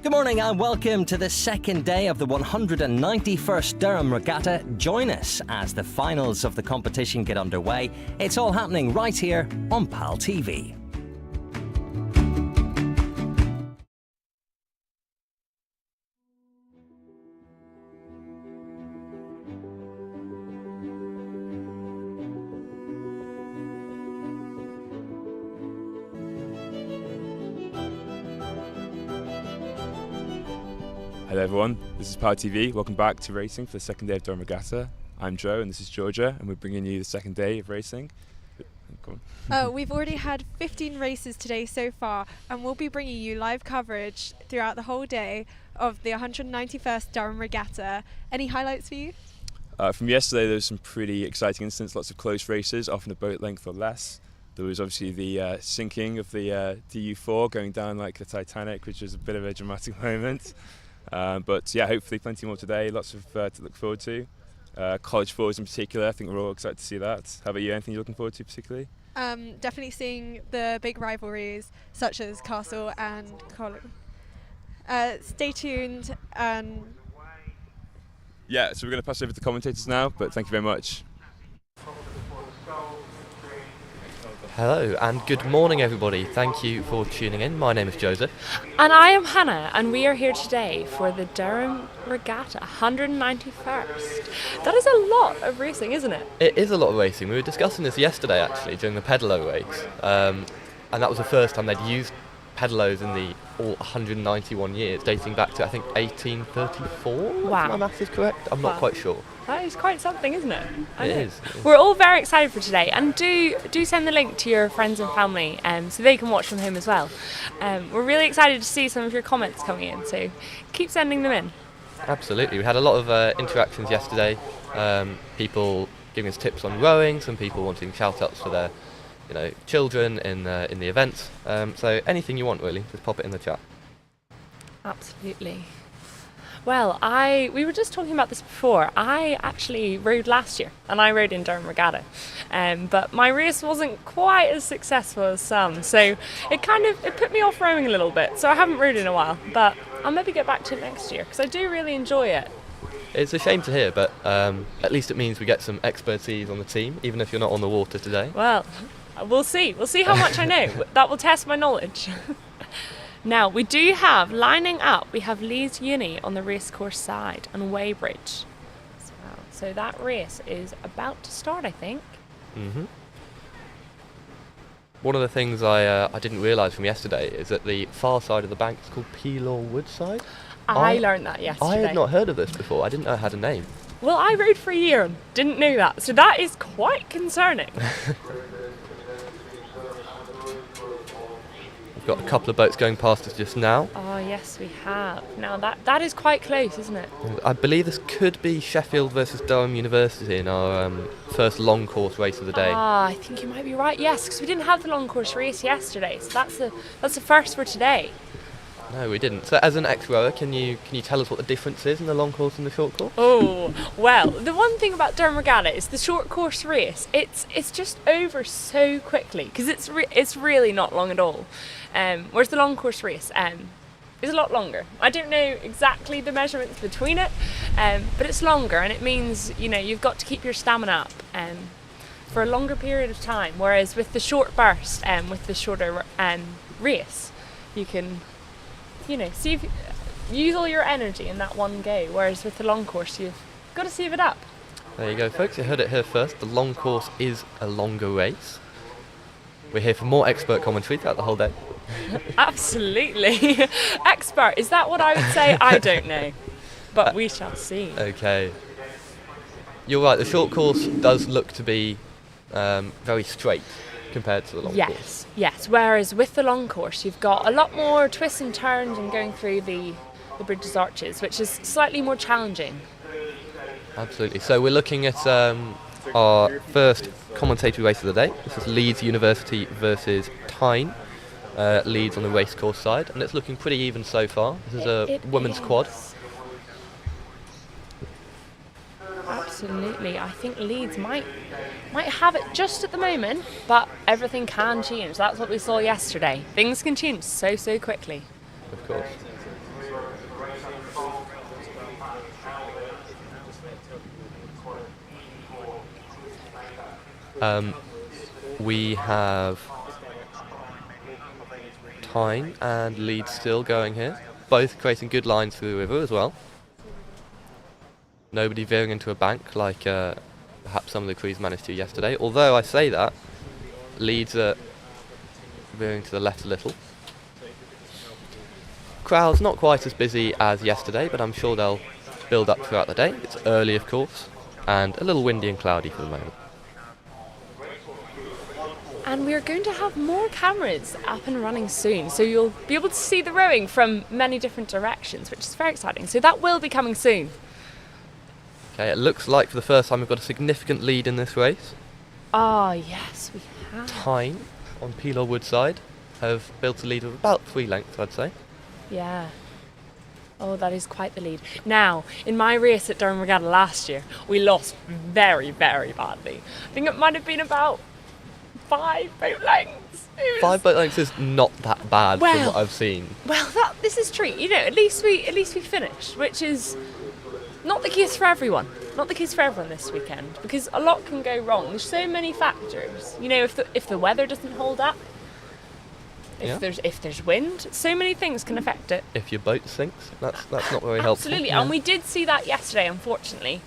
Good morning and welcome to the second day of the 191st Durham Regatta. Join us as the finals of the competition get underway. It's all happening right here on PalTV. Hello everyone, this is PalTV. Welcome back to racing for the second day of Durham Regatta. I'm Joe and this is Georgia, and we're bringing you the second day of racing. Go on. We've already had 15 races today so far, and we'll be bringing you live coverage throughout the whole day of the 191st Durham Regatta. Any highlights for you? From yesterday there was some pretty exciting incidents, lots of close races, often a boat length or less. There was obviously the sinking of the DU4 going down like the Titanic, which was a bit of a dramatic moment. But yeah, hopefully plenty more today, lots of to look forward to. College fours in particular, I think we're all excited to see that. How about you, anything you're looking forward to particularly? Definitely seeing the big rivalries such as Castle and Collegiate. Stay tuned. Yeah, so we're going to pass over to the commentators now, but thank you very much. Hello and good morning everybody, thank you for tuning in. My name is Joseph. And I am Hannah, and we are here today for the Durham Regatta 191st. That is a lot of racing, isn't it? It is a lot of racing. We were discussing this yesterday actually during the pedalo race, and that was the first time they'd used pedalos in the all 191 years, dating back to I think 1834, Wow. if my maths is correct. I'm Wow. not quite sure. That is quite something, isn't it? It is. We're all very excited for today, and do send the link to your friends and family so they can watch from home as well. We're really excited to see some of your comments coming in, so keep sending them in. Absolutely, we had a lot of interactions yesterday, people giving us tips on rowing, some people wanting shout-outs for their children in the events, so anything you want really, just pop it in the chat. Absolutely. Well, we were just talking about this before. I actually rode last year, and I rode in Durham Regatta, but my race wasn't quite as successful as some, so it put me off rowing a little bit. So I haven't rode in a while, but I'll maybe get back to it next year because I do really enjoy it. It's a shame to hear, but at least it means we get some expertise on the team, even if you're not on the water today. Well, we'll see. We'll see how much I know. That will test my knowledge. Now, we do have, lining up, we have Leeds Uni on the racecourse side and Weybridge as well. So that race is about to start, I think. Mm-hmm. One of the things I didn't realise from yesterday is that the far side of the bank is called Peelaw Woodside. I learned that yesterday. I had not heard of this before. I didn't know it had a name. Well, I rode for a year and didn't know that, so that is quite concerning. We've got a couple of boats going past us just now. Oh, yes, we have. Now, that is quite close, isn't it? I believe this could be Sheffield versus Durham University in our first long course race of the day. I think you might be right, yes, because we didn't have the long course race yesterday, so that's the first for today. No, we didn't. So as an ex-rower, can you tell us what the difference is in the long course and the short course? Oh, well, the one thing about Durham Regatta is the short course race. It's just over so quickly because it's really not long at all. Whereas the long course race is a lot longer. I don't know exactly the measurements between it, but it's longer, and it means you've got to keep your stamina up for a longer period of time. Whereas with the short burst, with the shorter race, you can use all your energy in that one go, whereas with the long course you've got to save it up. There you go folks, you heard it here first. The long course is a longer race. We're here for more expert commentary throughout the whole day. Absolutely. Expert, is that what I would say? I don't know, but we shall see. Okay. You're right, the short course does look to be very straight compared to the long course. Yes, whereas with the long course you've got a lot more twists and turns and going through the bridge's arches, which is slightly more challenging. Absolutely. So we're looking at our first commentator race of the day. This is Leeds University versus Tyne. Leeds on the racecourse side, and it's looking pretty even so far. This is a women's quad. Absolutely. I think Leeds might have it just at the moment, but everything can change. That's what we saw yesterday. Things can change so quickly. Of course. We have Tyne and Leeds still going here, both creating good lines through the river as well. Nobody veering into a bank like perhaps some of the crews managed to yesterday, although I say that, Leeds are veering to the left a little. Crowd's not quite as busy as yesterday, but I'm sure they'll build up throughout the day. It's early, of course, and a little windy and cloudy for the moment. And we're going to have more cameras up and running soon, so you'll be able to see the rowing from many different directions, which is very exciting. So that will be coming soon. Okay, it looks like for the first time we've got a significant lead in this race. Ah, yes, we have. Tyne on Peel Woodside have built a lead of about 3 lengths, I'd say. Yeah. Oh, that is quite the lead. Now, in my race at Durham Regatta last year, we lost very, very badly. I think it might have been about 5 boat lengths. 5 boat lengths is not that bad from what I've seen. Well, this is true. You know, at least we finished, which is not the case for everyone. Not the case for everyone this weekend, because a lot can go wrong. There's so many factors. You know, if the weather doesn't hold up, if there's wind, so many things can affect it. If your boat sinks, that's not very helpful. Absolutely, yeah. And we did see that yesterday, unfortunately.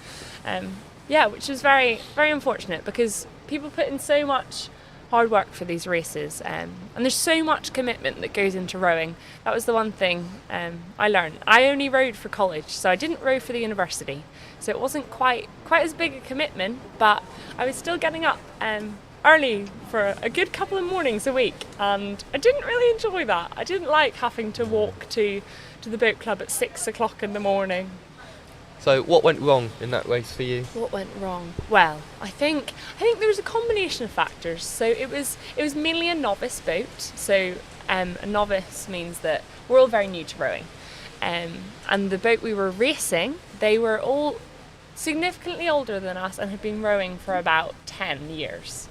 Which was very, very unfortunate, because people put in so much hard work for these races, and there's so much commitment that goes into rowing. That was the one thing I learned. I only rowed for college, so I didn't row for the university, so it wasn't quite as big a commitment, but I was still getting up early for a good couple of mornings a week, and I didn't really enjoy that. I didn't like having to walk to the boat club at 6 o'clock in the morning. So what went wrong in that race for you? What went wrong? Well, I think there was a combination of factors. So it was mainly a novice boat. So a novice means that we're all very new to rowing. And the boat we were racing, they were all significantly older than us and had been rowing for about 10 years.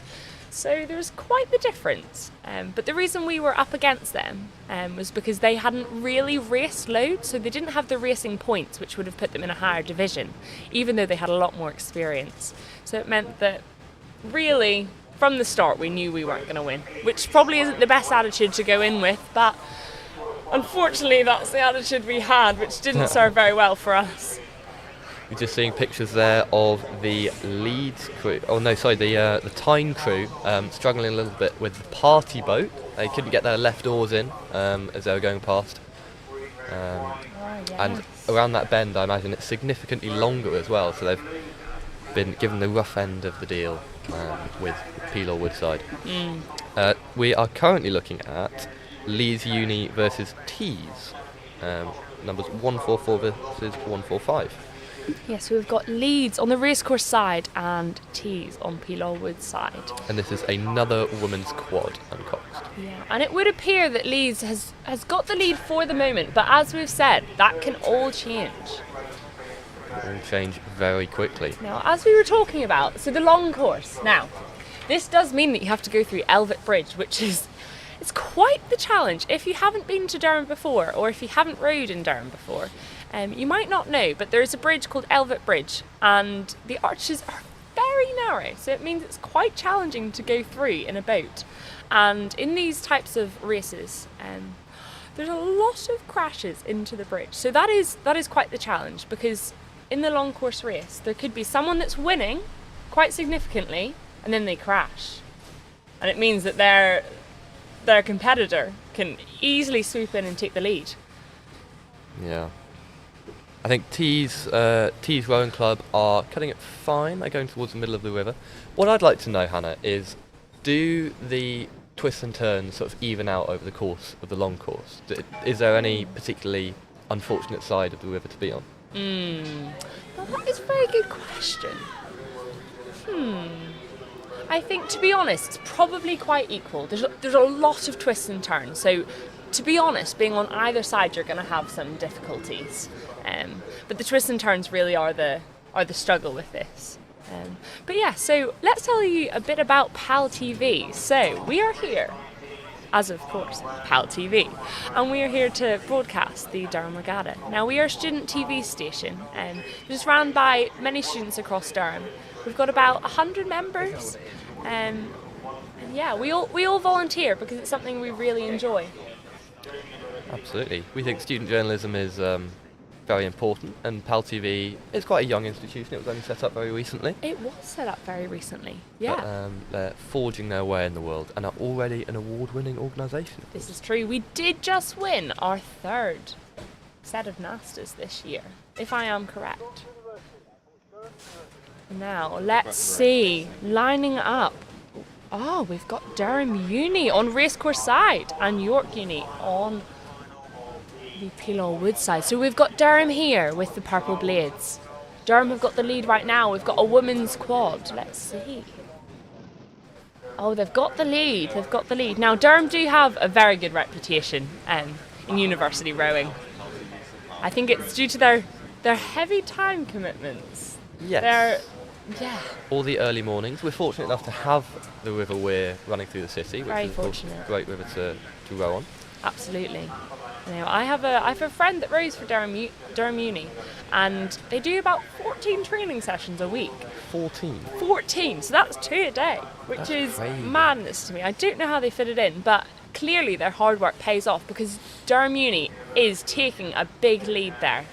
So there was quite the difference. But the reason we were up against them was because they hadn't really raced loads, so they didn't have the racing points, which would have put them in a higher division, even though they had a lot more experience. So it meant that really, from the start, we knew we weren't going to win, which probably isn't the best attitude to go in with, but unfortunately that's the attitude we had, which didn't serve very well for us. You're just seeing pictures there of the Leeds crew. Oh no, sorry, the Tyne crew struggling a little bit with the party boat. They couldn't get their left oars in as they were going past. And around that bend, I imagine it's significantly longer as well. So they've been given the rough end of the deal with Peel Woodside. We are currently looking at Leeds Uni versus Tees, numbers 144 versus 145. Yes, so we've got Leeds on the racecourse side and Tees on Peel Woodside. And this is another women's quad uncoxed. Yeah, and it would appear that Leeds has got the lead for the moment, but as we've said, that can all change. It will change very quickly. Now, as we were talking about, so the long course. Now, this does mean that you have to go through Elvet Bridge, which is it's quite the challenge. If you haven't been to Durham before, or if you haven't rowed in Durham before, you might not know, but there is a bridge called Elvet Bridge, and the arches are very narrow, so it means it's quite challenging to go through in a boat. And in these types of races, there's a lot of crashes into the bridge. So that is quite the challenge, because in the long course race, there could be someone that's winning quite significantly, and then they crash. And it means that their competitor can easily swoop in and take the lead. Yeah. I think Tees Rowing Club are cutting it fine. They're going towards the middle of the river. What I'd like to know, Hannah, is do the twists and turns sort of even out over the course of the long course? Is there any particularly unfortunate side of the river to be on? Well, that is a very good question. I think, to be honest, it's probably quite equal. There's a lot of twists and turns. So, to be honest, being on either side, you're going to have some difficulties. But the twists and turns really are the struggle with this. But yeah, so let's tell you a bit about PalTV. So we are here as of course PalTV, and we are here to broadcast the Durham Regatta. Now we are a student TV station, and it's run by many students across Durham. We've got about 100 members, and yeah, we all volunteer because it's something we really enjoy. Absolutely. We think student journalism is very important, and PalTV is quite a young institution. It was only set up very recently. It was set up very recently, yeah. But they're forging their way in the world and are already an award-winning organisation. This is true. We did just win our 3rd set of Nastas this year, if I am correct. Now, let's see. Lining up. Oh, we've got Durham Uni on Racecourse side and York Uni on the Peel Wood side. So we've got Durham here with the purple blades. Durham have got the lead right now. We've got a women's quad. Let's see. Oh, they've got the lead. They've got the lead. Now, Durham do have a very good reputation in university rowing. I think it's due to their heavy time commitments. Yes. Yeah. All the early mornings. We're fortunate enough to have the River Wear running through the city, which Very is fortunate. a great river to row on. Absolutely. Now, I have a friend that rows for Durham Uni, and they do about 14 training sessions a week. 14, so that's 2 a day, which That's is crazy. madness to me. I don't know how they fit it in, but clearly their hard work pays off because Durham Uni is taking a big lead there.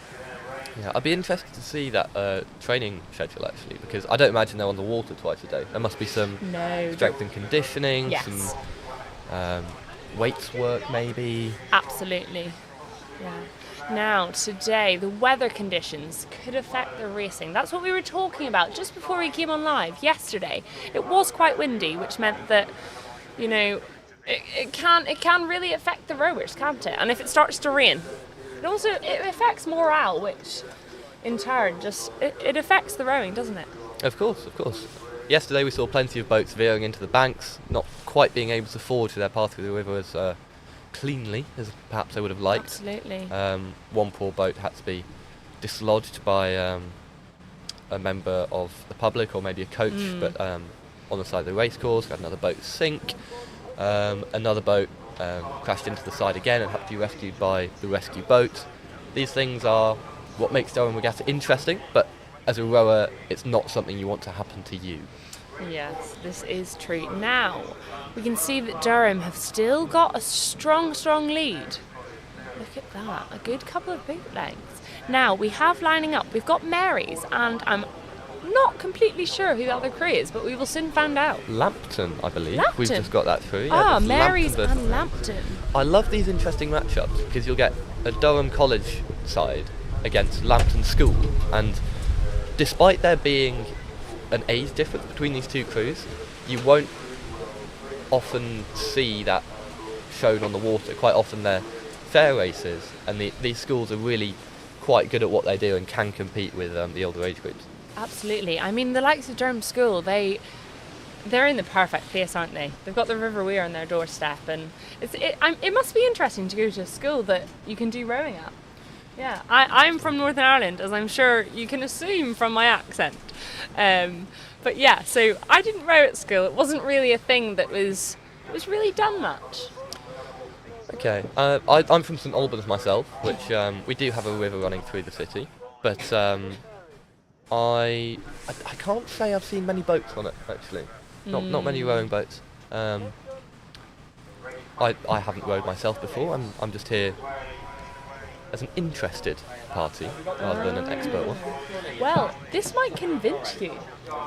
Yeah, I'd be interested to see that training schedule actually, because I don't imagine they're on the water twice a day. There must be some No. strength and conditioning, Yes. some weights work maybe. Absolutely. Yeah. Now, today, the weather conditions could affect the racing. That's what we were talking about just before we came on live yesterday. It was quite windy, which meant that, you know, it can really affect the rowers, can't it? And if it starts to rain, it affects morale, which in turn just it affects the rowing, doesn't it? Of course. Yesterday we saw plenty of boats veering into the banks, not quite being able to forge their path through the river as cleanly as perhaps they would have liked. Absolutely. One poor boat had to be dislodged by a member of the public or maybe a coach, but on the side of the racecourse we had another boat sink. Another boat crashed into the side again and had to be rescued by the rescue boat. These things are what makes Durham Regatta interesting, but as a rower, it's not something you want to happen to you. Yes, this is true. Now, we can see that Durham have still got a strong lead. Look at that, a good couple of boat lengths. Now, we have lining up, we've got Mary's, and I'm not completely sure who the other crew is, but we will soon find out. Lambton, I believe. Lambton? We've just got that through. Ah, there's Mary's Lambton and Lambton. I love these interesting matchups because you'll get a Durham College side against Lambton School, and despite there being an age difference between these two crews, you won't often see that shown on the water. Quite often they're fair races, and these schools are really quite good at what they do and can compete with the older age groups. Absolutely. I mean, the likes of Durham School, they're in the perfect place, aren't they? They've got the River Wear on their doorstep, and it must be interesting to go to a school that you can do rowing at. Yeah, I'm from Northern Ireland, as I'm sure you can assume from my accent. But yeah, so I didn't row at school. It wasn't really a thing that was really done much. Okay, I'm from St Albans myself, which we do have a river running through the city, but I can't say I've seen many boats on it actually. Not many rowing boats. I haven't rowed myself before. I'm just here as an interested party rather than an expert one. Well, this might convince you.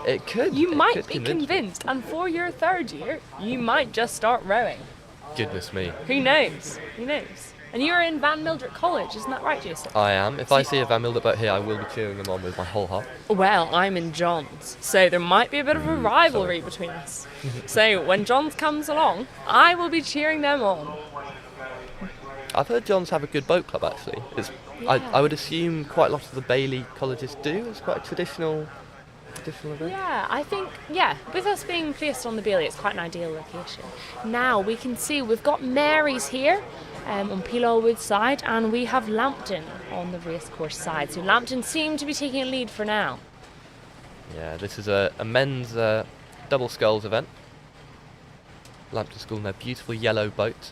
It could. You it might could be convince me. convinced, and for your 3rd year, you might just start rowing. Goodness me. Who knows? Who knows? And you're in Van Mildert College, isn't that right, Jason? I am. If I see a Van Mildert boat here, I will be cheering them on with my whole heart. Well, I'm in John's, so there might be a bit of a rivalry between us. So when John's comes along, I will be cheering them on. I've heard John's have a good boat club actually. I would assume quite a lot of the Bailey colleges do. It's quite a traditional event. Yeah, I think, with us being placed on the Bailey, it's quite an ideal location. Now we can see we've got Mary's here on Peel Wood side, and we have Lambton on the racecourse side. So Lambton seem to be taking a lead for now. Yeah, this is a men's double sculls event. Lambton School in their beautiful yellow boat.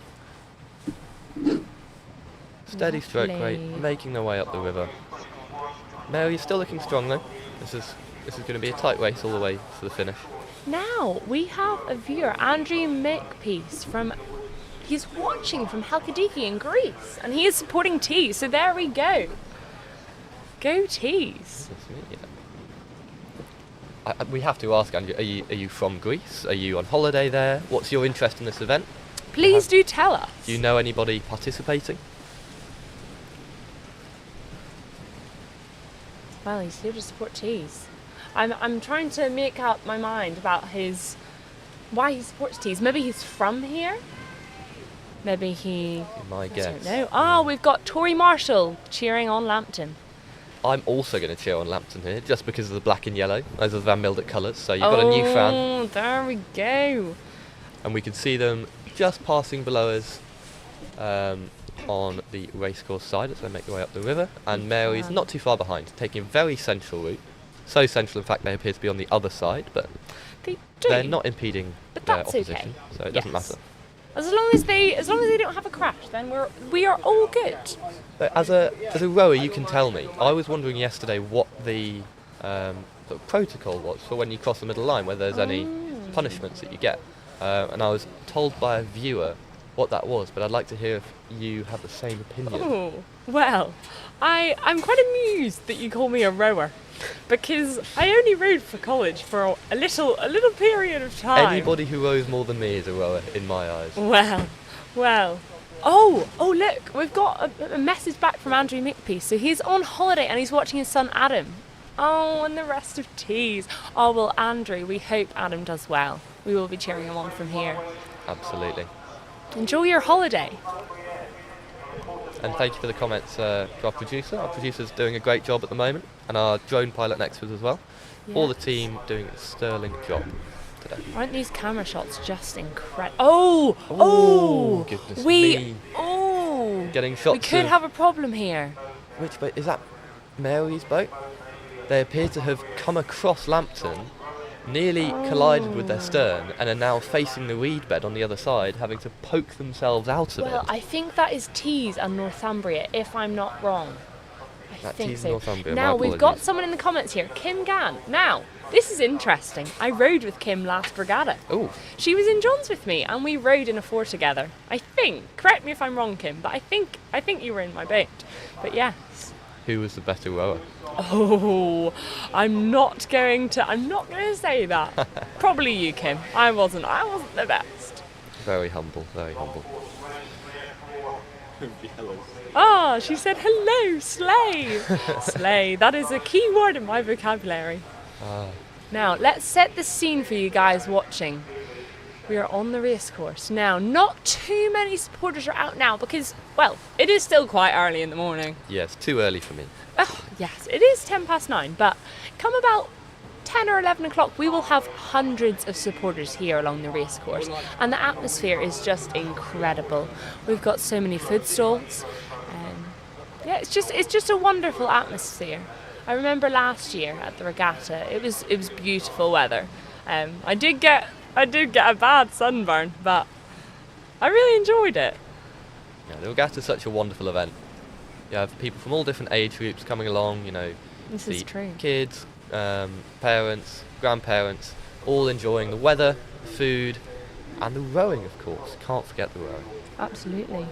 Steady stroke rate, Lovely. making their way up the river. Mary's still looking strong though. This is going to be a tight race all the way to the finish. Now we have a viewer, Andrew Makepeace he's watching from Halkidiki in Greece, and he is supporting Tees. So there we go. Go Tees. We have to ask, Andrew, are you from Greece? Are you on holiday there? What's your interest in this event? Please do tell us. Do you know anybody participating? Well, he's here to support Tees. I'm trying to make up my mind about why he supports Tees. Maybe he's from here. Maybe he. My guess. I don't know. Oh, we've got Tory Marshall cheering on Lambton. I'm also going to cheer on Lambton here, just because of the black and yellow. Those are the Van Mildert colours, so you've got a new fan. Oh, there we go. And we can see them just passing below us on the racecourse side as they make their way up the river. And Mary's not too far behind, taking a very central route. So central, in fact, they appear to be on the other side, but they're not impeding their opposition, so it doesn't matter. As long as they don't have a crash, then we are all good. But as a rower, you can tell me. I was wondering yesterday what the protocol was for when you cross the middle line, whether there's any punishments that you get. And I was told by a viewer what that was, but I'd like to hear if you have the same opinion. Oh, well, I'm quite amused that you call me a rower, because I only rowed for college for a little period of time. Anybody who rows more than me is a rower in my eyes. Well. Oh, look, we've got a message back from Andrew Makepeace. So he's on holiday and he's watching his son Adam. Oh, and the rest of Tees. Oh, well, Andrew, we hope Adam does well. We will be cheering him on from here. Absolutely. Enjoy your holiday. And thank you for the comments to our producer. Our producer's doing a great job at the moment, and our drone pilot next to us as well. Yes. All the team doing a sterling job today. Aren't these camera shots just incredible? Oh! Goodness me. Getting shots. We could have a problem here. Which boat? Is that Mary's boat? They appear to have come across Lambton, nearly collided with their stern, and are now facing the reed bed on the other side, having to poke themselves out of it. Well, I think that is Tees and Northumbria, if I'm not wrong. I think Tees so. Northumbria, now, my we've got apologies. someone in the comments here, Kim Gann. Now, this is interesting. I rowed with Kim last regatta. Oh. She was in John's with me, and we rowed in a four together. I think, correct me if I'm wrong, Kim, but I think you were in my boat. But yes. Who was the better rower? Oh, I'm not going to say that. Probably you, Kim. I wasn't the best. Very humble, very humble. Ah, she said hello, slay. Slay, that is a key word in my vocabulary. Now, let's set the scene for you guys watching. We are on the racecourse. Now, not too many supporters are out now because, well, it is still quite early in the morning. Yes, too early for me. Oh, yes, it is 9:10, but come about 10 or 11 o'clock, we will have hundreds of supporters here along the racecourse, and the atmosphere is just incredible. We've got so many food stalls. Yeah, it's just a wonderful atmosphere. I remember last year at the regatta, it was beautiful weather. I did get a bad sunburn, but I really enjoyed it. Yeah, the regatta is such a wonderful event. You have people from all different age groups coming along, This is true. Kids, parents, grandparents, all enjoying the weather, the food, and the rowing, of course. Can't forget the rowing. Absolutely.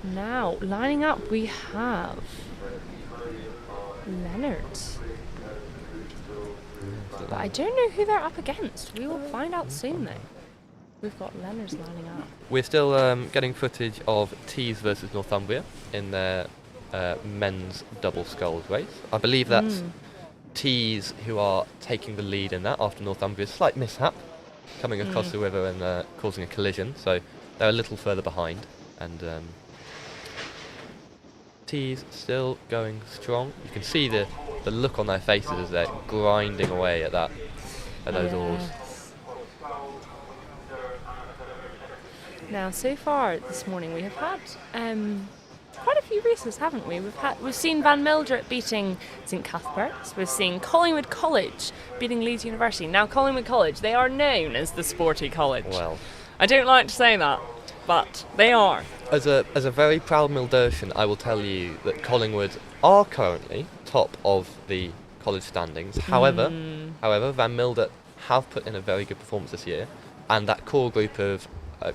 Now, lining up, we have Leonard. But I don't know who they're up against. We will find out soon, though. We've got Leonard's lining up. We're still getting footage of Tees versus Northumbria in their men's double sculls race. I believe that's Tees who are taking the lead in that after Northumbria's slight mishap, coming across the river and causing a collision. So they're a little further behind. And Tees still going strong. You can see the look on their faces as they're grinding away at those oars. Now, so far this morning we have had quite a few races, haven't we? We've seen Van Mildert beating St Cuthbert's. We've seen Collingwood College beating Leeds University. Now, Collingwood College, they are known as the sporty college. Well, I don't like to say that, but they are. As a very proud Mildertian, I will tell you that Collingwood are currently top of the college standings. However, Van Mildert have put in a very good performance this year, and that core group of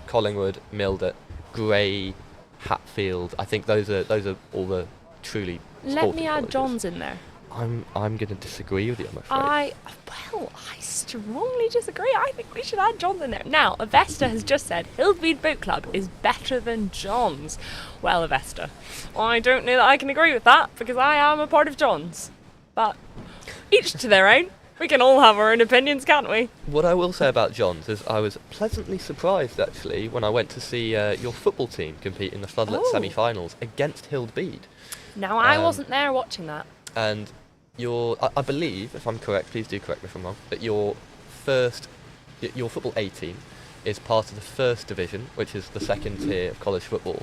Collingwood, Mildert, Gray, Hatfield, I think those are all the truly Let sporting me add colleges. Johns in there. I'm going to disagree with you, I'm afraid. I strongly disagree. I think we should add Johns in there. Now, Avesta has just said Hillsmead Boat Club is better than Johns. Well, Avesta, I don't know that I can agree with that because I am a part of Johns. But each to their own. We can all have our own opinions, can't we? What I will say about Johns is I was pleasantly surprised, actually, when I went to see your football team compete in the Floodlit semi-finals against Hillsmead. Now, I wasn't there watching that. And I believe, if I'm correct, please do correct me if I'm wrong, that your football A team is part of the first division, which is the second tier of college football.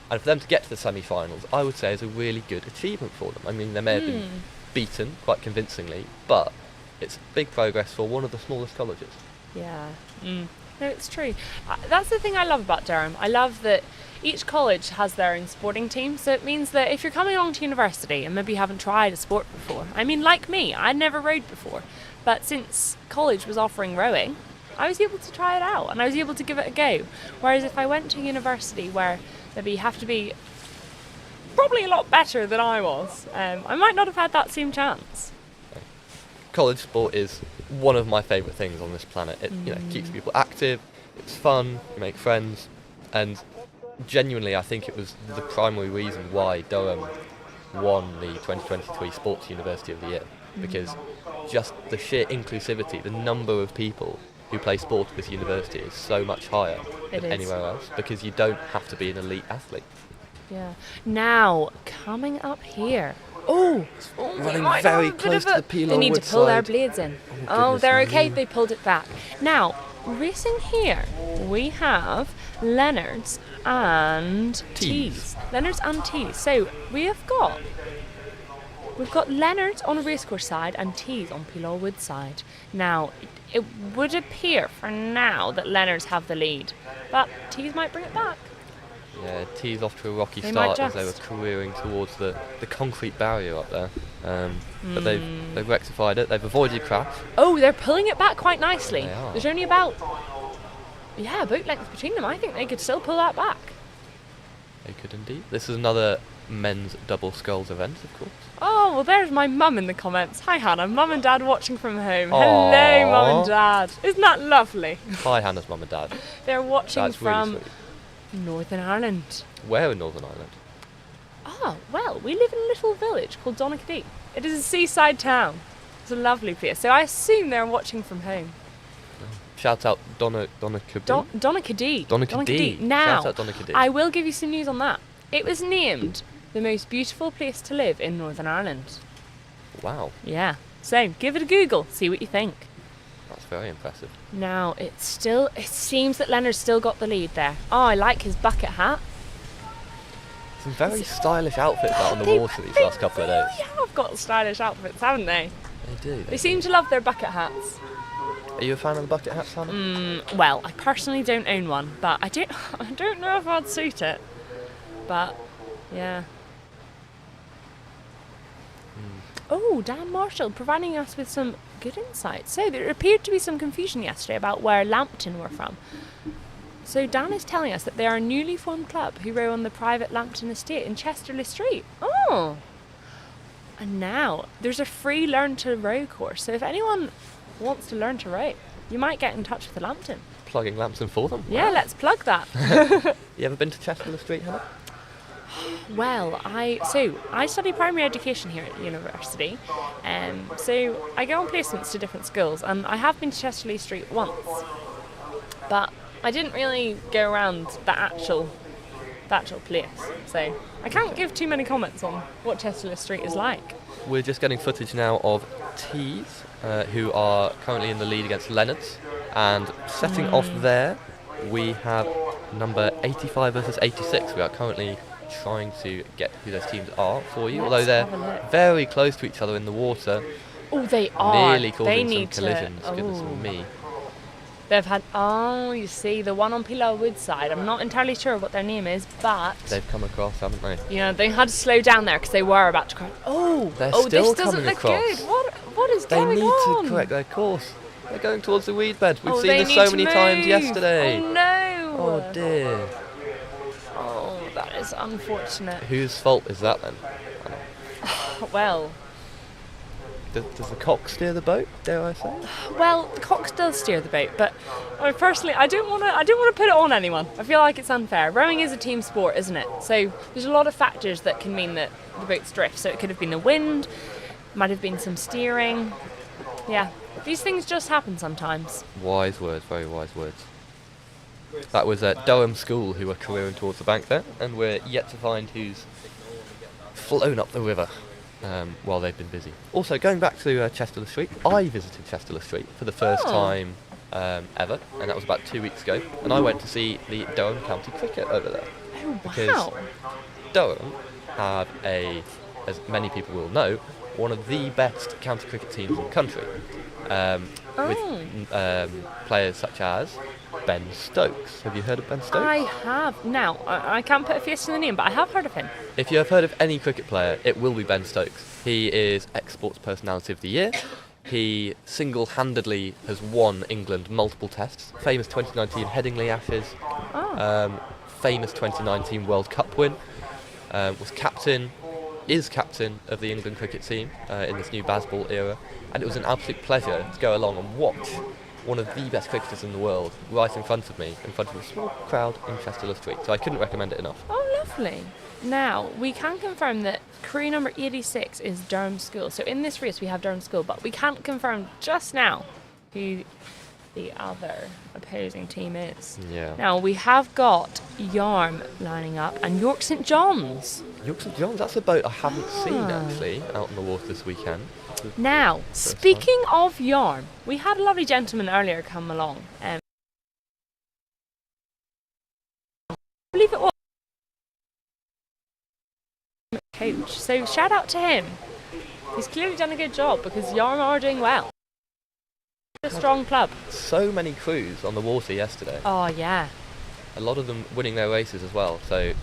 And for them to get to the semi-finals, I would say is a really good achievement for them. I mean, they may have been beaten quite convincingly, but it's big progress for one of the smallest colleges. Yeah. No, it's true. That's the thing I love about Durham. I love that each college has their own sporting team, so it means that if you're coming along to university and maybe you haven't tried a sport before, I mean, like me, I'd never rowed before, but since college was offering rowing, I was able to try it out and I was able to give it a go. Whereas if I went to university where maybe you have to be probably a lot better than I was, I might not have had that same chance. College sport is one of my favourite things on this planet. It keeps people active, it's fun, you make friends, and genuinely I think it was the primary reason why Durham won the 2023 Sports University of the Year, because just the sheer inclusivity, the number of people who play sport at this university is so much higher than anywhere else, because you don't have to be an elite athlete. Yeah. Now, coming up here. Oh, running very close to the peel. They need to pull their blades in. Oh, they're okay. They pulled it back. Now, racing here, we have Leonards and Tees. Leonards and Tees. So we've got Leonards on a racecourse side and Tees on Peel Wood side. Now, it would appear for now that Leonards have the lead, but Tees might bring it back. Yeah, Tees off to a rocky start as they were careering towards the concrete barrier up there. But they've rectified it, they've avoided crash. Oh, they're pulling it back quite nicely. They are. There's only about, a boat length between them. I think they could still pull that back. They could indeed. This is another men's double sculls event, of course. Oh, well, there's my mum in the comments. Hi, Hannah. Mum and Dad watching from home. Aww. Hello, Mum and Dad. Isn't that lovely? Hi, Hannah's mum and dad. They're watching That's from really sweet. Northern Ireland. Where in Northern Ireland? Oh, well, we live in a little village called Donaghadee. It is a seaside town. It's a lovely place. So I assume they're watching from home. Shout out Donaghadee. Donaghadee. Donaghadee. Now, Shout out Donaghadee. I will give you some news on that. It was named the most beautiful place to live in Northern Ireland. Wow. Yeah. So give it a Google. See what you think. That's very impressive. Now, it seems that Leonard's still got the lead there. Oh, I like his bucket hat. Some very stylish outfits out on the water these last couple of days. They have got stylish outfits, haven't they? They do. They seem to love their bucket hats. Are you a fan of the bucket hats, Hannah? Well, I personally don't own one, but I don't know if I'd suit it. But, yeah. Oh, Dan Marshall providing us with some good insight. So there appeared to be some confusion yesterday about where Lambton were from. So Dan is telling us that they are a newly formed club who row on the private Lambton estate in Chesterley Street. Oh! And now there's a free learn to row course. So if anyone wants to learn to row, you might get in touch with the Lambton. Plugging Lambton for them. Yeah, Wow. let's plug that. You ever been to Chesterley Street, Hannah? Well, I study primary education here at the university, so I go on placements to different schools, and I have been to Chesterley Street once, but I didn't really go around the actual place, so I can't give too many comments on what Chesterley Street is like. We're just getting footage now of Tees, who are currently in the lead against Leonards, and setting off there, we have number 85 versus 86. We are currently trying to get who those teams are for you, although they're very close to each other in the water. Oh, they are. Nearly causing some collisions. Goodness me. They've had, you see, the one on Pilar Woodside, I'm not entirely sure what their name is, but... They've come across, haven't they? You know, they had to slow down there because they were about to crash. They're still this doesn't coming look across. good. What is They going need on? to correct their course. They're going towards the weed bed. We've seen they this need so to many times move. yesterday. Oh no! Oh dear. Oh, that is unfortunate. Whose fault is that then? Well, Does the cock steer the boat, dare I say? the cock does steer the boat, but personally, I don't want to put it on anyone. I feel like it's unfair. Rowing is a team sport, isn't it? So there's a lot of factors that can mean that the boats drift. So it could have been the wind, might have been some steering. Yeah, these things just happen sometimes. Wise words, very wise words. That was at Durham School who were careering towards the bank there, and we're yet to find who's flown up the river while they've been busy. Also, going back to Chesterle Street, I visited Chesterle Street for the first time ever, and that was about 2 weeks ago, and I went to see the Durham County Cricket over there. Oh Because wow! Durham have as many people will know, one of the best county cricket teams in the country, with players such as Ben Stokes. Have you heard of Ben Stokes? I have. Now, I can't put a face to the name, but I have heard of him. If you have heard of any cricket player, it will be Ben Stokes. He is Exports Personality of the Year. He single-handedly has won England multiple tests. Famous 2019 Headingley Ashes. Famous 2019 World Cup win. Is captain of the England cricket team in this new Bazball era. And it was an absolute pleasure to go along and watch one of the best cricketers in the world right in front of me, in front of a small crowd in Chesterle Street. So I couldn't recommend it enough. Oh, lovely. Now, we can confirm that crew number 86 is Durham School. So in this race we have Durham School, but we can't confirm just now who the other opposing team is. Yeah. Now, we have got Yarm lining up and York St John's. York St John's, that's a boat I haven't seen actually out on the water this weekend. Now, speaking of Yarm, we had a lovely gentleman earlier come along. I believe it was coach. So shout out to him. He's clearly done a good job because Yarm are doing well. A strong club. So many crews on the water yesterday. Oh yeah. A lot of them winning their races as well. So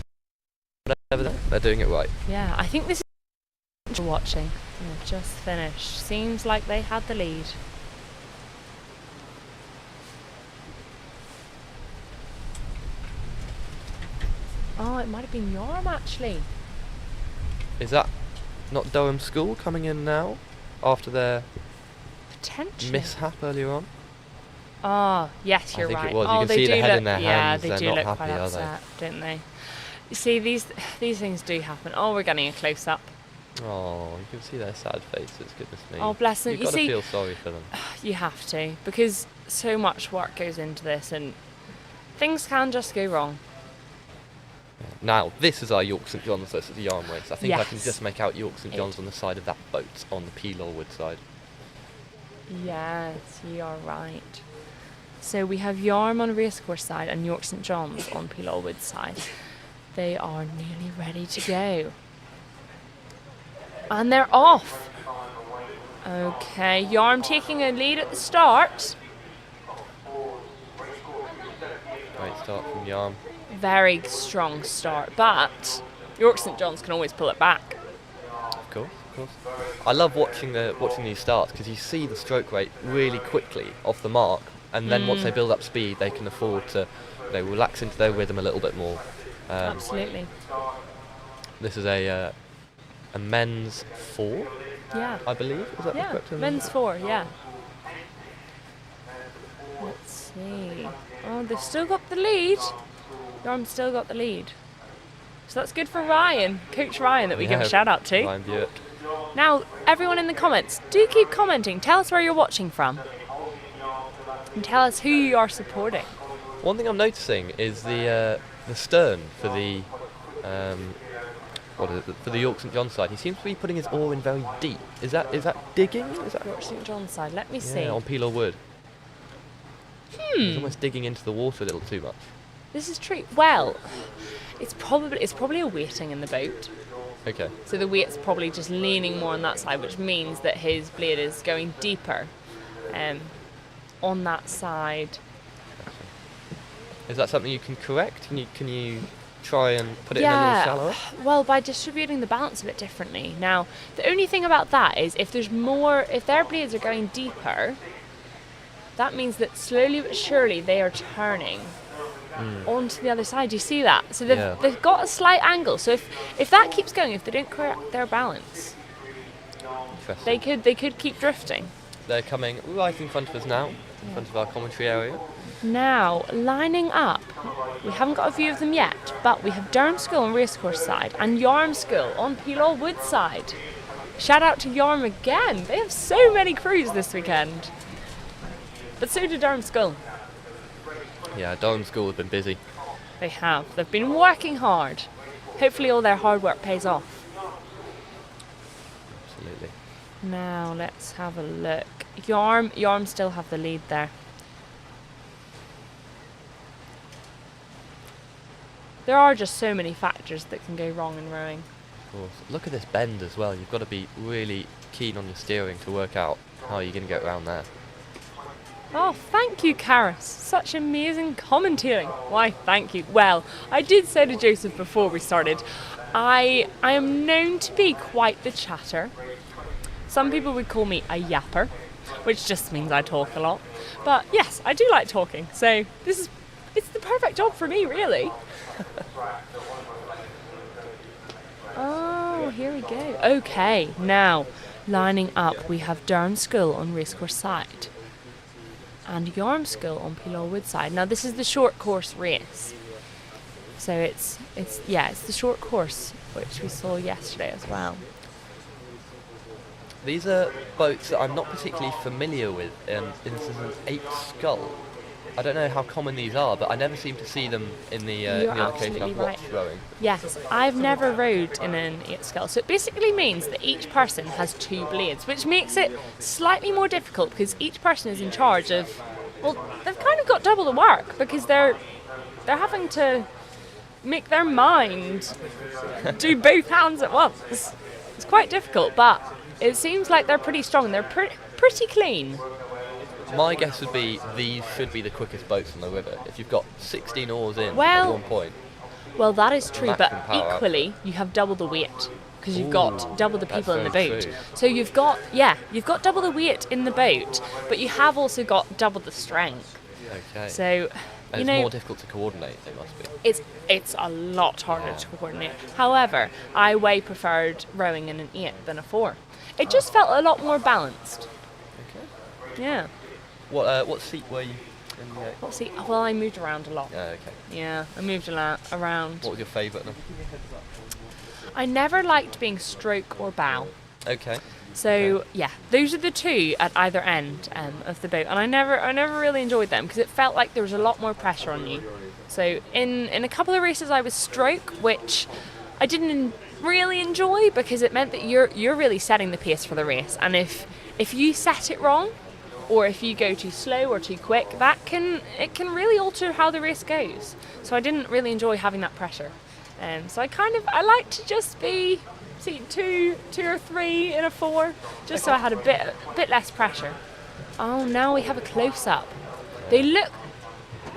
whatever they're doing it right. Yeah, I think this is watching. They've just finished. Seems like they had the lead. Oh, it might have been Yarm actually. Is that not Durham School coming in now after their Potentially. mishap earlier on? Oh, yes, you're I think right. it was. You oh, can they see do the head look, in their yeah, hands. they They're do not look happy, quite are they? upset, don't they? You see, these things do happen. Oh, we're getting a close up. Oh, you can see their sad faces. Goodness me. Oh, bless them. You've You got to see, feel sorry for them. you have to, because so much work goes into this, and things can just go wrong. Now, this is our York St John's versus the Yarm race. I think I can Yes. just make out York St John's on the side of that boat on the P-Lorwood side. Yes, you are right. So we have Yarm on Racecourse side and York St John's on P-Lorwood side. They are nearly ready to go. And they're off. Okay, Yarm taking a lead at the start. Great start from Yarm. Very strong start, but York St John's can always pull it back. Of course. I love watching these starts because you see the stroke rate really quickly off the mark, and then once they build up speed, they can afford to relax into their rhythm a little bit more. Absolutely. This is a men's 4, Yeah. I believe. Is that the Yeah, correct men's 4, yeah. Let's see. Oh, they've still got the lead. Yarm's still got the lead. So that's good for Ryan, Coach Ryan, that we give a shout out to. Ryan Buick. Now, everyone in the comments, do keep commenting. Tell us where you're watching from. And tell us who you are supporting. One thing I'm noticing is the stern for the for the York St John's side. He seems to be putting his oar in very deep. Is that digging? Is that York St John's side, let me see. yeah, on P-Lorwood? He's almost digging into the water a little too much. This is true. Well, it's probably a weighting in the boat. Okay. So the weight's probably just leaning more on that side, which means that his blade is going deeper on that side. Is that something you can correct? Can you try and put it in a little shallower? Well, by distributing the balance a bit differently. Now, the only thing about that is if their blades are going deeper, that means that slowly but surely they are turning onto the other side. You see that? So they've got a slight angle. So if that keeps going, if they don't correct their balance, they could keep drifting. They're coming right in front of us now, in front of our commentary area. Now, lining up, we haven't got a view of them yet, but we have Durham School on Racecourse side and Yarm School on Peel Wood side. Shout out to Yarm again. They have so many crews this weekend. But so did Durham School. Yeah, Durham School have been busy. They have. They've been working hard. Hopefully all their hard work pays off. Absolutely. Now, let's have a look. Yarm still have the lead there. There are just so many factors that can go wrong in rowing. Of course. Look at this bend as well. You've got to be really keen on your steering to work out how you're going to get around there. Oh, thank you, Karis. Such amazing commentating. Why, thank you. Well, I did say to Joseph before we started, I am known to be quite the chatter. Some people would call me a yapper, which just means I talk a lot. But yes, I do like talking, so it's the perfect job for me, really. Oh, here we go. Okay, now, lining up, we have Durham School on Racecourse side and Yarm School on Peel Wood side. Now, this is the short course race. So it's the short course, which we saw yesterday as well. These are boats that I'm not particularly familiar with. This is an 8 scull. I don't know how common these are, but I never seem to see them in the other occasion I've watched rowing. Yes, I've never rowed in an 8 scull. So it basically means that each person has 2 blades, which makes it slightly more difficult because each person is in charge of, well, they've kind of got double the work because they're having to make their mind do both hands at once. It's quite difficult, but it seems like they're pretty strong. They're pretty clean. My guess would be these should be the quickest boats on the river. If you've got 16 oars in at one point. Well, that is true, but equally equally you have double the weight because you've got double the people in the boat. True. So you've got double the weight in the boat, but you have also got double the strength. Okay. So and it's more difficult to coordinate, it must be. It's a lot harder to coordinate. However, I way preferred rowing in an 8 than a 4. It just felt a lot more balanced. Okay. Yeah. What seat were you in the 8? What seat? Well, I moved around a lot. Okay. Yeah, I moved a lot around. What was your favourite then? I never liked being stroke or bow. Okay. So yeah, those are the 2 at either end of the boat, and I never really enjoyed them because it felt like there was a lot more pressure on you. So in a couple of races I was stroke, which I didn't really enjoy because it meant that you're really setting the pace for the race, and if you set it wrong, or if you go too slow or too quick, it can really alter how the race goes. So I didn't really enjoy having that pressure. So I like to just be seat 2 or 3 in a 4, just so I had a bit less pressure. Oh, now we have a close up. They look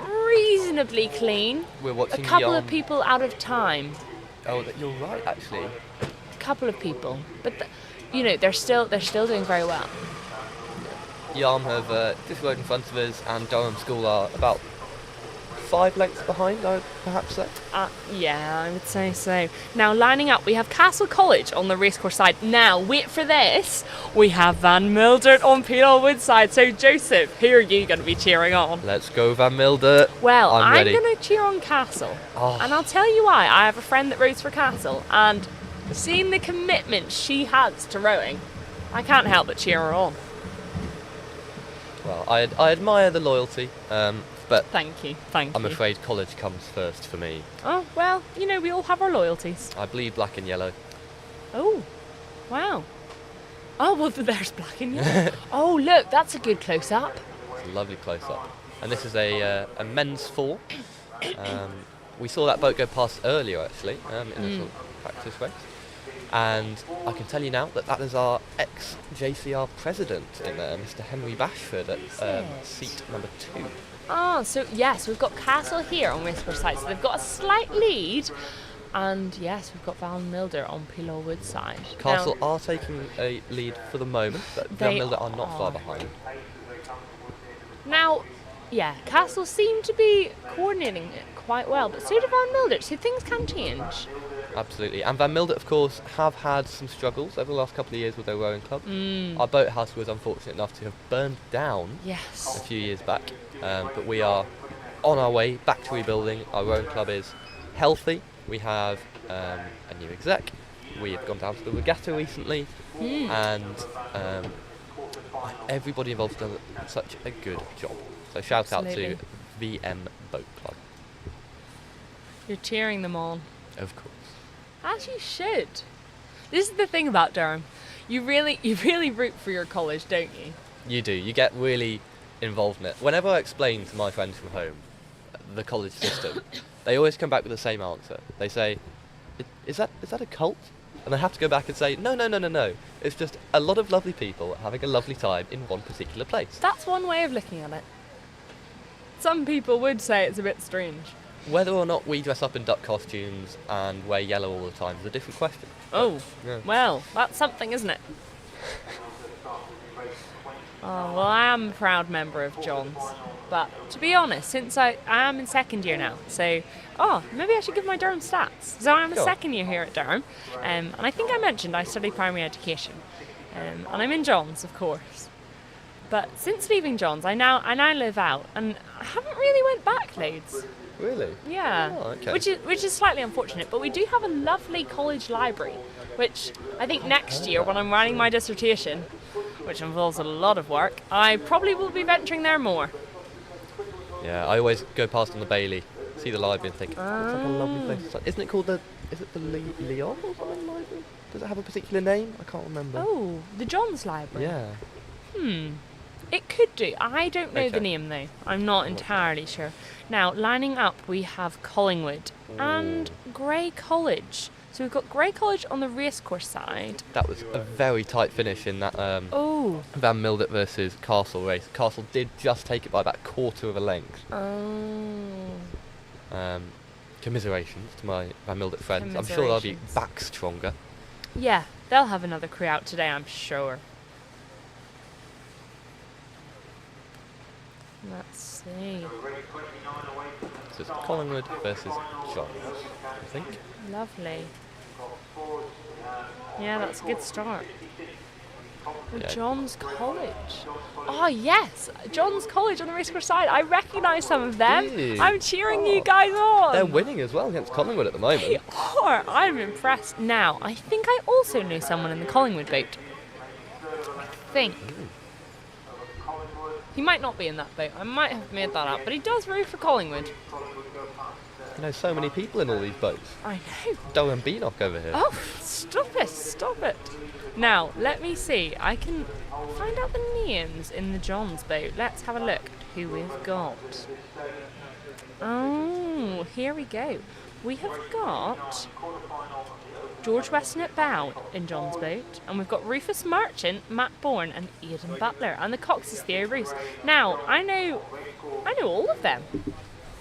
reasonably clean. We're watching a couple of people out of time. Oh, you're right, actually. A couple of people, but they're still doing very well. Yarm have just rowed in front of us, and Durham School are about 5 lengths behind, I would perhaps say. Yeah, I would say so. Now, lining up, we have Castle College on the racecourse side. Now, wait for this. We have Van Mildert on Peel Wood side. So, Joseph, who are you going to be cheering on? Let's go, Van Mildert. Well, I'm ready. going to cheer on Castle. Oh. And I'll tell you why. I have a friend that rows for Castle, and seeing the commitment she has to rowing, I can't help but cheer her on. Well, I admire the loyalty, but Thank you. I'm afraid college comes first for me. Oh, well, we all have our loyalties. I bleed black and yellow. Oh, wow. Oh, well, there's black and yellow. Oh, look, that's a good close-up. It's a lovely close-up. And this is a men's 4. We saw that boat go past earlier, actually, in a sort of practice race. And I can tell you now that is our ex-JCR president in there, Mr. Henry Bashford, at seat number 2. So yes, we've got Castle here on Racecourse side, so they've got a slight lead. And yes, we've got Van Milder on Pillarwood side. Castle are taking a lead for the moment, but Van Milder are not far behind. Now, yeah, Castle seem to be coordinating it quite well, but so do Van Milder, so things can change. Absolutely. And Van Milder, of course, have had some struggles over the last couple of years with their rowing club. Our boathouse was unfortunate enough to have burned down a few years back, but we are on our way back to rebuilding. Our rowing club is healthy. We have a new exec. We have gone down to the regatta recently, and everybody involved has done such a good job. So shout out to VM Boat Club. You're cheering them on. Of course. As you should. This is the thing about Durham. You really root for your college, don't you? You do. You get really involved in it. Whenever I explain to my friends from home the college system, they always come back with the same answer. They say, is that a cult? And I have to go back and say, no. It's just a lot of lovely people having a lovely time in one particular place. That's one way of looking at it. Some people would say it's a bit strange. Whether or not we dress up in duck costumes and wear yellow all the time is a different question. Oh, yeah. Well, that's something, isn't it? Oh, well, I am a proud member of John's. But to be honest, since I am in second year now, so, maybe I should give my Durham stats. So I'm a second year here at Durham, and I think I mentioned I study primary education. And I'm in John's, of course. But since leaving John's, I now live out, and I haven't really went back loads. Really? Yeah. Oh, okay. Which is slightly unfortunate, but we do have a lovely college library, which I think next year when I'm writing my dissertation, which involves a lot of work, I probably will be venturing there more. Yeah, I always go past on the Bailey, see the library and think, it's like a lovely place. Isn't it called the Leon or something library? Does it have a particular name? I can't remember. Oh, the John's Library. Yeah. It could do. I don't know the name though. I'm not entirely sure. Now, lining up we have Collingwood and Grey College. So we've got Grey College on the racecourse side. That was a very tight finish in that Van Milder versus Castle race. Castle did just take it by about a quarter of a length. Commiserations to my Van Milder friends. I'm sure they'll be back stronger. Yeah, they'll have another crew out today, I'm sure. Let's see. So it's Collingwood versus John, I think. Lovely. Yeah, that's a good start. Yeah. John's College. Oh yes, John's College on the racecourse side. I recognise some of them. Really? I'm cheering you guys on. They're winning as well against Collingwood at the moment. They are. I'm impressed. Now, I think I also know someone in the Collingwood boat. I think. He might not be in that boat. I might have made that up, but he does row for Collingwood. You know, so many people in all these boats. I know. Durham Beanock over here. Oh, stop it. Now, let me see. I can find out the names in the John's boat. Let's have a look at who we've got. Oh, here we go. We have got George Weston at bow in John's boat, and we've got Rufus Merchant, Matt Bourne, and Aidan Butler, and the Cox is Theo Roos. Now, I know all of them.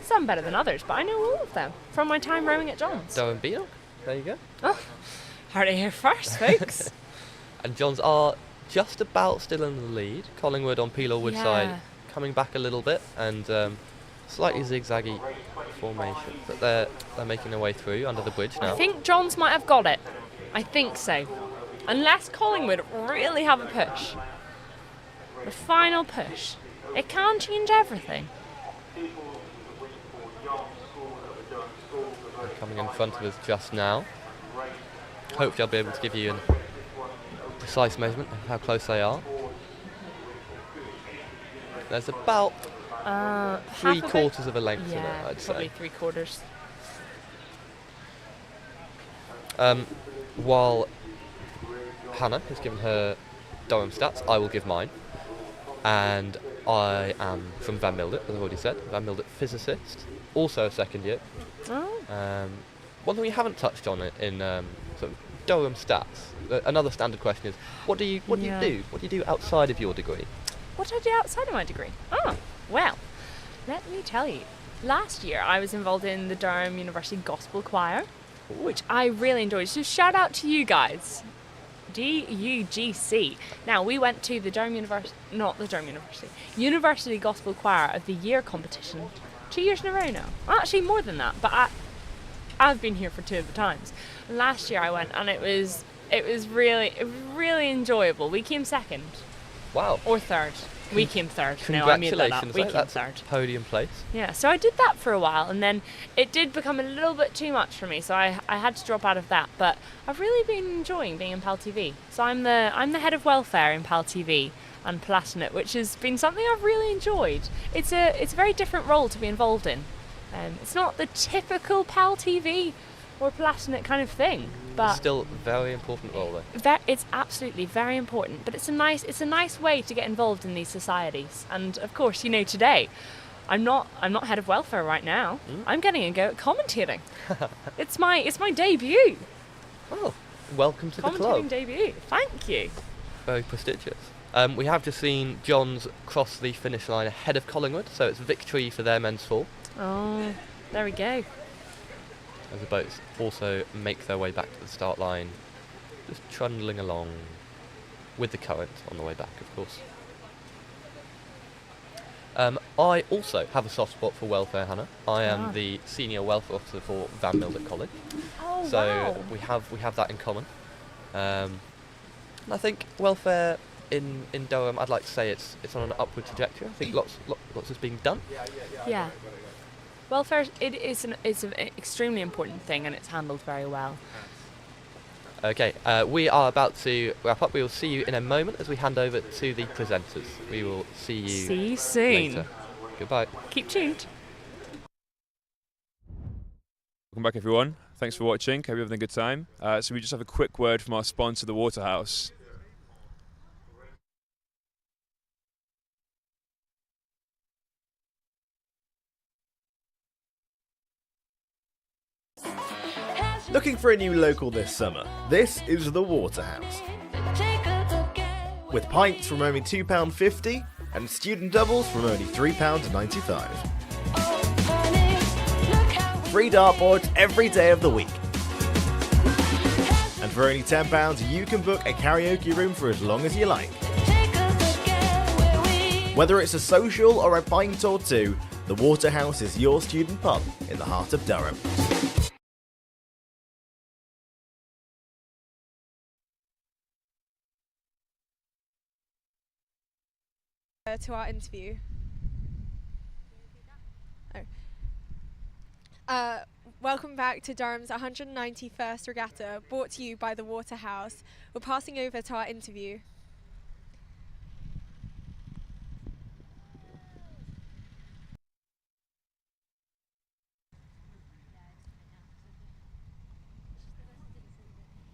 Some better than others, but I know all of them from my time rowing at John's. Durham Beanock, there you go. Oh, heard it here first, folks. And Johns are just about still in the lead. Collingwood on Pillarwood side coming back a little bit, and slightly zigzaggy formation, but they're making their way through under the bridge now. I think Johns might have got it. I think so. Unless Collingwood really have a push. The final push. It can change everything. They're coming in front of us just now. Hopefully I'll be able to give you a precise measurement of how close they are. There's about 3/4 of a length in it, I'd say. Probably 3/4. While Hannah has given her Durham stats, I will give mine. And I am from Van Milder, as I've already said, Van Milder physicist, also a second year. One thing we haven't touched on in sort of Durham stats, another standard question is, what do you do? What do you do outside of your degree? What do I do outside of my degree? Well, Let me tell you. Last year I was involved in the Durham University Gospel Choir, which I really enjoyed. So shout out to you guys. DUGC. Now, we went to the University Gospel Choir of the Year competition 2 years in a row now. Actually, more than that, but I've been here for 2 of the times. Last year I went, and it was really enjoyable. We came second. Wow. Or third. We came third. No, I made that up. We came that's third. a podium place. Yeah, so I did that for a while, and then it did become a little bit too much for me, so I had to drop out of that. But I've really been enjoying being in PalTV. So I'm the head of welfare in PalTV and Palatinate, which has been something I've really enjoyed. It's a very different role to be involved in. It's not the typical PalTV or Palatinate kind of thing, but Still a very important role though. it's absolutely very important. But it's a nice way to get involved in these societies. And of course, today, I'm not head of welfare right now. I'm getting a go at commentating. it's my debut. Oh, welcome to the Commentating club. debut. Thank you. Very prestigious. We have just seen John's cross the finish line ahead of Collingwood, so it's victory for their men's four, Oh, there we go. as the boats also make their way back to the start line, just trundling along with the current on the way back, of course. I also have a soft spot for welfare, Hannah. I am the senior welfare officer for Van Mildert College, Oh, so wow. we have that in common. And I think welfare in Durham, I'd like to say it's on an upward trajectory. I think lots is being done. Yeah. Welfare, it's an extremely important thing, and it's handled very well. Okay, we are about to wrap up. We will see you in a moment as we hand over to the presenters. We will see you See you soon. later. Goodbye. Keep tuned. Welcome back, everyone. Thanks for watching. Hope you're having a good time. So we just have a quick word from our sponsor, the Waterhouse. Looking for a new local this summer? This is the Waterhouse. With pints from only £2.50 and student doubles from only £3.95. Free dartboards every day of the week. And for only £10 you can book a karaoke room for as long as you like. Whether it's a social or a pint or two, the Waterhouse is your student pub in the heart of Durham. To our interview. Welcome back to Durham's 191st Regatta, brought to you by the Waterhouse. We're passing over to our interview.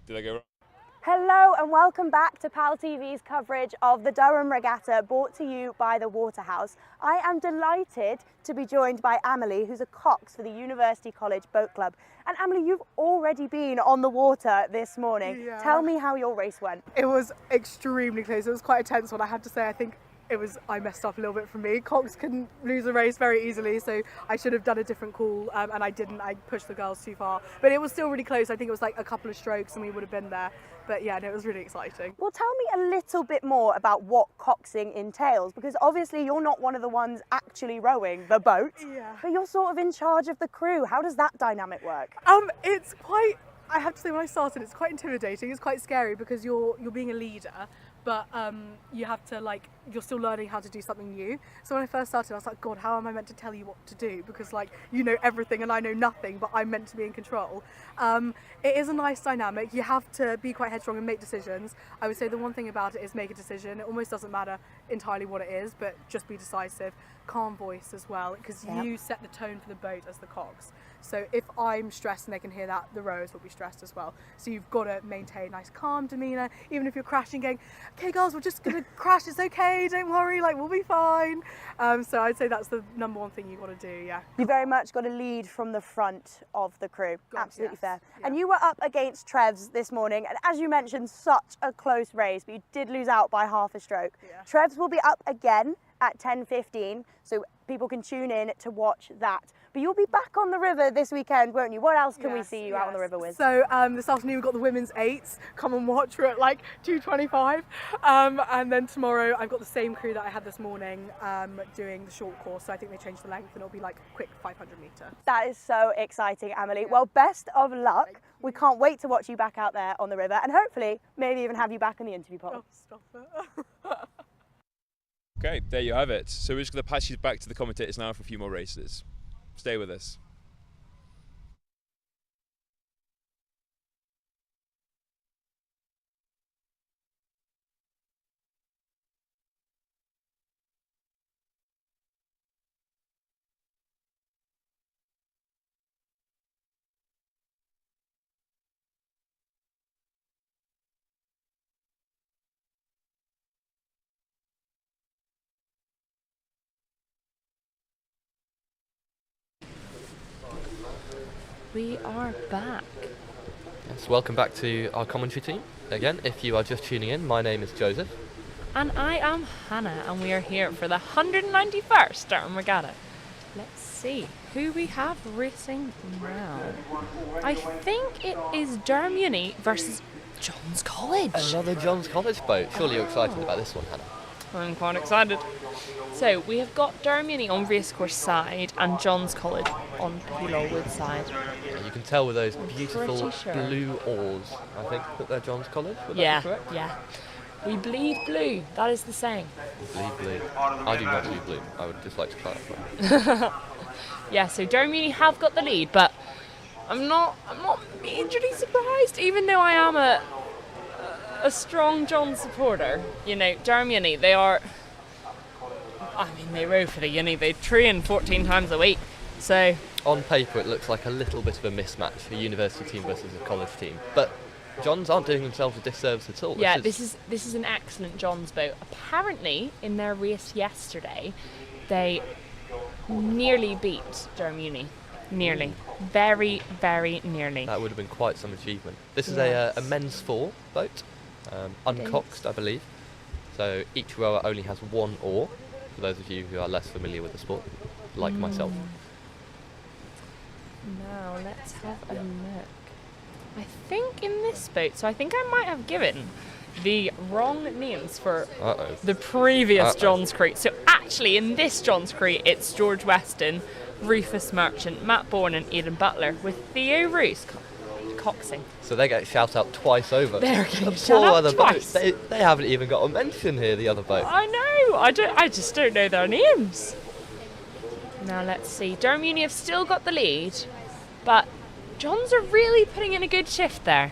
Did I go wrong? Hello and welcome back to PalTV's coverage of the Durham Regatta, brought to you by the Waterhouse. I am delighted to be joined by Amelie, who's a cox for the University College Boat Club. And Amelie, you've already been on the water this morning. Yeah. Tell me how your race went. It was extremely close. It was quite a tense one. I have to say, I think I messed up a little bit for me. Cox couldn't lose a race very easily, so I should have done a different call, and I didn't. I pushed the girls too far. But it was still really close. I think it was like a couple of strokes and we would have been there. But yeah, no, it was really exciting. Well, tell me a little bit more about what coxing entails, because obviously you're not one of the ones actually rowing the boat, but you're sort of in charge of the crew. How does that dynamic work? It's quite, I have to say, when I started, it's quite intimidating. It's quite scary because you're being a leader, but you have to, you're still learning how to do something new. So when I first started, I was like, God, how am I meant to tell you what to do? Because you know everything and I know nothing, but I'm meant to be in control. It is a nice dynamic. You have to be quite headstrong and make decisions. I would say the one thing about it is make a decision. It almost doesn't matter entirely what it is, but just be decisive. Calm voice as well, because you set the tone for the boat as the cox. So if I'm stressed and they can hear that, the rowers will be stressed as well. So you've got to maintain a nice calm demeanour, even if you're crashing, going, okay girls, we're just going to crash, it's okay, don't worry, we'll be fine. So I'd say that's the number one thing you've got to do, yeah. You very much got to lead from the front of the crew. God, Absolutely yes, fair. yeah. And you were up against Trevs this morning, and as you mentioned, such a close race, but you did lose out by half a stroke. Yeah. Trevs will be up again at 10:15, so people can tune in to watch that. But you'll be back on the river this weekend, won't you? What else can we see you out on the river with? So this afternoon we've got the women's 8s. Come and watch. We're at like 2:25. And then tomorrow I've got the same crew that I had this morning doing the short course. So I think they changed the length and it'll be like a quick 500 metre. That is so exciting, Amelie. Well, best of luck. We can't wait to watch you back out there on the river and hopefully maybe even have you back in the interview pod. Oh, stop it. Okay, there you have it. So we're just going to pass you back to the commentators now for a few more races. Stay with us. We are back. Yes, welcome back to our commentary team. Again, if you are just tuning in, my name is Joseph. And I am Hannah, and we are here for the 191st Durham Regatta. Let's see who we have racing now. I think it is Durham Uni versus Johns College. Another Johns College boat. Surely you're excited about this one, Hannah. I'm quite excited. So we have got Durham Uni on racecourse side and Johns College on Wood side. And you can tell with those beautiful pretty sure. blue oars, I think, that they're Johns College. Would that Yeah, be correct? yeah. We bleed blue. That is the saying. Bleed blue. I do not bleed blue. I would just like to clarify. Yeah, so Durham Uni have got the lead, but I'm not majorly surprised, even though I am a strong Johns supporter. You know, Durham Uni, they row for the uni. They train 14 times a week. So On paper, it looks like a little bit of a mismatch, a university team versus a college team. But Johns aren't doing themselves a disservice at all. yeah, this is an excellent Johns boat. Apparently, in their race yesterday, they nearly beat Durham Uni. Nearly. Very, very nearly. That would have been quite some achievement. This is Yes. a men's 4 boat, uncoxed, I believe. So each rower only has one oar, for those of you who are less familiar with the sport, like myself. Now, let's have a look. I think in this boat, so I think I might have given the wrong names for Uh-oh. the previous Johns crew. So actually, in this Johns crew, it's George Weston, Rufus Merchant, Matt Bourne and Aidan Butler, with Theo Roos coxing. So they get shout out twice over. They're getting The shout poor out other twice. boat. They haven't even got a mention here, the other boat. I know, I just don't know their names. Now let's see, Durham Uni have still got the lead, but Johns are really putting in a good shift there.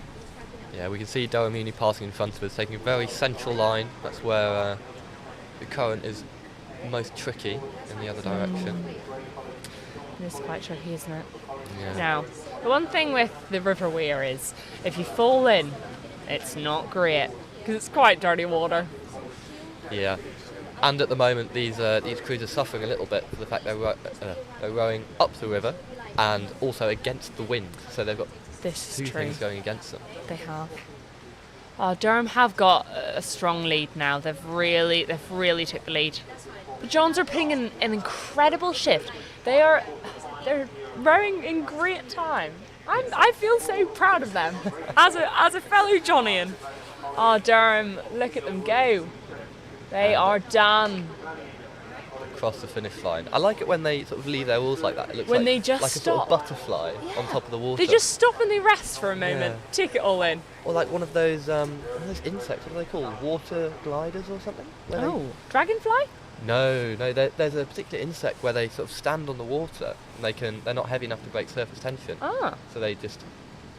Yeah, we can see Durham Uni passing in front of us, taking a very central line. That's where the current is most tricky in the other direction. It is quite tricky, isn't it? Yeah. Now, the one thing with the River Wear is, if you fall in, it's not great, because it's quite dirty water. Yeah. And at the moment, these crews are suffering a little bit for the fact they're rowing up the river and also against the wind. So they've got This two is true. things going against them. They have. Oh, Durham have got a strong lead now. They've really took the lead. The Johns are putting in an incredible shift. They're rowing in great time. I feel so proud of them as a fellow Johnian. Oh, Durham, look at them go. They are done. Across the finish line. I like it when they sort of leave their oars like that. It looks When like, they just like a sort of stop. butterfly on top of the water. They just stop and they rest for a moment. Yeah. Take it all in. Or like one of those insects. What are they called? Water gliders or something? Where they- Oh, dragonfly? No. There's a particular insect where they sort of stand on the water and they're not heavy enough to break surface tension. Ah, So they just sort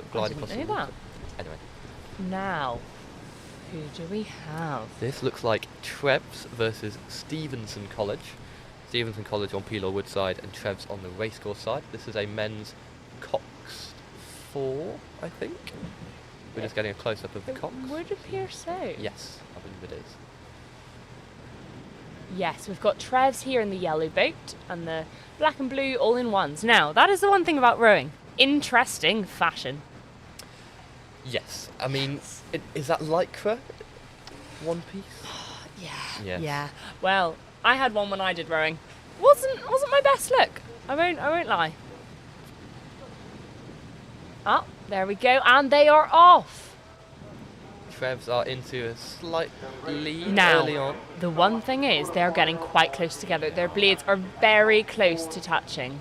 of glide didn't across know the water. that. Anyway, now, who do we have? this looks like Trevs versus Stevenson College. Stevenson College on Peel or Woodside and Trevs on the racecourse side. This is a men's coxed 4, I think. We're just getting a close-up of the It cox. would appear so. Yes, I believe it is. Yes, we've got Trevs here in the yellow boat and the black and blue all-in-ones. Now, that is the one thing about rowing. Interesting fashion. Yes, I mean, is that lycra? One piece? Yeah. Yes. Yeah. Well, I had one when I did rowing. wasn't my best look. I won't lie. Oh, there we go, and they are off. Trevs are into a slight lead Now, early on. the one thing is they're getting quite close together. Their blades are very close to touching.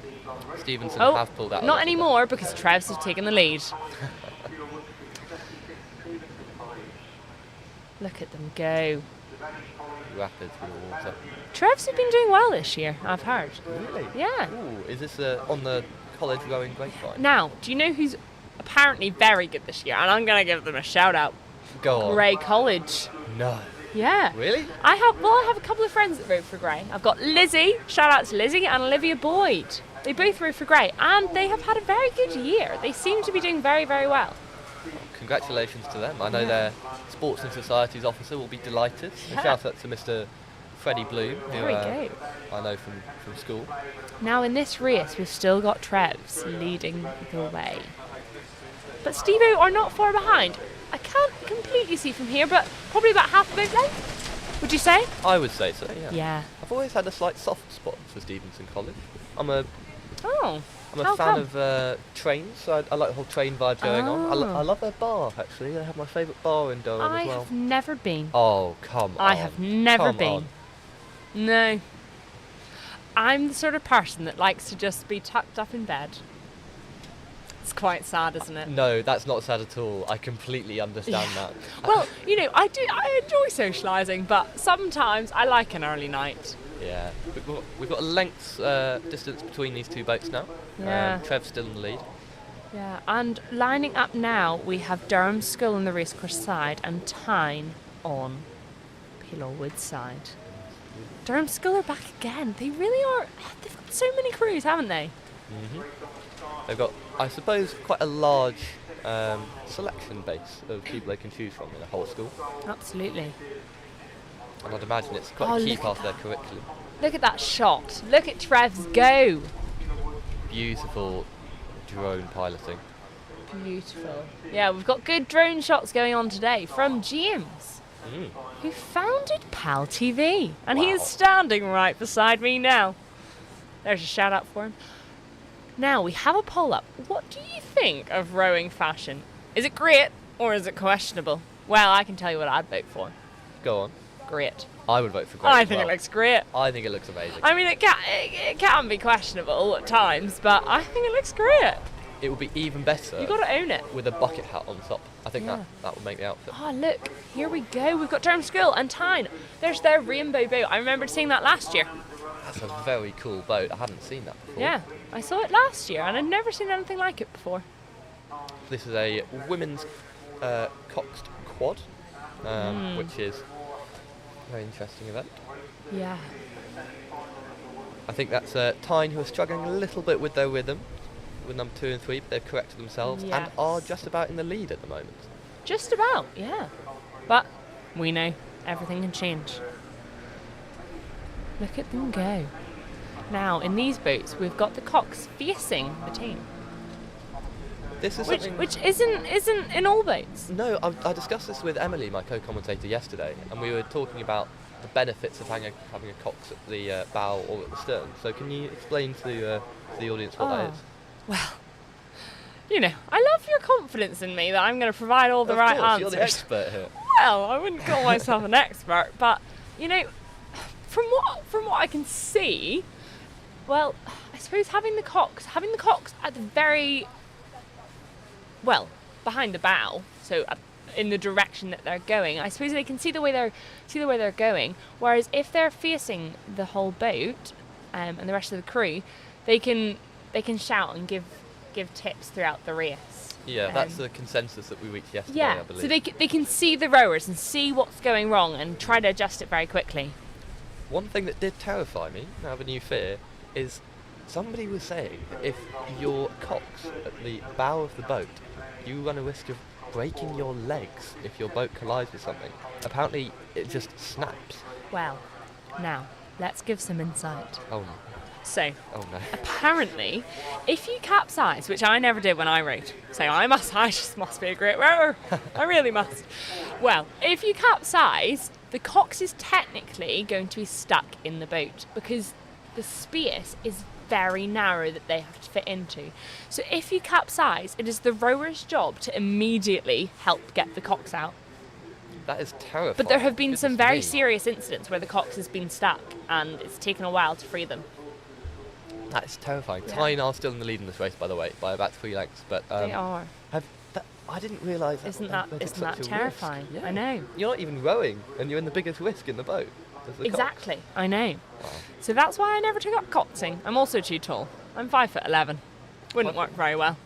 Stevenson Oh, have pulled out. not anymore because Trevs has taken the lead. Look at them go. Rapids with the water. Trevs have been doing well this year, I've heard. Really? Yeah. Ooh, is this on the college rowing grapevine? Now, do you know who's apparently very good this year? And I'm going to give them a shout out. Go on. Grey College. No. Yeah. Really? I have a couple of friends that row for Grey. I've got Lizzie, shout out to Lizzie, and Olivia Boyd. They both row for Grey, and they have had a very good year. They seem to be doing very, very well. Congratulations to them. I know their Sports and Societies officer will be delighted. Yeah. And shout out to Mr. Freddie Bloom, who There we go. I know from school. Now in this race, we've still got Trevs leading the way. But Steve-O are not far behind. I can't completely see from here, but probably about half a boat length, would you say? I would say so, yeah. Yeah. I've always had a slight soft spot for Stevenson College. I'm a Oh. fan of trains, so I like the whole train vibe going on. I love their bar, actually. They have my favourite bar in Durham I as well. have never been. Oh, come on. I have never Come been. on. No. I'm the sort of person that likes to just be tucked up in bed. It's quite sad, isn't it? No, that's not sad at all. I completely understand that. Well, I enjoy socialising, but sometimes I like an early night. Yeah. We've got a length distance between these two boats now. Yeah. Trev's still in the lead. Yeah, and lining up now, we have Durham School on the racecourse side and Tyne on Pillowwood side. Durham School are back again. They really are. They've got so many crews, haven't they? Mm-hmm. They've got, I suppose, quite a large selection base of people they can choose from in the whole school. Absolutely. And I'd imagine it's quite a key part of their curriculum. Look at that shot. Look at Trevs go. Beautiful drone piloting. Beautiful. Yeah, we've got good drone shots going on today from James, who founded PalTV. And he is standing right beside me now. There's a shout out for him. Now, we have a poll up. What do you think of rowing fashion? Is it great or is it questionable? Well, I can tell you what I'd vote for. Go on. Great. I would vote for great. I think it looks great. I think it looks amazing. I mean, it can be questionable at times, but I think it looks great. It would be even better. You've got to own it. With a bucket hat on top. I think that would make the outfit. Oh, look, here we go. We've got Durham School and Tyne. There's their rainbow boat. I remember seeing that last year. That's a very cool boat. I hadn't seen that before. Yeah, I saw it last year and I'd never seen anything like it before. This is a women's coxed quad, which is a very interesting event. Yeah. I think that's Tyne, who are struggling a little bit with their rhythm with number 2 and 3, but they've corrected themselves and are just about in the lead at the moment. Just about, yeah. But we know everything can change. Look at them go. Now, in these boats, we've got the cocks facing the team. This is which isn't in all boats. No, I discussed this with Emily, my co-commentator, yesterday, and we were talking about the benefits of having a cox at the bow or at the stern. So can you explain to the audience what that is? Well, I love your confidence in me that I'm going to provide all the right answers. You're the expert here. Well, I wouldn't call myself an expert, but from what I can see, well, I suppose having the cocks at the very behind the bow, so in the direction that they're going, I suppose they can see the way they're going. Whereas if they're facing the whole boat and the rest of the crew, they can shout and give tips throughout the race. Yeah, that's the consensus that we reached yesterday, yeah, I believe. so they can see the rowers and see what's going wrong and try to adjust it very quickly. One thing that did terrify me, I have a new fear, is somebody was saying that if your cocks at the bow of the boat, you run a risk of breaking your legs if your boat collides with something. Apparently, it just snaps. Well, now, let's give some insight. Oh no. So, oh no. Apparently, if you capsize, which I never did when I rowed, so I just must be a great rower. I really must. Well, if you capsize, the cox is technically going to be stuck in the boat because the space is very narrow that they have to fit into. So if you capsize, it is the rower's job to immediately help get the cocks out. That is terrifying. But there have been some Goodness very me. serious incidents where the cocks has been stuck and it's taken a while to free them. That is terrifying. Yeah. Tyne are still in the lead in this race, by the way, by about 3 lengths. But They are. I didn't realise that. Isn't that terrifying? Yeah. I know. You're not even rowing, and you're in the biggest risk in the boat. There's the cock. Exactly. I know. Wow. So that's why I never took up coxing. I'm also too tall. I'm 5'11". Wouldn't work very well.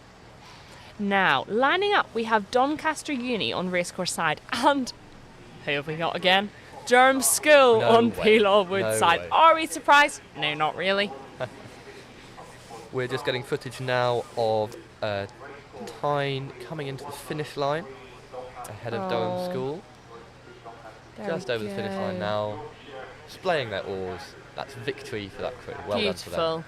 Now, lining up, we have Doncaster Uni on racecourse side, and who have we got again? Durham School No on way. Pelor Wood No side. way. Are we surprised? No, not really. We're just getting footage now of Tyne coming into the finish line ahead of Durham School. There Just we over the finish line go. now, displaying their oars. That's victory for that crew. Well done to them. Beautiful.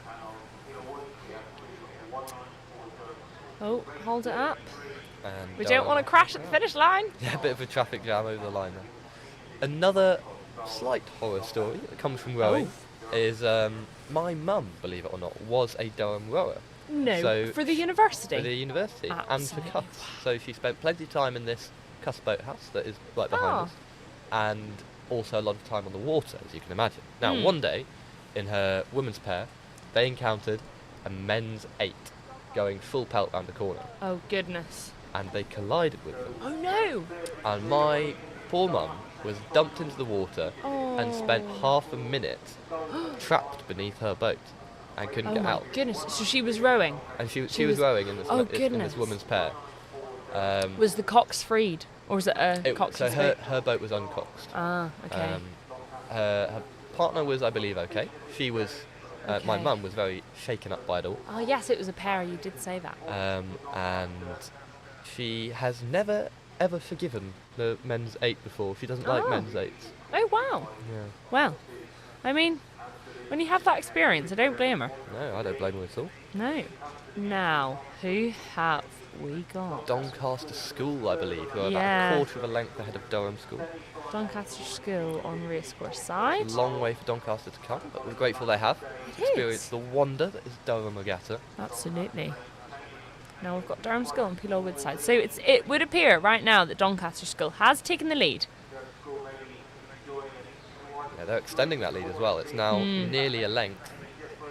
Oh, hold it up. And We don't want to crash at the finish line. Yeah, a bit of a traffic jam over the line there. Another slight horror story that comes from rowing is my mum, believe it or not, was a Durham rower. No, So for the university. For the university and Absolutely. for Cuss. So she spent plenty of time in this Cuss boathouse that is right behind us, and also a lot of time on the water, as you can imagine. Now, one day, in her women's pair, they encountered a men's 8 going full pelt round the corner, Oh, goodness. and they collided with them. Oh, no. And my poor mum was dumped into the water and spent half a minute trapped beneath her boat and couldn't Oh, get my out. goodness. So she was rowing. And she She was was- rowing in this, Oh, in this goodness. woman's pair. Was the cox freed? Or was it a cox So and her, spoke? her boat was uncoxed. Ah, okay. Her partner was, I believe, okay. She was, my Okay. mum was very shaken up by it all. Oh, yes, it was a pair. You did say that. And she has never, ever forgiven the men's 8 before. She doesn't like Oh. men's 8s. Oh, wow. Yeah. Well, I mean, when you have that experience, I don't blame her. No, I don't blame her at all. No. Now, who have we got? Doncaster School, I believe, who are Yeah. about a quarter of a length ahead of Durham School. Doncaster School on racecourse A side. long way for Doncaster to come, but we're grateful they have experienced the wonder that is Durham Regatta. Absolutely. Now we've got Durham School and Pelor Wood side. So it would appear right now that Doncaster School has taken the lead. Yeah, they're extending that lead as well. It's now nearly a length.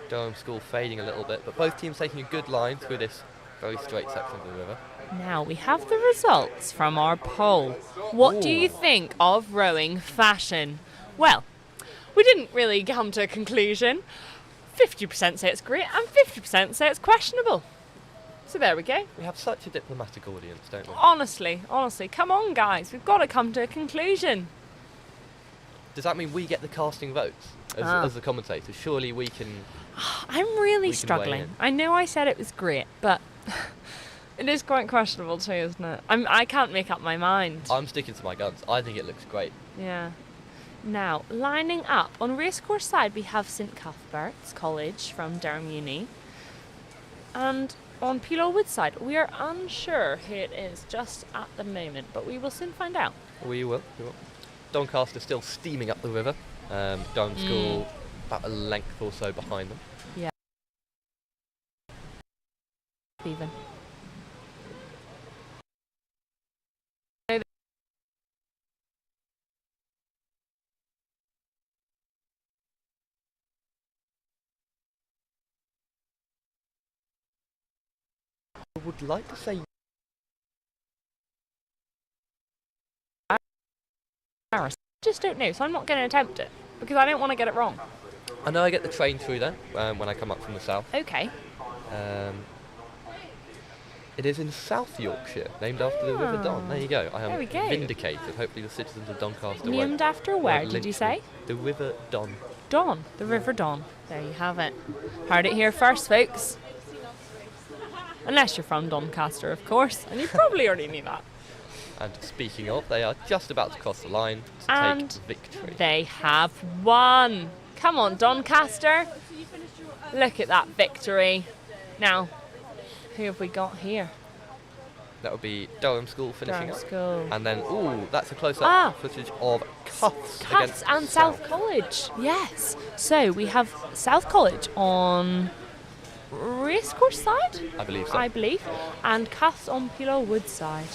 Durham School fading a little bit, but both teams taking a good line through this very straight section of the river. Now we have the results from our poll. What do you think of rowing fashion? Well, we didn't really come to a conclusion. 50% say it's great and 50% say it's questionable. So there we go. We have such a diplomatic audience, don't we? Honestly, come on guys, we've got to come to a conclusion. Does that mean we get the casting votes as the commentators? Surely we can... I'm really We can weigh struggling. in. I know I said it was great, but it is quite questionable too, isn't it? I can't make up my mind. I'm sticking to my guns. I think it looks great. Yeah. Now, lining up, on racecourse side we have St Cuthbert's College from Durham Uni. And on Pelor Wood side, we are unsure who it is just at the moment, but we will soon find out. We will. Doncaster still steaming up the river. Durham School about a length or so behind them. Yeah. Even. I would like to say Just don't know, so I'm not going to attempt it because I don't want to get it wrong. I know I get the train through there when I come up from the south. Okay. It is in South Yorkshire, named after the River Don. There you go. I There am we go. vindicated. Hopefully the citizens of Doncaster won't... Named after where, won't did you lynch say? me. The River Don. Don, the River Don. There you have it. Heard it here first, folks. Unless you're from Doncaster, of course, and you probably already knew that. And speaking of, they are just about to cross the line to And take victory. they have won. Come on, Doncaster. Look at that victory. Now, who have we got here? That would be Durham School finishing Durham up. School. And then, that's a close-up footage of Cuffs against and South College. Yes. So we have South College on racecourse side, I believe so. I believe, and Cuffs on Pillow Wood side.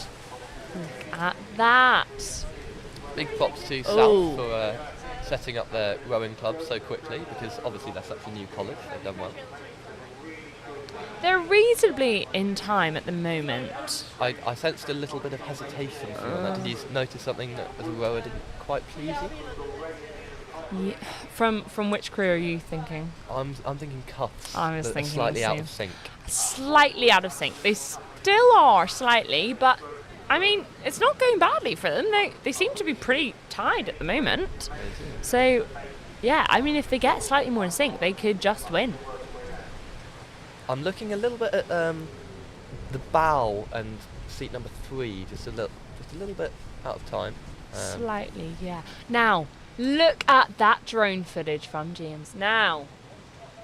Look at that. Big props to Ooh. South for setting up their rowing club so quickly, because obviously they're such a new college. They've done well. They're reasonably in time at the moment. I sensed a little bit of hesitation from you on that. Did you notice something that as a rower didn't quite please you? Yeah. From which crew are you thinking? I'm thinking Cuffs. I was that are thinking slightly the out same. of sync. Slightly out of sync. They still are slightly, but I mean, it's not going badly for them. They seem to be pretty tied at the moment. So, yeah, I mean, if they get slightly more in sync, they could just win. I'm looking a little bit at the bow and seat number 3, just a little bit out of time. Slightly, yeah. Now, look at that drone footage from James. Now,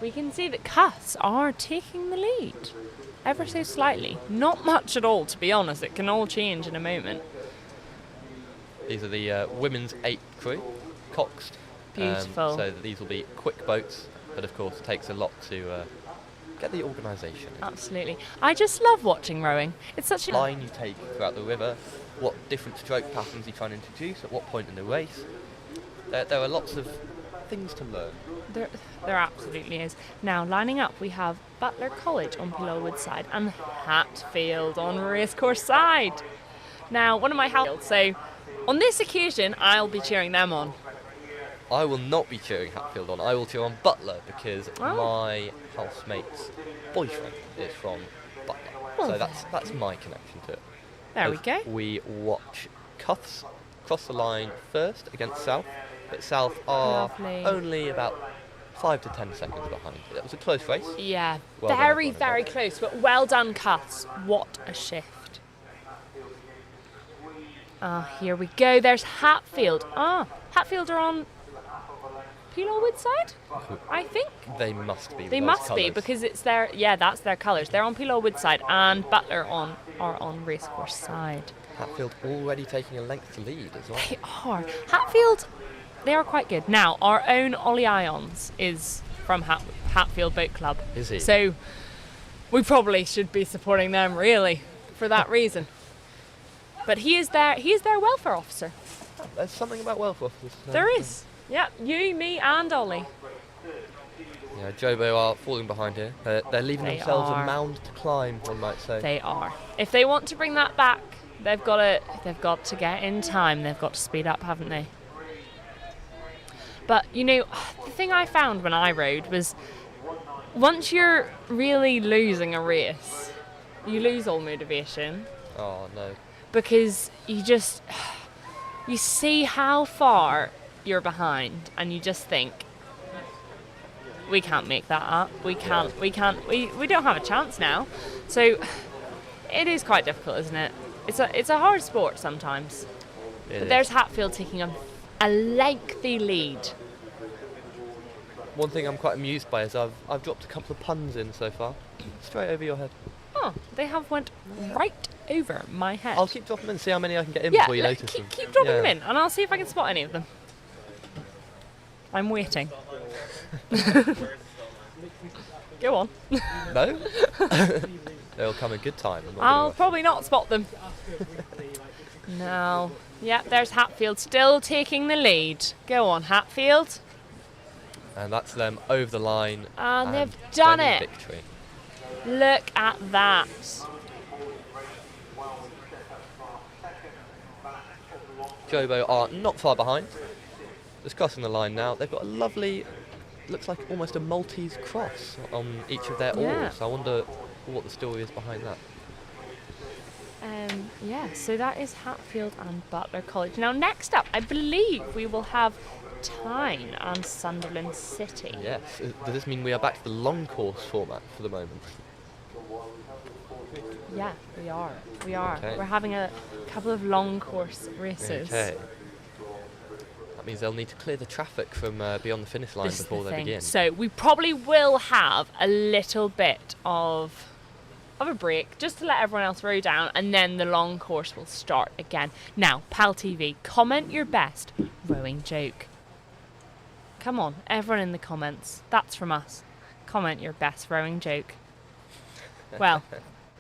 we can see that Cuffs are taking the lead. Ever so slightly. Not much at all, to be honest. It can all change in a moment. These are the women's 8 crew, coxed. Beautiful. So these will be quick boats, but of course it takes a lot to get the organisation. Absolutely. I just love watching rowing. It's such a line you take throughout the river, what different stroke patterns you try and introduce, at what point in the race. There are lots of things to learn. There absolutely is. Now, lining up, we have Butler College on Pillowwood side and Hatfield on Racecourse side. Now, one of my Hatfield, so on this occasion, I'll be cheering them on. I will not be cheering Hatfield on. I will cheer on Butler because my housemate's boyfriend is from Butler. So that's my connection to it. There we go. We watch Cuffs cross the line first against South, but South are only about 5 to 10 seconds behind. It was a close race. Yeah, Well very, done, very close, but well done, Cuffs. What a shift. Here we go. There's Hatfield. Hatfield are on Pillowwood side, I think. They must be. They must be because it's their, that's their colours. They're on Pillowwood side and Butler are on Racecourse side. Hatfield already taking a length to lead as well. They are. Hatfield, they are quite good. Now, our own Ollie Ions is from Hatfield Boat Club. Is he? So we probably should be supporting them, really, for that reason. But he is their welfare officer. There's something about welfare officers. There is. Yeah, you, me, and Ollie. Yeah, Jobo are falling behind here. They're leaving They themselves are. a mound to climb, one might say. They are. If they want to bring that back, they've got to get in time. They've got to speed up, haven't they? But the thing I found when I rode was once you're really losing a race, you lose all motivation. Oh no. Because you see how far you're behind and you just think, we can't make that up. We don't have a chance now. So it is quite difficult, isn't it? It's a hard sport sometimes. But there's Hatfield taking a lengthy lead. One thing I'm quite amused by is I've dropped a couple of puns in so far. Straight over your head. Oh, they have went right over my head. I'll keep dropping them and see how many I can get in before you notice them. Keep dropping them in and I'll see if I can spot any of them. I'm waiting. Go on. No? They'll come in good time. I'll probably not spot them. No. Yeah, there's Hatfield still taking the lead. Go on, Hatfield. And that's them over the line. And they've done claiming it. Victory. Look at that. Jobo are not far behind. Just crossing the line now. They've got a lovely, looks like almost a Maltese cross on each of their oars. I wonder what the story is behind that. So that is Hatfield and Butler College. Now next up, I believe we will have Tyne and Sunderland City. Yes. Does this mean we are back to the long course format for the moment? Yeah, we are. We are. Okay. We're having a couple of long course races. Okay. That means they'll need to clear the traffic from beyond the finish line before they begin. So we probably will have a little bit of of a break just to let everyone else row down, and then the long course will start again. Now, PalTV, comment your best rowing joke. Come on, everyone in the comments. That's from us. Comment your best rowing joke. Well,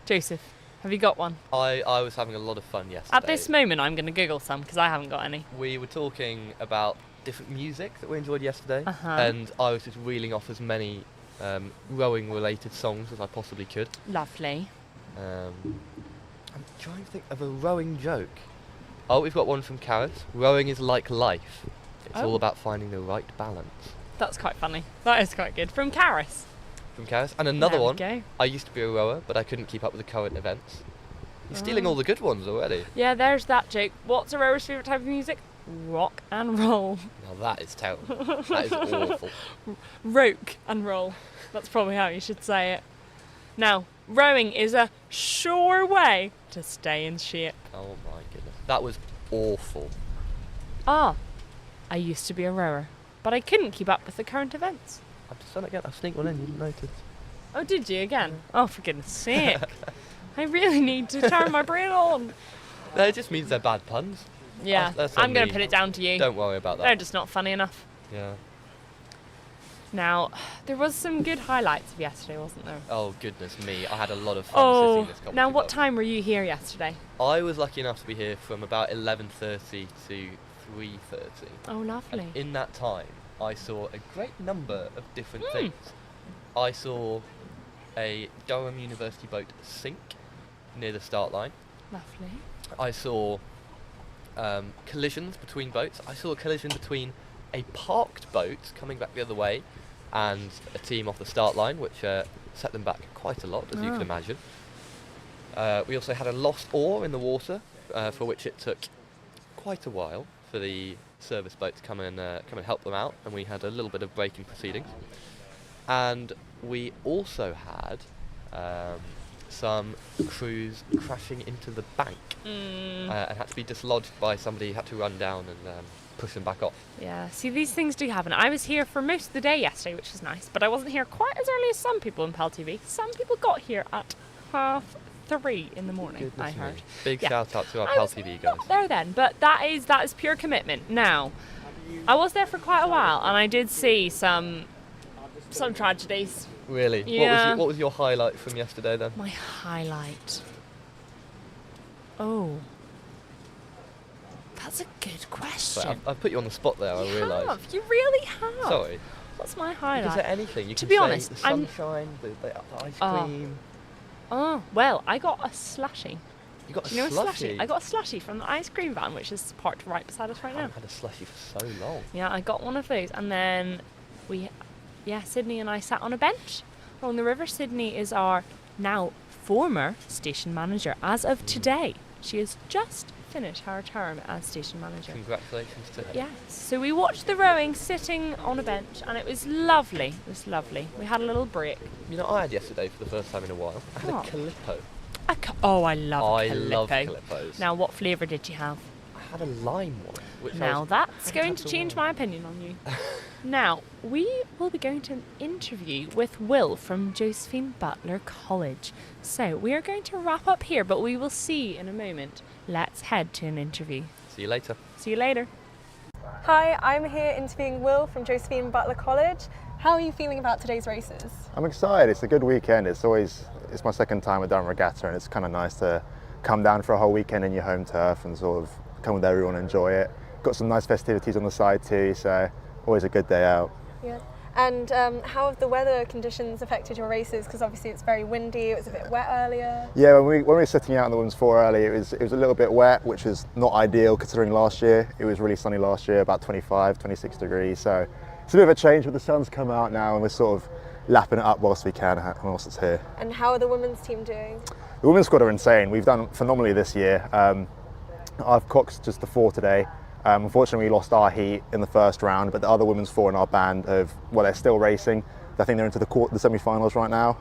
Joseph, have you got one? I was having a lot of fun yesterday. At this moment, I'm going to Google some because I haven't got any. We were talking about different music that we enjoyed yesterday, Uh-huh. and I was just reeling off as many rowing-related songs as I possibly could. Lovely. I'm trying to think of a rowing joke. Oh, we've got one from Carrot. Rowing is like life. It's all about finding the right balance. That's quite funny. That is quite good. From Karis. From Carrot. And another There we one. go. I used to be a rower, but I couldn't keep up with the current events. You're stealing all the good ones already. Yeah, there's that joke. What's a rower's favourite type of music? Rock and roll. Now that is terrible. That is awful. Roke and roll. That's probably how you should say it. Now, rowing is a sure way to stay in shape. Oh my goodness. That was awful. Ah, I used to be a rower, but I couldn't keep up with the current events. I've just done it again. I'll sneak one in. You didn't notice. Oh, did you again? Oh, for goodness sake. I really need to turn my brain on. No, it just means they're bad puns. Yeah, That's on I'm going me. to put it down to you. Don't worry about that. They're just not funny enough. Yeah. Now, there was some good highlights of yesterday, wasn't there? Oh goodness me! I had a lot of fun Oh, sitting this comedy now what club. time were you here yesterday? I was lucky enough to be here from about 11:30 to 3:30. Oh, lovely. And in that time, I saw a great number of different things. I saw a Durham University boat sink near the start line. Lovely. I saw collisions between boats. I saw a collision between a parked boat coming back the other way and a team off the start line, which set them back quite a lot, as you can imagine. We also had a lost oar in the water, for which it took quite a while for the service boat to come and help them out, and we had a little bit of braking proceedings. And we also had some crews crashing into the bank and had to be dislodged by somebody who had to run down and push them back off. Yeah, see, these things do happen. I was here for most of the day yesterday, which was nice, but I wasn't here quite as early as some people in PalTV. Some people got here at 3:30 in the morning, Goodness I heard. me. Big Yeah. shout out to our I was PalTV guys. not there then, but that is pure commitment. Now, I was there for quite a while, and I did see some tragedies. Really? Yeah. What was your highlight from yesterday then? My highlight. Oh. That's a good question. Sorry, I've put you on the spot there, I realise. You really have. Sorry. What's my Is highlight? there anything? You To can be say honest, the sunshine, the ice cream. Oh, well, I got a slushie. You got Do you know a a slushie? slushie? I got a slushie from the ice cream van, which is parked right beside us right I now. haven't had a slushie for so long. Yeah, I got one of those, and then Sydney and I sat on a bench along the river. Sydney is our now former station manager as of today. She has just finished her term as station manager. Congratulations to her. Yes. So we watched the rowing sitting on a bench, and it was lovely. It was lovely. We had a little break. You know, I had yesterday for the first time in a while. I had What? a Calippo. I love a I Calippo. love Calippos. Now, what flavour did you have? I had a lime one. Which Now that's I'd going have to to change warm. my opinion on you. Now, we will be going to an interview with Will from Josephine Butler College. So we are going to wrap up here, but we will see in a moment. Let's head to an interview. See you later. See you later. Hi, I'm here interviewing Will from Josephine Butler College. How are you feeling about today's races? I'm excited. It's a good weekend. It's my second time at Durham Regatta, and it's kind of nice to come down for a whole weekend in your home turf and sort of come with everyone and enjoy it. Got some nice festivities on the side too, so always a good day out. Yeah. And how have the weather conditions affected your races? Because obviously it's very windy, it was a bit wet earlier. Yeah, when we were sitting out in the women's four early, it was a little bit wet, which is not ideal considering last year. It was really sunny last year, about 25, 26 degrees. So it's a bit of a change, but the sun's come out now and we're sort of lapping it up whilst we can, whilst it's here. And how are the women's team doing? The women's squad are insane. We've done phenomenally this year. I've coxed just the four today. Unfortunately, we lost our heat in the first round, but the other women's four in our band they're still racing. I think they're into the semi-finals right now.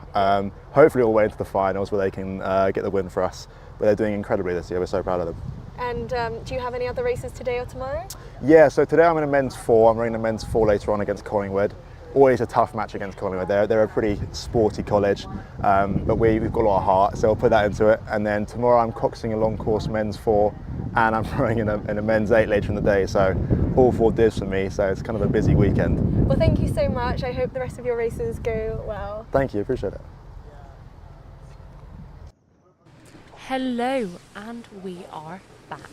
Hopefully all the way into the finals where they can get the win for us. But they're doing incredibly this year. We're so proud of them. And do you have any other races today or tomorrow? Yeah, so today I'm in a men's four. I'm running a men's four later on against Collingwood. always a tough match against Collingwood. They're a pretty sporty college, but we've got a lot of heart, so we'll put that into it. And then tomorrow I'm coxing a long course men's 4, and I'm rowing in a men's 8 later in the day, so all 4 divs for me, so it's kind of a busy weekend. Well, thank you so much. I hope the rest of your races go well. Thank you, appreciate it. Hello, and we are back.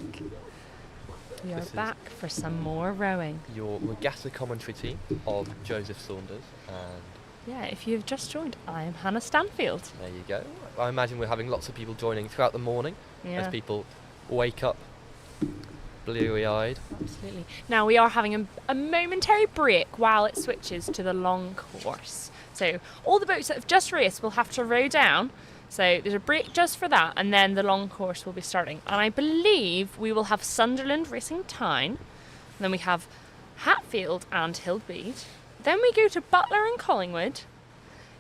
We are back for some more rowing. Your regatta commentary team of Joseph Saunders and... Yeah, if you've just joined, I am Hannah Stanfield. There you go. I imagine we're having lots of people joining throughout the morning as people wake up bleary-eyed. Absolutely. Now we are having a momentary break while it switches to the long course. So all the boats that have just raced will have to row down. So there's a break just for that, and then the long course will be starting. And I believe we will have Sunderland racing Tyne, then we have Hatfield and Hildbeed, then we go to Butler and Collingwood,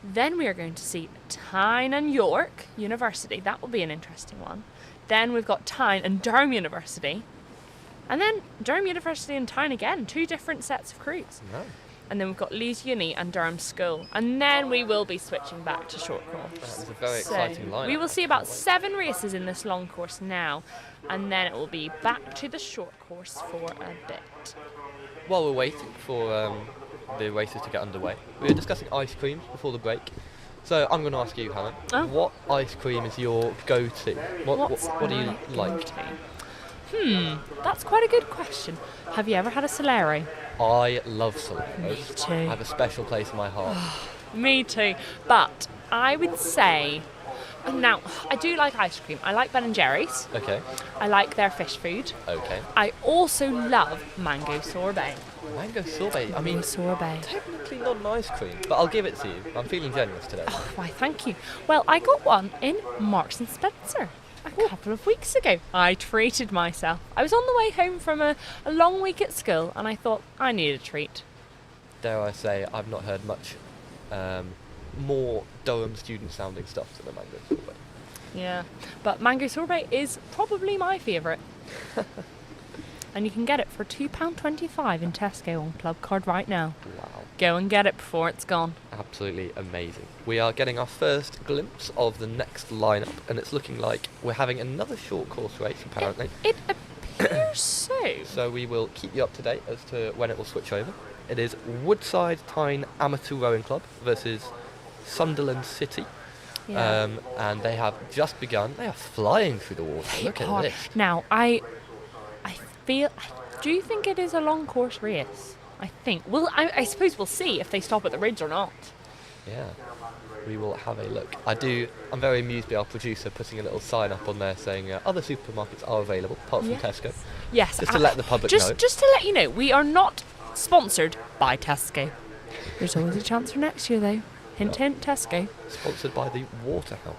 then we are going to see Tyne and York University. That will be an interesting one. Then we've got Tyne and Durham University, and then Durham University and Tyne again, 2 different sets of crews. No. And then we've got Leeds Uni and Durham School. And then we will be switching back to short course. That was a very exciting lineup. We will see about 7 races in this long course now. And then it will be back to the short course for a bit. While we're waiting for the races to get underway, we were discussing ice creams before the break. So I'm going to ask you, Hannah, what ice cream is your go-to? What do you like? That's quite a good question. Have you ever had a Solero? I love Soleros. Me too. I have a special place in my heart. Me too. But I would say, now, I do like ice cream. I like Ben & Jerry's. Okay. I like their fish food. Okay. I also love mango sorbet. Mango sorbet? I mean, sorbet. Technically not an ice cream, but I'll give it to you. I'm feeling generous today. Oh, why, thank you. Well, I got one in Marks & Spencer a couple of weeks ago. I treated myself. I was on the way home from a long week at school, and I thought I need a treat. Dare I say, I've not heard much more Durham student sounding stuff than a mango sorbet. Yeah, but mango sorbet is probably my favourite. And you can get it for £2.25 in Tesco on Club Card right now. Wow. Go and get it before it's gone. Absolutely amazing. We are getting our first glimpse of the next lineup, and it's looking like we're having another short course race, apparently. It appears so. So we will keep you up to date as to when it will switch over. It is Woodside Tyne Amateur Rowing Club versus Sunderland City. Yeah. And they have just begun. They are flying through the water. Look at this. Now, I do think it is a long course race. I think. Well, I suppose we'll see if they stop at the ridge or not. Yeah, we will have a look. I'm very amused by our producer putting a little sign up on there saying other supermarkets are available, apart from Tesco. Yes. Just to let the public know. Just to let you know, we are not sponsored by Tesco. There's always a chance for next year, though. Hint, hint, Tesco. Sponsored by the Waterhouse.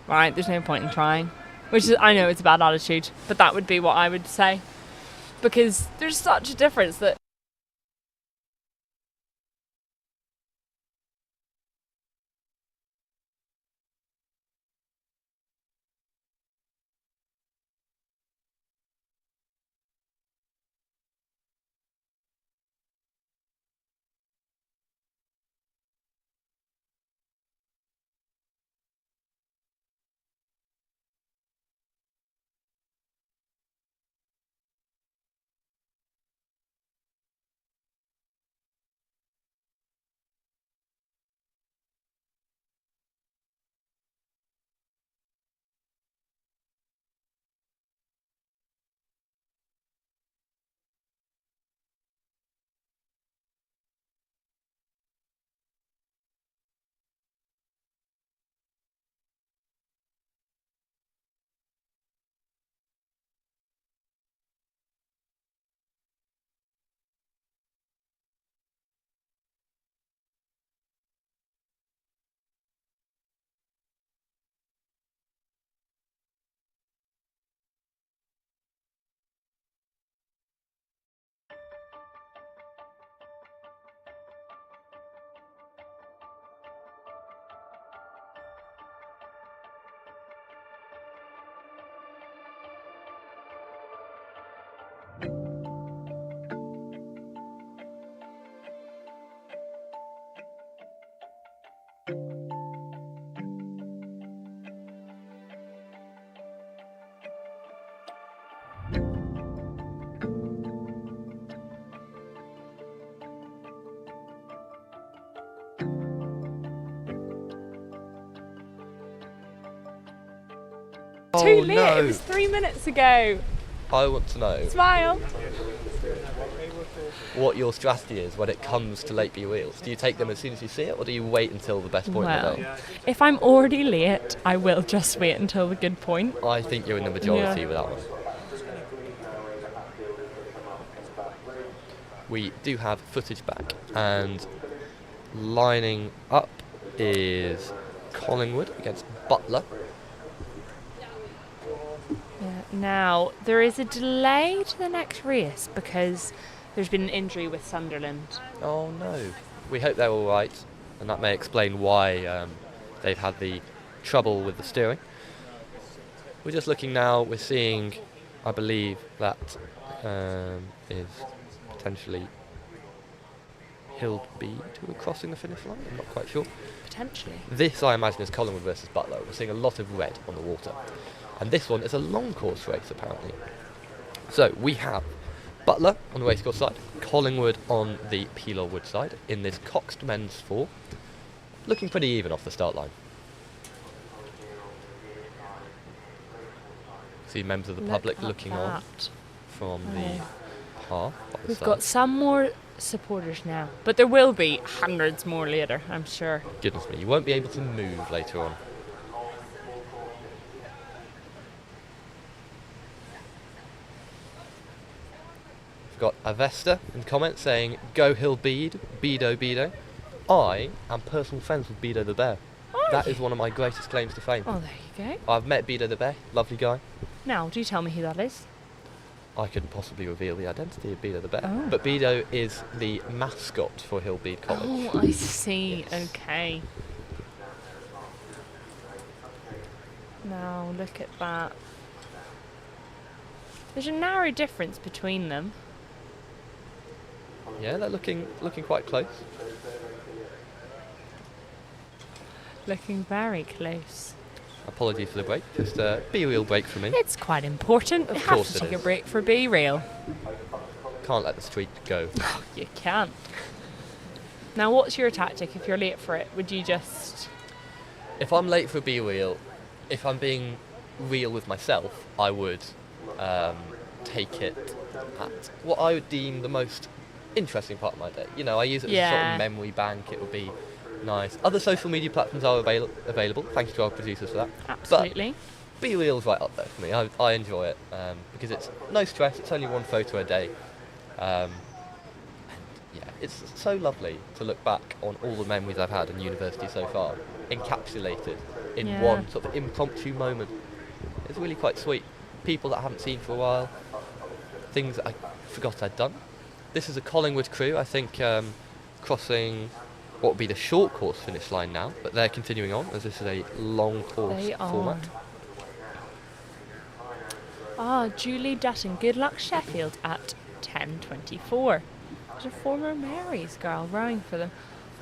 Right, there's no point in trying. Which is, I know it's a bad attitude, but that would be what I would say. Because there's such a difference that Too late. no. It was 3 minutes ago. I want to know Smile. what your strategy is when it comes to late B wheels. Do you take them as soon as you see it, or do you wait until the best point of the day? If I'm already late, I will just wait until the good point. I think you're in the majority Yeah. with that one. We do have footage back, and lining up is Collingwood against Butler. Yeah. Now, there is a delay to the next race because there's been an injury with Sunderland. Oh no. We hope they're all right, and that may explain why they've had the trouble with the steering. We're just looking now, we're seeing, I believe, that is potentially Hillbead who are crossing the finish line, I'm not quite sure. Potentially. This, I imagine, is Collingwood versus Butler. We're seeing a lot of red on the water. And this one is a long course race, apparently. So, we have Butler on the racecourse side, Collingwood on the Peelor Wood side, in this Coxed Men's 4. Looking pretty even off the start line. See members of the public looking on from the path. We've got some more supporters now, but there will be hundreds more later, I'm sure. Goodness me, you won't be able to move later on. We've got Avesta in comments saying, "Go Hillbead, Bedo Bedo." I am personal friends with Bedo the Bear. That is one of my greatest claims to fame. Oh, there you go. I've met Bedo the Bear, lovely guy. Now, do tell me who that is. I couldn't possibly reveal the identity of Bedo the Bear, Oh. but Bedo is the mascot for Hillbead College. Oh, I see. Okay. Now, look at that. There's a narrow difference between them. Yeah, they're looking quite close. Looking very close. Apologies for the break, just a B-reel break for me. It's quite important. Of We have course to it take a is. break for B-reel. Can't let the streak go. You can't. Now, what's your tactic if you're late for it? Would you just... If I'm late for a B-reel, if I'm being real with myself, I would take it at what I would deem the most interesting part of my day. You know, I use it as a sort Yeah. of memory bank. It would be nice. Other social media platforms are available. Thank you to our producers for that. Absolutely. But B-reel's right up there for me. I enjoy it because it's no stress. It's only one photo a day. And yeah, it's so lovely to look back on all the memories I've had in university so far, encapsulated in Yeah. one sort of impromptu moment. It's really quite sweet. People that I haven't seen for a while, things that I forgot I'd done. This is a Collingwood crew, I think, crossing what would be the short course finish line now, but they're continuing on as this is a long course They are. format. Ah, Julie Dutton. Good luck, Sheffield at 10:24. There's a former Mary's girl rowing for them.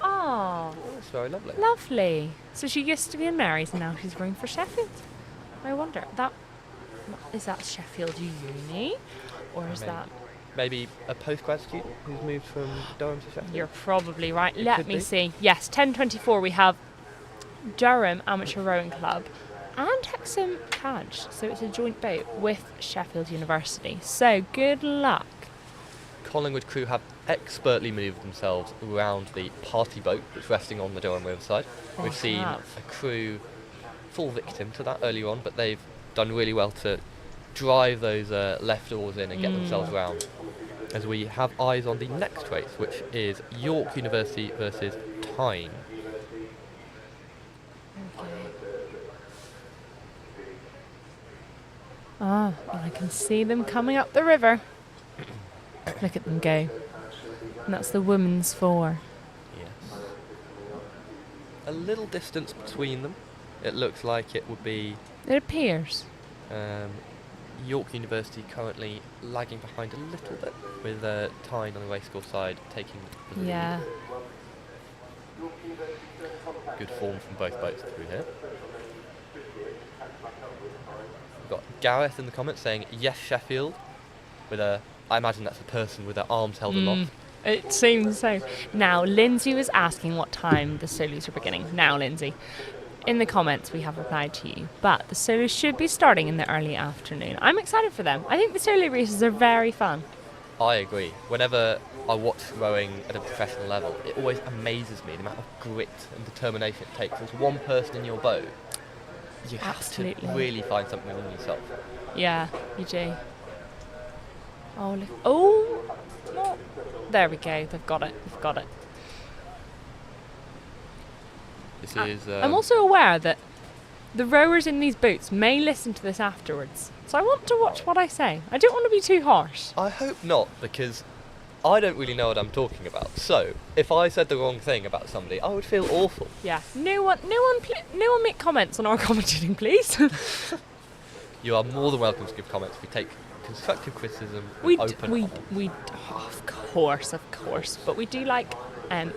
Oh, That's very lovely. lovely. So she used to be in Mary's and now she's rowing for Sheffield. I wonder, is that Sheffield Uni? Or is Maybe. that... Maybe a postgrad student who's moved from Durham to Sheffield? You're probably right. It Let could me be. see. Yes, 10:24 we have Durham Amateur Rowing Club and Hexham Cadge. So it's a joint boat with Sheffield University. So good luck. Collingwood crew have expertly manoeuvred themselves around the party boat that's resting on the Durham riverside. They We've seen have. a crew fall victim to that earlier on, but they've done really well to drive those left oars in and get themselves round. As we have eyes on the next race, which is York University versus Tyne. Ah, and I can see them coming up the river. Look at them go. And that's the women's 4. Yes. A little distance between them. It looks like it would be It appears. York University currently lagging behind a little bit, with Tyne on the racecourse side taking the lead. Yeah. Good form from both boats through here. We've got Gareth in the comments saying yes Sheffield, with I imagine that's a person with their arms held aloft. It seems so. Now, Lindsay was asking what time the solos are beginning. Now, Lindsay, in the comments we have replied to you, but the solos should be starting in the early afternoon. I'm excited for them. I think the solo races are very fun. I agree. Whenever I watch rowing at a professional level, it always amazes me the amount of grit and determination it takes. As one person in your boat, you have Absolutely. to really find something within yourself. Yeah, you do. Oh, look. Oh, no. There we go. They've got it. They've got it. This is. I'm also aware that the rowers in these boats may listen to this afterwards, so I want to watch what I say. I don't want to be too harsh. I hope not, because I don't really know what I'm talking about. So, if I said the wrong thing about somebody, I would feel awful. Yeah. No one make comments on our commentating, please. You are more than welcome to give comments. We take constructive criticism. Of course. But we do like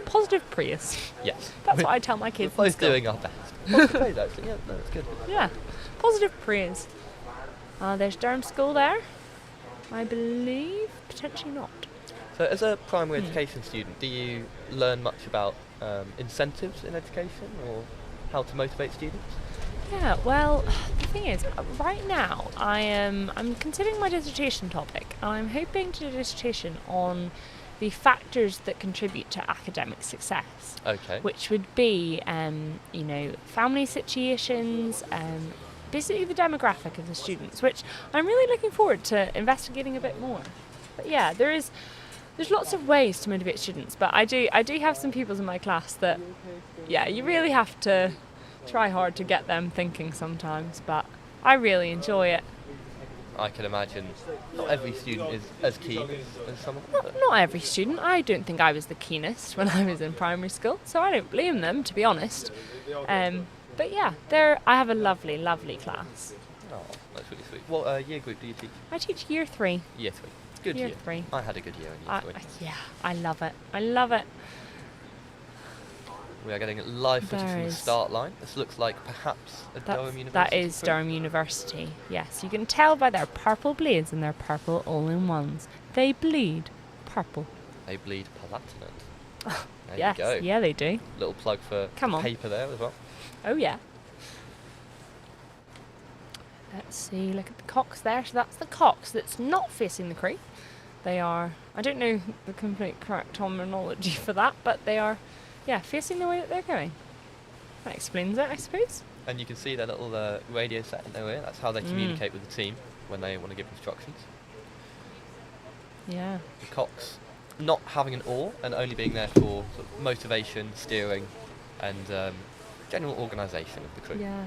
positive praise. Yes. That's what I tell my kids. We're both doing our best. Positive praise, actually. Yeah, no, it's good. Yeah. Positive praise. There's Durham School there. I believe potentially not. So, as a primary education student, do you learn much about incentives in education or how to motivate students? Yeah, well, the thing is, right now I'm considering my dissertation topic, and I'm hoping to do a dissertation on the factors that contribute to academic success. Okay. Which would be, family situations, basically the demographic of the students, which I'm really looking forward to investigating a bit more. But yeah, there's lots of ways to motivate students, but I do have some pupils in my class that, yeah, you really have to try hard to get them thinking sometimes, but I really enjoy it. I can imagine not every student is as keen as someone. Not every student. I don't think I was the keenest when I was in primary school, so I don't blame them, to be honest. But yeah, I have a lovely, lovely class. Oh, that's really sweet. What year group do you teach? I teach year 3. Year 3. Good year year. 3. I had a good year in year 3. Yeah, I love it. I love it. We are getting live footage from the start line. This looks like perhaps Durham University. That is Durham University, yes. You can tell by their purple blades and their purple all-in-ones. They bleed purple. They bleed platinum. There yes, you go. Yeah, they do. Little plug for paper there as well. Oh, yeah. Let's see, look at the cocks there. So that's the cocks that's not facing the creek. They are, I don't know the complete correct terminology for that, but they are, yeah, facing the way that they're going. That explains it, I suppose. And you can see their little radio set in their ear. That's how they communicate with the team when they want to give instructions. Yeah. The cocks not having an oar and only being there for sort of motivation, steering, and general organisation of the crew. Yeah.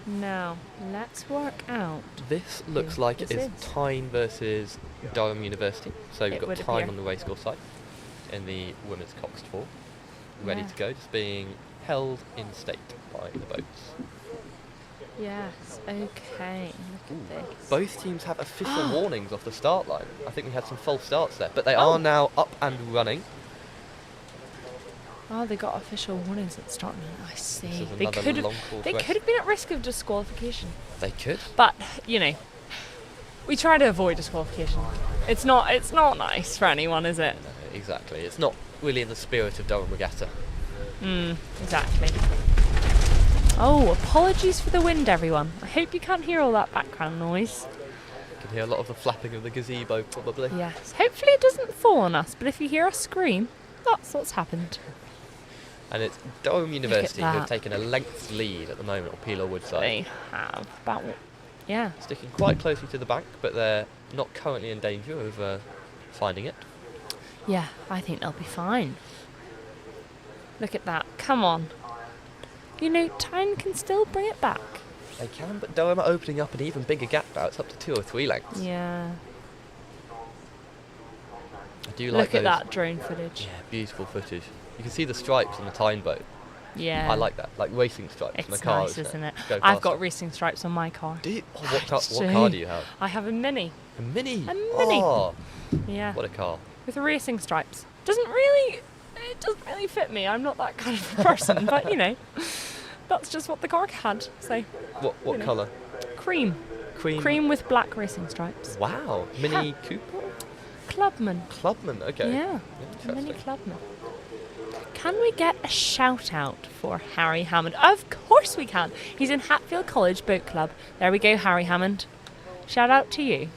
Now, let's work out. This looks like it is Tyne versus Durham University. So we've got Tyne on the racecourse side in the women's coxed 4. Ready to go, just being held in state by the boats. Yes, okay, look at this. Both teams have official warnings off the start line. I think we had some false starts there, but they are now up and running. Oh, they got official warnings at the start line. I see. They could have been at risk of disqualification. They could. But, we try to avoid disqualification. It's not nice for anyone, is it? No, exactly. It's not really in the spirit of Durham Regatta. Exactly. Oh, apologies for the wind, everyone. I hope you can't hear all that background noise. You can hear a lot of the flapping of the gazebo, probably. Yes. Hopefully it doesn't fall on us, but if you hear us scream, that's what's happened. And it's Durham University who have taken a length lead at the moment on Peel or Woodside. They have. Sticking quite closely to the bank, but they're not currently in danger of finding it. Yeah, I think they'll be fine. Look at that. Come on. Tyne can still bring it back. They can, but Durham are opening up an even bigger gap now. It's up to 2 or 3 lengths. Yeah. I do like Look at that drone footage. Yeah, beautiful footage. You can see the stripes on the Tyne boat. Yeah. I like that, like racing stripes on the It's car. nice, isn't it? I've got racing stripes on my car. Do you? Oh, what car do you have? I have a Mini. A Mini? A Mini. Oh, yeah. What a car. With racing stripes. It doesn't really fit me. I'm not that kind of a person, but that's just what the car had. So. What colour? Cream. Cream with black racing stripes. Wow. Mini Cooper? Clubman. Clubman, okay. Yeah. Mini Clubman. can we get a shout out for Harry Hammond? Of course we can. He's in Hatfield College Boat Club. There we go, Harry Hammond. Shout out to you.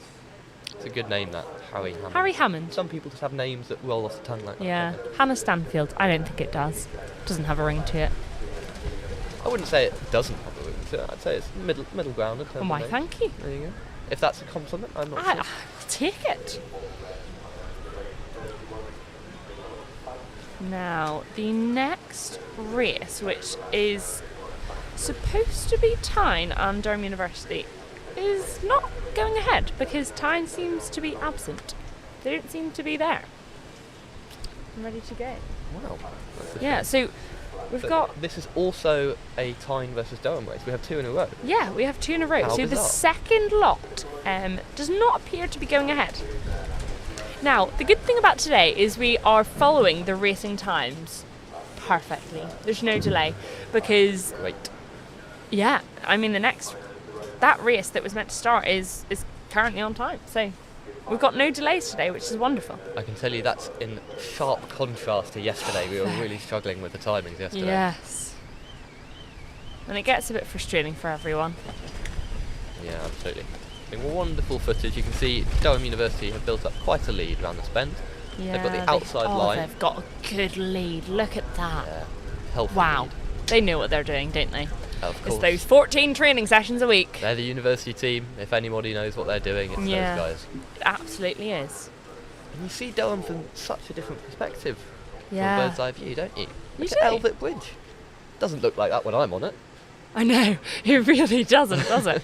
It's a good name, that. Harry Hammond. Harry Hammond. Some people just have names that roll off the tongue like that. Yeah. Hannah Stanfield. I don't think it does. Doesn't have a ring to it. I wouldn't say it doesn't have a ring to it. I'd say it's middle ground in terms Oh, why, of name. thank you. There you go. If that's a compliment, I'm not I'll sure. take it. Now, the next race, which is supposed to be Tyne and Durham University, is not going ahead because Tyne seems to be absent. They don't seem to be there. I'm ready to go. Wow. That's a Yeah, shame. so we've So got... This is also a Tyne versus Durham race. We have 2 in a row. Yeah, we have 2 in a row. How So the bizarre. second lot does not appear to be going ahead. Now, the good thing about today is we are following the racing times perfectly. There's no delay because, Great. yeah, I mean that race that was meant to start is currently on time. So we've got no delays today, which is wonderful. I can tell you that's in sharp contrast to yesterday. We were really struggling with the timings yesterday. Yes. And it gets a bit frustrating for everyone. Yeah, absolutely. I mean, wonderful footage. You can see Durham University have built up quite a lead around this bend. Yeah, They've got the outside line. They've got a good lead. Look at that. Yeah, healthy Wow. lead. They know what they're doing, don't they? Of It's course. those 14 training sessions a week. They're the university team. If anybody knows what they're doing, it's Yeah. those guys. It absolutely is. And you see Durham from such a different perspective Yeah. from a bird's eye view, don't you? You Look do. at Elvet Bridge. Doesn't look like that when I'm on it. I know. It really doesn't, does it?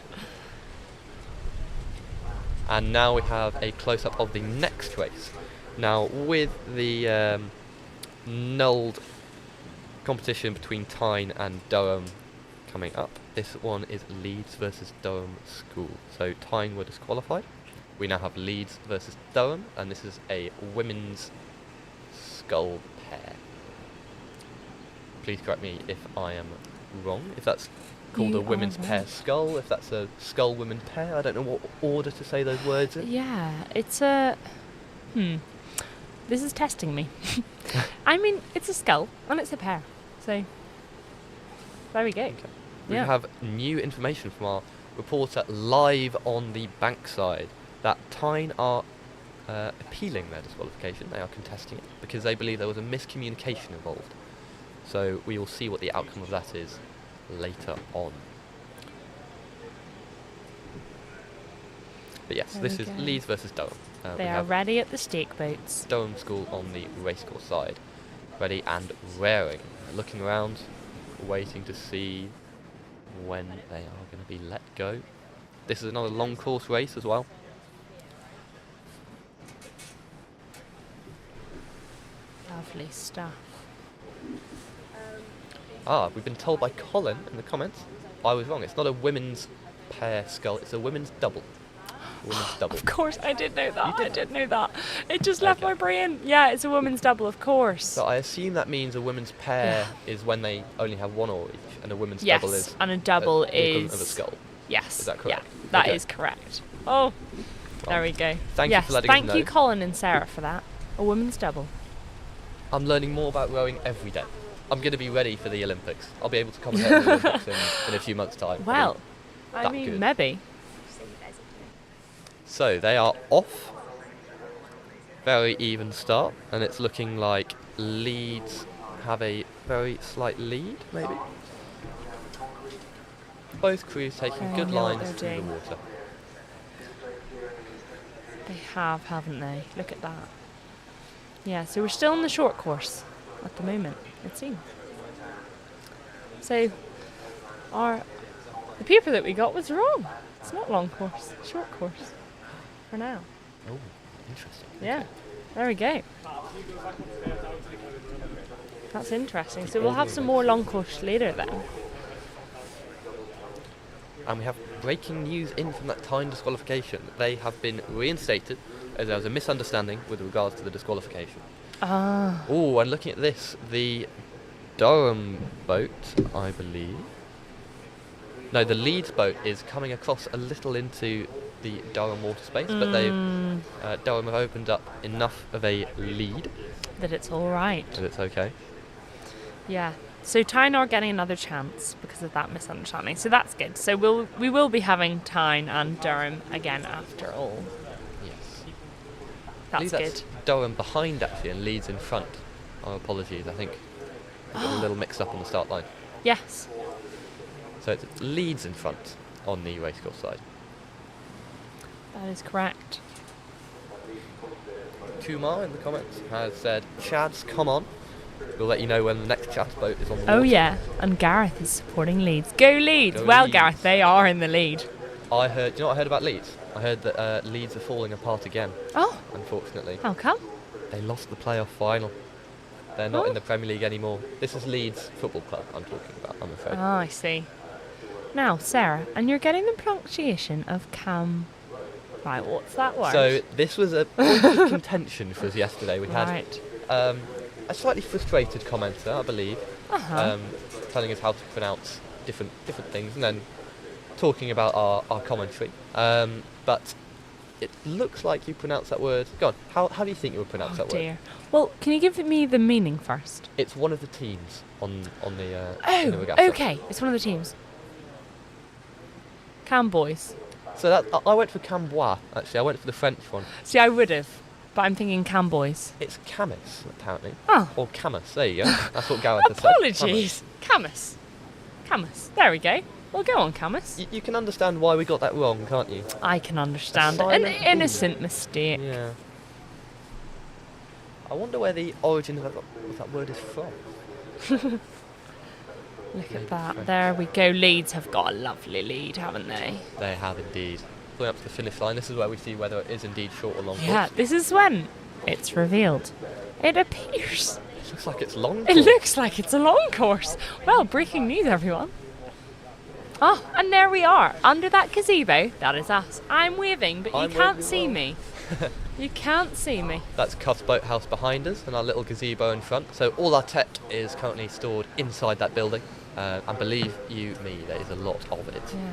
And now we have a close-up of the next race. Now, with the nulled competition between Tyne and Durham coming up, this one is Leeds versus Durham School. So Tyne were disqualified. We now have Leeds versus Durham, and this is a women's scull pair. Please correct me if I am wrong, if that's called You a women's are pair wrong. scull, if that's a scull women pair. I don't know what order to say those words in. Yeah, it's a... This is testing me. I mean, it's a skull and it's a pear. So, there we go. We Yeah. have new information from our reporter live on the bankside that Tyne are appealing their disqualification. They are contesting it because they believe there was a miscommunication involved. So we will see what the outcome of that is later on. But yes, There this we is go. Leeds versus Durham. They we are have ready at the stake boats. Durham School on the racecourse side, ready and raring, looking around, waiting to see when they are going to be let go. This is another long course race as well. Lovely stuff. We've been told by Colin in the comments, I was wrong, it's not a women's pair scull, it's a women's double. Women's double. Of course, I did know that. You I did? did know that. It just left Okay. my brain. Yeah, it's a woman's double, of course. So I assume that means a women's pair is when they only have one oar each, and a women's double Yes, is and a double the equivalent is... of a skull. Yes. Is that correct? Yeah, that is Okay. correct. Oh, there we go. Thank you yes, for letting us thank you, know. Colin and Sarah, for that. A women's double. I'm learning more about rowing every day. I'm going to be ready for the Olympics. I'll be able to commentate on the Olympics in a few months' time. Well, I that mean, good. maybe. So they are off. Very even start, and it's looking like Leeds have a very slight lead, maybe. Both crews taking Oh, good I know what lines they're through the doing. water. They have, haven't they? Look at that. Yeah, so we're still in the short course at the moment, it seems. So, the paper that we got was wrong. It's not long course, short course. For now. Oh, interesting. Yeah, there we go. That's interesting. So we'll have some more long course later then. And we have breaking news in from that Tyne disqualification. They have been reinstated as there was a misunderstanding with regards to the disqualification. Ah. Oh, and looking at this, the Durham boat, I believe. No, the Leeds boat is coming across a little into the Durham water space, but Durham have opened up enough of a lead That it's all right. that it's okay. Yeah. So Tyne are getting another chance because of that misunderstanding. So that's good. So we will be having Tyne and Durham again after all. Yes. That's good. Durham behind actually and Leeds in front. Oh, apologies, I think I got a little mixed up on the start line. Yes. So it's Leeds in front on the racecourse side. That is correct. Kumar in the comments has said, Chads, come on. We'll let you know when the next Chads boat is on the water. Oh yeah, and Gareth is supporting Leeds. Go Leeds! Go Well, Leeds. Gareth, they are in the lead. I heard, do you know what I heard about Leeds? I heard that Leeds are falling apart again, Oh, unfortunately. how come? They lost the playoff final. They're not in the Premier League anymore. This is Leeds Football Club I'm talking about, I'm afraid. Oh, I see. Now, Sarah, and you're getting the pronunciation of Cam. Right, what's that word? So this was a point of contention for us yesterday. We had Right. a slightly frustrated commenter, I believe, telling us how to pronounce different things, and then talking about our commentary. But it looks like you pronounce that word. Go on. How do you think you would pronounce that Dear. word? Well, can you give me the meaning first? It's one of the teams on the in the Oh, regatta. okay. It's one of the teams. Cam boys. So that I went for Cambois. Actually, I went for the French one. See, I would have, but I'm thinking Cam boys. It's Camus, apparently. Oh. Or Camus. There you go. That's what Gareth has said. Apologies. Camus. Camus. There we go. Well, go on, Camus. You can understand why we got that wrong, can't you? I can understand. A An silent innocent mistake. Yeah. I wonder where the origin of that word is from. Look at that. There we go. Leeds have got a lovely lead, haven't they? They have indeed. Going up to the finish line, this is where we see whether it is indeed short or long Yeah, course. this is when it's revealed. It appears. It looks like it's long It course. looks like it's a long course. Well, breaking news, everyone. Oh, and there we are, under that gazebo. That is us. I'm waving, but you I'm can't waving see well. me. You can't see me. That's Cuff's Boathouse behind us and our little gazebo in front. So all our tech is currently stored inside that building. And believe you me, there is a lot of it. Yeah.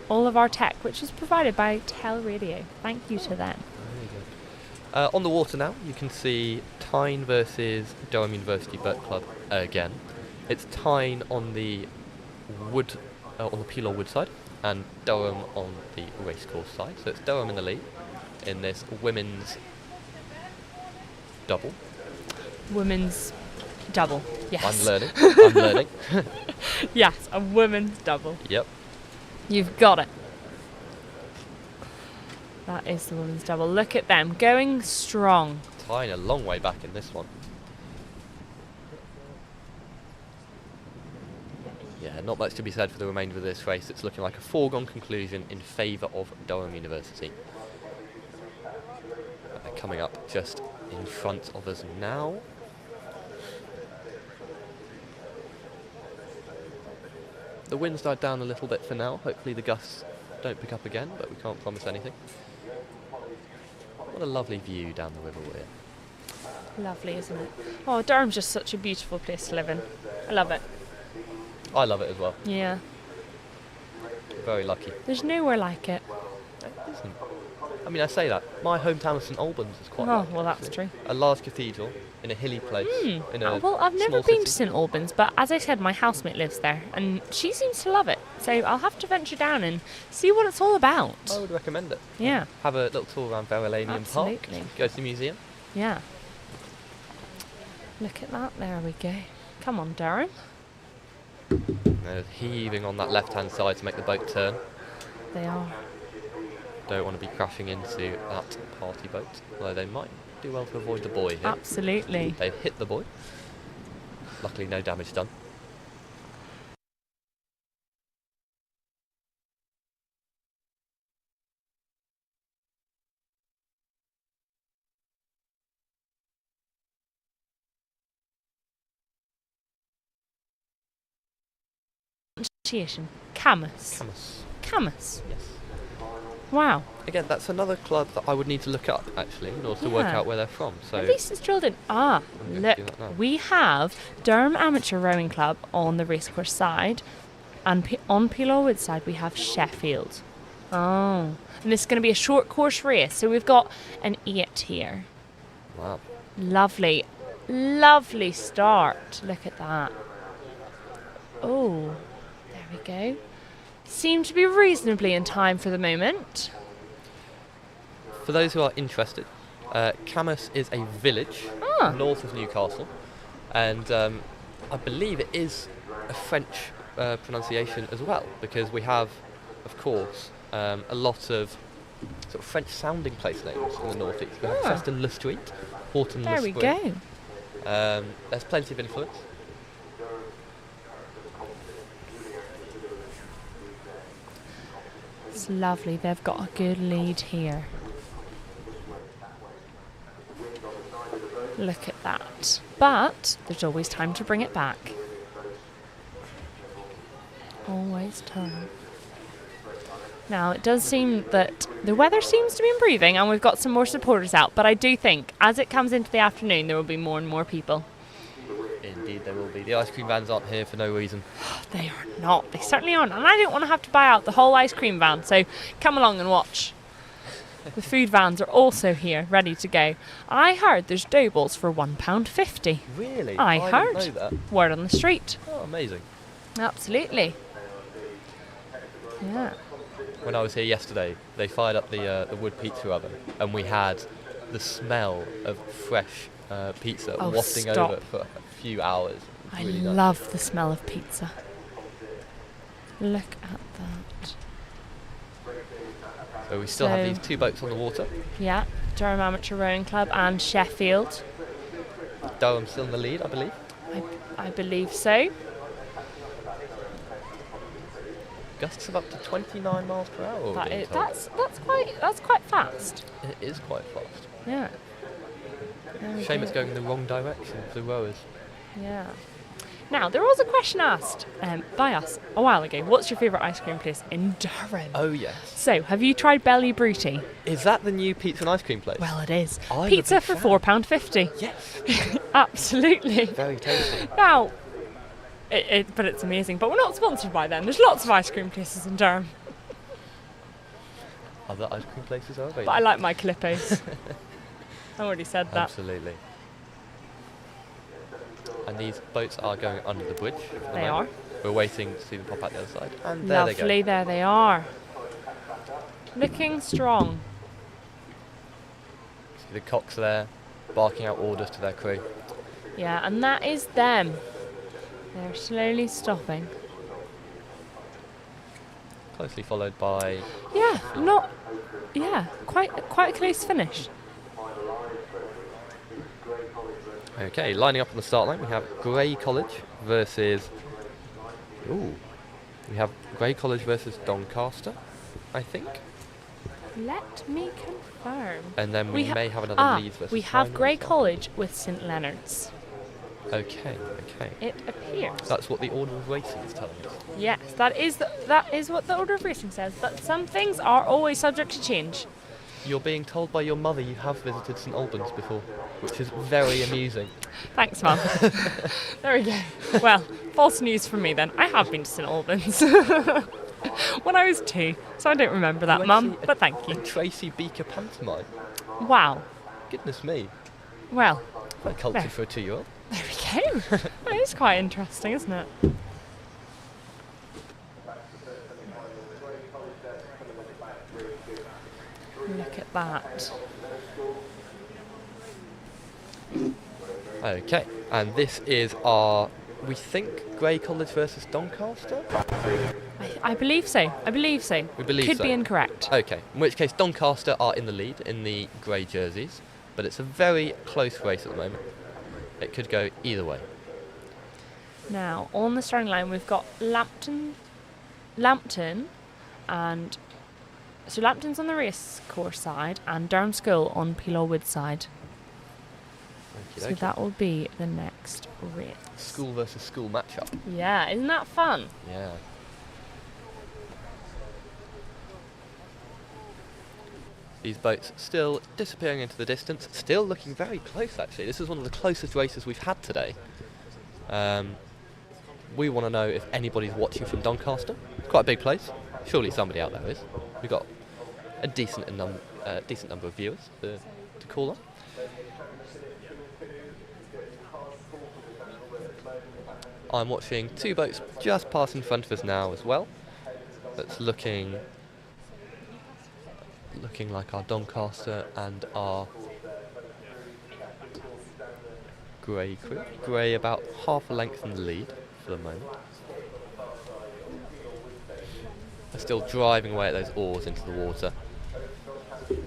All of our tech, which is provided by Tel Radio. Thank you to them. Very good. On the water now, you can see Tyne versus Durham University Boat Club again. It's Tyne on the Pelaw Wood side and Durham on the racecourse side. So it's Durham in the lead in this women's double. Women's double. Yes. I'm learning. Yes, a women's double. Yep. You've got it. That is the women's double. Look at them going strong. Tyne a long way back in this one. Yeah, not much to be said for the remainder of this race. It's looking like a foregone conclusion in favour of Durham University. They're coming up just in front of us now. The wind's died down a little bit for now. Hopefully the gusts don't pick up again, but we can't promise anything. What a lovely view down the river we're. Lovely, isn't it? Oh, Durham's just such a beautiful place to live in. I love it. I love it as well. Yeah. Very lucky. There's nowhere like it. It isn't. I mean, I say that. My hometown of St Albans is quite Oh, like it, well, that's actually. true. A large cathedral in a hilly place. In a Well, I've never small been to city. St Albans, but as I said, my housemate lives there, and she seems to love it. So I'll have to venture down and see what it's all about. I would recommend it. Yeah. Have a little tour around Verulamium Park. Absolutely. Go to the museum. Yeah. Look at that. There we go. Come on, Durham. They're heaving on that left-hand side to make the boat turn. They are. Don't want to be crashing into that party boat, although they might do well to avoid the buoy here. Absolutely. They've hit the buoy. Luckily, no damage done. Pronunciation. Camus. Camus. Yes. Wow. Again, that's another club that I would need to look up, actually, in order to work Yeah. out where they're from. So At least it's drilled in. Ah, I'm going look. to do that now. We have Durham Amateur Rowing Club on the racecourse side, and on Pelaw Wood side we have Sheffield. Oh. And this is going to be a short course race, so we've got an 8 here. Wow. Lovely. Lovely start. Look at that. Oh, there we go. Seem to be reasonably in time for the moment. For those who are interested, Camas is a village north of Newcastle, and I believe it is a French pronunciation as well, because we have, of course, a lot of sort of French-sounding place names in the northeast. We have Chester-le-Street, Horton-le-Spring. There we go. There's plenty of influence. It's lovely. They've got a good lead here. Look at that. But there's always time to bring it back. Always time. Now, it does seem that the weather seems to be improving and we've got some more supporters out, but I do think as it comes into the afternoon there will be more and more people. Indeed there will be. The ice cream vans aren't here for no reason. They are not. They certainly aren't. And I don't want to have to buy out the whole ice cream van, so come along and watch. The food vans are also here, ready to go. I heard there's dough balls for £1.50. Really? I heard. Didn't know that. Word on the street. Oh, amazing. Absolutely. Yeah. When I was here yesterday, they fired up the wood pizza oven, and we had the smell of fresh pizza wafting over for a few hours. I Really nice. love the smell of pizza. Look at that. So we still have these two boats on the water. Yeah, Durham Amateur Rowing Club and Sheffield. Durham still in the lead, I believe. I believe so. Gusts of up to 29 miles per hour. That's quite fast. It is quite fast. Yeah. Shame it's going in the wrong direction for the rowers. Yeah. Now, there was a question asked by us a while ago. What's your favourite ice cream place in Durham? Oh, yes. So, have you tried Belly Brutti? Is that the new pizza and ice cream place? Well, it is. I'm Pizza for £4.50. Yes. Absolutely. Very tasty. Now, but it's amazing. But we're not sponsored by them. There's lots of ice cream places in Durham. Other ice cream places are available. But I like my Calippos. I already said that. Absolutely. And these boats are going under the bridge. They are. We're waiting to see them pop out the other side. And there Lovely, they go. there they are. Looking strong. See the cocks there, barking out orders to their crew. Yeah, and that is them. They're slowly stopping. Closely followed by... quite a close finish. Okay, lining up on the start line, we have Grey College versus... we have Grey College versus Doncaster, I think. Let me confirm. And then we may have another Leeds versus... we have Tyne Grey as well. College with St Leonard's. Okay. It appears. That's what the order of racing is telling us. Yes, that is what the order of racing says, but some things are always subject to change. You're being told by your mother you have visited St Albans before, which is very amusing. Thanks, Mum. There we go. Well, false news from me then. I have been to St Albans. When I was 2, so I don't remember that, Mum, but thank you. Tracy Beaker pantomime. Wow. Goodness me. Well. Quite cultured for a 2-year-old. There we go. That is quite interesting, isn't it? Look at that. Okay, and this is our, we think, Grey College versus Doncaster? I believe so. I believe so. We believe Could so. be incorrect. Okay, in which case Doncaster are in the lead in the grey jerseys, but it's a very close race at the moment. It could go either way. Now, on the starting line, we've got Lambton, and so Lambton's on the race course side, and Durham School on Peelaw Wood side. So that will be the next race. School versus school matchup. Yeah, isn't that fun? Yeah. These boats still disappearing into the distance, still looking very close actually. This is one of the closest races we've had today. We want to know if anybody's watching from Doncaster. It's quite a big place. Surely somebody out there is. We've got a decent number of viewers to call on. I'm watching two boats just pass in front of us now as well. That's looking like our Doncaster and our Grey crew. Grey about half a length in the lead for the moment. They're still driving away at those oars into the water.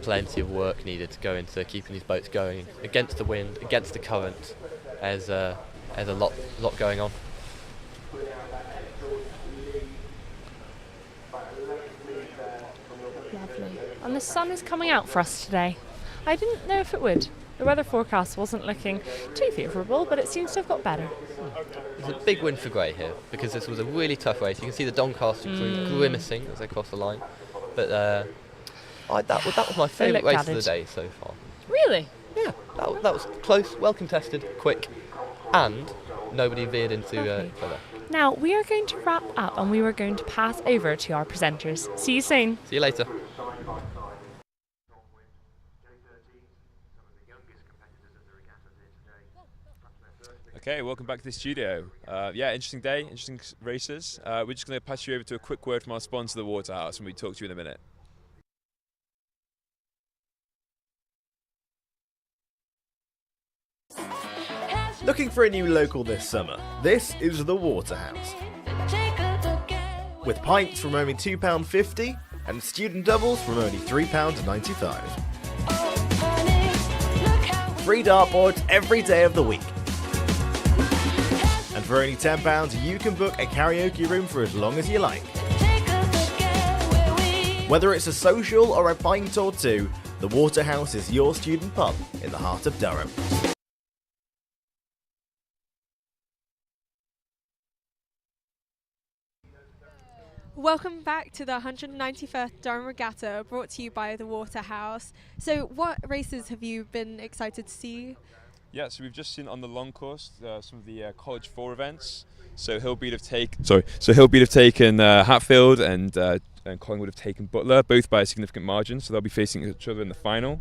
Plenty of work needed to go into keeping these boats going against the wind, against the current. There's a lot going on. Lovely. And the sun is coming out for us today. I didn't know if it would. The weather forecast wasn't looking too favourable, but it seems to have got better. It's a big win for Grey here, because this was a really tough race. You can see the Doncaster crew grimacing as they cross the line. But that was my favourite race of the day so far. Really? Yeah, that was close, well contested, quick, and nobody veered into further. Now, we are going to wrap up and we are going to pass over to our presenters. See you soon. See you later. Okay, welcome back to the studio. Yeah, interesting day, interesting races. We're just going to pass you over to a quick word from our sponsor, the Waterhouse, and we'll talk to you in a minute. Looking for a new local this summer? This is the Waterhouse. With pints from only £2.50 and student doubles from only £3.95. Free dartboards every day of the week. And for only £10 you can book a karaoke room for as long as you like. Whether it's a social or a pint or two, the Waterhouse is your student pub in the heart of Durham. Welcome back to the 191st Durham Regatta, brought to you by the Waterhouse. So what races have you been excited to see? Yeah, so we've just seen on the long course some of the College 4 events. So Hillbeat have taken Hatfield and Collingwood have taken Butler, both by a significant margin. So they'll be facing each other in the final.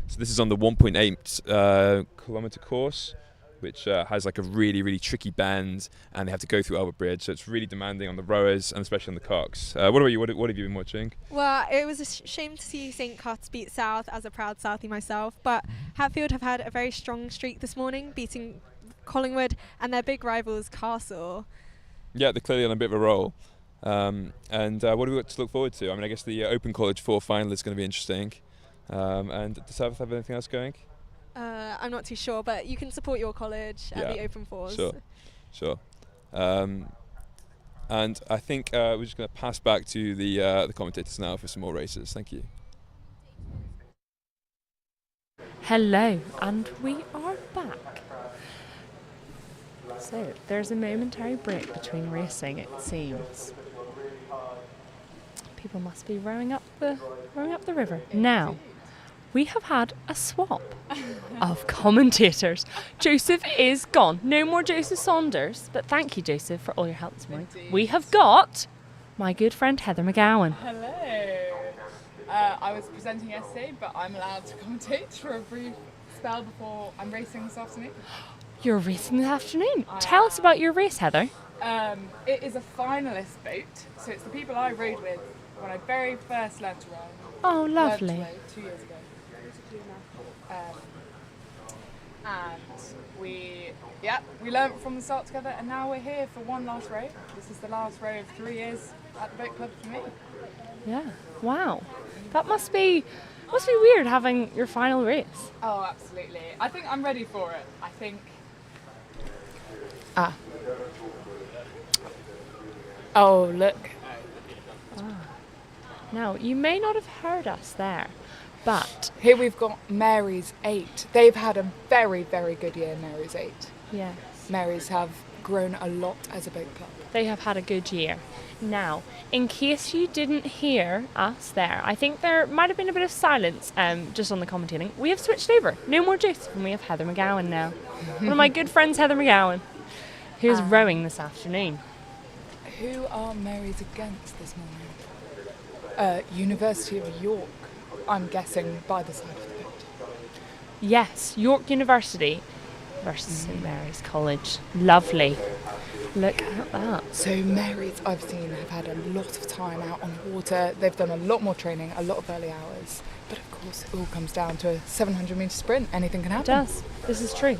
So this is on the 1.8 kilometre course, which has like a really, really tricky bend, and they have to go through Albert Bridge, so it's really demanding on the rowers and especially on the cocks. What about you? What have you been watching? Well, it was a shame to see St Cuth's beat South, as a proud Southie myself, but Hatfield have had a very strong streak this morning, beating Collingwood and their big rivals Castle. Yeah, they're clearly on a bit of a roll. And what do we got to look forward to? I mean, I guess the Open College 4 final is going to be interesting. And does South have anything else going? I'm not too sure, but you can support your college at the Open Fours. Sure. And I think we're just going to pass back to the commentators now for some more races. Thank you. Hello, and we are back. So, there's a momentary break between racing, it seems. People must be rowing up the river. Now, we have had a swap of commentators. Joseph is gone. No more Joseph Saunders, but thank you, Joseph, for all your help this morning. We have got my good friend Heather McGowan. Hello. I was presenting yesterday, but I'm allowed to commentate for a brief spell before I'm racing this afternoon. You're racing this afternoon. Tell us about your race, Heather. It is a finalist boat, so it's the people I rode with when I very first learned to row. Oh, lovely. Learned to row 2 years ago. And we learnt from the start together, and now we're here for one last row. This is the last row of 3 years at the boat club for me. Yeah. Wow. That must be weird having your final race. Oh, absolutely. I think I'm ready for it. I think. Oh, look. Now, you may not have heard us there, but here we've got Mary's 8. They've had a very, very good year, Mary's 8. yes, Mary's have grown a lot as a boat club. they have had a good year. Now, in case you didn't hear us there, I think there might have been a bit of silence just on the commentating. We have switched over. No more Joseph, and we have Heather McGowan now. One of my good friends, Heather McGowan, who's rowing this afternoon. Who are Mary's against this morning? University of York, I'm guessing, by the side of the boat. Yes, York University versus St Mary's College. Lovely. Look at that. So Mary's, I've seen, have had a lot of time out on the water. They've done a lot more training, a lot of early hours. But of course, it all comes down to a 700-metre sprint. Anything can happen. It does. This is true.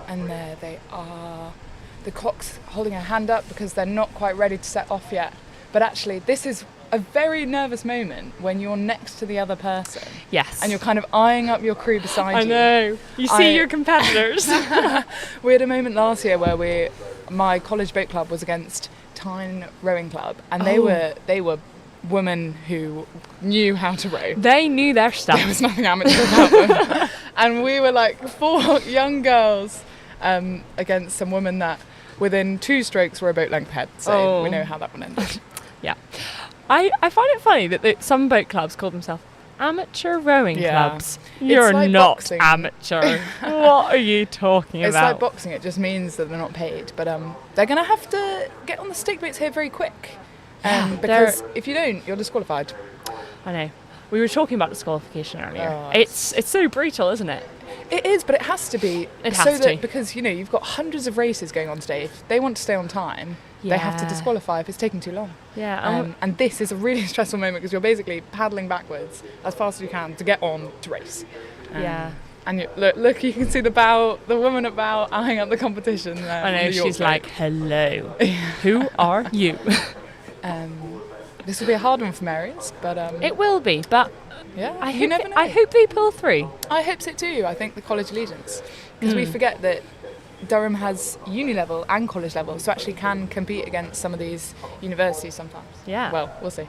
And there they are. The cocks holding a hand up because they're not quite ready to set off yet. But actually, this is a very nervous moment when you're next to the other person. Yes. And you're kind of eyeing up your crew beside you. I know. You see your competitors. We had a moment last year where my college boat club was against Tyne Rowing Club, and they were women who knew how to row. They knew their stuff. There was nothing amateur about them. And we were like 4 young girls against some women that within 2 strokes were a boat length ahead. So we know how that one ended. Yeah. I find it funny that some boat clubs call themselves amateur rowing clubs. You're like not boxing. amateur. What are you talking It's about? like boxing. It just means that they're not paid. But they're going to have to get on the stick boats here very quick. Because if you don't, you're disqualified. I know. We were talking about disqualification earlier. Oh, it's so brutal, isn't it? It is, but it has to be. It has to. Because, you've got hundreds of races going on today. If they want to stay on time, they have to disqualify if it's taking too long. Yeah. And this is a really stressful moment because you're basically paddling backwards as fast as you can to get on to race. And look, you can see the woman at bow eyeing up the competition there. I know, she's like, hello, who are you? This will be a hard one for Mary's, but it will be, but yeah, I hope they pull through. I hope so too. I think the college allegiance, because we forget that Durham has uni level and college level, so actually can compete against some of these universities sometimes. Yeah. Well, we'll see.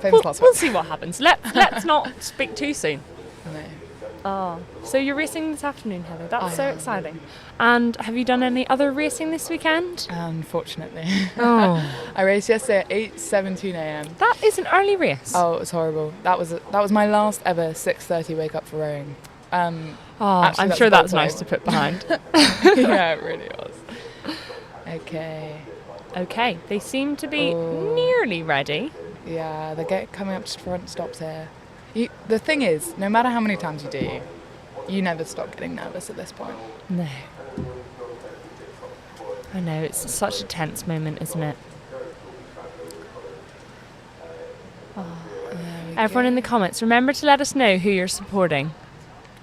We'll see what happens. Let's not speak too soon. No. Oh, so you're racing this afternoon, Heather. That's so exciting. And have you done any other racing this weekend? Unfortunately. Oh. I raced yesterday at 8:17 a.m. That is an early race. Oh, it was horrible. That was my last ever 6:30 wake up for rowing. I'm sure that's nice to put behind. Yeah, it really was. Okay, they seem to be nearly ready. Yeah, they're coming up to front stops here. The thing is, no matter how many times you do, you never stop getting nervous at this point. No. I know, it's such a tense moment, isn't it? Everyone in the comments, remember to let us know who you're supporting.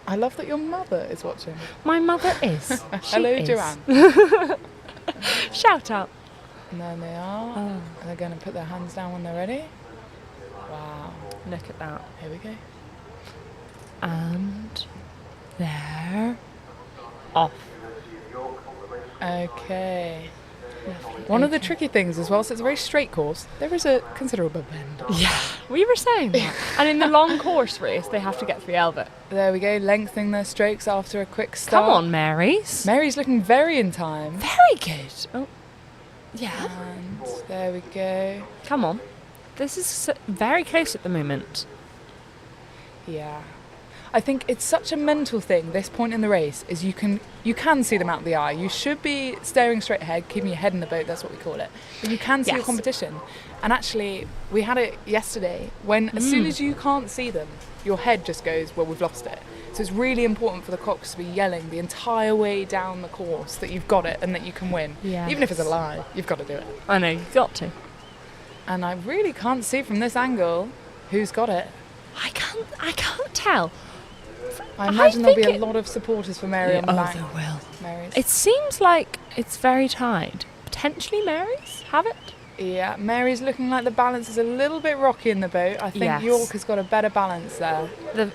I love that your mother is watching. My mother is. Hello, Joanne. Shout out. And there they are. And they're going to put their hands down when they're ready. Wow. Look at that. Here we go. And they're off. Okay. Lovely. One of the tricky things as well, so it's a very straight course, there is a considerable bend. Yeah, we were saying that. And in the long course race, they have to get through Elvet. There we go, lengthening their strokes after a quick start. Come on, Mary's. Mary's looking very in time. Very good. Oh, yeah. And there we go. Come on. This is very close at the moment. Yeah. I think it's such a mental thing, this point in the race, is you can see them out of the eye. You should be staring straight ahead, keeping your head in the boat, that's what we call it. But you can see your competition. And actually, we had it yesterday, when as soon as you can't see them, your head just goes, well, we've lost it. So it's really important for the cocks to be yelling the entire way down the course that you've got it and that you can win. Yes. Even if it's a lie, you've got to do it. I know, you've got to. And I really can't see from this angle who's got it. I can't tell. I imagine there'll be a lot of supporters for Mary on the bank. There will. Mary's. It seems like it's very tied. Potentially Mary's have it? Yeah, Mary's looking like the balance is a little bit rocky in the boat. I think York has got a better balance there.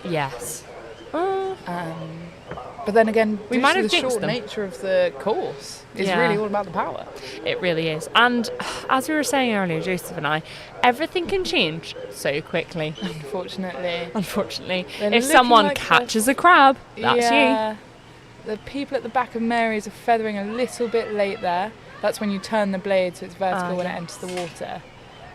Yes. But then again, we might have the jinxed short them. nature of the course is really all about the power. It really is. And as we were saying earlier, Joseph and I, everything can change so quickly. Unfortunately. If someone like catches a crab, that's you. The people at the back of Mary's are feathering a little bit late there. That's when you turn the blade so it's vertical when it enters the water.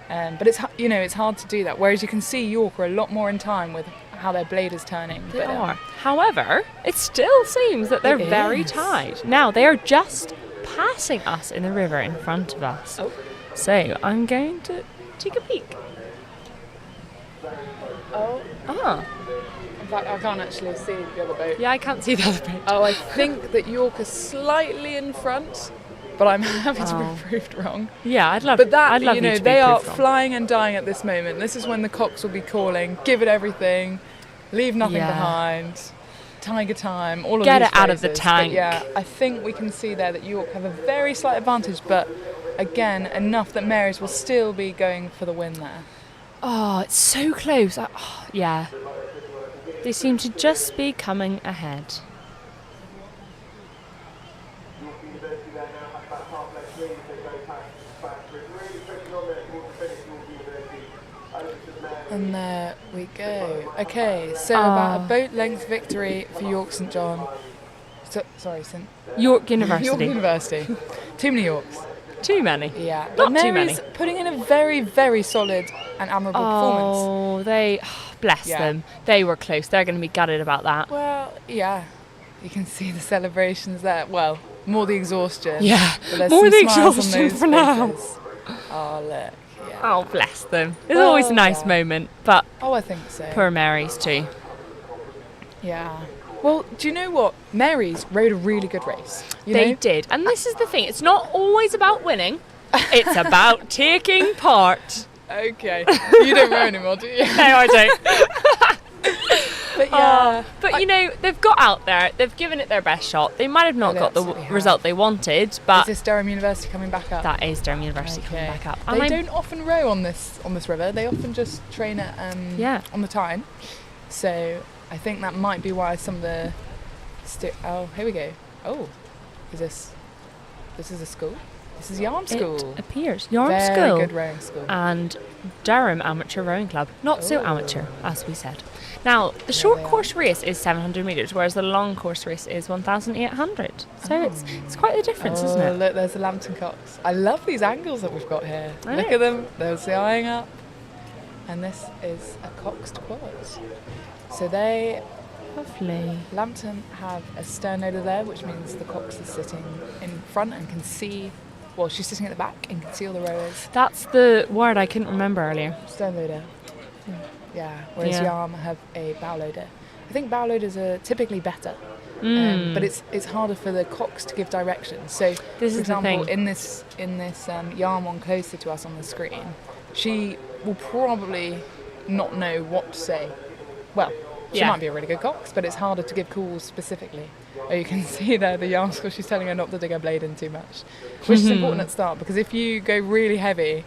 But it's hard to do that. Whereas you can see York are a lot more in time with how their blade is turning. They are. However, it still seems that they're very tied. Now, they are just passing us in the river in front of us. Oh. So, I'm going to take a peek. In fact, I can't actually see the other boat. Yeah, I can't see the other boat. I think that York is slightly in front. but I'm happy to be proved wrong. Yeah, I'd love. But that, I'd love you know, to be they are proved wrong. flying and dying at this moment. This is when the cocks will be calling, give it everything, leave nothing behind, tiger time, all of Get these it out of the phrases. tank. But yeah, I think we can see there that York have a very slight advantage, but again, enough that Mary's will still be going for the win there. Oh, it's so close. Yeah. They seem to just be coming ahead. And there we go. Okay, so about a boat length victory for York St John. York University. York University. Too many Yorks. Too many. Yeah, Not but too Mary's many. putting in a very, very solid and admirable performance. Oh, they bless them. They were close. They're going to be gutted about that. Well, yeah, you can see the celebrations there. Well, more the exhaustion. Yeah, but there's more some the smiles on exhaustion those for now. faces. Oh, look. Yeah. Oh, bless them. It's always a nice moment, but I think so. poor Mary's too. Yeah. Well, do you know what? Mary's rode a really good race. They did. And this is the thing. It's not always about winning. It's about taking part. Okay. You don't row anymore, do you? No, I don't. But yeah. But you know, they've got out there. They've given it their best shot. They might have not got the result they wanted, but is this Durham University coming back up? that is Durham University coming back up. They don't often row on this river. They often just train it on the Tyne. So I think that might be why some of the oh, here we go. Oh, this is a school? This is Yarm School. It appears. Yarm Very School. good rowing school. And Durham Amateur Rowing Club. Not so amateur, as we said. Now, the short course race is 700 metres, whereas the long course race is 1,800. So it's quite the difference, isn't it? Look, there's the Lambton Cocks. I love these angles that we've got here. I Look know. at them. There's the eyeing up. And this is a Coxed quad. So they... Lovely. Lambton have a stern loader there, which means the Cox is sitting in front and can see... Well, she's sitting at the back and can see all the rowers. That's the word I couldn't remember earlier. Stern loader. Yeah, whereas Yeah. Yarm have a bow loader. I think bow loaders are typically better, but it's harder for the Cox to give direction. So, This for is the example, thing. in this Yarm one closer to us on the screen, she will probably not know what to say. Well, she Yeah. might be a really good Cox, but it's harder to give calls specifically. Oh, you can see there the Yarm school, she's telling her not to dig her blade in too much, which is important at the start, because if you go really heavy,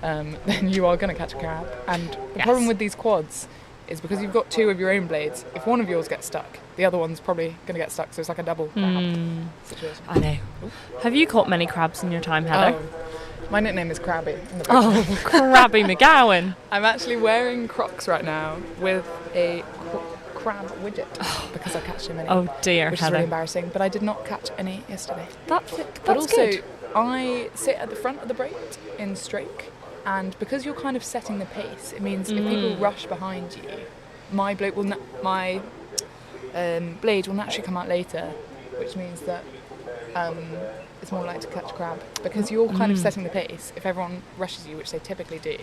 then you are going to catch a crab. And the problem with these quads is because you've got two of your own blades, if one of yours gets stuck, the other one's probably going to get stuck, so it's like a double crab situation. I know. Have you caught many crabs in your time, Heather? Oh, my nickname is Crabby. Oh, Crabby McGowan. I'm actually wearing Crocs right now with a crab widget because I catch so many. Oh dear, which is Heather. really embarrassing. But I did not catch any yesterday. That's But also, good. I sit at the front of the boat in stroke, and because you're kind of setting the pace, it means if people rush behind you, my blade will blade will naturally come out later, which means that it's more likely to catch a crab because you're kind of setting the pace. If everyone rushes you, which they typically do,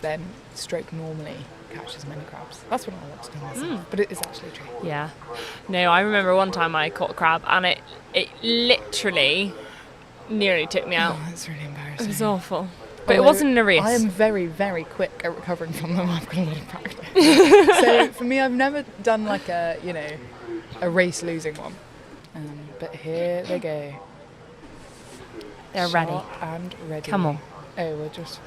then stroke normally catches many crabs. That's what I like to do myself, but it is actually true. Yeah. No, I remember one time I caught a crab and it literally nearly took me out. Oh, that's really embarrassing. It was awful. But it Although wasn't in a race. I am very, very quick at recovering from them. I've got a lot of practice. So for me, I've never done like a race losing one. But here they go. They're ready. Sharp and ready. Come on. Oh, we're just,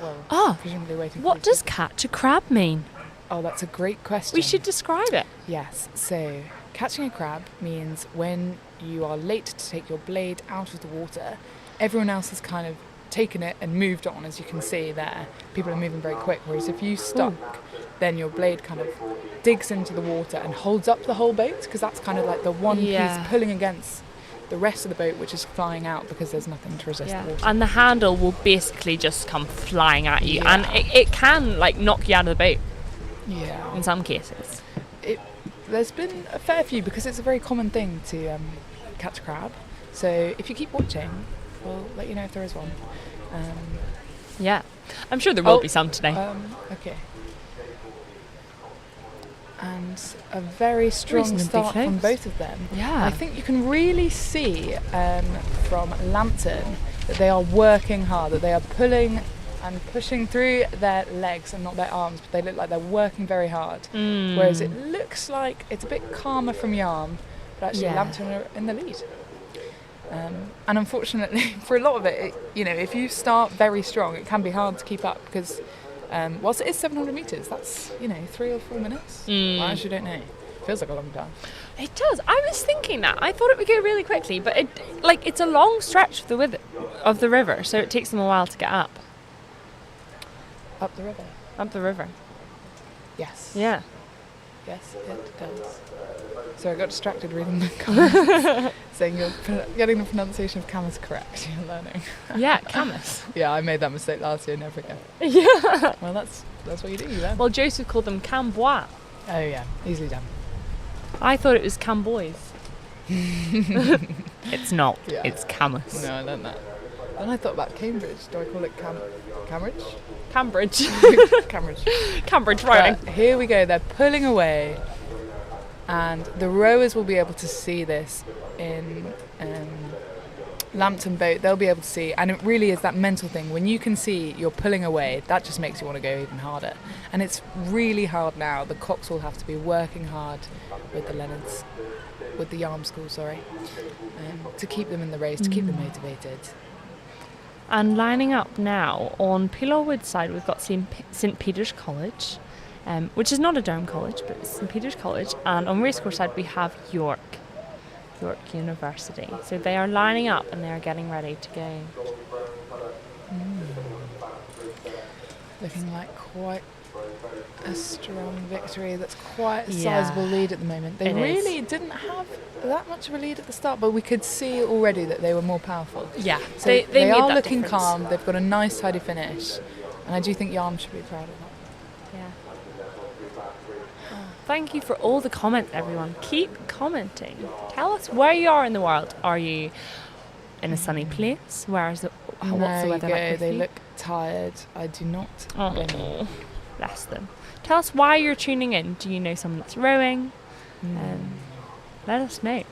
presumably waiting for What does catch a crab mean? Oh, that's a great question. We should describe it. Yes. So, catching a crab means when you are late to take your blade out of the water, everyone else has kind of taken it and moved on, as you can see there. People are moving very quick, whereas if you stuck, then your blade kind of digs into the water and holds up the whole boat, because that's kind of like the one piece pulling against the rest of the boat, which is flying out because there's nothing to resist the water. And the handle will basically just come flying at you, and it can like knock you out of the boat. Yeah. In some cases. There's been a fair few because it's a very common thing to catch a crab. So if you keep watching, we'll let you know if there is one. Yeah, I'm sure there will be some today. Okay. and a very strong Reasonably start from close. both of them. Yeah. I think you can really see from Lambton that they are working hard, that they are pulling and pushing through their legs and not their arms, but they look like they're working very hard. Whereas it looks like it's a bit calmer from Yarm, but actually Lambton are in the lead. And unfortunately, for a lot of it, if you start very strong, it can be hard to keep up because whilst it is 700 metres, that's 3 or 4 minutes. I actually don't know. Feels like a long time. It does. I was thinking that. I thought it would go really quickly, but it's a long stretch of the river, so it takes them a while to get up. Up the river. Up the river. Yes. Yeah. Yes, it does. So I got distracted reading the comments, saying you're getting the pronunciation of Camus correct. You're learning. Yeah, Camus. Yeah, I made that mistake last year. Never again. Yeah. Well, that's what you do. You learn. Well, Joseph called them Cambois. Oh yeah, easily done. I thought it was Cambois. It's not. Yeah. It's Camus. No, I learned that. Then I thought about Cambridge. Do I call it Cambridge? Cambridge. Cambridge. Cambridge riding. Here we go. They're pulling away, and the rowers will be able to see this in Lambton boat. They'll be able to see, and it really is that mental thing. When you can see you're pulling away, that just makes you want to go even harder. And it's really hard now. The Cocks will have to be working hard with the Leonards, with the Yarm School, to keep them in the race, to keep them motivated. And lining up now on Pillowwood side, we've got St Peter's College, which is not a Durham college, but it's St Peter's College. And on Racecourse side, we have York University. So they are lining up and they are getting ready to go. Looking like quite a strong victory. That's quite a sizable lead at the moment. They really didn't have that much of a lead at the start, but we could see already that they were more powerful. Yeah, so they are made that looking difference. calm. They've got a nice tidy finish, and I do think Yarm should be proud of that. Yeah. Thank you for all the comments, everyone. Keep commenting. Tell us where you are in the world. Are you in a sunny place? What's the weather like with They you? look tired. I do not blame them. Oh, bless them. Tell us why you're tuning in. Do you know someone that's rowing? Let us know.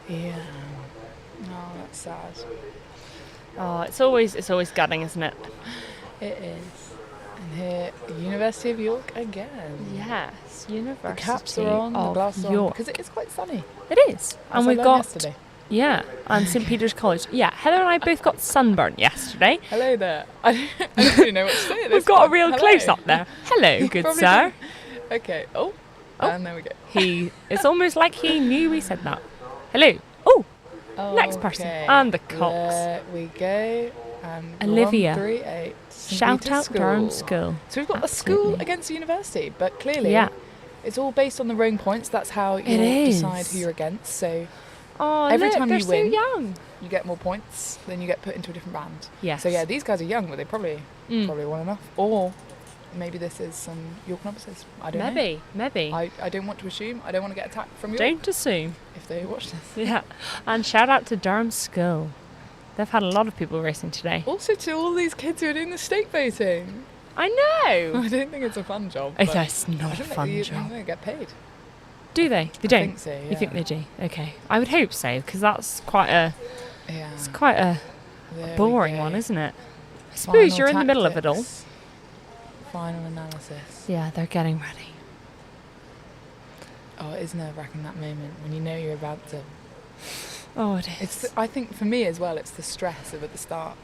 Yeah. No, that's sad. Oh, it's always gutting, isn't it? It is. And here, University of York again. Yes, University The caps are on, the of glass are on, York. because it is quite sunny. It is, and As I we've learned got yesterday. and St Peter's College. Yeah, Heather and I both got sunburnt yesterday. Hello there. I don't really know what to say at this We've got point. a real Hello. close up there. Hello, good Probably sir. don't- Okay. Oh. And there we go. It's almost like he knew we said that. Hello. Oh, next person. Okay. And the Cocks. There we go. And Olivia. 138. St. Shout Peter's out School. Durham School. So we've got a school Absolutely. against a university, but clearly Yeah. it's all based on the rowing points. That's how you is. decide who you're against. So Oh, every look, time they're you so win, young. you get more points, then you get put into a different band. Yes. So yeah, these guys are young, but they probably won enough. Or maybe this is some York novices. I don't know. Maybe. I don't want to assume. I don't want to get attacked from York Don't assume. if they watch this. Yeah. And shout out to Durham School. They've had a lot of people racing today. Also to all these kids who are doing the stake boating. I know. I don't think it's a fun job. Okay, but it's not I a don't fun think job. they get paid. Do they? They I don't. think so, yeah. You think they do? Okay. I would hope so, because that's quite a Yeah. it's quite a There we boring go. one, isn't it? I suppose Final you're in the middle of it all. tactics. Final analysis. Yeah, they're getting ready. Oh, it is nerve-wracking, that moment when you know you're about to. Oh, it is. It's. I think for me as well, it's the stress of at the start.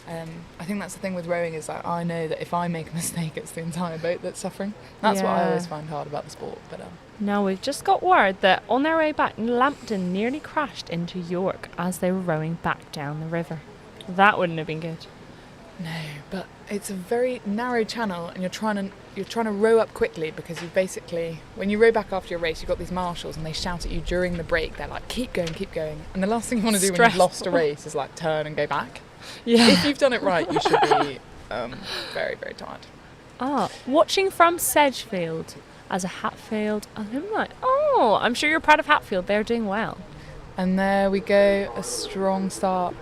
I think that's the thing with rowing is that I know that if I make a mistake, it's the entire boat that's suffering. That's what I Yeah. always find hard about the sport. But Now we've just got word that on their way back, Lambton nearly crashed into York as they were rowing back down the river. That wouldn't have been good. no, but it's a very narrow channel, and you're trying to row up quickly because you basically, when you row back after your race, you've got these marshals and they shout at you during the break. They're like, keep going, and the last thing you want to do when you've lost a race is like turn and go back. Yeah. If you've done it right, you should be very, very tired. Watching from Sedgefield as a Hatfield alumni. Oh, I'm sure you're proud of Hatfield. They're doing well. And there we go, a strong start.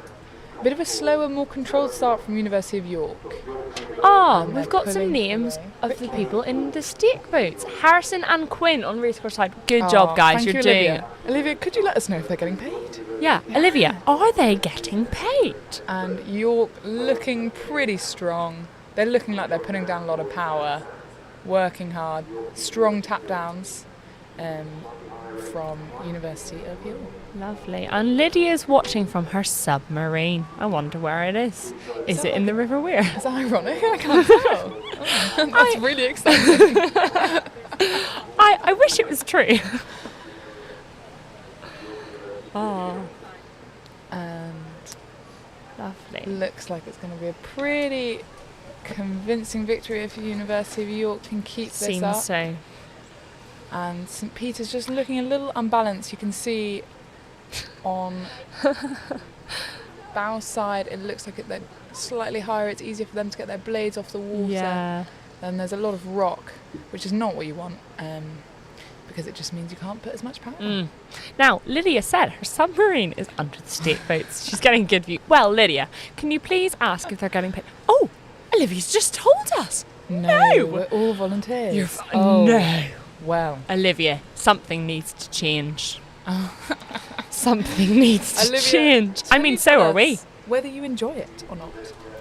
Bit of a slower, more controlled start from University of York. We've they're got some pulling names away. of the people in the stake boats. Harrison and Quinn on racecourse side. Good job, guys. Thank You're you, doing Olivia. it. Olivia, could you let us know if they're getting paid? Yeah, Olivia, are they getting paid? And York looking pretty strong. They're looking like they're putting down a lot of power, working hard, strong tap downs from University of York. Lovely. And Lydia's watching from her submarine. I wonder where it is. Is it in the River Wear? Is that ironic? I can't tell. Oh, that's really exciting. I wish it was true. Oh. And lovely. Looks like it's going to be a pretty convincing victory if University of York can keep this up. Seems so. And St Peter's just looking a little unbalanced. You can see on bow side it looks like they're slightly higher. It's easier for them to get their blades off the water. Yeah. And there's a lot of rock, which is not what you want, because it just means you can't put as much power on. Now, Lydia said her submarine is under the stake boats. She's getting good view. Well, Lydia, can you please ask if they're getting paid? Oh, Olivia's just told us. No. We're all volunteers. No. Well, Olivia, something needs to change. Something needs to Olivia, change. I mean, so are we. Whether you enjoy it or not.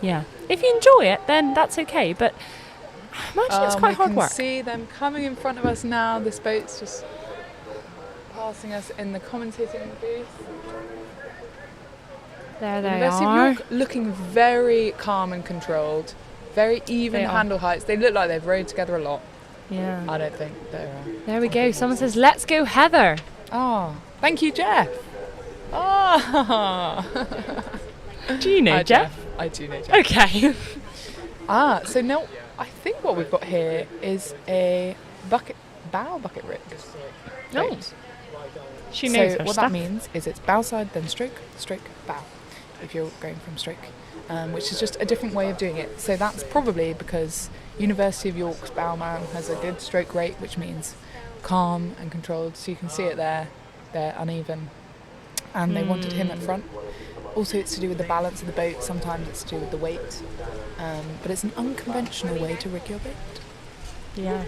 Yeah. If you enjoy it, then that's okay. But I imagine it's quite hard we work. can see them coming in front of us now. This boat's just passing us in the commentating booth. There they University are. of York looking very calm and controlled. Very even They are. handle heights. They look like they've rowed together a lot. Yeah. I don't think they're... There we go. Someone says, "Let's go, Heather." Oh, thank you, Jeff. Oh. Do you know Hi, Jeff? I do know Jeff. Okay. So now I think what we've got here is a bow bucket rig. Oh. boat. She knows So her what stuff. that means is it's bow side, then stroke, stroke, bow, if you're going from stroke, which is just a different way of doing it. So that's probably because University of York's bowman has a good stroke rate, which means calm and controlled. So you can see it there, they're uneven. And they wanted him at front. Also, it's to do with the balance of the boat. Sometimes it's to do with the weight. But it's an unconventional way to rig your boat. Yeah.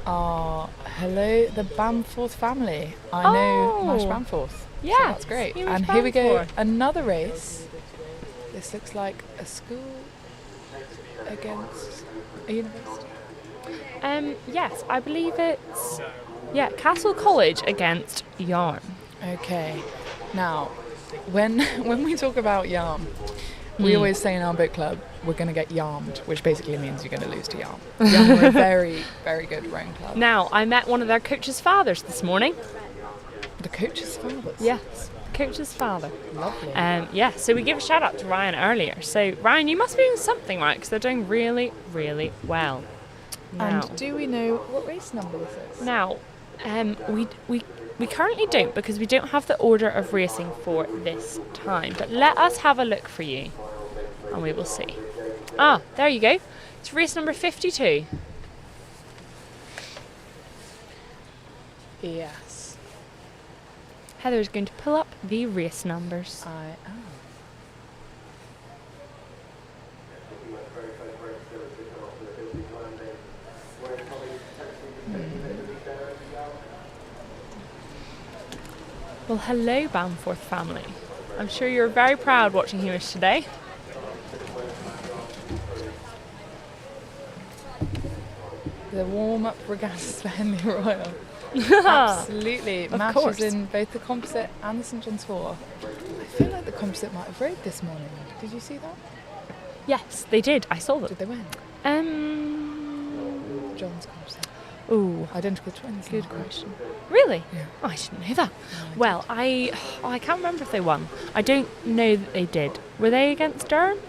Hello, the Bamforth family. I know Mash Bamforth. Yeah, So that's great. he was And here we go, Bamforth. another race. This looks like a school against a university. Yes, I believe it's Castle College against Yarm. Okay. Now, when we talk about Yarm, we always say in our boat club, we're going to get yarmed, which basically means you're going to lose to Yarm. Yarm are a very, very good rowing club. Now, I met one of their coach's fathers this morning. The coach's fathers? Yes, coach's father. Lovely. So we give a shout out to Ryan earlier. So Ryan, you must be doing something right because they're doing really, really well. Now, And do we know what race number this is? now we currently don't because we don't have the order of racing for this time. But let us have a look for you, and we will see. Ah, there you go. It's race number 52. Yes. Heather's going to pull up the race numbers. I am. Well, hello, Bamforth family. I'm sure you're very proud watching Hamish today. The warm-up regattas for Henley Royal. Absolutely. Of Mash course. is in both the composite and the St John's 4. I feel like the composite might have rowed this morning. Did you see that? Yes, they did. I saw them. Did they win? John's composite. Ooh, Identical twins. good question. Really? Yeah. Oh, I didn't know that. Well, I can't remember if they won. I don't know that they did. Were they against Durham?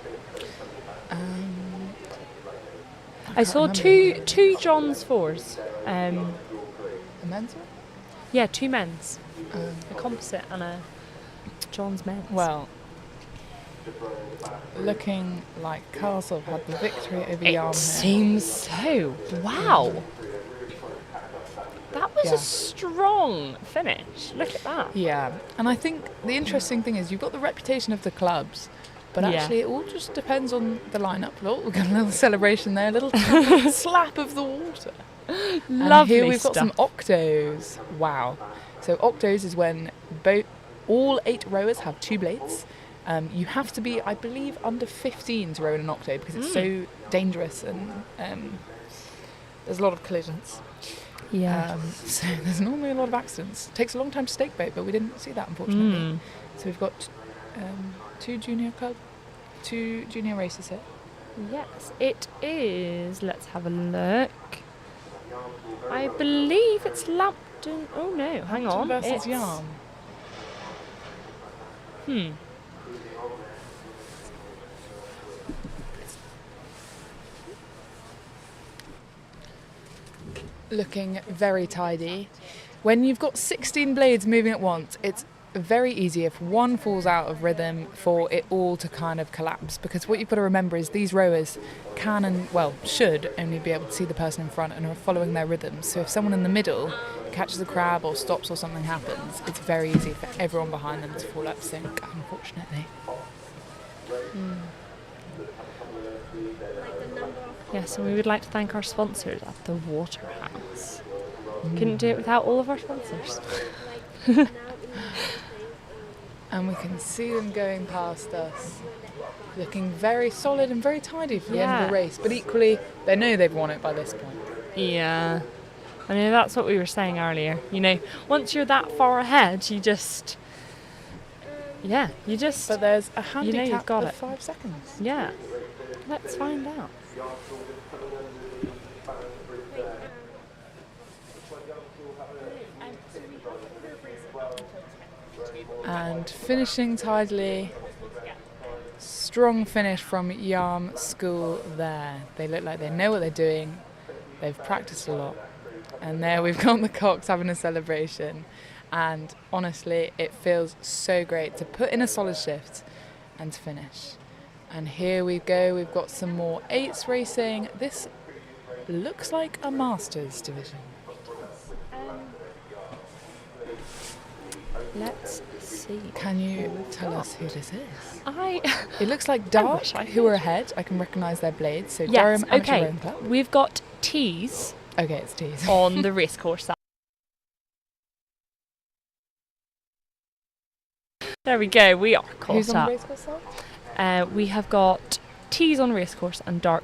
I saw two John's 4s. A men's one? Yeah, two men's. A composite and a John's men's. Well, looking like Castle had the victory over it Yarm here. seems so. Wow. That was a strong finish. Look at that. Yeah, and I think the interesting thing is you've got the reputation of the clubs, but actually it all just depends on the lineup. Look, we've got a little celebration there, a little slap of the water. Lovely and here we've got stuff. some octos. Wow. So octos is when all 8 rowers have 2 blades. You have to be, I believe, under 15 to row in an octo because it's so dangerous and there's a lot of collisions. Yeah. So there's normally a lot of accidents. It takes a long time to stake boat, but we didn't see that, unfortunately. So we've got 2 junior races here. Yes, it is. Let's have a look. I believe it's Lampton. Oh no, hang on. Versus It's Yarm. Looking very tidy. When you've got 16 blades moving at once, it's very easy if one falls out of rhythm for it all to kind of collapse, because what you've got to remember is these rowers can and should only be able to see the person in front and are following their rhythms. So if someone in the middle catches a crab or stops or something happens, it's very easy for everyone behind them to fall out of sync, unfortunately. Yes, and we would like to thank our sponsors at the Waterhouse. Couldn't do it without all of our sponsors. And we can see them going past us, looking very solid and very tidy for the end of the race. But equally, they know they've won it by this point. Yeah. I mean, that's what we were saying earlier. You know, once you're that far ahead, you just... But there's a handicap you've got of it. 5 seconds. Yeah. Let's find out. And finishing tidily, strong finish from Yarm School there. They look like they know what they're doing. They've practiced a lot. And there we've got the Cocks having a celebration. And honestly, it feels so great to put in a solid shift and to finish. And here we go, we've got some more 8s racing. This looks like a Masters division. Let's see. Can you tell us who this is? It looks like Dark, who are ahead. I can recognise their blades. So yes, Durham Amateur okay. Rowing Club. We've got T's. Okay, it's T's. On the racecourse side. There we go, we are caught Who's up. on the racecourse side? We have got T's on racecourse and Dark.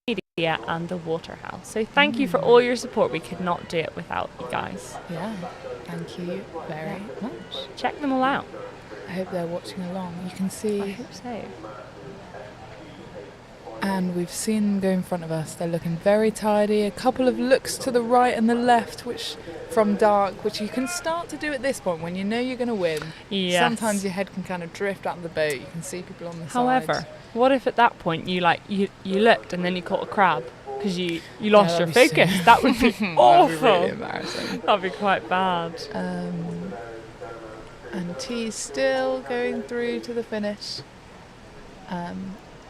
Media and the Waterhouse. So thank you for all your support. We could not do it without you guys. Yeah, thank you very much. Check them all out. I hope they're watching along. You can see. I hope so. And we've seen them go in front of us. They're looking very tidy. A couple of looks to the right and the left, which from Dark, which you can start to do at this point when you know you're going to win. Yes. Sometimes your head can kind of drift out of the boat. You can see people on the However, side. what if at that point you looked and then you caught a crab because you lost your that'd be focus? That would be awful. That'd be really embarrassing. That'd be quite bad. And T's still going through to the finish.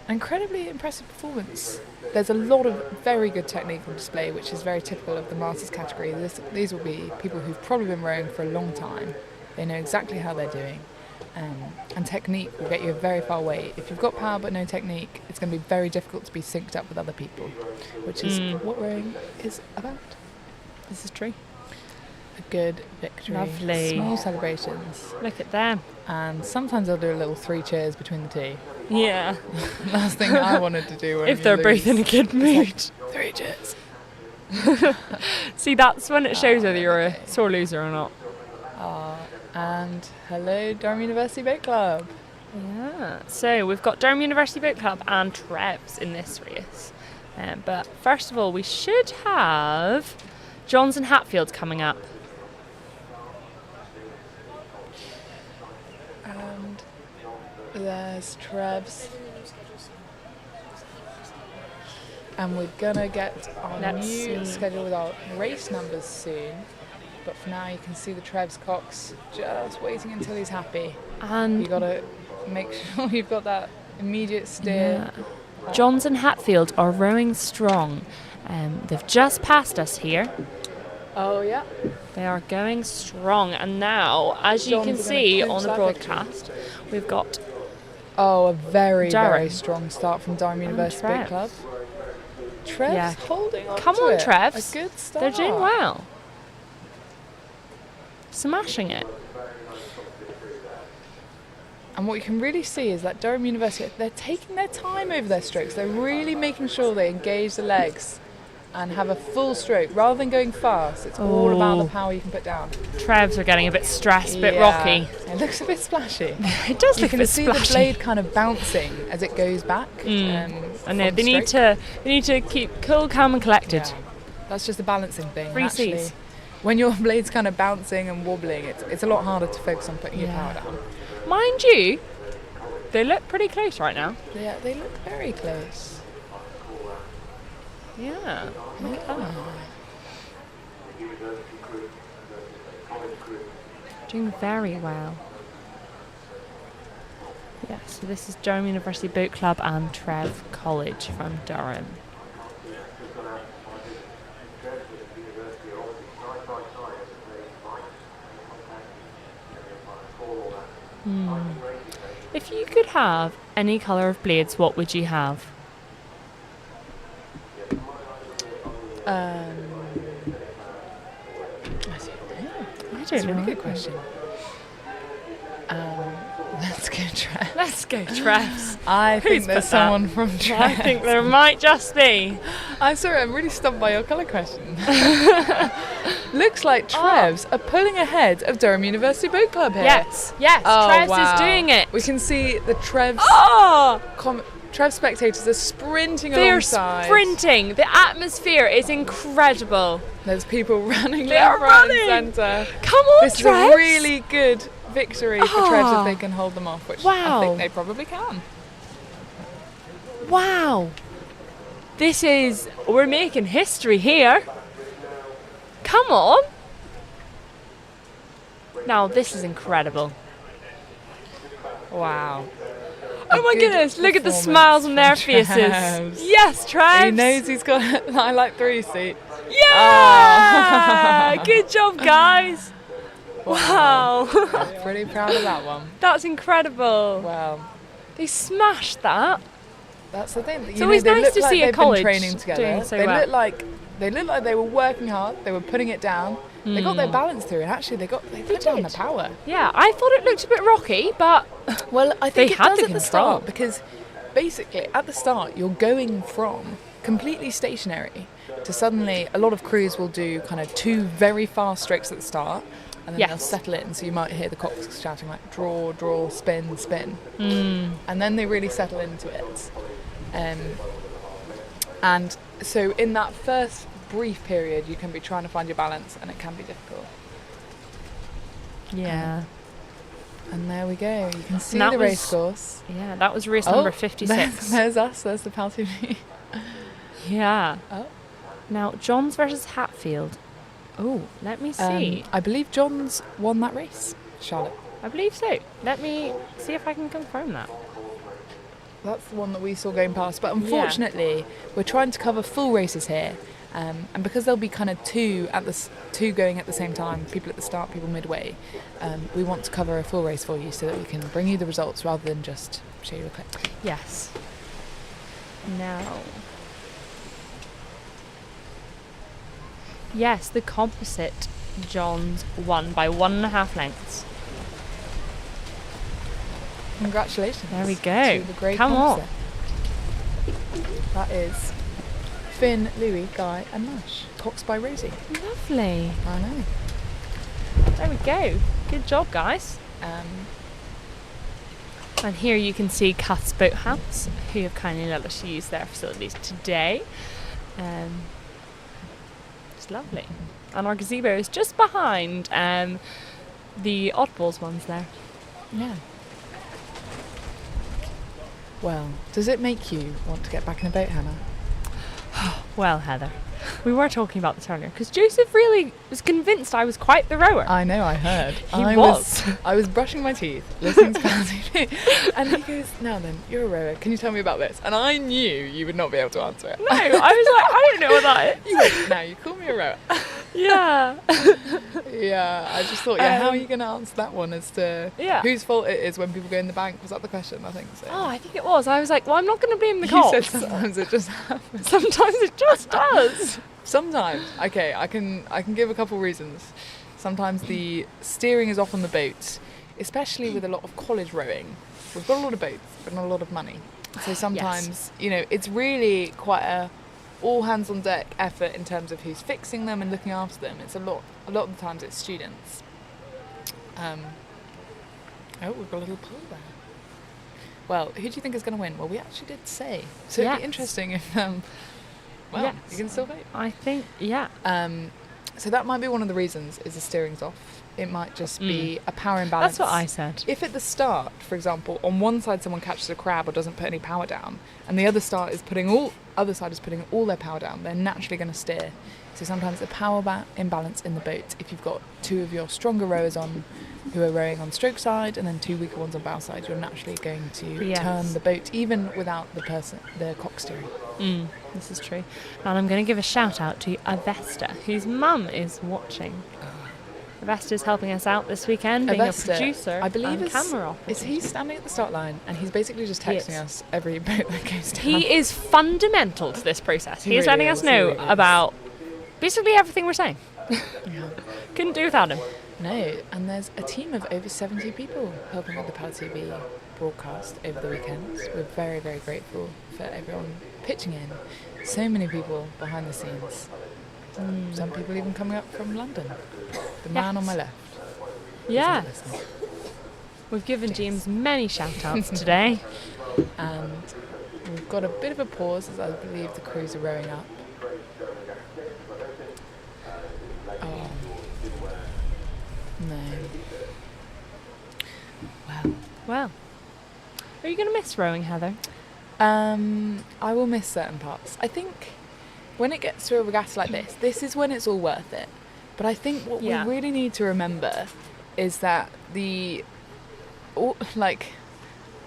Incredibly impressive performance. There's a lot of very good technique on display, which is very typical of the Masters category. These will be people who've probably been rowing for a long time. They know exactly how they're doing. And technique will get you a very far way. If you've got power but no technique, it's going to be very difficult to be synced up with other people, which is what rowing is about. This is true. a good victory. Lovely. Small celebrations. Look at them. And sometimes they'll do a little 3 cheers between the two. Yeah. Last thing I wanted to do when if you they're lose. both in a good mood. 3 cheers. See, that's when it shows whether you're a sore loser or not. And hello, Durham University Boat Club. Yeah. So we've got Durham University Boat Club and Trevs in this race. But first of all, we should have Johns and Hatfield coming up. And there's Trevs. And we're gonna get our Let's new see. schedule with our race numbers soon. But for now, you can see the Trevs Cox just waiting until he's happy. And You gotta make sure you've got that immediate steer. yeah. Johns and Hatfield are rowing strong. They've just passed us here. Oh yeah. They are going strong. And now, as you Johns can are gonna see clinch on the that broadcast, we've got Oh, a very, Durham. very strong start from Durham University Boat Trevs. Club. Trevs Yeah. holding on Come to on, it. Trevs. A good start. They're doing well. Smashing it. And what you can really see is that Durham University, they're taking their time over their strokes. They're really making sure they engage the legs and have a full stroke rather than going fast. It's all about the power you can put down. Trevs are getting a bit stressed, a bit Yeah. rocky. It looks a bit splashy. It does You look a can bit see splashy. the blade kind of bouncing as it goes back. I know, from they need stroke. to keep cool, calm and collected. Yeah. That's just a balancing thing. Three And actually, Cs. when your blade's kind of bouncing and wobbling, it's a lot harder to focus on putting your Yeah. power down. Mind you, they look pretty close right now. Yeah, they look very close. Yeah. Look at that. Doing very well. Yeah, so this is Durham University Boat Club and Trev College from Durham. If you could have any colour of blades, what would you have? I don't know. That's a really good question. Let's go Trev. Let's go, Trevs. I think Who's there's put that? someone from Trev. I think there might just be. I'm sorry, I'm really stumped by your colour question. Looks like Trevs are pulling ahead of Durham University Boat Club here. Yes, yes, Oh, Trevs wow. is doing it. We can see the Trevs Oh! Trev spectators are sprinting They're alongside. sprinting. The atmosphere is incredible. There's people running They are left, right running. and centre. Come on, This is Trevs. a really good victory for Trevs Oh. if they can hold them off, which Wow. I think they probably can. Wow. We're making history here. Come on. Now, this is incredible. Wow. Oh my good goodness, look at the performance smiles on their from faces. Trevs. Yes, Trevs. He knows he's got a highlight 3 seat. Yeah! Good job, guys. Wow. Pretty proud of that one. That's incredible. Wow. They smashed that. That's the thing. It's always nice to see a they've college been training together. doing so they well. look like they were working hard. They were putting it down. They got their balance through, and actually they put down the power. Yeah, I thought it looked a bit rocky, but Well, I think They it had does the at the control. start because basically at the start you're going from completely stationary to suddenly a lot of crews will do kind of 2 very fast strokes at the start. And then they'll Yes. settle in, so you might hear the cocks shouting like draw, draw, spin, spin. And then they really settle into it. And so in that first brief period, you can be trying to find your balance, and it can be difficult. yeah. And there we go. You can see that the race was- course. Yeah, that was race number 56. There's us. There's the PalTV. Yeah. Oh. Now, Johns versus Hatfield. Oh, let me see. I believe John's won that race, Charlotte. I believe so. Let me see if I can confirm that. That's the one that we saw going past. But unfortunately, we're trying to cover full races here. And because there'll be kind of two going at the same time, people at the start, people midway, we want to cover a full race for you so that we can bring you the results rather than just show you a clip. Yes. Now. Yes, the composite Johns won by 1.5 lengths. Congratulations. There we go. To the great Come on. composite. That is Finn, Louis, Guy and Nash. Cox by Rosie. Lovely. I know. There we go. Good job, guys. And here you can see Cuth's Boathouse, who have kindly let us use their facilities today. It's lovely. And our gazebo is just behind the Oddballs ones there. Yeah. Well, does it make you want to get back in a boat, Hannah? Well, Heather, we were talking about this earlier because Joseph really was convinced I was quite the rower. I know, I heard. He was. I was brushing my teeth, listening to PalTV, and he goes, "Now then, you're a rower. Can you tell me about this?" And I knew you would not be able to answer it. No, I was like, I don't know what that is. You went, "Now you call me a rower." Yeah. Yeah, I just thought, how are you going to answer that one as to whose fault it is when people go in the bank? Was that the question? I think so. Oh, I think it was. I was like, well, I'm not going to blame the You cops. said sometimes it just happens. Sometimes it just does. Sometimes. Okay, I can give a couple reasons. Sometimes the steering is off on the boat, especially with a lot of college rowing. We've got a lot of boats, but not a lot of money. So sometimes, it's really quite a all hands on deck effort in terms of who's fixing them and looking after them. It's a lot of the times it's students. We've got a little poll there. Well, who do you think is going to win? Well, we actually did say. So it'd be interesting if, you can still vote. I think, so that might be one of the reasons is the steering's off. It might just be a power imbalance. That's what I said. If at the start, for example, on one side someone catches a crab or doesn't put any power down, and the other side is putting all their power down, they're naturally going to steer. So sometimes the power imbalance in the boat, if you've got two of your stronger rowers on who are rowing on stroke side and then two weaker ones on bow side, you're naturally going to turn the boat even without the cock steering. This is true. And I'm going to give a shout out to Avesta, whose mum is watching. Avesta's helping us out this weekend, being a producer, I believe, and camera operator. Is he standing at the start line and he's basically just texting us every boat that goes down? He is fundamental to this process. He is really letting us know about basically everything we're saying. Couldn't do without him. No, and there's a team of over 70 people helping with the PalTV broadcast over the weekends. We're very, very grateful for everyone pitching in. So many people behind the scenes. Some people even coming up from London. The man on my left. Yeah. We've given James many shout-outs today. And we've got a bit of a pause as I believe the crews are rowing up. Oh. No. Well. Are you going to miss rowing, Heather? I will miss certain parts. I think when it gets to a regatta like this is when it's all worth it. But I think what we really need to remember is that the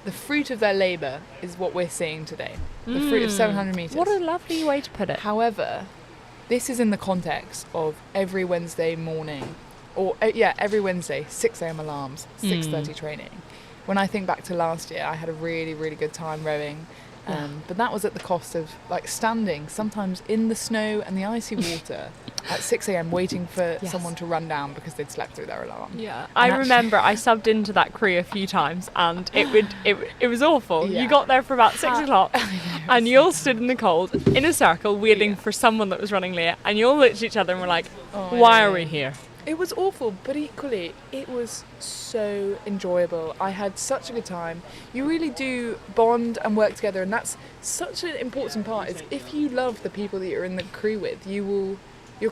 fruit of their labour is what we're seeing today. The fruit of 700 metres. What a lovely way to put it. However, this is in the context of every Wednesday morning, every Wednesday, 6 a.m. alarms, 6:30 training. When I think back to last year, I had a really, really good time rowing. But that was at the cost of standing sometimes in the snow and the icy water at 6 a.m. waiting for someone to run down because they'd slept through their alarm. Yeah, I remember I subbed into that crew a few times and it was awful. You got there for about 6 o'clock and you all stood in the cold in a circle waiting for someone that was running late, and you all looked at each other and were like, why are we here? It was awful, but equally, it was so enjoyable. I had such a good time. You really do bond and work together, and that's such an important part. Is if you love the people that you're in the crew with, you'll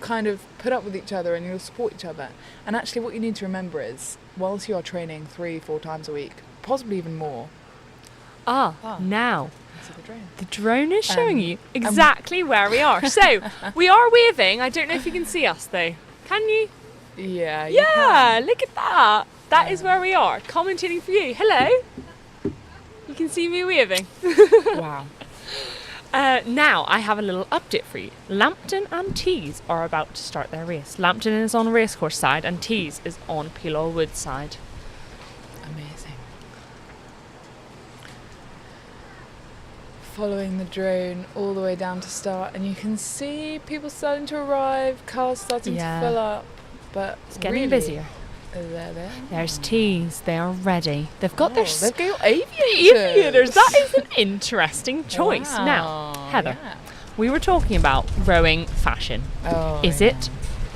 kind of put up with each other and you'll support each other. And actually, what you need to remember is, whilst you are training 3-4 times a week, possibly even more. Now. The drone. The drone is showing you exactly where we are. So, we are waving. I don't know if you can see us, though. Can you? Yeah, look at that. That is where we are, commentating for you. Hello. You can see me waving. Wow. Now, I have a little update for you. Lambton and Tees are about to start their race. Lambton is on racecourse side and Tees is on Peel Wood side. Amazing. Following the drone all the way down to start, and you can see people starting to arrive, cars starting to fill up. but It's getting really, busier. There. There's teas. They are ready. They've got their They've got aviators. aviators. That is an interesting choice. Wow, Now, Heather, yeah. we were talking about rowing fashion. Oh, Is yeah. it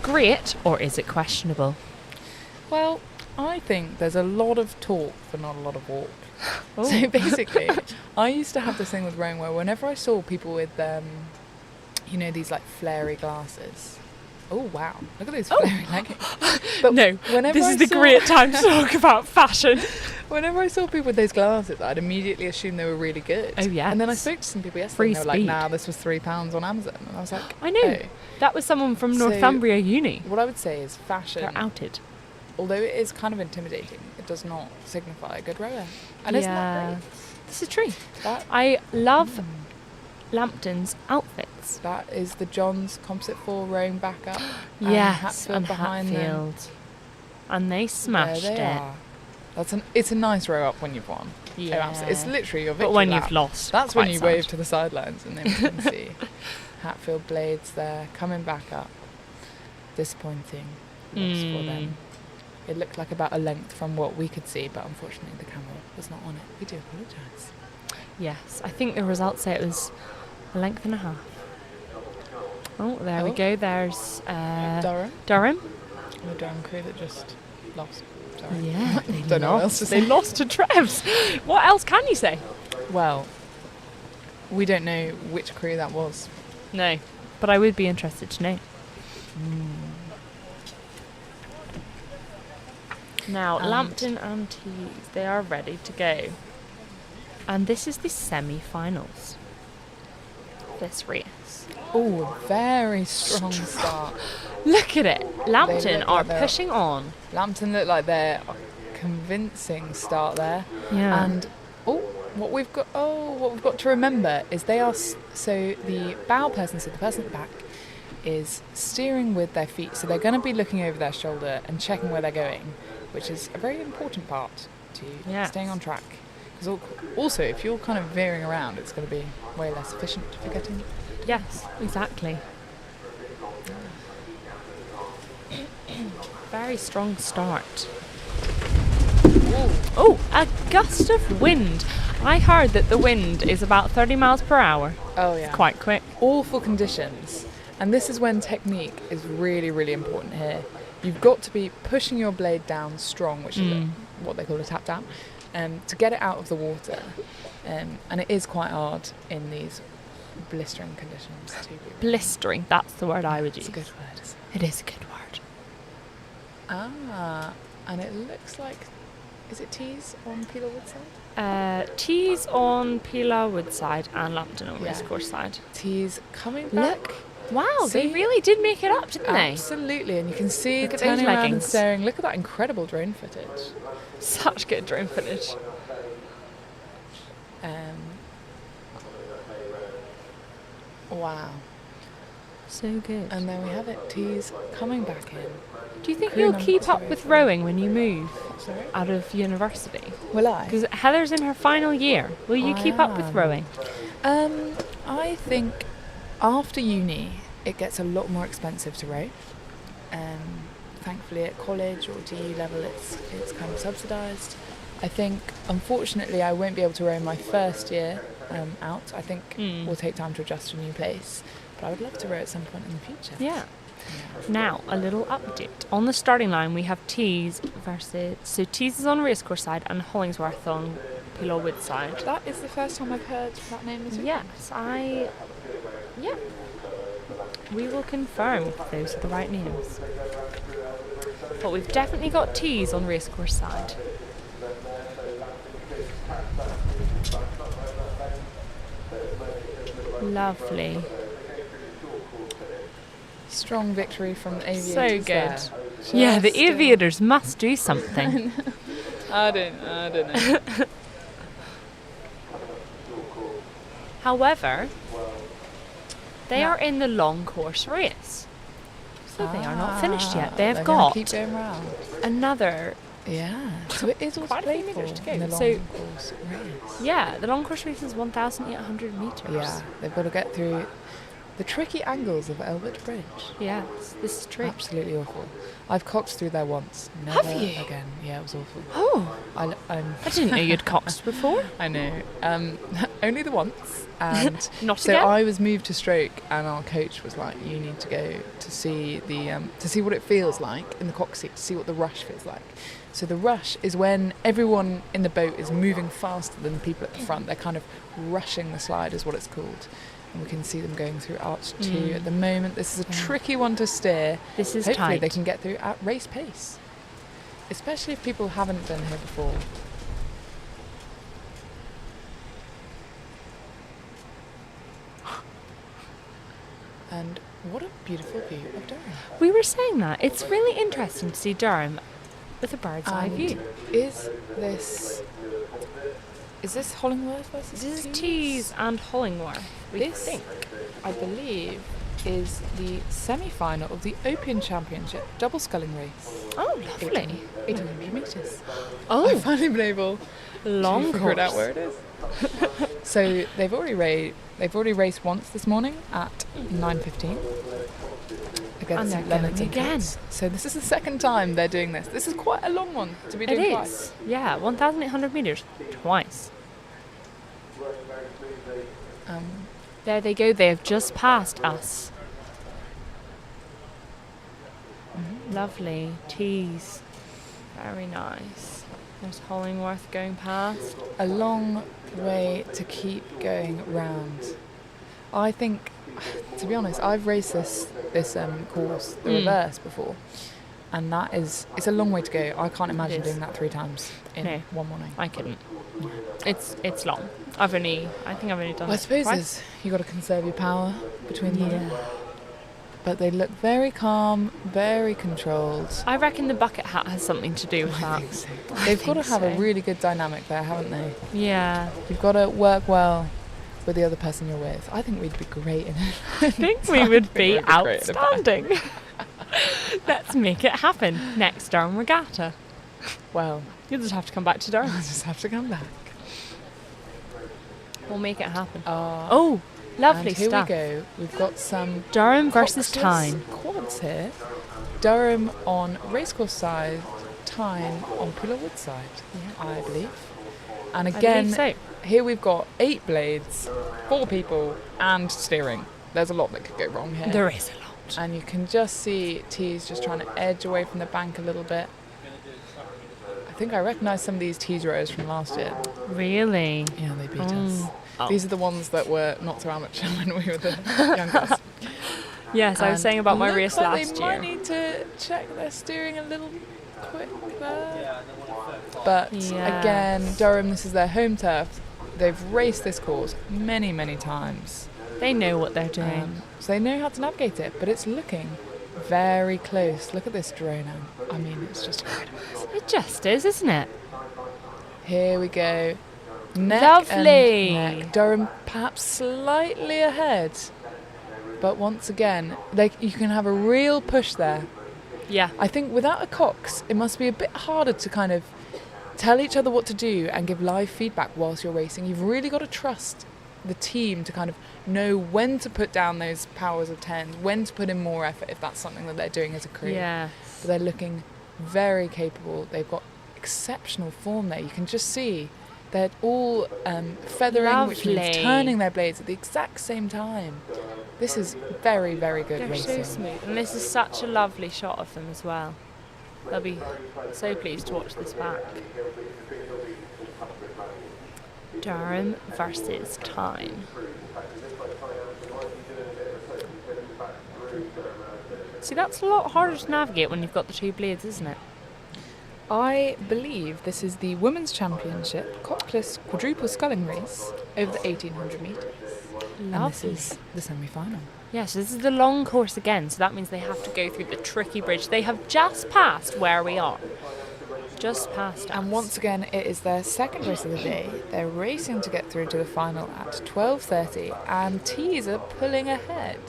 great or is it questionable? Well, I think there's a lot of talk but not a lot of walk. Oh. So basically, I used to have this thing with rowing where whenever I saw people with, these like flary glasses. Oh wow! Look at those flary leggings. But No, whenever this I is the saw- great time to talk about fashion. Whenever I saw people with those glasses, I'd immediately assume they were really good. Oh, yes. And then I spoke to some people yesterday Free and they were like, speed. nah, this was £3 on Amazon. And I was like, I know. oh. That was someone from So- Northumbria Uni. What I would say is fashion, They're outed. although it is kind of intimidating, it does not signify a good rower. And it's not great. This is true. That, I love Lambton's outfits. that is the John's Composite 4 rowing back up. Yes, Hatfield and behind them. Hatfield. And they smashed There they it. are. It's a nice row up when you've won. Yeah. Oh, absolutely. It's literally your victory But when lap. you've lost, That's when quite you sad. wave to the sidelines and then you can see Hatfield Blades there coming back up. Disappointing loss for them. It looked like about a length from what we could see, but unfortunately the camera was not on it. We do apologise. Yes, I think the results say it was a length and a half. Oh, there we Oh. go. There's Durham, Durham. the Durham crew that just lost. Sorry. Yeah, they Don't know what else lost. to They say. lost to Trevs. What else can you say? Well, we don't know which crew that was. No, but I would be interested to know. Now, And- Lambton and Tees, they are ready to go. And this is the semi-finals. This race. Oh, a very strong start. Look at it. Lambton look are like they're- pushing on. Lambton look like they're convincing start there. Yeah. And what we've got to remember is they are so the bow person, so the person at the back, is steering with their feet. So they're going to be looking over their shoulder and checking where they're going, which is a very important part to Yes. staying on track. Because also, if you're kind of veering around, it's going to be way less efficient for getting. Yes, exactly. Very strong start. Oh, a gust of wind. I heard that the wind is about 30 miles per hour. Oh yeah. It's quite quick. Awful conditions. And this is when technique is really, really important here. You've got to be pushing your blade down strong, which is what they call a tap down, to get it out of the water. And it is quite hard in these blistering conditions to be. Blistering, that's the word I would use. It's a good word, isn't It is a good word. it? And it looks like, is it Tees on Peel Woodside? Tees on Pila Woodside and Lambton on Yeah. Racecourse side. Tees coming back. Look. Wow, they See? really did make it up, didn't they? Absolutely, and you can see Look at those turning around and leggings. staring. Look at that incredible drone footage. Such good drone footage. Wow. So good. And there we have it. Tees coming back in. Do you think crew you'll number keep up with 284. rowing when you move Sorry? out of university? Will I? Because Heather's in her final year. Will you I keep up with am. rowing? I think after uni it gets a lot more expensive to row. Thankfully at college or DU level it's kind of subsidised. I think unfortunately I won't be able to row my first year out. I think we'll take time to adjust to a new place. But I would love to row at some point in the future. Yeah. Now, a little update. On the starting line, we have Tees versus... So Tees is on Racecourse side and Hollingsworth on Pila Wood side. That is the first time I've heard that name as well. Yes, Yeah. We will confirm if those are the right names. But we've definitely got Tees on Racecourse side. Lovely. Strong victory from the Aviators. So good. there. Yeah, the Just, aviators must do something. I don't know. However, they are in the long course race. So they are not finished yet. They have They're gonna got keep going round. another... Yeah. So it is all Quite a few playful metres to go. in the long So- course race. Yeah, the long course race is 1,800 metres. Yeah, they've got to get through The tricky angles of Albert Bridge. Yes, this is true. Absolutely awful. I've coxed through there once. Never Have you? again. Yeah, it was awful. Oh, I'm I didn't know you'd coxed before. I know. Only the once. And Not so again? I was moved to stroke, and our coach was like, "You need to go to see to see what it feels like in the cox seat, to see what the rush feels like." So the rush is when everyone in the boat is moving faster than the people at the front. They're kind of rushing the slide, is what it's called. And we can see them going through Arch 2 at the moment. This is a tricky one to steer. This is Hopefully tight. they can get through at race pace, especially if people haven't been here before. And what a beautiful view of Durham. We were saying that. It's really interesting to see Durham with a bird's eye view. Is this Hollingworth versus This is Tees and Hollingworth, we This, think. I believe, is the semi-final of the Open Championship double sculling race. Oh, lovely. 800 metres. Oh, I've finally been able long to figure it out course. where it is. So they've already raced once this morning at 9:15 against And they're Leonards going and again. Coates. So this is the second time they're doing this. This is quite a long one to be It doing is. twice. Yeah, 1,800 metres twice. There they go. They have just passed us. Lovely. Tees. Very nice. There's Hollingworth going past. A long way to keep going round. I think, to be honest, I've raced this course, the reverse, before, and it's a long way to go. I can't imagine doing that 3 times in one morning. I couldn't. It's long. I think I've only done I it suppose twice. you got to conserve your power between them. But they look very calm, very controlled. I reckon the bucket hat has something to do with that. They've got to have a really good dynamic there, haven't they? Yeah. You've got to work well with the other person you're with. I think we'd be great in it. I think we would be outstanding. Let's make it happen next Durham Regatta. Well, you'll just have to come back to Durham. I'll just have to come back. We'll make it happen. Oh, lovely and here stuff. we go. We've got some Durham versus coxless Tyne. quads here. Durham on racecourse side, Tyne on Pillar Wood side, I believe. And I again, believe here we've got 8 blades, 4 people, and steering. There's a lot that could go wrong here. There is a lot. And you can just see Tees just trying to edge away from the bank a little bit. I think I recognise some of these Tees rows from last year. Really? Yeah, they beat us. Oh. These are the ones that were not so amateur when we were the youngest. Yes, I was saying about my looks race like last they year. might need to check their steering a little quicker. But again, Durham, this is their home turf. They've raced this course many, many times. They know what they're doing. So they know how to navigate it, but it's looking very close. Look at this drone now. I mean, it's just incredible. It just is, isn't it? Here we go. Neck Lovely. and neck. Durham perhaps slightly ahead. But once again, you can have a real push there. Yeah. I think without a cox, it must be a bit harder to kind of tell each other what to do and give live feedback whilst you're racing. You've really got to trust the team to kind of know when to put down those powers of 10, when to put in more effort if that's something that they're doing as a crew. Yeah. But they're looking very capable. They've got exceptional form there. You can just see they're all feathering, which means Lovely. turning their blades at the exact same time. This is very, very good They're racing. so smooth. And this is such a lovely shot of them as well. They'll be so pleased to watch this back. Durham versus Tyne. See, that's a lot harder to navigate when you've got the 2 blades, isn't it? I believe this is the Women's Championship Cockless Quadruple Sculling Race over the 1800 metres. And this Lovely. is the semi-final. Yes, this is the long course again, so that means they have to go through the tricky bridge. They have just passed where we are. Just past us. And once again, it is their second race of the day. They're racing to get through to the final at 12:30, and Tees are pulling ahead.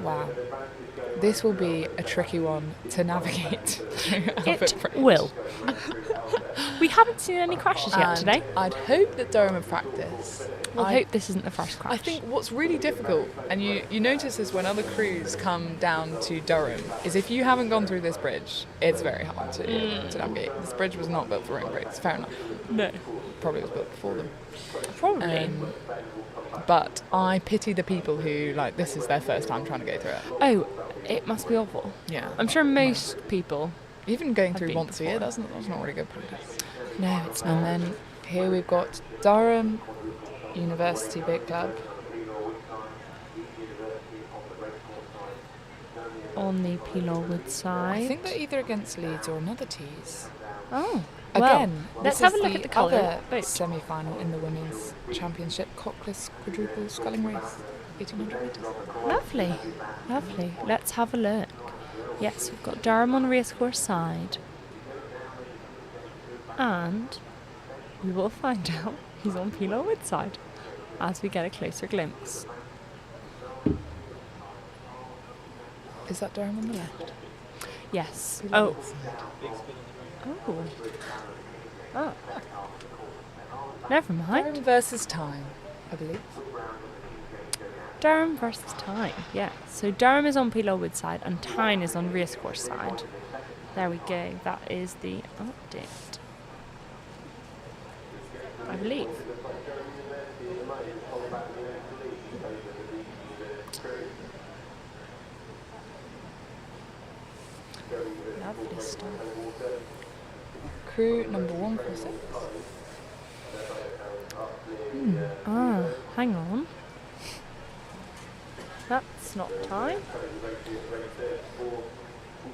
Wow. This will be a tricky one to navigate through Albert It Bridge. will. We haven't seen any crashes yet And today. I'd hope that Durham have practiced. We'll hope this isn't the first crash. I think what's really difficult, and you notice this when other crews come down to Durham, is if you haven't gone through this bridge, it's very hard to navigate. This bridge was not built for road brakes, fair enough. No. Probably was built before them. Probably. But I pity the people who, like, this is their first time trying to go through it. Oh, it must be awful. Yeah. I'm sure most people. Even going have through been once a year, before. that's not really good practice. No, it's not. And then here we've got Durham University Boat Club. On the Pilorwood side. I think they're either against Leeds or another tees. Oh, Again, let's this have a is look at the colour other boat. semi-final in the women's championship, Cockless quadruple sculling race, 1800 metres. Lovely, lovely. Let's have a look. Yes, we've got Durham on the racecourse side. And we will find out he's on Pilorwood side as we get a closer glimpse. Is that Durham on the left? Yes. Pilorwood Oh. side. Oh. Never mind. Durham versus Tyne, I believe. Durham versus Tyne, yeah. So Durham is on Pilorwood side and Tyne is on racecourse side. There we go. That is the update, I believe. Lovely stuff. Crew number 146. Hang on. That's not Tyne.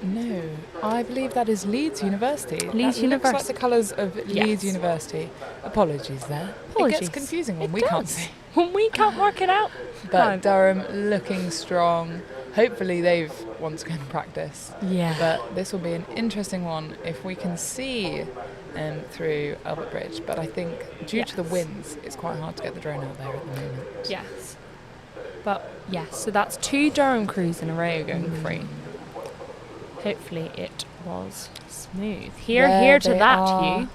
No, I believe that is Leeds University. Leeds That looks like University. the colours of Yes. Leeds University. Apologies there. Apologies. It gets confusing when It we can't does. see. When we can't work it out. But Durham looking strong. Hopefully they've once again practiced. Yeah. But this will be an interesting one if we can see through Albert Bridge. But I think due to the Yes. winds, it's quite hard to get the drone out there at the moment. Yes. But yes, so that's 2 Durham crews in a row going free. Hopefully it was smooth. Here There to they that, are. Hugh.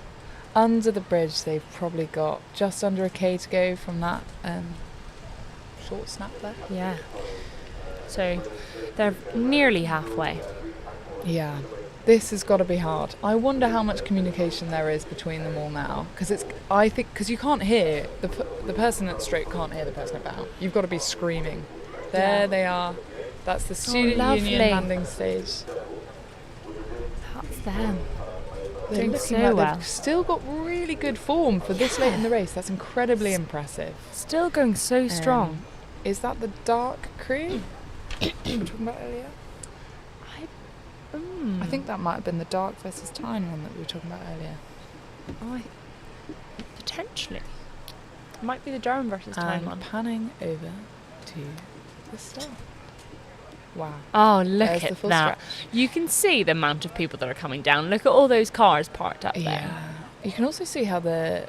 Under the bridge, they've probably got just under a K to go from that short snap there. Yeah. So they're nearly halfway. Yeah, this has got to be hard. I wonder how much communication there is between them all now, because you can't hear the person at stroke can't hear the person at bow. You've got to be screaming. There Yeah. they are. That's the student lovely. union landing stage. That's them. They're Doing looking so like well. they've still got really good form for this late in the race. That's incredibly impressive. Still going so strong. Is that the dark crew we were talking about earlier? I think that might have been the dark versus Tyne one that we were talking about earlier. Potentially. Might be the Durham versus Tyne And one. panning over to the start. Wow. Oh, look There's the at full that. stretch. You can see the amount of people that are coming down. Look at all those cars parked up there. Yeah. You can also see how the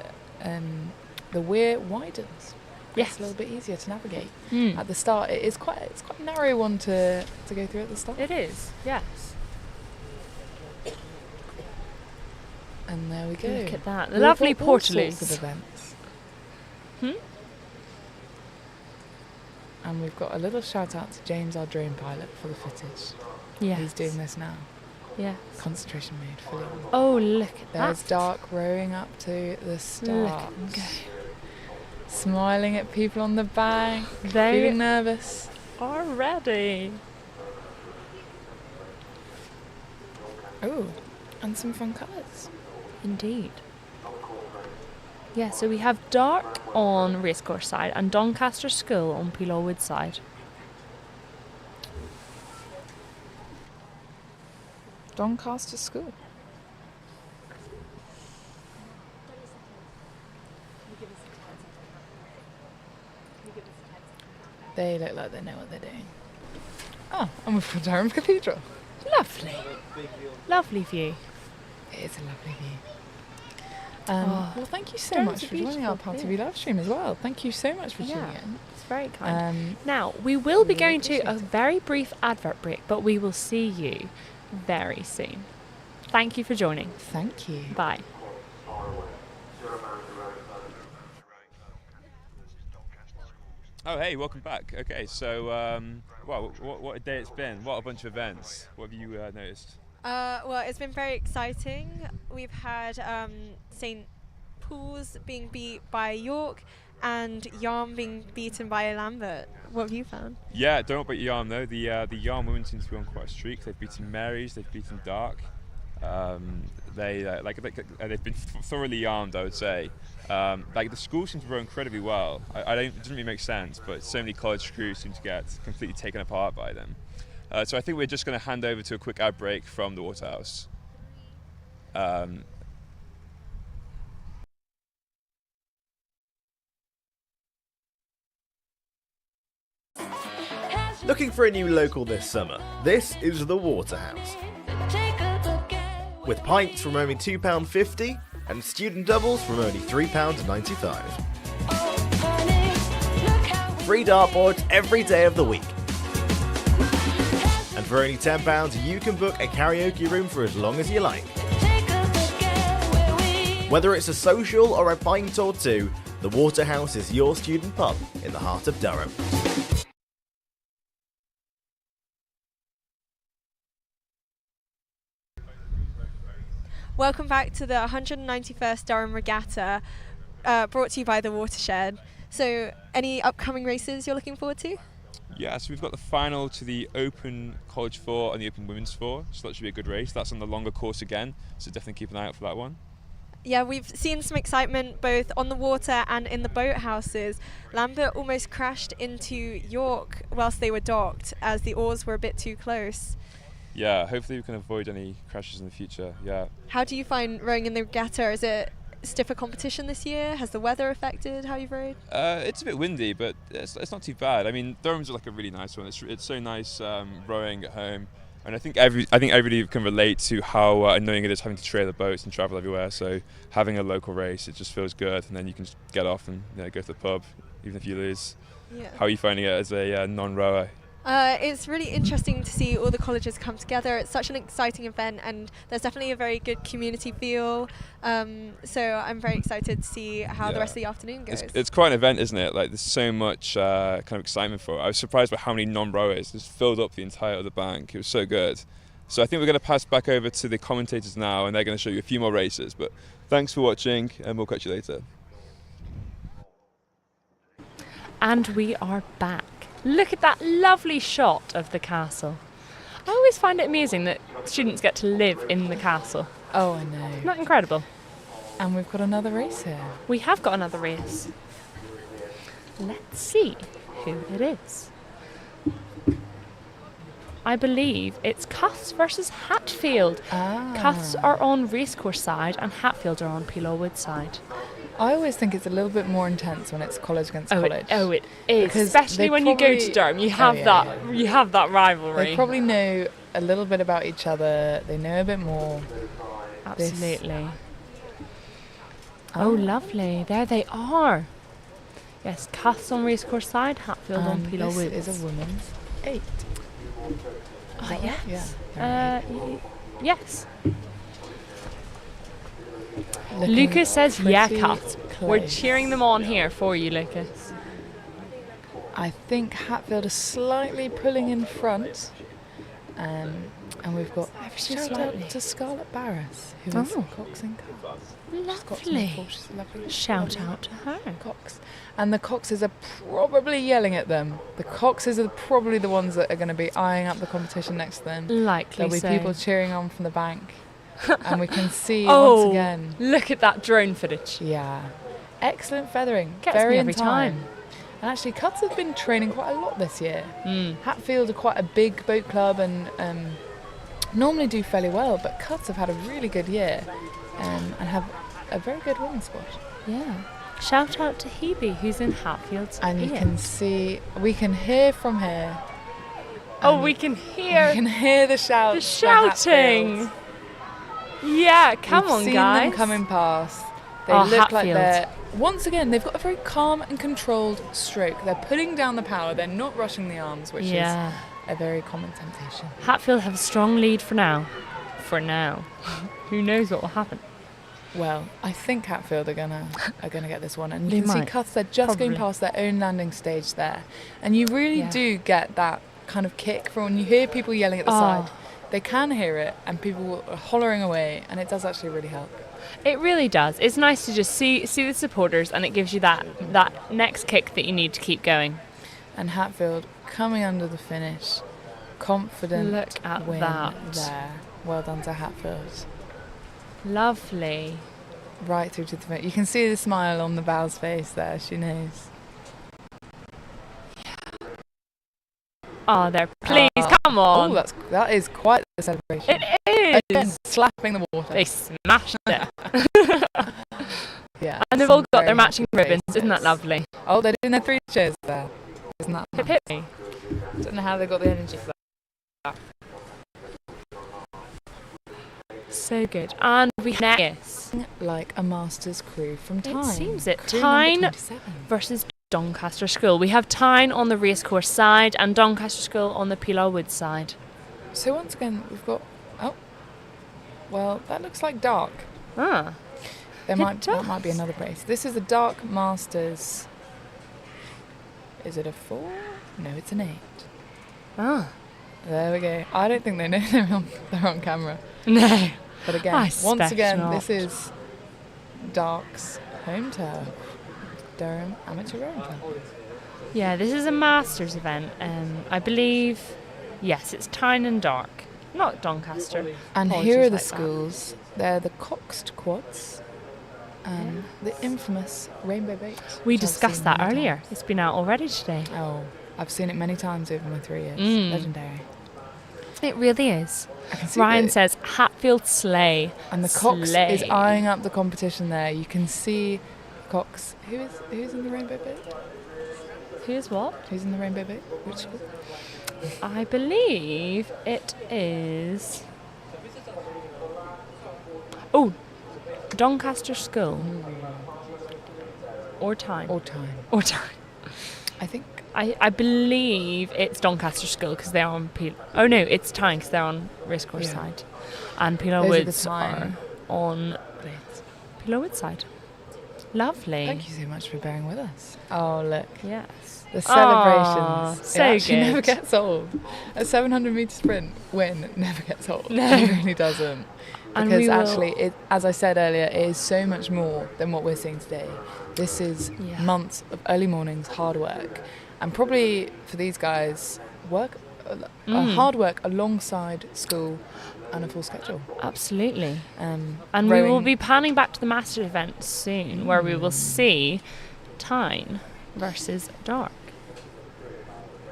weir widens. Yes. It's a little bit easier to navigate. Mm. At the start, it's quite a narrow one to go through at the start. It is, yes. And there we go. Look at that. The We've lovely got all sorts portaloos. of events. Hmm? And we've got a little shout out to James, our drone pilot, for the footage. Yes. He's doing this now. Yes. Concentration mode, fully on. Oh, look at There's that. Dark rowing up to the start. Look at them go. Smiling at people on the bank, They feeling nervous. are ready. Oh, and some fun colours. Indeed. Yeah, so we have Dark on Racecourse side and Doncaster School on Pilorwood side. Doncaster School. They look like they know what they're doing. Oh, and we've got Durham Cathedral. Lovely. Lovely view. It is a lovely view. Well, thank you so Durham's much a for joining our beautiful PalTV live stream as well. Thank you so much for tuning in. It's very kind. Um, Now, we will be really going to a appreciate it. very brief advert break, but we will see you very soon. Thank you for joining. Thank you. Bye. Oh, hey, welcome back. Okay, so, what a day it's been. What a bunch of events. What have you noticed? Well, it's been very exciting. We've had St. Paul's being beat by York and Yarm being beaten by Lambert. What have you found? Yeah, don't know about Yarm though. The Yarm women seem to be on quite a streak. They've beaten Mary's, they've beaten Dark. They've been thoroughly yarmed, I would say. The school seems to grow incredibly well. It doesn't really make sense, but so many college crews seem to get completely taken apart by them. So I think we're just going to hand over to a quick ad break from the Waterhouse. Looking for a new local this summer? This is the Waterhouse. With pints from only £2.50 and student doubles from only £3.95. Free dartboards every day of the week. And for only £10 you can book a karaoke room for as long as you like. Whether it's a social or a pint or two, the Waterhouse is your student pub in the heart of Durham. Welcome back to the 191st Durham Regatta, brought to you by the Watershed. So, any upcoming races you're looking forward to? Yeah, so we've got the final to the Open College 4 and the Open Women's 4, so that should be a good race. That's on the longer course again, so definitely keep an eye out for that one. Yeah, we've seen some excitement both on the water and in the boathouses. Lambert almost crashed into York whilst they were docked, as the oars were a bit too close. Yeah, hopefully we can avoid any crashes in the future, yeah. How do you find rowing in the regatta? Is it stiffer competition this year? Has the weather affected how you've rowed? It's a bit windy, but it's not too bad. I mean, Durham's like a really nice one. It's so nice rowing at home, and I think everybody can relate to how annoying it is having to trailer boats and travel everywhere. So having a local race, it just feels good, and then you can just get off and go to the pub, even if you lose. Yeah. How are you finding it as a non-rower? It's really interesting to see all the colleges come together. It's such an exciting event, and there's definitely a very good community feel. So I'm very excited to see how the rest of the afternoon goes. It's quite an event, isn't it? Like, there's so much kind of excitement for it. I was surprised by how many non-rowers just filled up the entire other bank. It was so good. So I think we're going to pass back over to the commentators now, and they're going to show you a few more races. But thanks for watching, and we'll catch you later. And we are back. Look at that lovely shot of the castle. I always find it amusing that students get to live in the castle. Oh, I know. Isn't that incredible? And we've got another race here. We have got another race. Let's see who it is. I believe it's Cuths versus Hatfield. Cuths are on racecourse side and Hatfield are on Peelawwood side. I always think it's a little bit more intense when it's college against college. It is. Because especially when you go to Durham, you have you have that rivalry. They probably know a little bit about each other. They know a bit more. Absolutely. Oh, lovely. There they are. Yes, Cuths on racecourse side, Hatfield on Peelawwood. This is a women's 8. Oh, yes. Yeah. Yes. Lucas says, yeah, Cuths. We're cheering them on here for you, Lucas. I think Hatfield is slightly pulling in front. And we've got shout out to Scarlett Barris, who is Cox and Cuths. Lovely. Shout out to her. Cox. And the Coxes are probably yelling at them. The Coxes are probably the ones that are going to be eyeing up the competition next to them. Likely There'll be people cheering on from the bank. And we can see once again. Look at that drone footage. Yeah. Excellent feathering. Gets very me every in time. And actually, Cuths have been training quite a lot this year. Hatfield are quite a big boat club and normally do fairly well, but Cuths have had a really good year and have a very good women's squad. Yeah. Shout out to Hebe, who's in Hatfield's And you can see, we can hear from here. Oh, we can hear. We can hear the shouts. The shouting. Yeah, come on, We've guys. seen them coming past. They look like they're... Once again, they've got a very calm and controlled stroke. They're putting down the power. They're not rushing the arms, which is a very common temptation. Hatfield have a strong lead for now. For now. Who knows what will happen? Well, I think Hatfield are gonna get this one, and They you can see might. Cuths, they're just going Probably. past their own landing stage there, and you really do get that kind of kick from when you hear people yelling at the side. They can hear it, and people are hollering away, and it does actually really help. It really does. It's nice to just see the supporters, and it gives you that next kick that you need to keep going. And Hatfield coming under the finish, confident. Look at win that. there. Well done to Hatfield. Lovely. Right through to the finish. You can see the smile on the Val's face there. She knows. Oh, there. Please, come on. Oh, that is quite the celebration. It is. Again, slapping the water. They smashed it. Yeah. And they've all got their matching ribbons. Isn't that lovely? Oh, they're doing their 3 cheers there. Isn't that nice? Hip me. Don't know how they got the energy for that. So good. And we next. Like a master's crew from Tyne. It seems it. Crew number Tyne 27. versus Doncaster School. We have Tyne on the racecourse side and Doncaster School on the Pilar Wood side. So once again, we've got... Oh. Well, that looks like dark. Ah. That might be another race. This is a dark masters. Is it a 4? No, it's an 8. Ah. There we go. I don't think they know they're on camera. No. But again, I once suspect again, not. this is Dark's home turf. Durham Amateur Rowing Club. Yeah, this is a Masters event. I believe, yes, it's Tyne and Dark, not Doncaster. And Apologies here are the like that. schools. They're the Coxed Quads and the infamous Rainbow Bait. We which I've discussed seen that many earlier. times. It's been out already today. Oh, I've seen it many times over my 3 years. Mm. Legendary. It really is. I can see Ryan it. says Hatfield Slay. And the Cox Slay. is eyeing up the competition there. You can see Cox. Who's in the Rainbow Bait? Who's what? Who's in the Rainbow Bait? Which school? I believe it is. Oh, Doncaster School. Or Tyne. Or Tyne. Or Tyne. I think. I believe it's Doncaster School because they're on Oh no, it's Tyne because they're on racecourse Yeah. side, and Pilar Those are the Woods Tyne are on Blades. Pilar Woods side. Lovely. Thank you so much for bearing with us. Oh look, Yes. the celebrations. Aw, it so actually good. never gets old. A 700 metre sprint win never gets old. No. It really doesn't. And Because we will- actually, as I said earlier, it is so much more than what we're seeing today. This is Yeah. months of early mornings, hard work, and probably for these guys, hard work alongside school and a full schedule. Absolutely. And we will be panning back to the Master event soon, where we will see Tyne versus Dark.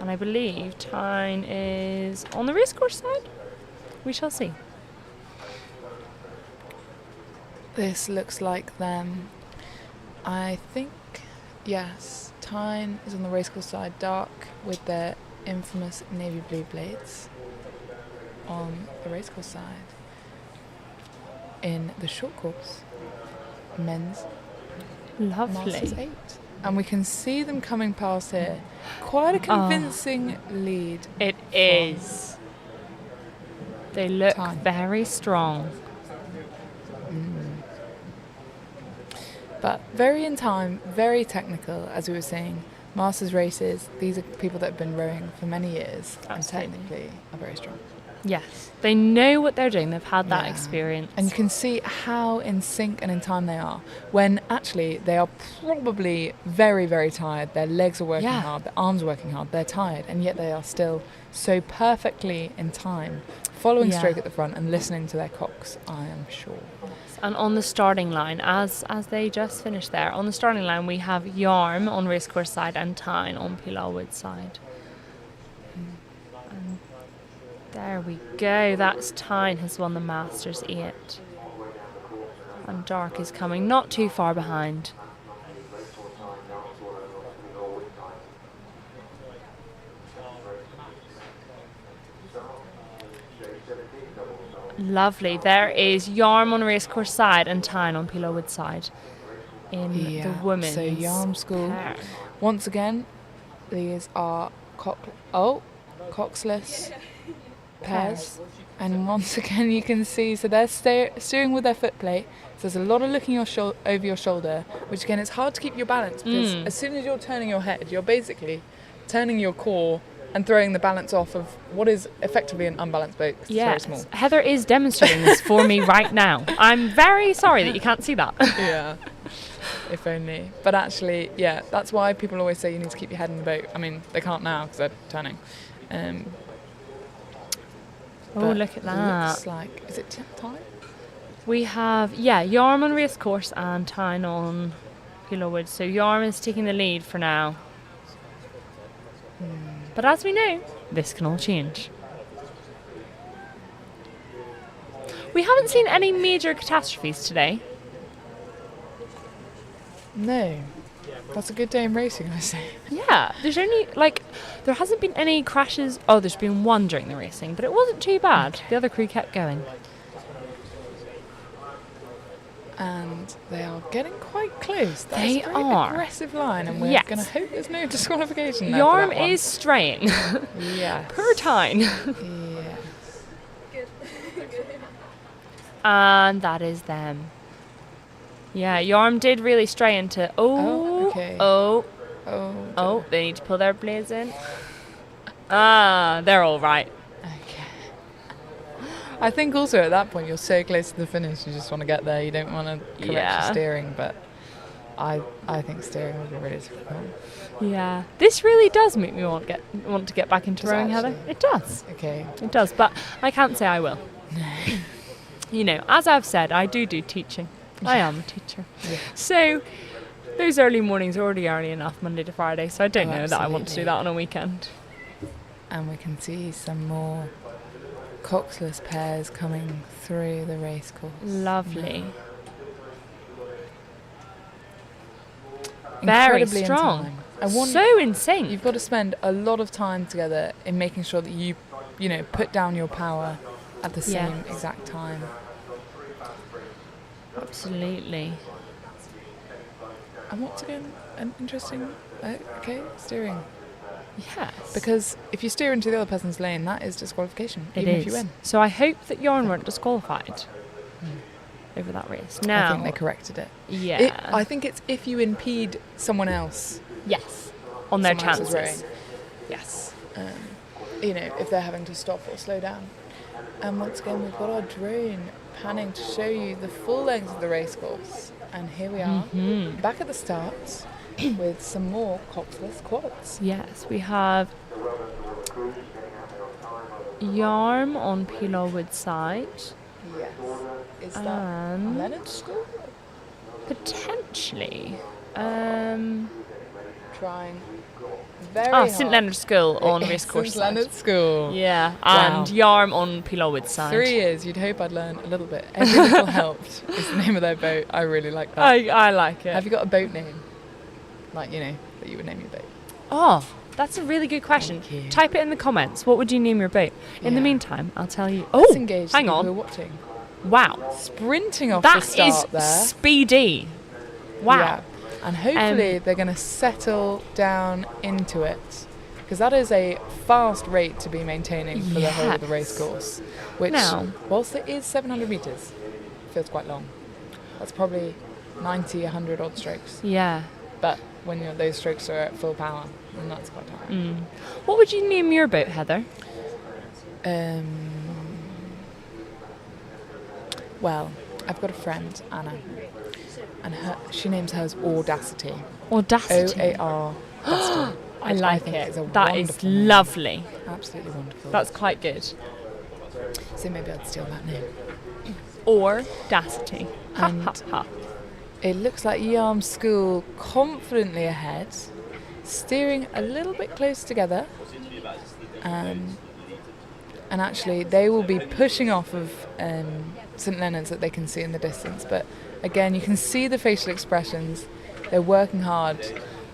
And I believe Tyne is on the racecourse side. We shall see. This looks like them. I think, yes, Tyne is on the racecourse side, Dark with their infamous navy blue blades on the racecourse side. In the short course, men's Masters Lovely. 8. And we can see them coming past here. Quite a convincing lead. It is. They look Tyne. very strong. But very in time, very technical, as we were saying. Masters races, these are people that have been rowing for many years and Absolutely. technically are very strong. Yes. They know what they're doing. They've had that Yeah. experience. And you can see how in sync and in time they are, when actually they are probably very, very tired. Their legs are working Yeah. hard, their arms are working hard, they're tired, and yet they are still so perfectly in time, following Yeah. stroke at the front and listening to their cocks, I am sure. And on the starting line, as they just finished there, on the starting line we have Yarm on racecourse side and Tyne on Pilar Wood side. And there we go. That's Tyne has won the Masters 8. And Dark is coming not too far behind. Lovely. There is Yarm on racecourse side and Tyne on Pilar Wood side in the women's So Yarm School. pair. Once again, these are coxless pairs. And once again, you can see, so they're steering with their foot plate. So there's a lot of looking over your shoulder, which again, it's hard to keep your balance because as soon as you're turning your head, you're basically turning your core and throwing the balance off of what is effectively an unbalanced boat. Yes. It's very small. Heather is demonstrating this for me right now. I'm very sorry that you can't see that. Yeah. If only. But actually, yeah, that's why people always say you need to keep your head in the boat. I mean, they can't now because they're turning. Oh, look at that. Looks like, is it time? We have, Yarm on race course and Tyne on Pilowood. So Yarm is taking the lead for now. But as we know, this can all change. We haven't seen any major catastrophes today. No. That's a good day in racing, I say. Yeah, there's only, there hasn't been any crashes. Oh, there's been one during the racing, but it wasn't too bad. The other crew kept going. And they are getting quite close. That's They a very are. aggressive line, and we're Yes. going to hope there's no disqualification there for that Yarm one. is straying. Yes. Per Tyne. Yes. And that is them. Yeah, Yarm did really stray into... okay. They need to pull their blades in. They're all right. I think also at that point you're so close to the finish, you just want to get there. You don't want to correct your steering, but I think steering would be really difficult. Yeah, this really does make me want to get back into rowing, Heather. It does. Okay. It does, but I can't say I will. You know, as I've said, I do teaching. I am a teacher. Yeah. So those early mornings are already early enough, Monday to Friday, so I don't know that I want to do that on a weekend. And we can see some more coxless pairs coming through the race course. Lovely. Incredibly Very strong. So in sync. You've got to spend a lot of time together in making sure that you put down your power at the same exact time. Absolutely. And once again, an interesting, steering. Yes. Because if you steer into the other person's lane, that is disqualification, It even is. if you win. So I hope that Yarn weren't disqualified over that race. Now, I think they corrected it. Yeah. I think it's if you impede someone else. Yes. On their someone else's chances. rowing. Yes. If they're having to stop or slow down. And once again, we've got our drone panning to show you the full length of the race course. And here we are, back at the start with some more coxless quads. Yes, we have Yarm on Pilowood side. Yes. Is that And Leonard School? potentially. Trying very hard. St Leonard's School on It's Racecourse St Leonard's School. Yeah, Wow. and Yarm on Pilowood side. 3 years, you'd hope I'd learn a little bit. Every Little Helped is the name of their boat. I really like that. I like it. Have you got a boat name? That you would name your boat? Oh, that's a really good question. Thank you. Type it in the comments. What would you name your boat? In the Yeah. meantime, I'll tell you. Let's Oh, engage hang the people on. who are watching. Wow. Sprinting off the That start is there. speedy. Wow. Yeah. And hopefully they're going to settle down into it. Because that is a fast rate to be maintaining for the whole of the race course. Which, Now- whilst it is 700 metres, feels quite long. That's probably 90, 100 odd strokes. Yeah. But when those strokes are at full power, then that's quite tiring. What would you name your boat, Heather? Well, I've got a friend, Anna, and she names hers Audacity. Audacity. O-A-R. Audacity. I like think it. is a That is wonderful name. lovely. Absolutely wonderful. That's quite good. So maybe I'd steal that name. Audacity. Ha And ha ha. it looks like Yarm School confidently ahead, steering a little bit close together. And actually, they will be pushing off of St Leonard's that they can see in the distance. But again, you can see the facial expressions. They're working hard.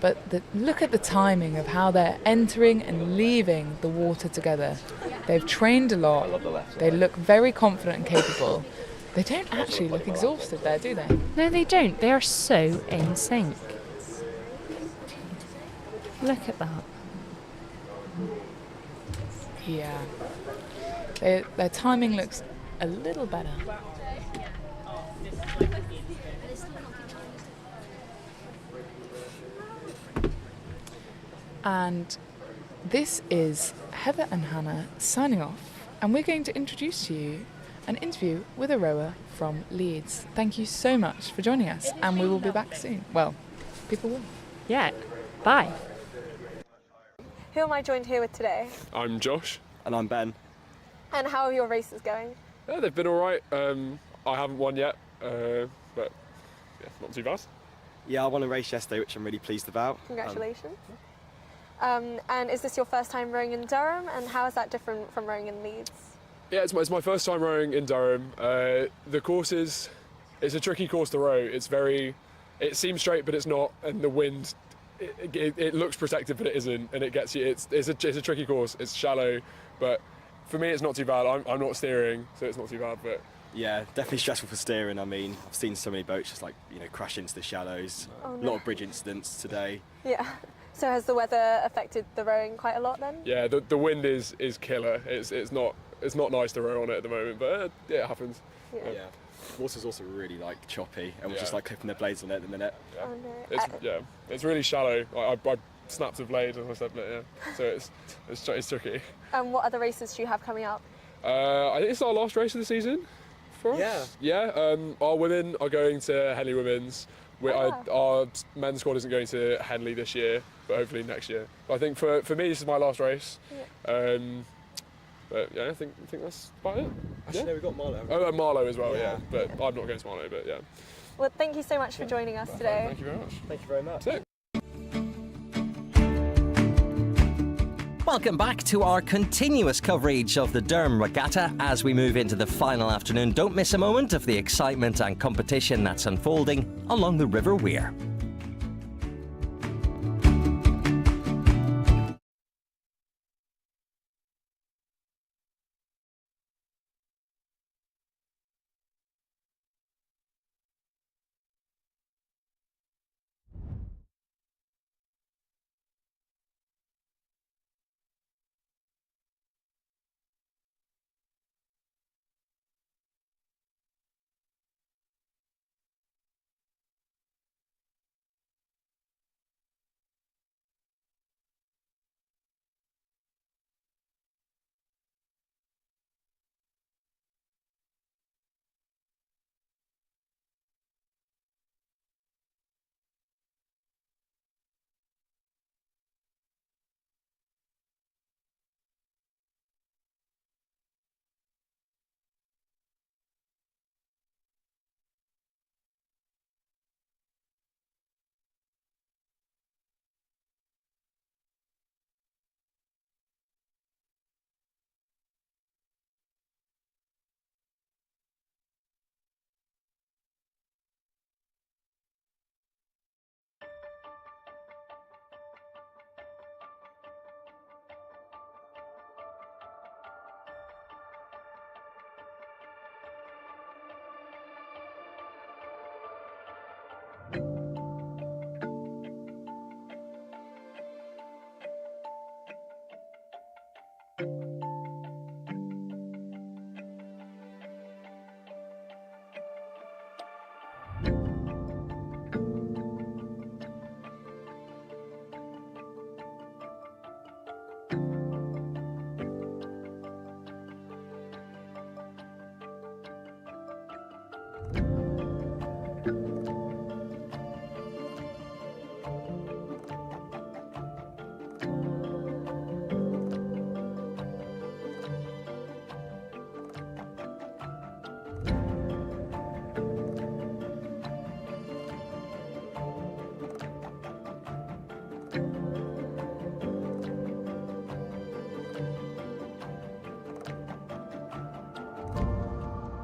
But look at the timing of how they're entering and leaving the water together. They've trained a lot. They look very confident and capable. They don't actually look exhausted there, do they? No, they don't. They are so in sync. Look at that. Yeah. Their timing looks a little better. And this is Heather and Hannah signing off, and we're going to introduce to you an interview with a rower from Leeds. Thank you so much for joining us, and we will be back soon. Well, people will. Yeah, bye. Who am I joined here with today? I'm Josh. And I'm Ben. And how are your races going? Yeah, they've been all right. I haven't won yet, but yeah, not too bad. Yeah, I won a race yesterday, which I'm really pleased about. Congratulations. And is this your first time rowing in Durham, and how is that different from rowing in Leeds? Yeah, it's my first time rowing in Durham. The course it's a tricky course to row. It seems straight, but it's not, and the wind, it looks protected, but it isn't, and it gets you. It's a tricky course. It's shallow, but for me, it's not too bad. I'm not steering, so it's not too bad. But yeah, definitely stressful for steering. I mean, I've seen so many boats just crash into the shallows. Oh, no. A lot of bridge incidents today. Yeah. So has the weather affected the rowing quite a lot then? Yeah, the wind is killer. It's not nice to row on it at the moment, but yeah, it happens. Yeah. The water's also really choppy, and we're just clipping the blades on it at the minute. Yeah. Oh no. It's really shallow. I snapped a blade, as I said, but yeah. So it's tricky. And what other races do you have coming up? I think it's our last race of the season for us. Yeah. Our women are going to Henley Women's. Our men's squad isn't going to Henley this year, but hopefully next year. But I think for me, this is my last race. Yeah. But yeah, I think that's about it. Actually, no, we've got Marlow. Oh, and Marlow as well, yeah. But I'm not going to Marlow, but yeah. Well, thank you so much for joining us today. Thank you very much. Thank you very much. That's it. Welcome back to our continuous coverage of the Durham Regatta as we move into the final afternoon. Don't miss a moment of the excitement and competition that's unfolding along the River Wear.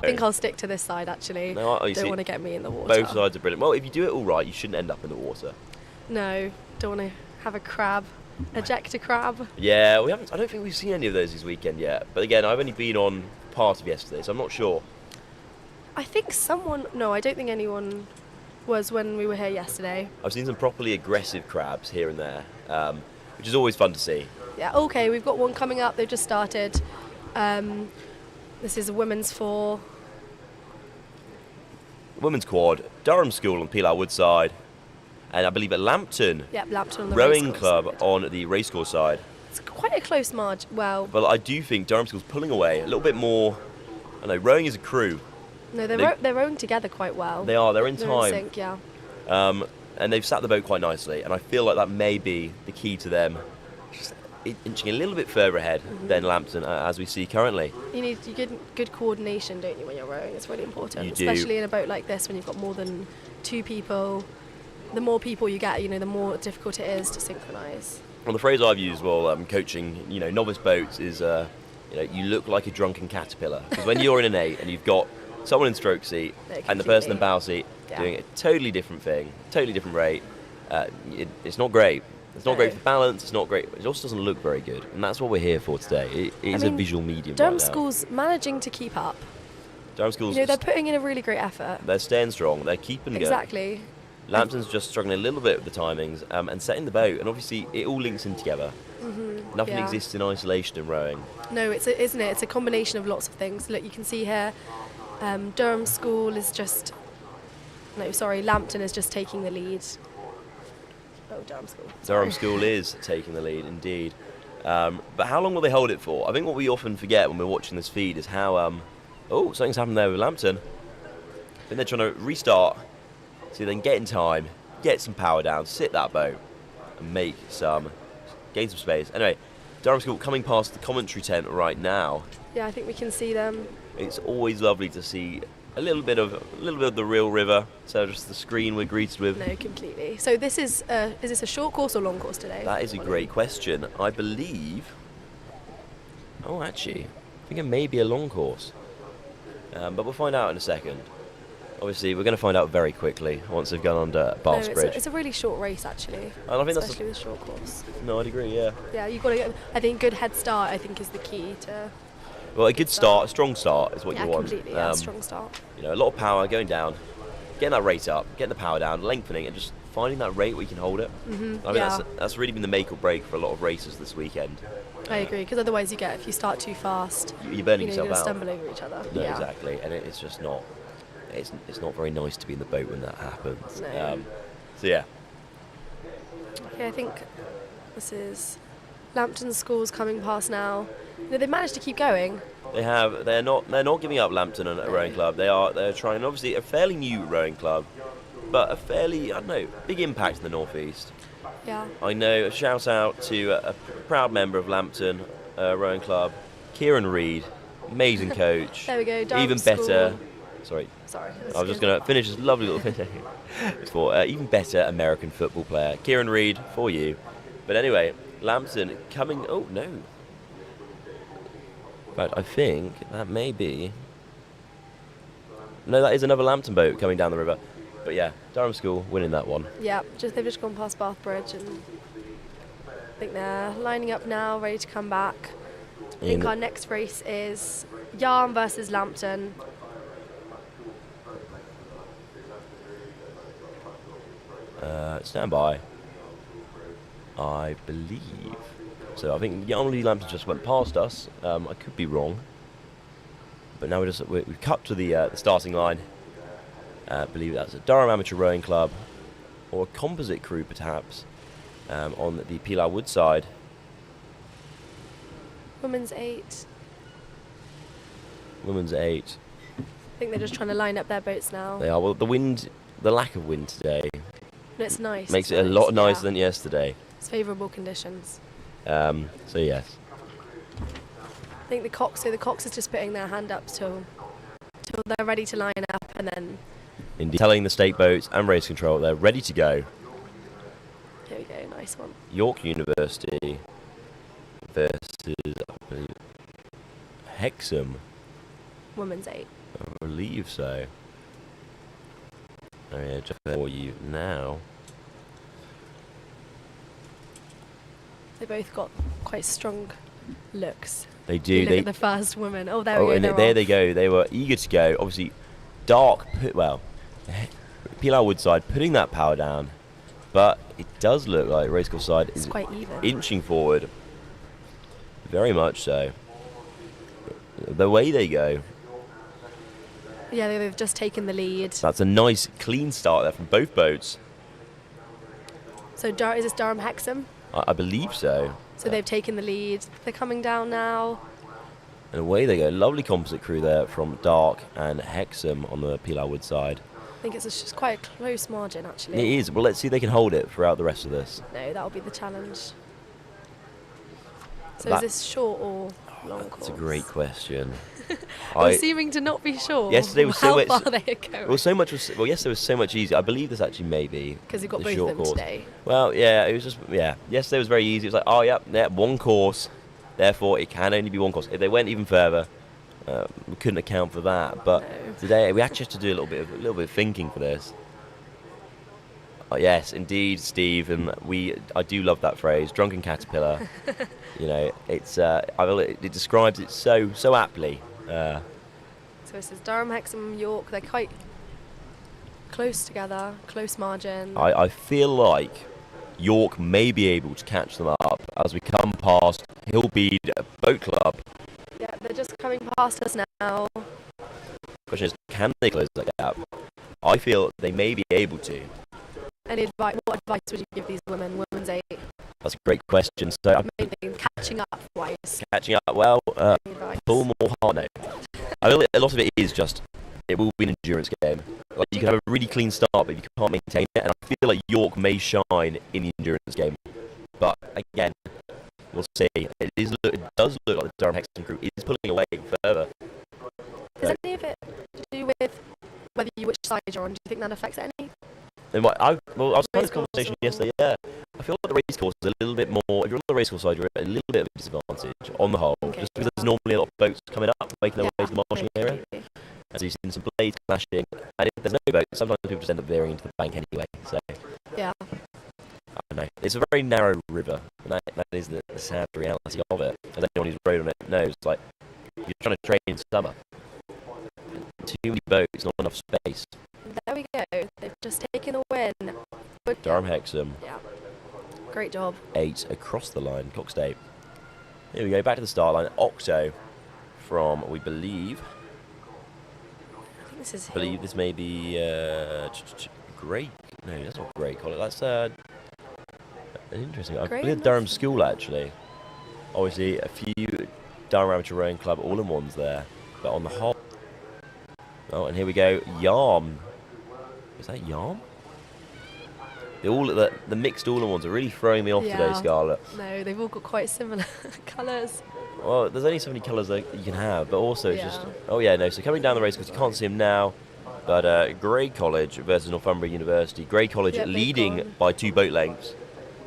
I think I'll stick to this side actually. No, don't want to get me in the water. Both sides are brilliant. Well, if you do it all right, you shouldn't end up in the water. No, don't want to have a crab, eject a crab. Yeah, I don't think we've seen any of those this weekend yet. But again, I've only been on part of yesterday, so I'm not sure. I think no, I don't think anyone was when we were here yesterday. I've seen some properly aggressive crabs here and there, which is always fun to see. Yeah, okay, we've got one coming up. They've just started. This is a women's 4. Women's quad, Durham School on Pilar Woodside, and I believe at Lambton. Yep, Lambton on the Rowing racecourse Club side. on the racecourse side. It's quite a close margin. Well, But I do think Durham School's pulling away a little bit more. I don't know, rowing is a crew. no, they're rowing together quite well. They are, they're in They're time. in sync, yeah. And they've sat the boat quite nicely, and I feel like that may be the key to them just inching a little bit further ahead than Lambton, as we see currently. You need good coordination, don't you, when you're rowing? It's really important, You do. especially in a boat like this when you've got more than 2 people. The more people you get, the more difficult it is to synchronise. Well, the phrase I've used while coaching, novice boats is, you look like a drunken caterpillar. Because when you're in an 8 and you've got someone in stroke seat No, and the person in completely. bow seat Yeah. doing a totally different thing, totally different rate, it's not great. It's not great for balance, it's not great, it also doesn't look very good. And that's what we're here for today. It is a visual medium Durham right now. School's managing to keep up. Durham School's, They're putting in a really great effort. they're staying strong, they're keeping going. Exactly. Lambton's just struggling a little bit with the timings and setting the boat, and obviously it all links in together. Nothing yeah. exists in isolation in rowing. No, isn't it? It's a combination of lots of things. Look, you can see here, Durham School is just... No, sorry, Lambton is just taking the lead. Oh, Durham School. Durham School is taking the lead, indeed. But how long will they hold it for? I think what we often forget when we're watching this feed is how... oh, something's happened there with Lambton. I think they're trying to restart so they can get in time, get some power down, sit that boat, and gain some space. Anyway, Durham School coming past the commentary tent right now. Yeah, I think we can see them. It's always lovely to see a little bit of the real river, so just the screen we're greeted with. No, completely. So this is this a short course or long course today? That is a great question. I believe... Oh, actually, I think it may be a long course. But we'll find out in a second. Obviously, we're going to find out very quickly once they've gone under Bath's No, Bridge. it's a really short race, actually. And I think especially with short course. No, I'd agree, yeah. Yeah, you've got to get... I think good head start, I think, is the key to... Well, a good start, a strong start is what yeah, you want. completely, yeah, strong start. A lot of power going down, getting that rate up, getting the power down, lengthening, and just finding that rate where you can hold it. I mean, that's really been the make or break for a lot of races this weekend. I agree, because otherwise if you start too fast, you're burning you're yourself going to out. stumble over each other. No, yeah. exactly, and it's just not. It's not very nice to be in the boat when that happens. No. So yeah. Okay, I think this is Lambton School's coming past now. They've managed to keep going. They have. They're not giving up Lambton and a rowing club. They're trying. Obviously, a fairly new rowing club, but a fairly big impact in the northeast. Yeah. I know. A shout out to a proud member of Lambton Rowing Club, Kieran Reid, amazing coach. There we go. Durham Even better. School. Sorry. I was just going to finish this lovely little thing for even better American football player, Kieran Reid, for you. But anyway, Lambton coming. Oh no. But I think that may be... No, that is another Lambton boat coming down the river. But yeah, Durham School winning that one. Yeah, they've just gone past Bath Bridge and I think they're lining up now, ready to come back. I think our next race is Yarm versus Lambton. Stand by. I believe. So I think Yarmley Lambton just went past us. I could be wrong. But now we've cut to the starting line. I believe that's a Durham Amateur Rowing Club or a composite crew perhaps on the Pilar Woodside. Women's 8. Women's 8. I think they're just trying to line up their boats now. They are. Well, the lack of wind today And it's nice. makes it's it a lot nice, nicer than yesterday. It's favourable conditions. So yes. I think the Cox is just putting their hand up till they're ready to line up and then... Indeed. Telling the state boats and race control they're ready to go. Here we go, nice one. York University versus, I believe, Hexham. Women's 8. I believe so. Oh yeah, just for you now. They both got quite strong looks. They do. Look at the first woman. Oh, there we go. And there they go. They were eager to go. Obviously, Pilar Woodside putting that power down, but it does look like Racecourse side is quite even. inching forward. Very much so. The way they go. Yeah, they've just taken the lead. That's a nice, clean start there from both boats. So is this Durham Hexham? I believe so. So they've taken the lead. They're coming down now. And away they go. Lovely composite crew there from Dark and Hexham on the Pilar Wood side. I think it's just quite a close margin, actually. It is. Well, let's see if they can hold it throughout the rest of this. No, that'll be the challenge. So is this short or long course? That's a great question. Well, seeming to not be sure. Yesterday was so much. How far they are going. Well, yesterday was so much easier. I believe this actually may be because you've got the both short of them course. today. Well, yeah, it was just Yesterday was very easy. It was like, oh yeah, one course. Therefore, it can only be one course. If they went even further, we couldn't account for that. But today we actually have to do a little bit of thinking for this. Oh, yes, indeed, Steve, and I do love that phrase, drunken caterpillar. It describes it so aptly. So this is Durham, Hexham, York. They're quite close together, close margin. I feel like York may be able to catch them up as we come past Hillbead Boat Club. Yeah, they're just coming past us now. Question is, can they close that gap? I feel they may be able to. What advice would you give these women? Women's 8. That's a great question. So main thing, catching up wise. Catching up, well, pull more hard. No, I feel a lot of it is just it will be an endurance game. Like you can have a really clean start, but you can't maintain it. And I feel like York may shine in the endurance game, but again, we'll see. It does look like the Durham Hexham crew is pulling away further. Is any of it to do with which side you're on? Do you think that affects it any? I was having this conversation yesterday. Yeah, I feel like the race course is a little bit more. If you're on the race course side, you're at a little bit of a disadvantage on the whole, just because there's normally a lot of boats coming up, making their way to the marshalling area. As you've seen some blades clashing, and if there's no boats, sometimes people just end up veering into the bank anyway. So yeah, I don't know. It's a very narrow river, and that is the sad reality of it. And anyone who's rode on it knows, like, you're trying to train in summer. Too many boats, not enough space. There we go. They've just taken a win. Durham Hexham. Yeah. Great job. 8 across the line. Clock State. Here we go. Back to the start line. Octo from, we believe. I think this is. I believe this may be Grey. No, that's not Grey Collar. That's interesting. I believe Durham School actually. Obviously, a few Durham Amateur Rowing Club all-in-ones there, but on the whole. Oh, and here we go. Yarm. Is that Yarm? The mixed all-in-ones are really throwing me off today, Scarlett. No, they've all got quite similar colours. Well, there's only so many colours that you can have, but also it's just. Oh yeah, no. So coming down the race because you can't see them now, but Grey College versus Northumbria University. Grey College leading by 2 boat lengths.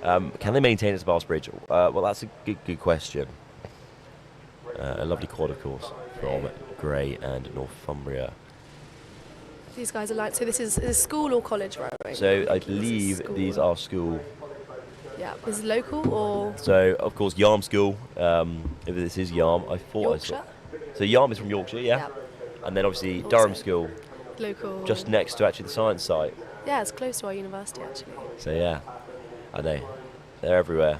Can they maintain it to Bass Bridge? Well, that's a good question. A lovely quad, of course, from Grey and Northumbria. These guys are like, so this is school or college rowing? So I believe these are school. Yeah, is it local or? So of course Yarm School. If this is Yarm, I thought Yorkshire? I saw. So Yarm is from Yorkshire, yeah. And then obviously Durham School. Local. Just next to actually the science site. Yeah, it's close to our university actually. So yeah, I know they're everywhere.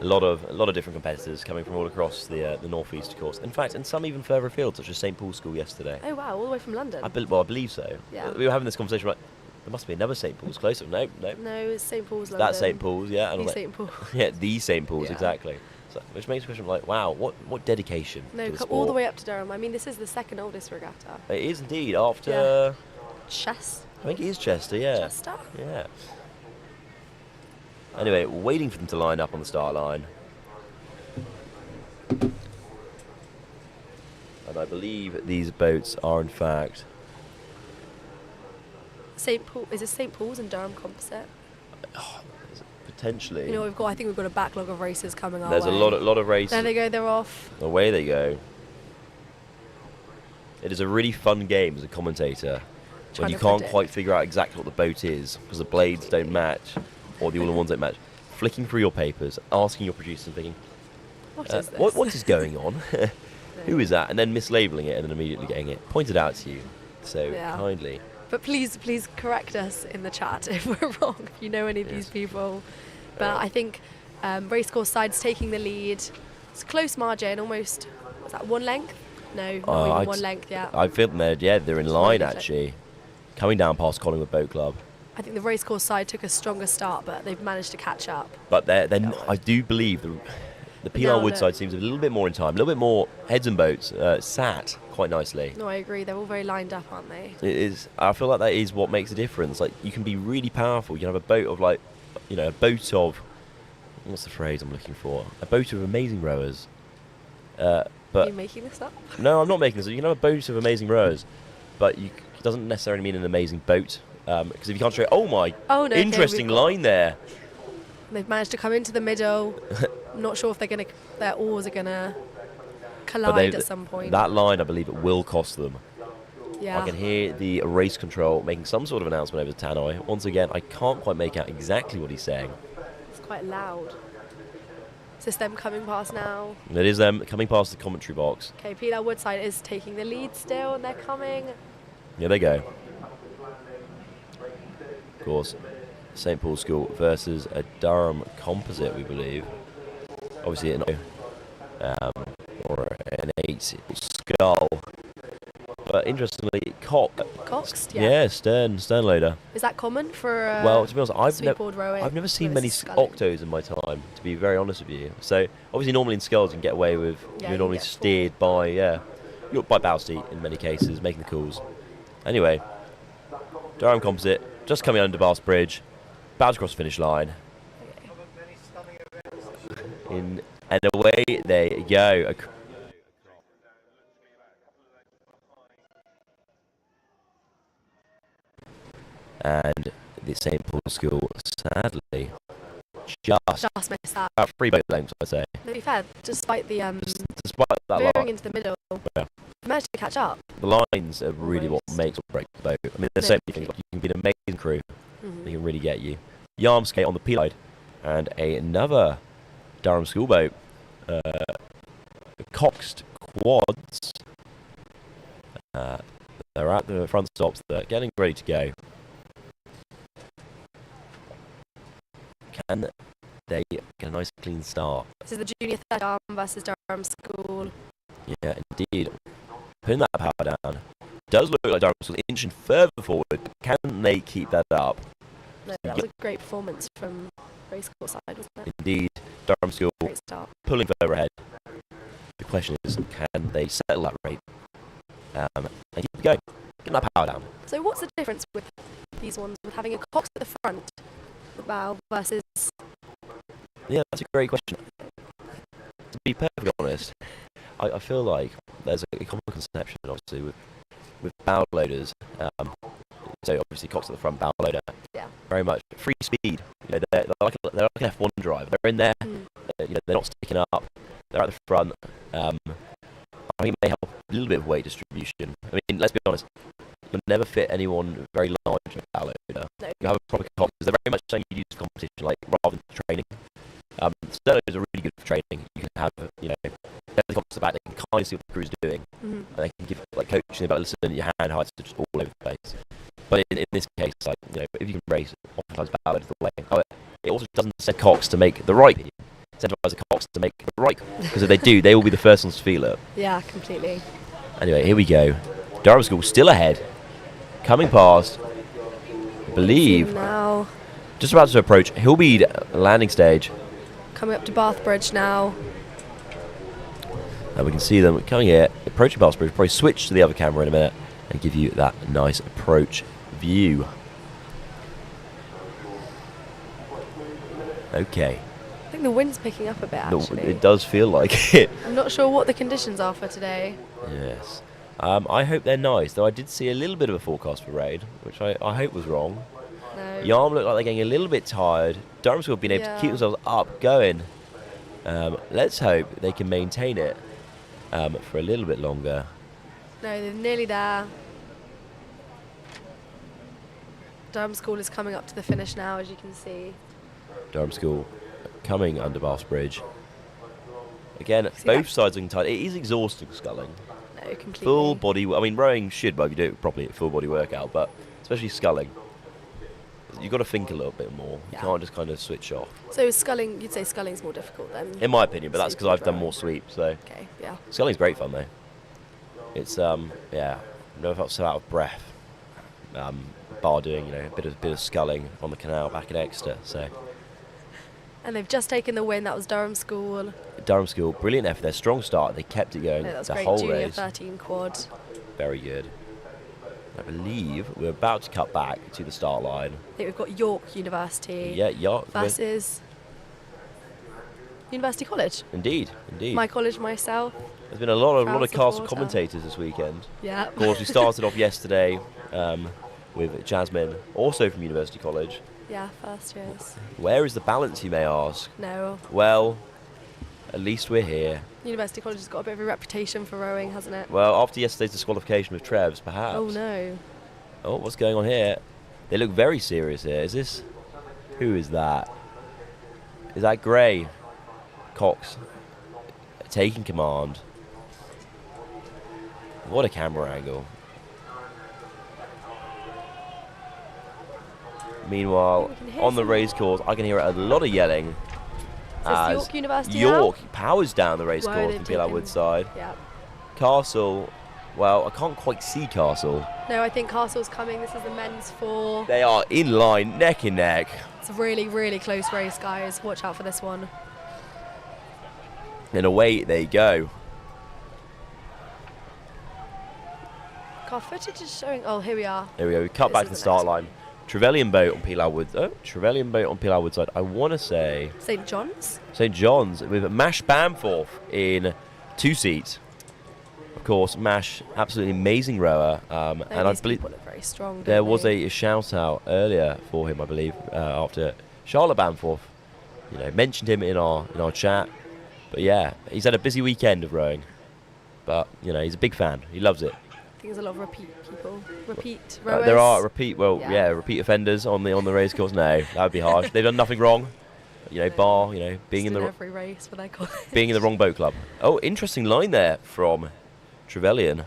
A lot of different competitors coming from all across the northeast, of course. In fact, and some even further afield, such as St Paul's School yesterday. Oh wow, all the way from London. I believe so. Yeah. We were having this conversation like there must be another St Paul's closer. No. No, it's St Paul's London. That's St Paul's, yeah. And the St Paul. Yeah, the St Paul's, exactly. So, which makes me question like, wow, what dedication? No, to the sport. all the way up to Durham. I mean, this is the second oldest regatta. It is indeed after. Chester. I think it is Chester. Yeah. Chester. Yeah. Anyway, waiting for them to line up on the start line. And I believe these boats are in fact St Paul. Is it St Paul's and Durham Composite? potentially. You know, I think we've got a backlog of races coming our There's way. a lot of races. There they go. They're off. Away they go. It is a really fun game as a commentator when you can't quite figure out exactly what the boat is because the blades don't match or the all-in-ones don't match. Flicking through your papers, asking your producer and thinking, what is this? What is going on? Who is that? And then mislabeling it and then immediately getting it pointed out to you. So kindly. But please correct us in the chat if we're wrong, if you know any of these people. But I think racecourse side's taking the lead. It's a close margin, almost, was that 1 length? No, not even 1 length yet. I feel they're in line actually. Coming down past Collingwood Boat Club. I think the racecourse side took a stronger start, but they've managed to catch up. But then I do believe the PLR Wood side seems a little bit more in time, a little bit more heads and boats, sat quite nicely. No, I agree. They're all very lined up, aren't they? It is. I feel like that is what makes a difference. Like, you can be really powerful. You can have a boat of a boat of, what's the phrase I'm looking for? A boat of amazing rowers. But Are you making this up? No, I'm not making this up. You can have a boat of amazing rowers, but it doesn't necessarily mean an amazing boat. Because if you can't show interesting line there. They've managed to come into the middle. I'm not sure if their oars are gonna collide at some point. That line, I believe, it will cost them. Yeah. I can hear the race control making some sort of announcement over the tannoy. Once again, I can't quite make out exactly what he's saying. It's quite loud. Is this them coming past now? It is them coming past the commentary box. Okay, PLR Woodside is taking the lead still, and they're coming. Here they go. Of course, St Paul's School versus a Durham Composite, we believe. Obviously, or an 8 Skull. But interestingly, Coxed, yeah, stern loader. Is that common for well, to be honest, I've never seen many octos in my time, to be very honest with you. So obviously, normally in sculls you can get away with. You're normally steered by you're by bow seat in many cases, making the calls. Anyway, Durham Composite just coming under Bath Bridge, about to cross the finish line. And away they go. And the St Paul's School, sadly, just missed that. About 3 boat lengths, I'd say. To be fair, despite the despite that veering into the middle, yeah. they managed to catch up. The lines are really what makes or break the boat. I mean, there's so many things. Like, you can be an amazing crew. They can really get you. Yarm skate on the P side, and another Durham School boat, Coxed quads. They're at the front stops. They're getting ready to go. Can they get a nice clean start? This is the junior third arm versus Durham School. Yeah, indeed. Putting that power down. Does look like Durham School inching further forward. Can they keep that up? No, that was a great performance from racecourse side, wasn't it? Indeed. Durham School Great start. Pulling further ahead. The question is, can they settle that rate? And keep going. Get that power down. So what's the difference with these ones, with having a Cox at the front, the bow, versus... Yeah, that's a great question. To be perfectly honest, I feel like there's a common conception, obviously, with bow loaders. So obviously Cox at the front, bow loader. Yeah. Very much free speed. You know, they're like an F1 driver. They're in there. You know, they're not sticking up. They're at the front. I think they help a little bit of weight distribution. I mean, let's be honest. You'll never fit anyone very large in a bow loader. No. You have a proper Cox. They're very much something you use for competition, like rather than training. Sternos are really good for training. You can have, the Cox at the back. They can kind of see what the crew's doing. And they can give coaching about listen, your hand heights are just all over the place. But in this case, if you can race, oftentimes bow loaders the way. It also doesn't set Cox to make the right. Incentivize the Cox to make the right, because if they do, they will be the first ones to feel it. Yeah, completely. Anyway, here we go. Durham School still ahead, coming past. I believe now, just about to approach Hillmead landing stage. Coming up to Bath Bridge now. And we can see them coming here, approaching Bath Bridge. Probably switch to the other camera in a minute and give you that nice approach view. Okay. I think the wind's picking up a bit, actually. It does feel like it. I'm not sure what the conditions are for today. Yes. I hope they're nice, though I did see a little bit of a forecast for rain, which I hope was wrong. No. Yarm look like they're getting a little bit tired. Durham School have been able to keep themselves up, going. Let's hope they can maintain it for a little bit longer. No, they're nearly there. Durham School is coming up to the finish now, as you can see. Durham School coming under Bath Bridge. Again, both sides are tired. It is exhausting sculling. No, completely. Full body. I mean, rowing should, but if you do it properly, a full body workout. But especially sculling, you've got to think a little bit more. You can't just kind of switch off. So sculling, you'd say sculling's more difficult then? In my opinion, but that's because I've done more sweeps. So okay, yeah. Sculling's great fun though. It's yeah, I've never felt so out of breath. Bar doing a bit of sculling on the canal back at Exeter. So. And they've just taken the win. That was Durham School. Durham School, brilliant effort. Their strong start. They kept it going That was the great. whole Junior race. 13 quad. Very good. I believe we're about to cut back to the start line. I think we've got York University. Yeah, York versus University College. Indeed. My college, myself. There's been a lot of cast commentators this weekend. Yeah. Of course, we started off yesterday with Jasmine, also from University College. Yeah, first years. Where is the balance, you may ask? No. Well, at least we're here. University College has got a bit of a reputation for rowing, hasn't it? Well, after yesterday's disqualification with Trevs, perhaps. Oh no. Oh, what's going on here? They look very serious here. Is this... Who is that? Is that Gray? Cox taking command. What a camera angle. Meanwhile, on the race course, I can hear a lot of yelling. Is York University York now? powers down the race course from Pilar Woodside. Yeah. Castle, well, I can't quite see Castle. No, I think Castle's coming. This is the men's 4. They are in line, neck and neck. It's a really, really close race, guys. Watch out for this one. And away they go. Car footage is showing. Oh, here we are. There we go. We cut back to the start line. Trevelyan boat on Pilar Woodside. Trevelyan boat on Pilar Woodside. I want to say St John's. St John's with Mash Bamforth in 2 seats. Of course, Mash, absolutely amazing rower, and I believe very strong, there was a shout out earlier for him. I believe after Charlotte Bamforth, mentioned him in our chat. But yeah, he's had a busy weekend of rowing, but he's a big fan. He loves it. I think there's a lot of repeat people. Repeat rowers. There are repeat offenders on the race course. No, that would be harsh. They've done nothing wrong. Bar being in the every race for their college. being in the wrong boat club. Oh, interesting line there from Trevelyan.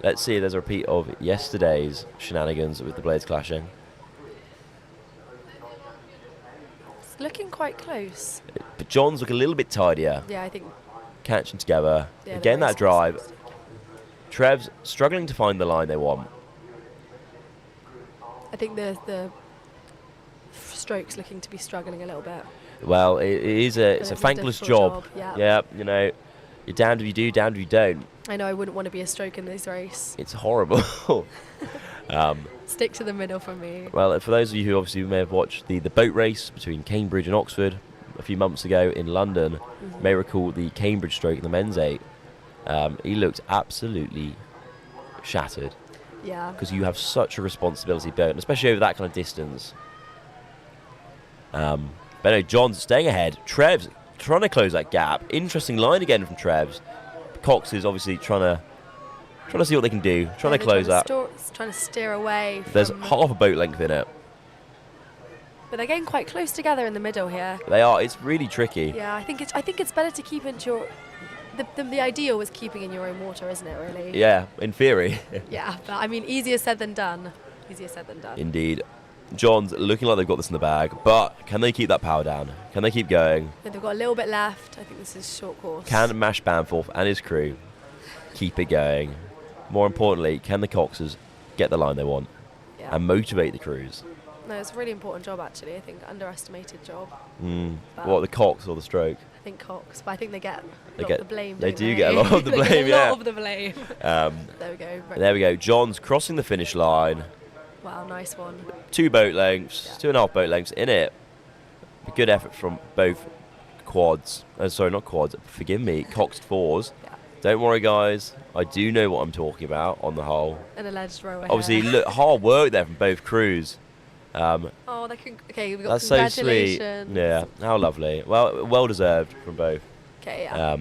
Let's see. There's a repeat of yesterday's shenanigans with the blades clashing. It's looking quite close. But John's look a little bit tidier. Yeah, I think. Catching together. Yeah, Again, that drive. Trev's struggling to find the line they want. I think the stroke's looking to be struggling a little bit. Well, it's a thankless job. Yeah, you're damned if you do, damned if you don't. I know I wouldn't want to be a stroke in this race. It's horrible. Stick to the middle for me. Well, for those of you who obviously may have watched the boat race between Cambridge and Oxford a few months ago in London, may recall the Cambridge stroke in the men's 8. He looked absolutely shattered. Yeah. Because you have such a responsibility boat, especially over that kind of distance. But no, John's staying ahead. Trev's trying to close that gap. Interesting line again from Trev's. Cox is obviously trying to see what they can do. Trying to close that. Trying to steer away. There's half a boat length in it. But they're getting quite close together in the middle here. They are. It's really tricky. Yeah, I think it's better to keep into your. The ideal was keeping in your own water, isn't it? Really. Yeah, in theory. Yeah, but I mean, easier said than done. Easier said than done. Indeed. John's looking like they've got this in the bag, but can they keep that power down? Can they keep going? They've got a little bit left. I think this is short course. Can Mash Bamforth and his crew keep it going? More importantly, can the Coxers get the line they want and motivate the crews? No, it's a really important job actually. I think underestimated job. What, the Cox or the stroke? I think Cox, but I think they get a lot of the blame. They do they? get a lot of the blame. A lot of the blame. There we go. There we go. John's crossing the finish line. Wow, nice one. 2 boat lengths, 2.5 boat lengths in it. A good effort from both quads. Sorry, not quads. Forgive me, Coxed 4s. Don't worry, guys. I do know what I'm talking about on the whole. An alleged rower. Obviously, look, hard work there from both crews. Oh, okay, we've got that's so sweet. congratulations. Yeah, how lovely. Well deserved from both. Okay, yeah.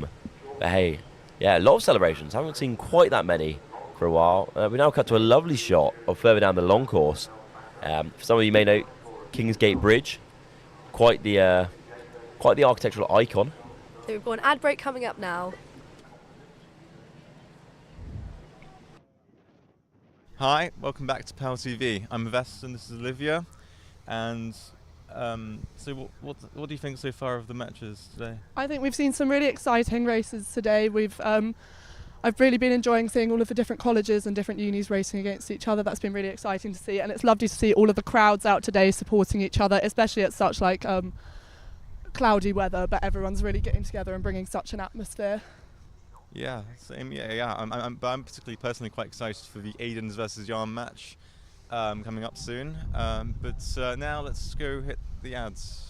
But hey, yeah, a lot of celebrations. Haven't seen quite that many for a while. We now cut to a lovely shot of further down the long course. For some of you may know, Kingsgate Bridge, quite the architectural icon. So we've got an ad break coming up now. Hi, welcome back to PalTV. I'm Vest and this is Olivia. And so what do you think so far of the matches today? I think we've seen some really exciting races today. I've really been enjoying seeing all of the different colleges and different unis racing against each other. That's been really exciting to see, and it's lovely to see all of the crowds out today supporting each other, especially at such cloudy weather, but everyone's really getting together and bringing such an atmosphere. Yeah, same. Yeah. I'm particularly personally quite excited for the Aidens versus Yarm match coming up soon. But now let's go hit the ads.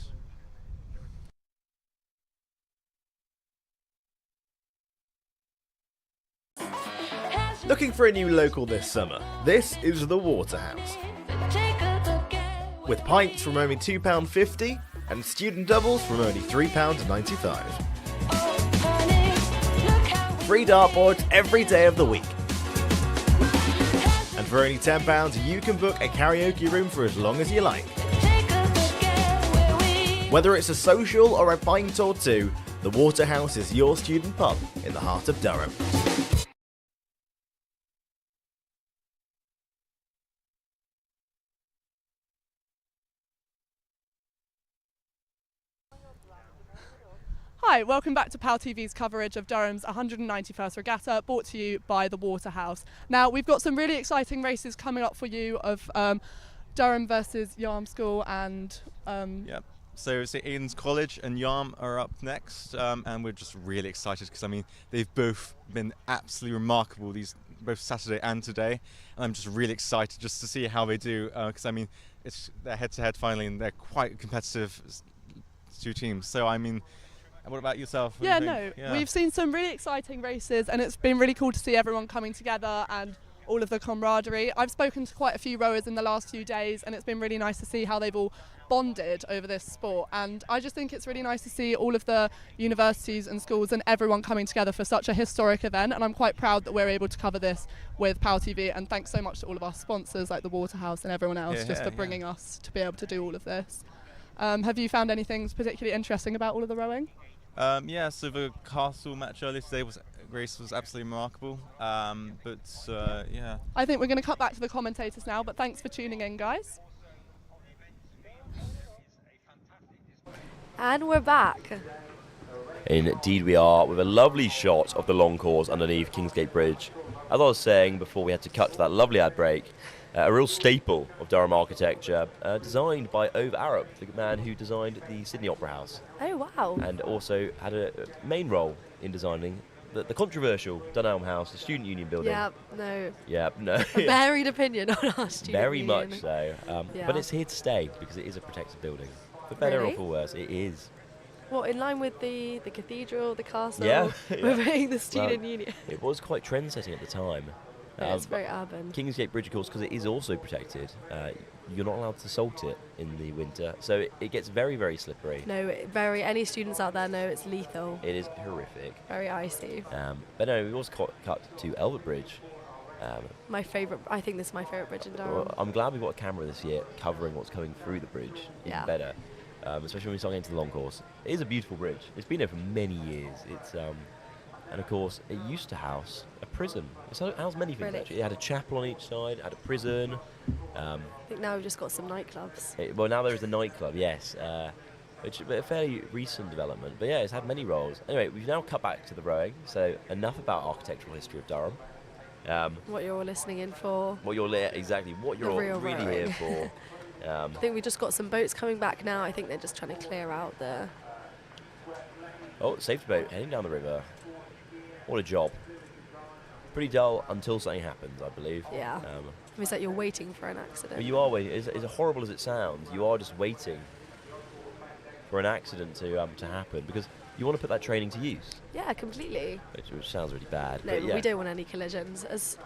Looking for a new local this summer? This is the Waterhouse. With pints from only £2.50 and student doubles from only £3.95. Free dartboards every day of the week. And for only £10 you can book a karaoke room for as long as you like. Whether it's a social or a pint or two, the Waterhouse is your student pub in the heart of Durham. Hi, welcome back to PalTV's coverage of Durham's 191st Regatta, brought to you by the Waterhouse. Now, we've got some really exciting races coming up for you of Durham versus Yarm School and... Yep. So Aiden's College and Yarm are up next, and we're just really excited because, I mean, they've both been absolutely remarkable, both Saturday and today, and I'm just really excited just to see how they do, because, I mean, they're head-to-head finally, and they're quite competitive two teams. So, I mean... What about yourself? We've seen some really exciting races, and it's been really cool to see everyone coming together and all of the camaraderie. I've spoken to quite a few rowers in the last few days, and it's been really nice to see how they've all bonded over this sport. And I just think it's really nice to see all of the universities and schools and everyone coming together for such a historic event, and I'm quite proud that we're able to cover this with PalTV, and thanks so much to all of our sponsors like the Waterhouse and everyone else for bringing us to be able to do all of this. Have you found anything particularly interesting about all of the rowing? So the Castle match earlier today was absolutely remarkable. I think we're going to cut back to the commentators now, but thanks for tuning in, guys. And we're back. Indeed we are, with a lovely shot of the long course underneath Kingsgate Bridge. As I was saying before we had to cut to that lovely ad break, a real staple of Durham architecture, designed by Ove Arup, the man who designed the Sydney Opera House. Oh, wow. And also had a main role in designing the controversial Dunelm House, the Student Union building. Yeah, no. A varied opinion on our Student Very Union. much so. But it's here to stay because it is a protected building. For better or for worse, it is. What, in line with the cathedral, the castle? Yeah. We're being the Student Union. It was quite trend-setting at the time. Yeah, it's very urban. Kingsgate Bridge, of course, because it is also protected. You're not allowed to salt it in the winter, so it gets very, very slippery. No, any students out there know it's lethal. It is horrific. Very icy. But no, we also cut to Elbert Bridge. My favourite. I think this is my favourite bridge in Durham. Well, I'm glad we've got a camera this year covering what's coming through the bridge. Even better. Especially when we start getting to the long course. It is a beautiful bridge. It's been there for many years. And of course, it used to house a prison. It housed many things, actually. It had a chapel on each side, it had a prison. I think now we've just got some nightclubs. Now there is a nightclub, yes. Which is a fairly recent development. But yeah, it's had many roles. Anyway, we've now cut back to the rowing, so enough about architectural history of Durham. What you're all listening in for. What you're all really here for. I think we just got some boats coming back now. I think they're just trying to clear out the... Oh, safety boat heading down the river. What a job. Pretty dull until something happens, I believe. Yeah. It's like you're waiting for an accident. Well, you are waiting. As horrible as it sounds, you are just waiting for an accident to happen because you want to put that training to use. Yeah, completely. Which sounds really bad. No, but yeah. We don't want any collisions. As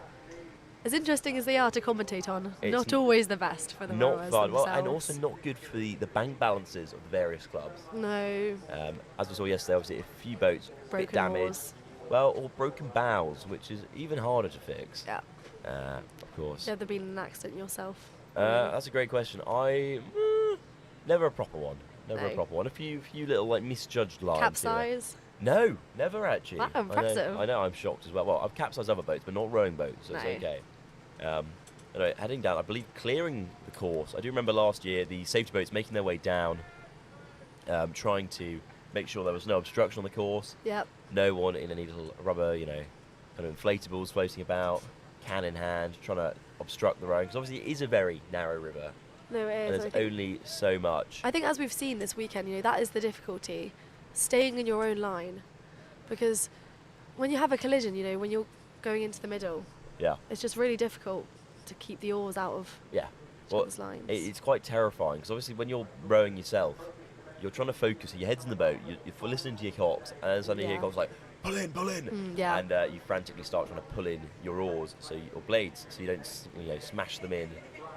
interesting as they are to commentate on, not always the best for the rowers fun. themselves. Well, and also not good for the bank balances of the various clubs. No. As we saw yesterday, obviously a few boats broken bit damaged. oars. Well, or broken bows, which is even harder to fix. Yeah. Of course. Have you ever been in an accident yourself? That's a great question. Never a proper one. Never a proper one. A few little misjudged lines. Capsize? No, never actually. Wow, impressive. I know. I'm shocked as well. Well, I've capsized other boats, but not rowing boats, so it's okay. heading down, I believe clearing the course. I do remember last year the safety boats making their way down, trying to make sure there was no obstruction on the course. Yep. No one in any little rubber, kind of inflatables floating about, can in hand, trying to obstruct the rowing. Because obviously it is a very narrow river. No, it is. And there's only so much. I think as we've seen this weekend, that is the difficulty, staying in your own line. Because when you have a collision, when you're going into the middle, it's just really difficult to keep the oars out of each lines. It's quite terrifying because obviously when you're rowing yourself, you're trying to focus, your head's in the boat, you're listening to your cocks, and then suddenly you hear cocks like, pull in, and you frantically start trying to pull in your oars, your blades, so you don't smash them in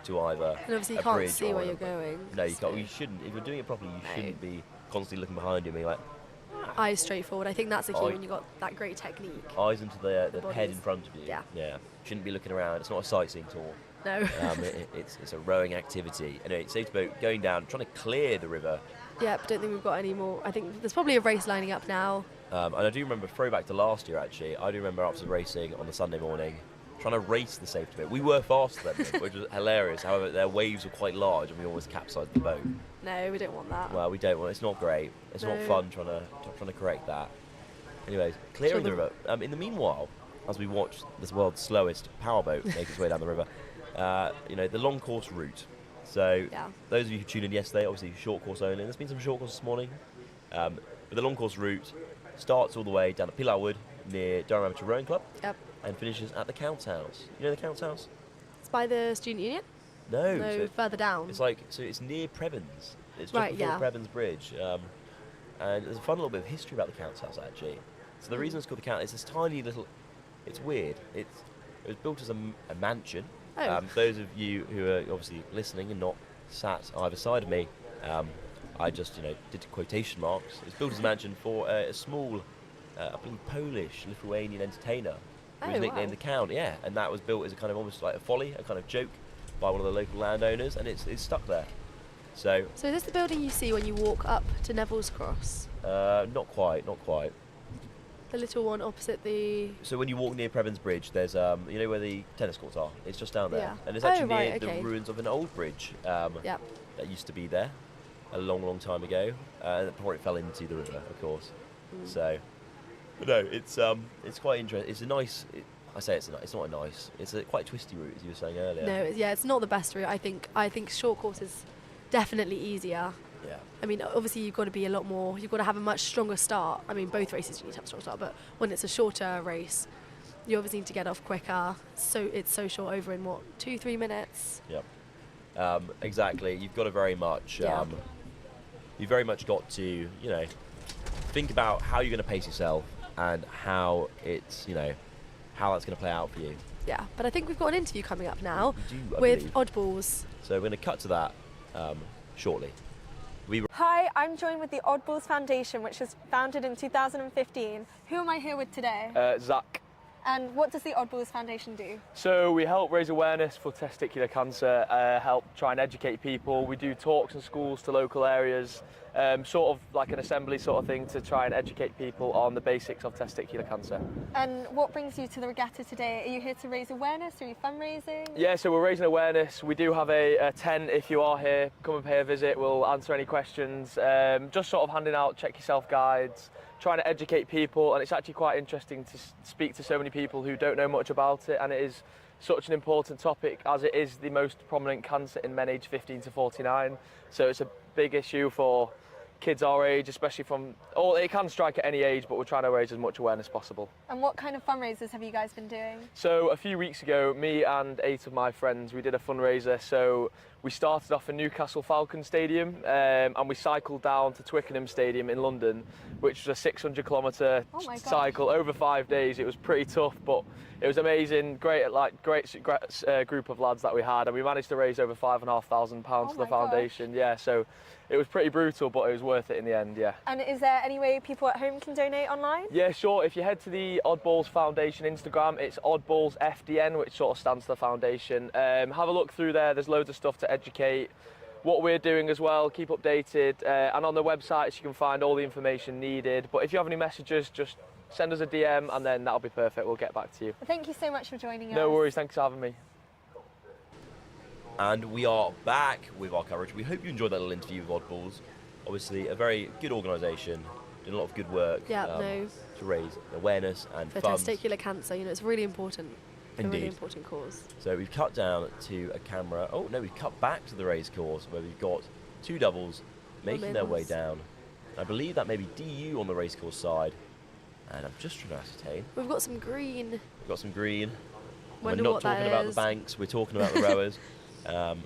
to either and obviously you a can't bridge see or where you're going. No, you can't. You shouldn't. If you're doing it properly, you shouldn't be constantly looking behind you and being like, eyes straight forward. I think that's the key when you've got that great technique. Eyes into the head in front of you. Yeah. Shouldn't be looking around. It's not a sightseeing tour. No. It's a rowing activity. Anyway, safety boat going down, trying to clear the river. Yeah, but don't think we've got any more. I think there's probably a race lining up now. And I do remember, throwback to last year actually, I do remember after racing on the Sunday morning, trying to race the safety boat. We were faster than them, which was hilarious. However, their waves were quite large and we almost capsized the boat. No, we don't want that. Well, we don't want. It's not great. It's not fun trying to correct that. Anyways, clearing the river. In the meanwhile, as we watch this world's slowest powerboat make its way down the river, the long course route. So those of you who tuned in yesterday, obviously short course only. There's been some short course this morning, but the long course route starts all the way down at Pilar Wood near Durham Amateur Rowing Club. Yep. And finishes at the Count's House. You know the Count's House? It's by the Student Union? No. No, further down. It's near Prebends. It's just before Prebends Bridge. And there's a fun little bit of history about the Count's House, actually. So the reason it's called the Count is this tiny little... It's weird. It was built as a mansion. Oh. Those of you who are obviously listening and not sat either side of me, I just, did quotation marks. It was built as a mansion for a small, I believe, Polish, Lithuanian entertainer. It was nicknamed the Count, and that was built as a kind of almost like a folly, a kind of joke by one of the local landowners, and it's stuck there. So is this the building you see when you walk up to Neville's Cross? Not quite. The little one opposite the... So when you walk near Prebends Bridge, there's, where the tennis courts are? It's just down there. And it's actually near the ruins of an old bridge that used to be there a long, long time ago, before it fell into the river, of course. So... But no, it's quite interesting. It's a nice. It's not a nice. It's a quite twisty route, as you were saying earlier. No, it's not the best route. I think short course is definitely easier. Yeah. I mean, obviously you've got to be a lot more. You've got to have a much stronger start. I mean, both races you need to have a strong start, but when it's a shorter race, you obviously need to get off quicker. So it's so short, over in 2-3 minutes. Yep. Exactly. You've got to very much. You've very much got to think about how you're going to pace yourself. And how it's, how that's going to play out for you. Yeah, but I think we've got an interview coming up now I with believe. Oddballs. So we're going to cut to that shortly. Hi, I'm joined with the Oddballs Foundation, which was founded in 2015. Who am I here with today? Zach. And what does the Oddballs Foundation do? So we help raise awareness for testicular cancer, help try and educate people. We do talks in schools to local areas, sort of like an assembly sort of thing to try and educate people on the basics of testicular cancer. And what brings you to the regatta today? Are you here to raise awareness? Are you fundraising? Yeah, so we're raising awareness. We do have a tent if you are here. Come and pay a visit. We'll answer any questions. Just sort of handing out check yourself guides, trying to educate people, and it's actually quite interesting to speak to so many people who don't know much about it, and it is such an important topic as it is the most prominent cancer in men aged 15 to 49. So it's a big issue for kids our age, especially it can strike at any age, but we're trying to raise as much awareness as possible. And what kind of fundraisers have you guys been doing? So a few weeks ago, me and 8 of my friends, we did a fundraiser. So we started off in Newcastle Falcon Stadium and we cycled down to Twickenham Stadium in London, which was a 600-kilometre cycle over 5 days. It was pretty tough, but it was amazing. Great group of lads that we had, and we managed to raise over £5,500 for the foundation. Yeah, so it was pretty brutal, but it was worth it in the end. Yeah. And is there any way people at home can donate online? Yeah, sure. If you head to the Oddballs Foundation Instagram, it's Oddballs FDN, which sort of stands for the foundation. Have a look through there. There's loads of stuff to educate what we're doing as well. Keep updated, and on the websites you can find all the information needed. But if you have any messages, just send us a DM, and then that'll be perfect. We'll get back to you. Thank you so much for joining us. No worries. Thanks for having me. And we are back with our coverage. We hope you enjoyed that little interview with Oddballs. Obviously, a very good organisation, doing a lot of good work to raise awareness and for funds. testicular cancer. You know, it's really important. Indeed. A really important cause. So we've cut down to a camera. Oh no, we've cut back to the race course where we've got two doubles making their way down. I believe that may be DU on the race course side. And I'm just trying to ascertain. We've got some green. We've got some green. We're Wonder not what talking that about is. the banks, we're talking about the rowers. And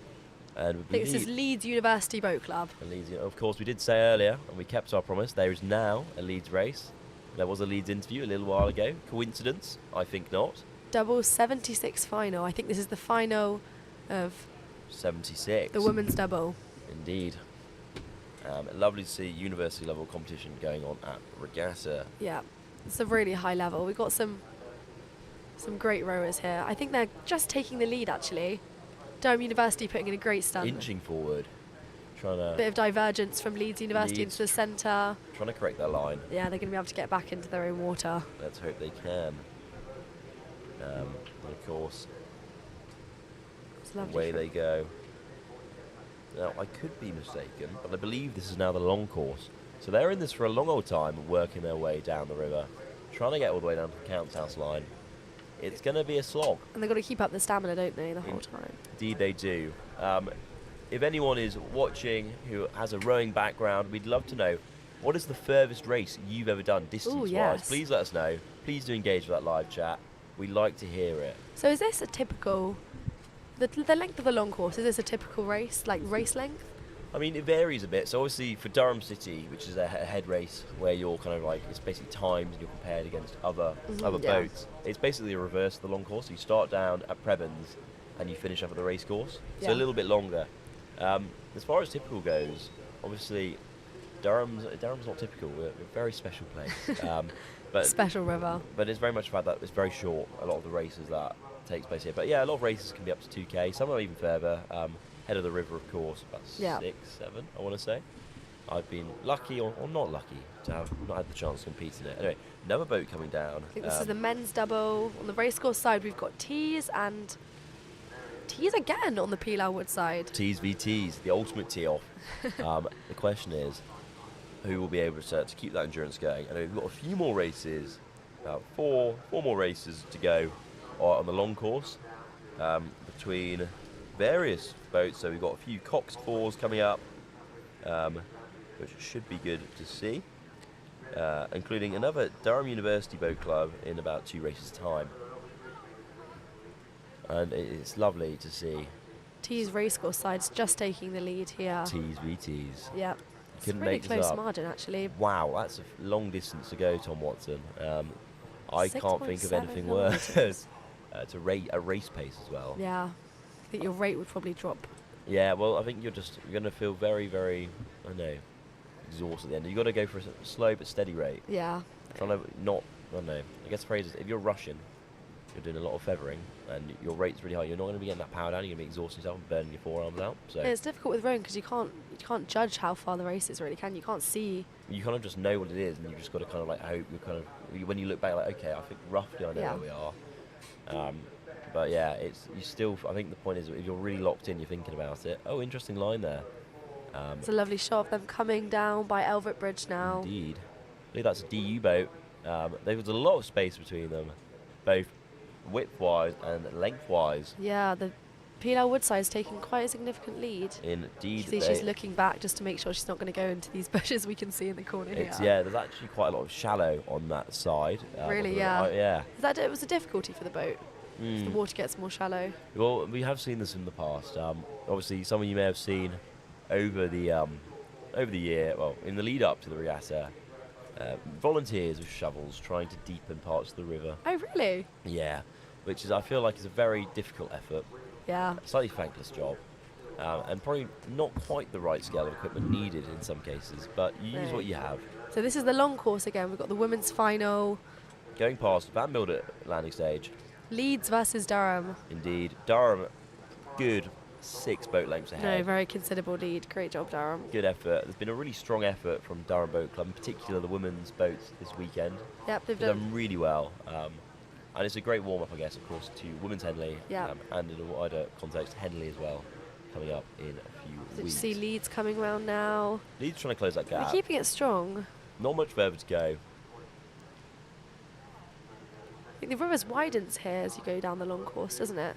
I think this is Leeds University Boat Club. And Leeds, of course, we did say earlier, and we kept our promise, there is now a Leeds race. There was a Leeds interview a little while ago. Coincidence? I think not. Double 76 final. I think this is the final of 76. the women's double. Indeed. Lovely to see university level competition going on at Regatta. Yeah, it's a really high level. We've got some great rowers here. I think they're just taking the lead actually. Durham University putting in a great stunt. Inching forward. Trying to... Bit of divergence from Leeds University into the centre. Trying to correct their line. Yeah, they're going to be able to get back into their own water. Let's hope they can. And of course, away they go. Now, I could be mistaken, but I believe this is now the long course. So they're in this for a long old time, working their way down the river, trying to get all the way down to the Count's House line. It's going to be a slog. And they've got to keep up the stamina, don't they, the whole time? Indeed they do. If anyone is watching who has a rowing background, we'd love to know, what is the furthest race you've ever done distance-wise? Yes. Please let us know. Please do engage with that live chat. We'd like to hear it. So is this a typical... The length of the long course, is this a typical race, like race length? I mean, it varies a bit. So obviously for Durham City, which is a head race where you're kind of like, it's basically timed and you're compared against other boats. It's basically a reverse of the long course. So you start down at Prebends and you finish up at the race course. So a little bit longer. As far as typical goes, obviously Durham's not typical. We're a very special place. But special river. But it's very much about that. It's very short. A lot of the races that takes place here. But yeah, a lot of races can be up to 2k. Some are even further. Head of the river, of course, about 6, 7, I want to say. I've been lucky or not lucky to have not had the chance to compete in it. Anyway, another boat coming down. I think this is the men's double. On the racecourse side, we've got Tees and Tees again on the Pilar Wood side. Tees v Tees, the ultimate tee off. The question is, who will be able to keep that endurance going? And we've got a few more races, about four more races to go on the long course between various boats. So we've got a few Cox 4s coming up, which should be good to see, including another Durham University Boat Club in about 2 races' time. And it's lovely to see. Tees racecourse side's just taking the lead here. Tees v Tees. Yep. Couldn't it's a really make close this up. margin actually. Wow, that's a long distance to go, Tom Watson. I can't think of 6.7 anything worse. It's a race pace as well. Yeah, I think your rate would probably drop. Yeah, well, I think you're going to feel very, very, I don't know, exhausted at the end. You've got to go for a slow but steady rate. Yeah. Trying to not, I don't know, I guess the phrase is, if you're rushing, you're doing a lot of feathering, and your rate's really high, you're not going to be getting that power down, you're going to be exhausting yourself and burning your forearms out. So yeah, it's difficult with rowing because you can't judge how far the race is really, can you? You can't see. You kind of just know what it is, and you've just got to kind of like hope you're kind of, when you look back, like, okay, I think roughly I know where we are. But yeah, you still, I think the point is, if you're really locked in, you're thinking about it. Oh, interesting line there. It's a lovely shot of them coming down by Elvert Bridge now. Indeed. I believe that's a DU boat. There's a lot of space between them, both width-wise and length-wise. Yeah, the Pilar Woodside's taking quite a significant lead. Indeed. See, she's looking back just to make sure she's not going to go into these bushes we can see in the corner here. Yeah, there's actually quite a lot of shallow on that side. Really, yeah. Yeah. It was a difficulty for the boat. The water gets more shallow. Well, we have seen this in the past. Obviously, some of you may have seen over the year, well, in the lead up to the regatta, volunteers with shovels trying to deepen parts of the river. Oh, really? Yeah, which is, I feel like, is a very difficult effort. Yeah. A slightly thankless job. And probably not quite the right scale of equipment needed in some cases, but you use what you have. So this is the long course again. We've got the women's final. Going past Van Milder landing stage. Leeds versus Durham. Indeed. Durham, good 6 boat lengths ahead. No, very considerable lead. Great job, Durham. Good effort. There's been a really strong effort from Durham Boat Club, in particular the women's boats this weekend. Yep, they've done really well. And it's a great warm-up, I guess, of course, to Women's Henley, and in a wider context, Henley as well. coming up in a few Did you weeks. see Leeds coming round now? Leeds trying to close that They're gap. keeping it strong. Not much further to go. I think the river's widens here as you go down the long course, doesn't it?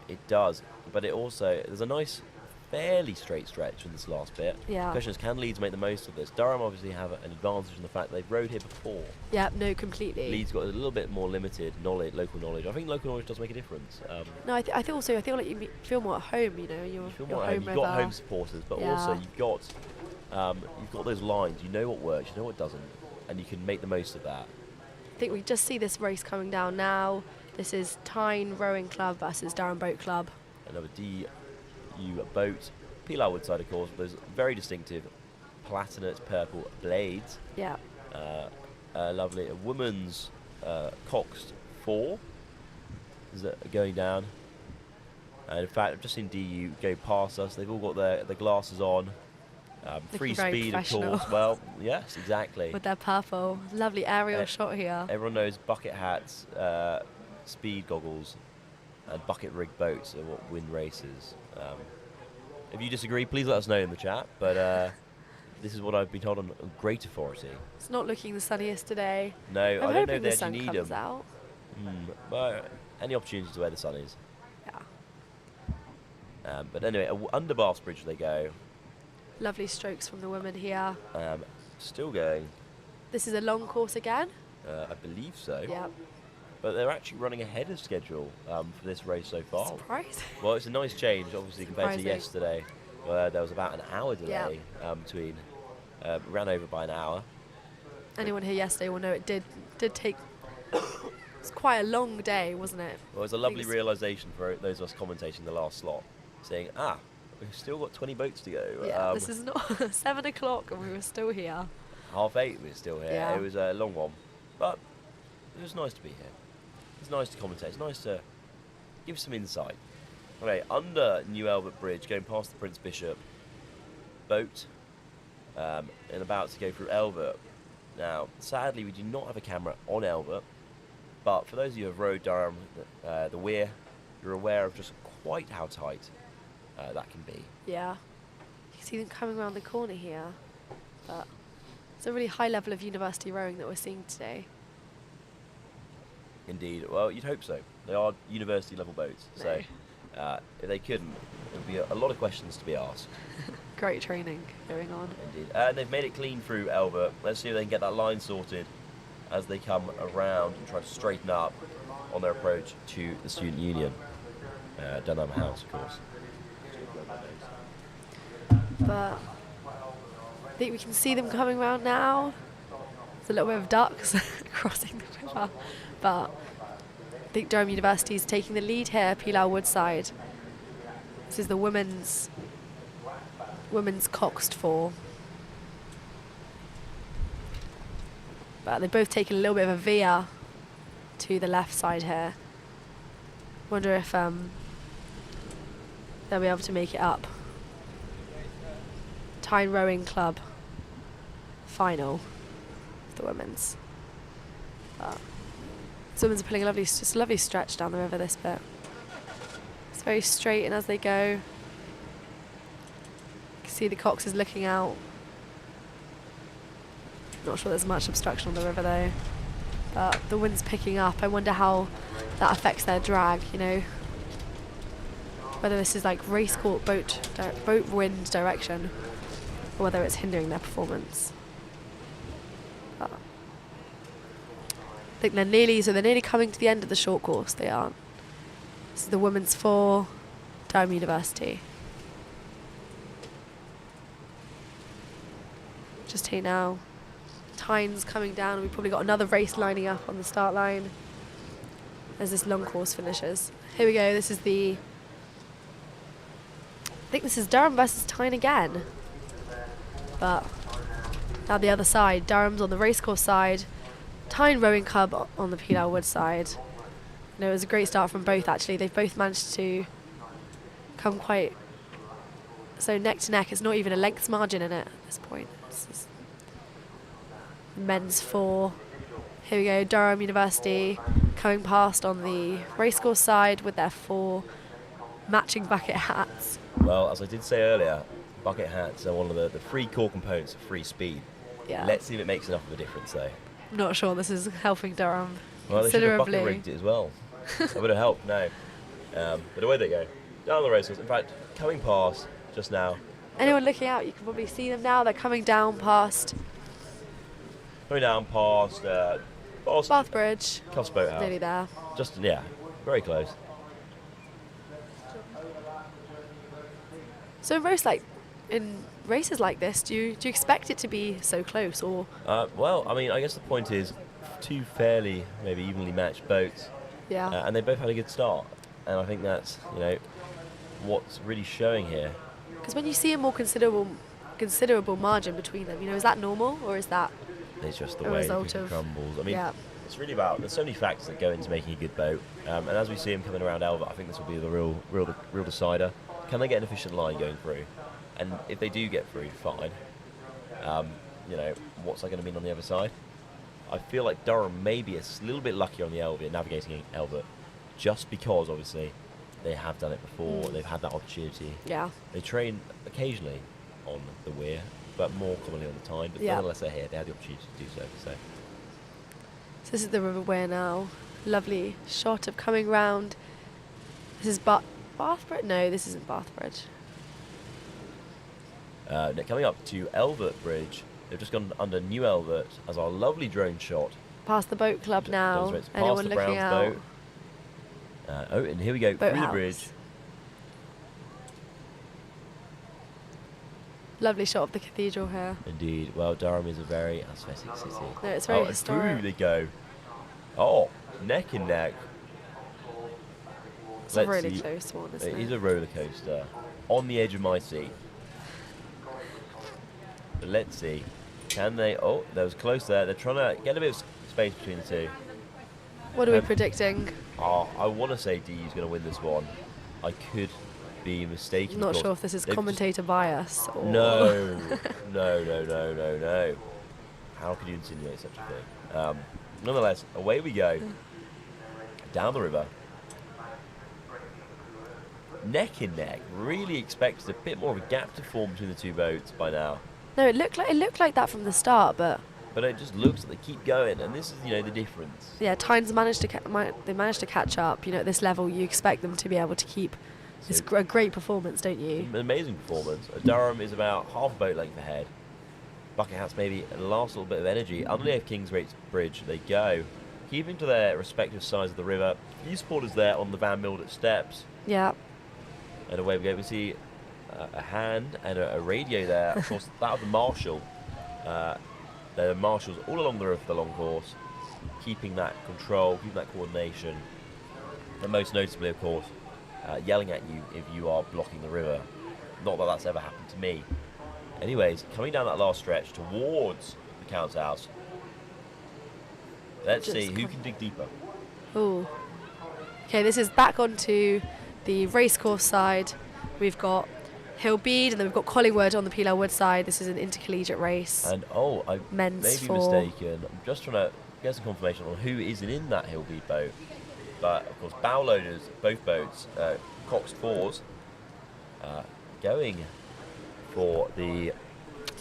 It does, but it also, there's a nice, fairly straight stretch in this last bit. Yeah. The question is, can Leeds make the most of this? Durham obviously have an advantage in the fact they've rode here before. Yeah, no, completely. Leeds got a little bit more limited knowledge, local knowledge. I think local knowledge does make a difference. No, I think also, I feel like feel more at home, you know. You feel more at home. You've got home supporters, but also you've got those lines. You know what works, you know what doesn't, and you can make the most of that. I think we just see this race coming down now. This is Tyne Rowing Club versus Durham Boat Club. Another DU boat. Pilar Woodside, of course, with those very distinctive platinate purple blades. Yeah. Lovely. A woman's Coxed 4 is going down. And in fact, I've just seen DU go past us. They've all got their glasses on. Free speed, of course. Well, yes, exactly. With their purple. Lovely aerial shot here. Everyone knows bucket hats, speed goggles, and bucket rig boats are what win races. If you disagree, please let us know in the chat. But this is what I've been told on great authority. It's not looking the sunniest today. No, I don't know the that sun you need comes them. out. But any opportunity to where the sun is. Yeah. But anyway, under Bath's Bridge they go. Lovely strokes from the women here. Still going. This is a long course again? I believe so. Yeah. But they're actually running ahead of schedule for this race so far. Surprising. Well, it's a nice change, obviously, compared to yesterday, where there was about an hour delay between. Ran over by an hour. Anyone here yesterday will know it did take. It's quite a long day, wasn't it? Well, it was a lovely realisation for those of us commentating the last slot, saying, we've still got 20 boats to go. Yeah, this is not 7 o'clock and we were still here. 8:30 we were still here. Yeah. It was a long one, but it was nice to be here. It's nice to commentate. It's nice to give some insight. Okay, under New Albert Bridge, going past the Prince Bishop boat, and about to go through Elbert. Now, sadly, we do not have a camera on Elbert, but for those of you who have rowed Durham, the weir, you're aware of just quite how tight that can be. Yeah. You can see them coming around the corner here, but it's a really high level of university rowing that we're seeing today. Indeed. Well, you'd hope so. They are university level boats, so if they couldn't, there would be a lot of questions to be asked. Great training going on. Indeed. And they've made it clean through Elbert. Let's see if they can get that line sorted as they come around and try to straighten up on their approach to the Student Union. Dunham House, of course. But I think we can see them coming around now. There's a little bit of ducks crossing the river. But I think Durham University is taking the lead here, Pilar Woodside. This is the women's Coxed 4. But they've both taken a little bit of a veer to the left side here. Wonder if they'll be able to make it up. Tyne Rowing Club final for the women's. But the women's are pulling just a lovely stretch down the river this bit. It's very straight, and as they go, you can see the Coxes looking out. Not sure there's much obstruction on the river though. But the wind's picking up. I wonder how that affects their drag, you know. Whether this is like race court boat wind direction, or whether it's hindering their performance. But I think they're nearly coming to the end of the short course. They aren't. This is the women's 4, Durham University. Just here now. Tyne's coming down, and we've probably got another race lining up on the start line as this long course finishes. Here we go. This is I think this is Durham versus Tyne again. But now the other side, Durham's on the racecourse side, Tyne Rowing Club on the Pilar Wood side. You know, it was a great start from both actually. They've both managed to come quite so neck to neck. It's not even a lengths margin in it at this point. It's men's 4. Here we go, Durham University coming past on the racecourse side with their 4 matching bucket hats. Well, as I did say earlier, bucket hats are one of the three core components of free speed. Yeah. Let's see if it makes enough of a difference, though. I'm not sure this is helping Durham Well, they should have considerably. bucket rigged it as well. That would have helped, no. But away they go. Down the races. In fact, coming past just now. Anyone looking out, you can probably see them now. They're coming down past Coming down past Bath Bridge. Cuffs Boathouse. Nearly there. Just, yeah, very close. So in races like this, do you expect it to be so close, or? Well, I mean, I guess the point is two fairly, maybe evenly matched boats. Yeah. And they both had a good start. And I think that's, what's really showing here. Because when you see a more considerable margin between them, is that normal, or is that It's just the a way result the cookie of crumbles. I mean, yeah. it's really about, there's so many factors that go into making a good boat. And as we see them coming around Elva, I think this will be the real decider. Can they get an efficient line going through? And if they do get through, fine. What's that going to mean on the other side? I feel like Durham may be a little bit luckier on the Elva, navigating Elva, just because, obviously, they have done it before. They've had that opportunity. Yeah. They train occasionally on the Weir, but more commonly on the Tyne. But Yeah. nonetheless, they're here. They had the opportunity to do so. So this is the River Weir now. Lovely shot of coming round. This is Bath Bridge? No, this isn't Bath Bridge. Coming up to Elvert Bridge, they've just gone under New Elvert as our lovely drone shot. Past the boat club now. Demonstrates Anyone past the looking Browns out? boat. And here we go, through the Boathouse. bridge. Lovely shot of the cathedral here. Indeed. Well, Durham is a very aesthetic city. No, it's very and historic. through they go. Oh, neck and neck. It's a really close one, isn't it? It is a roller coaster. On the edge of my seat. But let's see. Can they? Oh, that was close there. They're trying to get a bit of space between the two. What are we predicting? I want to say DU's going to win this one. I could be mistaken. I'm not of sure course. if this is They've commentator bias or... No. No. How could you insinuate such a thing? Nonetheless, away we go. Down the river. Neck in neck. Really expected a bit more of a gap to form between the two boats by now. No, it looked like that from the start, but it just looks like they keep going, and this is, the difference. yeah, Tyne's managed to catch up. At this level, you expect them to be able to keep this a great performance, don't you? An amazing performance. Durham is about half a boat length ahead. Bucket Hats maybe a last little bit of energy. Underneath Kingsgate Bridge they go, keeping to their respective sides of the river. A few supporters there on the Van Mildert steps. Yeah. And away we go. We see a hand and a radio there. Of course, that of the marshal. There are marshals all along the river for the long course, keeping that control, keeping that coordination. And most notably, of course, yelling at you if you are blocking the river. Not that that's ever happened to me. Anyways, coming down that last stretch towards the Count's house. Let's see who can dig deeper. Ooh. Okay, this is back onto the racecourse side. We've got Hillbead, and then we've got Collingwood on the Peeler Wood side. This is an intercollegiate race. And I may be mistaken. I'm just trying to get some confirmation on who isn't in that Hillbead boat. But of course, bow loaders, both boats, Cox 4s, going for the...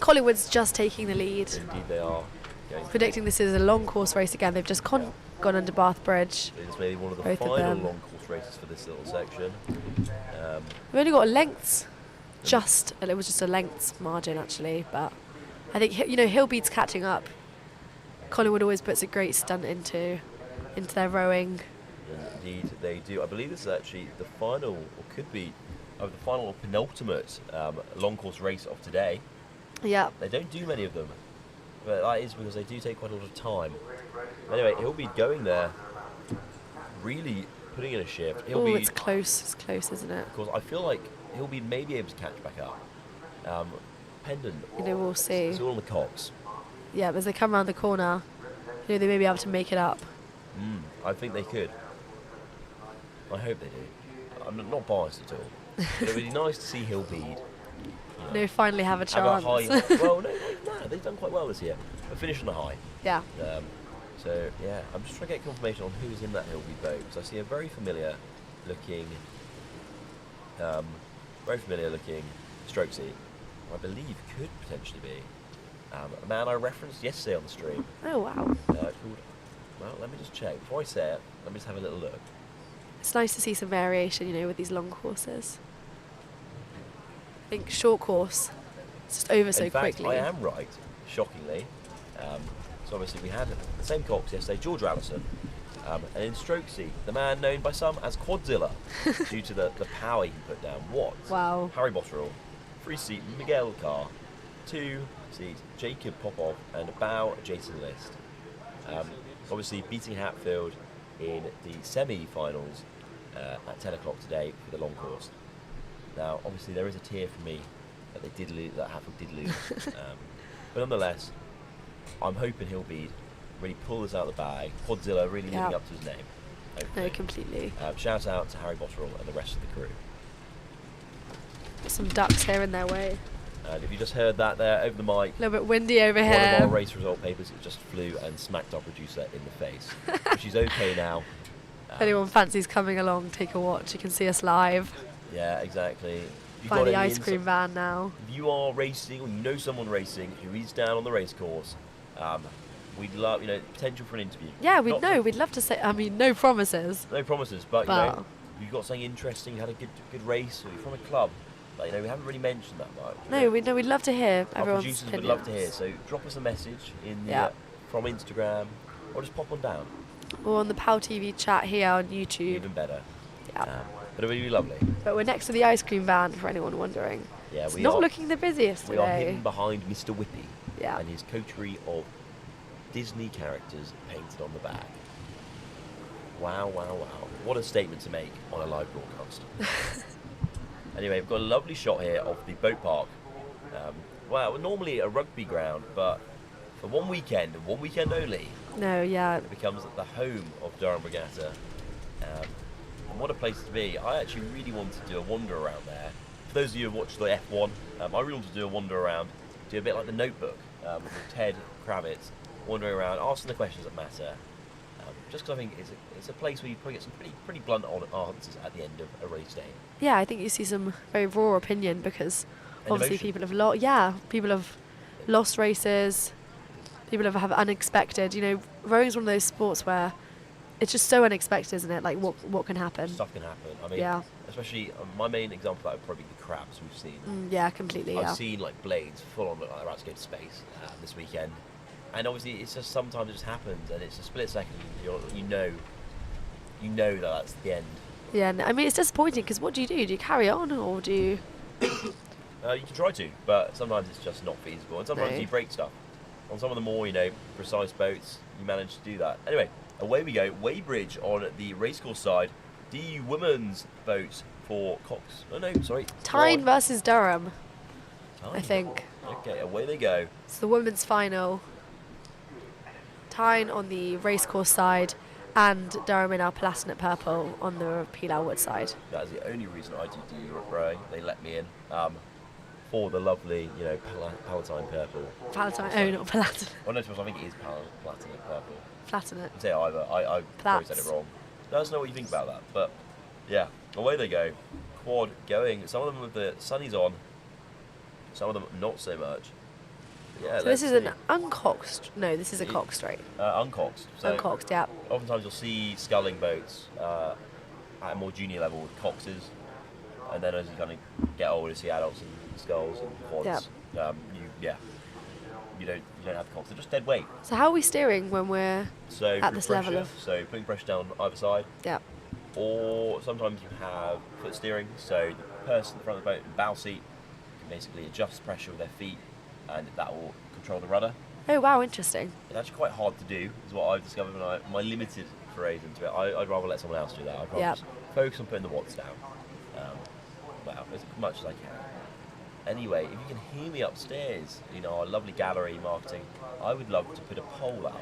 Collingwood's just taking the lead. Indeed they are. Predicting this is a long course race again. They've just gone under Bath Bridge. This may be one of the Both of final them. long course races for this little section. We've only got a lengths, it was just a lengths margin actually, but I think Hillbead's catching up. Collingwood always puts a great stunt into their rowing. Indeed they do. I believe this is actually the final, or could be, the final or penultimate long course race of today. Yeah. They don't do many of them, but that is because they do take quite a lot of time. Anyway, Hillbead going there, really putting in a shift. Oh, it's close, isn't it? Of course, I feel like Hillbead may be able to catch back up. Pendant. We'll see. It's all on the Cox. Yeah, but as they come around the corner, they may be able to make it up. I think they could. I hope they do. I'm not biased at all. But it would be nice to see Hillbead. Finally have a chance. Have a high. Well, no, they've done quite well this year. But finish on a high. Yeah. So yeah, I'm just trying to get confirmation on who's in that Hillbead boat, because I see a very familiar looking very familiar looking stroke seat. I believe could potentially be a man I referenced yesterday on the stream. Oh wow. Called, well, let me just check. Before I say it, let me just have a little look. It's nice to see some variation, you know, with these long courses. I think short course, it's just over so In fact, quickly. I am right, shockingly. So obviously we had the same cox yesterday, George Allison, and in stroke seat, the man known by some as Quadzilla, due to the power he can put down. What? Wow. Harry Botterill. 3 seat, Miguel Carr. 2 seat, Jacob Popov, and a bow, Jason List. Obviously beating Hatfield in the semi-finals at 10 o'clock today for the long course. Now, obviously there is a tear for me that Hatfield did lose. But nonetheless, I'm hoping he'll really pull this out of the bag. Quadzilla really living up to his name. Hopefully. No, completely. Shout out to Harry Botterill and the rest of the crew. Some ducks here in their way. And if you just heard that there over the mic, A little bit windy over one here. of our race result papers, it just flew and smacked our producer in the face. But she's okay now. If anyone fancies coming along, take a watch. You can see us live. Yeah, exactly. You've Find got the any ice cream van now. If you are racing or you know someone racing who is down on the race course, we'd love, potential for an interview. Yeah, we'd love to say. I mean, no promises. No promises, but if you've got something interesting, you had a good race, or you're from a club. But, we haven't really mentioned that much. No, we'd love to hear Our everyone's producers opinions. would love to hear. So drop us a message in the, from Instagram, or just pop on down. Or on the PalTV chat here on YouTube. Even better. Yeah. But it would be lovely. But we're next to the ice cream van, for anyone wondering. Yeah, it's we not are looking the busiest We today. are hidden behind Mr. Whippy Yeah. and his coterie of Disney characters painted on the back. Wow, wow, wow. What a statement to make on a live broadcast. Anyway, we've got a lovely shot here of the boat park. Well, normally a rugby ground, but for one weekend only, No, yeah. it becomes the home of Durham Regatta. And what a place to be. I actually really want to do a wander around there. For those of you who have watched the F1, I really want to do a wander around, do a bit like The Notebook with Ted Kravitz, wandering around, asking the questions that matter. Just because I think it's a place where you probably get some pretty blunt answers at the end of a race day. Yeah, I think you see some very raw opinion because And obviously emotion. people have lost races, people have unexpected. Rowing's one of those sports where it's just so unexpected, isn't it? Like what can happen? Stuff can happen. I mean, Yeah. especially my main example of that would probably be the crabs we've seen. Yeah, completely. I've Yeah. seen blades full on look like they're about to go to space this weekend, and obviously it's just sometimes it just happens, and it's a split second. You know that's the end. Yeah, I mean it's disappointing because what do? Do you carry on or do you? You can try to, but sometimes it's just not feasible, and sometimes No. you break stuff. On some of the more precise boats, you manage to do that. Anyway, away we go. Weybridge on the racecourse side. DU women's boat for Cox. Oh no, sorry. Tyne versus Durham. I Tyne. think. Okay, away they go. It's the women's final. Tyne on the racecourse side, and Durham in our Palatinate purple on the Pilar Wood side. That is the only reason I do Europe rowing. They let me in for the lovely, Palatine purple. Palatine, oh, not Palatinate. Oh no, I think it is Palatinate purple. Palatinate. I'd say either. I probably said it wrong. Let us know what you think about that. But yeah, away they go. Quad going. Some of them with the sunnies on. Some of them not so much. Yeah. So this is an uncoxed. No, this is a coxed, right? Uncoxed. So Uncoxed, yeah. Oftentimes you'll see sculling boats at a more junior level with coxes, and then as you kind of get older, you see adults and sculls and quads. You don't have the cox. They're just dead weight. So how are we steering when we're So at through this pressure, level of? so putting pressure down either side. Yeah. Or sometimes you have foot steering, so the person in the front of the boat in the bow seat can basically adjust pressure with their feet, and that will control the rudder. Oh wow, interesting. It's actually quite hard to do, is what I've discovered when my limited forays into it. I'd rather let someone else do that. I'd rather Yep. just focus on putting the watts down. As much as I can. Anyway, if you can hear me upstairs in our lovely gallery marketing, I would love to put a poll out,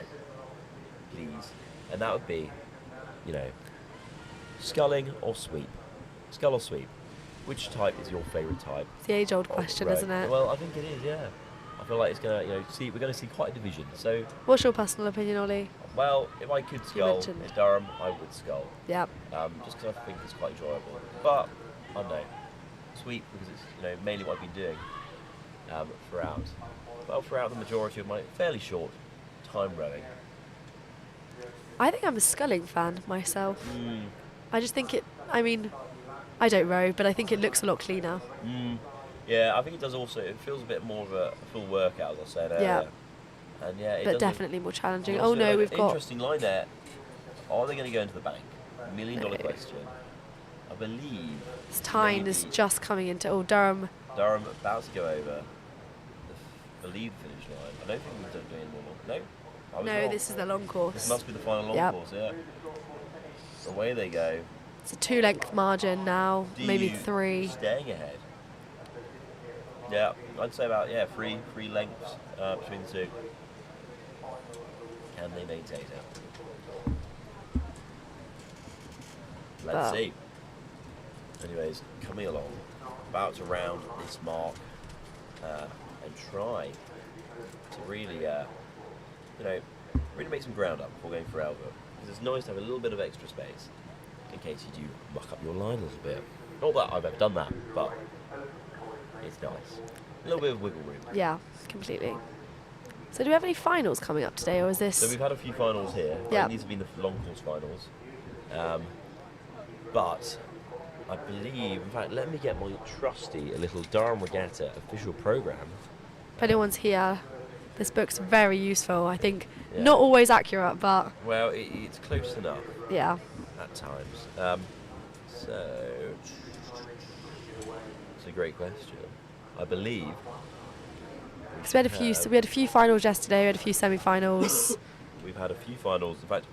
please. And that would be, sculling or sweep? Scull or sweep? Which type is your favourite type? It's the age-old question, Right. isn't it? Well, I think it is, yeah. I feel like it's gonna, we're gonna see quite a division. So, What's your personal opinion, Ollie? well, if I could scull mentioned- in Durham, I would scull. Yep. Just because I think it's quite enjoyable. But I don't know. sweep because it's mainly what I've been doing throughout the majority of my fairly short time rowing. I think I'm a sculling fan myself. I just think I don't row, but I think it looks a lot cleaner. Yeah, I think it does also. It feels a bit more of a full workout, as I said earlier. Yeah. And yeah, but definitely more challenging. Also, Oh no, we've got interesting line there. Are they going to go into the bank? $1 million question. I believe. Tyne is just coming into Durham. Durham about to go over. I believe the finish line. I don't think we don't do any more. No. No, this is the long course. This must be the final long course. Yeah. Away they go. It's a 2-length margin now, maybe 3. Staying ahead. Yeah, I'd say about 3 lengths between the two. Can they maintain it? Let's see. Anyways, coming along, about to round this mark and try to really, really make some ground up before going for Elva. Because it's nice to have a little bit of extra space in case you do muck up your line a little bit. Not that I've ever done that, but it's nice. A little bit of wiggle room. Yeah, completely. So do we have any finals coming up today, or is this... So we've had a few finals here. Yeah. These have been the long course finals. But I believe, in fact, let me get my trusty little Durham Regatta official programme. If anyone's here, this book's very useful. I think not always accurate, but... Well, it's close enough. Yeah. At times. So... It's a great question. I believe... Because we had a few finals yesterday, we had a few semi-finals. We've had a few finals. In fact,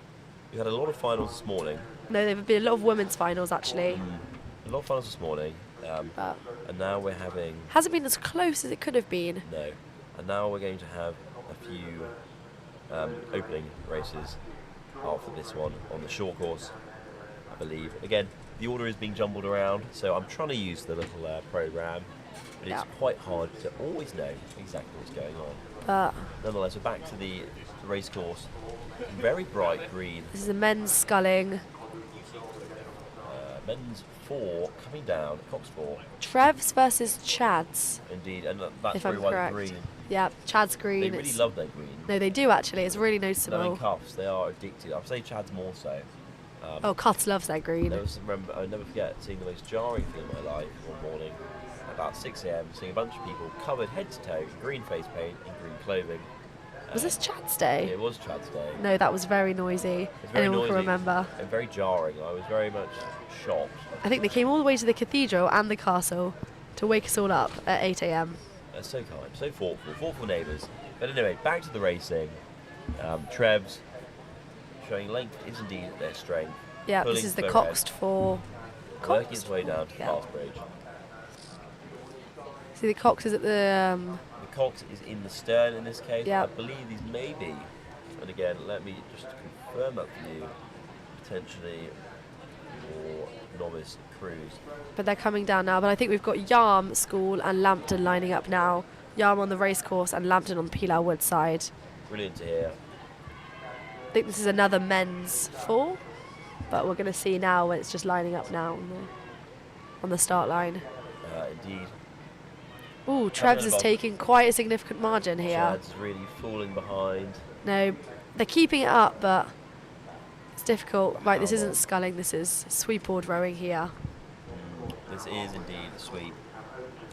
we had a lot of finals this morning. No, there have been a lot of women's finals, actually. A lot of finals this morning. And now we're having... Hasn't been as close as it could have been. No. And now we're going to have a few opening races after this one on the short course, I believe. Again, the order is being jumbled around, so I'm trying to use the little programme, but it's quite hard to always know exactly what's going on. Nonetheless, we're back to the race course. Very bright green. This is a men's sculling. Men's 4 coming down, Cox 4. Trevs versus Chads. Indeed, and that's if very I'm wide correct. green. Yeah, Chad's green. They really love their green. No, they do actually. It's really No, noticeable. in cuffs, they are addicted. I'd say Chad's more so. Cuffs loves their green. I'll never forget seeing the most jarring thing in my life one morning, about 6 a.m, seeing a bunch of people covered head to toe in green face paint and green clothing. Was this Chad's day? It was Chad's day. No, that was very noisy. Anyone can remember. And very jarring. I was very much shocked. I think they came all the way to the cathedral and the castle to wake us all up at 8 a.m. So kind, so thoughtful neighbours. But anyway, back to the racing. Trevs showing length is indeed their strength. Yeah, this is the Coxed 4. Working its way down to Fast Bridge. See, the Cox is at the... The Cox is in the stern in this case. Yep. I believe these may be, and again, let me just confirm that for you, potentially more novice crews. But they're coming down now. But I think we've got Yarm School and Lambton lining up now. Yarm on the racecourse and Lambton on the Pilar Wood side. Brilliant to hear. I think this is another men's 4, but we're going to see now when it's just lining up now on the start line. Indeed. Ooh, Trevs is taking quite a significant margin here. Chad's really falling behind. No, they're keeping it up, but it's difficult. Right, this isn't sculling, this is sweepboard rowing here. This is indeed a sweep.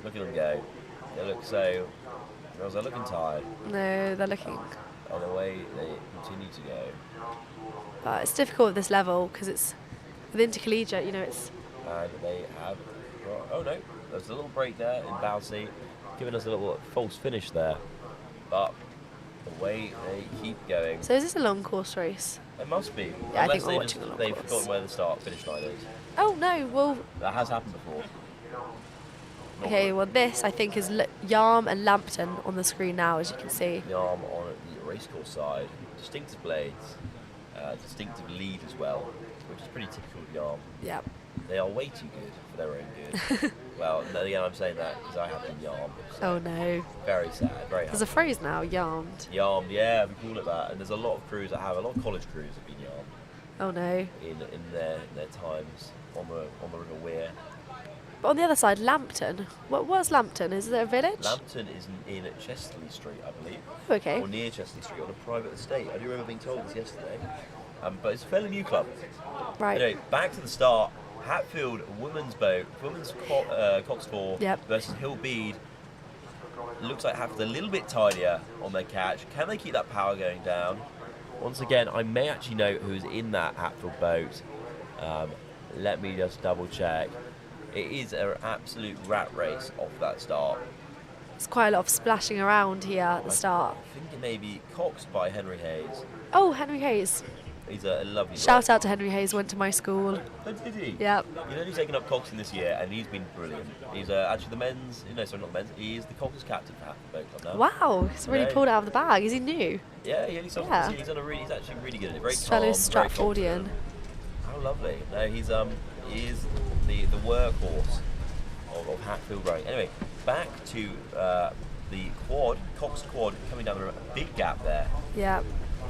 Look at them go. They look so... They're looking tired. No, they're looking... On the way they continue to go. But it's difficult at this level because it's with Intercollegiate, it's... And they have... Oh no, there's a little break there in bow seat, giving us a little false finish there. But the way they keep going... So is this a long course race? It must be. Yeah, Unless I think we're watching a long they've course. forgotten where the start-finish line is. Oh no, well... That has happened before. Okay, well this I think is Yarm and Lambton on the screen now, as you can see. Yarm on the racecourse side, distinctive blades, distinctive lead as well, which is pretty typical of Yarm. Yeah. They are way too good for their own good. Well, again, I'm saying that because I have been Yarmed. So oh no. Very sad, very There's a phrase now, Yarmed. Yarmed, yeah, we call it that. And there's a lot of crews that have, a lot of college crews have been Yarmed. Oh no. In their times on the River Wear. But on the other side, Lambton. What's Lambton? Is it a village? Lambton is in Chesterley Street, I believe. Okay. Or near Chesterley Street on a private estate. I do remember being told this yesterday. But it's a fairly new club. Right. Anyway, back to the start. Hatfield women's boat, women's Cox 4 versus Hill Bede. Looks like Hatfield's a little bit tidier on their catch. Can they keep that power going down? Once again, I may actually know who's in that Hatfield boat. Let me just double check. It is an absolute rat race off that start. There's quite a lot of splashing around here at the start. I think it may be Cox by Henry Hayes. Oh, Henry Hayes. He's a lovely Shout out to Henry Hayes, went to my school. Oh, did he? Yep. You know, he's taken up Coxing this year, and he's been brilliant. He's actually the men's, sorry, not the men's, he's the Cox's captain for Hatfield Boat Club now. Wow, he's really pulled it out of the bag. Is he new? Yeah, he only started this year. He's actually really good at it. Very calm, Fellow very Stratfordian. How lovely. No, he is the workhorse of Hatfield Rowing. Anyway, back to the quad, Cox quad coming down the river. Big gap there. Yeah.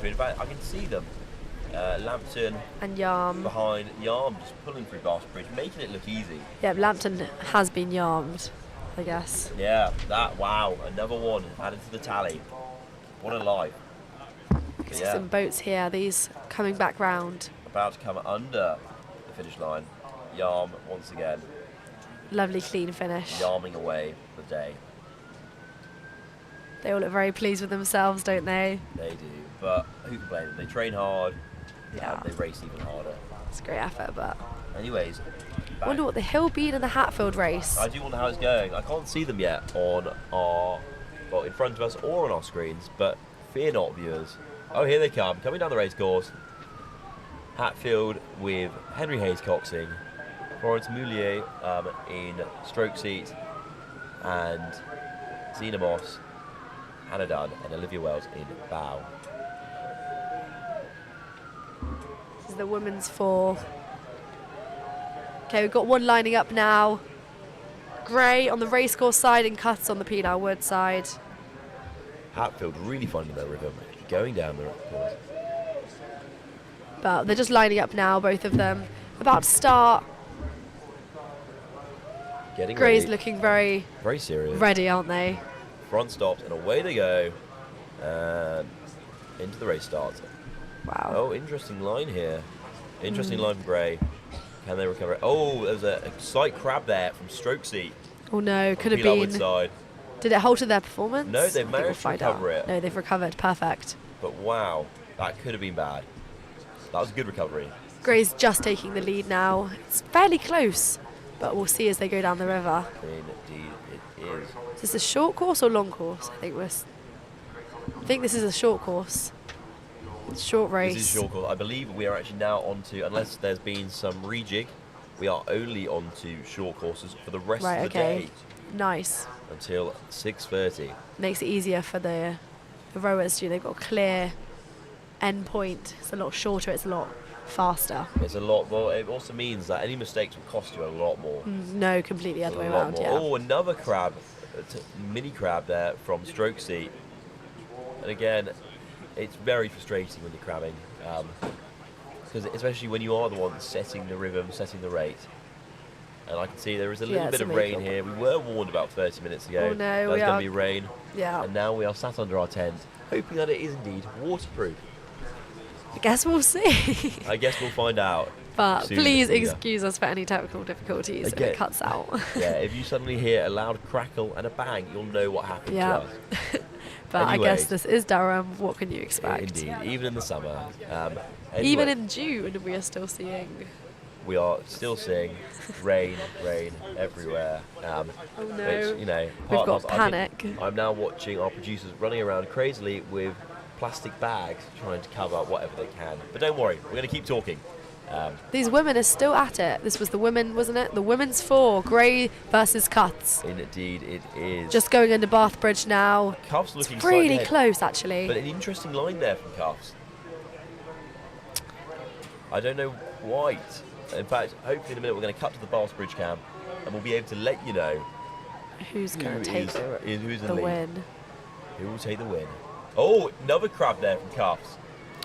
In fact, I can see them. Lambton and Yarm behind. Yarm just pulling through Bath Bridge, making it look easy. Yeah, Lambton has been yarmed, I guess. Yeah, wow, another one added to the tally. What a life. See some boats here, these coming back round. About to come under the finish line. Yarm once again. Lovely clean finish. Yarming away the day. They all look very pleased with themselves, don't they? They do, but who can blame them? They train hard. Yeah. They race even harder. It's a great effort, but... Anyways. I wonder what the Hill Bede and the Hatfield race. I do wonder how it's going. I can't see them yet on in front of us or on our screens, but fear not, viewers. Oh, here they come, coming down the race course. Hatfield with Henry Hayes coxing, Florence Moulier in stroke seat, and Zena Moss, Hannah Dunn, and Olivia Wells in bow. This is the women's 4. Okay, we've got one lining up now. Gray on the racecourse side and Cuts on the Penal Wood side. Hatfield really finding their rhythm, going down the course. But they're just lining up now, both of them. About to start. Getting Gray's ready. looking very serious. Ready, aren't they? Front stops and away they go. And into the race starts. Wow. Oh, interesting line here. Interesting line from Gray. Can they recover it? Oh, there's a slight crab there from stroke seat. Oh no, could have Penal been. Wood side. Did it alter their performance? No, they've managed to recover it. No, they've recovered. Perfect. But wow, that could have been bad. That was a good recovery. Gray's just taking the lead now. It's fairly close, but we'll see as they go down the river. Indeed, it is. Is this a short course or long course? I think this is a short course. It's short race. This is short course. I believe we are actually now on to, unless there's been some rejig, we are only on to short courses for the rest of the day. Nice. Until 6:30. Makes it easier for the rowers too. They've got a clear end point. It's a lot shorter. It's a lot faster. It's a lot. Well, it also means that any mistakes will cost you a lot more. No, completely the other way around. Yeah. Oh, another crab, mini crab there from stroke seat. And again, it's very frustrating when you're crabbing, because especially when you are the one setting the rhythm, setting the rate. And I can see there is a little bit of rain here. We were warned about 30 minutes ago. Oh no, there's going to be rain. Yeah. And now we are sat under our tent, hoping that it is indeed waterproof. I guess we'll see. I guess we'll find out. But soon, please Nina. excuse us for any technical difficulties if it cuts out. Yeah, if you suddenly hear a loud crackle and a bang, you'll know what happened Yeah. to us. But Anyways, I guess this is Durham. What can you expect? Indeed, even in the summer. Even anyway, in June, we are still seeing. we are still seeing rain everywhere. Oh no. Which, you know, We've part got of us- panic. I'm now watching our producers running around crazily with plastic bags trying to cover whatever they can. But don't worry, we're going to keep talking. These women are still at it. This was the women, wasn't it? The women's 4, Gray versus Cuts. Indeed, it is. Just going under Bath Bridge now. Cuffs looking It's really slightly ahead, close, actually. But an interesting line there from Cuffs. I don't know quite. In fact, hopefully in a minute we're going to cut to the Bath Bridge cam and we'll be able to let you know who's going to take who's in the lead. win. Who will take the win? Oh, another crab there from Cuffs.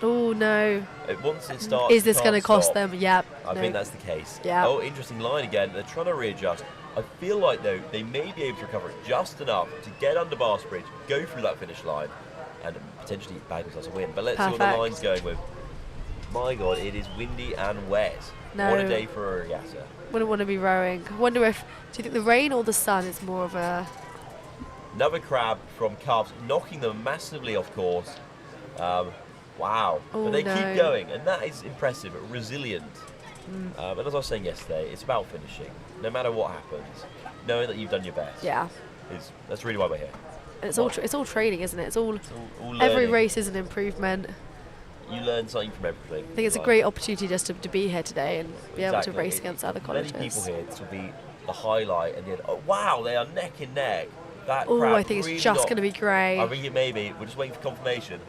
Oh no. Once it starts, Is this it going to can't cost stop. them? Yep. I no. think that's the case. Yeah. Oh, interesting line again. They're trying to readjust. I feel like, though, they may be able to recover it just enough to get under Barsbridge, go through that finish line, and potentially bag themselves a win. But let's see what the line's going with. My God, it is windy and wet. No. What a day for a regatta. Wouldn't want to be rowing. I wonder if, do you think the rain or the sun is more of a... Another crab from Cubs, knocking them massively off course. Wow. Oh, but they no. keep going, and that is impressive, resilient. And as I was saying yesterday, it's about finishing. No matter what happens, knowing that you've done your best. Yeah. That's really why we're here. And it's all training, isn't it? It's all all every learning. race is an improvement. You learn something from everything. I think it's a great opportunity just to be here today and be able to race against other colleges. Many people here, this will be the highlight, and then, oh wow, they are neck and neck. That Oh, crab I think really it's just got- going to be grey. I think it may be. We're just waiting for confirmation.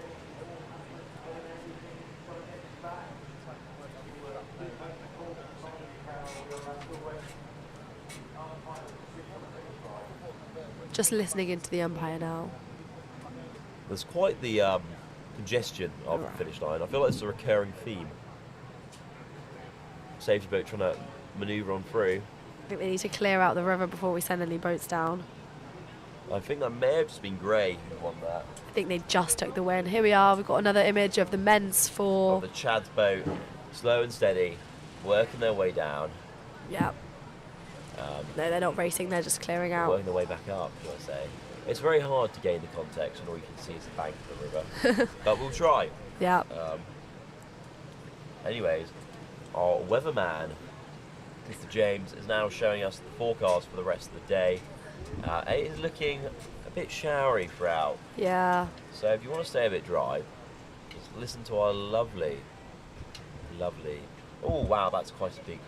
Just listening into the umpire now. There's quite the congestion of the finish line. I feel like it's a recurring theme. Safety boat trying to manoeuvre on through. I think they need to clear out the river before we send any boats down. I think that may have just been Gray who won that. I think they just took the win. Here we are. We've got another image of the men's four. The Chad's boat, slow and steady, working their way down. Yeah. No, they're not racing. They're just clearing out. Working their way back up, should I say. It's very hard to gain the context when all you can see is the bank of the river. But we'll try. Yeah. Anyways, our weatherman, Mr. James, is now showing us the forecast for the rest of the day. It is looking a bit showery throughout. Yeah. So if you want to stay a bit dry, just listen to our lovely... Oh wow, that's quite a big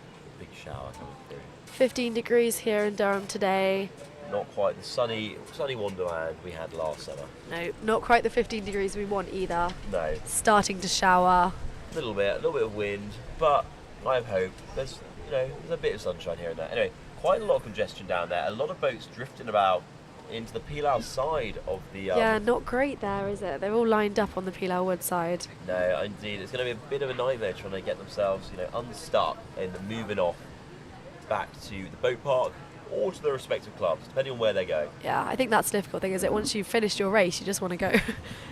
shower coming through. 15 degrees here in Durham today. Not quite the sunny wonderland we had last summer. No, not quite the 15 degrees we want either. No. Starting to shower. A little bit of wind, but I have hope. There's a bit of sunshine here and there. Anyway, quite a lot of congestion down there. A lot of boats drifting about into the Pilau side of the... Yeah, not great there, is it? They're all lined up on the Pilau Wood side. No, indeed. It's going to be a bit of a nightmare trying to get themselves, unstuck and moving off back to the boat park or to their respective clubs, depending on where they're going. Yeah, I think that's the difficult thing, is it? Once you've finished your race, you just want to go.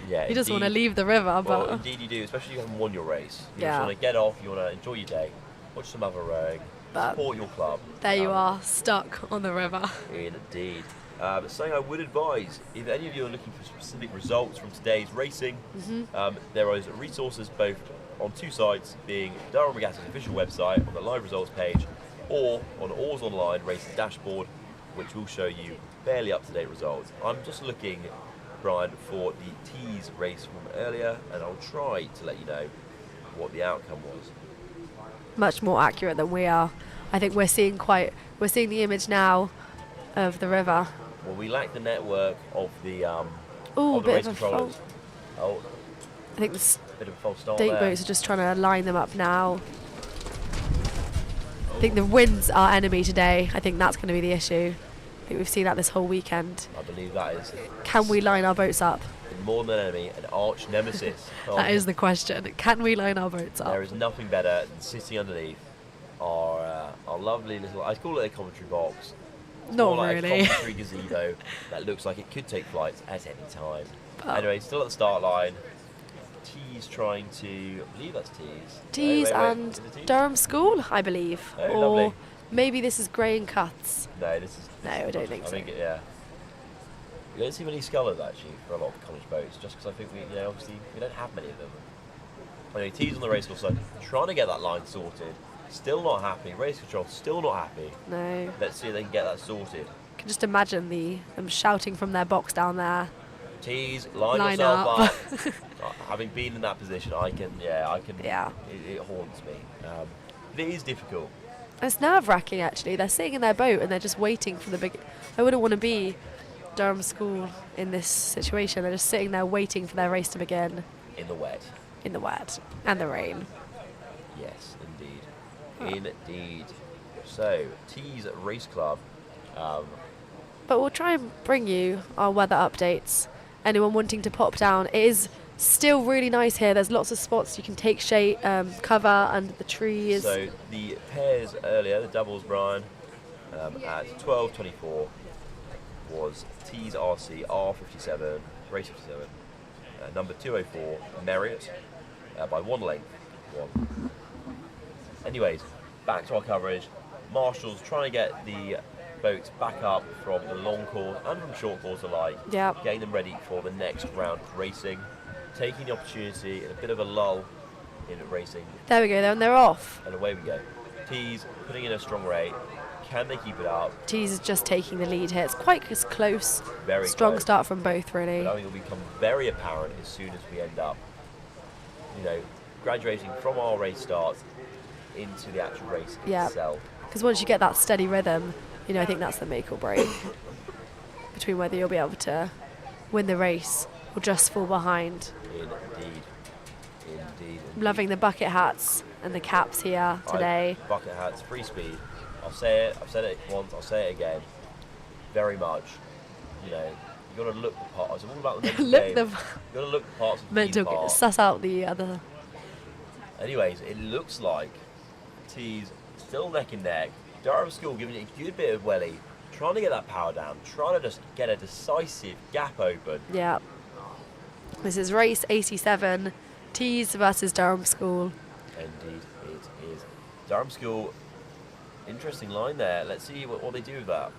Yeah, you just want to indeed. leave the river, but... Well, indeed you do, especially if you haven't won your race. You Yeah. just want to get off, you want to enjoy your day, watch some other rowing, support your club. There you are, stuck on the river. Indeed. Something I would advise, if any of you are looking for specific results from today's racing, there is resources both on two sites, being Durham Regatta's official website on the live results page, or on Oars Online Racing dashboard, which will show you fairly up-to-date results. I'm just looking, Brian, for the tees race from earlier, and I'll try to let you know what the outcome was. Much more accurate than we are. I think we're seeing the image now of the river. Well, we lack the network of the Ooh, of the race bit of a controllers. Oh, I think the bit of a false start state there. boats are just trying to line them up now. I think the wind's our enemy today. I think that's going to be the issue. I think we've seen that this whole weekend. I believe that is Can we line our boats up? more than an enemy, an arch nemesis. That is the question. Can we line our boats up? There is nothing better than sitting underneath our lovely little, I call it a commentary box. It's Not more like really. a commentary gazebo that looks like it could take flight at any time. But- Anyway, still at the start line. Tees trying to, I believe that's Tees. Tees Wait, and is it Tees? Durham School, I believe. Oh, or lovely. maybe this is Grey and Cuts. No, this is. No, I don't think so. Yeah. We don't see many scullers actually for a lot of college boats, just because I think we, obviously we don't have many of them. Anyway, Tees on the race course side, trying to get that line sorted. Still not happy. Race control still not happy. No. Let's see if they can get that sorted. I can just imagine them shouting from their box down there. Tees, line up. yourself up. Having been in that position, I can. Yeah. It haunts me. But it is difficult. It's nerve-wracking, actually. They're sitting in their boat and they're just waiting for the big... I wouldn't want to be Durham School in this situation. They're just sitting there waiting for their race to begin. In the wet. In the wet. And the rain. Yes, indeed. Indeed. So, Tees Race Club. But we'll try and bring you our weather updates. Anyone wanting to pop down, it is still really nice here. There's lots of spots you can take shade, cover under the trees. So the pairs earlier, the doubles, Brian, At 12:24 was T's RC R57, race 57, number 204, Marriott, by 1 length. Anyways, back to our coverage. Marshall's trying to get the boats back up from the long course and from short course alike, getting them ready for the next round of racing, taking the opportunity in a bit of a lull in racing. There we go, and they're off. And away we go. T's putting in a strong rate. Can they keep it up? T's is just taking the lead here. It's quite close. Very strong close. Start from both, really. But I think it will become very apparent as soon as we end up, graduating from our race start into the actual race itself. Because once you get that steady rhythm, I think that's the make or break between whether you'll be able to win the race or just fall behind. Indeed. I'm loving the bucket hats and the caps here today. Bucket hats, free speed. I'll say it. I've said it once. I'll say it again. Very much. You got to look the part. It's all about the mental game. You got to look the parts of the mental part. Suss out the other. Anyways, it looks like T's still neck and neck. Durham School giving it a good bit of welly, trying to get that power down, trying to just get a decisive gap open. Yeah. This is race 87, T's versus Durham School. Indeed, it is. Durham School, interesting line there. Let's see what they do with that.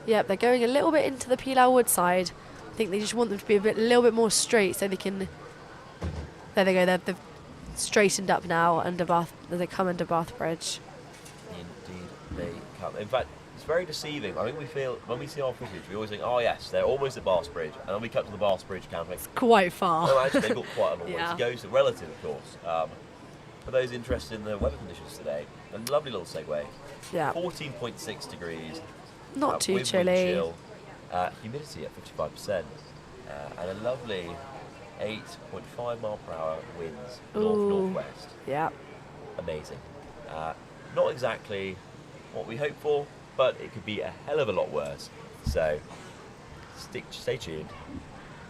Yep, they're going a little bit into the Pilar Wood side. I think they just want them to be a little bit more straight so they can. There they go. They've straightened up now under Bath. They come under Bath Bridge. Indeed, they come. In fact, it's very deceiving. I think we feel when we see our footage, we always think, "Oh yes, they're almost at Bath Bridge," and then we cut to the Bath Bridge camp. It's quite far. No, actually, they've got quite a long way Yeah. to go. So relative, of course. For those interested in the weather conditions today, a lovely little segue. Yeah. 14.6 degrees. Not too with chilly. Wind chill, humidity at 55%, and a lovely 8.5 mile per hour winds north-northwest. Yeah. Amazing. Not exactly what we hoped for, but it could be a hell of a lot worse. So stay tuned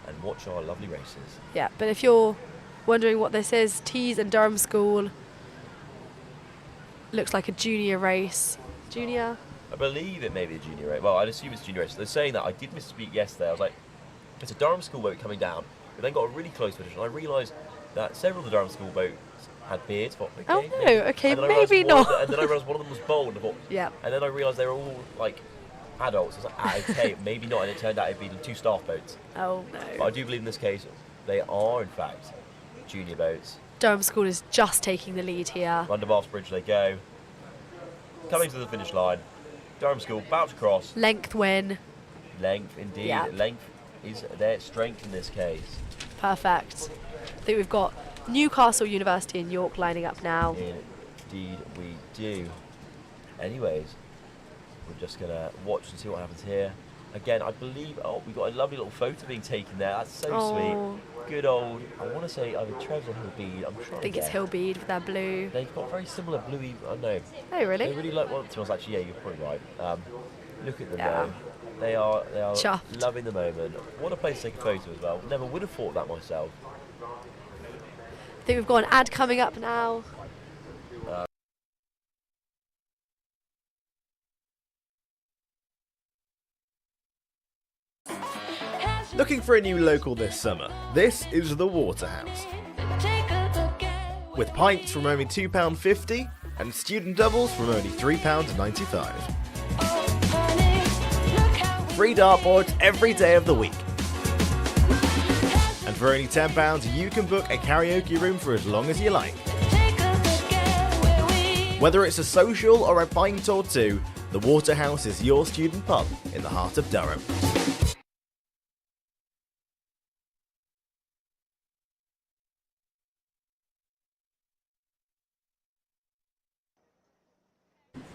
and watch our lovely races. Yeah, but if you're wondering what this is, T's and Durham School looks like a junior race. Junior? I believe it may be a junior race. Well, I'd assume it's junior race. They're saying that. I did misspeak yesterday. I was like, it's a Durham School boat coming down. But then got a really close position. I realised that several of the Durham School boats had beards. Thought, okay, maybe not. And then I realised one of them was bald. And I thought, yeah. And then I realised they were all like adults. I was like, okay, maybe not. And it turned out it'd be 2 staff boats. Oh no. But I do believe in this case they are in fact junior boats. Durham School is just taking the lead here. Under Bath Bridge they go. Coming to the finish line. Durham School about to cross. Length win. Length, indeed. Yeah. Length is their strength in this case. Perfect. I think we've got Newcastle University and York lining up now. Indeed we do. Anyways, we're just going to watch and see what happens here. Again, I believe, we've got a lovely little photo being taken there. That's so sweet. Good old, I want to say either Trevs or Hillbead. I think it's Hillbead with their blue. They've got very similar bluey, I know. Oh, really? They really like one to us, actually. Yeah, you're probably right. Look at them Yeah. though. They are Chuffed. loving the moment. What a place to take a photo as well. Never would have thought that myself. I think we've got an ad coming up now. Looking for a new local this summer? This is the Waterhouse. With pints from only £2.50 and student doubles from only £3.95. Free dartboards every day of the week. And for only £10 you can book a karaoke room for as long as you like. Whether it's a social or a pint or two, the Waterhouse is your student pub in the heart of Durham.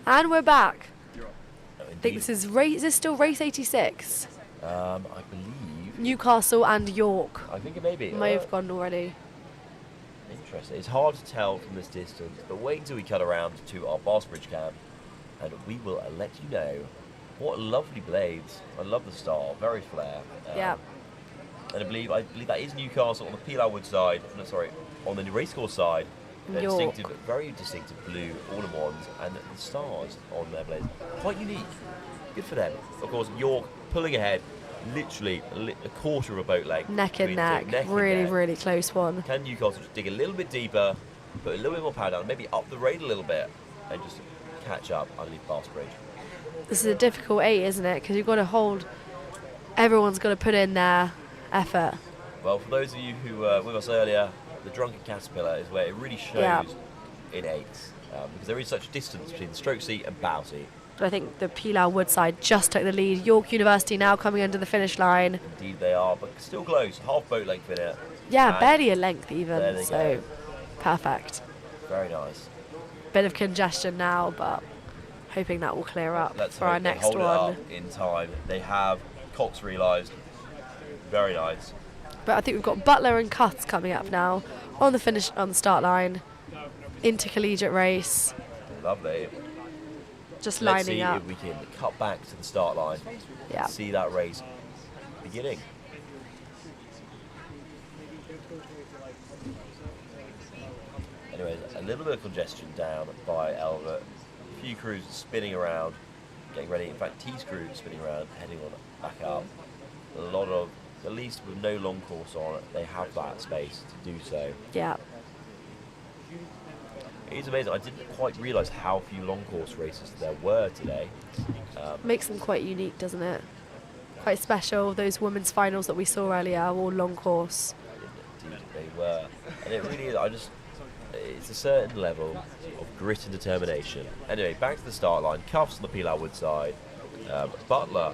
And we're back. I think this is race. Is this still race 86? I believe. Newcastle and York. I think it may be. May have gone already. Interesting. It's hard to tell from this distance, but wait until we cut around to our Barsbridge camp, and we will let you know. What lovely blades! I love the style. Very flare. Yeah. And I believe that is Newcastle on the Pilar Wood side. No, sorry, on the racecourse side. They're York. distinctive, very distinctive blue all-in-ones and the stars on their blades. Quite unique. Good for them. Of course, York pulling ahead, literally a quarter of a boat length. Neck and between the neck. two. Really, neck. really close one. Can Newcastle just dig a little bit deeper, put a little bit more power down, maybe up the rate a little bit, and just catch up underneath Bridge? This is a difficult 8, isn't it? Because you've got to hold. Everyone's got to put in their effort. Well, for those of you who were with us earlier, the Drunken Caterpillar is where it really shows in 8s, because there is such distance between the stroke seat and bow seat. But I think the Pilau Woodside just took the lead. York University now coming under the finish line. Indeed they are, but still close, half boat length in it. Yeah, And barely a length there even, they so go. perfect. Very nice. Bit of congestion now, but hoping that will clear up Let's for hope our they next hold one. it up in time. They have. Cox realised. Very nice. But I think we've got Butler and Cutts coming up now on the start line. Intercollegiate race. Lovely. Just Let's lining see up. if we can cut back to the start line. Yeah. See that race beginning. Anyway, a little bit of congestion down by Elbert. A few crews spinning around, getting ready. In fact, T's crew spinning around, heading on back up. A lot of, at least with no long course on it, they have that space to do so. Yeah. It is amazing. I didn't quite realise how few long course races there were today. Makes them quite unique, doesn't it? Quite special. Those women's finals that we saw earlier are all long course. Indeed, they were. And it really is, it's a certain level of grit and determination. Anyway, back to the start line. Cuffs on the Pilau Woodside. Butler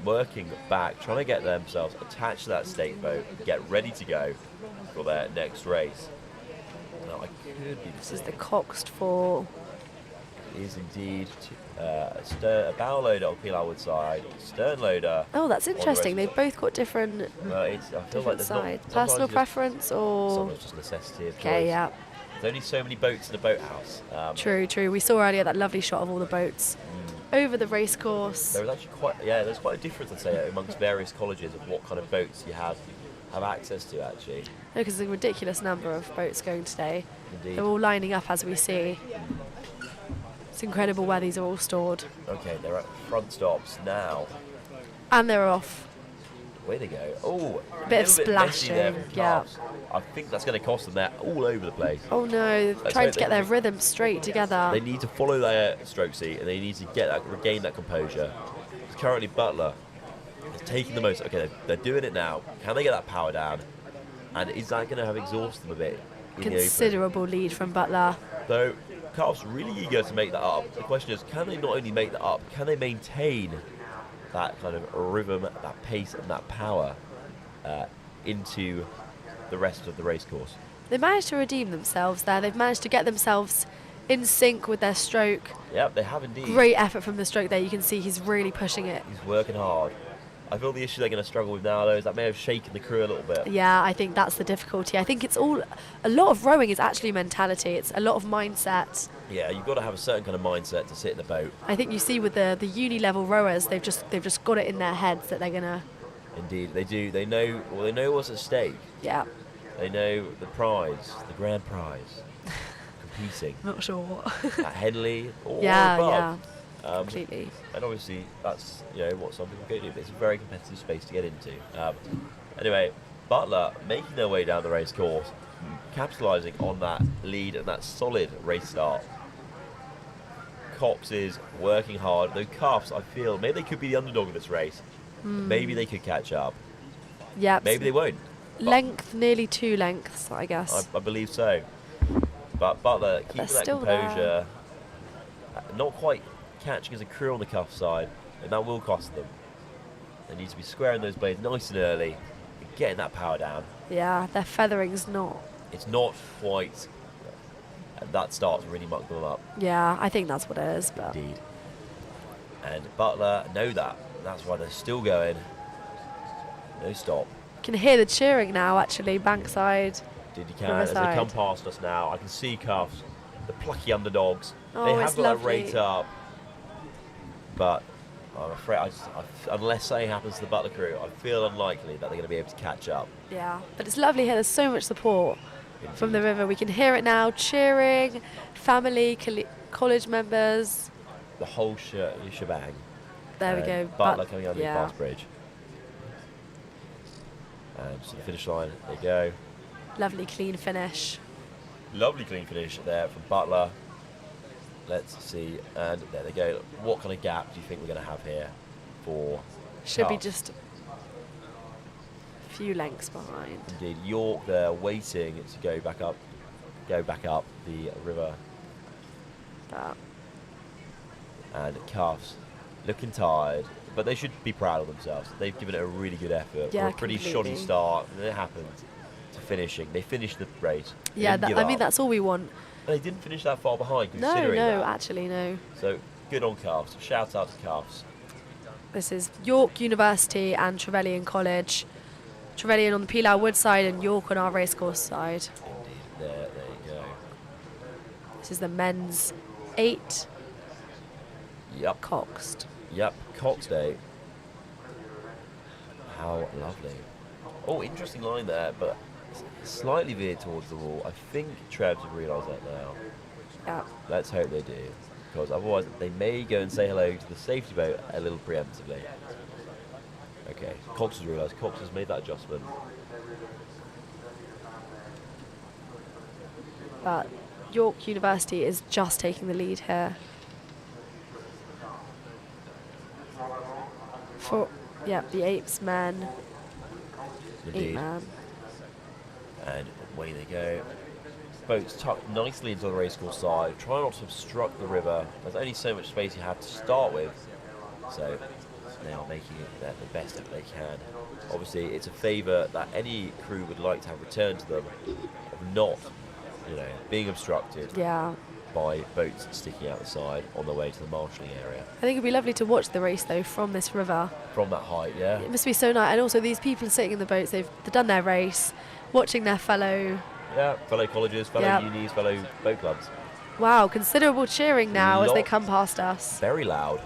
working back, trying to get themselves attached to that stake boat, get ready to go for their next race. Now, I could be This is the Coxed for. It is indeed a bow loader on Pilau Woodside, stern loader. Oh, that's on the interesting. race. They've both got different, Well, I feel like different there's not sides. sometimes Personal just- preference or. Sometimes just necessity of Okay, choice. yeah. There's only so many boats in a boathouse. True. We saw earlier that lovely shot of all the boats over the race course. There was actually there's quite a difference, I'd say, amongst various colleges of what kind of boats you have access to, actually. Because there's a ridiculous number of boats going today. Indeed. They're all lining up as we see. It's incredible where these are all stored. Okay, they're at front stops now. And they're off. Way to go. Oh, A bit of little messy there splashing, from yeah. Cubs. I think that's going to cost them. They're all over the place. Oh no, Let's trying hope to get they- their rhythm straight together. They need to follow their stroke seat and they need to regain that composure. Currently, Butler is taking the most. Okay, they're doing it now. Can they get that power down? And is that going to have exhausted them a bit? In the open? Considerable lead from Butler. Though Carl's really eager to make that up. The question is, can they not only make that up, can they maintain that kind of rhythm, that pace, and that power into the rest of the race course? They managed to redeem themselves there. They've managed to get themselves in sync with their stroke. Yep, they have indeed. Great effort from the stroke there. You can see he's really pushing it. He's working hard. I feel the issue they're going to struggle with now, though, is that may have shaken the crew a little bit. Yeah, I think that's the difficulty. I think it's all, a lot of rowing is actually mentality. It's a lot of mindset. Yeah, you've got to have a certain kind of mindset to sit in the boat. I think you see with the uni level rowers, they've just got it in their heads that they're gonna. Indeed, they do. They know what's at stake. Yeah. They know the prize, the grand prize. Competing. Not sure what. At Henley or Yeah, above. completely. And obviously, that's what some people go do. But it's a very competitive space to get into. Anyway, Butler making their way down the race course, capitalising on that lead and that solid race start. Cops is working hard. Though Cuffs, I feel, maybe they could be the underdog of this race. Maybe they could catch up. Yeah. Maybe they won't. Length, nearly 2 lengths, I guess. I believe so. But Butler keeping that still composure, not quite catching as a crew on the cuff side, and that will cost them. They need to be squaring those blades nice and early, and getting that power down. Yeah, their feathering's not. It's not quite. And that starts to really muck them up. Yeah, I think that's what it is. But Indeed. And Butler know that. That's why they're still going. No stop. you can hear the cheering now, actually, bankside. Did you can as they Riverside. come past us now. I can see Cuffs, the plucky underdogs. Oh, they it's have got that lovely. rate up, but I'm afraid unless something happens to the Butler crew, I feel unlikely that they're going to be able to catch up. Yeah, but it's lovely here. There's so much support from the river. We can hear it now, cheering, family, college members. The whole shebang. There we go. Butler coming out of the yeah. fast bridge. And to the finish line, there you go. Lovely clean finish. Lovely clean finish there from Butler. Let's see, and there they go. What kind of gap do you think we're going to have here for Should be Cars? just a few lengths behind. Indeed, York there waiting to go back up the river. And Cuffs looking tired, but they should be proud of themselves. They've given it a really good effort. Yeah, for a pretty completely. shoddy start, and it happened to finishing. They finished the race. They Yeah, didn't give I mean, up. that's all we want. They didn't finish that far behind, No, considering no, that. actually, no. So good on Cuffs. Shout out to Cuffs. This is York University and Trevelyan College. Trevelyan on the Pilau Wood side and York on our racecourse side. There you go. This is the men's 8. Yep. Coxed. Yep, Cox Day. How lovely. Oh, interesting line there, but slightly veered towards the wall. I think Trebs have realised that now. Yeah. Let's hope they do, because otherwise they may go and say hello to the safety boat a little preemptively. Okay, Cox has realised. Cox has made that adjustment. But York University is just taking the lead here. For, yeah, the Apes men. Indeed. 8 man. And away they go. Boats tucked nicely into the racecourse side. Try not to obstruct the river. There's only so much space you have to start with. So they are making it the best that they can. Obviously, it's a favour that any crew would like to have returned to them, of not, being obstructed by boats sticking out the side on their way to the marshalling area. I think it'd be lovely to watch the race though from this river. From that height, yeah. It must be so nice. And also these people sitting in the boats, they've done their race, watching their fellow. Yeah, fellow colleges, fellow unis, fellow boat clubs. Wow, considerable cheering now as they come past us. Very loud.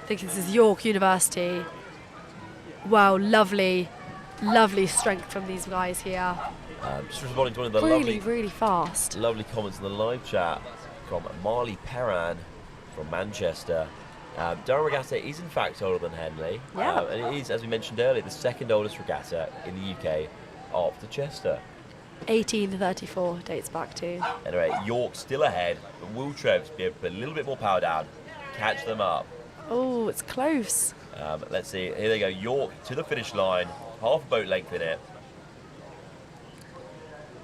I think this is York University. Wow, lovely, lovely strength from these guys here. Just responding to one of the really fast. lovely comments in the live chat from Marley Perran from Manchester. Durham Regatta is in fact older than Henley. Yeah. And it is, as we mentioned earlier, the second oldest regatta in the UK after Chester. 1834 dates back to. Anyway, York still ahead, but will Trebs be able to put a little bit more power down, catch them up? Oh, it's close. Let's see, here they go, York to the finish line, half a boat length in it.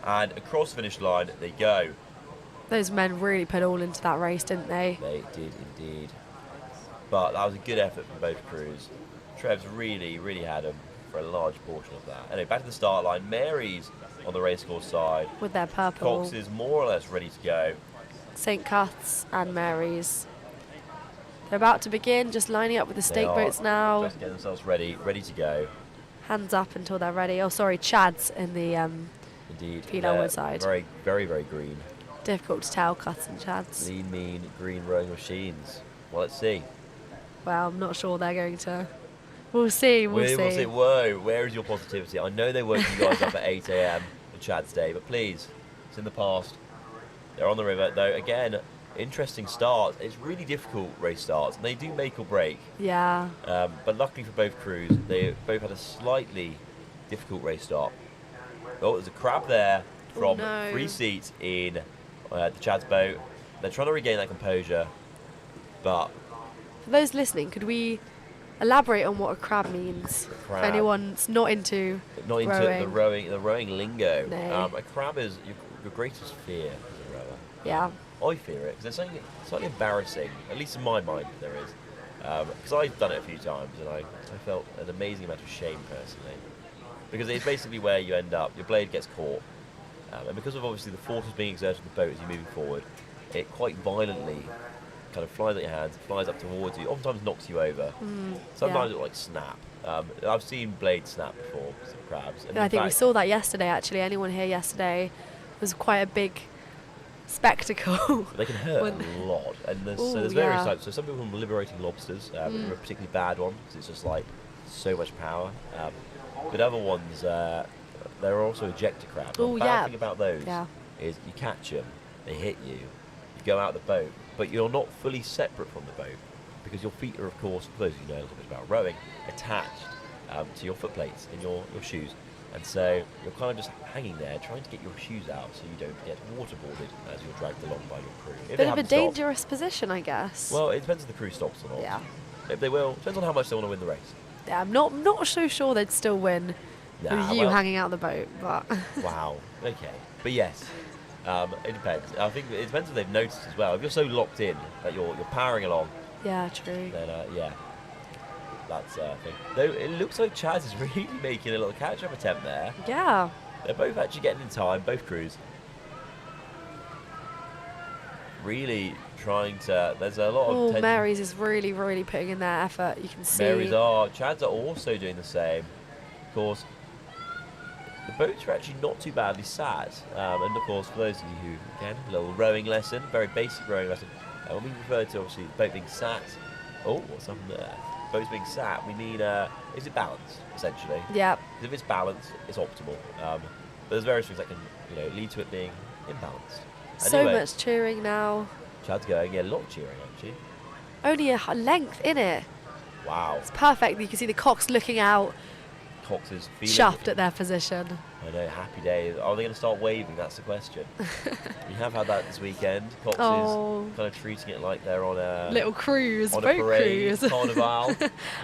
And across the finish line they go. Those men really put all into that race, didn't they? They did indeed. But that was a good effort from both crews. Trebs really had them for a large portion of that. Anyway, back to the start line. Mary's on the racecourse side. With their purple. Cox is more or less ready to go. St. Cuth's and Mary's. They're about to begin, just lining up with the stake boats now. Just getting themselves ready to go. Hands up until they're ready. Oh, sorry, Chad's in the Indeed. Pilau Wood side. Very green. Difficult to tell, Cuth's and Chad's. Lean, mean, green rowing machines. Well, let's see. Well, I'm not sure they're going to. We'll see. We'll see. Whoa, where is your positivity? I know they woke you guys up at 8 a.m. for Chad's Day, but please, it's in the past. They're on the river, though. Again, interesting start. It's really difficult race starts, and they do make or break. Yeah. But luckily for both crews, they both had a slightly difficult race start. Oh, there's a crab there from 3 seats in the Chad's boat. They're trying to regain that composure, but For those listening, could we elaborate on what a crab means? Crab. If anyone's not into the rowing lingo. No. A crab is your greatest fear as a rower. Yeah. I fear it because there's something slightly embarrassing, at least in my mind there is. Because I've done it a few times and I felt an amazing amount of shame personally. Because it's basically where you end up, your blade gets caught. And because of obviously the forces being exerted on the boat as you're moving forward, it quite violently kind of flies at your hands, flies up towards you, oftentimes knocks you over. Sometimes it like snap. I've seen blades snap before, some crabs. And I think we saw that yesterday actually. Anyone here yesterday was quite a big spectacle. They can hurt a lot, and there's various types. So some people are liberating lobsters, a particularly bad one because it's just like so much power. But other ones, there are also ejector crabs. Oh, The bad yeah. thing about those Yeah. is you catch them, they hit you, you go out the boat, but you're not fully separate from the boat because your feet are, of course, for those of you who know a little bit about rowing, attached to your foot plates in your shoes. And so you're kind of just hanging there trying to get your shoes out so you don't get waterboarded as you're dragged along by your crew. If they Bit of a happen to stop- dangerous position, I guess. Well, it depends if the crew stops or not. Yeah. If they will, depends on how much they want to win the race. Yeah, I'm not so sure they'd still win Nah, with you well- hanging out the boat, but Wow. Okay. But yes, it depends. I think it depends if they've noticed as well. If you're so locked in that you're powering along, yeah, true. then yeah, that's a thing. Though it looks like Chaz is really making a little catch-up attempt there. Yeah. They're both actually getting in time, both crews. Really trying to. There's a lot of. Oh, tension. Mary's is really, really putting in their effort. You can see. Mary's are. Chad's are also doing the same. Of course, the boats are actually not too badly sat. And of course, for those of you who, again, a little rowing lesson, very basic rowing lesson. When we refer to, obviously, the boat being sat. Oh, what's happened there? Boats being sat, we mean, is it balanced, essentially? Yeah. If it's balanced, it's optimal. But there's various things that can, lead to it being imbalanced. So Anyway, much cheering now. Chad's going, yeah, a lot of cheering, actually. Only a length in it. Wow. It's perfect. You can see the cocks looking out, Cox is feeling chuffed at their position. I know, happy day. Are they going to start waving? That's the question. We have had that this weekend. Cox Oh. is kind of treating it like they're on a Little cruise, on boat a parade, cruise. carnival,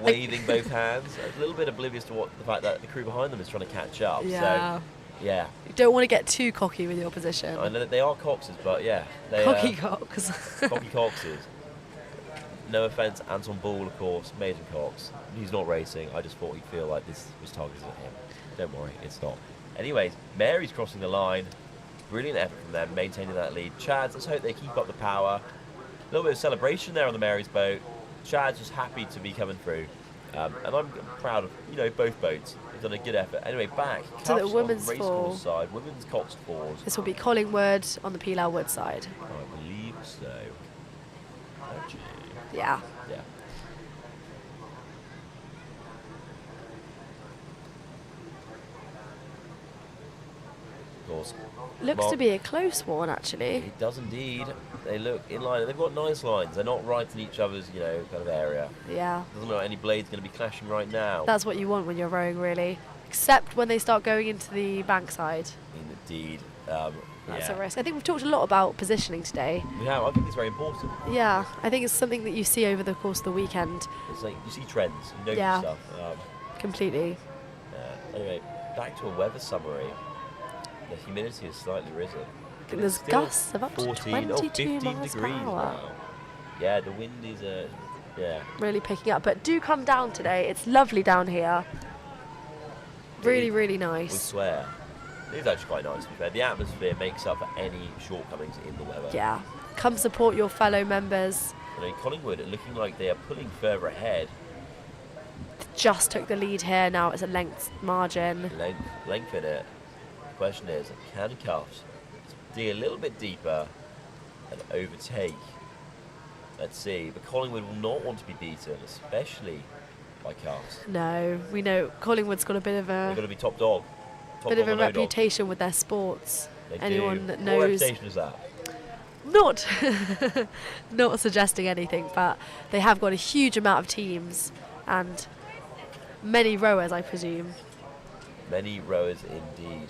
waving both hands. A little bit oblivious to the fact that the crew behind them is trying to catch up. Yeah. So, yeah. You don't want to get too cocky with your position. I know that they are coxes, but yeah, they Cocky cocks. cocky coxes. No offence, Anton Ball, of course, Maiden Cox. He's not racing. I just thought he'd feel like this was targeted at him. Don't worry, it's not. Anyways, Mary's crossing the line. Brilliant effort from them, maintaining that lead. Chad's, let's hope they keep up the power. A little bit of celebration there on the Mary's boat. Chad's just happy to be coming through. And I'm proud of, both boats. They've done a good effort. Anyway, back To the Cuffs on women's race four. course side. Women's Cox fours. This will be Collingwood on the Pelau Wood side. I believe so. Actually. Yeah. Yeah. Of course. Looks to be a close one, actually. It does indeed. They look in line. They've got nice lines. They're not right in each other's, kind of area. Yeah. Doesn't look like any blade's going to be clashing right now. That's what you want when you're rowing, really. Except when they start going into the bankside. Indeed. That's yeah. a risk. I think we've talked a lot about positioning today. We have. I think it's very important. Yeah, I think it's something that you see over the course of the weekend. It's like you see trends, you notice Yeah. stuff. Completely. Anyway, back to a weather summary. The humidity has slightly risen. But There's it's still gusts of up to 14, 22 15 miles per degrees hour. now. Yeah, the wind is yeah. Really picking up. But do come down today. It's lovely down here. Really, really We nice. swear. It is actually quite nice to be fair. The atmosphere makes up for any shortcomings in the weather. Yeah. Come support your fellow members. Collingwood are looking like they are pulling further ahead. Just took the lead here. Now it's a length margin. Length in it. The question is, can Cuffs dig a little bit deeper and overtake? Let's see. But Collingwood will not want to be beaten, especially by Cuffs. No, we know Collingwood's got a bit of They're a going to be top dog. Top bit dog of a or no dog. reputation with their sports. They Anyone do. that What knows. reputation is that? Not not suggesting anything, but they have got a huge amount of teams and many rowers, I presume. Many rowers indeed.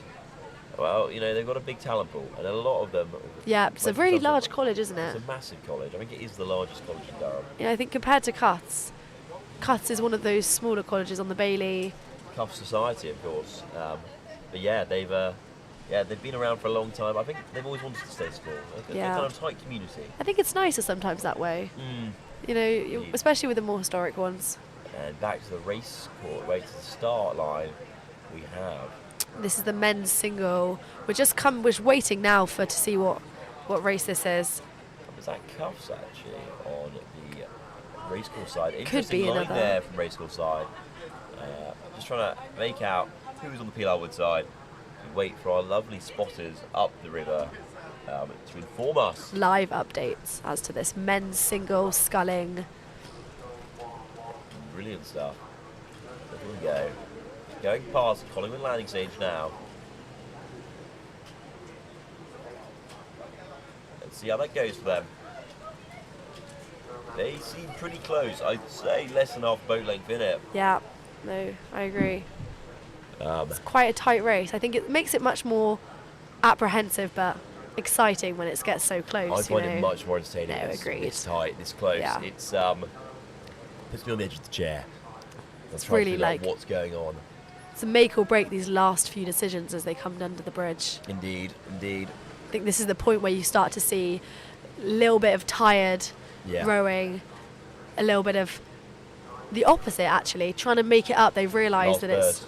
Well, they've got a big talent pool, and a lot of them. Yeah, it's a like really themselves, large college, isn't it? It's a massive college. I think it is the largest college in Durham. Yeah, I think compared to Cuths is one of those smaller colleges on the Bailey. Cuff Society, of course. But yeah, they've been around for a long time. I think they've always wanted to stay small. They're Yeah. kind of a tight community. I think it's nicer sometimes that way. Especially with the more historic ones. And back to the race court, right to the start line, we have. This is the men's single. We're waiting now to see what race this is. Was that Cuffs actually on the race course side? Could Interesting be line another. there from race course side. Just trying to make out who's on the Pelau Wood side. We wait for our lovely spotters up the river to inform us. Live updates as to this men's single sculling. Brilliant stuff. There we go. going past Collingwood landing stage now. Let's see how that goes for them. They seem pretty close. I'd say less than half boat length in it. Yeah, no, I agree. It's quite a tight race. I think it makes it much more apprehensive but exciting when it gets so close. I find it much more entertaining. No, agreed. It's tight, this close. Yeah. It's puts me on the edge of the chair. It's really like what's going on. It's a make or break these last few decisions as they come under the bridge. Indeed, indeed. I think this is the point where you start to see a little bit of tired rowing, a little bit of the opposite actually, trying to make it up. They've realised that it's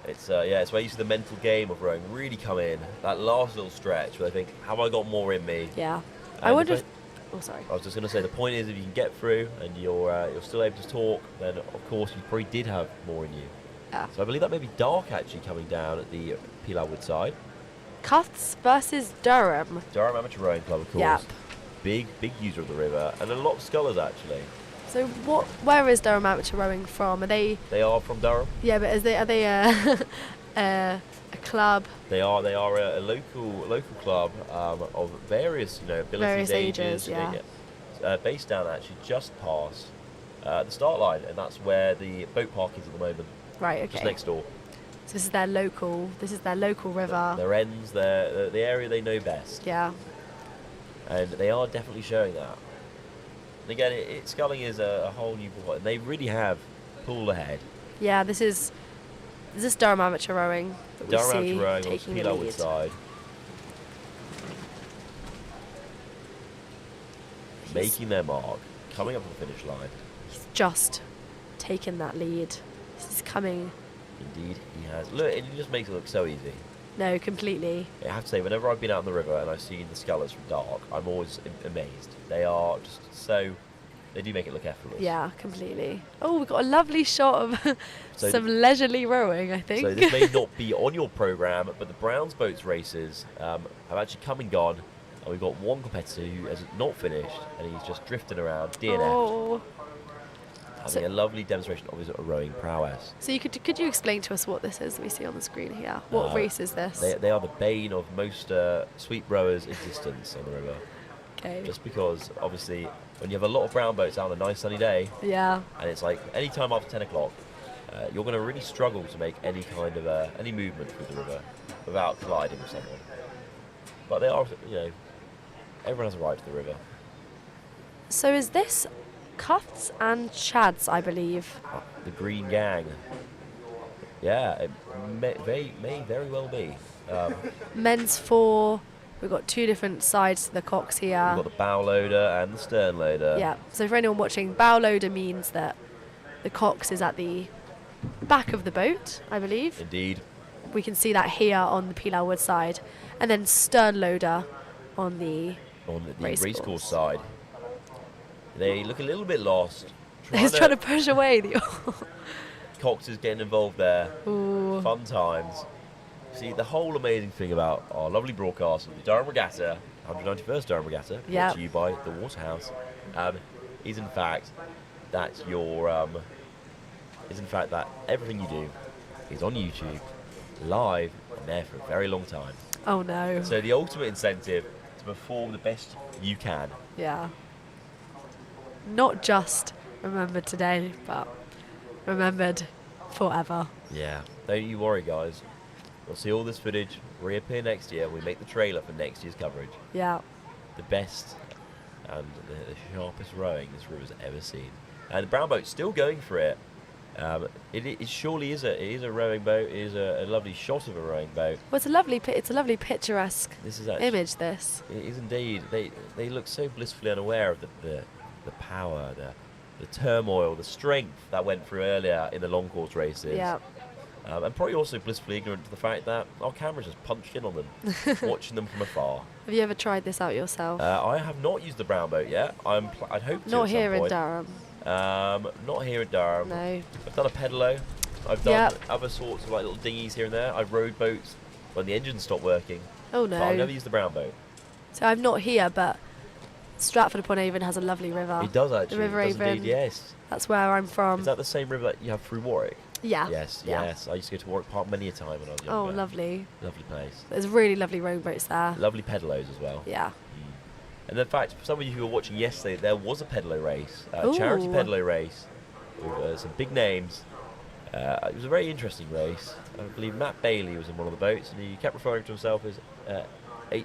It's it's where you see the mental game of rowing really come in. That last little stretch where they think, have I got more in me? Yeah. And I wonder. Oh, sorry. I was just going to say, the point is, if you can get through and you're still able to talk, then of course you probably did have more in you. Yeah. So I believe that may be Dark actually coming down at the Pilarwood side. Cuths versus Durham. Durham Amateur Rowing Club, of course. Yep. Big sculler of the river, and a lot of scullers actually. So where is Durham Amateur Rowing from? Are they? They are from Durham. Yeah, but are they a club? They are a local club of various abilities, Various ages, based down actually just past the start line, and that's where the boat park is at the moment. Right. Okay. Just next door. So this is their local. This is their local river. Their ends, the area they know best. Yeah. And they are definitely showing that. And again, sculling is a whole new ball, and they really have pulled ahead. Yeah, this is Durham Amateur Rowing that we Durham see Amateur Rowing taking on the the Pilarwood lead. side. Making their mark, coming up to the finish line. He's just taken that lead. He's coming. Indeed, he has. Look, it just makes it look so easy. No, completely. I have to say, whenever I've been out on the river and I've seen the scullers from Dark, I'm always amazed. They are just so... They do make it look effortless. Yeah, completely. Oh, we've got a lovely shot of So some leisurely rowing, I think. So this may not be on your programme, but the Browns Boats races have actually come and gone. And we've got one competitor who has not finished, and he's just drifting around, DNF. Oh. Having a lovely demonstration of his rowing prowess. So could you explain to us what this is that we see on the screen here? What race is this? They are the bane of most sweep rowers' existence on the river. Okay. Just because, obviously, when you have a lot of brown boats out on a nice sunny day, yeah, and it's like any time after 10 o'clock, you're going to really struggle to make any kind of any movement through the river without colliding with someone. But they are, everyone has a right to the river. So is this Cuths and Chads, I believe? The Green Gang. Yeah, it may very well be. Men's 4. We've got two different sides to the cocks here. We've got the bow loader and the stern loader. Yeah, so for anyone watching, bow loader means that the cocks is at the back of the boat, I believe. Indeed. We can see that here on the Pilarwood side. And then stern loader on the racecourse side. They look a little bit lost. He's trying to push away the Cox is getting involved there. Ooh. Fun times. See, the whole amazing thing about our lovely broadcast of the Durham Regatta, 191st Durham Regatta, brought to you by the Waterhouse, is in fact that that everything you do is on YouTube, live, and there for a very long time. Oh no. So the ultimate incentive to perform the best you can. Yeah. Not just remembered today, but remembered forever. Yeah. Don't you worry, guys. We'll see all this footage reappear next year. We make the trailer for next year's coverage. Yeah. The best and the sharpest rowing this river's ever seen. And the brown boat's still going for it. It surely is a rowing boat. It is a lovely shot of a rowing boat. Well, it's a lovely picturesque image. This. It is indeed. They look so blissfully unaware of the power, the turmoil, the strength that went through earlier in the long course races. Yeah. And probably also blissfully ignorant to the fact that our cameras just punched in on them, watching them from afar. Have you ever tried this out yourself? I have not used the brown boat yet. I'd hope to. Not at some here in point. Durham. Not here in Durham. No. I've done a pedalo. I've done other sorts of little dinghies here and there. I've rowed boats when the engines stopped working. Oh no. But I've never used the brown boat. So I'm not here, but Stratford-upon-Avon has a lovely river. It does actually. The River It does Avon. indeed, yes. That's where I'm from. Is that the same river that you have through Warwick? Yeah. Yes, Yeah. yes. I used to go to Warwick Park many a time when I was younger. Oh, lovely. Lovely place. There's really lovely rowing boats there. Lovely pedalos as well. Yeah. And in fact, for some of you who were watching yesterday, there was a pedalo race, a charity Ooh. pedalo race with some big names. It was a very interesting race. I believe Matt Bailey was in one of the boats, and he kept referring to himself as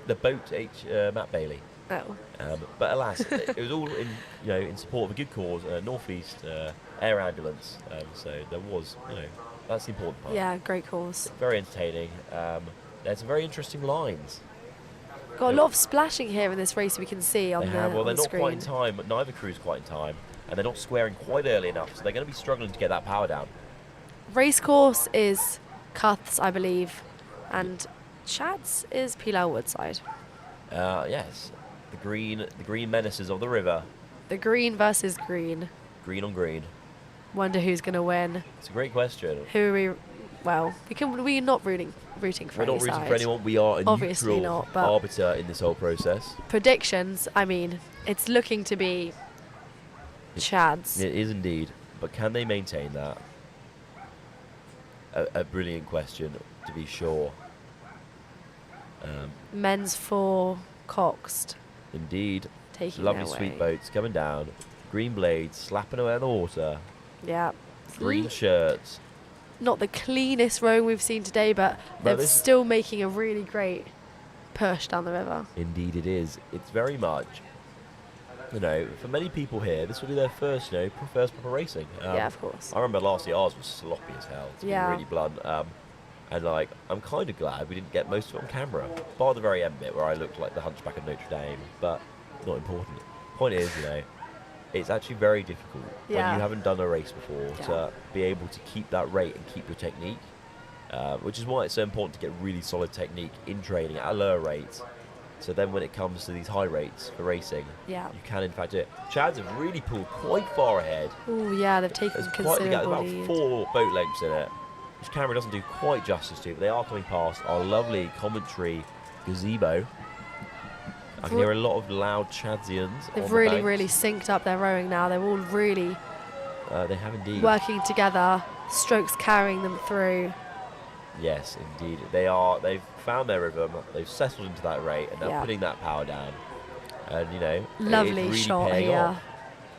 the boat Matt Bailey. Oh. But alas, it was all in support of a good cause, North East Air Ambulance. So there was, that's the important part. Yeah, great cause. Very entertaining. There's some very interesting lines. Got a lot of splashing here in this race we can see on They the have. Well, on they're the not screen. quite in time. Neither crew's quite in time, and they're not squaring quite early enough, so they're going to be struggling to get that power down. Race course is Cuths, I believe, and Chad's is Pilar Woodside. Yes, the green menaces of the river. The green versus green. Green on green. Wonder who's going to win. It's a great question. Who are we? Well, we're not rooting for We're any not rooting side. for anyone. We are a Obviously neutral not, but arbiter in this whole process. predictions. I mean, it's looking to be Chad's. It is indeed, but can they maintain that? A brilliant question, to be sure. Men's 4 Coxed. Indeed. Taking Lovely their sweet way. boats coming down. Green blades slapping away on the water. Yeah. Green shirts. Not the cleanest rowing we've seen today, but No, they're this- still making a really great push down the river. Indeed it is. It's very much, for many people here, this will be their first, first proper racing. Yeah, of course. I remember last year ours was sloppy as hell, to Yeah. be really blunt. And I'm kind of glad we didn't get most of it on camera, bar the very end bit where I looked like the Hunchback of Notre Dame, but not important. Point is, it's actually very difficult when Yeah. you haven't done a race before Yeah. to be able to keep that rate and keep your technique, which is why it's so important to get really solid technique in training at a lower rate. So then when it comes to these high rates for racing, Yeah. you can in fact do it. Chads have really pulled quite far ahead. Oh yeah, they've taken There's quite the gap, considerable about lead. 4 boat lengths in it, which camera doesn't do quite justice to, but they are coming past our lovely commentary gazebo. I can hear a lot of loud Chadsians. They've on the really, banks. really synced up their rowing now. They're all really They have indeed. working together, strokes carrying them through. Yes, indeed. They've found their rhythm, they've settled into that rate, and they're Yeah. putting that power down. And, it's Lovely really shot paying here. off.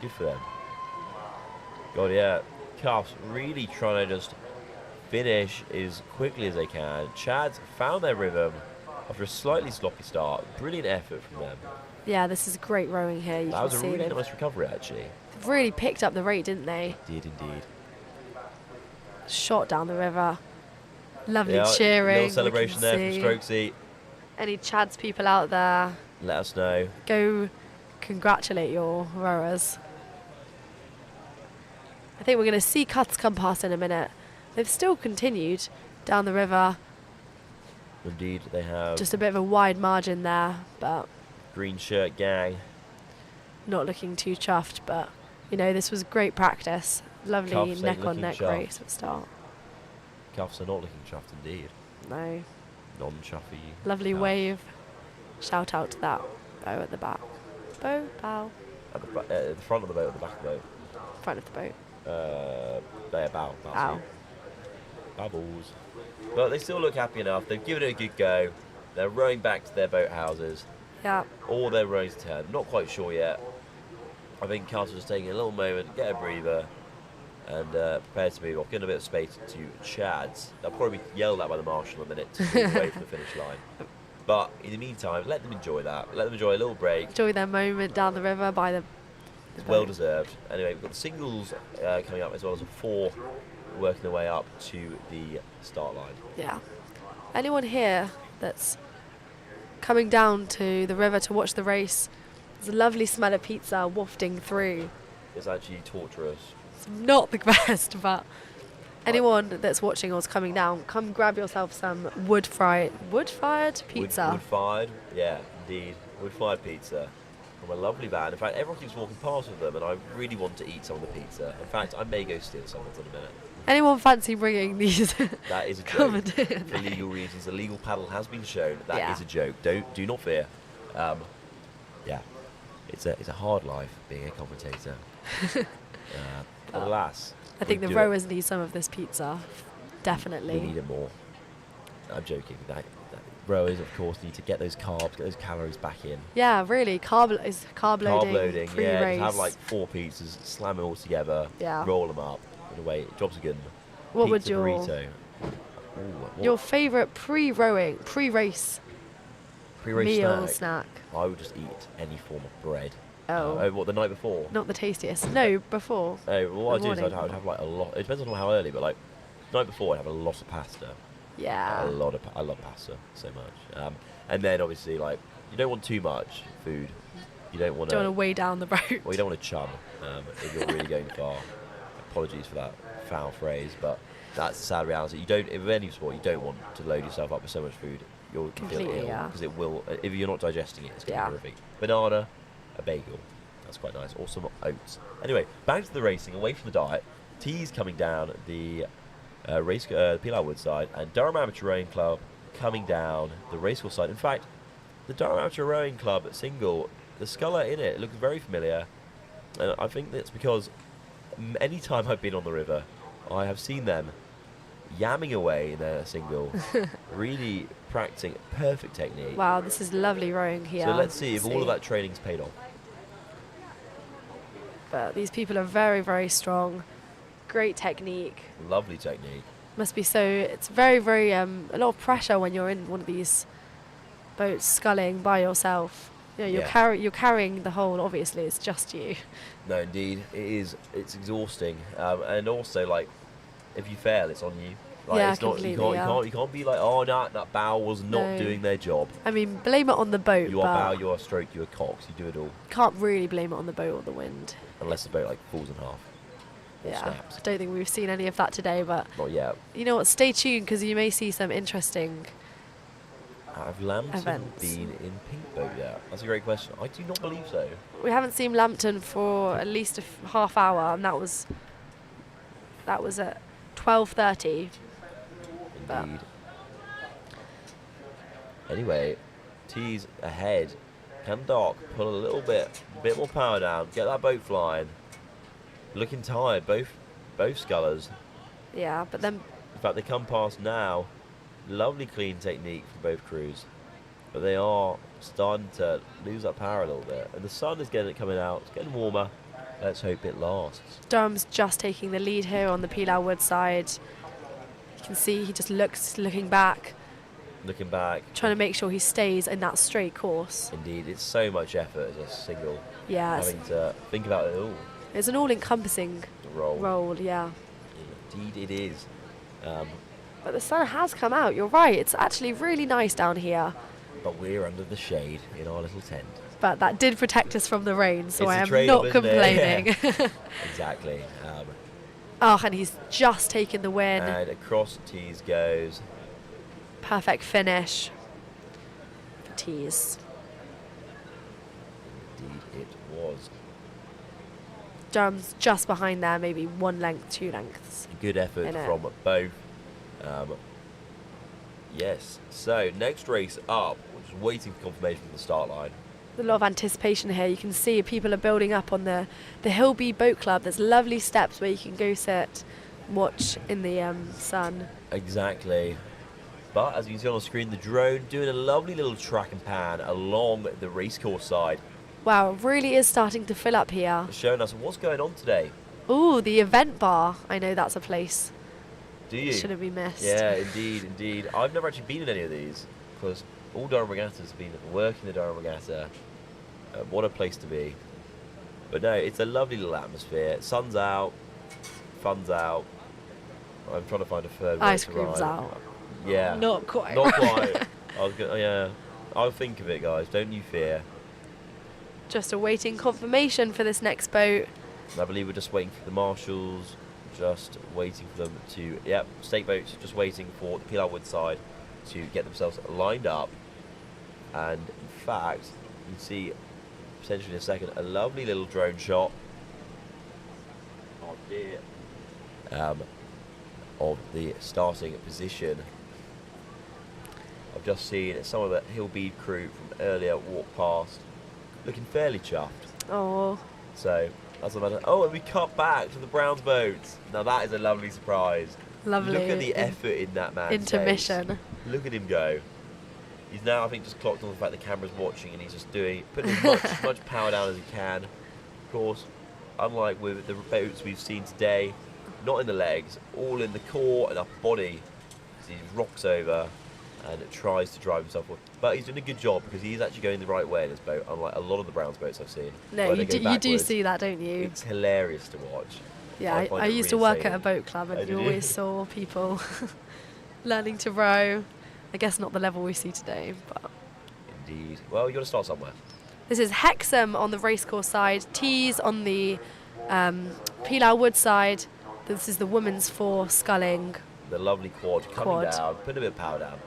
Good for them. God, yeah. Cuffs really trying to just finish as quickly as they can. Chads found their rhythm after a slightly sloppy start. Brilliant effort from them. Yeah, this is great rowing here. You That can was a see really they've nice recovery, actually. really picked up the rate, didn't they? Did indeed. Shot down the river. Lovely Yeah, cheering. little we celebration can there see. from Strokesy. Any Chad's people out there, Let us know. go congratulate your rowers. I think we're going to see Cuts come past in a minute. They've still continued down the river. Indeed, they have Just a bit of a wide margin there, but green shirt gang. not looking too chuffed. But, this was great practice. Lovely Cuffs ain't neck-on-neck looking chuffed. race at start. Cuffs are not looking chuffed indeed. No. Non-chuffy. Lovely cuffs. wave. Shout out to that bow at the back. Bow, bow. At the front of the boat, at the back of the boat. Front of the boat. They're bow. Bow. Bubbles. But they still look happy enough. They've given it a good go. They're rowing back to their boathouses. Yeah. Or they're rowing to turn. Not quite sure yet. I think Castle's taking a little moment, get a breather, and prepare to move off. Giving a bit of space to Chads. They'll probably be yelled at by the marshal in a minute to move away from the finish line. But in the meantime, let them enjoy that. Let them enjoy a little break. Enjoy their moment down the river by the It's well deserved. Anyway, we've got the singles coming up as well as a 4 working their way up to the start line. Yeah. Anyone here that's coming down to the river to watch the race, there's a lovely smell of pizza wafting through. It's actually torturous. It's not the best, but anyone that's watching or is coming down, come grab yourself some wood-fired pizza. Wood-fired? Yeah, indeed. Wood-fired pizza from a lovely van. In fact, everyone keeps walking past with them, and I really want to eat some of the pizza. In fact, I may go steal some of it in a minute. Anyone fancy bringing these? That is a joke. Covered For in. legal reasons, a legal paddle has been shown. That Yeah. is a joke. Do not fear. Yeah, it's a hard life being a commentator. Alas. I think the we do rowers need some of this pizza. Definitely. We need it more. I'm joking. Rowers, of course, need to get those carbs, get those calories back in. Yeah, really. Carb loading. Carb loading, yeah. Pre-race. Just have like 4 pizzas, slam them all together, Yeah. roll them up, and away. Jobs are good. What would Pizza your burrito. your favourite pre-race Pre-race meal snack? I would just eat any form of bread. Oh. What, the night before? Not the tastiest. No, before. Oh, well, what The I do is morning. I'd have like a lot. It depends on how early, but like the night before, I'd have a lot of pasta. Yeah. I love pasta so much. And then obviously, like, you don't want too much food. You don't want Don't want to weigh down the road. Well, you don't want to chum if you're really going far. Apologies for that foul phrase, but that's the sad reality. You don't, in any sport, you don't want to load yourself up with so much food. You'll feel Completely, ill yeah. because it will. If you're not digesting it, it's going to Yeah. be horrific. Banana, a bagel. That's quite nice. Or some oats. Anyway, back to the racing. Away from the diet. Tees coming down the Pilar Wood side, and Durham Amateur Rowing Club coming down the racecourse side. In fact, the Durham Amateur Rowing Club single, the sculler in it looks very familiar, and I think that's because any time I've been on the river, I have seen them yamming away in their single, really practicing perfect technique. Wow, this is lovely rowing here. So let's see if all of that training's paid off. But these people are very, very strong. Great technique. Lovely technique. Must be so. It's very, very a lot of pressure when you're in one of these boats sculling by yourself. You know, you're carrying the whole. Obviously, it's just you. No, indeed, it is. It's exhausting, and also like, if you fail, it's on you. Like, Yeah, it's not. You completely, you can't be like, oh no, that bow was not No. doing their job. I mean, blame it on the boat. You are bow, but you are stroke, you are cox. You do it all, can't really blame it on the boat or the wind. unless the boat like falls in half. Or Yeah, snaps. I don't think we've seen any of that today, but Not yet. you know what? Stay tuned because you may see some interesting. Have Lambton Events. been in Pink Boat yet? That's a great question. I do not believe so. We haven't seen Lambton for at least a half hour, and that was at 12:30. Indeed. Anyway, T's ahead. Can Doc pull a little bit more power down, get that boat flying? Looking tired, both scullers. Yeah, but then In fact, they come past now. Lovely clean technique for both crews, but they are starting to lose that power a little bit. And the sun is coming out. It's getting warmer. Let's hope it lasts. Durham's just taking the lead here on the Pilar Wood side. You can see he just looking back, Looking back. trying to make sure he stays in that straight course. Indeed, it's so much effort as a single. Yeah, Having to think about it all. it's an all-encompassing Roll. yeah. Indeed, it is. But the sun has come out. You're right. It's actually really nice down here. But we're under the shade in our little tent. But that did protect us from the rain, so It's I a am trade-off, not isn't it? complaining. Exactly. Oh, and he's just taken the win. And across T's goes. Perfect finish for Tees. Indeed, it was. Durham's just behind there, maybe 1 length, 2 lengths. Good effort in it. from both. Yes. So next race up, we're just waiting for confirmation from the start line. A lot of anticipation here. You can see people are building up on the Hillby Boat Club. There's lovely steps where you can go sit, watch in the sun. Exactly. But as you can see on the screen, the drone doing a lovely little track and pan along the racecourse side, Wow, it really is starting to fill up here. showing us what's going on today. Ooh, the event bar. I know that's a place. Do you? Shouldn't be missed. Yeah, indeed. I've never actually been in any of these because all Durham Regattas have been working the Durham Regatta. What a place to be. But no, it's a lovely little atmosphere. Sun's out, fun's out. I'm trying to find a third Ice way to cream's rhyme. out. Yeah. Not quite. Not quite. Yeah. I'll think of it, guys. Don't you fear. Just awaiting confirmation for this next boat. I believe we're just waiting for the marshals, just waiting for them to, yep, state boats, just waiting for the Pilar Wood side to get themselves lined up. And in fact, you can see potentially in a second a lovely little drone shot of the starting position. I've just seen some of the Hillbead crew from earlier walk past, looking fairly chuffed. Oh. So That's what matters. Oh, and we cut back to the Browns boats. Now that is a lovely surprise. Lovely. Look at the effort in that man's intermission. face. Look at him go. He's now, I think, just clocked on the fact the camera's watching, and he's just putting as much power down as he can. Of course, unlike with the boats we've seen today, not in the legs, all in the core and upper body. He rocks over and tries to drive himself forward. But he's doing a good job because he's actually going the right way in this boat, unlike a lot of the Browns boats I've seen. No, you do see that, don't you? It's hilarious to watch. Yeah, I used to work at a boat club, and you always saw people learning to row. I guess not the level we see today, but... Indeed. Well, you got to start somewhere. This is Hexham on the racecourse side, Tees on the Pilau Wood side. This is the women's 4 sculling. The lovely quad coming down, putting a bit of power down.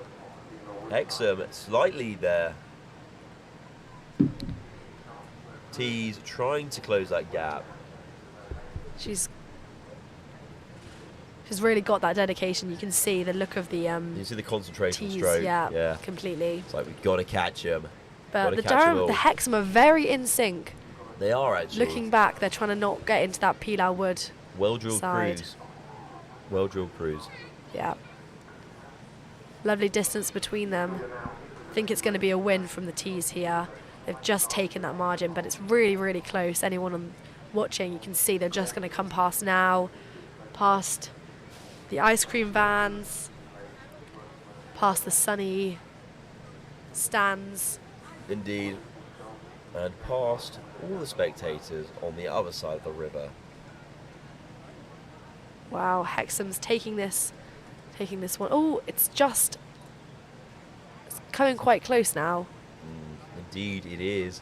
Hexham slightly there. Tees trying to close that gap. She's really got that dedication. You can see the look of the you see the concentration Tees, stroke. yeah, completely. It's like we've got to catch him. But the Hexham are very in sync. They are actually. Looking back, they're trying to not get into that Pilau Wood Well-drilled side. cruise. Well-drilled cruise. Yeah. Lovely distance between them. I think it's going to be a win from the Tees here. They've just taken that margin, but it's really, really close. Anyone watching, you can see they're just going to come past now. Past the ice cream vans. Past the sunny stands. Indeed. And past all the spectators on the other side of the river. Wow, Hexham's taking this one. Oh, it's coming quite close now. Indeed, it is.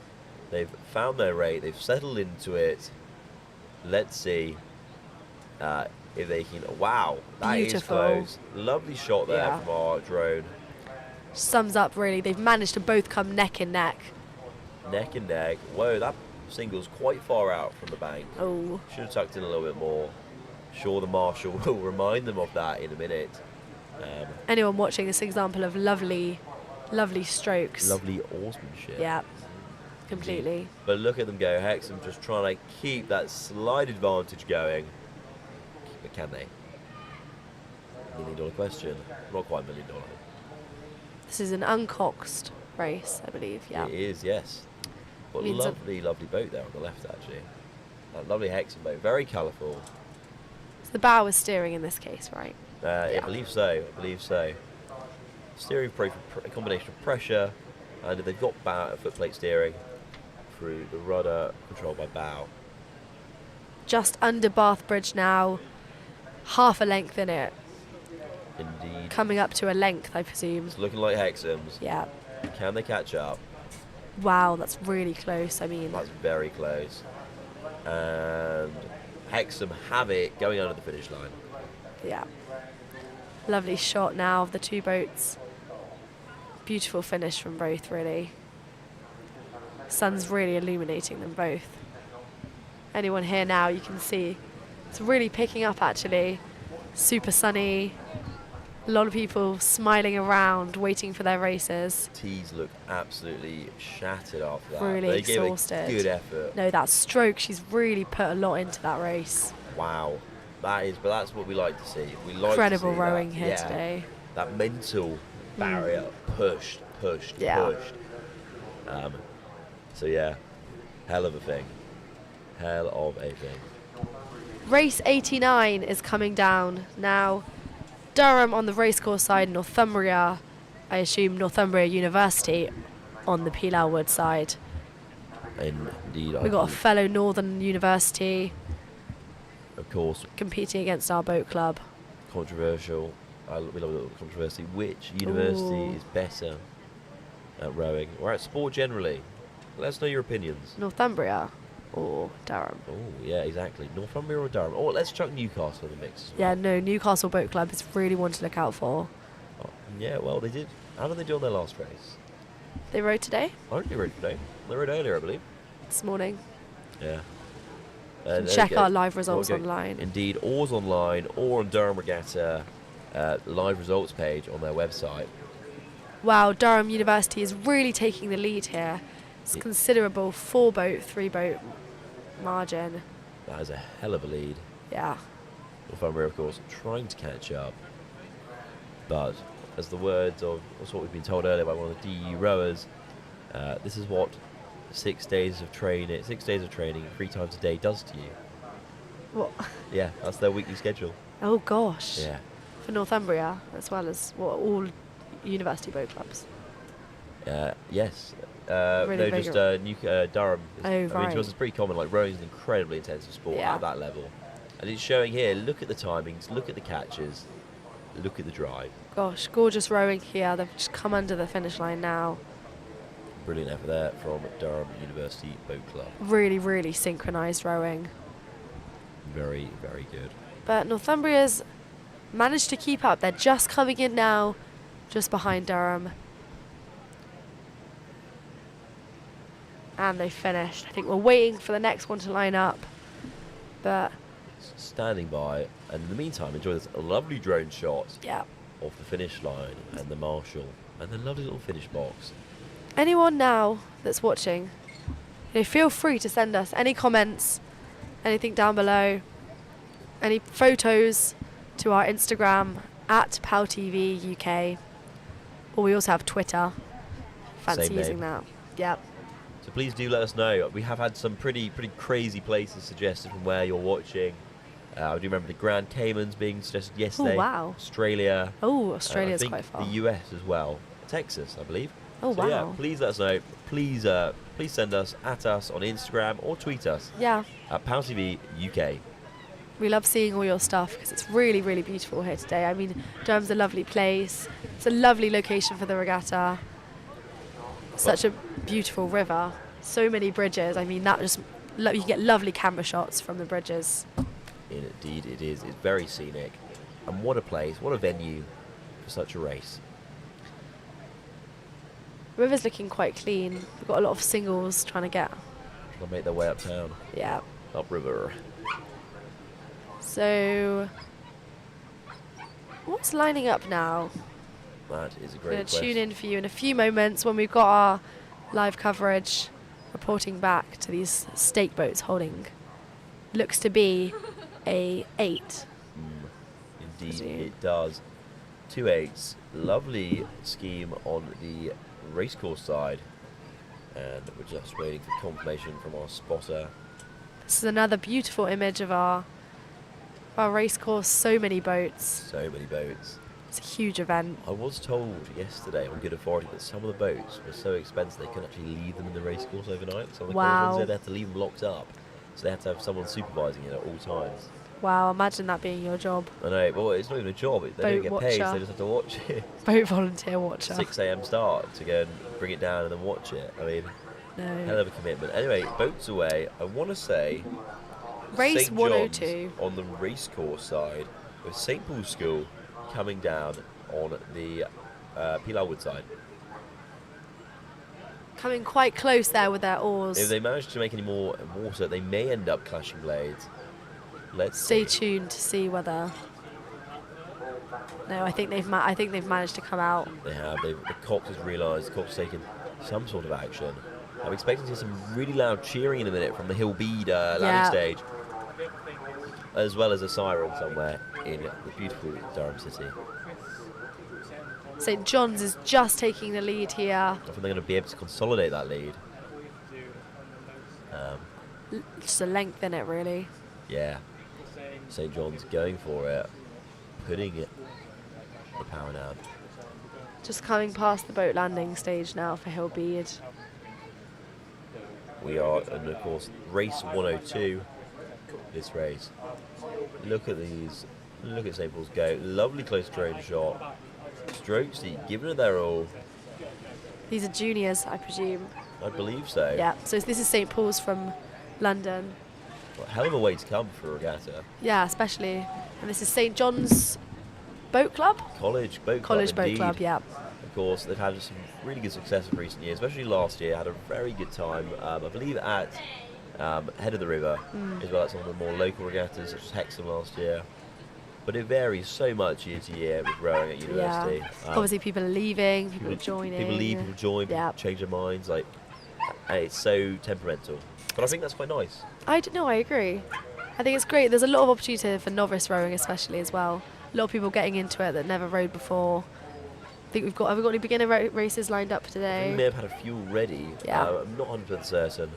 They've found their rate. They've settled into it. Let's see if they can. Wow, that is Beautiful. close. Lovely shot there from our drone. Sums up really. They've managed to both come neck and neck. Neck and neck. Whoa, that single's quite far out from the bank. Oh. Should have tucked in a little bit more. Sure, the marshal will remind them of that in a minute. Anyone watching this example of lovely strokes. Lovely oarsmanship. Yeah, completely. Indeed. But look at them go. Hexham just trying to keep that slight advantage going. But can they? $1 million question. Not quite $1 million. This is an uncoxed race, I believe. Yeah. It is, yes. But lovely boat there on the left, actually. That lovely Hexham boat. Very colourful. So the bow is steering in this case, right? I believe so. Steering for a combination of pressure, and they've got footplate steering through the rudder controlled by bow. Just under Bath Bridge now, half a length in it. Indeed. Coming up to a length, I presume. It's looking like Hexham's. Yeah. Can they catch up? Wow, that's really close. I mean, that's very close. And Hexham have it going under the finish line. Yeah. Lovely shot now of the two boats. Beautiful finish from both, really. Sun's really illuminating them both. Anyone here now, you can see it's really picking up, actually. Super sunny. A lot of people smiling around, waiting for their races. Tees look absolutely shattered after that. Really they exhausted. Gave a good effort. No, that stroke, she's really put a lot into that race. Wow. But that's what we like to see. We like Incredible to see rowing that, here today. That mental barrier pushed. So yeah, hell of a thing. Race 89 is coming down now. Durham on the racecourse side, Northumbria, I assume Northumbria University on the Pilau Wood side. Indeed. We've got a fellow Northern University, of course, competing against our boat club. Controversial. We love a little controversy. Which university is better at rowing or at sport generally? Let us know your opinions. Northumbria or Durham? Oh, yeah, exactly. Northumbria or Durham? Oh, let's chuck Newcastle in the mix. Yeah, no, Newcastle Boat Club is really one to look out for. Oh, yeah, well, they did. How did they do on their last race? They rowed today? I don't think they rowed today. They rowed earlier, I believe. This morning. Yeah. Check our live results online. Indeed, oars online or on Durham Regatta live results page on their website. Wow, Durham University is really taking the lead here. It's considerable 4-boat, 3-boat margin. That is a hell of a lead. Yeah. Northumbria, of course, trying to catch up. But as the words of what we've been told earlier by one of the DU rowers, this is what 6 days of training, 3 times a day does to you. What? Yeah, that's their weekly schedule. Oh gosh. Yeah. For Northumbria, as well as all university boat clubs. Yes. Really no, just Durham. Oh, I mean, right. to us, it's pretty common. Like, rowing is an incredibly intensive sport at that level. And it's showing here, look at the timings, look at the catches, look at the drive. Gosh, gorgeous rowing here. They've just come under the finish line now. Brilliant effort there from Durham University Boat Club. Really, really synchronised rowing. Very, very good. But Northumbria's managed to keep up. They're just coming in now, just behind Durham. And they finished. I think we're waiting for the next one to line up. But Standing by, and in the meantime, enjoy this lovely drone shot of the finish line and the marshal and the lovely little finish box. anyone now that's watching, feel free to send us any comments, anything down below, any photos to our Instagram at PalTV UK, or we also have Twitter. Fancy Same using name. that. Yep. So please do let us know. We have had some pretty crazy places suggested from where you're watching. I do remember the Grand Caymans being suggested yesterday. Oh, wow. Australia. Oh, Australia's I think quite far. the US as well. Texas, I believe. Oh, so wow. Yeah, please let us know. Please send us at us on Instagram or tweet us. Yeah. At PalTV UK. We love seeing all your stuff because it's really, really beautiful here today. I mean, Durham's a lovely place. It's a lovely location for the regatta. Such a beautiful river. So many bridges. I mean, that just you can get lovely camera shots from the bridges. Indeed, it is. It's very scenic. And what a place, what a venue for such a race. The river's looking quite clean. We've got a lot of singles trying to make their way uptown. Yeah. Upriver. So, what's lining up now? That is a I'm great going to question. tune in for you in a few moments when we've got our live coverage reporting back to these stake boats holding. Looks to be a 8. Indeed, it does. 2 8s. Lovely scheme on the racecourse side. And we're just waiting for confirmation from our spotter. This is another beautiful image of our racecourse. So many boats. So many boats. It's a huge event. I was told yesterday on good authority that some of the boats were so expensive they couldn't actually leave them in the racecourse overnight. Some of the Wow. ones they had to leave them locked up. So they had to have someone supervising it at all times. Wow, imagine that being your job. I know, well, it's not even a job. They don't Boat get paid, so watcher. they just have to watch it. Boat volunteer watcher. 6 a.m. start to go and bring it down and then watch it. I mean, No. hell of a commitment. Anyway, boats away. I want to say Race St. 102. John's on the racecourse side with St. Paul's School coming down on the Pilar Wood side. Coming quite close there with their oars. If they manage to make any more water, they may end up clashing blades. Let's Stay tuned to see whether. No, I think they've managed to come out. They have. The Cox has realised. The Cox has taken some sort of action. I'm expecting to see some really loud cheering in a minute from the Hillbead landing stage, as well as a siren somewhere in the beautiful Durham city. St. John's is just taking the lead here. I think they're going to be able to consolidate that lead. Just a length in it, really. Yeah. St. John's going for it, putting it the power down. Just coming past the boat landing stage now for Hillbead. We are, and of course, race 102. This race. Look at these. Look at St. Paul's go. Lovely close drone shot. Stroke seat, giving it their all. These are juniors, I presume. I believe so. Yeah, so this is St. Paul's from London. Well, hell of a way to come for a regatta. Yeah, especially. And this is St. John's Boat Club? College Boat Club. College Boat indeed. Club, yeah. Of course, they've had some really good success in recent years, especially last year. Had a very good time, I believe, at Head of the River, as well as some of the more local regattas, such as Hexham last year. But it varies so much year to year with rowing at university. Yeah. Obviously, people are leaving, people are joining. People leave, people join, people Yeah. change their minds. Like, and it's so temperamental. But I think that's quite nice. I don't know, I agree. I think it's great. There's a lot of opportunity for novice rowing especially as well. A lot of people getting into it that never rowed before. I think have we got any beginner races lined up today? We may have had a few already. Yeah. I'm not 100% certain.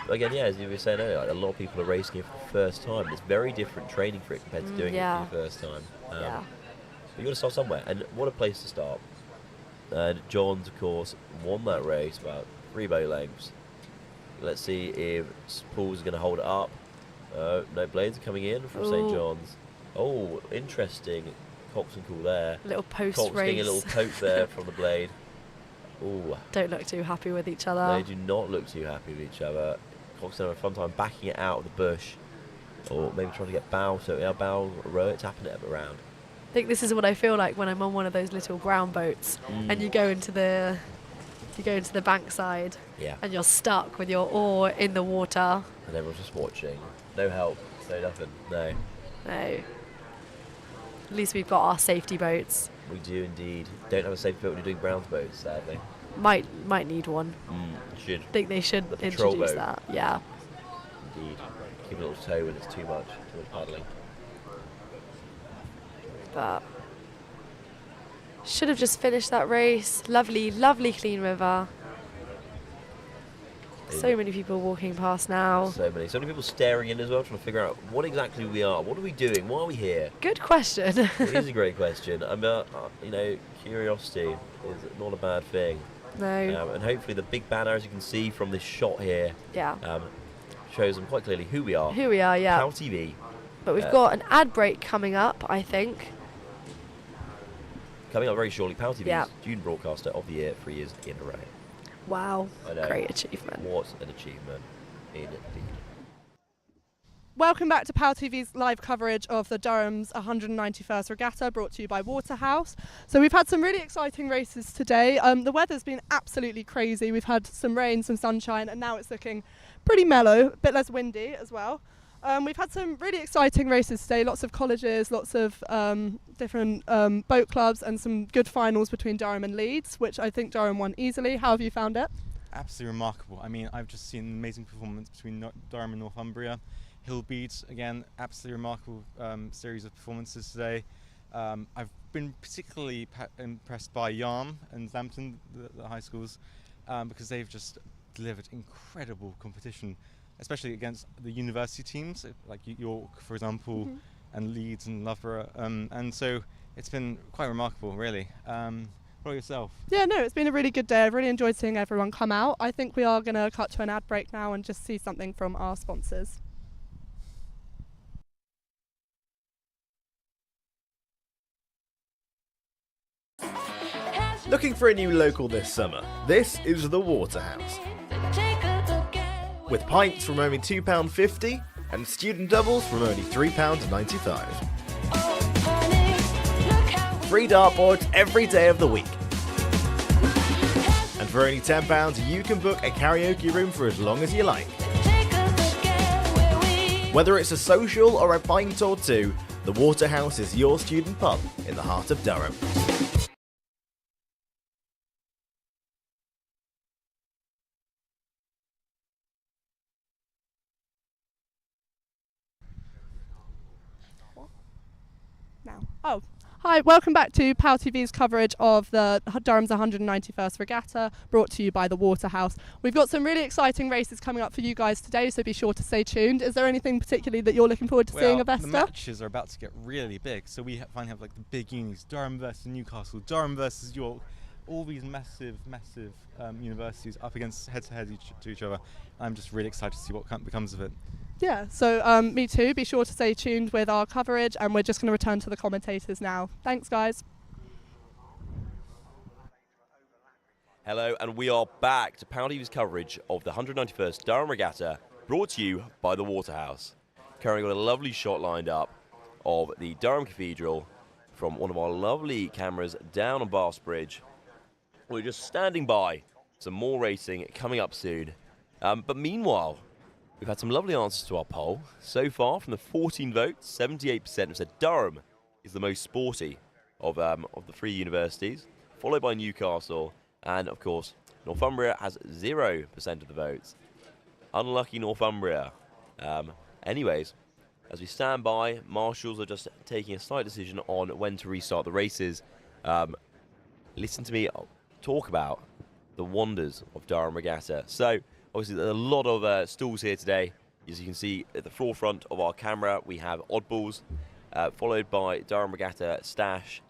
But again, yeah, as you were saying earlier, like, a lot of people are racing it for the first time. It's very different training for it compared to doing it for the first time. Yeah. But you've got to start somewhere. And what a place to start. Johns, of course, won that race about 3 boat lengths. Let's see if Paul's going to hold it up. No blades are coming in from St. John's. Oh, interesting. Coxon call there. Little post Cox race. getting a little poke there from the blade. Ooh. Don't look too happy with each other. They do not look too happy with each other. Coxon have a fun time backing it out of the bush. Or maybe trying to get bow. So yeah, bow row it, tapping it around. I think this is what I feel like when I'm on one of those little ground boats and you go into the bankside and you're stuck with your oar in the water. And everyone's just watching. No help, no nothing, no. No. At least we've got our safety boats. We do indeed. Don't have a safety boat when you're doing Brown's boats, sadly. Might need one. Should. I think they should The patrol introduce boat. that. Yeah. Indeed. Keep a little toe when it's too much paddling. But should have just finished that race. Lovely, lovely clean river. So many people walking past now. So many people staring in as well, trying to figure out what exactly we are. What are we doing? Why are we here? Good question. It is a great question. Curiosity is not a bad thing. No. And hopefully the big banner, as you can see from this shot here, shows them quite clearly who we are. Who we are, yeah. PalTV. But we've got an ad break coming up, I think. Coming up very shortly, PalTV's Yeah. Student Broadcaster of the Year 3 years in a row. Wow. I know. Great achievement. What an achievement, indeed. Welcome back to PalTV's live coverage of the Durham's 191st Regatta, brought to you by Waterhouse. So we've had some really exciting races today. The weather's been absolutely crazy. We've had some rain, some sunshine, and now it's looking pretty mellow, a bit less windy as well. We've had some really exciting races today, lots of colleges, lots of different boat clubs, and some good finals between Durham and Leeds, which I think Durham won easily. How have you found it? Absolutely remarkable. I mean, I've just seen an amazing performance between Durham and Northumbria. Hillbeats, again, absolutely remarkable series of performances today. I've been particularly impressed by Yarm and Lambton, the high schools, because they've just delivered incredible competition, especially against the university teams, like York, for example, and Leeds and Loughborough. And so it's been quite remarkable, really. What about yourself? Yeah, no, it's been a really good day. I've really enjoyed seeing everyone come out. I think we are going to cut to an ad break now and just see something from our sponsors. Looking for a new local this summer? This is the Waterhouse. With pints from only £2.50 and student doubles from only £3.95. 3 dartboards every day of the week. And for only £10 you can book a karaoke room for as long as you like. Whether it's a social or a pint or two, the Waterhouse is your student pub in the heart of Durham. Oh, hi, welcome back to PalTV's coverage of the Durham's 191st Regatta, brought to you by the Waterhouse. We've got some really exciting races coming up for you guys today, so be sure to stay tuned. Is there anything particularly that you're looking forward to seeing, Avesta? The matches are about to get really big, so we finally have like the big unis, Durham versus Newcastle, Durham versus York, all these massive universities up against head-to-head to each other. I'm just really excited to see what becomes of it. Yeah, so me too. Be sure to stay tuned with our coverage, and we're just going to return to the commentators now. Thanks, guys. Hello, and we are back to PalTV's coverage of the 191st Durham Regatta, brought to you by the Waterhouse. Currently got a lovely shot lined up of the Durham Cathedral from one of our lovely cameras down on Bass Bridge. We're just standing by. Some more racing coming up soon. But meanwhile, we've had some lovely answers to our poll. So far, from the 14 votes, 78% have said Durham is the most sporty of the 3 universities, followed by Newcastle, and of course, Northumbria has 0% of the votes. Unlucky Northumbria. Anyways, As we stand by, marshals are just taking a slight decision on when to restart the races. Listen to me talk about the wonders of Durham Regatta. So, obviously, there are a lot of stalls here today. As you can see at the forefront of our camera, we have oddballs, followed by Durham Regatta stash,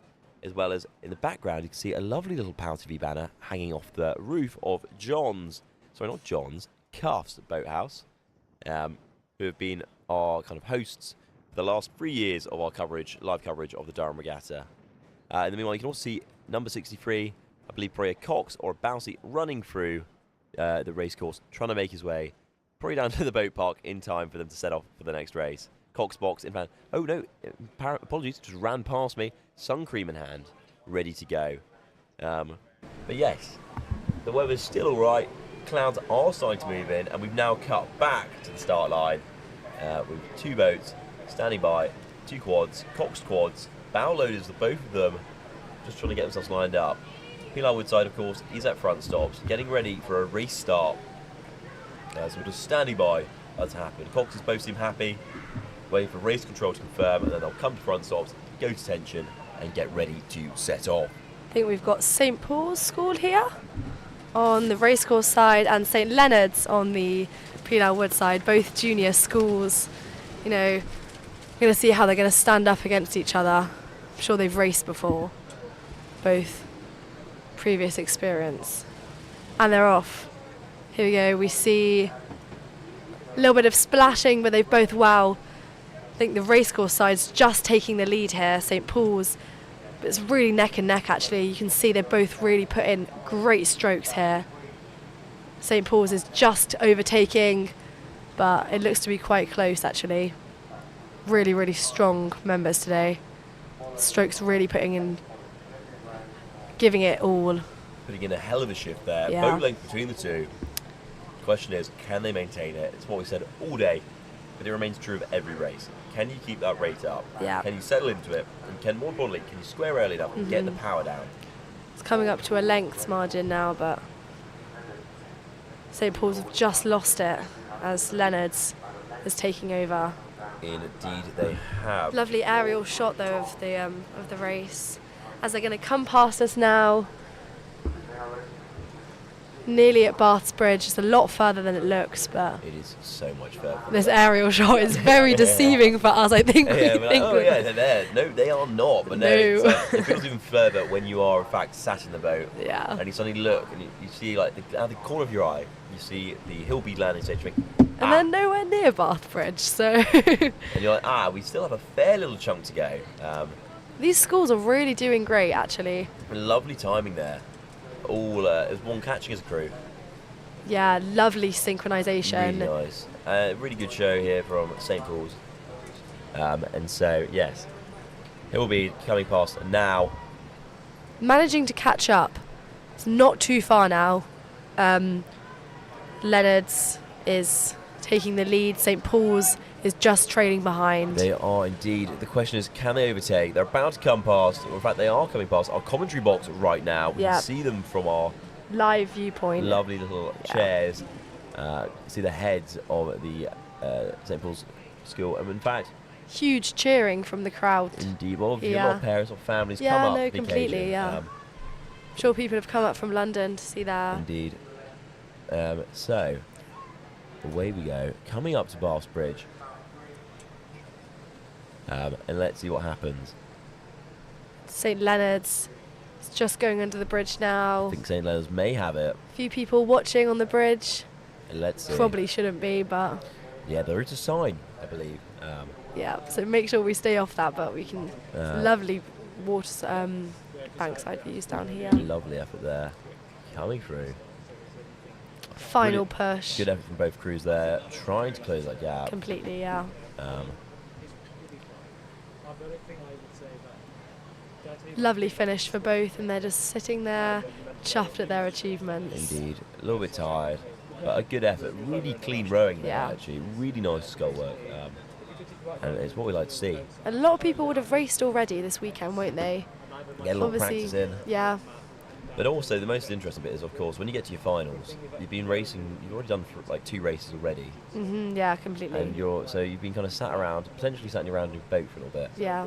as well as in the background, you can see a lovely little PalTV banner hanging off the roof of Cuff's Boathouse, who have been our kind of hosts for the last 3 years of our coverage, live coverage of the Durham Regatta. In the meanwhile, you can also see number 63, I believe probably a Cox or a Bouncy running through the racecourse, trying to make his way probably down to the boat park in time for them to set off for the next race. Cox box in hand. Oh no, apologies, just ran past me. Sun cream in hand, ready to go. But yes, the weather's still all right. Clouds are starting to move in, and we've now cut back to the start line with 2 boats standing by, 2 quads, Cox quads, bow loaders, both of them, just trying to get themselves lined up. Pilar Woodside, of course, is at front stops, getting ready for a race start. So we're just standing by that to happen. Coxes both seem happy, waiting for race control to confirm, and then they'll come to front stops, go to tension, and get ready to set off. I think we've got St Paul's School here on the racecourse side and St Leonard's on the Pilar Wood side, both junior schools. You know, we're going to see how they're going to stand up against each other. I'm sure they've raced before, both previous experience. And they're off. Here we go, we see a little bit of splashing, but they've both, I think the racecourse side's just taking the lead here, St Paul's. But it's really neck and neck actually. You can see they both really put in great strokes here. St Paul's is just overtaking, but it looks to be quite close actually. Really, really strong members today. Strokes really putting in, giving it all. Putting in a hell of a shift there. Yeah. Boat length between the two. The question is, can they maintain it? It's what we said all day, but it remains true of every race. Can you keep that rate up? Yeah. Can you settle into it? And more importantly, can you square early enough and get the power down? It's coming up to a lengths margin now, but St Paul's have just lost it as Leonard's is taking over. Indeed, they have. Lovely aerial shot though of the race as they're going to come past us now. Nearly at Bath's Bridge. It's a lot further than it looks, but it is so much further. This aerial shot is very deceiving for us, I think. Yeah, they're there. No, they are not. But no, it feels even further when you are in fact sat in the boat. Yeah. And you suddenly look and you see like out the corner of your eye, you see the Hillbead landing stage. And they're nowhere near Bath Bridge, so. And you're like, we still have a fair little chunk to go. These schools are really doing great, actually. Lovely timing there. All there's one catching as a crew. Yeah, lovely synchronisation. Really nice. Really good show here from St Paul's. And so, yes, Hillbead coming past now. Managing to catch up. It's not too far now. Leonard's is taking the lead. St Paul's is just trailing behind. They are indeed. The question is, can they overtake? They're about to come past. In fact, they are coming past our commentary box right now. We can see them from our live viewpoint. Lovely little chairs. See the heads of the St Paul's school. And in fact, huge cheering from the crowd. Indeed. Well, a lot of parents or families come up. Yeah, no, completely, yeah. I'm sure people have come up from London to see that. Indeed. So, away we go. Coming up to Bath's Bridge. And let's see what happens. St Leonard's is just going under the bridge now. I think St Leonard's may have it. A few people watching on the bridge. Let's see. Probably shouldn't be, but... Yeah, there is a sign, I believe. Yeah, so make sure we stay off that, but we can... lovely water bankside views down here. Lovely effort there. Coming through. Final push. Good effort from both crews there, trying to close that gap. Completely, yeah. Lovely finish for both, and they're just sitting there, chuffed at their achievements. Indeed, a little bit tired, but a good effort. Really clean rowing there, actually. Really nice scull work, and it's what we like to see. A lot of people would have raced already this weekend, won't they? Get a lot of practice in. Yeah. But also the most interesting bit is, of course, when you get to your finals, you've been racing. You've already done like 2 races already. Yeah, completely. And you've been kind of potentially sat around in your boat for a little bit. Yeah.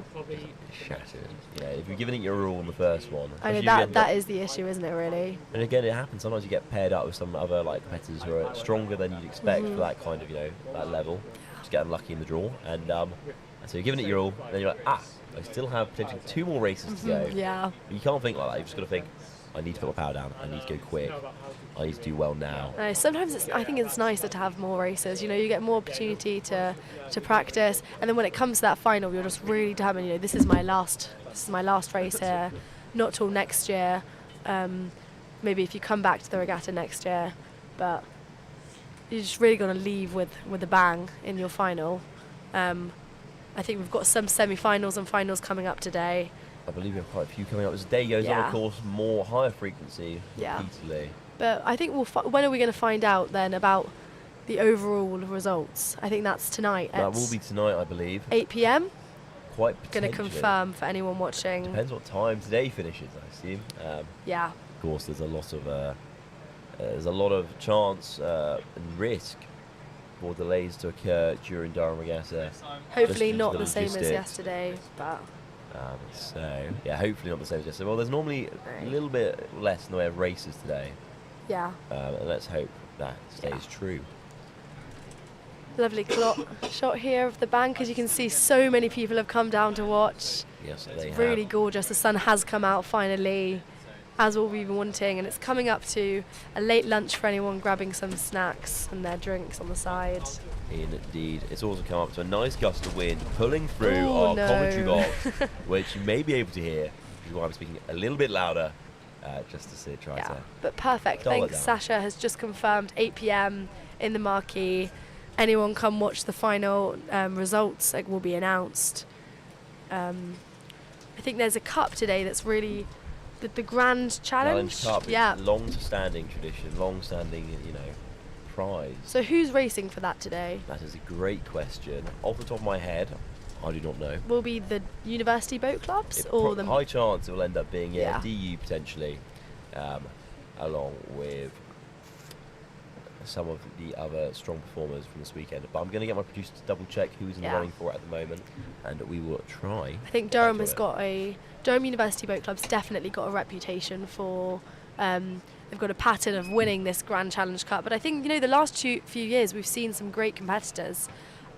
Shattered. If you're giving it your all in the first one. I know that is the issue, isn't it? Really. And again, it happens. Sometimes you get paired up with some other like competitors who are stronger than you'd expect for that kind of that level. Just get unlucky in the draw, and so you're giving it your all. Then you're like, I still have potentially 2 more races to go. Yeah. But you can't think like that. You've just got to think, I need to put my power down. I need to go quick. I need to do well now. Sometimes I think it's nicer to have more races. You get more opportunity to practice, and then when it comes to that final, you're just really determined. This is my last race here. Not till next year. Maybe if you come back to the regatta next year, but you're just really going to leave with a bang in your final. I think we've got some semi-finals and finals coming up today. I believe we have quite a few coming up as the day goes on. Of course, more higher frequency repeatedly. But I think when are we going to find out then about the overall results? I think that's tonight. That will be tonight, I believe. 8 p.m. Quite potentially. Going to confirm for anyone watching. Depends what time today finishes, I assume. Yeah. Of course, there's a lot of chance and risk for delays to occur during Durham Regatta. Hopefully not the same as yesterday, but. Hopefully not the same as yesterday. Well, there's normally a little bit less in the way of races today. Yeah. And let's hope that stays true. Lovely shot here of the bank, as you can see so many people have come down to watch. Yes, they have. Really gorgeous. The sun has come out finally, as what we've been wanting, and it's coming up to a late lunch for anyone grabbing some snacks and their drinks on the side. Indeed. It's also come up to a nice gust of wind pulling through our commentary box, which you may be able to hear, which is why I'm speaking a little bit louder, just to try to... But perfect. Thanks. Sasha has just confirmed 8 p.m. in the marquee. Anyone come watch the final results will be announced. I think there's a cup today that's really the Grand Challenge. Cup. Yeah. Long-standing tradition, long-standing, prize. So who's racing for that today? That is a great question. Off the top of my head, I do not know. Will be the university boat clubs the high chance it will end up being Yeah. DU potentially, along with some of the other strong performers from this weekend. But I'm going to get my producer to double check who's in the running for it at the moment, and we will try. I think Durham Durham University Boat Club's definitely got a reputation for. They've got a pattern of winning this Grand Challenge Cup, but I think the last few years we've seen some great competitors.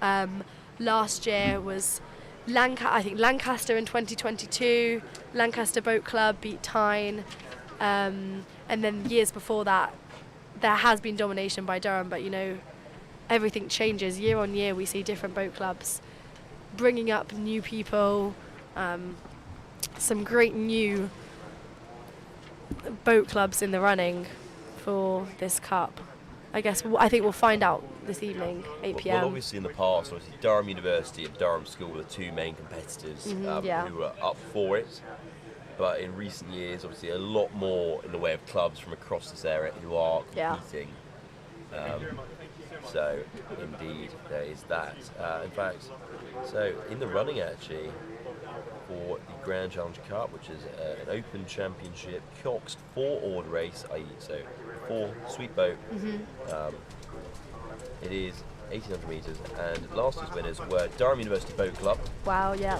Last year was Lancaster in 2022. Lancaster Boat Club beat Tyne, and then years before that, there has been domination by Durham. But everything changes year on year. We see different boat clubs bringing up new people, some great new boat clubs in the running for this cup. I think we'll find out this evening, 8 p.m. Well, obviously in the past, Durham University and Durham School were the 2 main competitors who were up for it. But in recent years, obviously a lot more in the way of clubs from across this area who are competing. So indeed, there is that. In fact, so in the running actually, for the Grand Challenge Cup, which is an open championship, Coxed 4-oared race, i.e. so 4 sweet boat. It is 1,800 metres, and last year's winners were Durham University Boat Club. Wow, yeah.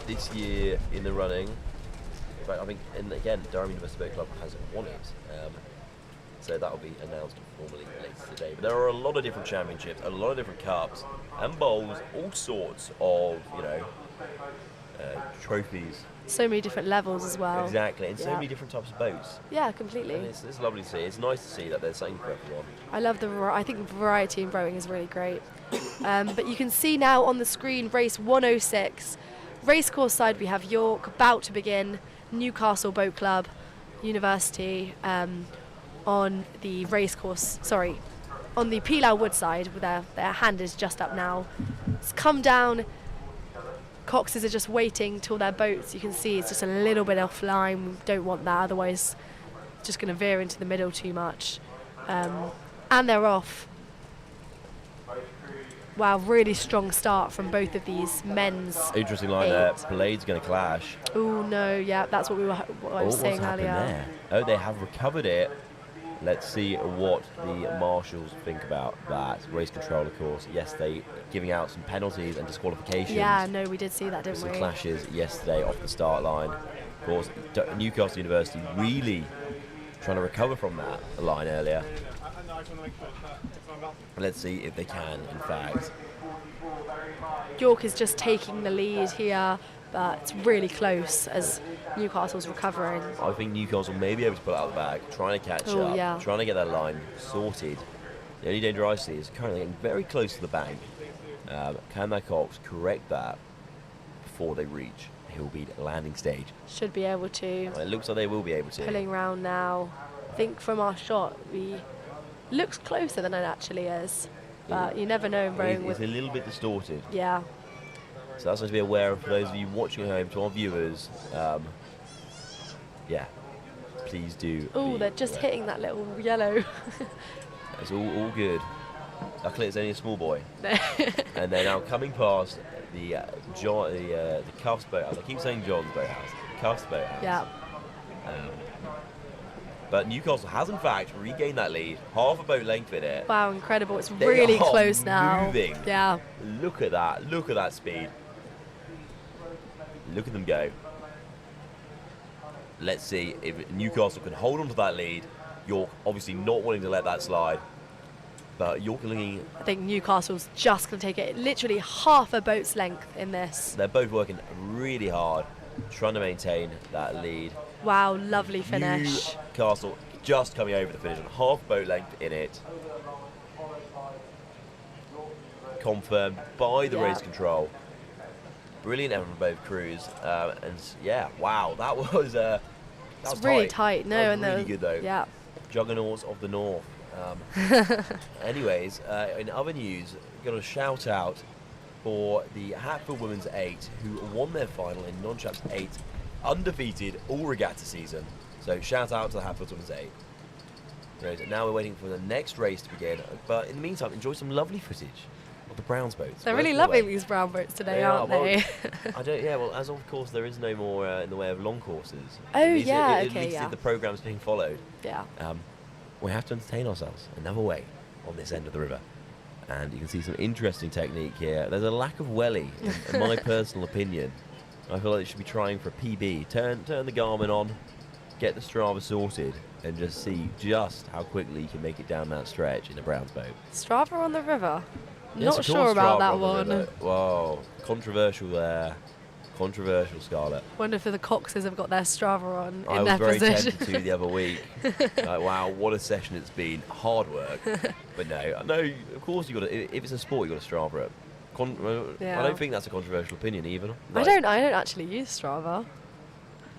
This year in the running, in fact, I think, and again, Durham University Boat Club has won it. So that will be announced formally later today. But there are a lot of different championships, a lot of different cups and bowls, all sorts of, trophies. So many different levels as well. Exactly, and so many different types of boats. Yeah, completely. And it's lovely to see. It's nice to see that there's something for everyone. I love I think the variety in rowing is really great. But you can see now on the screen race 106. Racecourse side we have York about to begin, Newcastle Boat Club, University on the on the Pilau Wood side. Their hand is just up now. It's come down. Coxes are just waiting till their boats, you can see it's just a little bit offline. We don't want that, otherwise it's just going to veer into the middle too much. And they're off. Wow, really strong start from both of these men's. Interesting line there. Blade's going to clash. Oh no, yeah, that's what I was saying what's earlier. happened there? Oh, they have recovered it. Let's see what the marshals think about that. Race control, of course. Yes, they giving out some penalties and disqualifications. Yeah, no, we did see that, didn't we? Some clashes yesterday off the start line. Of course, Newcastle University really trying to recover from that line earlier. Let's see if they can, in fact. York is just taking the lead here, but it's really close as Newcastle's recovering. I think Newcastle may be able to pull it out of the bag, trying to catch up, yeah. trying to get that line sorted. The only danger I see is currently getting very close to the bank. Can their Cox correct that before they reach Hillbeat landing stage? Should be able to. Well, it looks like they will be able to. Pulling round now. I think from our shot, looks closer than it actually is. But you never know rowing with... It's a little bit distorted. Yeah. So that's something to be aware of for those of you watching at home, to our viewers. Yeah, please do. Oh, they're just hitting that little yellow. It's all good. Luckily, it's only a small boy. And they're now coming past the Cuffs boathouse. I keep saying John's boathouse. Cuffs boathouse. Yeah. But Newcastle has, in fact, regained that lead. Half a boat length in it. Wow, incredible. It's They really are close now. moving. Yeah. Look at that. Look at that speed. Look at them go. Let's see if Newcastle can hold on to that lead. York obviously not wanting to let that slide. But York are looking... I think Newcastle's just going to take it literally half a boat's length in this. They're both working really hard, trying to maintain that lead. Wow, lovely finish. Newcastle just coming over the finish, half boat length in it. Confirmed by the race control. Brilliant effort from both crews. And yeah, wow, that was it's really tight. No, that was and really good though. Yeah. Juggernauts of the North. Anyways, in other news, got a shout out for the Hatfield Women's 8 who won their final in non-chaps 8, undefeated all regatta season. So shout out to the Hatfield Women's 8. Right, now we're waiting for the next race to begin, but in the meantime, enjoy some lovely footage of the Browns boats. They're really loving these brown boats today, aren't they? Well, as of course there is no more in the way of long courses. Oh, yeah, at least the program's being followed. Yeah. We have to entertain ourselves another way on this end of the river. And you can see some interesting technique here. There's a lack of welly, in my personal opinion. I feel like they should be trying for a PB. Turn the Garmin on, get the Strava sorted, and just see just how quickly you can make it down that stretch in a Browns boat. Strava on the river? Yes, Not sure about that one. Whoa, controversial there. Controversial, Scarlett. Wonder if the Coxes have got their Strava on I in was their very position. tempted to the other week. Like, wow, what a session it's been. Hard work. But no, of course you got to. If it's a sport, you got to Strava it. Yeah. I don't think that's a controversial opinion, even. I don't actually use Strava.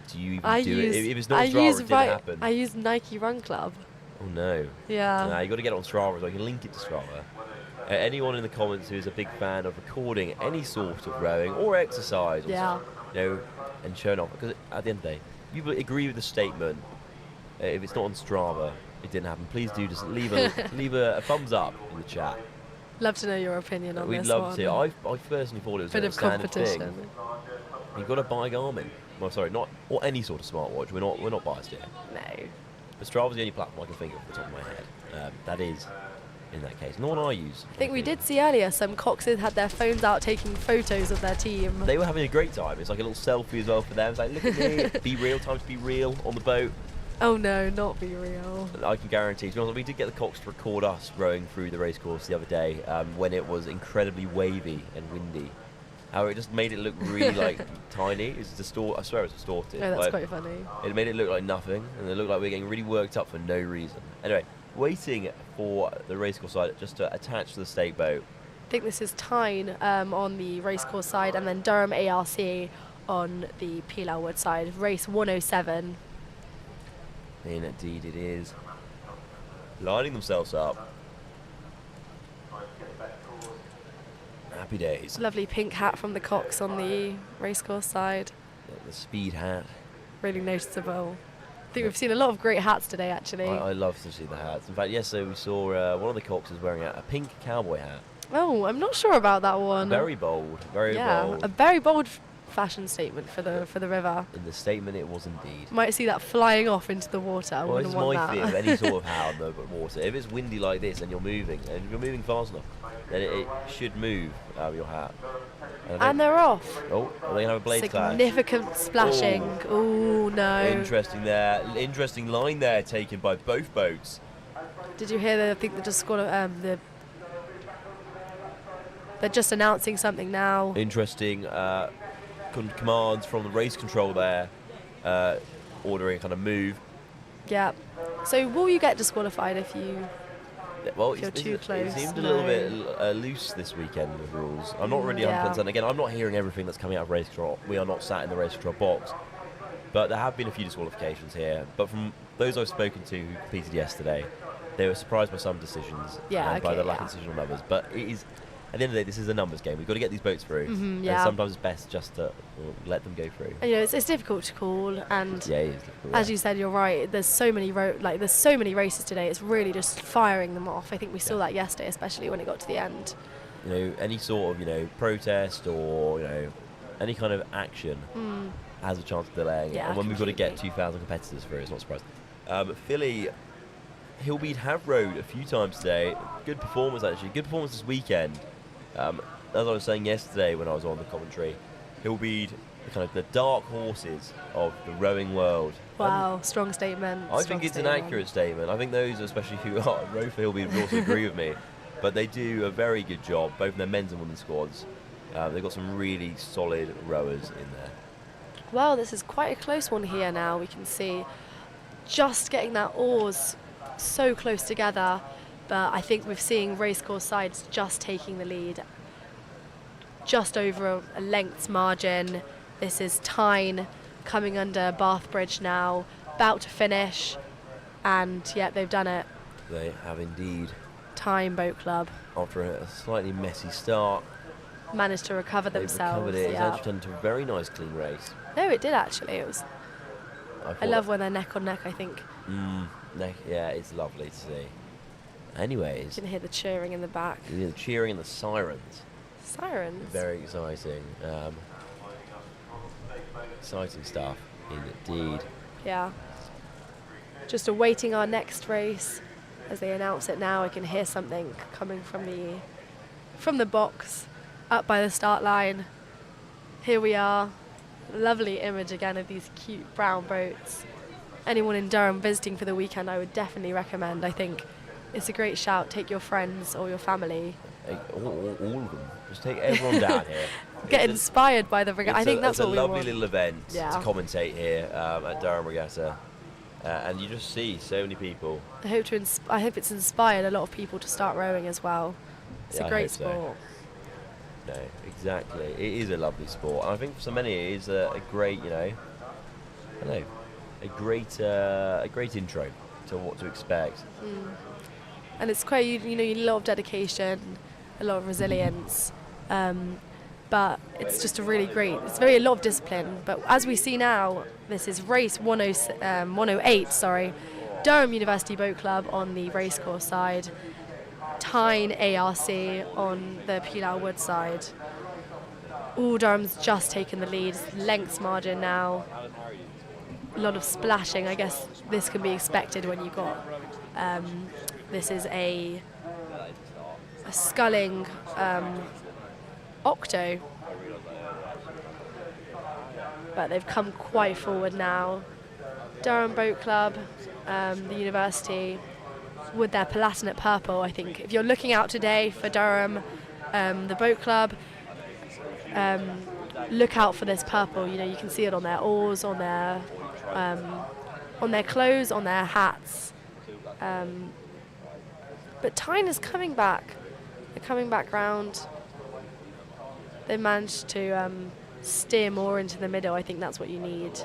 Do you even do it? If it's not Strava, it didn't happen. I use Nike Run Club. Oh no. Yeah. Nah, you got to get it on Strava so I can link it to Strava. Anyone in the comments who is a big fan of recording any sort of rowing or exercise, and showing off, because at the end of the day, you agree with the statement. If it's not on Strava, it didn't happen. Please do just leave a thumbs up in the chat. Love to know your opinion on We'd this love one. to. I personally thought it was Bit a of standard competition. thing. You've got to buy Garmin. Well, sorry, or any sort of smartwatch. We're not biased here. No. But Strava's the only platform I can think of off the top of my head. That is, in that case, not one I use. I think we did see earlier some Coxes had their phones out taking photos of their team. They were having a great time. It's like a little selfie as well for them. It's like, look at me, be real, time to be real on the boat. Oh no, not be real. I can guarantee. To be honest, we did get the Cox to record us rowing through the racecourse the other day when it was incredibly wavy and windy. How it just made it look really tiny. It's distorted. I swear it's distorted. Oh, that's quite funny. It made it look like nothing, and it looked like we were getting really worked up for no reason. Anyway, waiting for the racecourse side just to attach to the stake boat. I think this is Tyne on the racecourse side, and then Durham ARC on the Peel Wood side. Race 107. Indeed it is. Lining themselves up. Happy days. Lovely pink hat from the Cox on the racecourse side. The speed hat. Really noticeable. I think we've seen a lot of great hats today, actually. I love to see the hats. In fact, yesterday we saw one of the Coxes wearing a pink cowboy hat. Oh, I'm not sure about that one. Very bold, very yeah, bold. a very bold fashion statement for the river. In the statement, it was indeed. Might see that flying off into the water. I Well, this wouldn't is want my that. fear of any sort of how on the water. If it's windy like this and you're moving, and if you're moving fast enough, then it should move out of your hat. And they're off. Oh, are they going to have a blade clash? Significant splashing. Oh no. Interesting there. Interesting line there taken by both boats. Did you hear? I think they're just they're just announcing something now. Interesting commands from the race control there, ordering a kind of move. Yeah. So will you get disqualified if you? Well, if you're too close. It seemed a little bit loose this weekend with rules. I'm not really 100%. Again, I'm not hearing everything that's coming out of race control. We are not sat in the race control box. But there have been a few disqualifications here. But from those I've spoken to who competed yesterday, they were surprised by some decisions and by the lack of decision on others. But it is, at the end of the day, this is a numbers game. We've got to get these boats through. And sometimes it's best just to let them go through. You know, it's difficult to call, and yeah, it is difficult, as you said, you're right. There's so many there's so many races today. It's really just firing them off. I think we saw that yesterday, especially when it got to the end. You know, any sort of protest or any kind of action has a chance of delaying it. And when we've got to get 2,000 competitors through, it's not surprising. Philly, Hillbead have rowed a few times today. Good performance, actually. Good performance this weekend. As I was saying yesterday when I was on the commentary, Hillbead, the dark horses of the rowing world. Wow, strong statement. I think it's an accurate statement. I think those, especially who are row for Hillbead, would also agree with me. But they do a very good job, both in their men's and women's squads. They've got some really solid rowers in there. Well, this is quite a close one here now. We can see just getting that oars so close together, but I think we're seeing racecourse sides just taking the lead, just over a length's margin. This is Tyne coming under Bath Bridge now, about to finish, and yet they've done it. They have indeed. Tyne Boat Club. After a slightly messy start, managed to recover themselves. Recovered it. It's actually turned into a very nice clean race. No, it did actually. It was. I love when they're neck on neck, I think. Yeah, it's lovely to see. Anyways. You can hear the cheering in the back. You hear the cheering and the sirens. Sirens? Very exciting. Exciting stuff, indeed. Yeah. Just awaiting our next race. As they announce it now, I can hear something coming from the box, up by the start line. Here we are. Lovely image again of these cute brown boats. Anyone in Durham visiting for the weekend, I would definitely recommend. I think it's a great shout. Take your friends or your family. All of them. Just take everyone down here. Get inspired by the regatta. I think that's what we want. It's a lovely little event to commentate here at Durham Regatta. And you just see so many people. I hope it's inspired a lot of people to start rowing as well. It's a great sport. No, exactly. It is a lovely sport, and I think for so many it is a great, a great intro to what to expect. And it's quite, you need a lot of dedication, a lot of resilience, but it's just a lot of discipline. But as we see now, this is race 108, Durham University Boat Club on the racecourse side, Tyne ARC on the Pilar Wood side. Durham's just taken the lead, lengths margin now. A lot of splashing. I guess this can be expected when you've got, this is a sculling octo. But they've come quite forward now. Durham Boat Club, the university, with their Palatinate purple. I think if you're looking out today for Durham, the boat club, look out for this purple. You can see it on their oars, on their clothes, on their hats. But Tyne is coming back. They're coming back round. They managed to steer more into the middle. I think that's what you need,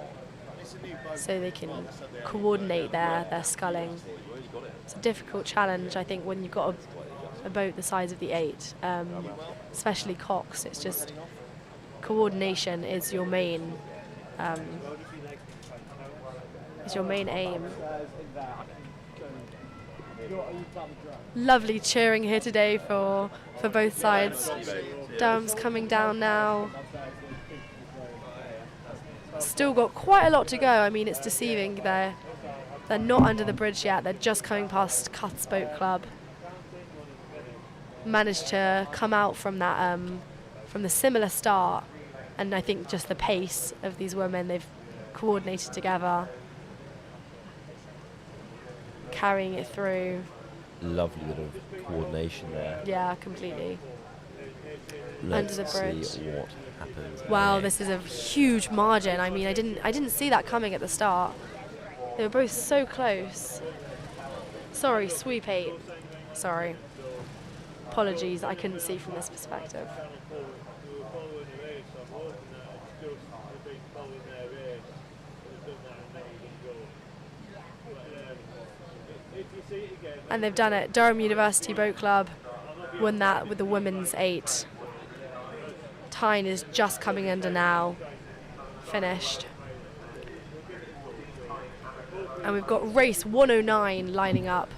so they can coordinate their sculling. It's a difficult challenge, I think, when you've got a boat the size of the 8, especially Cox. It's just coordination is your main aim. Lovely cheering here today for both sides. Durham's coming down now. Still got quite a lot to go. I mean, it's deceiving. They're not under the bridge yet. They're just coming past Cuth's Boat Club. Managed to come out from that from the similar start, and I think just the pace of these women, they've coordinated together, carrying it through. Lovely bit of coordination there. Yeah, completely. Let's Under the bridge. see what happens. Wow, this is a huge margin. I mean, I didn't see that coming at the start. They were both so close. Sorry, sweep 8. Sorry. Apologies, I couldn't see from this perspective. And they've done it. Durham University Boat Club won that with the women's 8. Tyne is just coming under now. Finished. And we've got race 109 lining up.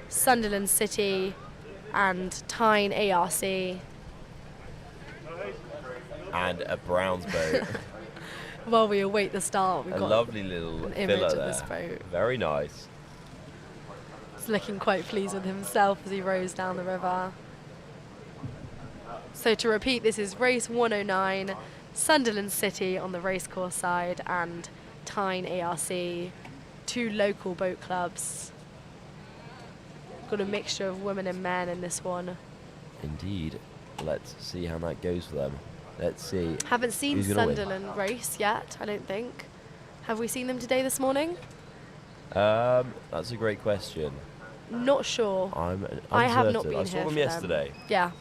Sunderland City and Tyne ARC. And a Browns boat. While we await the start, we've A got lovely little an image filler of there. this boat. Very nice. He's looking quite pleased with himself as he rows down the river. So to repeat, this is race 109, Sunderland City on the racecourse side and Tyne ARC, 2 local boat clubs. Got a mixture of women and men in this one. Indeed. Let's see how that goes for them. Let's see. Haven't seen who's gonna win. Sunderland race yet, I don't think. Have we seen them today this morning? That's a great question. Not sure. I'm I have not uncertain. been I saw here them for yesterday. Yeah.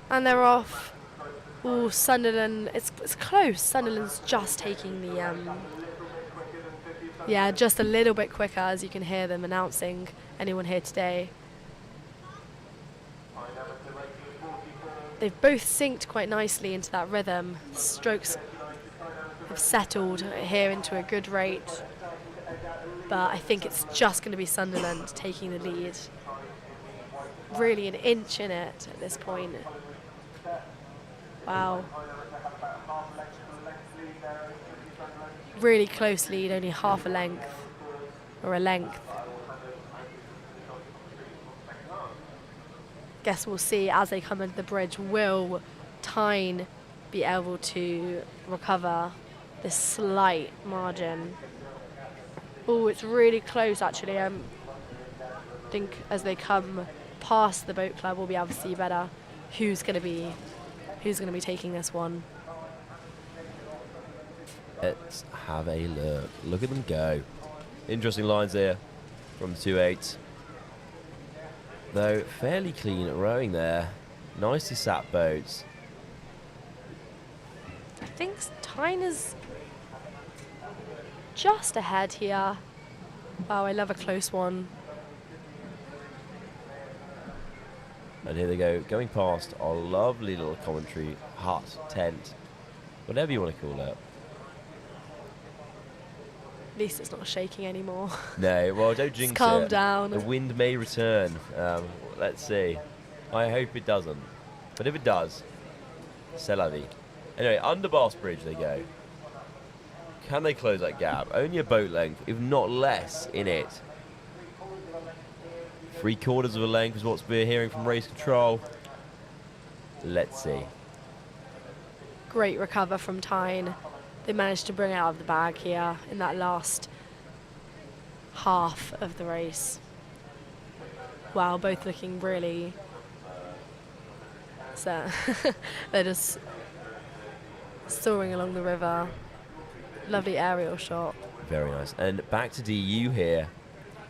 And they're off. Ooh, Sunderland. It's close. Sunderland's just taking the yeah, just a little bit quicker, as you can hear them announcing anyone here today. They've both synced quite nicely into that rhythm. Strokes have settled here into a good rate. But I think it's just going to be Sunderland taking the lead. Really an inch in it at this point. Wow. Really close lead, only half a length, or a length. Guess we'll see as they come into the bridge, will Tyne be able to recover this slight margin? Oh, it's really close actually. I think as they come past the boat club, we'll be able to see better who's going to be taking this one. Let's have a look. Look at them go. Interesting lines here from the 2-8. Though fairly clean at rowing there. Nicely sat boats. I think Tyne is just ahead here. Wow, I love a close one. And here they go, going past our lovely little commentary hut, tent, whatever you want to call it. At least it's not shaking anymore. No, well, don't jinx it. Calm down. The wind may return. Let's see. I hope it doesn't. But if it does, c'est la vie. Anyway, under Bass Bridge they go. Can they close that gap? Only a boat length, if not less, in it. 3/4 of a length is what we're hearing from race control. Let's see. Great recover from Tyne. They managed to bring it out of the bag here in that last half of the race. Wow, both looking really... So they're just soaring along the river. Lovely aerial shot. Very nice. And back to DU here.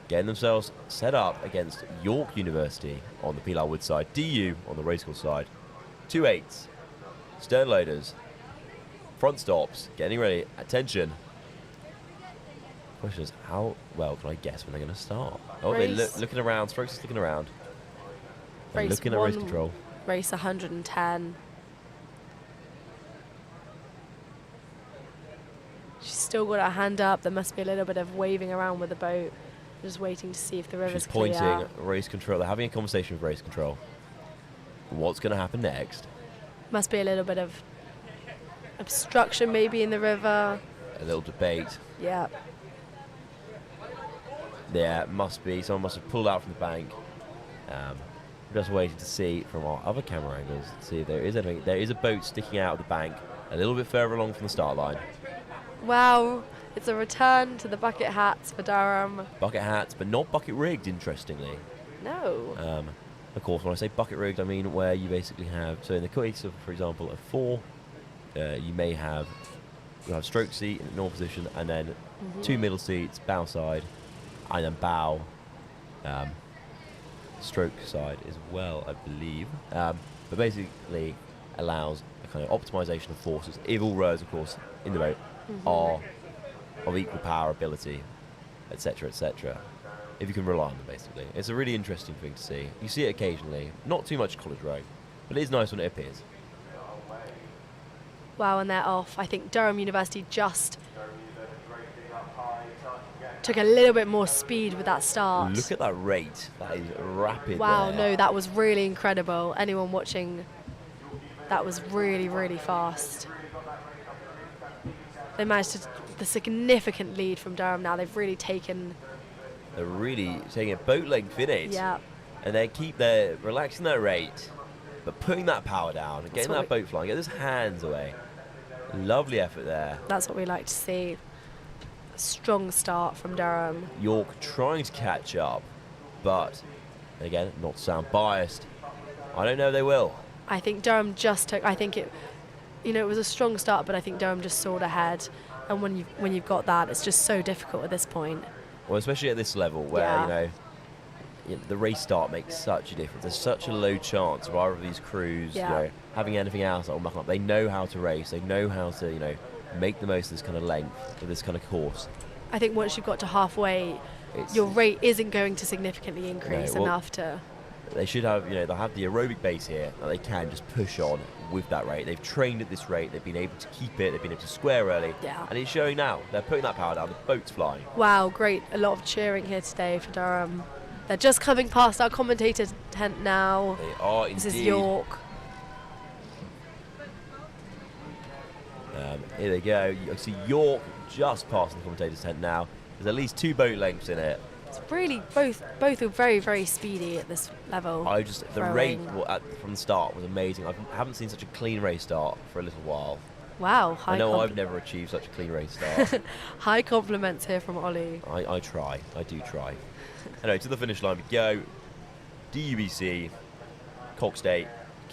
Getting themselves set up against York University on the Pilar Wood side. DU on the racecourse side. 2-8s. Stern loaders. Front stops. Getting ready. Attention. Question is, how well can I guess when they're going to start? Oh, they're looking around. Strokes is looking around. They're looking at race control. Race 110. She's still got her hand up. There must be a little bit of waving around with the boat. Just waiting to see if the river's She's pointing, clear. race control. They're having a conversation with race control. What's going to happen next? Must be a little bit of obstruction maybe in the river. A little debate. Yeah. Yeah, must be. Someone must have pulled out from the bank. Just waiting to see from our other camera angles, see if there is anything. There is a boat sticking out of the bank a little bit further along from the start line. Wow, it's a return to the bucket hats for Durham. Bucket hats, but not bucket rigged, interestingly. No. Of course, when I say bucket rigged, I mean where you basically have, so in the case of, for example, a 4, you may have, you'll have stroke seat in the normal position, and then 2 middle seats, bow side, and then bow, stroke side as well, I believe. But basically allows a kind of optimization of forces, if all rowers, of course, in the boat are of equal power, ability, etc., etc. If you can rely on them, basically. It's a really interesting thing to see. You see it occasionally, not too much college row, but it is nice when it appears. Wow, and they're off. I think Durham University just took a little bit more speed with that start. Look at that rate. That is rapid. Wow, there. no, that was really incredible. Anyone watching, that was really, really fast. They managed to the significant lead from Durham now. They've really taken... They're really taking a boat length in it. Yeah. And they're relaxing their rate, but putting that power down and getting that boat flying, get those hands away. Lovely effort there. That's what we like to see. A strong start from Durham. York trying to catch up, but again, not to sound biased, I don't know if they will. I think Durham just took... I think it... You know, it was a strong start, but I think Durham just soared ahead. And when you've got that, it's just so difficult at this point. Well, especially at this level where, the race start makes such a difference. There's such a low chance of either of these crews, having anything else that will muck up. They know how to race. They know how to, make the most of this kind of length, of this kind of course. I think once you've got to halfway, your rate isn't going to significantly increase enough to... They should have, they'll have the aerobic base here that they can just push on with that rate. They've trained at this rate. They've been able to keep it. They've been able to square early. Yeah. And it's showing now. They're putting that power down. The boat's flying. Wow, great. A lot of cheering here today for Durham. They're just coming past our commentator tent now. They are indeed. This is York. Here they go. You see York just past the commentator's tent now. There's at least 2 boat lengths in it. It's really both are very, very speedy at this level. The rate from the start was amazing. I haven't seen such a clean race start for a little while. Wow, I know I've never achieved such a clean race start. High compliments here from Ollie. I try. I do try. Anyway, to the finish line we go. DUBC, Cox State,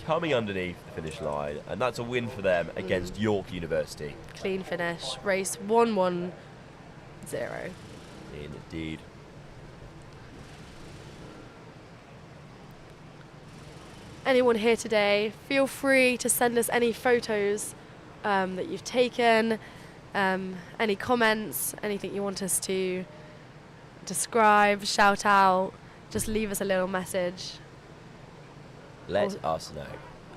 coming underneath the finish line, and that's a win for them against York University. Clean finish. Race 1-1-0. Indeed. Anyone here today, feel free to send us any photos that you've taken, any comments, anything you want us to describe, shout out, just leave us a little message. Let us know.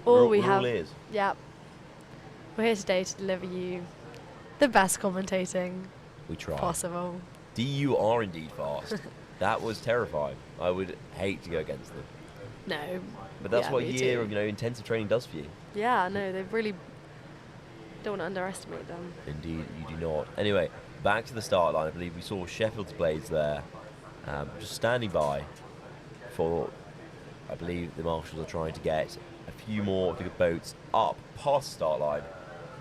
All ears. Yep. We're here today to deliver you the best commentating we try. possible. DU are indeed fast. That was terrifying. I would hate to go against them. No. But that's what a year of intensive training does for you. Yeah, no, they really don't want to underestimate them. Indeed, you do not. Anyway, back to the start line. I believe we saw Sheffield's blades there, just standing by for, I believe the marshals are trying to get a few more of the boats up past the start line,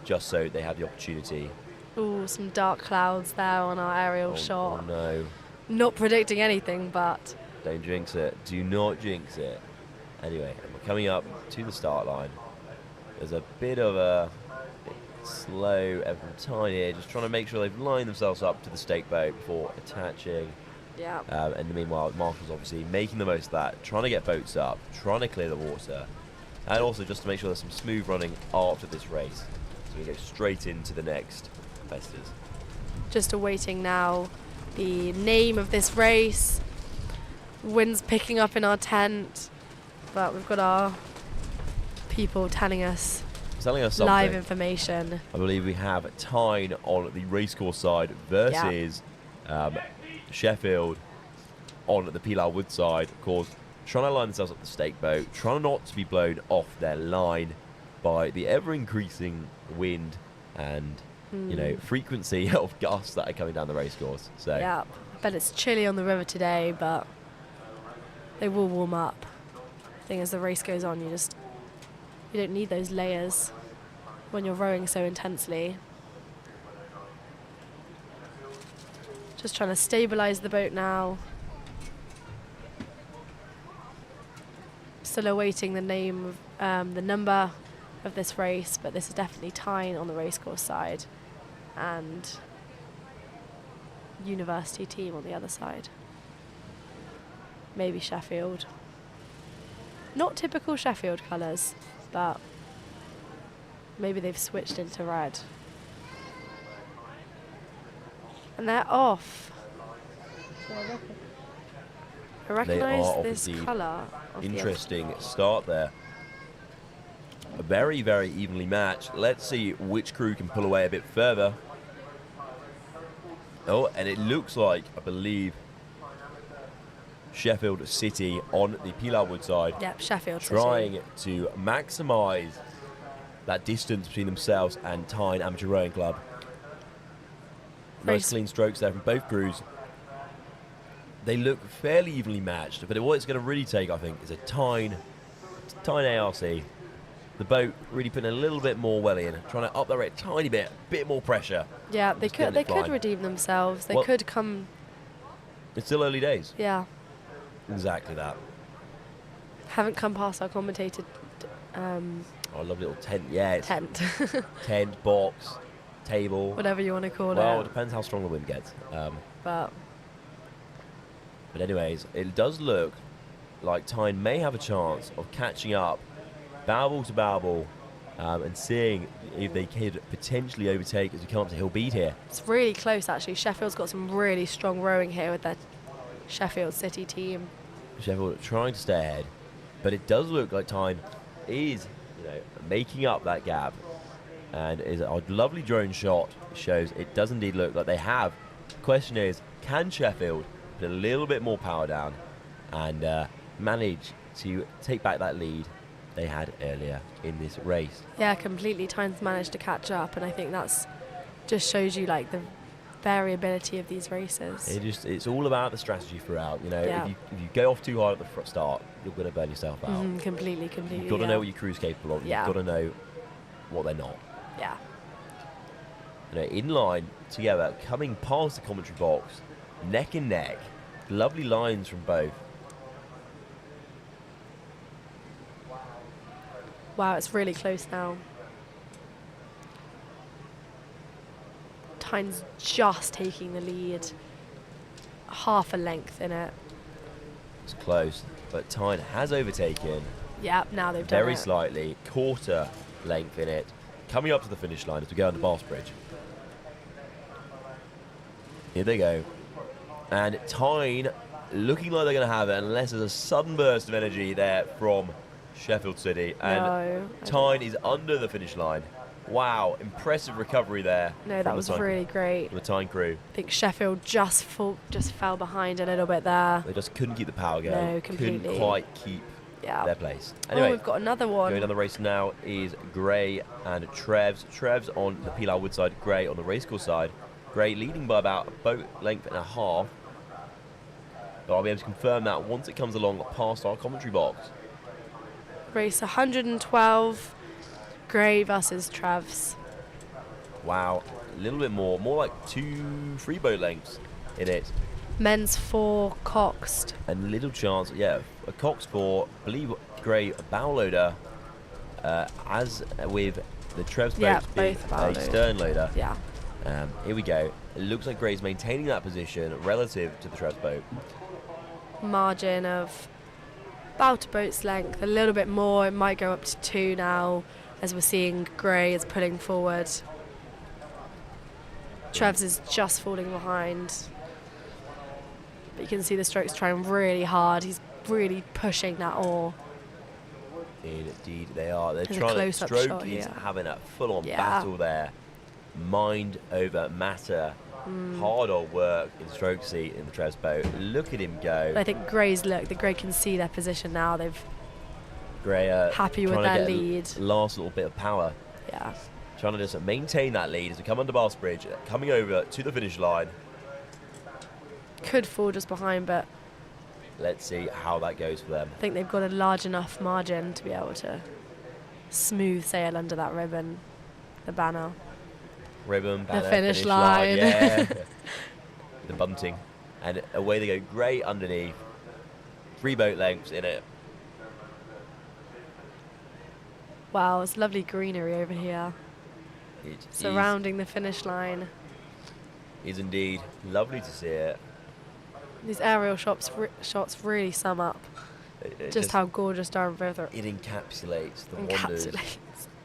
just so they have the opportunity. Ooh, some dark clouds there on our aerial shot. Oh no. Not predicting anything, but... Don't jinx it. Do not jinx it. Anyway, we're coming up to the start line. There's a bit of a slow time here, just trying to make sure they've lined themselves up to the stake boat before attaching. Yeah. And meanwhile, marshals obviously making the most of that, trying to get boats up, trying to clear the water, and also just to make sure there's some smooth running after this race, so we go straight into the next competitors. Just awaiting now the name of this race. Wind's picking up in our tent, but we've got our people telling us telling us something. Live information. I believe we have Tyne on the racecourse side versus Sheffield on the Pilar Wood side. Of course, trying to line themselves up the stake boat, trying not to be blown off their line by the ever-increasing wind and frequency of gusts that are coming down the racecourse. So yeah, I bet it's chilly on the river today, but they will warm up. I think as the race goes on, you don't need those layers when you're rowing so intensely. Just trying to stabilize the boat now. Still awaiting the name of the number of this race, but this is definitely Tyne on the racecourse side and University team on the other side. Maybe Sheffield. Not typical Sheffield colours, but maybe they've switched into red. And they're off. I recognise this colour. Interesting start there. A very, very evenly matched. Let's see which crew can pull away a bit further. Oh, and it looks like, I believe, Sheffield City on the Pilar Wood side. Yep, Sheffield trying City. to maximise that distance between themselves and Tyne Amateur Rowing Club. Nice clean strokes there from both crews. They look fairly evenly matched, but what it's going to really take, I think, is a Tyne ARC. The boat really putting a little bit more well in, trying to up the rate a tiny bit more pressure. Yeah, they could redeem themselves. They could come. It's still early days. Yeah. Exactly that. Haven't come past our commentator. Oh, I love little tent. Yeah, it's tent. Tent, box, table. Whatever you want to call it. Well, it depends how strong the wind gets. But anyways, it does look like Tyne may have a chance of catching up bow to bow and seeing if they could potentially overtake as we come up to Hill Beat here. It's really close, actually. Sheffield's got some really strong rowing here with their Sheffield City team. Sheffield trying to stay ahead, but it does look like Tyne is making up that gap, and is a lovely drone shot shows it does indeed look like they have. The question is, can Sheffield put a little bit more power down and manage to take back that lead they had earlier in this race? Yeah, completely. Tyne's managed to catch up, and I think that's just shows you like the variability of these races. It's all about the strategy throughout. Yeah. If you go off too hard at the start, you're going to burn yourself out. Completely. You've got to know what your crew's capable of. Yeah. You've got to know what they're not. Yeah. In line together, coming past the commentary box, neck and neck. Lovely lines from both. Wow, it's really close now. Tyne's just taking the lead. Half a length in it. It's close, but Tyne has overtaken. Yep, now they've done it. Very slightly, quarter length in it. Coming up to the finish line as we go under Bass Bridge. Here they go. And Tyne looking like they're going to have it unless there's a sudden burst of energy there from Sheffield City. And Tyne is under the finish line. Wow, impressive recovery there. No, that was really great. From the Tyne crew. I think Sheffield just fell behind a little bit there. They just couldn't keep the power going. No, completely. Couldn't quite keep their place. Anyway, we've got another one. Going down the race now is Gray and Trevs. Trevs on the Pilar Wood side, Gray on the racecourse side. Gray leading by about a boat length and a half. But I'll be able to confirm that once it comes along past our commentary box. Race 112, Gray versus Trevs. Wow, a little bit more like 2 free boat lengths in it. Men's 4 coxed. And little chance, a cox 4, I believe Gray a bow loader, as with the Trevs boats being a stern loader. Yeah. Here we go. It looks like Gray's maintaining that position relative to the Trevs boat. Margin of about a boat's length, a little bit more. It might go up to 2 now, as we're seeing Gray is pulling forward. Trevs is just falling behind. But you can see the strokes trying really hard. He's really pushing that oar. Indeed, they are. They're There's a trying to. close-up Stroke shot is here. having a full-on Yeah. battle there. Mind over matter. Hard old work in stroke seat in the Trev's boat. Look at him go. I think Gray's look. The Gray can see their position now. They've Gray happy with trying to their get lead. Last little bit of power. Yeah. Trying to just maintain that lead as we come under Barsbridge, coming over to the finish line. Could fall just behind, but Let's see how that goes for them. I think they've got a large enough margin to be able to smooth sail under that ribbon, the banner. Ribbon, banner, finish line. yeah. The bunting. And away they go. Gray underneath. 3 boat lengths in it. Wow, it's lovely greenery over here. It surrounding the finish line. is indeed lovely to see it. These aerial shots really sum up It just how gorgeous Durham River it encapsulates the wonders. encapsulates.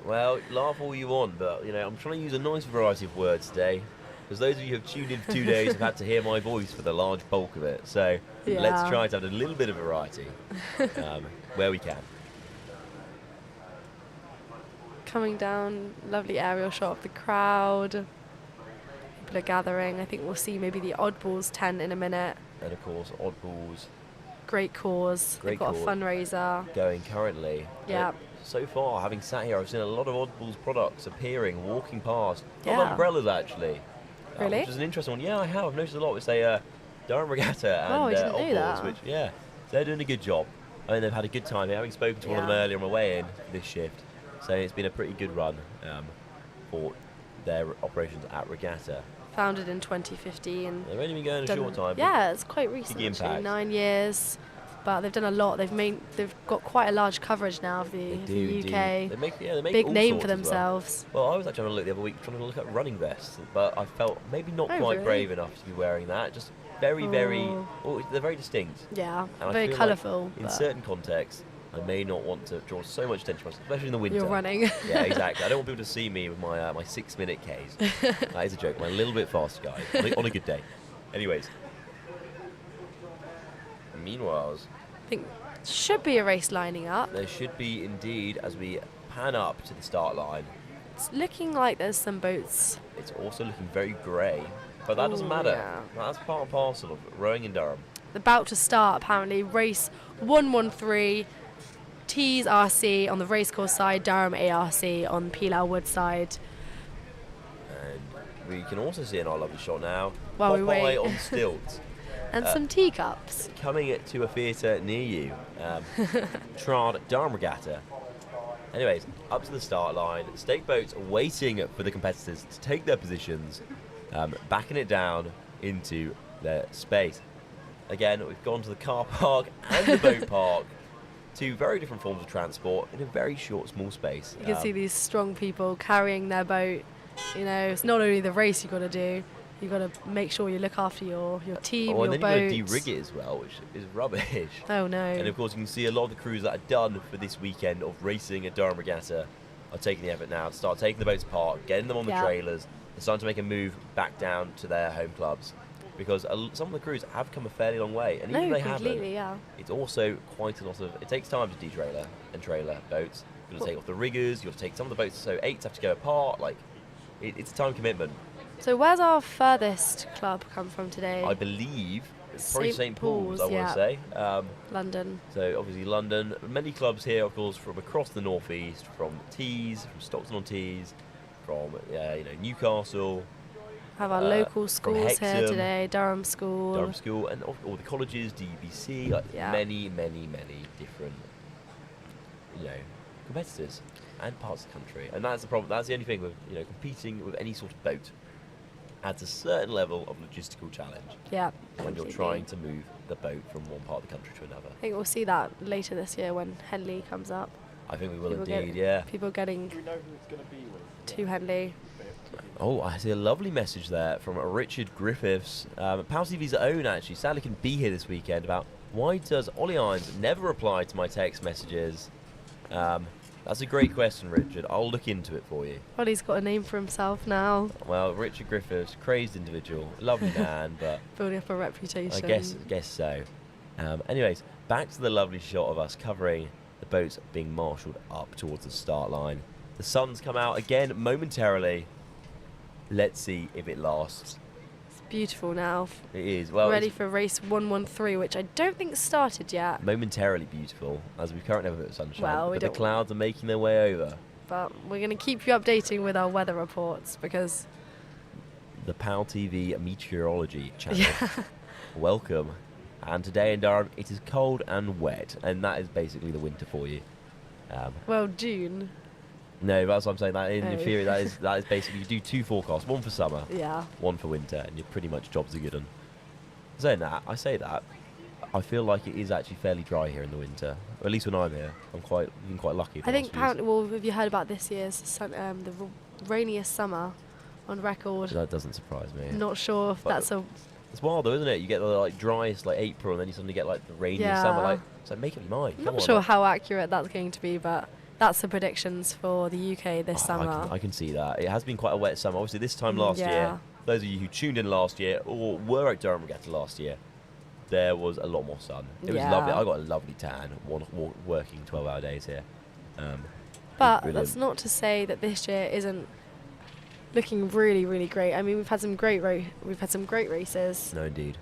Well, laugh all you want, but I'm trying to use a nice variety of words today, because those of you who have tuned in for 2 days have had to hear my voice for the large bulk of it. So Yeah. let's try to have a little bit of variety where we can. Coming down, lovely aerial shot of the crowd. People are gathering. I think we'll see maybe the Oddballs tent in a minute. And of course, Oddballs. Great cause. Great They've got cause. a fundraiser. Going currently. Yeah. So far, having sat here, I've seen a lot of Oddballs products appearing, walking past. A lot Yeah. of umbrellas, actually. Really? Which is an interesting one. Yeah, I have. I've noticed a lot. We say Durham Regatta and Oh, I didn't know Oddballs, that. which, yeah, they're doing a good job. I mean, they've had a good time here. Having spoken to one of them Yeah. earlier on my way in this shift, so it's been a pretty good run for their operations at Regatta. Founded in 2015. They've only been going a Done- short time. Yeah, it's quite recent. Big Actually, impact. 9 years. But they've done a lot. They've got quite a large coverage now of the, They the do, UK. indeed. They make Big all name sorts for as well. themselves. Well, I was actually having a look the other week, trying to look at running vests, but I felt maybe not Oh, quite really? brave enough to be wearing that. Just very, very. Oh. Well, they're very distinct. Yeah, And I very feel like colourful. in but certain contexts, I may not want to draw so much attention, especially in the winter. You're running. Yeah, exactly. I don't want people to see me with my my 6-minute Ks. That is a joke. I'm a little bit fast, guys, on a good day. Anyways. Meanwhile, I think should be a race lining up. there should be indeed as we pan up to the start line. It's looking like there's some boats. It's also looking very grey, but that doesn't Ooh, matter. yeah. That's part and parcel of rowing in Durham. About to start apparently. Race 113. Tees RC on the racecourse side, Durham ARC on Pilau Wood side. And we can also see in our lovely shot now, While we Popeye wait. on stilts. And some teacups. Coming to a theatre near you. Trad Durham Regatta. Anyways, up to the start line. Stake boats waiting for the competitors to take their positions, backing it down into their space. Again, we've gone to the car park and the boat park. 2 very different forms of transport in a very short, small space. You can see these strong people carrying their boat. It's not only the race you've got to do, you've got to make sure you look after your team, and your then boat. you've got to de-rig it as well, which is rubbish. Oh no. And of course you can see a lot of the crews that are done for this weekend of racing at Durham Regatta are taking the effort now to start taking the boats apart, getting them on the Yeah. trailers, and starting to make a move back down to their home clubs. Because some of the crews have come a fairly long way, and even No, if they completely, haven't, yeah. it's also quite a lot of. It takes time to de-trailer and trailer boats. You've got to take off the riggers. You've got to take some of the boats, so 8s have to go apart. Like, it's a time commitment. So where's our furthest club come from today? I believe it's probably St Paul's. I want yeah. to say. London. So obviously London. Many clubs here, of course, from across the northeast, from Tees, from Stockton on Tees, from Newcastle. Have our local from schools here Hexham, today. Durham School. Durham School, and all the colleges, DBC, Yeah. many different, competitors and parts of the country. And that's the problem. That's the only thing with competing with any sort of boat. Adds a certain level of logistical challenge. Yeah. When you're completely. trying to move the boat from one part of the country to another. I think we'll see that later this year when Henley comes up. I think we will People indeed. Yeah. People getting to Henley. Oh, I see a lovely message there from Richard Griffiths. PalTV's own, actually. Sadly couldn't be here this weekend, about why does Ollie Irons never reply to my text messages? That's a great question, Richard. I'll look into it for you. Well, he's got a name for himself now. Well, Richard Griffiths, crazed individual, lovely man, but Building up a reputation. I guess so. Anyways, back to the lovely shot of us covering the boats being marshalled up towards the start line. The sun's come out again momentarily. Let's see if it lasts. It's beautiful now. It is. Well, ready for race 113, which I don't think started yet. Momentarily beautiful, as we currently have a bit of sunshine. Well, but the clouds are making their way over. But we're going to keep you updating with our weather reports because The PalTV meteorology channel. Welcome. And today in Durham, it is cold and wet, and that is basically the winter for you. Well, June. No, that's what I'm saying. That in Oh. theory, that is basically you do 2 forecasts, one for summer, Yeah. one for winter, and you're pretty much jobs are good. And saying that, I feel like it is actually fairly dry here in the winter. Or at least when I'm here, I'm quite lucky. I think apparently, well, have you heard about this year's the rainiest summer on record? That doesn't surprise me. Not sure if But that's a. It's wild though, isn't it? You get the like driest like April, and then you suddenly get like the rainiest summer. Like, it's like make up your mind. I'm Come not on, sure like- how accurate that's going to be, but that's the predictions for the UK this summer. I can see that. It has been quite a wet summer. Obviously, this time last year, those of you who tuned in last year or were at Durham Regatta last year, there was a lot more sun. It was lovely. I got a lovely tan working 12-hour days here. But brilliant. that's not to say that this year isn't looking really, really great. I mean, we've had some great races. No, indeed.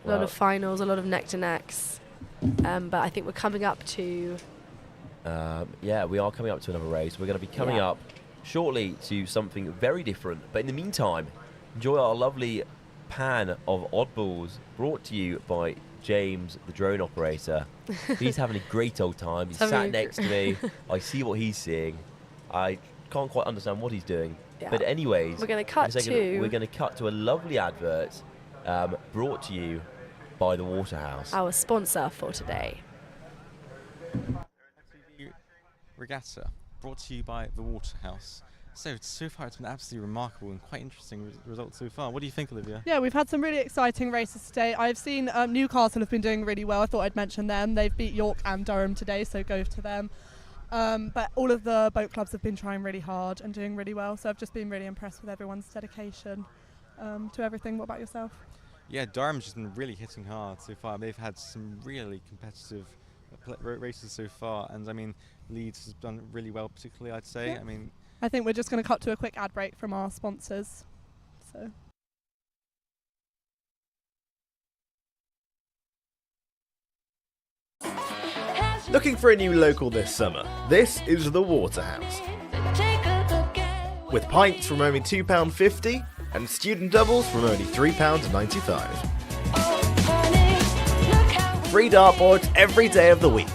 A lot of finals, a lot of neck to necks. But I think we're coming up to. Yeah, we are coming up to another race. We're going to be coming up shortly to something very different. But in the meantime, enjoy our lovely pan of oddballs brought to you by James, the drone operator. He's having a great old time. He's sat next to me. I see what he's seeing. I can't quite understand what he's doing. Yeah. But anyways, We're going to cut we're going to cut to a lovely advert brought to you by the Waterhouse. Our sponsor for today. Regatta, brought to you by the Waterhouse. So far it's been absolutely remarkable and quite interesting results so far. What do you think, Olivia? Yeah, we've had some really exciting races today. I've seen Newcastle have been doing really well. I thought I'd mention them. They've beat York and Durham today, so go to them. But all of the boat clubs have been trying really hard and doing really well, so I've just been really impressed with everyone's dedication to everything. What about yourself? Yeah, Durham's just been really hitting hard so far. They've had some really competitive races so far, and I mean, Leeds has done really well, particularly, I'd say. Yeah. I think we're just going to cut to a quick ad break from our sponsors. So. Looking for a new local this summer? This is the Waterhouse. With pints from only £2.50 and student doubles from only £3.95. Free dartboards every day of the week.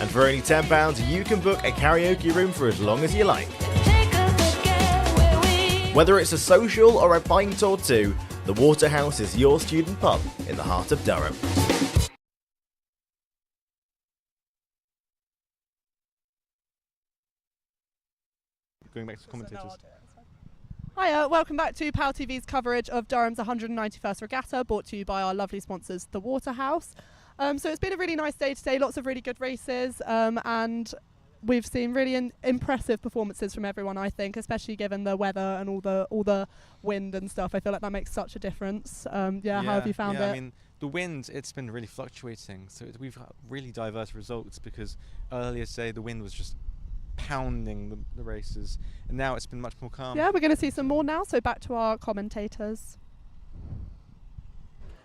And for only £10 you can book a karaoke room for as long as you like. Whether it's a social or a pint or two, the Waterhouse is your student pub in the heart of Durham. Going back to commentators. Hiya, welcome back to PalTV's coverage of Durham's 191st Regatta, brought to you by our lovely sponsors, the Waterhouse. So it's been a really nice day today, lots of really good races, and we've seen really impressive performances from everyone, I think, especially given the weather and all the wind and stuff. I feel like that makes such a difference. How have you found it? I mean, the wind, it's been really fluctuating, so we've got really diverse results because earlier today the wind was just pounding the races, and now it's been much more calm. Yeah, we're going to see some more now, so back to our commentators.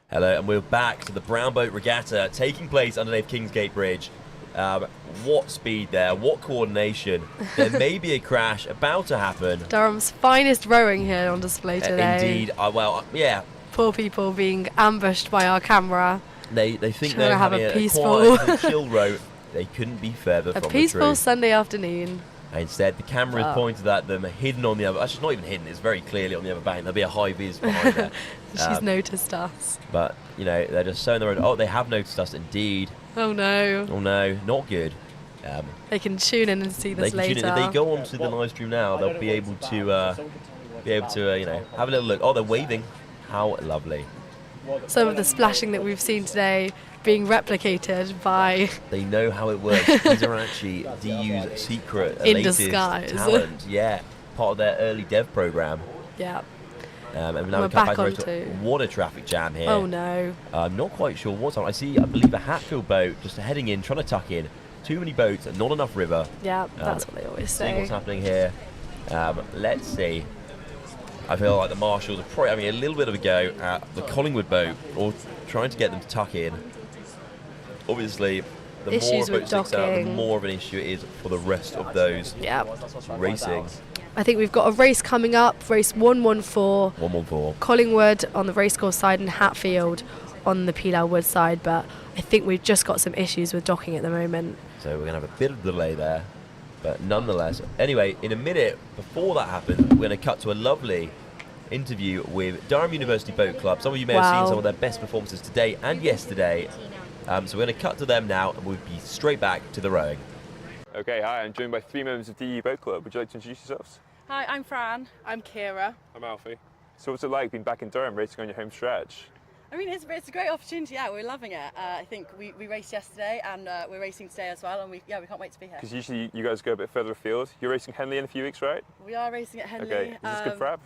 Hello, and we're back to the Brown Boat Regatta taking place underneath Kingsgate Bridge. What speed there, what coordination. There may be a crash about to happen. Durham's finest rowing here on display today. Indeed, yeah. Poor people being ambushed by our camera. They think Trying they're to have having a a peaceful quiet, chill row. They couldn't be further from the truth. A peaceful Sunday afternoon. Instead, the camera is pointed at them, hidden on the other. Actually, not even hidden. It's very clearly on the other bank. There'll be a high vis behind there. She's noticed us. But they're just showing the road. Oh, they have noticed us indeed. Oh no. Oh no, not good. They can tune in and see this later. If they go onto the live stream now, they'll be able to have a little look. Oh, they're waving. How lovely. Some of the splashing that we've seen today being replicated by... They know how it works. These are actually DU's secret in latest disguise talent. Yeah, part of their early dev program. Yeah. And now We're we come back back to onto- what a traffic jam here. Oh no. I'm not quite sure what's on. I believe a Hatfield boat just heading in, trying to tuck in. Too many boats, not enough river. Yeah, that's what they always Seeing say. what's happening here. Let's see. I feel like the marshals are probably having a little bit of a go at the Collingwood boat, or trying to get them to tuck in. Obviously, the more Issues with boat sticks out, the docking. more of an issue it is for the rest of those racing. I think we've got a race coming up, race 114. 114. Collingwood on the racecourse side and Hatfield on the Pilar Wood side, but I think we've just got some issues with docking at the moment. So we're going to have a bit of delay there. But nonetheless, anyway, in a minute before that happens, we're going to cut to a lovely interview with Durham University Boat Club. Some of you may have seen some of their best performances today and yesterday. So we're going to cut to them now, and we'll be straight back to the rowing. Okay, hi, I'm joined by 3 members of DU Boat Club. Would you like to introduce yourselves? Hi, I'm Fran. I'm Kira. I'm Alfie. So what's it like being back in Durham racing on your home stretch? I mean, it's a great opportunity. Yeah, we're loving it. I think we raced yesterday and we're racing today as well, and we can't wait to be here. Because usually you guys go a bit further afield. You're racing Henley in a few weeks, right? We are racing at Henley. Okay, is this good prep?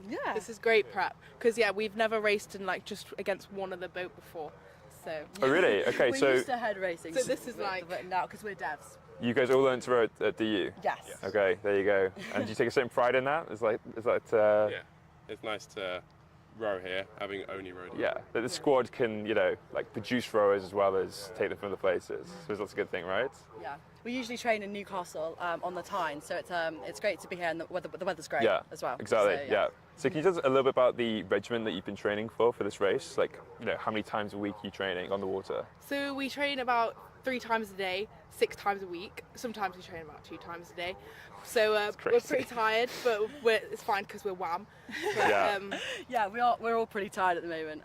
Yeah. This is great prep because we've never raced in just against one other boat before. So. Oh really? Okay, we're so used to head racing. So this is now because we're devs. you guys all learned to row at DU? Yes. Okay, there you go. And do you take a certain pride in that? Is that? Yeah, it's nice to row here, having only rowed. Yeah, that the squad can, produce rowers as well as take them from other places. So that's a good thing, right? Yeah. We usually train in Newcastle on the Tyne, so it's great to be here, and the weather's great Yeah, as well. exactly. So, yeah. So can you tell us a little bit about the regimen that you've been training for this race? How many times a week are you training on the water? So we train about 3 times a day, 6 times a week. Sometimes we train about 2 times a day. So we're pretty tired, but it's fine because we're wham. But, yeah, we're all pretty tired at the moment.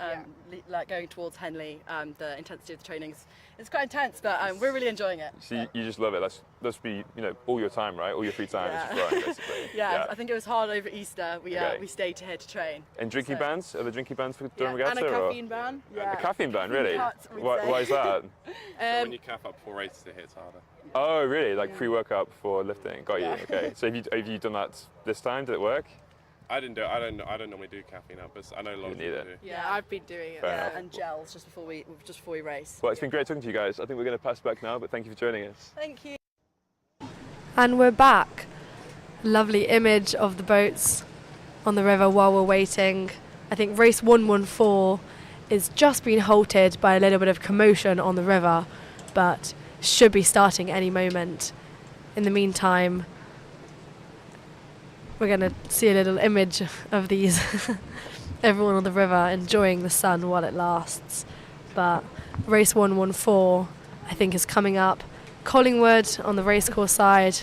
Going towards Henley, the intensity of the trainings it's quite intense, but we're really enjoying it. So you just love it. That's be all your time, right? All your free time is just rowing, basically. Yeah, I think it was hard over Easter. We stayed here to train. And drinking bans? Are there drinking bans for Durham Regatta? And a caffeine ban. A caffeine ban, really? Why is that? So when you calf up before races, it hits harder. Oh, really? Pre-workout before lifting. Got you. Okay. So have you done that this time? Did it work? I didn't do it. I don't normally do caffeine up, but I know a lot of people do. Yeah, I've been doing it. Fair enough. And gels just before we race. Well, it's been great talking to you guys. I think we're going to pass back now, but thank you for joining us. Thank you. And we're back. Lovely image of the boats on the river while we're waiting. I think race 114 is just been halted by a little bit of commotion on the river, but should be starting any moment. In the meantime, we're going to see a little image of these everyone on the river enjoying the sun while it lasts. But race 114 I think is coming up. Collingwood on the racecourse side,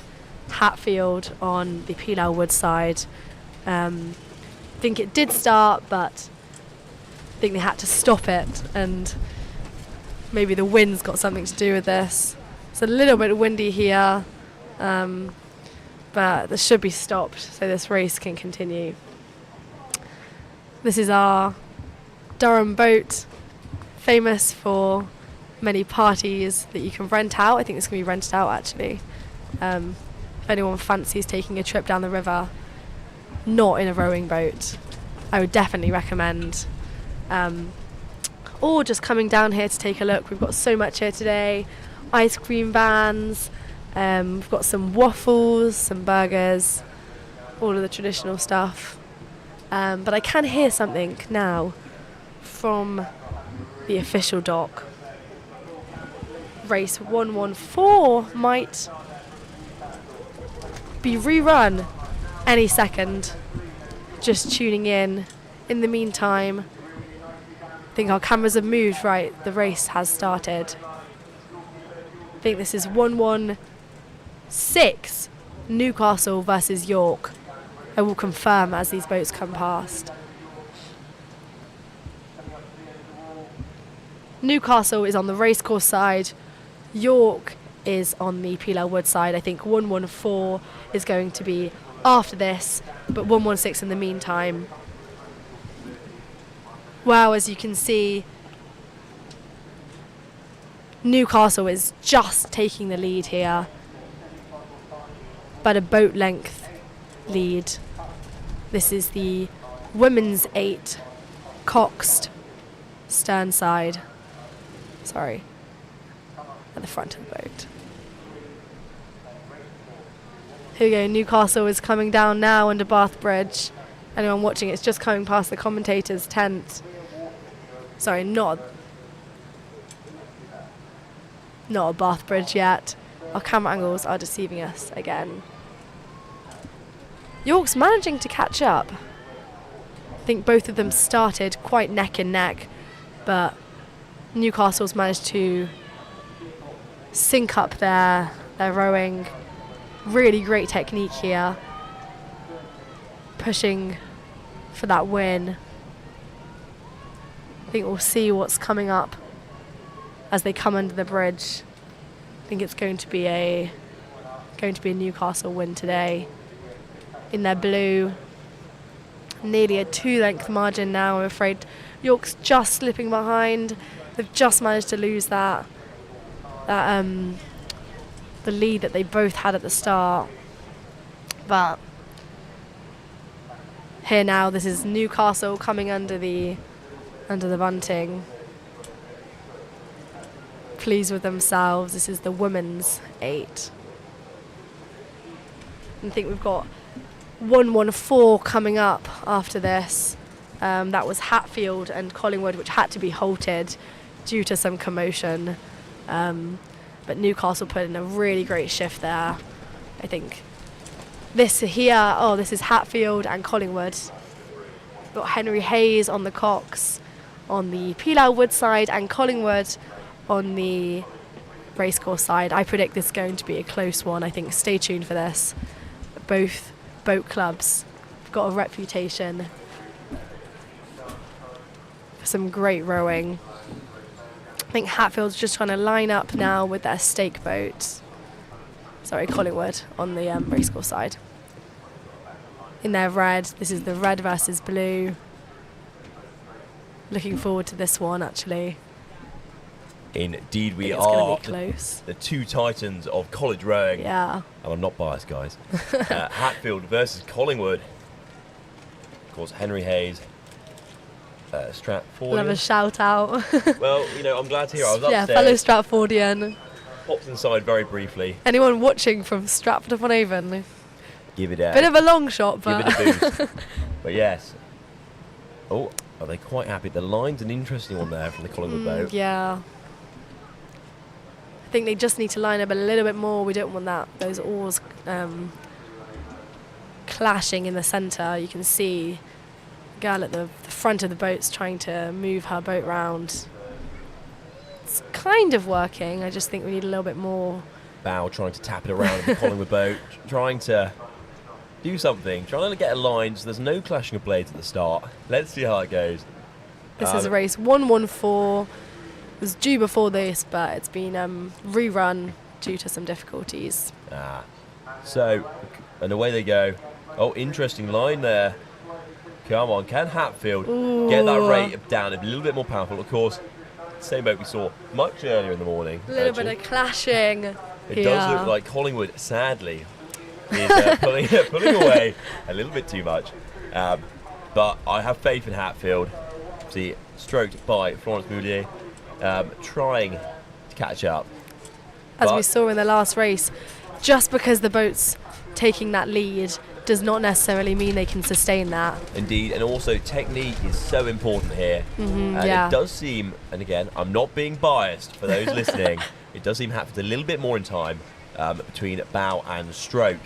Hatfield on the Pilar Wood side. I think it did start, but I think they had to stop it, and maybe the wind's got something to do with this. It's a little bit windy here, but this should be stopped so this race can continue. This is our Durham boat, famous for many parties that you can rent out. I think this can be rented out actually. If anyone fancies taking a trip down the river, not in a rowing boat, I would definitely recommend. Or just coming down here to take a look. We've got so much here today. Ice cream vans, we've got some waffles, some burgers, all of the traditional stuff. But I can hear something now from the official dock. Race 114 might be rerun any second. Just tuning in. In the meantime, I think our cameras have moved. Right, the race has started. I think this is 116 Newcastle versus York. I will confirm as these boats come past. Newcastle is on the racecourse side. York is on the Pilar Wood side. I think 114 is going to be after this, but 116 in the meantime. Wow, as you can see, Newcastle is just taking the lead here, but a boat length lead. This is the women's 8, coxed, stern side. Sorry, at the front of the boat. Here we go, Newcastle is coming down now under Bath Bridge. Anyone watching, it's just coming past the commentator's tent. Sorry, not a Bath Bridge yet. Our camera angles are deceiving us again. York's managing to catch up. I think both of them started quite neck and neck, but Newcastle's managed to sync up their rowing. Really great technique here. Pushing for that win. I think we'll see what's coming up as they come under the bridge. I think it's going to be a Newcastle win today. In their blue, nearly a 2-length margin now. I'm afraid York's just slipping behind. They've just managed to lose the lead that they both had at the start. But here now, this is Newcastle coming under the bunting. Pleased with themselves. This is the women's 8. I think we've got 114 coming up after this. That was Hatfield and Collingwood, which had to be halted due to some commotion. But Newcastle put in a really great shift there. I think this here, this is Hatfield and Collingwood. We've got Henry Hayes on the Cox, on the Pilau Wood side, and Collingwood on the racecourse side. I predict this is going to be a close one. I think stay tuned for this. Both boat clubs have got a reputation for some great rowing. I think Hatfield's just trying to line up now with their stake boat. Sorry, Collingwood on the racecourse side. In their red, this is the red versus blue. Looking forward to this one, actually. Indeed, we It's gonna are be close. the two titans of college rowing. Yeah. And I'm not biased, guys. Hatfield versus Collingwood. Of course, Henry Hayes, Stratfordian. Love a shout out. Well, I'm glad to hear. I was upstairs. Fellow Stratfordian. Popped inside very briefly. Anyone watching from Stratford-upon-Avon? Give it a Bit of a long shot, but give it a boost. But yes. Oh, are they quite happy? The line's an interesting one there from the Collingwood boat. Yeah. I think they just need to line up a little bit more. We don't want those oars clashing in the centre. You can see the girl at the front of the boat's trying to move her boat round. It's kind of working. I just think we need a little bit more. Bow trying to tap it around the Collingwood boat, trying to do something, trying to get a line so there's no clashing of blades at the start. Let's see how it goes. This is a race 114. It was due before this, but it's been rerun due to some difficulties. So, and away they go. Oh, interesting line there. Come on, can Hatfield get that rate down a little bit more powerful? Of course, same boat we saw much earlier in the morning. A little bit of clashing. It does look like Collingwood, sadly, is pulling away a little bit too much. But I have faith in Hatfield. See, stroked by Florence Moulier. Trying to catch up. As we saw in the last race, just because the boat's taking that lead does not necessarily mean they can sustain that. Indeed, and also technique is so important here. And it does seem, and again, I'm not being biased for those listening, it does seem Hatfield a little bit more in time between bow and stroke.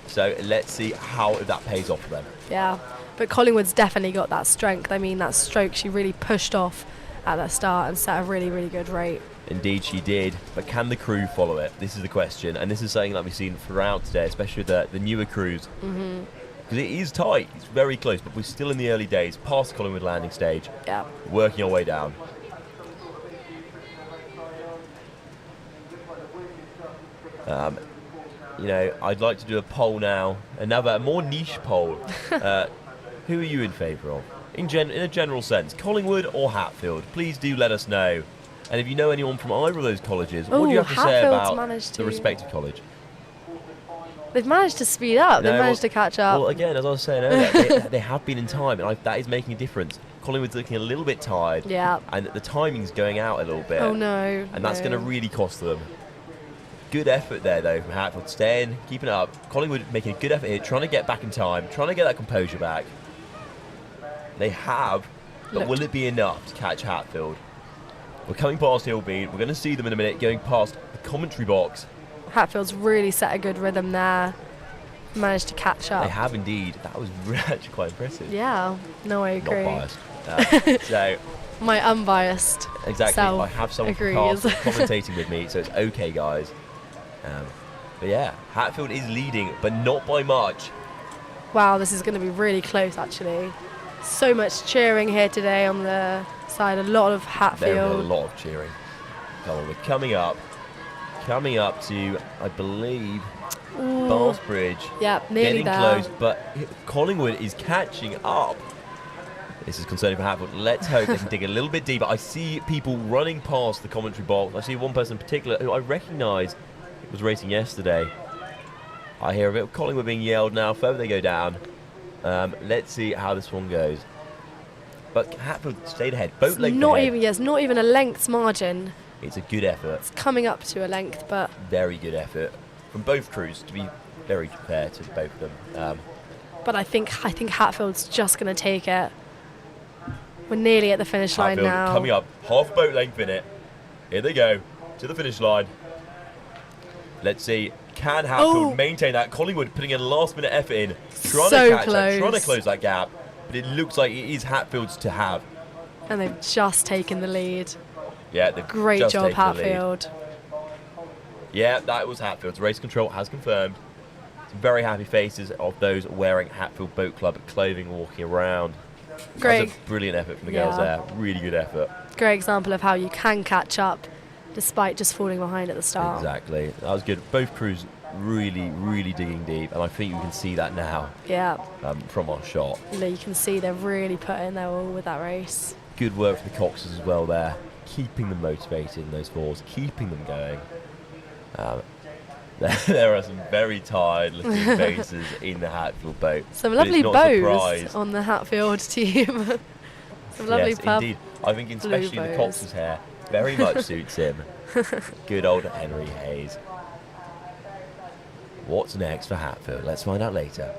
So let's see how that pays off for them. Yeah, but Collingwood's definitely got that strength. I mean, that stroke, she really pushed off at the start and set a really, really good rate. Indeed she did, but can the crew follow it? This is the question, and this is something that we've seen throughout today, especially the newer crews. Because it is tight, it's very close, but we're still in the early days, past the Collingwood landing stage, working our way down. I'd like to do a poll now, a more niche poll. Who are you in favour of? In a general sense, Collingwood or Hatfield? Please do let us know. And if you know anyone from either of those colleges, what do you have to say about the respective college? They've managed to speed up. They've managed to catch up. Well, again, as I was saying earlier, they have been in time, and that is making a difference. Collingwood's looking a little bit tired. Yeah. And the timing's going out a little bit. Oh, no. And that's going to really cost them. Good effort there, though, from Hatfield. Staying, keeping it up. Collingwood making a good effort here, trying to get back in time, trying to get that composure back. They have, but will it be enough to catch Hatfield? We're coming past Hillbean. We're going to see them in a minute, going past the commentary box. Hatfield's really set a good rhythm there. Managed to catch up. They have indeed. That was actually quite impressive. Yeah. No, I agree. Not biased. So my unbiased exactly. self I have someone agrees. commentating with me, so it's okay, guys. But yeah, Hatfield is leading, but not by much. Wow, this is going to be really close, actually. So much cheering here today on the side. A lot of Hatfield. There was a lot of cheering. Come on, we're coming up to, I believe, Barsbridge. Yeah, nearly getting there. close, but Collingwood is catching up. This is concerning for Hatfield. Let's hope they can dig a little bit deeper. I see people running past the commentary box. I see one person in particular who I recognise was racing yesterday. I hear a bit of Collingwood being yelled now. Further they go down. Let's see how this one goes. But Hatfield stayed ahead. Boat length ahead. Not even a length's margin. It's a good effort. It's coming up to a length, but very good effort from both crews, to be very fair to both of them. But I think Hatfield's just going to take it. We're nearly at the finish line Hatfield now. Coming up, half boat length in it. Here they go to the finish line. Let's see, can Hatfield maintain that? Collingwood putting a last-minute effort in, trying to catch that, trying to close that gap. But it looks like it is Hatfield's to have. And they've just taken the lead. Yeah, they've Great just job, taken the lead. Hatfield. Yeah, that was Hatfield's. Race control has confirmed. Some very happy faces of those wearing Hatfield Boat Club clothing walking around. Great. That's a brilliant effort from the girls there. Really good effort. Great example of how you can catch up despite just falling behind at the start. Exactly. That was good. Both crews really, really digging deep, and I think you can see that now. Yeah. From our shot. You can see they're really put in their all with that race. Good work for the Coxes as well there. Keeping them motivated in those falls, keeping them going. There are some very tired looking faces in the Hatfield boat. Some lovely bows on the Hatfield team. Some lovely yes, indeed. I think especially the Cox's hair very much suits him. Good old Henry Hayes. What's next for Hatfield? Let's find out later.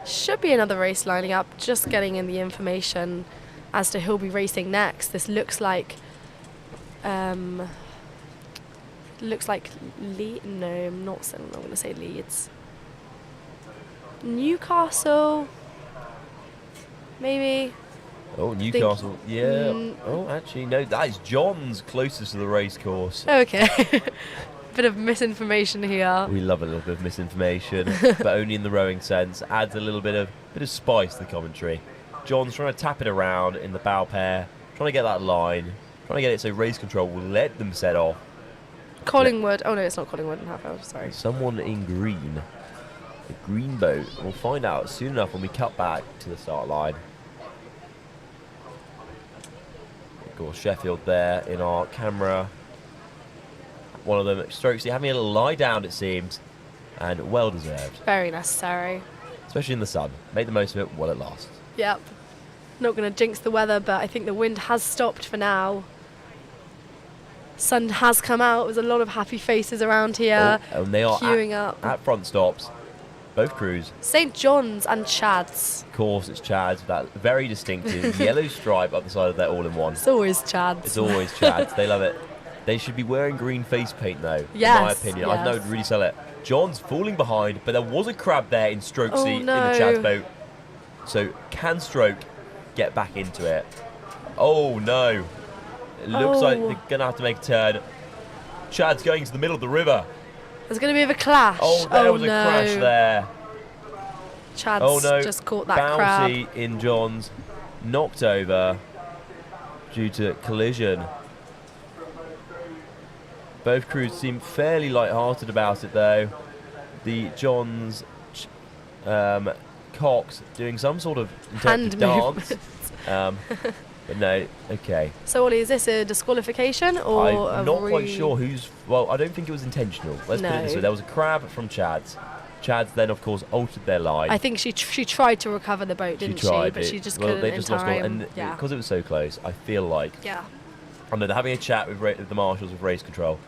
Should be another race lining up. Just getting in the information as to who'll be racing next. This looks like no, I'm not going to say Leeds. Newcastle, maybe. Oh, Newcastle, yeah. Oh, actually, no, that is John's closest to the race course. Okay. Bit of misinformation here. We love a little bit of misinformation, but only in the rowing sense. Adds a little bit of spice to the commentary. John's trying to tap it around in the bow pair, trying to get that line, trying to get it so race control will let them set off. Collingwood. Oh no, it's not Collingwood in Hatfield. Sorry. Someone in green. The green boat. We'll find out soon enough when we cut back to the start line. Of course, Sheffield there in our camera. One of them, Strokes, having a little lie down, it seems, and well deserved. Very necessary. Especially in the sun. Make the most of it while it lasts. Yep. Not going to jinx the weather, but I think the wind has stopped for now. Sun has come out. There's a lot of happy faces around here. Oh, and they are queuing up at front stops. Both crews. St John's and Chad's. Of course, it's Chad's with that very distinctive yellow stripe up the side of their all-in-one. It's always Chad's. It's always Chad's. They love it. They should be wearing green face paint, though, yes, in my opinion. I know it would really sell it. John's falling behind, but there was a crab there in stroke seat in the Chad's boat. So can Stroke get back into it? Oh, no. It looks like they're going to have to make a turn. Chad's going to the middle of the river. There's going to be a clash. Oh, there was a crash there. Chad's just caught that Bouncy crab. in John's. Knocked over due to collision. Both crews seem fairly light-hearted about it, though. The Johns, Cox doing some sort of hand dance. But no, okay. So Ollie, is this a disqualification or I'm not quite sure who's... Well, I don't think it was intentional. Let's put it this way. There was a crab from Chad's. Chad's then, of course, altered their line. I think she tried to recover the boat, didn't she? But she just couldn't in time. And because it was so close, I feel like... Yeah. I know they're having a chat with the marshals of race control.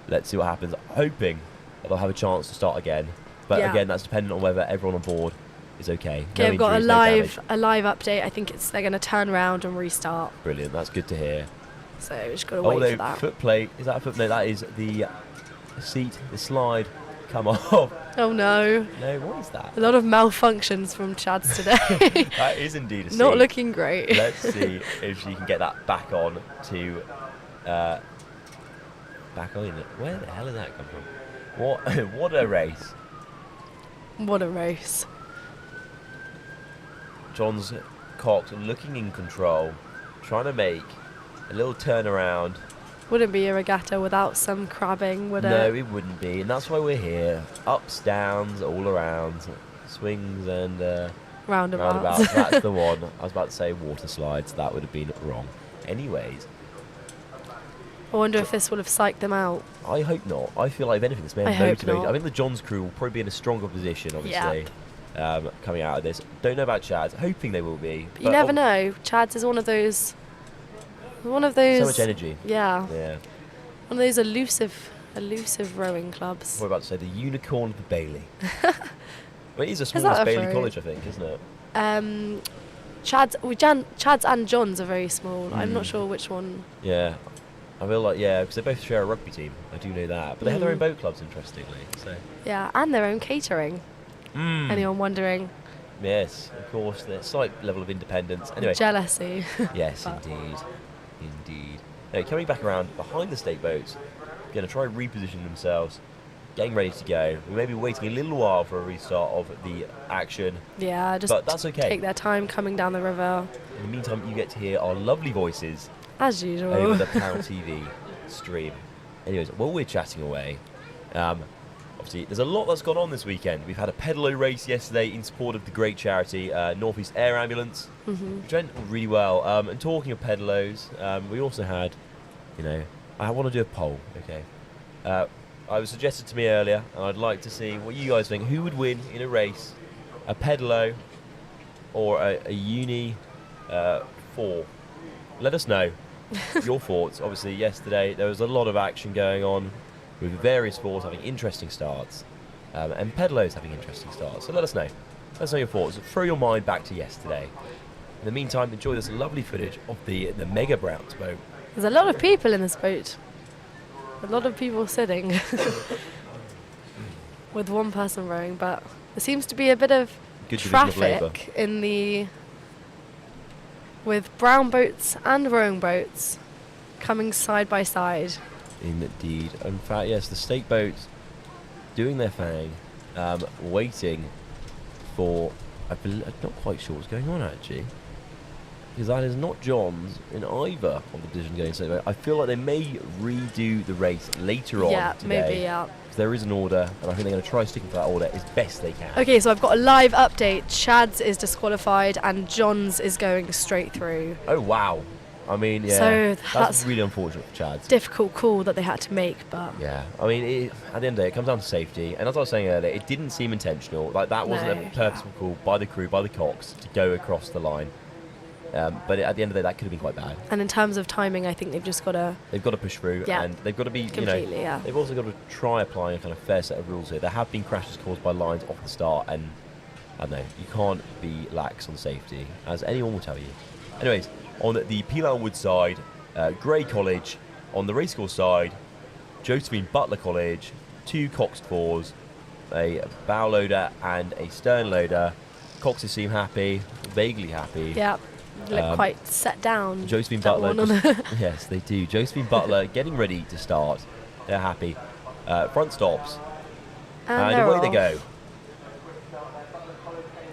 Let's see what happens. Hoping that they'll have a chance to start again. But again, that's dependent on whether everyone on board is okay. Okay, I've got a live update. I think they're going to turn around and restart. Brilliant. That's good to hear. So we've just got to wait for that. Foot plate. Is that a foot plate? That is the seat, the slide. Come off. Oh no. No, what is that? A lot of malfunctions from Chad's today. That is indeed a seat. Not looking great. Let's see if she can get that back on to... back on. Where the hell did that come from? What a race. What a race. John's Cox looking in control, trying to make a little turnaround. Wouldn't be a regatta without some crabbing, would it? No, it wouldn't be, and that's why we're here. Ups, downs, all around, swings and roundabouts. That's the one. I was about to say water slides. That would have been wrong. Anyways. I wonder if this will have psyched them out. I hope not. I feel like if anything, this may have motivated. I think the John's crew will probably be in a stronger position, obviously, coming out of this. Don't know about Chad's. Hoping they will be. But you never know. Chad's is one of those. So much energy. Yeah. Yeah. One of those elusive rowing clubs. What about to say the unicorn of the Bailey? Well, it is a smallest Bailey college, I think, isn't it? Chad's and John's are very small. I'm not sure which one. Yeah. I feel like, because they both share a rugby team. I do know that. But they have their own boat clubs, interestingly. So. Yeah, and their own catering. Anyone wondering? Yes, of course. There's a slight level of independence. Anyway. Jealousy. Yes, indeed. Indeed. Now, coming back around behind the state boats, going to try and reposition themselves, getting ready to go. We may be waiting a little while for a restart of the action. Yeah, but that's okay. Take their time coming down the river. In the meantime, you get to hear our lovely voices. As usual. Over the PalTV stream. Anyways, while we're chatting away, obviously there's a lot that's gone on this weekend. We've had a pedalo race yesterday in support of the great charity North East Air Ambulance, which went really well. And talking of pedalos, we also had, I want to do a poll, okay? I was suggested to me earlier, and I'd like to see what you guys think. Who would win in a race, a pedalo or a Uni 4? Let us know your thoughts. Obviously, yesterday there was a lot of action going on with various sports having interesting starts and pedalos having interesting starts. So let us know. Let us know your thoughts. Throw your mind back to yesterday. In the meantime, enjoy this lovely footage of the Mega Browns boat. There's a lot of people in this boat. A lot of people sitting with one person rowing, but there seems to be a bit of traffic in the... with brown boats and rowing boats coming side by side. Indeed. In fact, yes, the state boats doing their thing, waiting for... I'm not quite sure what's going on, actually. Because that is not John's in either of the division going state boat. I feel like they may redo the race later on today. Maybe, yeah. There is an order, and I think they're going to try sticking to that order as best they can. Okay, so I've got a live update. Chad's is disqualified and John's is going straight through. Oh, wow. I mean, yeah, so that's really unfortunate for Chad's. Difficult call that they had to make, but... Yeah, I mean, at the end of the day, it comes down to safety. And as I was saying earlier, it didn't seem intentional. Like, that wasn't a purposeful call by the crew, by the Cox, to go across the line. But at the end of the day, that could have been quite bad. And in terms of timing, I think they've just got to... They've got to push through, and they've got to be, completely, they've also got to try applying a kind of fair set of rules here. There have been crashes caused by lines off the start, and I don't know, you can't be lax on safety, as anyone will tell you. Anyways, on the Pelan Wood side, Grey College. On the racecourse side, Josephine Butler College, 2 Cox 4s, a bow loader and a stern loader. Coxes seem happy, vaguely happy. Yeah. Look quite set down. Josephine Butler, yes, they do. Josephine Butler getting ready to start. They're happy. Front stops, and away they go.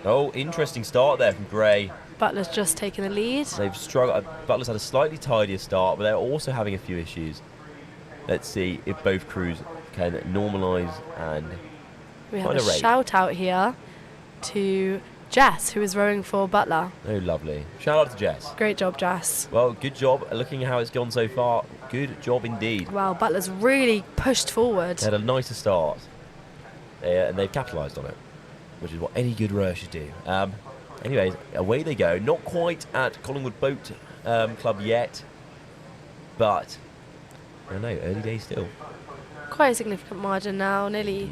Oh, interesting start there from Grey. Butler's just taken the lead. They've struggled. Butler's had a slightly tidier start, but they're also having a few issues. Let's see if both crews can normalise and we have a shout out here to Jess, who is rowing for Butler. Oh, lovely. Shout out to Jess. Great job, Jess. Well, good job. Looking at how it's gone so far, good job indeed. Wow, Butler's really pushed forward. They had a nicer start, and they've capitalised on it, which is what any good rower should do. Anyways, away they go. Not quite at Collingwood Boat Club yet, but I don't know, early days still. Quite a significant margin now, nearly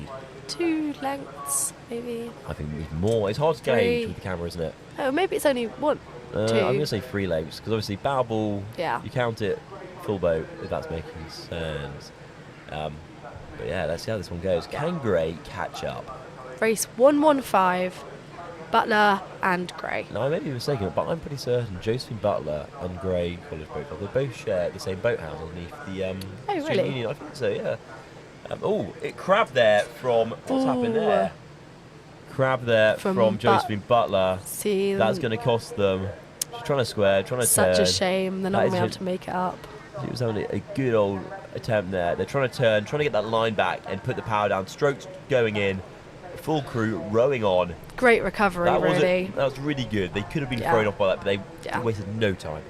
2 lengths, maybe. I think even more. It's hard to gauge with the camera, isn't it? Oh, maybe it's only 1, 2. I'm going to say 3 lengths, because obviously bow ball, yeah, you count it full boat, if that's making sense. But yeah, let's see how this one goes. Can Gray catch up? Race 115, Butler and Gray. Now, I may be mistaken, but I'm pretty certain Josephine Butler and Gray College Boat Club, they both share the same boathouse underneath the oh, Student really? Union. I think so, yeah. It crabbed there from... What's happened there? Crab there from Josephine Butler. See, that's going to cost them. She's trying to square, trying to turn. Such a shame. They're not going to be able to make it up. She was having a good old attempt there. They're trying to turn, trying to get that line back and put the power down. Strokes going in. Full crew rowing on. Great recovery, really. That was really good. They could have been thrown off by that, but they wasted no time.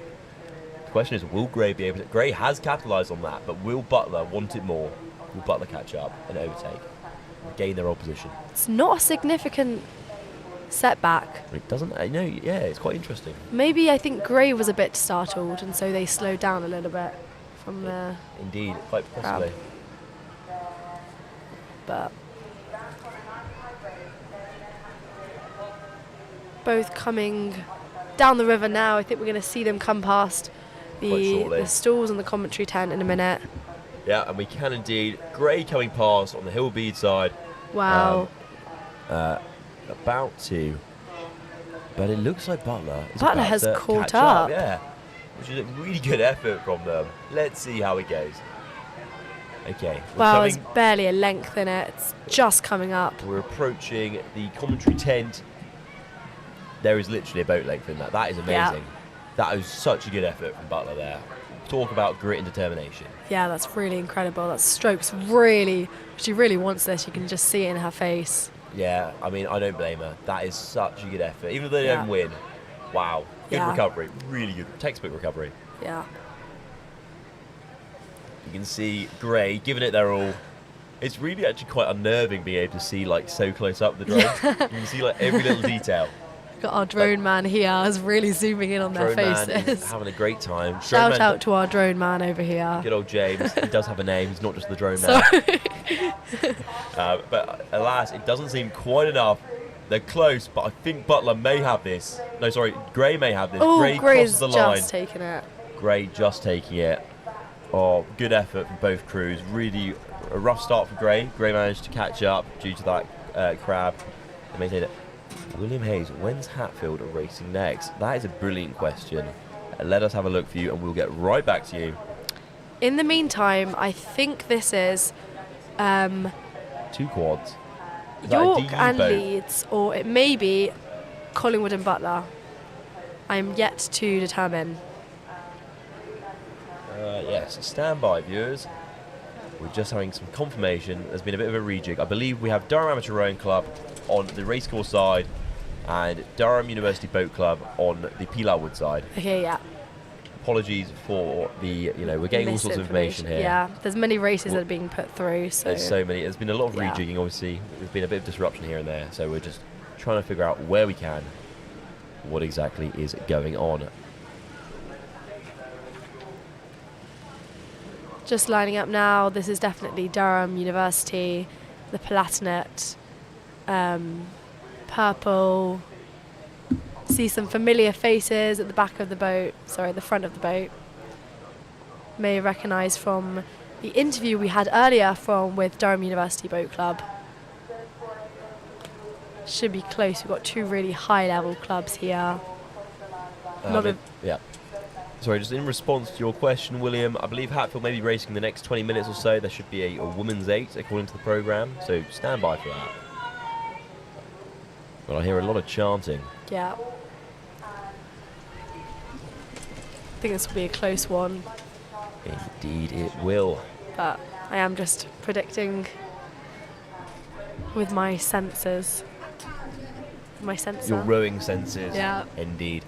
The question is, will Gray be able to... Gray has capitalised on that, but will Butler want it more? Will Butler catch up and overtake? Gain their opposition? It's not a significant setback. It doesn't... yeah, it's quite interesting. Maybe I think Gray was a bit startled, and so they slowed down a little bit from the... Indeed, quite possibly. But... both coming down the river now. I think we're going to see them come past the stalls and the commentary tent in a minute. Yeah, and we can indeed. Gray coming past on the Hillbead side. Wow. About to. But it looks like Butler has caught up. Yeah, which is a really good effort from them. Let's see how it goes. Okay. Wow, there's barely a length in it. It's just coming up. We're approaching the commentary tent. There is literally a boat length in that. That is amazing. Yeah. That was such a good effort from Butler there. Talk about grit and determination. Yeah, that's really incredible. That stroke's really... She really wants this. You can just see it in her face. Yeah, I mean, I don't blame her. That is such a good effort. Even if they don't win, wow. Good recovery. Really good. Textbook recovery. Yeah. You can see Gray giving it their all. It's really actually quite unnerving being able to see like so close up the drone. You can see like every little detail. Got our drone man here is really zooming in on their faces. Man is having a great time. Shout out to our drone man over here. Good old James. He does have a name. He's not just the drone man. But alas, it doesn't seem quite enough. They're close, but I think Butler may have this. No, sorry, Gray may have this. Oh, Gray crosses the line. just taking it. Gray just taking it. Oh, good effort from both crews. Really a rough start for Gray. Gray managed to catch up due to that crab. They maintained it. William Hayes, when's Hatfield racing next? That is a brilliant question. Let us have a look for you and we'll get right back to you. In the meantime, I think this is 2 quads. York and Leeds, or it may be Collingwood and Butler. I am yet to determine. Yes, stand by, viewers. We're just having some confirmation. There's been a bit of a rejig. I believe we have Durham Amateur Rowing Club on the racecourse side and Durham University Boat Club on the Pilarwood side. Okay, yeah. Apologies for the, we're getting all sorts of information here. Yeah, there's many races that are being put through. So there's so many. There's been a lot of rejigging, obviously. There's been a bit of disruption here and there. So we're just trying to figure out where we can what exactly is going on. Just lining up now. This is definitely Durham University, the Palatinate, purple. See some familiar faces at the back of the boat, the front of the boat. May recognise from the interview we had earlier with Durham University Boat Club. Should be close. We've got 2 really high level clubs here. Yeah. Sorry, just in response to your question, William, I believe Hatfield may be racing in the next 20 minutes or so. There should be a women's 8 according to the programme, so stand by for that. But I hear a lot of chanting. Yeah. I think this will be a close one. Indeed it will. But I am just predicting with my senses. my sensor. Your rowing senses. Yeah. Indeed.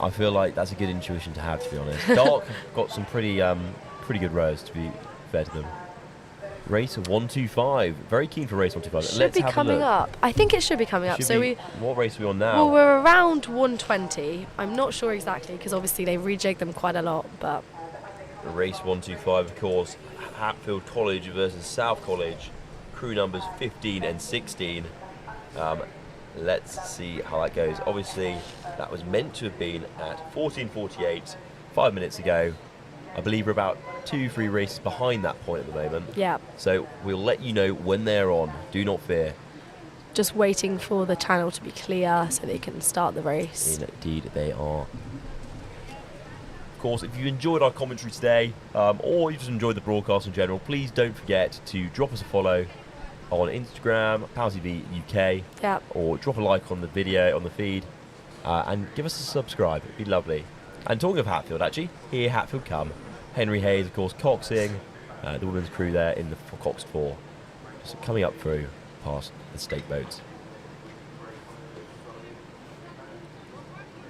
I feel like that's a good intuition to have, to be honest. Dark got some pretty good rows, to be fair to them. Race 125. Very keen for race 125. Should Let's be have coming a look. up. I think it should be coming up. What race are we on now? Well, we're around 120. I'm not sure exactly because obviously they rejig them quite a lot, but Race 125, of course, Hatfield College versus South College. Crew numbers 15 and 16. Let's see how that goes. Obviously, that was meant to have been at 14:48 5 minutes ago. I believe we're about 2-3 races behind that point at the moment. Yeah. So we'll let you know when they're on. Do not fear. just waiting for the channel to be clear so they can start the race. Indeed, they are. Of course, if you enjoyed our commentary today, or you just enjoyed the broadcast in general, please don't forget to drop us a follow on Instagram, PalTV UK, yep. or drop a like on the video, on the feed, and give us a subscribe. It'd be lovely. And talking of Hatfield, actually, here Hatfield come. Henry Hayes, of course, coxing, the women's crew there in the Cox 4, just coming up through past the stake boats.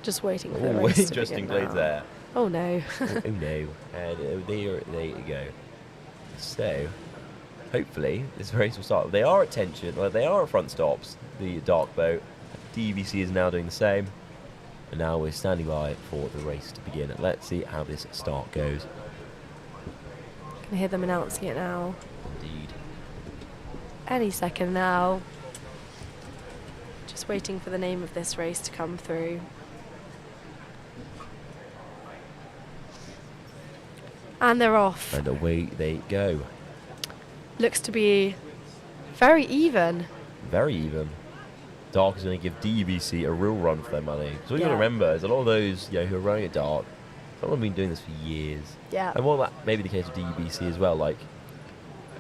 Just waiting for the race to interesting begin blades now. there. Oh no. Oh no. And there you go. So, hopefully, this race will start. They are at tension. Well, they are at front stops, the dark boat. DVC is now doing the same. And now we're standing by for the race to begin. Let's see how this start goes. Can hear them announcing it now. Indeed. Any second now. Just waiting for the name of this race to come through. And they're off. And away they go. Looks to be very even. Very even. Dark is going to give DVC a real run for their money. So what you've got to Yeah. remember is a lot of those who are running at Dark, some of them have been doing this for years. Yeah. And while that may be the case with DVC as well, like,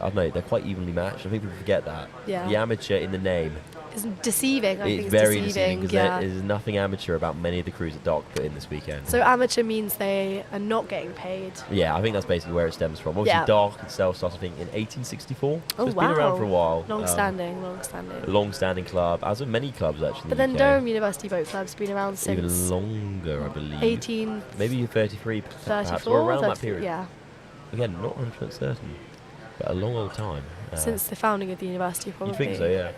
I don't know, they're quite evenly matched. I think people forget that. Yeah. The amateur in the name. It's deceiving. I think It's it's very deceiving because yeah. there's nothing amateur about many of the crews that Dark put in this weekend. So amateur means they are not getting paid. Yeah, I think that's basically where it stems from. Obviously, Yeah. Dark itself started, I think, in 1864. So Oh it's wow. been around for a while. Long-standing. A long-standing club, as of many clubs actually. in But the then UK. Durham University Boat Club's been around since Even longer, I believe. 18 maybe 33, perhaps, 34, or around that 30 period. yeah. Again, not 100% certain, but a long old time. Since the founding of the university, probably. You think so, yeah.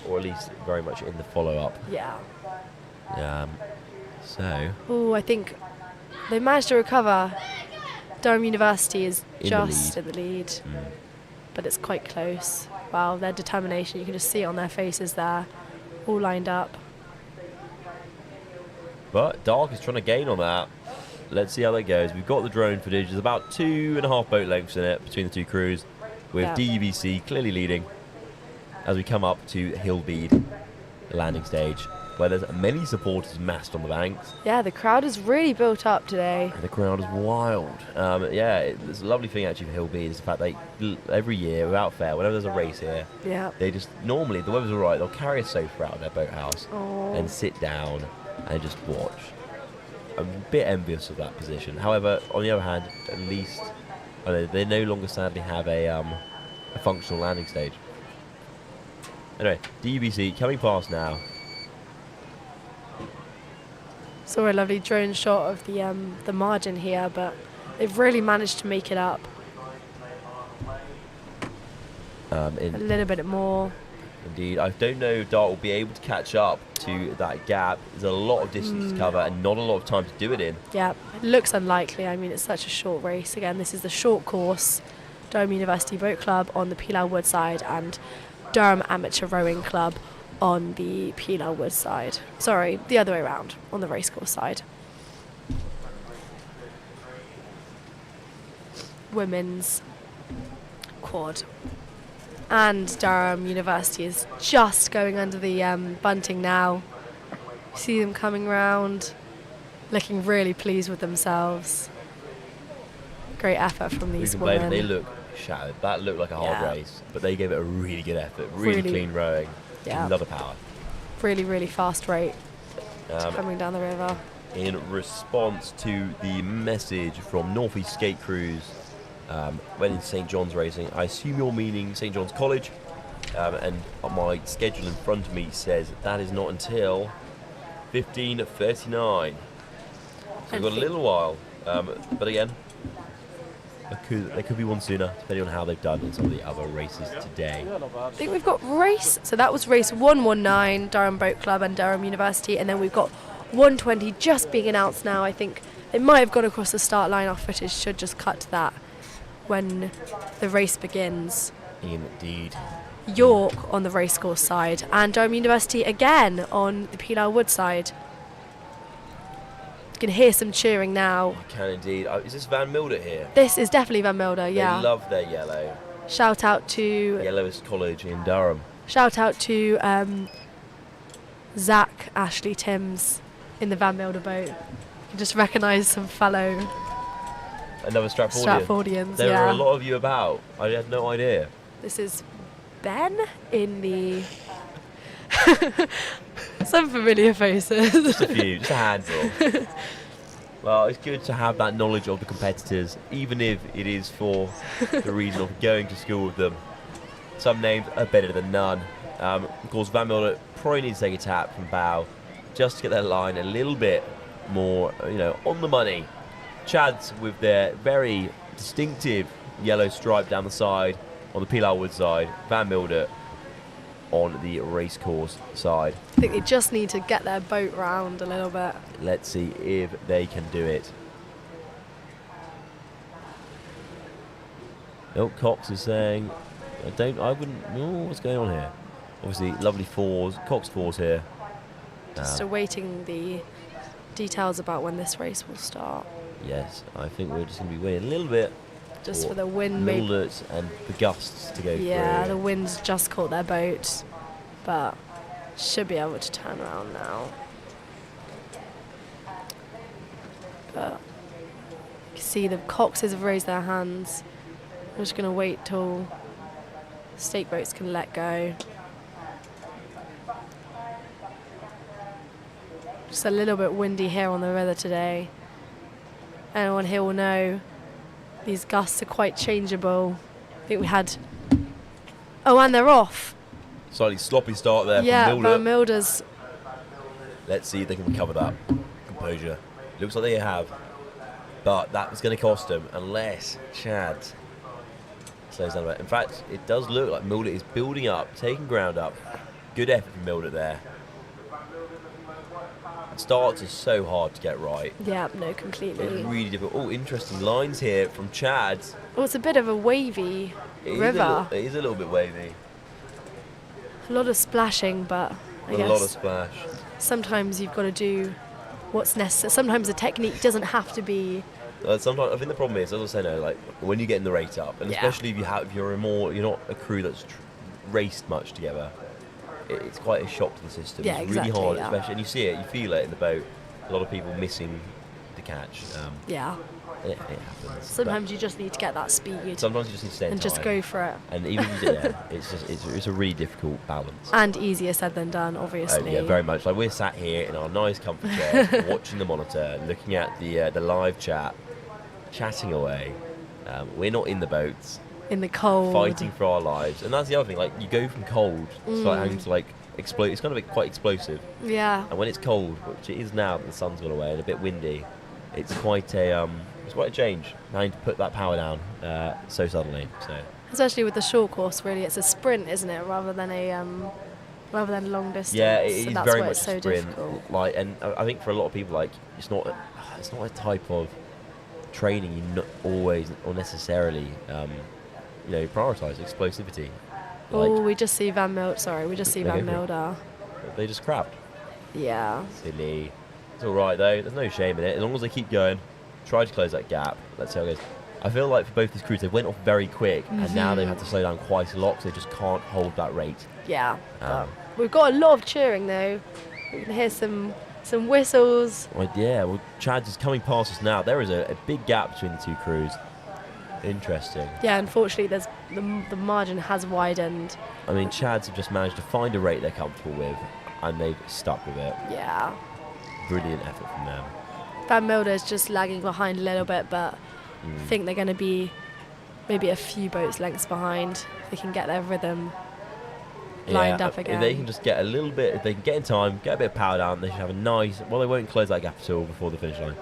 Or at least very much in the follow-up. Yeah. So, Oh, I think they managed to recover. Durham University is In the just lead. in the lead, Mm. but it's quite close. Wow, their determination, you can just see it on their faces there, all lined up. but Dark is trying to gain on that. Let's see how that goes. We've got the drone footage. There's about 2.5 boat lengths in it between the two crews, with Yeah. DVC clearly leading as we come up to Hillbead, the landing stage, where there's many supporters massed on the banks. Yeah, the crowd is really built up today. And the crowd is wild. It's a lovely thing actually for Hillbead is the fact that every year, without fail, whenever there's a race here, Yeah. they just normally, the weather's alright, they'll carry a sofa out of their boathouse Oh. and sit down and just watch. I'm a bit envious of that position. However, on the other hand, at least they no longer sadly have a functional landing stage. Anyway, DVC coming past now. Saw a lovely drone shot of the margin here, but they've really managed to make it up a little bit more. Indeed, I don't know if Dart will be able to catch up to that gap. There's a lot of distance to cover and not a lot of time to do it in. Yeah, it looks unlikely. I mean, it's such a short race. Again, this is the short course, Durham University Boat Club on the Pilar Wood side and Durham Amateur Rowing Club on the Pilar Wood side. Sorry, the other way around, on the racecourse side. Women's quad. And Durham University is just going under the bunting now. See them coming round, looking really pleased with themselves. Great effort from these We can blame them. women. They look shattered. That looked like a hard Yeah. race, but they gave it a really good effort. Really Really- clean rowing. Yeah. Another power. Really, really fast rate Um, coming down the river. In response to the message from North East Skate Crews when in St John's racing, I assume you're meaning St John's College. and my schedule in front of me says that is not until 15:39. So we've got a little while, but again, there could be one sooner, depending on how they've done in some of the other races today. I think we've got so that was race 119, Durham Boat Club and Durham University, and then we've got 120 just being announced now. I think they might have gone across the start line. Our footage should just cut to that when the race begins. Indeed. York on the racecourse side, and Durham University again on the Pilar Wood side. You can hear some cheering now. I can indeed. Is this Van Milder here? This is definitely Van Milder, yeah. They love their yellow. Shout out to... Yellowest college in Durham. Shout out to Zach, Ashley, Timms in the Van Milder boat. You can just recognise some fellow... Another Stratfordian. Stratfordians, There yeah. are a lot of you about. I had no idea. This is Ben in the... Some familiar faces. Just a few, just a handful. Well, it's good to have that knowledge of the competitors, even if it is for the reason of going to school with them. Some names are better than none. Of course, Van Milder probably needs to take a tap from bow just to get their line a little bit more, on the money. Chads with their very distinctive yellow stripe down the side on the Pilar Wood side. Van Milder on the racecourse side. I think they just need to get their boat round a little bit. Let's see if they can do it. Oh, Cox is saying, what's going on here? Obviously, lovely fours, Cox fours here. Just awaiting the details about when this race will start. Yes, I think we're just going to be waiting a little bit. Just for the wind, maybe. Milders and the gusts to go through. Yeah, the wind's just caught their boat, but should be able to turn around now. But you can see the Coxes have raised their hands. I'm just going to wait till stake boats can let go. Just a little bit windy here on the river today. Anyone here will know these gusts are quite changeable. I think we had... Oh, and they're off. Slightly sloppy start there Yeah, from Milder. Van Milder's... Let's see if they can recover that composure. Looks like they have. But that was going to cost them unless Chad slows down a bit. In fact, it does look like Milder is building up, taking ground up. Good effort from Milder there. Starts are so hard to get right. Yeah, no, completely. It's really difficult. Oh, interesting lines here from Chad. Oh, it's a bit of a wavy river. It is a little bit wavy. A lot of splashing, but I guess a lot of splash. Sometimes you've got to do what's necessary. Sometimes the technique doesn't have to be... Sometimes I think the problem is, as I was saying, like when you're getting the rate up, and especially if you're not a crew that's raced much together. It's quite a shock to the system. Yeah, it's exactly, really hard, yeah. especially, and you see it, you feel it in the boat. A lot of people missing the catch. Yeah. It happens. Sometimes you just need to get that speed. Sometimes you just need to stay in and time. just go for it. And even it's a really difficult balance. And easier said than done, obviously. Yeah, very much. Like we're sat here in our nice comfy chair, watching the monitor, looking at the live chat, chatting away. We're not in the boats. In the cold. Fighting for our lives. And that's the other thing, like you go from cold to like having to like explode. It's kind of quite explosive. Yeah. And when it's cold, which it is now that the sun's gone away and a bit windy, it's quite a change. Having to put that power down so suddenly. So especially with the short course, really, it's a sprint, isn't it, rather than long distance. Yeah, it is that's very why much it's so a sprint. difficult. Like, and I think for a lot of people, like it's not a type of training you not always or necessarily prioritise explosivity. Oh, we just see Van Milder. Sorry, we just see Van Milder. They just crapped. Yeah. Silly. It's all right though. There's no shame in it. As long as they keep going, try to close that gap. Let's see how it goes. I feel like for both these crews, they went off very quick, and now they've had to slow down quite a lot because they just can't hold that rate. Yeah. We've got a lot of cheering though. We can hear some whistles. Well, Chad's is coming past us now. There is a big gap between the two crews. Interesting. Yeah, unfortunately, there's the margin has widened. I mean, Chads have just managed to find a rate they're comfortable with, and they've stuck with it. Yeah. Brilliant effort from them. Van Milder is just lagging behind a little bit, but I think they're going to be maybe a few boats lengths behind. They can get their rhythm. lined up again. If they can just get a little bit, if they can get in time, get a bit of power down, they should have a nice, well, they won't close that gap at all before the finish line.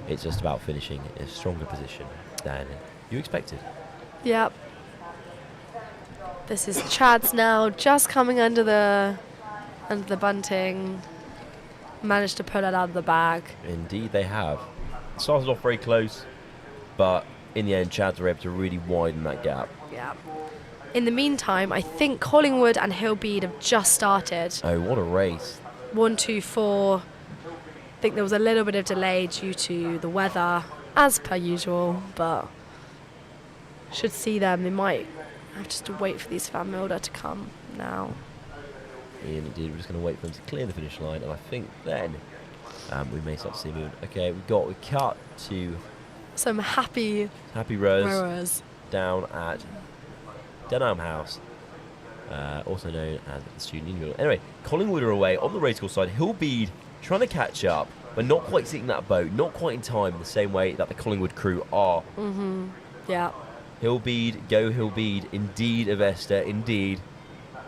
It's just about finishing in a stronger position than you expected. Yep. This is Chad's now, just coming under the bunting. Managed to pull it out of the bag. Indeed they have. Started off very close, but in the end Chads were able to really widen that gap. Yeah. In the meantime, I think Collingwood and Hillbead have just started. Oh, what a race. 1, 2, 4. I think there was a little bit of delay due to the weather, as per usual, but should see them. They might have just to wait for these Van Milder to come now. And indeed, we're just going to wait for them to clear the finish line, and I think then we may start to see movement. Okay, we cut to some happy rowers down at Durham House, also known as the Student Union. Anyway, Collingwood are away on the racecourse side. Hillbead trying to catch up, but not quite seeing that boat, not quite in time in the same way that the Collingwood crew are. Yeah. Hillbead, go Hillbead, indeed, Avesta, indeed.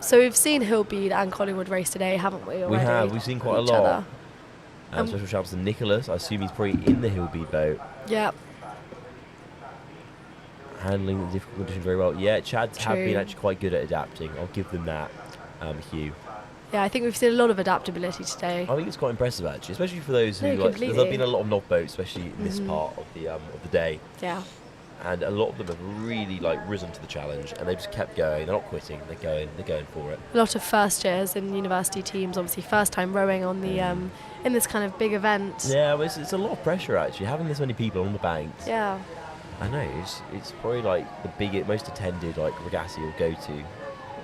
So we've seen Hillbead and Collingwood race today, haven't we? Already? We have. We've seen quite a lot. Special shouts to Nicholas. I assume he's probably in the Hillbead boat. Yep. Handling the difficult condition very well. Yeah, Chads have been actually quite good at adapting. I'll give them that, Hugh. Yeah, I think we've seen a lot of adaptability today. I think it's quite impressive actually, especially for those who like. There's been a lot of knob boats, especially in this part of the day. Yeah. And a lot of them have really risen to the challenge, and they just kept going. They're not quitting. They're going for it. A lot of first years in university teams, obviously first time rowing on the in this kind of big event. Yeah, well, it's a lot of pressure actually, having this many people on the banks. Yeah. I know it's probably the most attended regatta you'll go to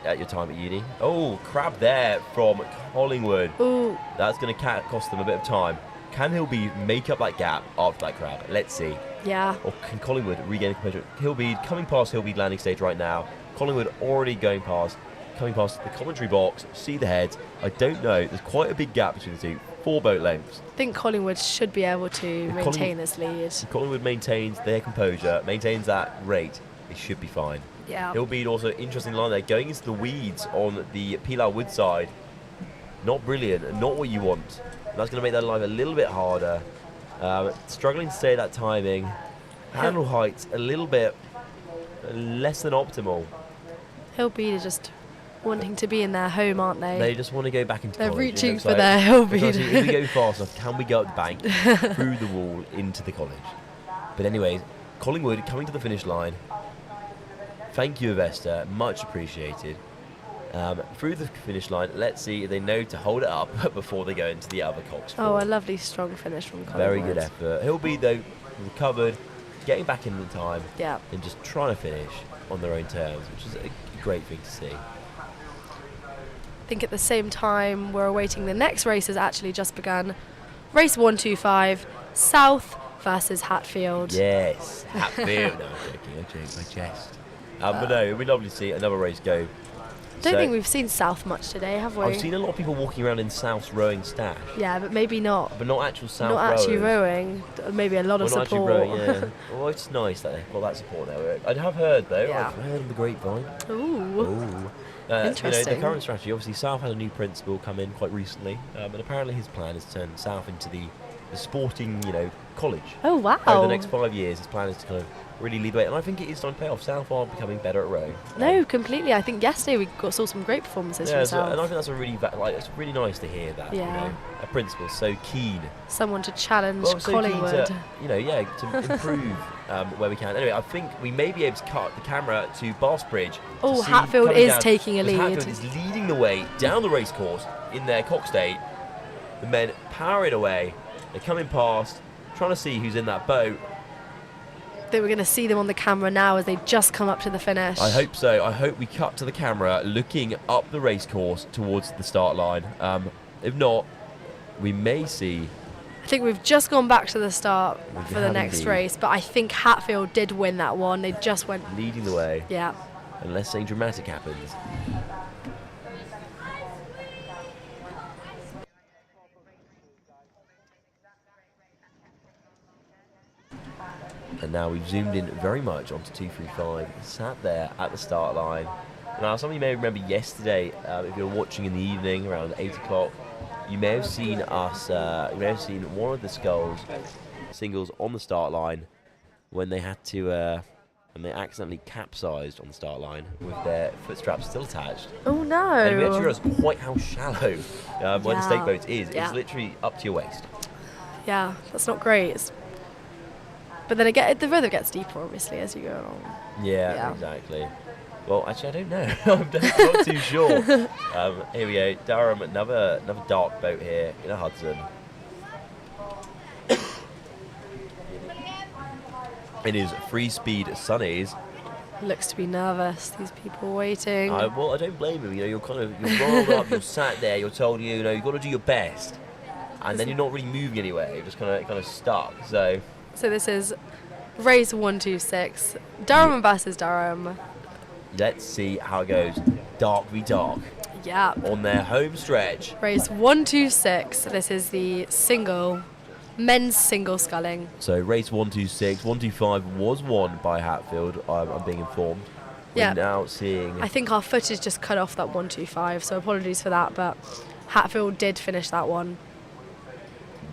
at your time at uni. Oh, crab there from Collingwood. Ooh. That's going to cost them a bit of time. Can Hillbead make up that gap after that crab? Let's see. Yeah. Or can Collingwood regain composure? Hillbead coming past Hillbead landing stage right now. Collingwood already coming past the commentary box. See the heads. I don't know. There's quite a big gap between the two. 4 boat lengths. I think Collingwood should be able to maintain this lead. If Collingwood maintains their composure, maintains that rate, it should be fine. Yeah. Hillbead also interesting line there, going into the weeds on the Pilar Wood side. Not brilliant, not what you want. That's going to make their life a little bit harder. Struggling to stay that timing. Handle height a little bit less than optimal. Hillbead are just wanting to be in their home, aren't they? They just want to go back into They're college. reaching for their Hillbead. If we go fast enough, can we go up the bank, through the wall, into the college? But anyways, Collingwood coming to the finish line. Thank you, Avesta. Much appreciated. Through the finish line, let's see if they know to hold it up before they go into the other cocks. Oh, a lovely strong finish from Collingwood. Very good effort. Hillbead, though, recovered, getting back in the time, and just trying to finish on their own terms, which is a great thing to see. I think at the same time we're awaiting the next race has actually just begun. Race 125, South versus Hatfield. Yes, Hatfield. No, I'm joking, I jest. But no, it'd be lovely to see another race go. Don't think we've seen South much today, have we? I've seen a lot of people walking around in South's rowing stash. Yeah, but maybe not. But not actual South Not actually rowing. Maybe a lot of support. Not actually rowing, yeah. Well, it's nice that they've got that support there. I have heard, though, I've heard on the grapevine. Ooh. Interesting. The current strategy, obviously South had a new principal come in quite recently, and apparently his plan is to turn South into the sporting, college. Oh, wow. Over the next 5 years, his plan is to kind of really lead the way, and I think it is starting to pay off. South are becoming better at rowing. No, completely. I think yesterday we saw some great performances from South. And I think that's it's really nice to hear that. Yeah. A principal so keen. Someone to challenge so Collingwood. Keen to improve where we can. Anyway, I think we may be able to cut the camera to Barsbridge. Oh, Hatfield is taking a lead. Hatfield is leading the way down the racecourse in their cockstate. The men power it away. They're coming past, trying to see who's in that boat. I think we're going to see them on the camera now as they just come up to the finish. I hope so. I hope we cut to the camera looking up the racecourse towards the start line. If not, we may see... I think we've just gone back to the start for the next race, but I think Hatfield did win that one. They just went... leading the way. Yeah. Unless something dramatic happens. And now we've zoomed in very much onto 235, sat there at the start line. Now, some of you may remember yesterday, if you were watching in the evening around 8 o'clock, you may have seen us, you may have seen one of the singles on the start line when they had to, and they accidentally capsized on the start line with their foot straps still attached. Oh no! And we actually realised quite how shallow where the stake boat is. Yeah. It's literally up to your waist. Yeah, that's not great. But then the rhythm gets deeper, obviously, as you go along. Yeah, exactly. Well, actually, I don't know. I'm not too sure. Here we go. Durham, another dark boat here in a Hudson. It is free speed sunnies. Looks to be nervous, these people waiting. Well, I don't blame him. You know, you're rolled up, you're sat there, you're told you've got to do your best, and then you're not really moving anywhere. You're just kind of stuck. So this is race 126, Durham versus Durham. Let's see how it goes. Dark v dark. Yeah. On their home stretch. Race 126. This is the men's single sculling. So race 126, 125 was won by Hatfield. I'm being informed. Yeah. We're now seeing. I think our footage just cut off that 125, so apologies for that. But Hatfield did finish that one.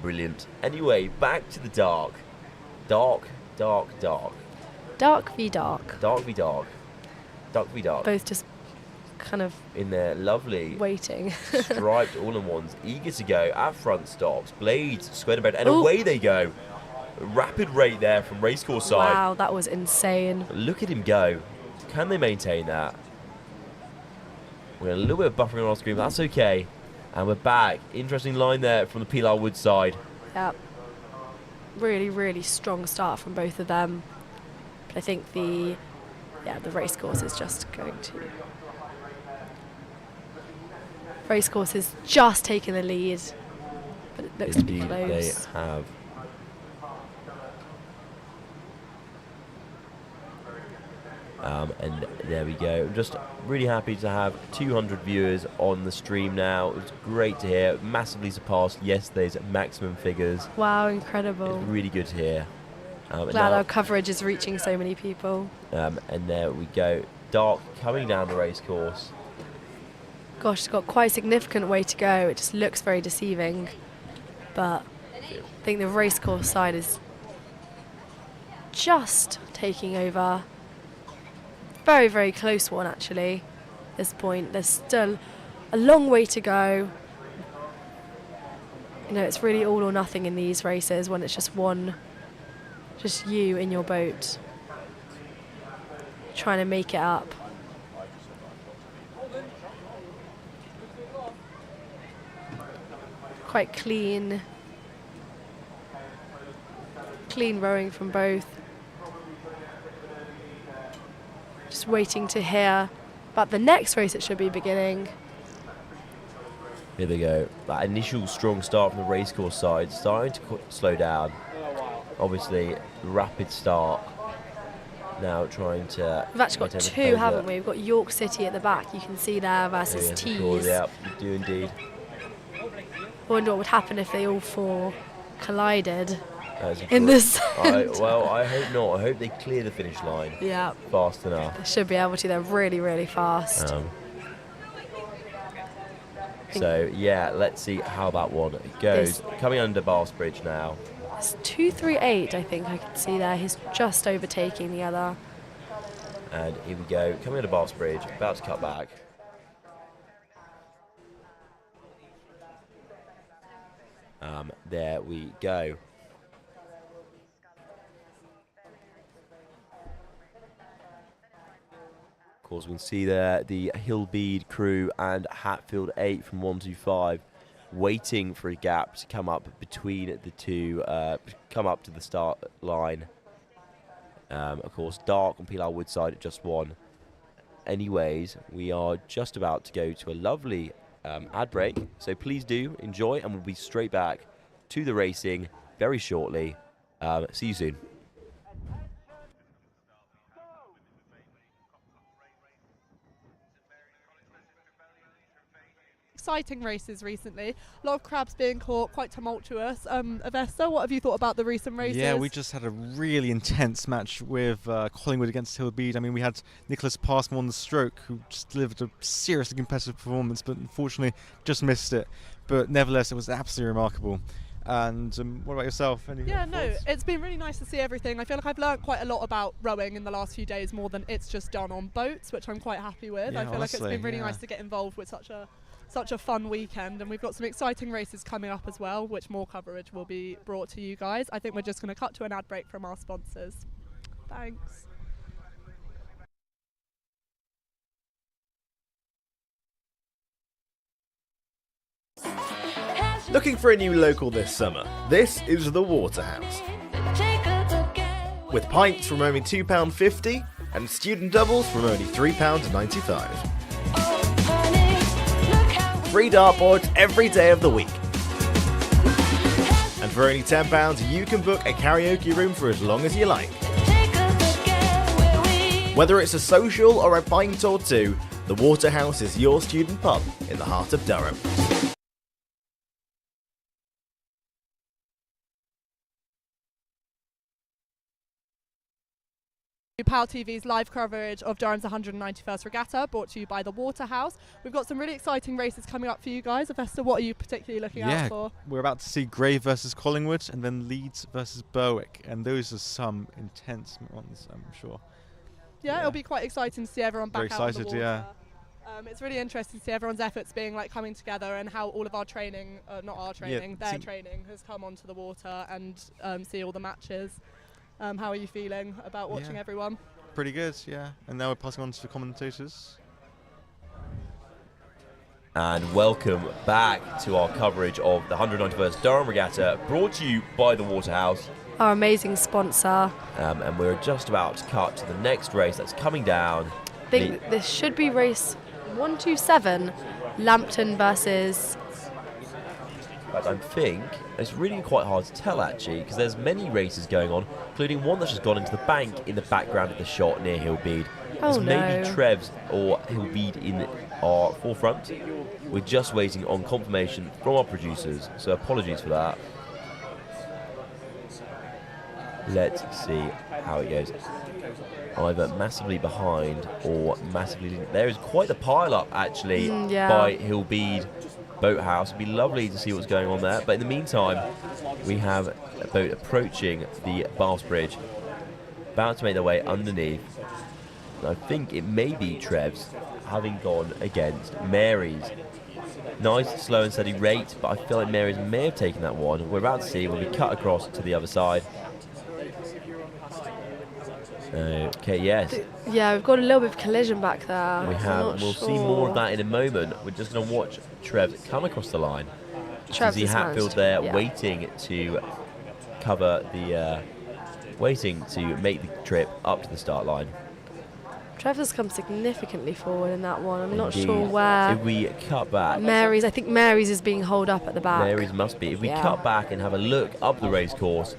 Brilliant. Anyway, back to the dark. Dark, dark, dark. Dark v dark. Dark v dark. Dark v dark. Both just kind of in their lovely waiting striped all-in-ones, eager to go at front stops, blades squared about, and away they go. Rapid rate there from racecourse side. Wow, that was insane. Look at him go. Can they maintain that? We're a little bit of buffering on our screen, but that's okay. And we're back. Interesting line there from the Pilar Wood side. Yep. Really, really strong start from both of them. But I think the racecourse is just going to. Racecourse is just taking the lead, but it looks to be close. They have. And there we go. I'm just really happy to have 200 viewers on the stream now. It's great to hear. Massively surpassed yesterday's maximum figures. Wow, incredible. It's really good to hear. Glad our coverage is reaching so many people. And there we go. Dark coming down the racecourse. Gosh, it's got quite a significant way to go. It just looks very deceiving. But I think the racecourse side is just taking over. Very, very close one, actually, at this point. There's still a long way to go. You know, it's really all or nothing in these races when it's just you in your boat, trying to make it up. Quite clean rowing from both. Just waiting to hear about the next race that should be beginning. Here they go. That initial strong start from the racecourse side, starting to slow down. Obviously, rapid start. Now trying to. We've actually got two, haven't we? We've got York City at the back. You can see there versus Tees. Yeah, we do indeed. I wonder what would happen if they all four collided in this. Well, I hope not. I hope they clear the finish line. Yeah. Fast enough. They should be able to. They're really, really fast. So yeah, let's see how that one goes. Coming under Bass Bridge now. It's 238, I think I can see there. He's just overtaking the other. And here we go. Coming under Bass Bridge, about to cut back. There we go. Of course, we can see there the Hillbead crew and Hatfield 8 from 125 waiting for a gap to come up between the two, come up to the start line. Of course, Dark on Pilar Woodside at just one. Anyways, we are just about to go to a lovely ad break, so please do enjoy, and we'll be straight back to the racing very shortly. See you soon. exciting races recently. A lot of crabs being caught, quite tumultuous. Avesta, what have you thought about the recent races? Yeah, we just had a really intense match with Collingwood against Hillbead. I mean, we had Nicholas Passmore on the stroke, who just delivered a seriously competitive performance, but unfortunately just missed it. But nevertheless, it was absolutely remarkable. And what about yourself? It's been really nice to see everything. I feel like I've learned quite a lot about rowing in the last few days, more than it's just done on boats, which I'm quite happy with. Yeah, I feel like it's been really nice to get involved with such a fun weekend, and we've got some exciting races coming up as well, which more coverage will be brought to you guys. I think we're just going to cut to an ad break from our sponsors. Thanks. Looking for a new local this summer? This is the Waterhouse. With pints from only £2.50 and student doubles from only £3.95. Free dartboards every day of the week. And for only £10 you can book a karaoke room for as long as you like. Whether it's a social or a pint or two, the Waterhouse is your student pub in the heart of Durham. PalTV's live coverage of Durham's 191st Regatta, brought to you by the Waterhouse. We've got some really exciting races coming up for you guys. Avesta, what are you particularly looking out for? We're about to see Grey versus Collingwood, and then Leeds versus Berwick, and those are some intense ones, I'm sure. Yeah, it'll be quite exciting to see everyone back out on the water. Yeah. It's really interesting to see everyone's efforts being coming together, and how all of our training, not our training, their training has come onto the water, and see all the matches. How are you feeling about watching everyone? Pretty good, yeah. And now we're passing on to the commentators. And welcome back to our coverage of the 191st Durham Regatta, brought to you by the Waterhouse, our amazing sponsor. And we're just about to cut to the next race that's coming down. I think this should be race 127, Lambton versus... But I think it's really quite hard to tell actually, because there's many races going on, including one that's just gone into the bank in the background of the shot near Hillbead. There's maybe Trevs or Hillbead in our forefront. We're just waiting on confirmation from our producers, so apologies for that. Let's see how it goes. Either massively behind or massively leading. There is quite the pile-up actually by Hillbead Boathouse. It'd be lovely to see what's going on there, but in the meantime we have a boat approaching the Baths Bridge, about to make their way underneath. And I think it may be Trevs having gone against Mary's. Nice slow and steady rate, but I feel like Mary's may have taken that one. We're about to see when we cut across to the other side. Okay, yes. Yeah, we've got a little bit of collision back there. We have. We'll see more of that in a moment. We're just going to watch Trev come across the line. Trev's see Hatfield there waiting to cover the, waiting to make the trip up to the start line. Trev has come significantly forward in that one. I'm not sure where. If we cut back. I think Mary's is being holed up at the back. Mary's must be. If we cut back and have a look up the race course,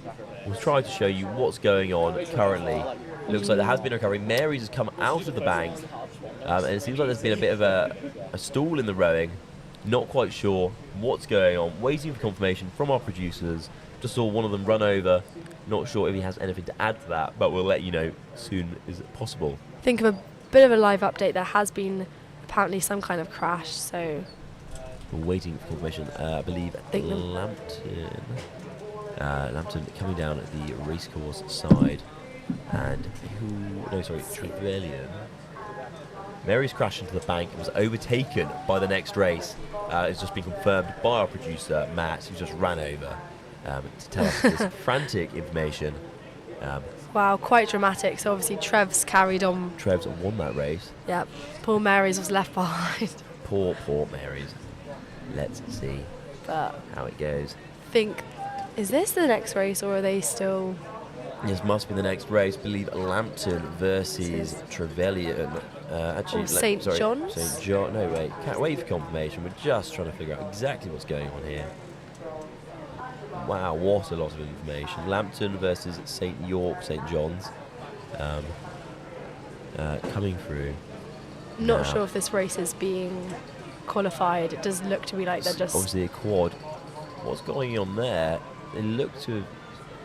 we'll try to show you what's going on currently. Looks like there has been a recovery. Mary's has come out of the bank, and it seems like there's been a bit of a stall in the rowing. Not quite sure what's going on. Waiting for confirmation from our producers. Just saw one of them run over. Not sure if he has anything to add to that, but we'll let you know as soon as possible. Think of a bit of a live update. There has been apparently some kind of crash, so we're waiting for confirmation. I believe Lambton coming down at the racecourse side. And Trevelyan. Mary's crashed into the bank and was overtaken by the next race. It's just been confirmed by our producer Matt, who just ran over to tell us this frantic information. Wow, quite dramatic. So obviously Trev's carried on. Trev's won that race. Yep. Poor Mary's was left behind. Poor Mary's. Let's see how it goes. Is this the next race, or are they still... This must be the next race. I believe Lambton versus Trevelyan. St John's? St John. No, wait. Can't wait for confirmation. We're just trying to figure out exactly what's going on here. Wow, what a lot of information. Lambton versus St John's. Not sure if this race is being qualified. It does look to be like they're just... Obviously a quad. What's going on there? They look to have...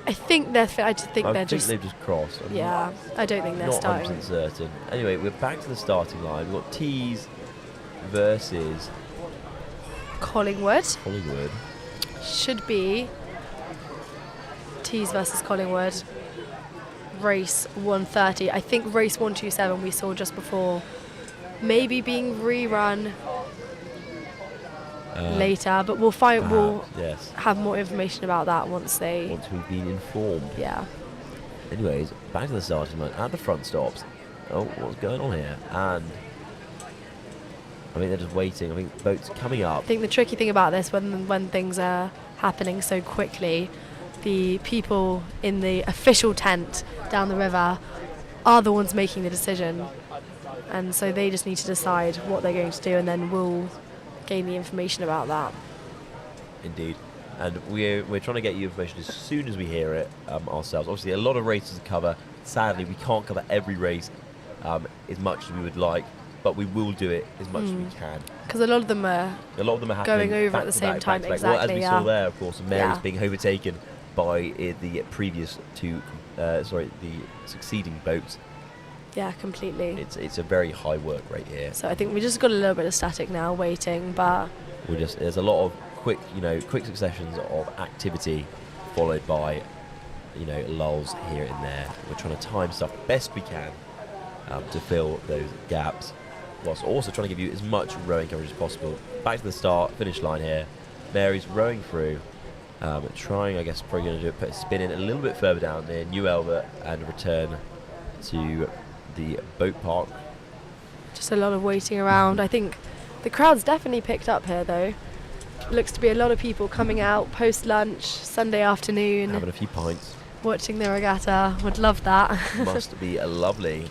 I think they're fit. I just think they're just... they've just crossed. Yeah, I don't think they're starting. Not 100% certain. Anyway, we're back to the starting line. We've got Tees versus... Collingwood. Collingwood. Should be Tees versus Collingwood. Race 130. I think race 127 we saw just before. Maybe being rerun later, but we'll find. We'll have more information about that once we've been informed. Yeah. Anyways, back to the starting line at the front stops. Oh, what's going on here? And I think they're just waiting. I think boats coming up. I think the tricky thing about this, when things are happening so quickly, the people in the official tent down the river are the ones making the decision, and so they just need to decide what they're going to do, and then we'll gain the information about that. Indeed. And we're trying to get you information as soon as we hear it ourselves. Obviously, a lot of races to cover. Sadly, we can't cover every race as much as we would like, but we will do it as much as we can. Because a lot of them are happening going over at the same time. Exactly. Well, as we saw there, of course, Mary's being overtaken by the previous two, the succeeding boats. Yeah, completely. It's a very high work rate here. So I think we just got a little bit of static now, waiting, but there's a lot of quick successions of activity, followed by lulls here and there. We're trying to time stuff best we can to fill those gaps, whilst also trying to give you as much rowing coverage as possible. Back to the finish line here. Mary's rowing through, trying, I guess, probably going to put a spin in a little bit further down near New Elva and return to the boat park. Just a lot of waiting around. I think the crowd's definitely picked up here, though. Looks to be a lot of people coming out post-lunch, Sunday afternoon. Having a few pints. Watching the regatta. Would love that. Must be lovely.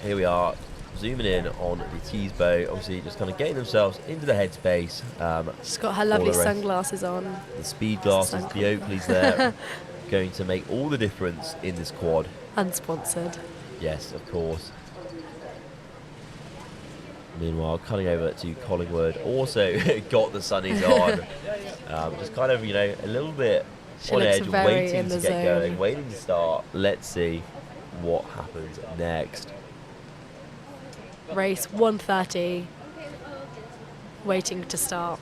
Here we are, zooming in on the Tees boat. Obviously, just kind of getting themselves into the headspace. She's got her lovely sunglasses on. The speed glasses, the Oakleys there, going to make all the difference in this quad. Unsponsored. Yes, of course. Meanwhile, cutting over to Collingwood, also got the sunnies on. Just kind of, a little bit on edge, waiting to get going, waiting to start. Let's see what happens next. Race 130, waiting to start.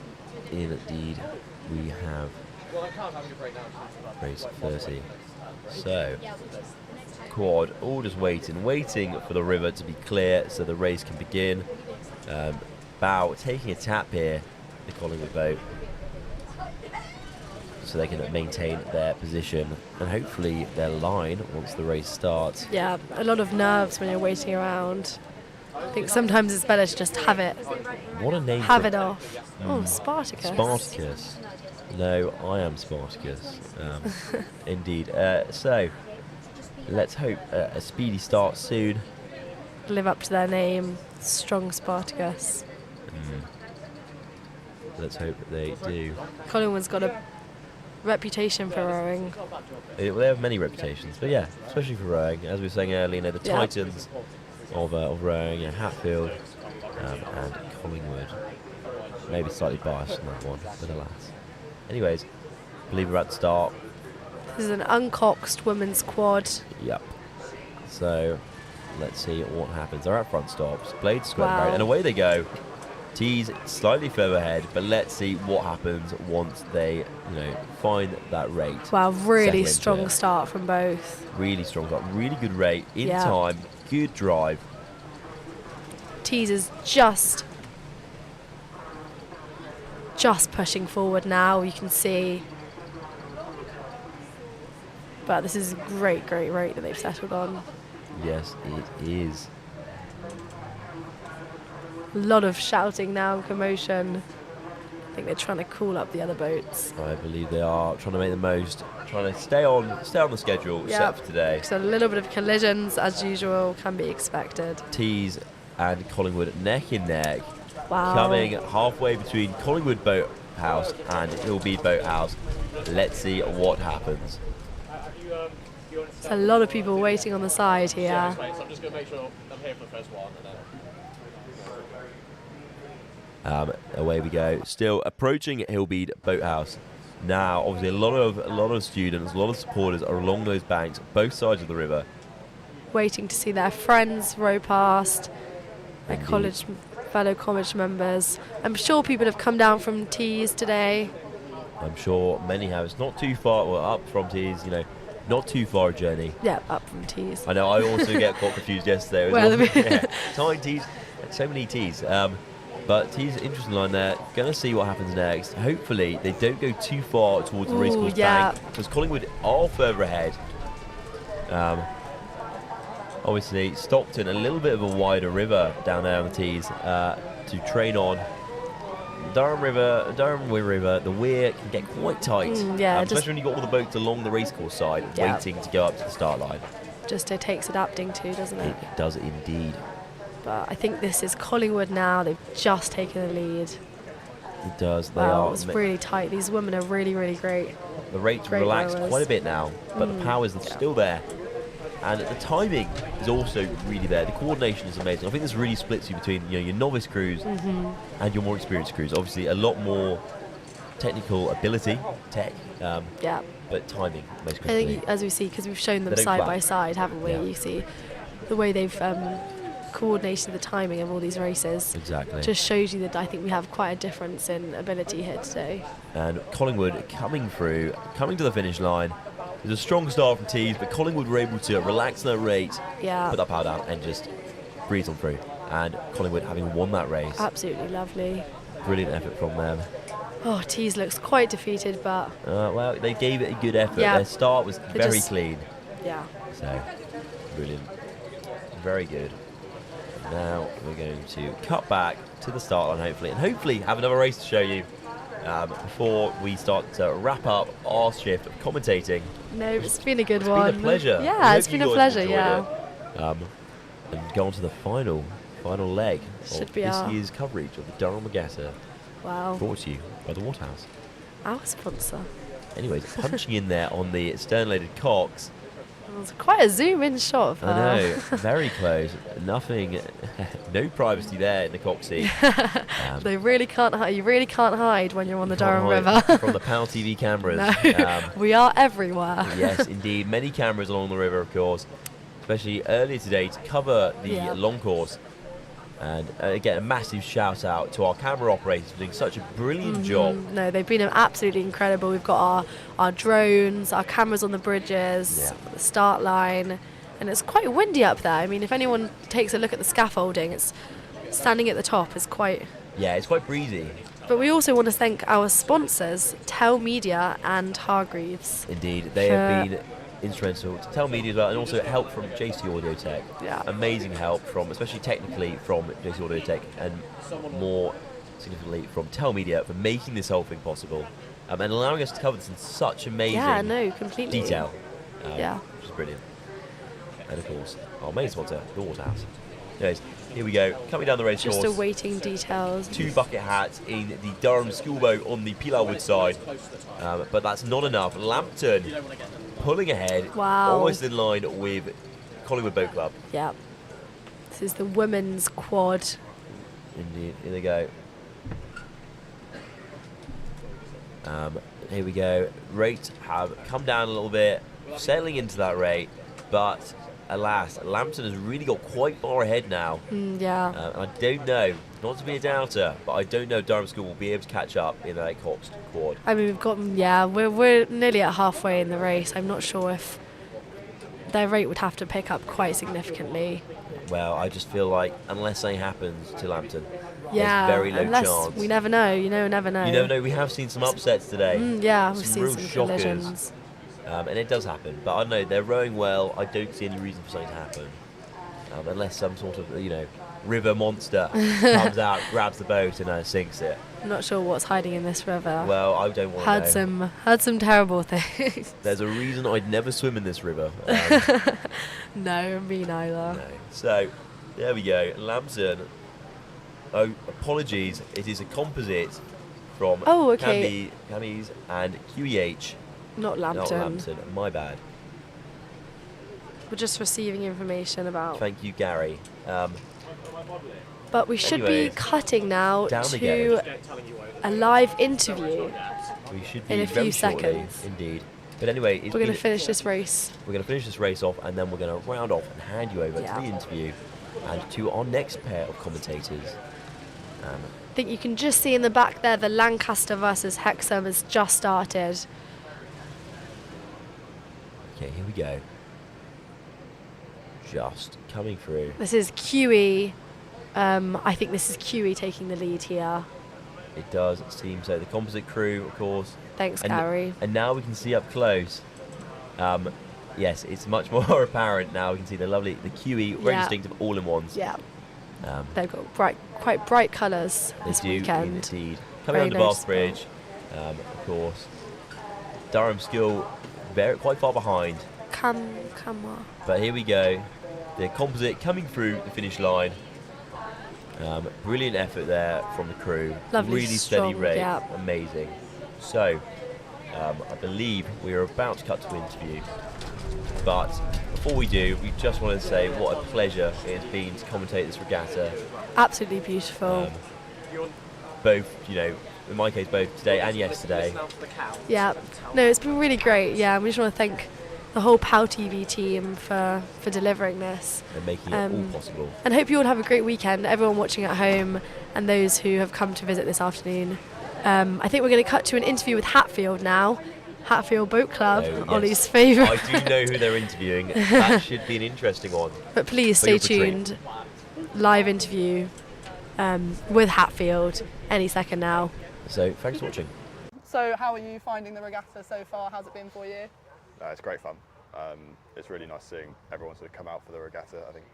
Indeed, we have race 30. So, quad, all just waiting for the river to be clear so the race can begin. Bow taking a tap here, the Collingwood boat, so they can maintain their position and hopefully their line once the race starts. Yeah, a lot of nerves when you're waiting around. I think sometimes it's better to just have it. What a name! Have it off. Oh, Spartacus. Spartacus. No, I am Spartacus. Indeed. So, let's hope a speedy start soon. Live up to their name, Strong Spartacus. Let's hope that they do. Collingwood's got a reputation for rowing. They have many reputations, but yeah, especially for rowing. As we were saying earlier, the titans of rowing, Hatfield and Collingwood. Maybe slightly biased on that one, but alas. Anyways, I believe we're at the start. This is an uncoxed women's quad. Yep. So, let's see what happens. They're at front stops. Blades square and away they go. Tees slightly further ahead, but let's see what happens once they, find that rate. Wow, really strong start from both. Really strong start, really good rate in time, good drive. Tees is just pushing forward now, you can see. But this is a great rate that they've settled on. Yes, it is. A lot of shouting now, commotion. I think they're trying to cool up the other boats. I believe they are trying to make the most, trying to stay on the schedule set for today. So a little bit of collisions as usual can be expected. Tees and Collingwood neck in neck. Wow. Coming halfway between Collingwood Boathouse and Hillbead Boathouse. Let's see what happens. There's a lot of people waiting on the side here. So I'm just going to make sure I'm here for the first one. And then Away we go. Still approaching Hillbead Boathouse. Now, obviously, a lot of students, a lot of supporters are along those banks, both sides of the river. Waiting to see their friends row past, their fellow college members. I'm sure people have come down from Tees today. I'm sure many have. It's not too far, well, up from Tees, not too far a journey. Yeah, up from Tees. I know, I also get quite confused yesterday. Tyne Tees, so many Tees. But Tees, interesting line there. Going to see what happens next. Hopefully, they don't go too far towards the racecourse bank, because Collingwood are further ahead. Obviously, Stockton, a little bit of a wider river down there on the Tees to train on. Durham River, the weir can get quite tight, especially when you've got all the boats along the racecourse side waiting to go up to the start line. Just it takes adapting to, doesn't it? It does indeed. But I think this is Collingwood now. They've just taken the lead. It does. They wow, are. It's really tight. These women are really, really great. The rate's relaxed quite a bit now, but the power's still there. And the timing is also really there. The coordination is amazing. I think this really splits you between your novice crews and your more experienced crews. Obviously, a lot more technical ability, but timing most critically. I think, as we see, because we've shown them side by side, haven't we? Yeah. You see the way they've coordinated the timing of all these races. Exactly. Just shows you that I think we have quite a difference in ability here today. And Collingwood coming to the finish line. There's a strong start from Tees, but Collingwood were able to relax their rate, put that power down, and just breeze on through. And Collingwood having won that race. Absolutely lovely. Brilliant effort from them. Oh, Tees looks quite defeated, but... well, they gave it a good effort. Their start was very clean. Yeah. So, brilliant. Very good. Now we're going to cut back to the start line, hopefully, and hopefully have another race to show you before we start to wrap up our shift of commentating. No, it's been a good one. It's been a pleasure. Yeah, it's been a pleasure, and go on to the final leg of this year's coverage of the Durham Regatta. Wow. Brought to you by the Waterhouse. Our sponsor. Anyways, punching in there on the stern-loaded cocks. It was quite a zoom-in shot of her. I know, very close. Nothing, no privacy there in the cock seat. They really can't hide. You really can't hide when you're on the Durham River. From the PalTV cameras. No, we are everywhere. Yes, indeed. Many cameras along the river, of course, especially earlier today to cover the long course. And again, a massive shout out to our camera operators for doing such a brilliant job. No, they've been absolutely incredible. We've got our drones, our cameras on the bridges, the start line, and it's quite windy up there. I mean, if anyone takes a look at the scaffolding, it's standing at the top is quite... Yeah, it's quite breezy. But we also want to thank our sponsors, Tell Media and Hargreaves. Indeed, they have been instrumental to Tell Media as well, and also help from JC Audio Tech. Yeah. Amazing help from, especially technically, from JC Audio Tech, and more significantly from Tell Media for making this whole thing possible, and allowing us to cover this in such amazing detail. Which is brilliant. And of course, our main sponsor, the Waterhouse. Anyways, here we go, coming down the race course. Just awaiting details. 2 bucket hats in the Durham schoolboat on the Pilarwood side, but that's not enough. Lambton pulling ahead, almost in line with Collingwood Boat Club. Yeah. This is the women's quad. Indeed, here they go. Here we go. Rates have come down a little bit, settling into that rate, but alas, Lambton has really got quite far ahead now. I don't know, not to be a doubter, but I don't know if Durham School will be able to catch up in that Cox quad. I mean, we've got, we're nearly at halfway in the race. I'm not sure if their rate would have to pick up quite significantly. Well, I just feel like unless something happens to Lambton, there's very low chance. We never know, never know. You never know, we have seen some upsets today. We've seen real some shockers. collisions. And it does happen, but I don't know, they're rowing well. I don't see any reason for something to happen. Unless some sort of, river monster comes out, grabs the boat and sinks it. I'm not sure what's hiding in this river. Well, I don't want to know. Heard some terrible things. There's a reason I'd never swim in this river. No, me neither. No. So, there we go. Lambton. Oh, apologies. It is a composite from Camis and QEH. Not Lambton. Not Lambton. My bad. We're just receiving information about... Thank you, Gary. But we should be Anyways, cutting now down to again. a live interview We should be in a very few shortly, seconds. indeed. But anyway, We're going to finish this race. We're going to finish this race off, and then we're going to round off and hand you over to the interview and to our next pair of commentators. I think you can just see in the back there the Lancaster versus Hexham has just started. Okay, here we go. Just coming through. This is QE. I think this is QE taking the lead here. It does seem so. The composite crew, of course. Thanks, Gary. And now we can see up close. Yes, it's much more apparent now. We can see the QE, very distinctive all-in-ones. Yeah. They've got quite bright colours this weekend. Indeed. Coming under Bath Bridge, of course. Durham still quite far behind. Come on. But here we go. The composite coming through the finish line. Brilliant effort there from the crew. Lovely, really strong, steady rate. yeah. Amazing. So, I believe we are about to cut to interview. But before we do, we just want to say what a pleasure it has been to commentate this regatta. Absolutely beautiful. Both, in my case, both today and yesterday. Yeah. No, it's been really great. Yeah, we just want to thank the whole PalTV team for delivering this. And making it all possible. And hope you all have a great weekend, everyone watching at home and those who have come to visit this afternoon. I think we're going to cut to an interview with Hatfield now. Hatfield Boat Club, Ollie's favourite. I do know who they're interviewing. That should be an interesting one. But please stay tuned. Live interview with Hatfield any second now. So thanks for watching. So how are you finding the regatta so far? How's it been for you? It's great fun. It's really nice seeing everyone sort of come out for the regatta. I think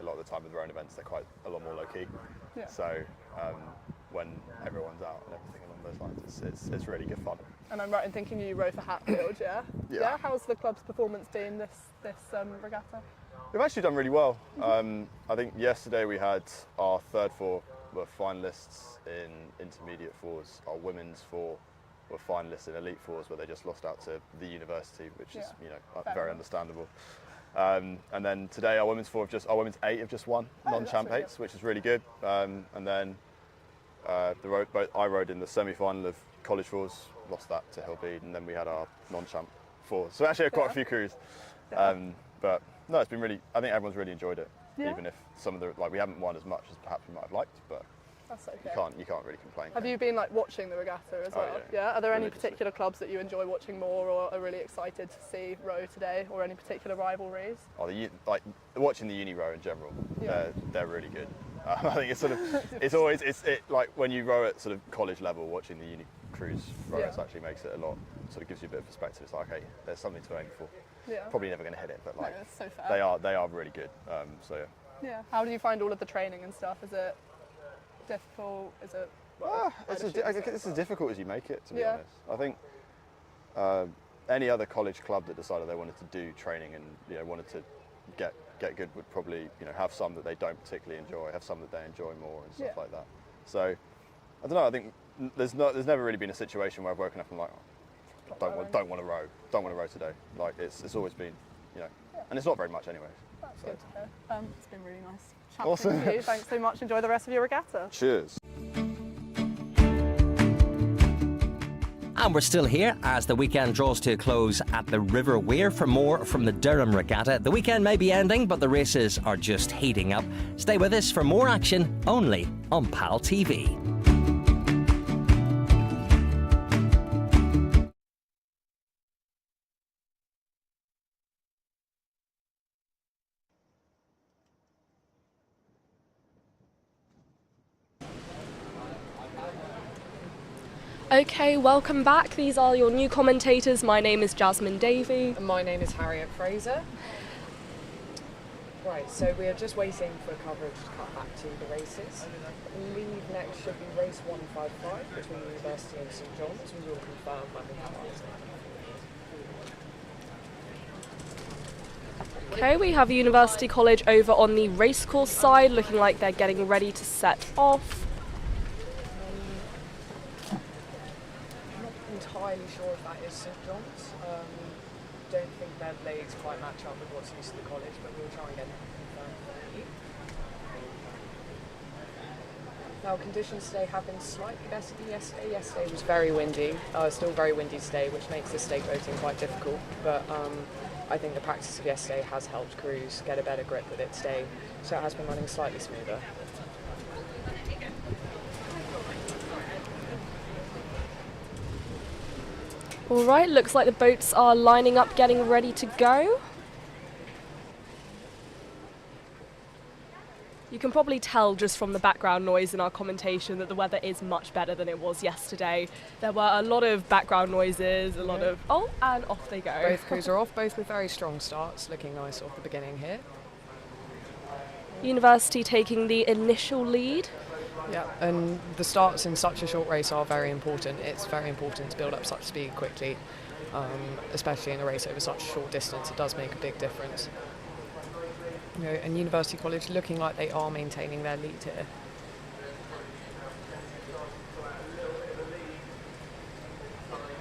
a lot of the time with their own events, they're quite a lot more low-key. Yeah. So when everyone's out and everything along those lines, it's really good fun. And I'm right in thinking you row for Hatfield, yeah? Yeah. How's the club's performance been this regatta? We've actually done really well. I think yesterday we had our third four were finalists in intermediate fours. Our women's four were finalists in elite fours, where they just lost out to the university, which is very understandable. And then today our women's eight have just won non-champ eights, which is really good. And then I rode in the semi-final of college fours, lost that to Hillbead, and then we had our non-champ fours. So actually quite a few crews. But no, it's been really. I think everyone's really enjoyed it, even if some of we haven't won as much as perhaps we might have liked, but. That's okay. You can't really complain. Have you been watching the regatta as well? Yeah. Are there any particular clubs that you enjoy watching more, or are really excited to see row today, or any particular rivalries? Watching the uni row in general. They're really good. I think it's always when you row at sort of college level, watching the uni crews row actually makes it a lot. Sort of gives you a bit of perspective. It's like, okay, there's something to aim for. Yeah. Probably never going to hit it, but it's so fair. they are really good. Yeah. How do you find all of the training and stuff? Is it difficult? Is it? It's as difficult as you make it, to be honest. I think any other college club that decided they wanted to do training and wanted to get good would probably have some that they don't particularly enjoy, have some that they enjoy more and stuff like that. So I don't know. I think there's never really been a situation where I've woken up and like, don't want to row today. Like it's always been, and it's not very much anyway. That's good to hear. It's been really nice. Awesome. You. Thanks so much. Enjoy the rest of your regatta. Cheers. And we're still here as the weekend draws to a close at the River Wear. For more from the Durham Regatta, the weekend may be ending, but the races are just heating up. Stay with us for more action only on PalTV. Okay, welcome back. These are your new commentators. My name is Jasmine Davey. And my name is Harriet Fraser. Right, so we are just waiting for coverage to cut back to the races. I believe next should be race 155 between University and St John's. We will confirm when we have it. Okay, we have University College over on the racecourse side, looking like they're getting ready to set off. Entirely sure if that is St John's. Don't think their legs quite match up with what's used to the college, but we'll try and get it confirmed for you. Now, conditions today have been slightly better than yesterday. Yesterday was very windy, still very windy today, which makes the stake boating quite difficult. But I think the practice of yesterday has helped crews get a better grip with it today, so it has been running slightly smoother. All right, looks like the boats are lining up, getting ready to go. You can probably tell just from the background noise in our commentation that the weather is much better than it was yesterday. There were a lot of background noises, a lot of, oh, and off they go. Both crews are off, both with very strong starts, looking nice off the beginning here. University taking the initial lead. Yeah, and the starts in such a short race are very important. It's very important to build up such speed quickly, especially in a race over such a short distance. It does make a big difference. You know, and University College looking like they are maintaining their lead here.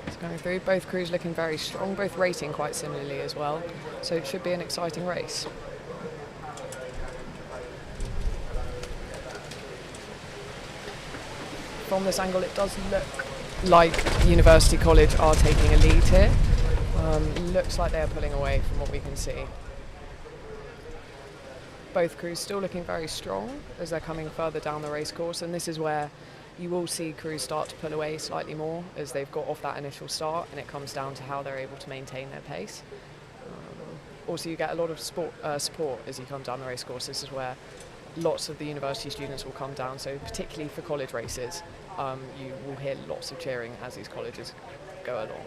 It's going through, both crews looking very strong, both racing quite similarly as well, so it should be an exciting race. From this angle it does look like University College are taking a lead here. Looks like they're pulling away from what we can see. Both crews still looking very strong as they're coming further down the race course, and this is where you will see crews start to pull away slightly more as they've got off that initial start, and it comes down to how they're able to maintain their pace. Also, you get a lot of support as you come down the race course. This is where lots of the university students will come down, so particularly for college races, you will hear lots of cheering as these colleges go along.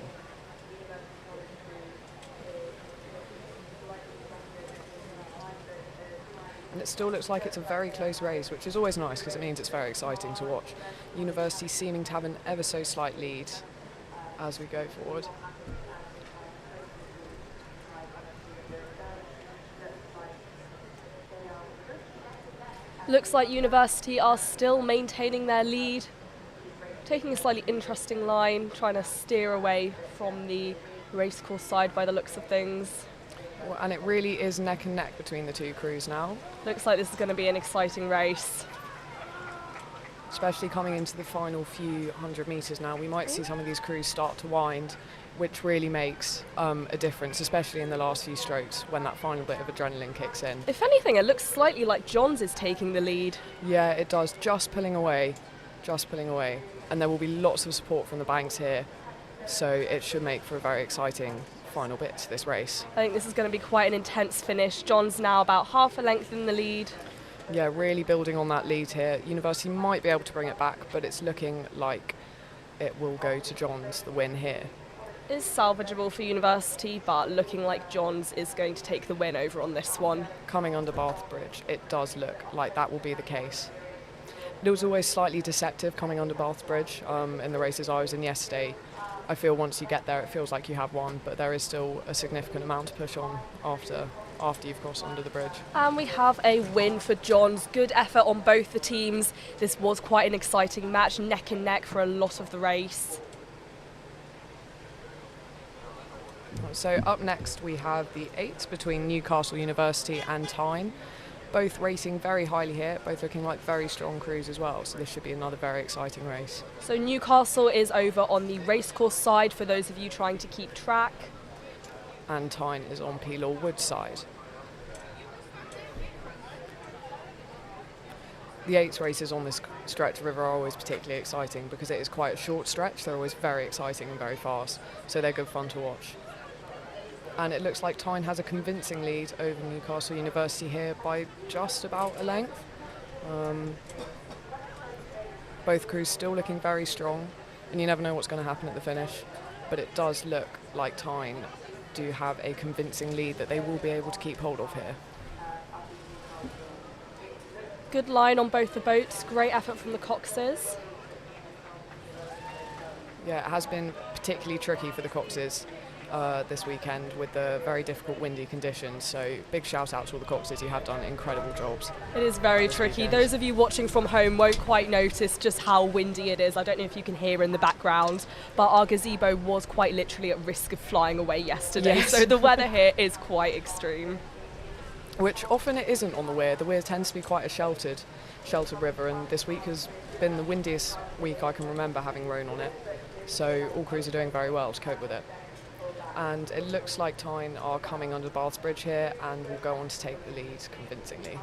And it still looks like it's a very close race, which is always nice because it means it's very exciting to watch. University seeming to have an ever so slight lead as we go forward. Looks like University are still maintaining their lead, taking a slightly interesting line, trying to steer away from the racecourse side by the looks of things. Well, and it really is neck and neck between the two crews now. Looks like this is going to be an exciting race. Especially coming into the final few hundred metres now, we might see some of these crews start to wind, which really makes a difference, especially in the last few strokes when that final bit of adrenaline kicks in. If anything, it looks slightly like Johns is taking the lead. Yeah, it does, just pulling away. And there will be lots of support from the banks here, so it should make for a very exciting final bit to this race. I think this is going to be quite an intense finish. Johns now about half a length in the lead. Yeah, really building on that lead here. University might be able to bring it back, but it's looking like it will go to Johns, the win here. Is salvageable for University, but looking like Johns is going to take the win over on this one. Coming under Bath Bridge, it does look like that will be the case. It was always slightly deceptive coming under Bath Bridge in the races I was in yesterday. I feel once you get there, it feels like you have won, but there is still a significant amount to push on after you've crossed under the bridge. And we have a win for Johns. Good effort on both the teams. This was quite an exciting match, neck and neck for a lot of the race. So up next we have the 8 between Newcastle University and Tyne. Both racing very highly here, both looking like very strong crews as well, so this should be another very exciting race. So Newcastle is over on the racecourse side for those of you trying to keep track. And Tyne is on Peel Wood side. The 8 races on this stretch of river are always particularly exciting because it is quite a short stretch. They're always very exciting and very fast, so they're good fun to watch. And it looks like Tyne has a convincing lead over Newcastle University here by just about a length. Both crews still looking very strong, and you never know what's going to happen at the finish, but it does look like Tyne do have a convincing lead that they will be able to keep hold of here. Good line on both the boats, great effort from the Coxes. Yeah, it has been particularly tricky for the Coxes this weekend with the very difficult windy conditions, so big shout out to all the Coxes, you have done incredible jobs. It is very tricky. Those of you watching from home won't quite notice just how windy it is. I don't know if you can hear in the background, but our gazebo was quite literally at risk of flying away yesterday, yes. So the weather here is quite extreme. Which often it isn't on the weir. The weir tends to be quite a sheltered river, and this week has been the windiest week I can remember having rown on it, so all crews are doing very well to cope with it. And it looks like Tyne are coming under Bath's Bridge here and will go on to take the lead convincingly.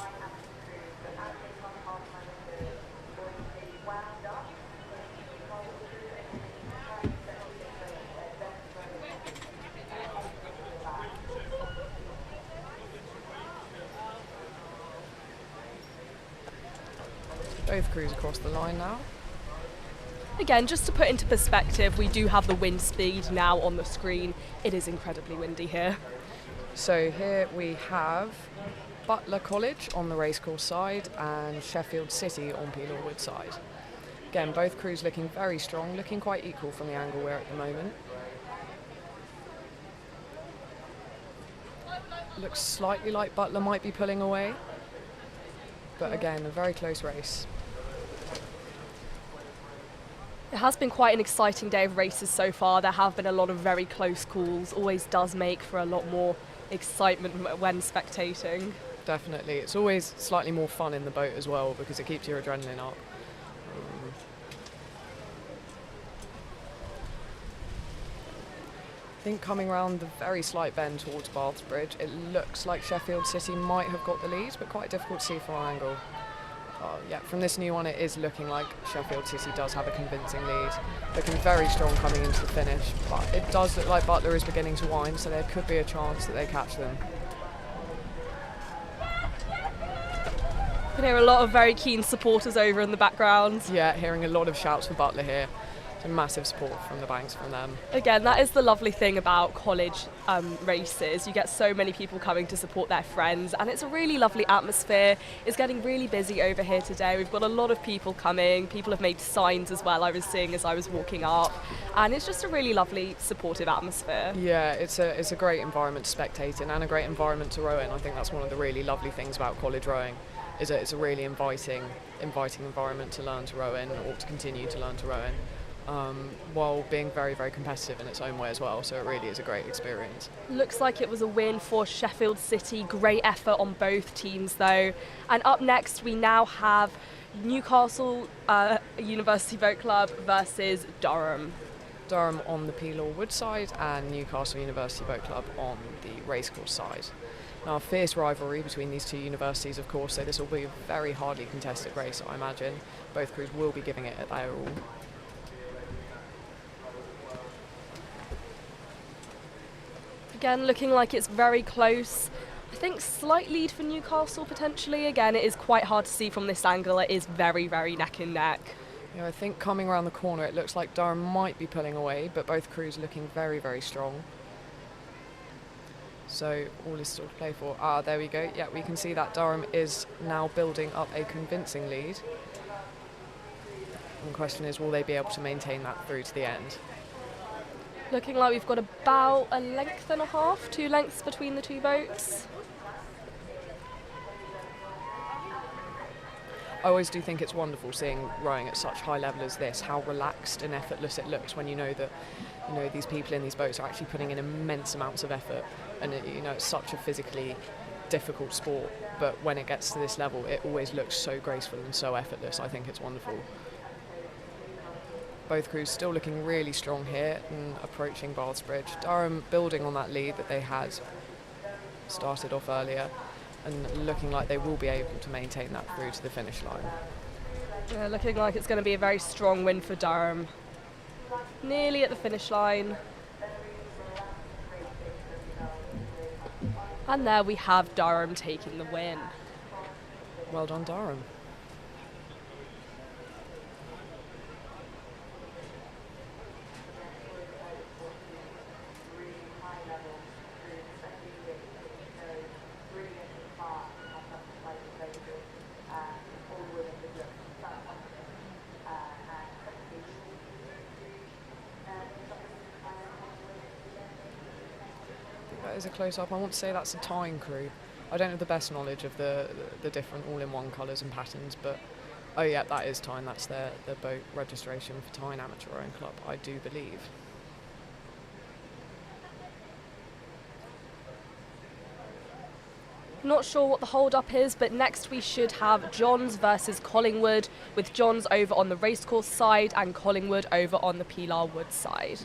Both crews across the line now. Again, just to put into perspective, we do have the wind speed now on the screen. It is incredibly windy here. So here we have Butler College on the racecourse side and Sheffield City on Peel Wood side. Again, both crews looking very strong, looking quite equal from the angle we're at the moment. Looks slightly like Butler might be pulling away, but again, a very close race. It has been quite an exciting day of races so far. There have been a lot of very close calls. Always does make for a lot more excitement when spectating. Definitely. It's always slightly more fun in the boat as well because it keeps your adrenaline up. I think coming round the very slight bend towards Bath's Bridge, it looks like Sheffield City might have got the lead, but quite difficult to see from our angle. Yeah, from this new one, it is looking like Sheffield City does have a convincing lead. Looking very strong coming into the finish, but it does look like Butler is beginning to wind, so there could be a chance that they catch them. You can hear a lot of very keen supporters over in the background. Yeah, hearing a lot of shouts for Butler here. Massive support from the banks from them. Again, that is the lovely thing about college races. You get so many people coming to support their friends, and it's a really lovely atmosphere. It's getting really busy over here today. We've got a lot of people coming. People have made signs as well, I was seeing as I was walking up, and it's just a really lovely, supportive atmosphere. Yeah, it's a great environment to spectate in and a great environment to row in. I think that's one of the really lovely things about college rowing, is that it's a really inviting environment to learn to row in, or to continue to learn to row in. While being very, very competitive in its own way as well, so it really is a great experience. Looks like it was a win for Sheffield City. Great effort on both teams though. And up next we now have Newcastle University Boat Club versus Durham. Durham on the Peel Wood side and Newcastle University Boat Club on the racecourse side. Now, a fierce rivalry between these two universities, of course, so this will be a very hardly contested race, I imagine. Both crews will be giving it their all. Again, looking like it's very close. I think slight lead for Newcastle potentially. Again, it is quite hard to see from this angle. It is very, very neck and neck. Yeah, I think coming around the corner, it looks like Durham might be pulling away, but both crews looking very, very strong. So all is still to play for. There we go. Yeah, we can see that Durham is now building up a convincing lead. And the question is, will they be able to maintain that through to the end? Looking like we've got about a length and a half, 2 lengths between the two boats. I always do think it's wonderful seeing rowing at such high level as this, how relaxed and effortless it looks when you know that these people in these boats are actually putting in immense amounts of effort, and it's such a physically difficult sport, but when it gets to this level it always looks so graceful and so effortless. I think it's wonderful. Both crews still looking really strong here and approaching Bath's Bridge. Durham building on that lead that they had started off earlier and looking like they will be able to maintain that through to the finish line. Yeah, looking like it's going to be a very strong win for Durham. Nearly at the finish line. And there we have Durham taking the win. Well done, Durham. Is a close-up. I want to say that's a Tyne crew. I don't have the best knowledge of the different all-in-one colours and patterns, but oh yeah, that is Tyne. That's their boat registration for Tyne Amateur Rowing Club, I do believe. Not sure what the hold-up is, but next we should have Johns versus Collingwood, with Johns over on the racecourse side and Collingwood over on the Pilar Wood side.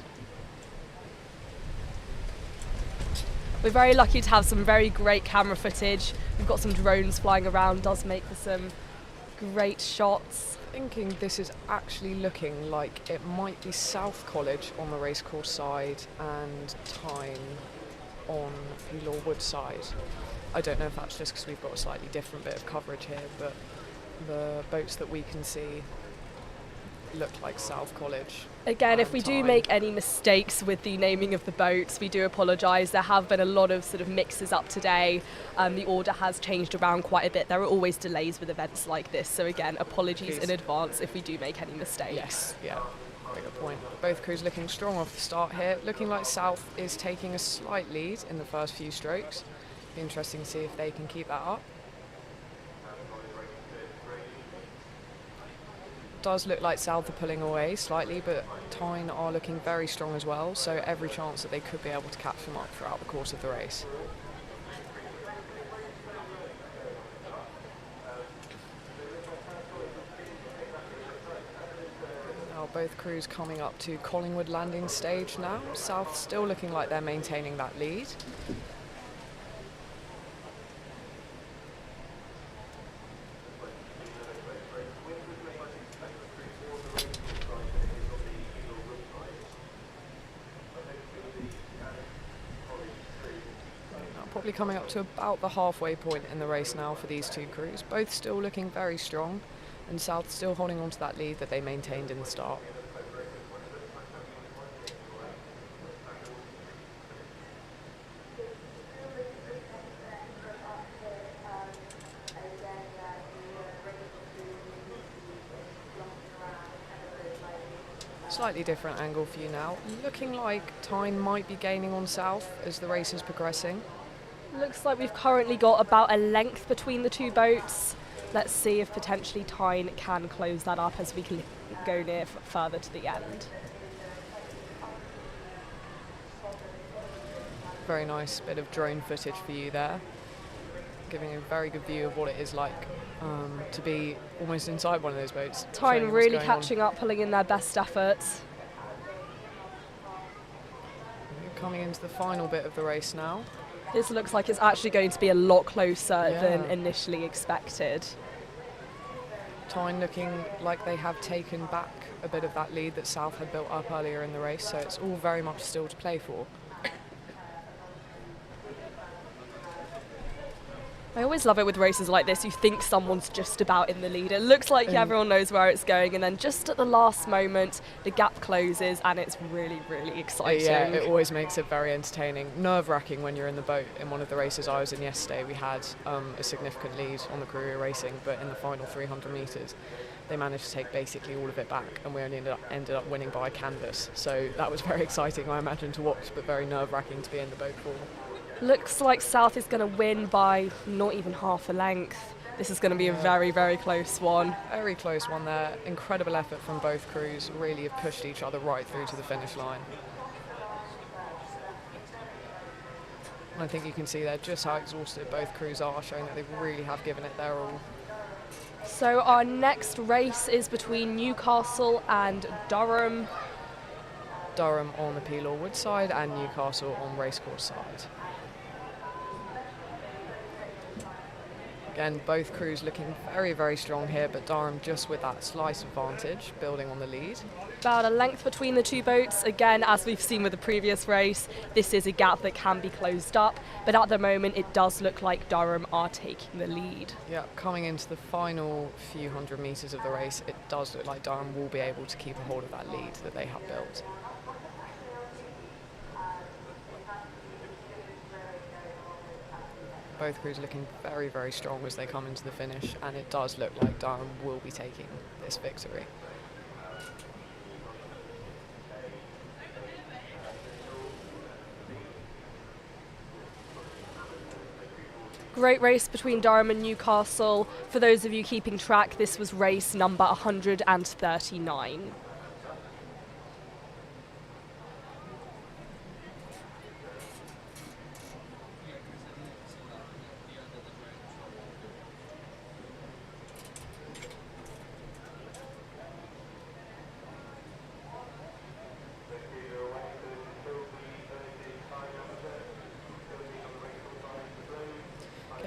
We're very lucky to have some very great camera footage. We've got some drones flying around, does make for some great shots. Thinking this is actually looking like it might be South College on the racecourse side and Tyne on Pilar Wood side. I don't know if that's just because we've got a slightly different bit of coverage here, but the boats that we can see look like South College. Again, if we do make any mistakes with the naming of the boats, we do apologise. There have been a lot of sort of mixes up today. The order has changed around quite a bit. There are always delays with events like this, so again, apologies in advance if we do make any mistakes. Yes, yeah, very good point. Both crews looking strong off the start here. Looking like South is taking a slight lead in the first few strokes. Be interesting to see if they can keep that up. Does look like South are pulling away slightly, but Tyne are looking very strong as well, so every chance that they could be able to catch them up throughout the course of the race. Now both crews coming up to Collingwood landing stage now. South still looking like they're maintaining that lead. Probably coming up to about the halfway point in the race now for these two crews. Both still looking very strong, and South still holding on to that lead that they maintained in the start. Slightly different angle for you now. Looking like Tyne might be gaining on South as the race is progressing. Looks like we've currently got about a length between the two boats. Let's see if potentially Tyne can close that up as we can go near further to the end. Very nice bit of drone footage for you there, giving a very good view of what it is like to be almost inside one of those boats. Tyne really catching up, pulling in their best efforts. Coming into the final bit of the race now. This looks like it's actually going to be a lot closer than initially expected. Tyne looking like they have taken back a bit of that lead that South had built up earlier in the race, so it's all very much still to play for. I always love it with races like this. You think someone's just about in the lead. It looks like everyone knows where it's going, and then just at the last moment, the gap closes, and it's really, really exciting. Yeah, it always makes it very entertaining. Nerve-wracking when you're in the boat. In one of the races I was in yesterday, we had a significant lead on the crew we were racing, but in the final 300 metres, they managed to take basically all of it back, and we only ended up winning by a canvas. So that was very exciting, I imagine, to watch, but very nerve-wracking to be in the boat for. Looks like South is going to win by not even half a length. This is going to be a very, very close one. Very close one there. Incredible effort from both crews. Really have pushed each other right through to the finish line. And I think you can see there just how exhausted both crews are, showing that they really have given it their all. So our next race is between Newcastle and Durham. Durham on the Pilar Wood side and Newcastle on racecourse side. Again, both crews looking very, very strong here, but Durham just with that slight advantage, building on the lead. About a length between the two boats. Again, as we've seen with the previous race, this is a gap that can be closed up, but at the moment it does look like Durham are taking the lead. Yeah, coming into the final few hundred metres of the race, it does look like Durham will be able to keep a hold of that lead that they have built. Both crews looking very, very strong as they come into the finish, and it does look like Durham will be taking this victory. Great race between Durham and Newcastle. For those of you keeping track, this was race number 139.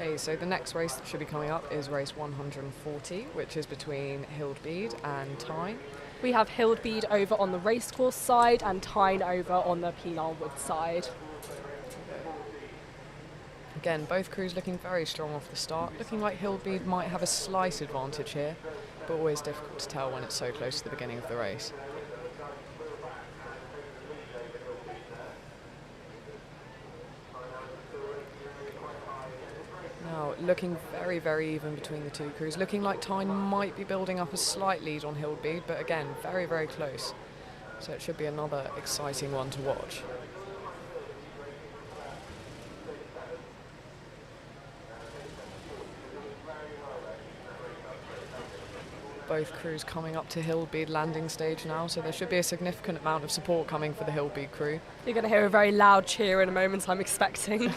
Okay, so the next race that should be coming up is race 140, which is between Hildbeed and Tyne. We have Hildbeed over on the racecourse side and Tyne over on the Penal Wood side. Again, both crews looking very strong off the start, looking like Hildbeed might have a slight advantage here, but always difficult to tell when it's so close to the beginning of the race. Now, looking very, very even between the two crews, looking like Tyne might be building up a slight lead on Hildbeed, but again, very, very close. So it should be another exciting one to watch. Both crews coming up to Hildbeed landing stage now, so there should be a significant amount of support coming for the Hildbeed crew. You're going to hear a very loud cheer in a moment, I'm expecting.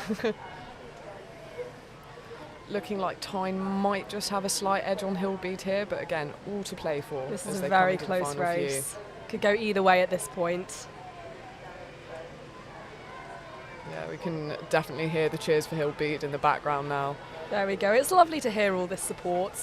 Looking like Tyne might just have a slight edge on Hildbeed here, but again, all to play for. This is a very close race. Could go either way at this point. Yeah, we can definitely hear the cheers for Hildbeed in the background now. There we go. It's lovely to hear all this support.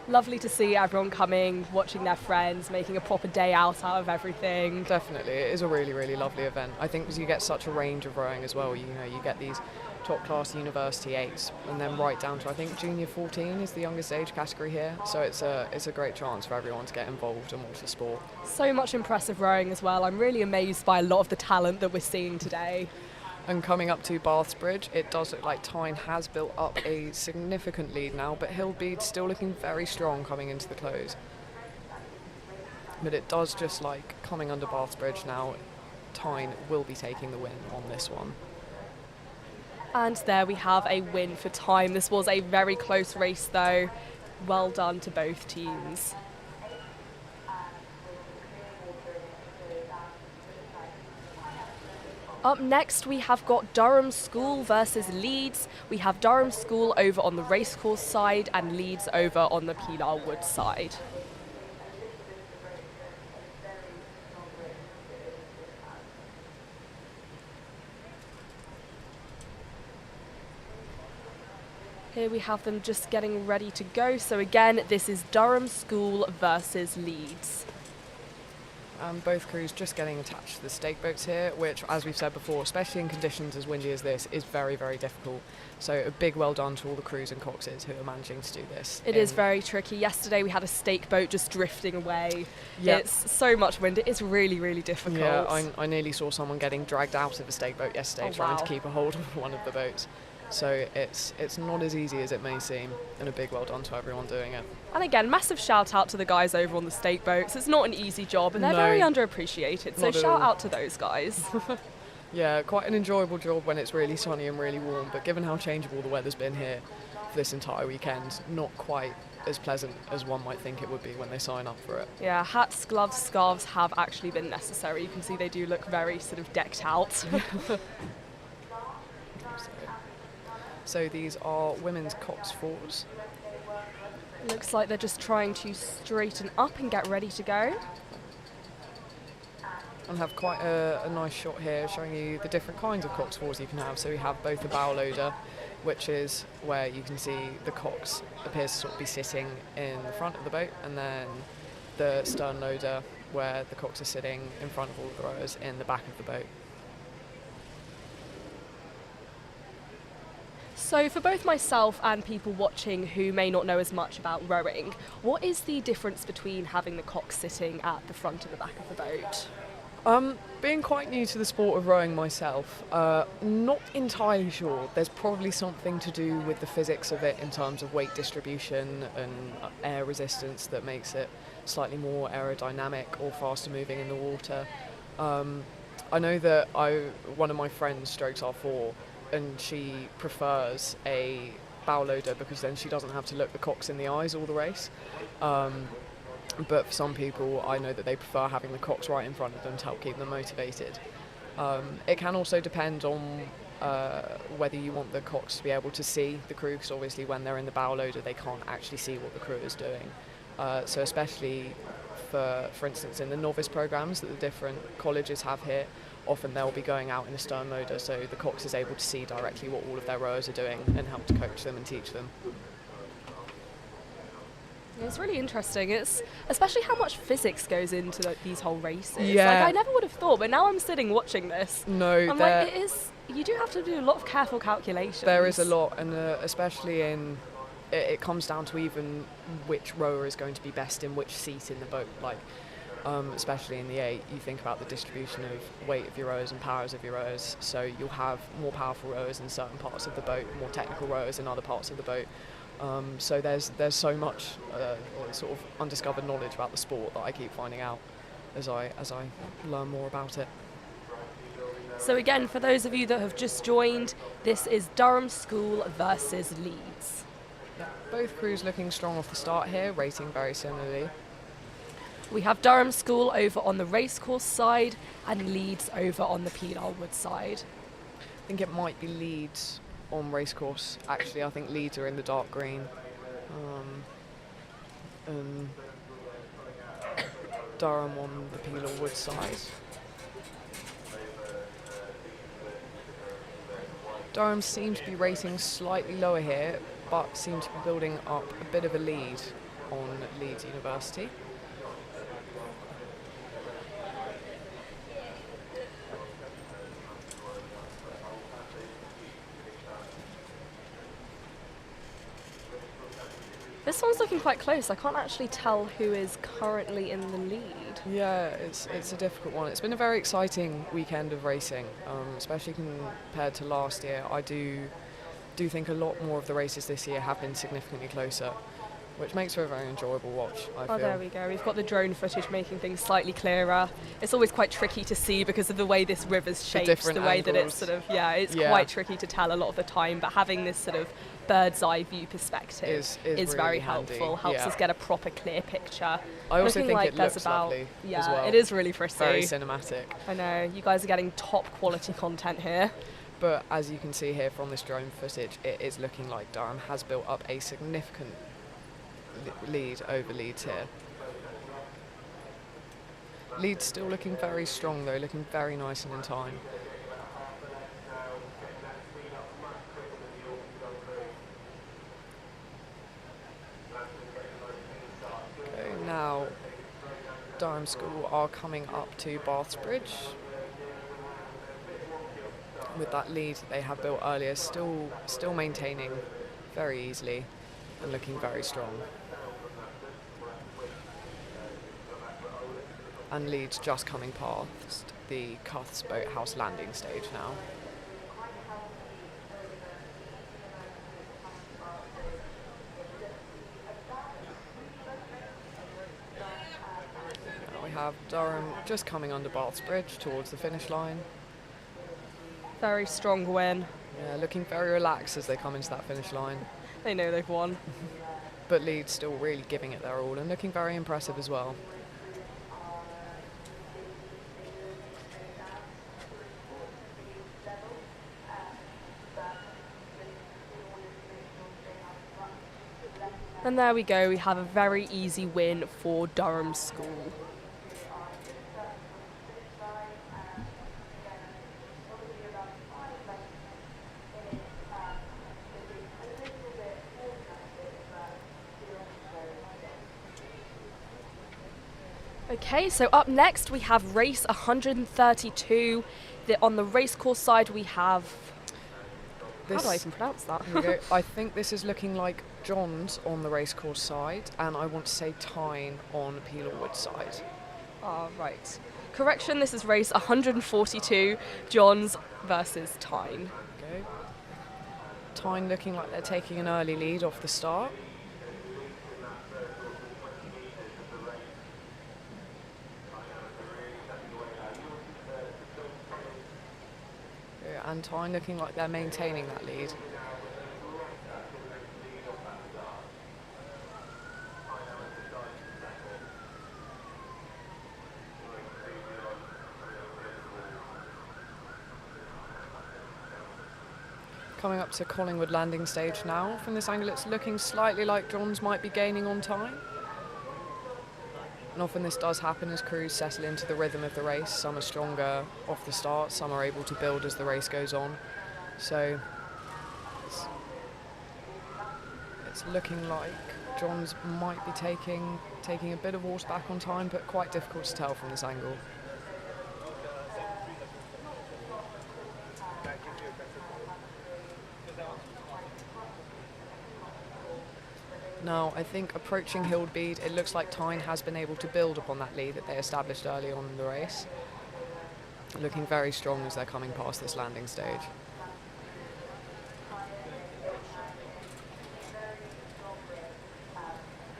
Lovely to see everyone coming, watching their friends, making a proper day out of everything. Definitely, it is a really, really lovely event. I think because you get such a range of rowing as well. You know, you get these top class university 8s, and then right down to I think junior 14 is the youngest age category here. So it's a great chance for everyone to get involved and watch the sport. So much impressive rowing as well. I'm really amazed by a lot of the talent that we're seeing today. And coming up to Bath's Bridge, it does look like Tyne has built up a significant lead now, but Hildbeed still looking very strong coming into the close. But it does just like coming under Bath's Bridge now, Tyne will be taking the win on this one. And there we have a win for Tyne. This was a very close race though. Well done to both teams. Up next, we have got Durham School versus Leeds. We have Durham School over on the racecourse side and Leeds over on the Penal Wood side. Here we have them just getting ready to go. So again, this is Durham School versus Leeds. Both crews just getting attached to the stake boats here, which, as we've said before, especially in conditions as windy as this, is very, very difficult. So a big well done to all the crews and coxes who are managing to do this. It is very tricky. Yesterday we had a stake boat just drifting away. Yep. It's so much wind. It's really, really difficult. Yeah, I nearly saw someone getting dragged out of a stake boat yesterday trying to keep a hold of one of the boats. So it's not as easy as it may seem, and a big well done to everyone doing it. And again, massive shout out to the guys over on the stake boats. It's not an easy job, and they're very underappreciated. So shout out to those guys. Yeah, quite an enjoyable job when it's really sunny and really warm, but given how changeable the weather's been here for this entire weekend, not quite as pleasant as one might think it would be when they sign up for it. Yeah, hats, gloves, scarves have actually been necessary. You can see they do look very sort of decked out. So these are women's cox fours. Looks like they're just trying to straighten up and get ready to go. And have quite a nice shot here showing you the different kinds of cox fours you can have. So we have both the bow loader, which is where you can see the cox appears to sort of be sitting in the front of the boat, and then the stern loader, where the cox are sitting in front of all the rowers in the back of the boat. So for both myself and people watching who may not know as much about rowing, what is the difference between having the cox sitting at the front and the back of the boat? Being quite new to the sport of rowing myself, not entirely sure. There's probably something to do with the physics of it in terms of weight distribution and air resistance that makes it slightly more aerodynamic or faster moving in the water. I know that one of my friends strokes R4, and she prefers a bow loader because then she doesn't have to look the cox in the eyes all the race. But for some people, I know that they prefer having the cox right in front of them to help keep them motivated. It can also depend on whether you want the cox to be able to see the crew, because obviously when they're in the bow loader they can't actually see what the crew is doing. So especially for instance in the novice programs that the different colleges have here, often they'll be going out in a stern loader, so the cox is able to see directly what all of their rowers are doing and help to coach them and teach them. It's really interesting. It's especially how much physics goes into these whole races. Yeah. Like, I never would have thought, but now I'm sitting watching this. No, I'm like, it is. You do have to do a lot of careful calculations. There is a lot, and especially in it comes down to even which rower is going to be best in which seat in the boat. Like, especially in the 8, you think about the distribution of weight of your rowers and powers of your rowers. So you'll have more powerful rowers in certain parts of the boat, more technical rowers in other parts of the boat. So there's so much sort of undiscovered knowledge about the sport that I keep finding out as I learn more about it. So again, for those of you that have just joined, this is Durham School versus Leeds. Yeah, both crews looking strong off the start here, rating very similarly. We have Durham School over on the racecourse side and Leeds over on the Pilar Wood side. I think it might be Leeds on racecourse. Actually, I think Leeds are in the dark green. And Durham on the Pilar Wood side. Durham seems to be rating slightly lower here, but seems to be building up a bit of a lead on Leeds University. This one's looking quite close. I can't actually tell who is currently in the lead. Yeah, it's a difficult one. It's been a very exciting weekend of racing, especially compared to last year. I do think a lot more of the races this year have been significantly closer, which makes for a very enjoyable watch, I feel. There we go. We've got the drone footage making things slightly clearer. It's always quite tricky to see because of the way this river's shaped, the way that it's sort of, it's quite tricky to tell a lot of the time, but having this sort of bird's eye view perspective is really very helpful. Helps us get a proper clear picture. I also think it looks lovely as well. It is really pretty. Very cinematic. I know, you guys are getting top quality content here. But as you can see here from this drone footage, it is looking like Durham has built up a significant lead over Leeds here. Leeds still looking very strong though, looking very nice and in time. Okay, now Durham School are coming up to Bath's Bridge. With that lead that they have built earlier, still maintaining very easily and looking very strong. And Leeds just coming past the Cuths Boathouse landing stage now. Now we have Durham just coming under Bath's Bridge towards the finish line. Very strong win. Yeah, looking very relaxed as they come into that finish line. They know they've won. But Leeds still really giving it their all and looking very impressive as well. And there we go, we have a very easy win for Durham School. Okay, so up next we have race 132. On the racecourse side we have... How do I even pronounce that? Here we go. I think this is looking like John's on the racecourse side, and I want to say Tyne on Pilar Wood side. Right. Correction, this is race 142, John's versus Tyne. Okay. Tyne looking like they're taking an early lead off the start. And Tyne looking like they're maintaining that lead. Coming up to Collingwood landing stage now. From this angle it's looking slightly like Johns might be gaining on Tyne. And often this does happen as crews settle into the rhythm of the race. Some are stronger off the start, some are able to build as the race goes on. So it's looking like Johns might be taking a bit of horse back on time, but quite difficult to tell from this angle. Now, I think approaching Hildbead, it looks like Tyne has been able to build upon that lead that they established early on in the race. Looking very strong as they're coming past this landing stage.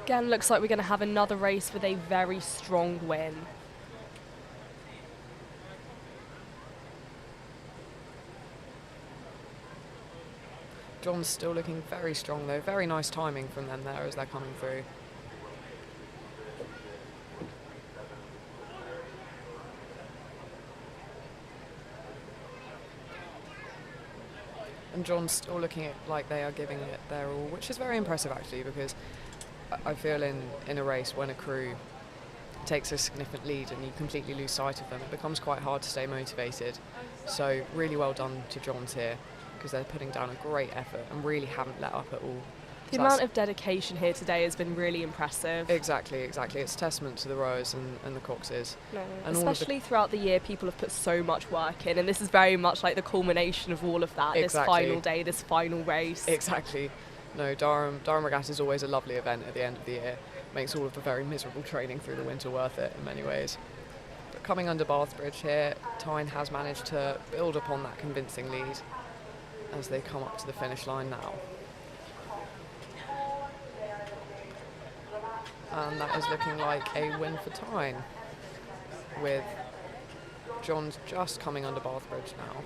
Again, looks like we're going to have another race with a very strong win. John's still looking very strong though. Very nice timing from them there as they're coming through. And John's still looking like they are giving it their all, which is very impressive actually, because I feel in a race when a crew takes a significant lead and you completely lose sight of them, it becomes quite hard to stay motivated. So really well done to Johns here, because they're putting down a great effort and really haven't let up at all. The amount of dedication here today has been really impressive. Exactly. It's a testament to the rowers and the coxes. And especially throughout the year, people have put so much work in, and this is very much like the culmination of all of that, this final day, this final race. Exactly. No, Durham Regatta is always a lovely event at the end of the year. Makes all of the very miserable training through the winter worth it in many ways. But coming under Bath Bridge here, Tyne has managed to build upon that convincing lead as they come up to the finish line now. And that is looking like a win for Tyne, with Johns just coming under Bath Bridge now.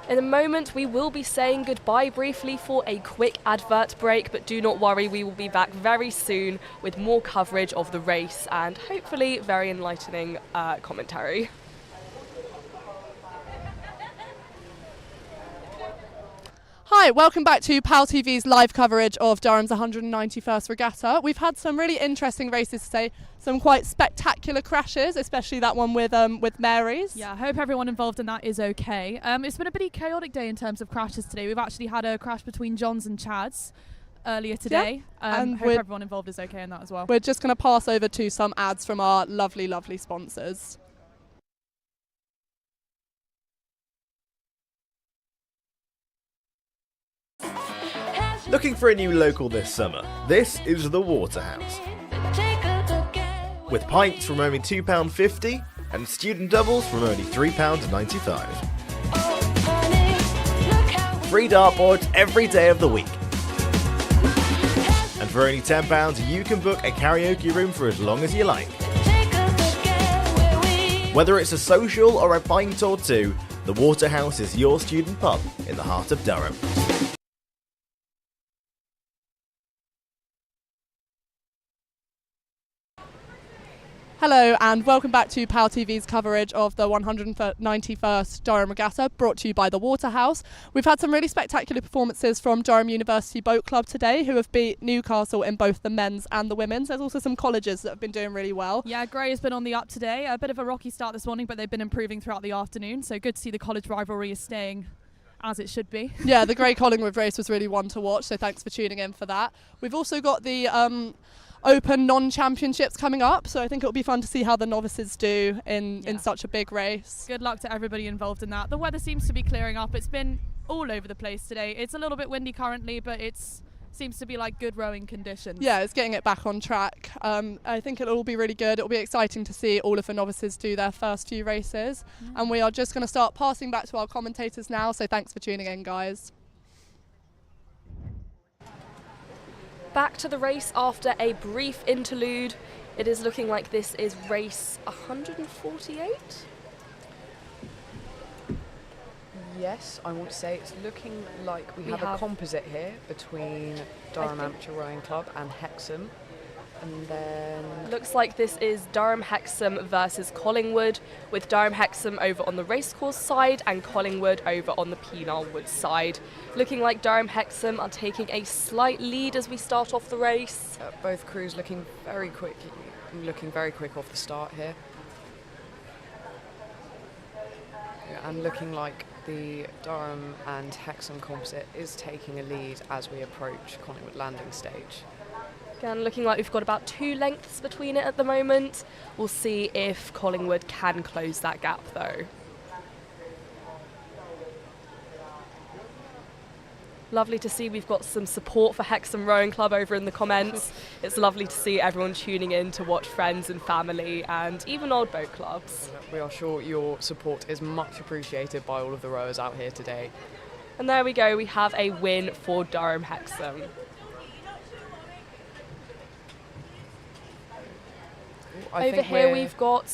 In a moment, we will be saying goodbye briefly for a quick advert break, but do not worry, we will be back very soon with more coverage of the race and hopefully very enlightening commentary. Hi, welcome back to PalTV's live coverage of Durham's 191st Regatta. We've had some really interesting races today, some quite spectacular crashes, especially that one with Mary's. Yeah, I hope everyone involved in that is okay. It's been a pretty chaotic day in terms of crashes today. We've actually had a crash between Johns and Chad's earlier today. And hope everyone involved is okay in that as well. We're just going to pass over to some ads from our lovely, lovely sponsors. Looking for a new local this summer? This is the Waterhouse. With pints from only £2.50 and student doubles from only £3.95. Free dartboards every day of the week. And for only £10 you can book a karaoke room for as long as you like. Whether it's a social or a pint or two, the Waterhouse is your student pub in the heart of Durham. Hello and welcome back to PalTV's coverage of the 191st Durham Regatta, brought to you by the Waterhouse. We've had some really spectacular performances from Durham University Boat Club today, who have beat Newcastle in both the men's and the women's. There's also some colleges that have been doing really well. Yeah, Grey has been on the up today. A bit of a rocky start this morning, but they've been improving throughout the afternoon. So good to see the college rivalry is staying as it should be. Yeah, the Grey Collingwood race was really one to watch, so thanks for tuning in for that. We've also got the Open non-championships coming up, so I think it'll be fun to see how the novices do in such a big race. Good luck to everybody involved in that. The weather seems to be clearing up. It's been all over the place today. It's a little bit windy currently, but it seems to be like good rowing conditions. Yeah, it's getting it back on track. I think it'll all be really good. It'll be exciting to see all of the novices do their first few races. And we are just going to start passing back to our commentators now, so thanks for tuning in, guys. Back to the race after a brief interlude. It is looking like this is race 148. Yes, I want to say it's looking like we have a composite here between Durham Amateur Rowing Club and Hexham. And then looks like this is Durham Hexham versus Collingwood, with Durham Hexham over on the racecourse side and Collingwood over on the Penal Wood side. Looking like Durham Hexham are taking a slight lead as we start off the race. Both crews looking very quick off the start here. Yeah, and looking like the Durham and Hexham composite is taking a lead as we approach Collingwood landing stage. Again, looking like we've got about 2 lengths between it at the moment. We'll see if Collingwood can close that gap though. Lovely to see we've got some support for Hexham Rowing Club over in the comments. It's lovely to see everyone tuning in to watch friends and family and even old boat clubs. We are sure your support is much appreciated by all of the rowers out here today. And there we go, we have a win for Durham Hexham. Over here we've got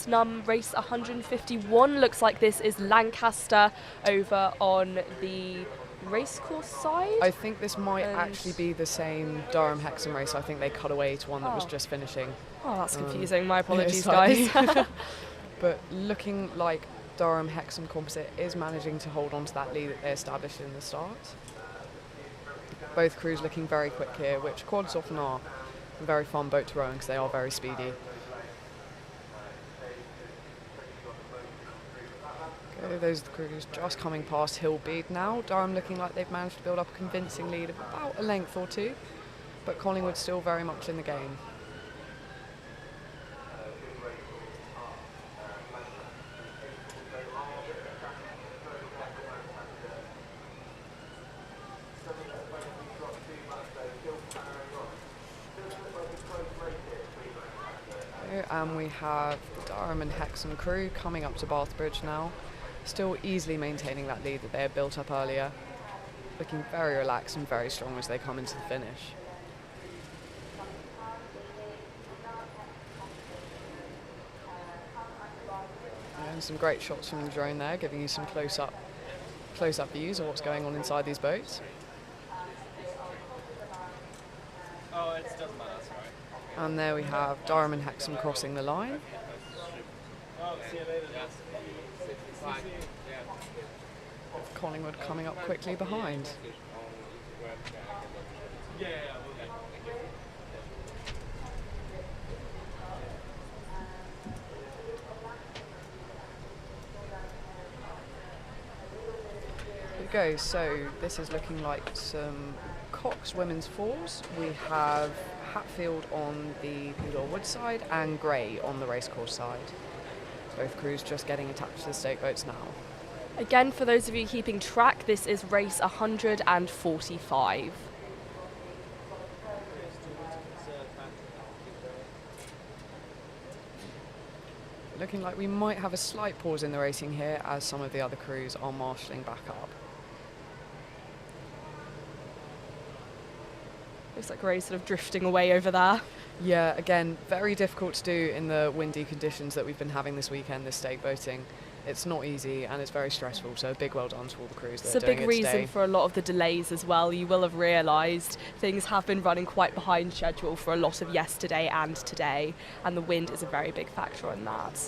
race 151. Looks like this is Lancaster over on the racecourse side. I think this might actually be the same Durham Hexham race. I think they cut away to one that was just finishing. Oh, that's confusing. My apologies, guys. But looking like Durham Hexham composite is managing to hold on to that lead that they established in the start. Both crews looking very quick here, which quads often are. A very fun boat to row because they are very speedy. Those are the crews just coming past Hillbead now. Durham looking like they've managed to build up a convincing lead of about a length or 2, but Collingwood still very much in the game. And we have the Durham and Hexham crew coming up to Bath Bridge now. Still easily maintaining that lead that they had built up earlier. Looking very relaxed and very strong as they come into the finish. And some great shots from the drone there, giving you some close-up views of what's going on inside these boats. Oh, it doesn't matter, sorry. And there we have Durham and Hexham crossing the line. Oh, see you later. Collingwood coming up quickly behind. Here we go, so this is looking like some Cox women's fours. We have Hatfield on the Penal Wood side and Gray on the racecourse side. Both crews just getting attached to the stake boats now. Again, for those of you keeping track, this is race 145. Looking like we might have a slight pause in the racing here as some of the other crews are marshalling back up. Looks like Gray's sort of drifting away over there. Yeah, again, very difficult to do in the windy conditions that we've been having this weekend, this stake boating. It's not easy and it's very stressful, so a big well done to all the crews that are doing it today. It's a big reason for a lot of the delays as well. You will have realised things have been running quite behind schedule for a lot of yesterday and today, and the wind is a very big factor in that.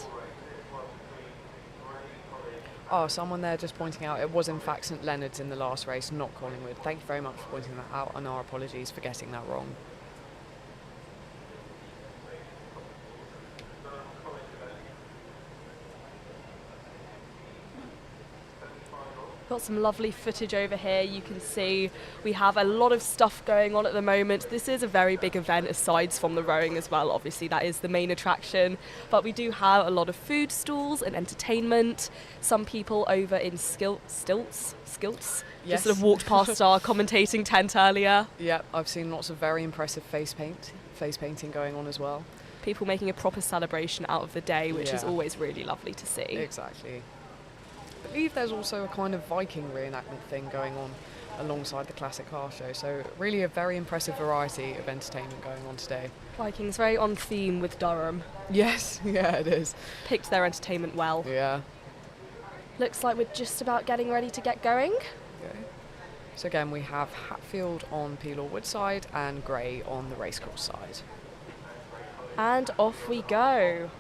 Oh, someone there just pointing out it was in fact St Leonard's in the last race, not Collingwood. Thank you very much for pointing that out, and our apologies for getting that wrong. Got some lovely footage over here. You can see we have a lot of stuff going on at the moment. This is a very big event aside from the rowing as well. Obviously that is the main attraction, but we do have a lot of food stalls and entertainment. Some people over in stilts Yes. just sort of walked past our commentating tent earlier. Yeah, I've seen lots of very impressive face painting going on as well. People making a proper celebration out of the day, which is always really lovely to see. Exactly. I believe there's also a kind of Viking reenactment thing going on alongside the classic car show, so really a very impressive variety of entertainment going on today. Vikings very on theme with Durham. Yes, yeah it is. Picked their entertainment well. Yeah. Looks like we're just about getting ready to get going. Okay. So again we have Hatfield on Penal Wood side and Gray on the racecourse side. And off we go.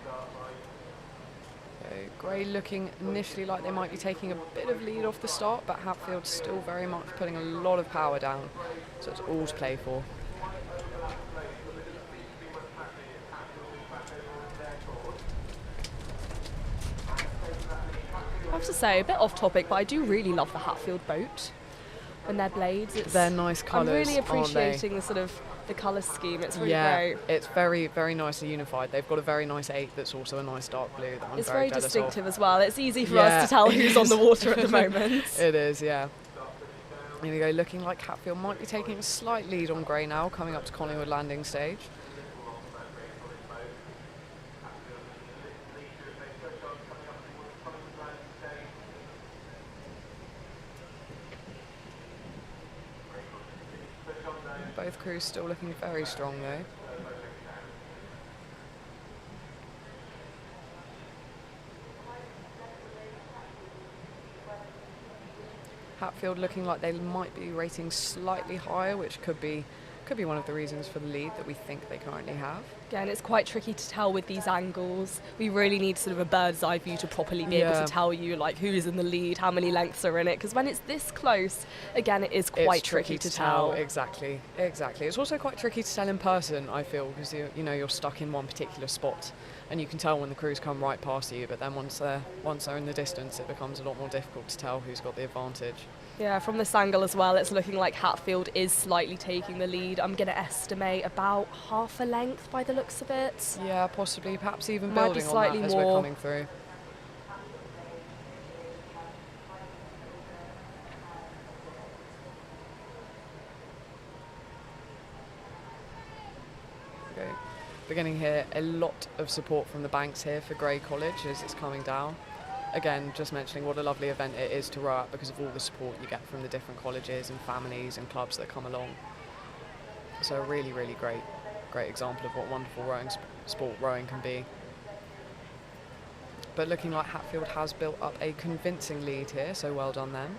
Gray looking initially like they might be taking a bit of lead off the start, but Hatfield's still very much putting a lot of power down, so it's all to play for. I have to say, a bit off topic, but I do really love the Hatfield boat and their blades. They're nice colours. I'm really aren't they? appreciating the sort of the colour scheme. It's really great. It's very, very nicely unified. They've got a very nice 8 that's also a nice dark blue that I'm It's very very jealous distinctive of. as well. It's easy for us to tell who's on the water at the moment. It is, yeah. Here we go, looking like Hatfield might be taking a slight lead on Gray now, coming up to Collingwood landing stage. Both crews still looking very strong though. Hatfield looking like they might be rating slightly higher, which could be one of the reasons for the lead that we think they currently have. Again, it's quite tricky to tell with these angles. We really need sort of a bird's eye view to properly be able to tell you like who's in the lead, how many lengths are in it, because when it's this close, again, it is quite tricky to tell. Exactly. It's also quite tricky to tell in person, I feel, because you're stuck in one particular spot, and you can tell when the crews come right past you, but then once they're in the distance, it becomes a lot more difficult to tell who's got the advantage. Yeah, from this angle as well, it's looking like Hatfield is slightly taking the lead. I'm going to estimate about half a length by the looks of it. Yeah, possibly, perhaps even Might building be on slightly that as more. we're coming through. Okay. Beginning here, a lot of support from the banks here for Grey College as it's coming down. Again, just mentioning what a lovely event it is to row at because of all the support you get from the different colleges and families and clubs that come along. So a really, really great example of what wonderful sport rowing can be. But looking like Hatfield has built up a convincing lead here, so well done them.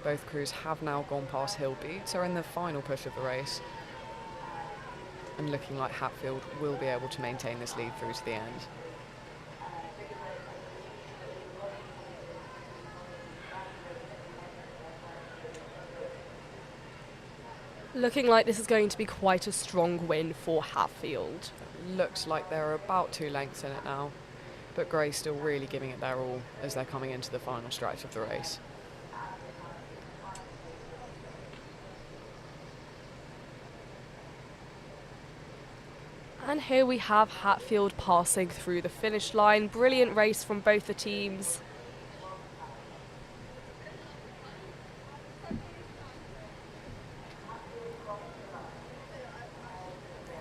Both crews have now gone past Hillbeats, are in the final push of the race. And looking like Hatfield will be able to maintain this lead through to the end. Looking like this is going to be quite a strong win for Hatfield. Looks like they're about 2 lengths in it now, but Grey still really giving it their all as they're coming into the final stretch of the race. And here we have Hatfield passing through the finish line. Brilliant race from both the teams.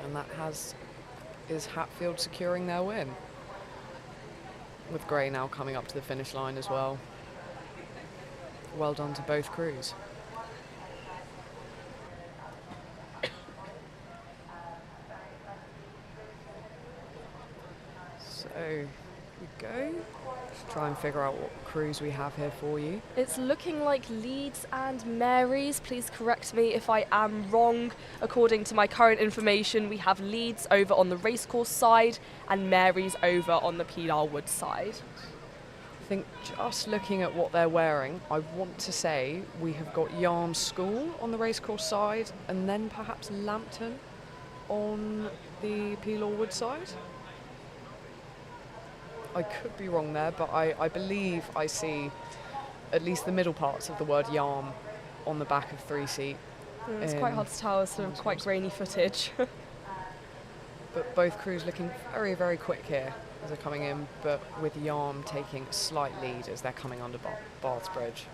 And that is Hatfield securing their win. With Grey now coming up to the finish line as well. Well done to both crews. So, here we go. Let's try and figure out what crews we have here for you. It's looking like Leeds and Marys. Please correct me if I am wrong. According to my current information, we have Leeds over on the racecourse side and Marys over on the Pilar Wood side. I think just looking at what they're wearing, I want to say we have got Yarm School on the racecourse side and then perhaps Lambton on the Pilar Wood side. I could be wrong there, but I believe I see at least the middle parts of the word Yarm on the back of 3-seat. It's quite hard to tell, it's sort of quite grainy footage. But both crews looking very, very quick here as they're coming in, but with Yarm taking a slight lead as they're coming under Bath's Bridge.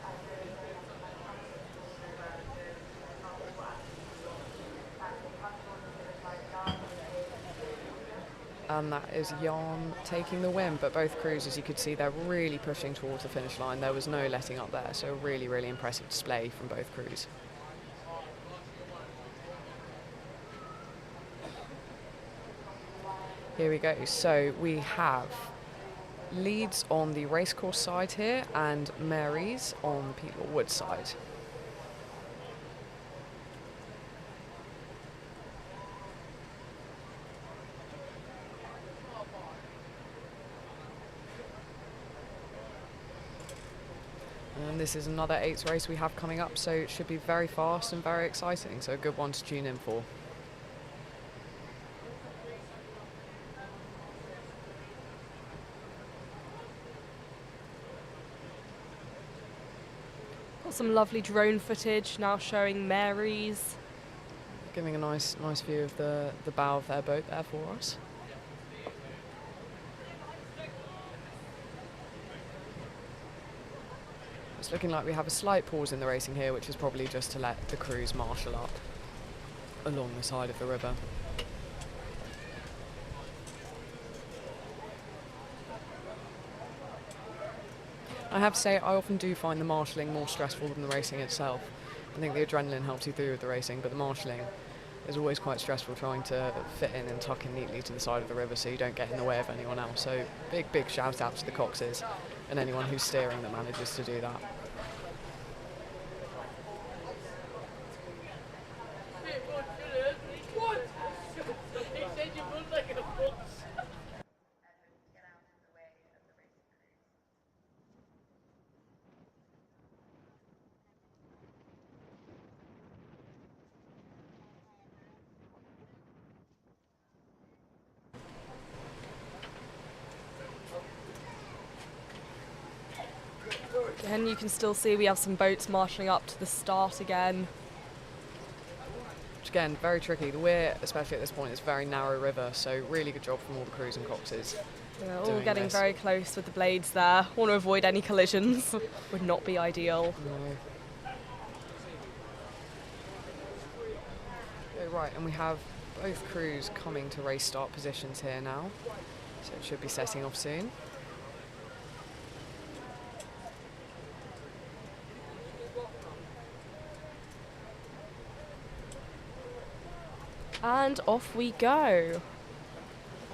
And that is Yarm taking the win, but both crews, as you could see, they're really pushing towards the finish line. There was no letting up there, so really, really impressive display from both crews. Here we go. So we have Leeds on the racecourse side here and Marys on Pilar Wood side. And this is another 8th race we have coming up, so it should be very fast and very exciting, so a good one to tune in for. Got some lovely drone footage now showing Mary's. Giving a nice view of the bow of their boat there for us. It's looking like we have a slight pause in the racing here, which is probably just to let the crews marshal up along the side of the river. I have to say, I often do find the marshalling more stressful than the racing itself. I think the adrenaline helps you through with the racing, but the marshalling is always quite stressful, trying to fit in and tuck in neatly to the side of the river so you don't get in the way of anyone else. So big shout out to the Coxes and anyone who's steering that manages to do that. Again, you can still see we have some boats marshalling up to the start again. Which again, very tricky. The Weir, especially at this point, is a very narrow river, so really good job from all the crews and Coxes. Yeah, all getting very close with the blades there. Want to avoid any collisions. Would not be ideal. No. Okay, right, and we have both crews coming to race start positions here now, so it should be setting off soon. And off we go.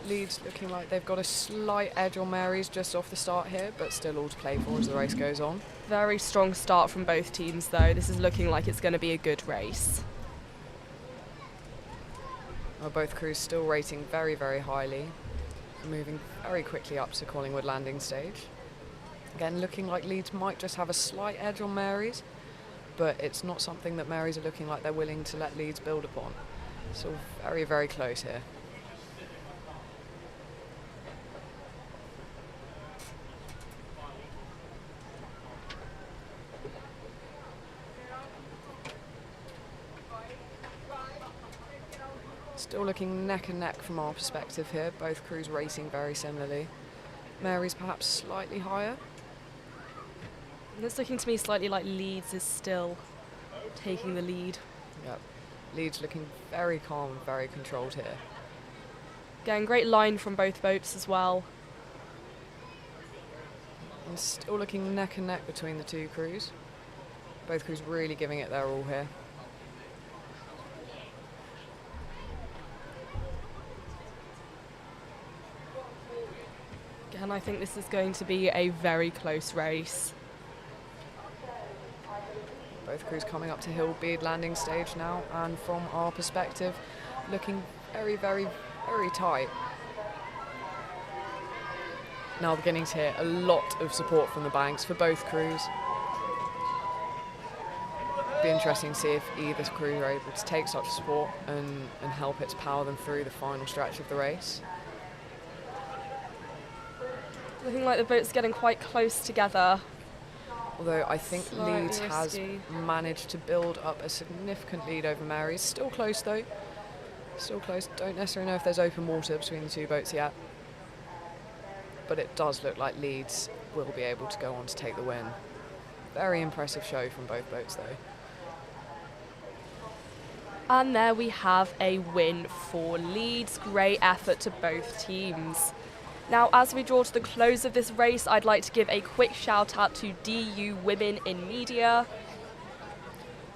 Leeds looking like they've got a slight edge on Mary's just off the start here, but still all to play for as the race goes on. Very strong start from both teams though. This is looking like it's going to be a good race. Well, both crews still rating very, very highly, moving very quickly up to Collingwood landing stage. Again, looking like Leeds might just have a slight edge on Mary's, but it's not something that Mary's are looking like they're willing to let Leeds build upon. So very, very close here. Still looking neck and neck from our perspective here, both crews racing very similarly. Mary's perhaps slightly higher. It's looking to me slightly like Leeds is still taking the lead. Yep. Leeds looking very calm and very controlled here. Getting great line from both boats as well. And still looking neck and neck between the two crews. Both crews really giving it their all here. Again, I think this is going to be a very close race. Both crews coming up to Hillbeard landing stage now, and from our perspective, looking very, very, very tight. Now beginning to hear a lot of support from the banks for both crews. Be interesting to see if either crew are able to take such support and help it to power them through the final stretch of the race. Looking like the boat's getting quite close together. Although I think Slightly Leeds has risky. managed to build up a significant lead over Mary's. Still close though. Still close. Don't necessarily know if there's open water between the two boats yet. But it does look like Leeds will be able to go on to take the win. Very impressive show from both boats though. And there we have a win for Leeds. Great effort to both teams. Now, as we draw to the close of this race, I'd like to give a quick shout out to DU Women in Media.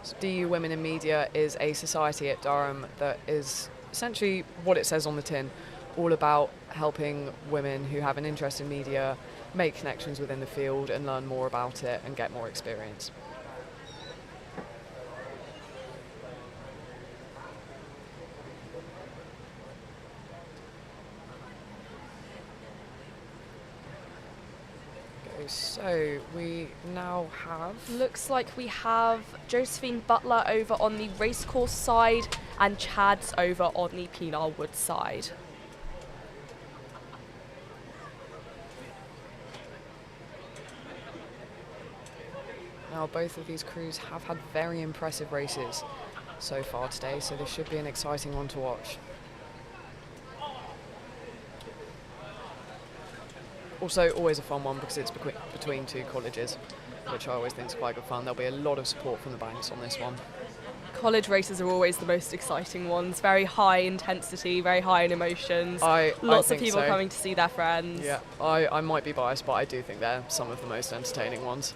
So DU Women in Media is a society at Durham that is essentially what it says on the tin, all about helping women who have an interest in media make connections within the field and learn more about it and get more experience. So we now have... Looks like we have Josephine Butler over on the racecourse side and Chad's over on the Pilar Wood side. Now both of these crews have had very impressive races so far today, so this should be an exciting one to watch. Also, always a fun one because it's between two colleges, which I always think is quite good fun. There'll be a lot of support from the banks on this one. College races are always the most exciting ones. Very high intensity, very high in emotions. Lots of people coming to see their friends. Yeah, I might be biased, but I do think they're some of the most entertaining ones.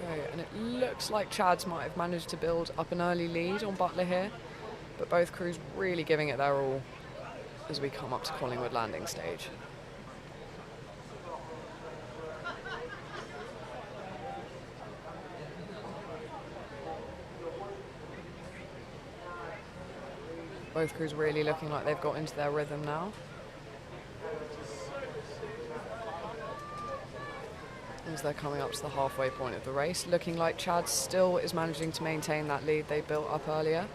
Okay, and it looks like Chad's might have managed to build up an early lead on Butler here, but both crews really giving it their all as we come up to Collingwood landing stage. Both crews really looking like they've got into their rhythm now. As they're coming up to the halfway point of the race, looking like Chad still is managing to maintain that lead they built up earlier.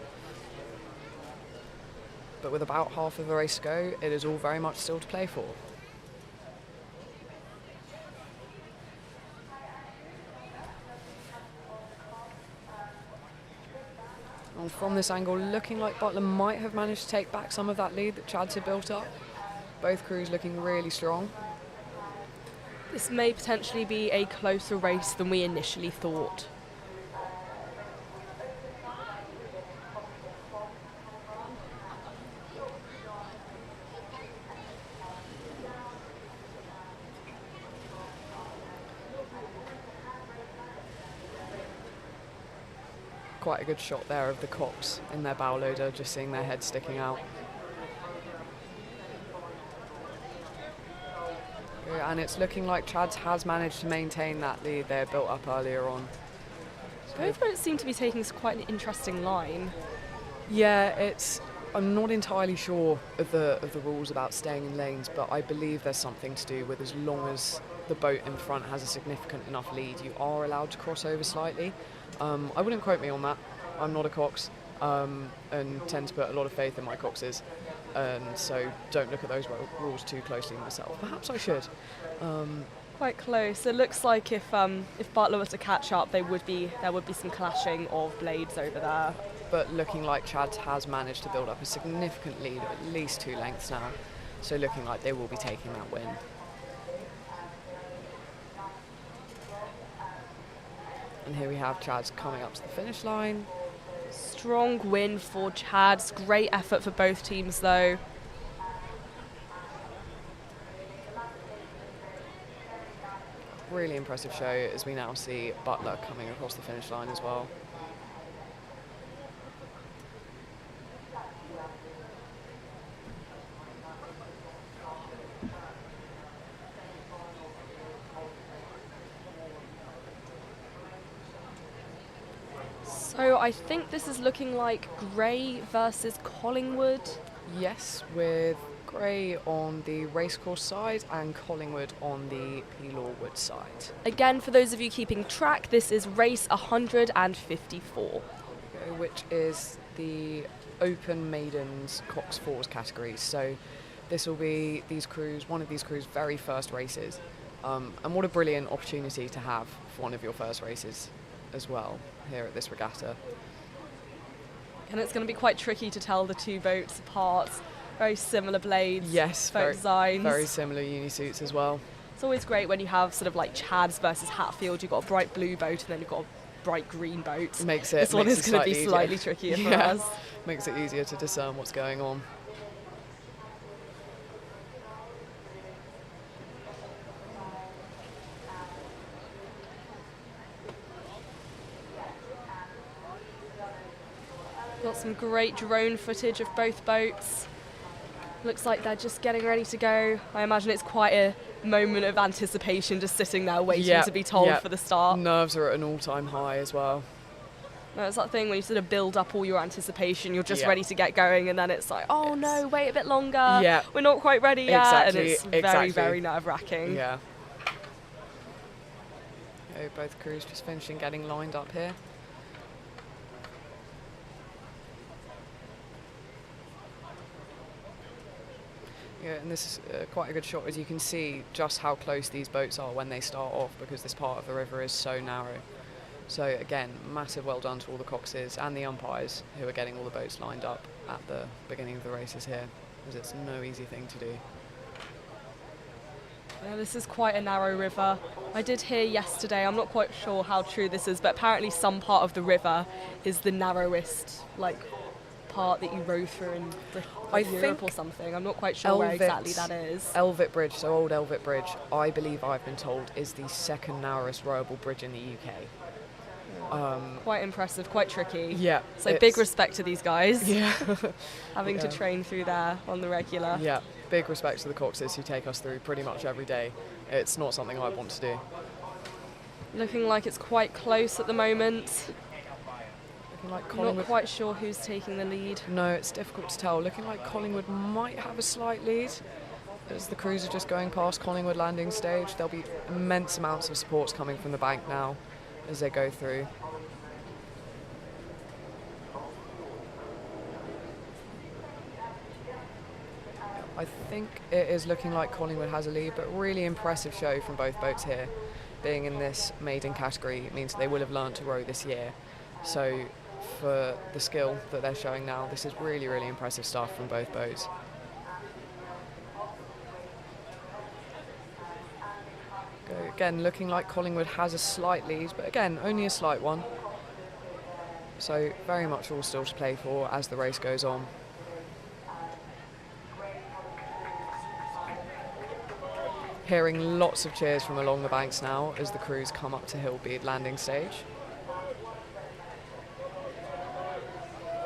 But with about half of the race to go, it is all very much still to play for. And from this angle, looking like Butler might have managed to take back some of that lead that Chad's had built up. Both crews looking really strong. This may potentially be a closer race than we initially thought. Quite a good shot there of the Cox in their bow loader, just seeing their head sticking out. And it's looking like Chad's has managed to maintain that lead they built up earlier on. Both boats seem to be taking quite an interesting line. Yeah, I'm not entirely sure of the rules about staying in lanes, but I believe there's something to do with as long as the boat in front has a significant enough lead, you are allowed to cross over slightly. I wouldn't quote me on that. I'm not a Cox and tend to put a lot of faith in my Coxes, and so don't look at those rules too closely myself. Perhaps I should. Quite close. It looks like if Butler was to catch up, there would be some clashing of blades over there. But looking like Chad has managed to build up a significant lead of at least 2 lengths now, so looking like they will be taking that win. And here we have Chad's coming up to the finish line. Strong win for Chad's. Great effort for both teams though. Really impressive show as we now see Butler coming across the finish line as well. So I think this is looking like Gray versus Collingwood. Yes, with Gray on the racecourse side and Collingwood on the Pilar Wood side. Again, for those of you keeping track, this is race 154. Which is the Open Maidens Cox Fours category. So this will be one of these crews' very first races. And what a brilliant opportunity to have for one of your first races as well here at this regatta. And it's going to be quite tricky to tell the two boats apart. Very similar blades, yes, boat designs. Very similar unisuits as well. It's always great when you have sort of like Chad's versus Hatfield. You've got a bright blue boat and then you've got a bright green boat. This one is going to be slightly trickier for us. Makes it easier to discern what's going on. Got some great drone footage of both boats. Looks like they're just getting ready to go. I imagine it's quite a moment of anticipation just sitting there waiting to be told for the start. Nerves are at an all-time high as well. No, it's that thing when you sort of build up all your anticipation, you're just Yeah. ready to get going, and then it's like, oh no, wait a bit longer. Yeah. We're not quite ready yet. Exactly, And it's very, very nerve-wracking. Yeah. Both crews just finishing getting lined up here. Yeah, and this is quite a good shot, as you can see just how close these boats are when they start off, because this part of the river is so narrow. So again, massive well done to all the coxes and the umpires who are getting all the boats lined up at the beginning of the races here, because it's no easy thing to do. Yeah, this is quite a narrow river. I did hear yesterday, I'm not quite sure how true this is, but apparently some part of the river is the narrowest, like, part that you row through in Europe or something. I'm not quite sure where exactly that is. Elvit Bridge, so Old Elvit Bridge, I believe I've been told is the second narrowest rowable bridge in the UK. Quite impressive, quite tricky. Yeah. So big respect to these guys. Yeah. Having to Yeah. train through there on the regular. Yeah, big respect to the coxes who take us through pretty much every day. It's not something I want to do. Looking like it's quite close at the moment. Looking like Not Collingwood. quite sure who's taking the lead. No, it's difficult to tell. Looking like Collingwood might have a slight lead. As the crews are just going past Collingwood landing stage, there'll be immense amounts of supports coming from the bank now as they go through. I think it is looking like Collingwood has a lead, but really impressive show from both boats here. Being in this maiden category means they will have learned to row this year. So for the skill that they're showing now, this is really, really impressive stuff from both boats. Again, looking like Collingwood has a slight lead, but again, only a slight one. So very much all still to play for as the race goes on. Hearing lots of cheers from along the banks now as the crews come up to Hillbead landing stage.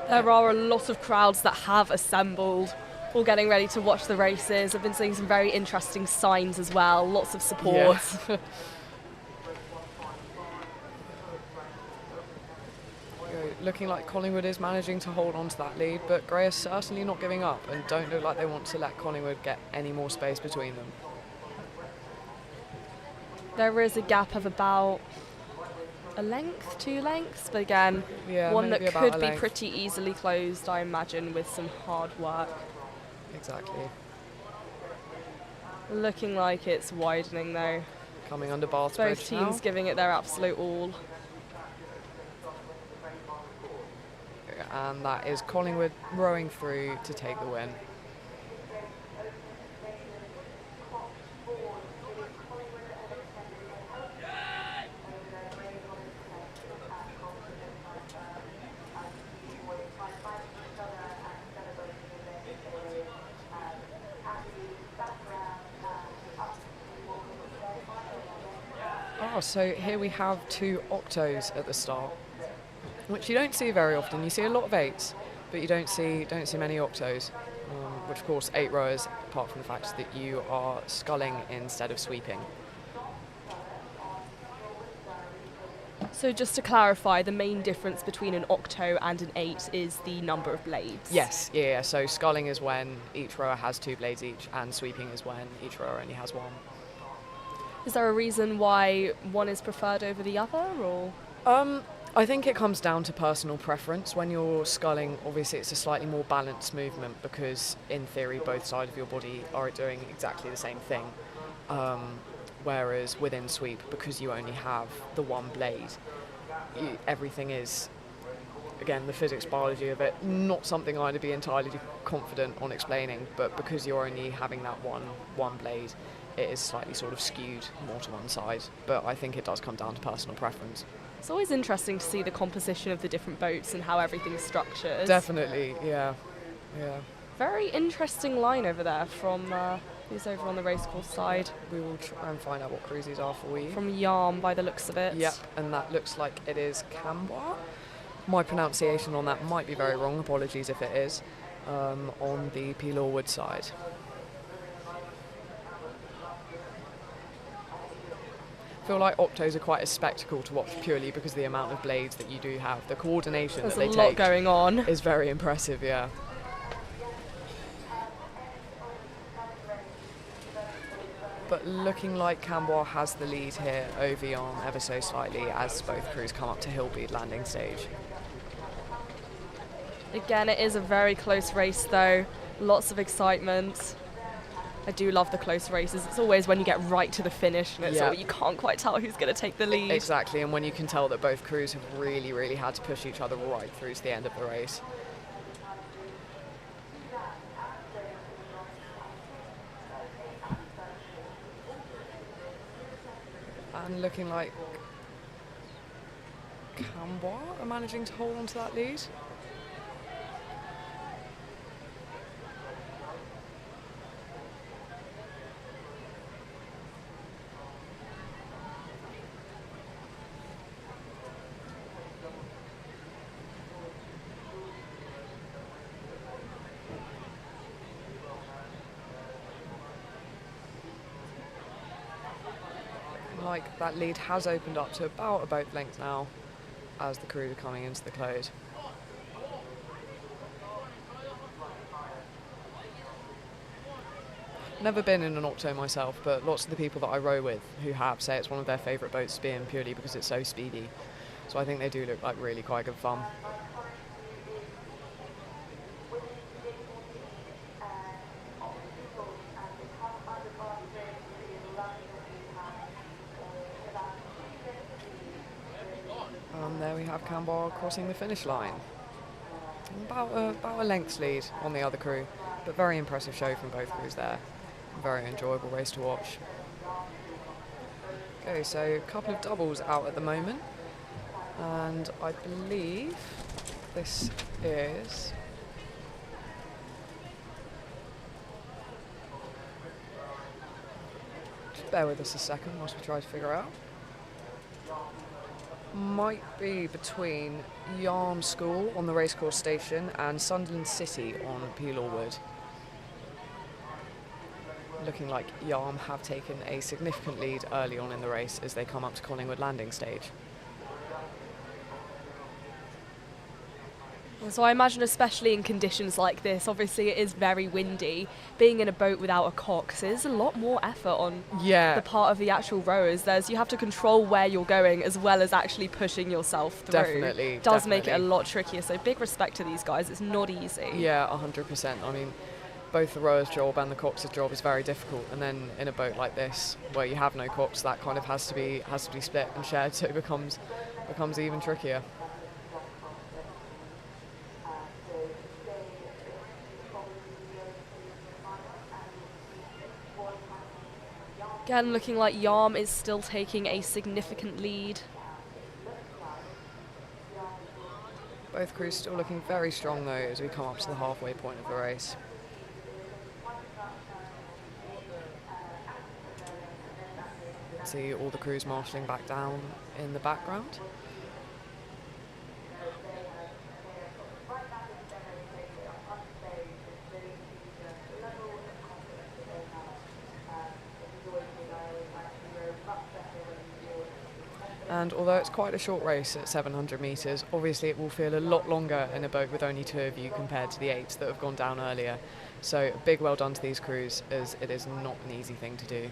There are a lot of crowds that have assembled, all getting ready to watch the races. I've been seeing some very interesting signs as well, lots of support. Yeah. Looking like Collingwood is managing to hold on to that lead, but Grey are certainly not giving up and don't look like they want to let Collingwood get any more space between them. There is a gap of about a length, 2 lengths, but again, Yeah, one that maybe about could a be length. pretty easily closed, I imagine, with some hard work. Exactly. Looking like it's widening though. Coming under Bath Both Bridge teams now. giving it their absolute all. And that is Collingwood rowing through to take the win. So here we have 2 octos at the start, which you don't see very often. You see a lot of 8s, but you don't see many octos, which of course 8 rowers, apart from the fact that you are sculling instead of sweeping. So just to clarify, the main difference between an octo and an 8 is the number of blades. Yes, yeah. So sculling is when each rower has 2 blades each, and sweeping is when each rower only has 1. Is there a reason why one is preferred over the other, or? I think it comes down to personal preference. When you're sculling, obviously it's a slightly more balanced movement because, in theory, both sides of your body are doing exactly the same thing. Whereas within sweep, because you only have the 1 blade, everything is, again, the physics, biology of it, not something I'd be entirely confident on explaining, but because you're only having that one blade, it is slightly sort of skewed more to one side. But I think it does come down to personal preference. It's always interesting to see the composition of the different boats and how everything's structured. Definitely, yeah. Very interesting line over there from who's over on the racecourse side. We will try and find out what crews these are for you. From Yarm, by the looks of it. Yep, and that looks like it is Cambois. My pronunciation on that might be very wrong, apologies if it is, on the P-Lawwood side. I feel like octos are quite a spectacle to watch purely because of the amount of blades that you do have. The coordination There's that they a lot take going on. is very impressive, yeah. But looking like Cambois has the lead here over Yarm ever so slightly as both crews come up to Hillbead landing stage. Again, it is a very close race though. Lots of excitement. I do love the close races. It's always when you get right to the finish and it's Yeah. all, you can't quite tell who's going to take the lead. Exactly, and when you can tell that both crews have really, really had to push each other right through to the end of the race. And looking like Cambois are managing to hold on to that lead. Like that lead has opened up to about a boat length now as the crews are coming into the close. Never been in an octo myself, but lots of the people that I row with who have say it's one of their favourite boats to be in purely because it's so speedy. So I think they do look like really quite good fun. And there we have Cambois crossing the finish line. About a length's lead on the other crew, but very impressive show from both crews there. Very enjoyable race to watch. Okay, so a couple of doubles out at the moment, and I believe this is just bear with us a second whilst we try to figure out. Might be between Yarm School on the racecourse station and Sunderland City on Peel Wood. Looking like Yarm have taken a significant lead early on in the race as they come up to Collingwood landing stage. So I imagine, especially in conditions like this, obviously it is very windy. Being in a boat without a cox is a lot more effort on the part of the actual rowers. You have to control where you're going as well as actually pushing yourself through. Definitely. It does make it a lot trickier. So big respect to these guys. It's not easy. Yeah, 100%. I mean, both the rower's job and the cox's job is very difficult. And then in a boat like this, where you have no cox, that kind of has to be split and shared, so it becomes even trickier. Again, looking like Yarm is still taking a significant lead. Both crews still looking very strong though as we come up to the halfway point of the race. See all the crews marshalling back down in the background. And although it's quite a short race at 700 metres, obviously it will feel a lot longer in a boat with only two of you compared to the 8 that have gone down earlier. So a big well done to these crews, as it is not an easy thing to do.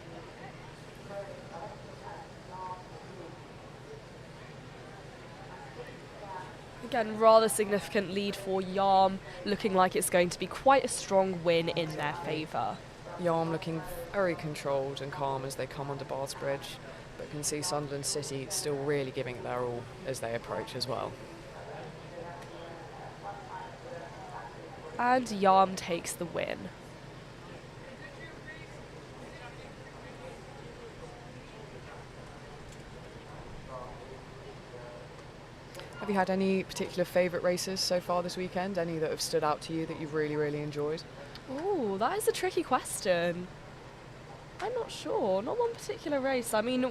Again, rather significant lead for Yarm, looking like it's going to be quite a strong win in their favour. Yarm looking very controlled and calm as they come under Bath's Bridge, but can see Sunderland City still really giving it their all as they approach as well. And Yarm takes the win. Have you had any particular favourite races so far this weekend? Any that have stood out to you that you've really, really enjoyed? Oh, that is a tricky question. I'm not sure. Not one particular race. I mean,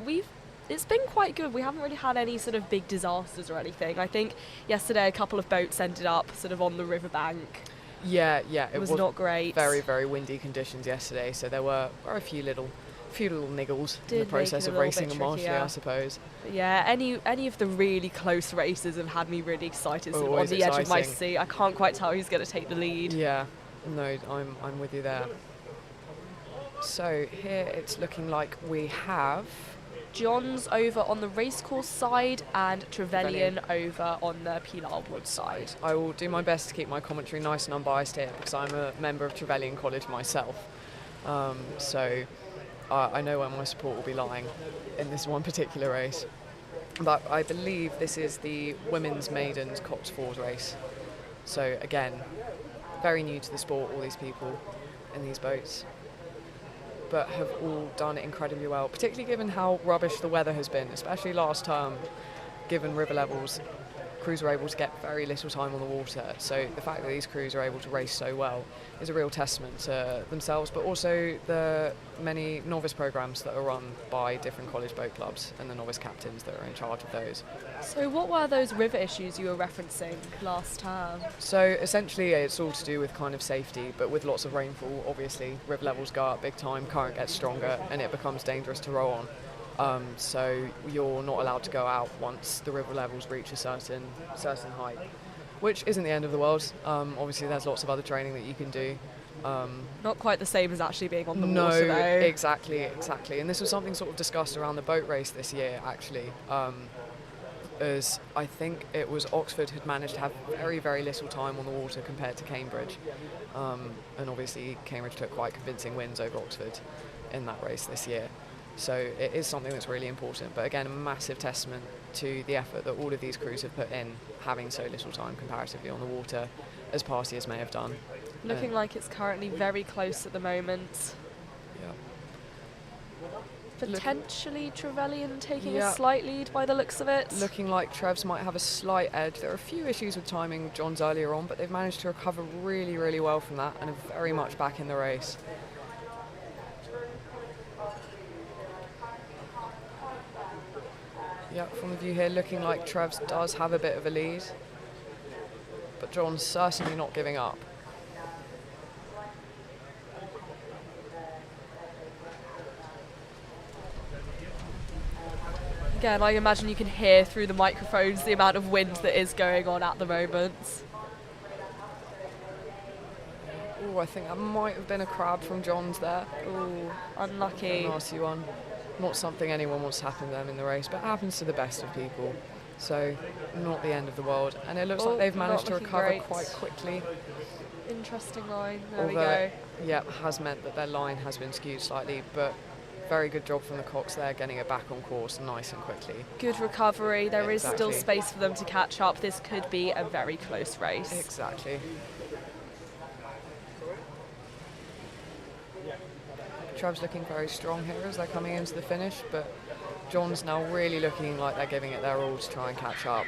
it's been quite good. We haven't really had any sort of big disasters or anything. I think yesterday a couple of boats ended up sort of on the riverbank. Yeah, it was not great. Very, very windy conditions yesterday, so there were a few little few little niggles in Did the make process it a of little racing bit them marginally, trickier. I suppose. But yeah, any of the really close races have had me really excited, sort of on Always the edge of my exciting. seat. I can't quite tell who's going to take the lead. Yeah, no, I'm with you there. So here it's looking like we have John's over on the racecourse side and Trevelyan over on the Pilar Wood side. I will do my best to keep my commentary nice and unbiased here because I'm a member of Trevelyan College myself. So I know where my support will be lying in this one particular race. But I believe this is the women's maidens Cox Ford race. So again, very new to the sport, all these people in these boats, but have all done it incredibly well, particularly given how rubbish the weather has been, especially last term, given river levels. Crews are able to get very little time on the water, so the fact that these crews are able to race so well is a real testament to themselves, but also the many novice programs that are run by different college boat clubs and the novice captains that are in charge of those. So what were those river issues you were referencing last term? So essentially it's all to do with kind of safety, but with lots of rainfall, obviously river levels go up big time, current gets stronger, and it becomes dangerous to row on. So you're not allowed to go out once the river levels reach a certain height, which isn't the end of the world. Obviously there's lots of other training that you can do. Not quite the same as actually being on the No, water though. exactly. And this was something sort of discussed around the boat race this year actually. As I think it was Oxford had managed to have very, very little time on the water compared to Cambridge. And obviously Cambridge took quite convincing wins over Oxford in that race this year. So it is something that's really important, but again, a massive testament to the effort that all of these crews have put in, having so little time comparatively on the water, as Partiers may have done. Looking like it's currently very close at the moment. Yeah. Potentially Trevelyan taking Yeah. a slight lead by the looks of it. Looking like Trevs might have a slight edge. There are a few issues with timing John's earlier on, but they've managed to recover really, really well from that and are very much back in the race. Yeah, from the view here, looking like Trevs does have a bit of a lead, but John's certainly not giving up. Again, I imagine you can hear through the microphones the amount of wind that is going on at the moment. Oh, I think that might have been a crab from John's there. Oh, unlucky. A nasty one. Not something anyone wants to happen to them in the race, but it happens to the best of people. So, not the end of the world. And it looks like they've managed to recover quite quickly. Interesting line. There we Although go. it, yeah, has meant that their line has been skewed slightly, but very good job from the Cox there, getting it back on course nice and quickly. Good recovery. There is still Exactly. space for them to catch up. This could be a very close race. Exactly. Trev's looking very strong here as they're coming into the finish, but John's now really looking like they're giving it their all to try and catch up.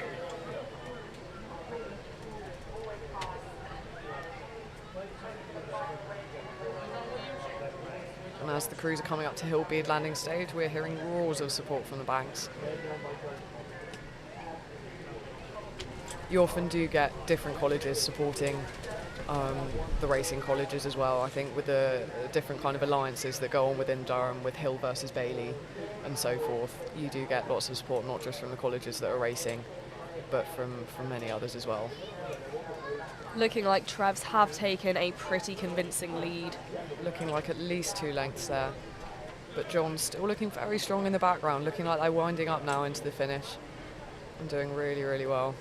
And as the crews are coming up to Hillbeard landing stage, we're hearing roars of support from the banks. You often do get different colleges supporting the racing colleges as well. I think with the different kind of alliances that go on within Durham with Hill versus Bailey and so forth, you do get lots of support, not just from the colleges that are racing, but from many others as well. Looking like Trevs have taken a pretty convincing lead. Looking like at least 2 lengths there. But John's still looking very strong in the background, looking like they're winding up now into the finish and doing really, really well.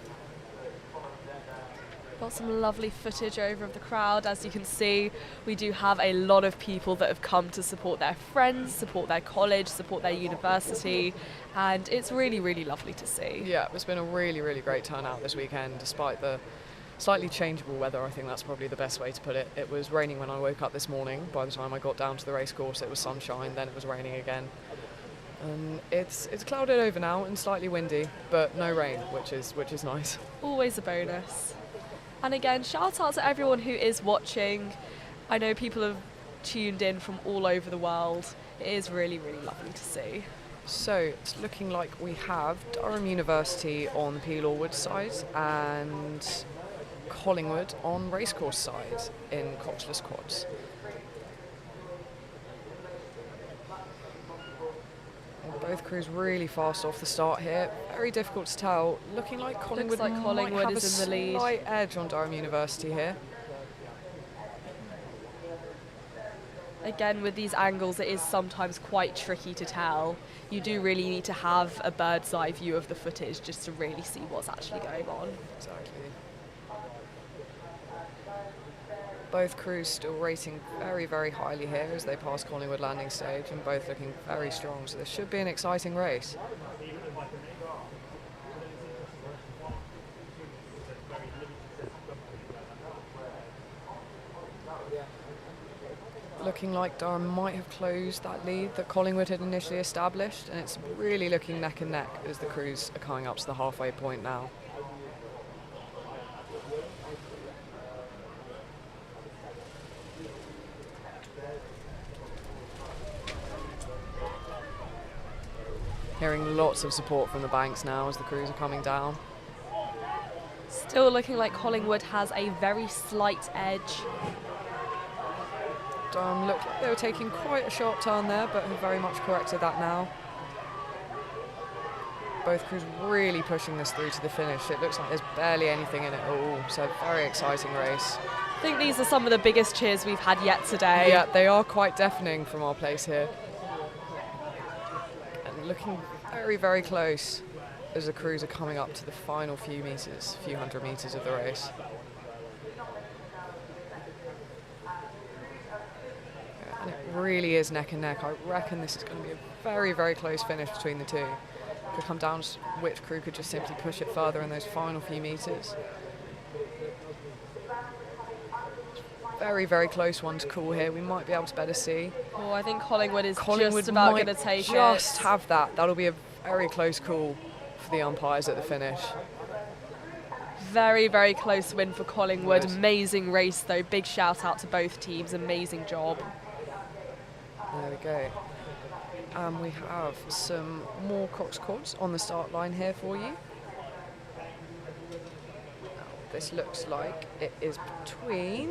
Got some lovely footage over of the crowd. As you can see, we do have a lot of people that have come to support their friends, support their college, support their university, and it's really, really lovely to see. Yeah, it's been a really, really great turnout this weekend, despite the slightly changeable weather. I think that's probably the best way to put it. It was raining when I woke up this morning. By the time I got down to the race course, it was sunshine, then it was raining again. And it's clouded over now and slightly windy, but no rain, which is nice. Always a bonus. And again, shout out to everyone who is watching. I know people have tuned in from all over the world. It is really, really lovely to see. So it's looking like we have Durham University on Pilar Wood side and Collingwood on racecourse side in Coxless quads. Both crews really fast off the start here. Very difficult to tell. Looking like Collingwood, Collingwood might have is a in the lead. slight edge on Durham University here. Again, with these angles, it is sometimes quite tricky to tell. You do really need to have a bird's eye view of the footage just to really see what's actually going on. Exactly. Both crews still rating very, very highly here as they pass Collingwood landing stage, and both looking very strong, so this should be an exciting race. Looking like Durham might have closed that lead that Collingwood had initially established, and it's really looking neck and neck as the crews are coming up to the halfway point now. Hearing lots of support from the banks now as the crews are coming down. Still looking like Collingwood has a very slight edge. Durham looked like they were taking quite a sharp turn there, but have very much corrected that now. Both crews really pushing this through to the finish. It looks like there's barely anything in it at all, so very exciting race. I think these are some of the biggest cheers we've had yet today. Yeah, they are quite deafening from our place here. And looking very, very close as the crews are coming up to the final few hundred meters of the race. And it really is neck and neck. I reckon this is going to be a very, very close finish between the two. Could come down to which crew could just simply push it further in those final few meters. Very, very close one to call here. We might be able to better see. Oh, I think Collingwood is just about going to take it. Just have that. That'll be a very close call for the umpires at the finish. Very, very close win for Collingwood. Right. Amazing race, though. Big shout out to both teams. Amazing job. There we go. We have some more Cox quads on the start line here for you. This looks like it is between,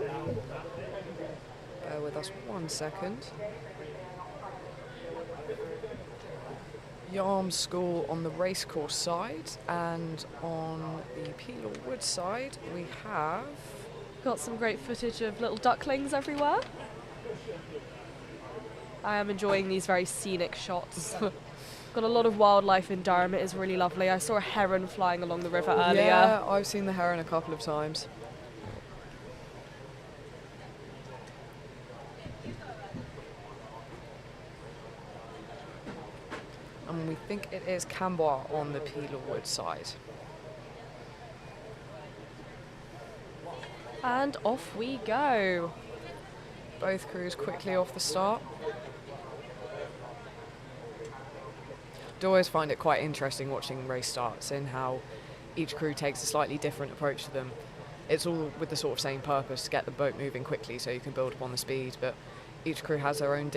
bear with us 1 second, Yarm School on the racecourse side, and on the Peel or Wood side we have got some great footage of little ducklings everywhere. I am enjoying these very scenic shots. Got a lot of wildlife in Durham. It is really lovely. I saw a heron flying along the river earlier. Yeah, I've seen the heron a couple of times. And we think it is Cambois on the Peel or Wood side. And off we go. Both crews quickly off the start. I always find it quite interesting watching race starts and how each crew takes a slightly different approach to them. It's all with the sort of same purpose, to get the boat moving quickly so you can build upon the speed, but each crew has their own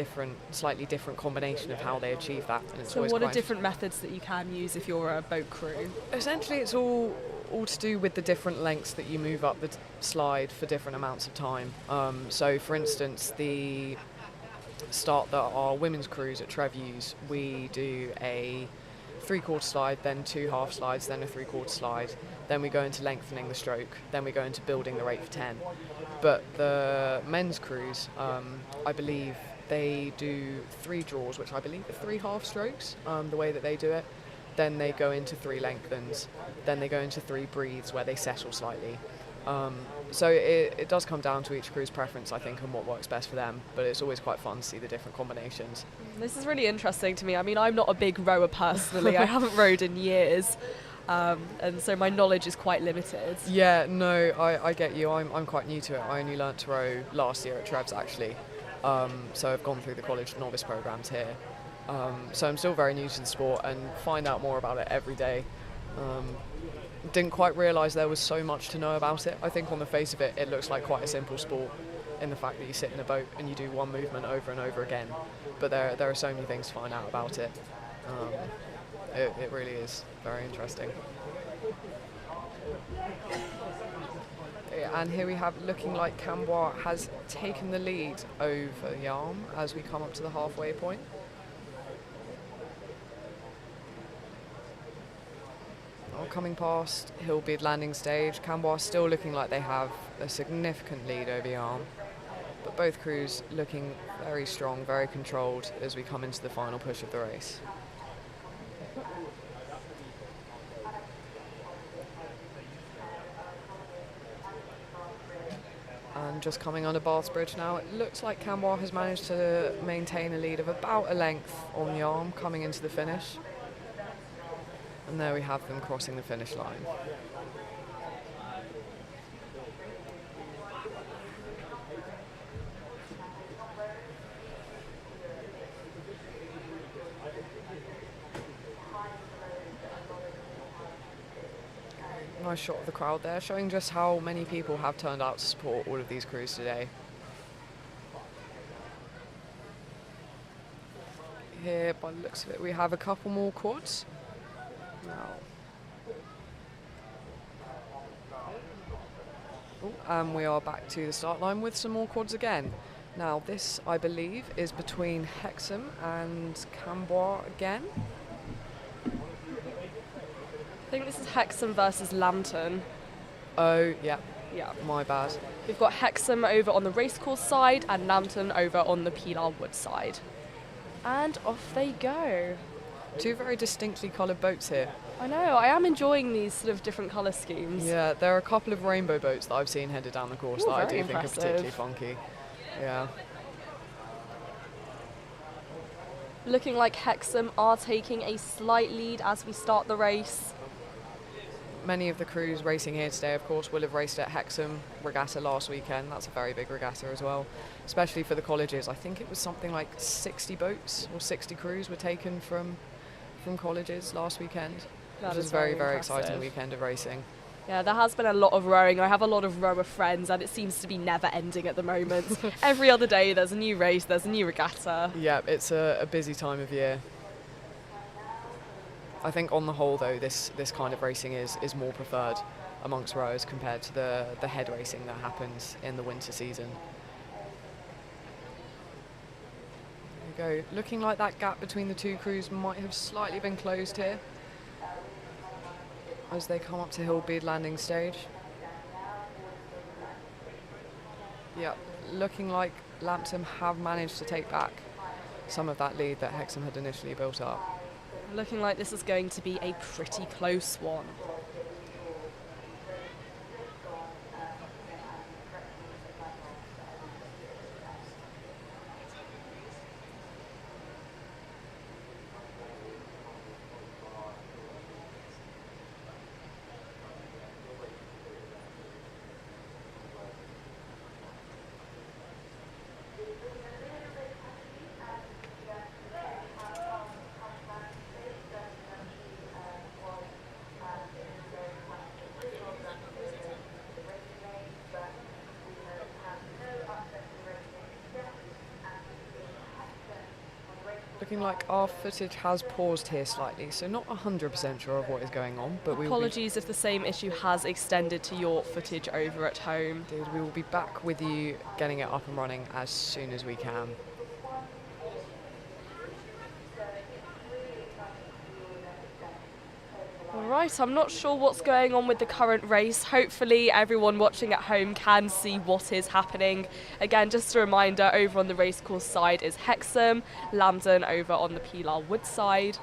slightly different combination of how they achieve that. And it's so what are different methods that you can use if you're a boat crew? Essentially it's all to do with the different lengths that you move up the slide for different amounts of time. So for instance, the start that our women's crews at Trev use, we do a 3/4 slide, then 2 half slides, then a 3/4 slide, then we go into lengthening the stroke, then we go into building the rate for 10. But the men's crews, I believe they do 3 draws, which I believe are 3 half strokes, the way that they do it. Then they go into 3 lengthens, then they go into 3 breathes where they settle slightly. So it does come down to each crew's preference, I think, and what works best for them, but it's always quite fun to see the different combinations. This is really interesting to me. I mean, I'm not a big rower personally. I haven't rowed in years, and so my knowledge is quite limited. Yeah, no, I get you. I'm quite new to it. I only learnt to row last year at Trev's, actually, so I've gone through the college novice programs here. So I'm still very new to the sport and find out more about it every day. Didn't quite realise there was so much to know about it. I think on the face of it, it looks like quite a simple sport in the fact that you sit in a boat and you do one movement over and over again. But there are so many things to find out about it. It really is very interesting. And here we have looking like Cambois has taken the lead over Yarm as we come up to the halfway point. coming past Hillbeard landing stage. Cambois still looking like they have a significant lead over Yarm, but both crews looking very strong, very controlled as we come into the final push of the race. And just coming under Bath's Bridge now, it looks like Cambois has managed to maintain a lead of about a length on Yarm coming into the finish. And there we have them crossing the finish line. Nice shot of the crowd there, showing just how many people have turned out to support all of these crews today. Here, by the looks of it, we have a couple more quads. And we are back to the start line with some more quads again. Now this, I believe, is between Hexham and Cambois again. I think this is Hexham versus Lambton. Oh, yeah. Yeah. My bad. We've got Hexham over on the racecourse side and Lambton over on the Pilar Wood side. And off they go. Two very distinctly coloured boats here. I know, I am enjoying these sort of different colour schemes. Yeah, there are a couple of rainbow boats that I've seen headed down the course that I do think are particularly funky. Yeah. Looking like Hexham are taking a slight lead as we start the race. Many of the crews racing here today, of course, will have raced at Hexham Regatta last weekend. That's a very big regatta as well, especially for the colleges. I think it was something like 60 boats or 60 crews were taken from colleges last weekend. That was a very, very exciting weekend of racing. Yeah, there has been a lot of rowing. I have a lot of rower friends and it seems to be never ending at the moment. Every other day there's a new race, there's a new regatta. Yeah, it's a busy time of year. I think on the whole though, this kind of racing is more preferred amongst rowers compared to the head racing that happens in the winter season. There we go. Looking like that gap between the two crews might have slightly been closed here as they come up to Hillbeard landing stage. Yeah, looking like Lambton have managed to take back some of that lead that Hexham had initially built up. Looking like this is going to be a pretty close one. Looking like our footage has paused here slightly, so not 100% sure of what is going on, but apologies if the same issue has extended to your footage over at home. We will be back with you getting it up and running as soon as we can. Alright, I'm not sure what's going on with the current race. Hopefully everyone watching at home can see what is happening. Again, just a reminder, over on the racecourse side is Hexham, Lambton over on the Pilar Wood side.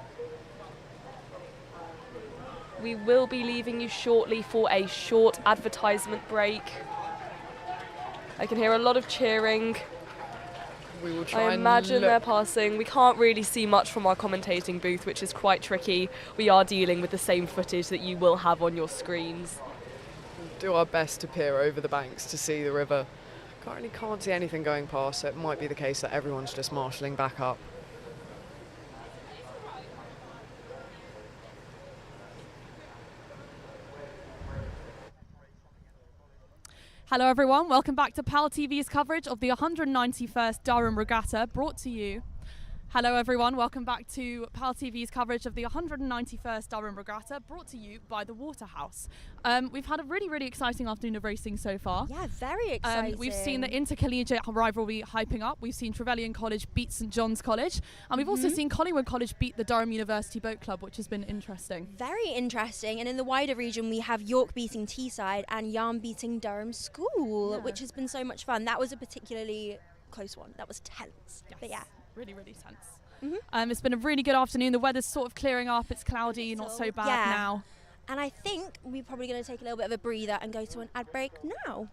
We will be leaving you shortly for a short advertisement break. I can hear a lot of cheering. We will try I imagine they're passing. We can't really see much from our commentating booth, which is quite tricky. We are dealing with the same footage that you will have on your screens. We'll do our best to peer over the banks to see the river. Currently can't see anything going past, so it might be the case that everyone's just marshalling back up. Hello everyone, welcome back to PalTV's coverage of the 191st Durham Regatta, brought to you Hello everyone, welcome back to PalTV's coverage of the 191st Durham Regatta, brought to you by the Waterhouse. We've had a really exciting afternoon of racing so far. Yeah, very exciting. We've seen the Intercollegiate rivalry hyping up. We've seen Trevelyan College beat St John's College. And we've also seen Collingwood College beat the Durham University Boat Club, which has been interesting. Very interesting. And in the wider region, we have York beating Teesside and Yarm beating Durham School, which has been so much fun. That was a particularly close one. That was tense. Yes. But yeah. Really tense. It's been a really good afternoon. The weather's sort of clearing up. It's cloudy, not so bad now. And I think we're probably going to take a little bit of a breather and go to an ad break now.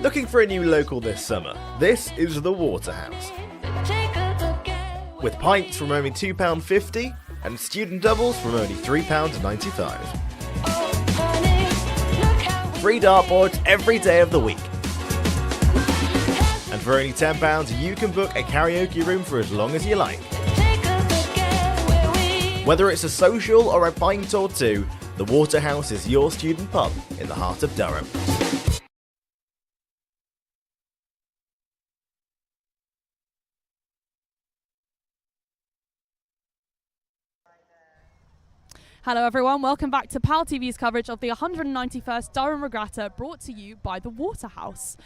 Looking for a new local this summer? This is the Waterhouse. With pints from only £2.50 and student doubles from only £3.95. 3 dartboards every day of the week. And for only £10 you can book a karaoke room for as long as you like. Whether it's a social or a pint or two, the Waterhouse is your student pub in the heart of Durham. Hello everyone, welcome back to PalTV's coverage of the 191st Durham Regatta, brought to you by the Waterhouse.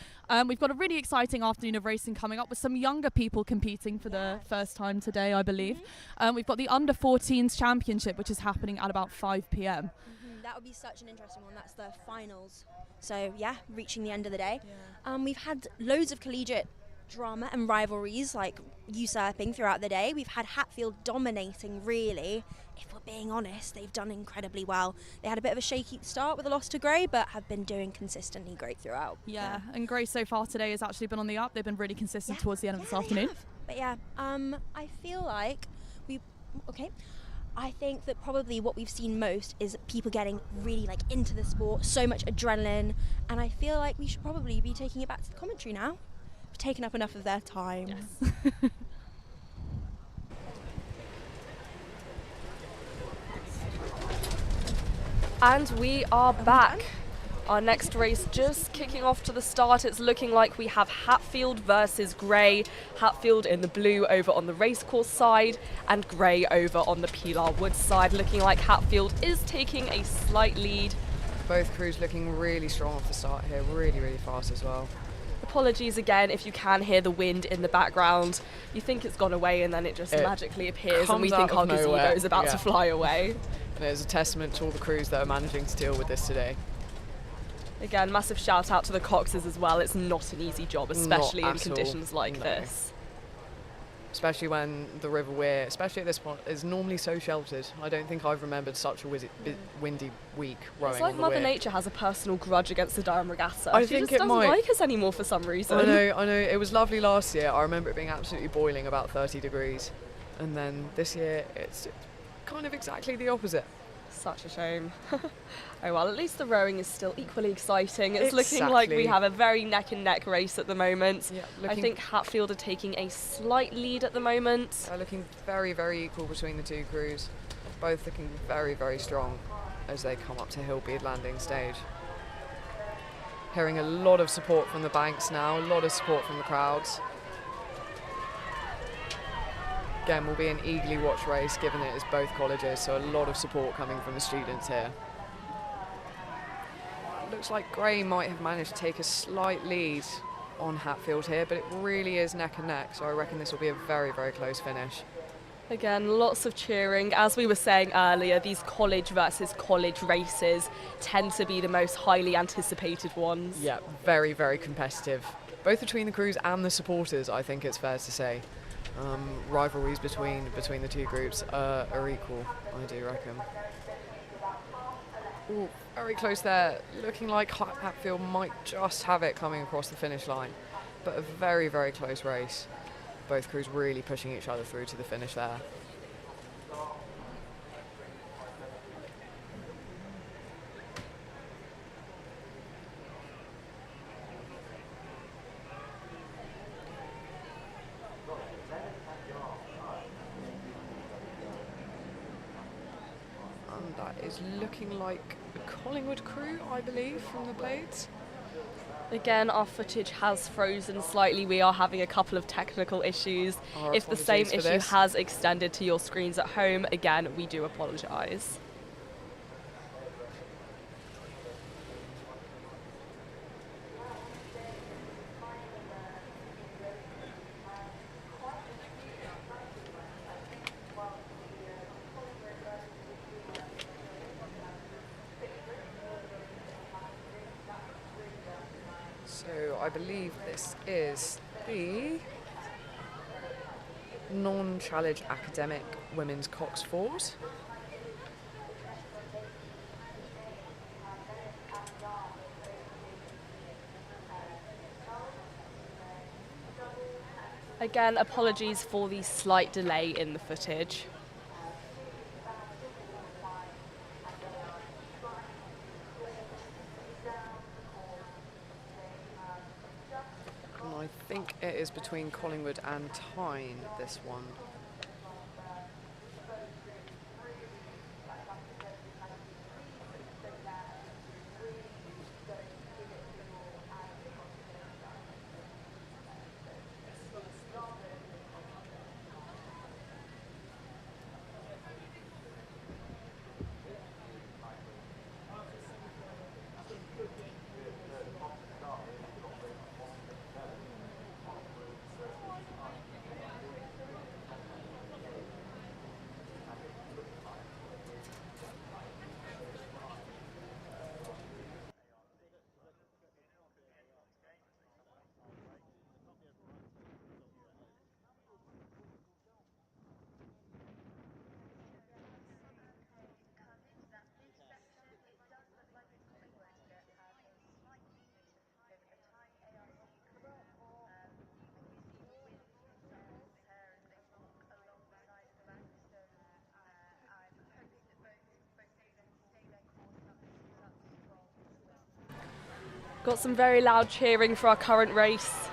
We've got a really exciting afternoon of racing coming up with some younger people competing for the first time today, I believe. We've got the Under-14s Championship, which is happening at about 5 p.m. That would be such an interesting one. That's the finals. So yeah, reaching the end of the day. We've had loads of collegiate drama and rivalries like usurping throughout the day. We've had Hatfield dominating, really. If we're being honest, they've done incredibly well. They had a bit of a shaky start with a loss to Grey, but have been doing consistently great throughout. Yeah, and Grey so far today has actually been on the up. They've been really consistent towards the end of this afternoon. But yeah, I feel like I think that probably what we've seen most is people getting really into the sport, so much adrenaline, and I feel like we should probably be taking it back to the commentary now. We've taken up enough of their time. Yes. And we are back. Our next race just kicking off to the start. It's looking like we have Hatfield versus Grey. Hatfield in the blue over on the racecourse side and Grey over on the Pilar Woods side. Looking like Hatfield is taking a slight lead. Both crews looking really strong off the start here, really fast as well. Apologies again if you can hear the wind in the background. You think it's gone away and then it just magically appears and we think our gazebo is about to fly away. And it's a testament to all the crews that are managing to deal with this today. Again, massive shout out to the Coxes as well. It's not an easy job, especially in conditions like this. Especially when the River Wear, especially at this point, is normally so sheltered. I don't think I've remembered such a windy week rowing. It's like on the Mother Weir. Nature has a personal grudge against the Durham Regatta. I she think just it doesn't might. like us anymore for some reason. I know. It was lovely last year. I remember it being absolutely boiling, about 30 degrees. And then this year, it's kind of exactly the opposite. Such a shame. Oh well, at least the rowing is still equally exciting. It's looking like we have a very neck and neck race at the moment. Yeah, I think Hatfield are taking a slight lead at the moment. They're looking very equal between the two crews. Both looking very strong as they come up to Hillbeard landing stage. Hearing a lot of support from the banks now, a lot of support from the crowds. Again, will be an eagerly watched race given it is both colleges, so a lot of support coming from the students here. Looks like Grey might have managed to take a slight lead on Hatfield here, but it really is neck and neck, so I reckon this will be a very close finish. Again, lots of cheering. As we were saying earlier, these college versus college races tend to be the most highly anticipated ones. Yeah, very competitive. Both between the crews and the supporters, I think it's fair to say. Rivalries between the two groups are equal, I do reckon. Ooh, very close there. Looking like Hatfield might just have it coming across the finish line, but a very close race. Both crews really pushing each other through to the finish there. is looking like a Collingwood crew, I believe, from the blades. Again, our footage has frozen slightly. We are having a couple of technical issues. Our If the same apologies for issue this. has extended to your screens at home, again, we do apologise. So I believe this is the non-challenge academic women's Cox Fours. Again, apologies for the slight delay in the footage. And I think it is between Collingwood and Tyne, this one. Got some very loud cheering for our current race.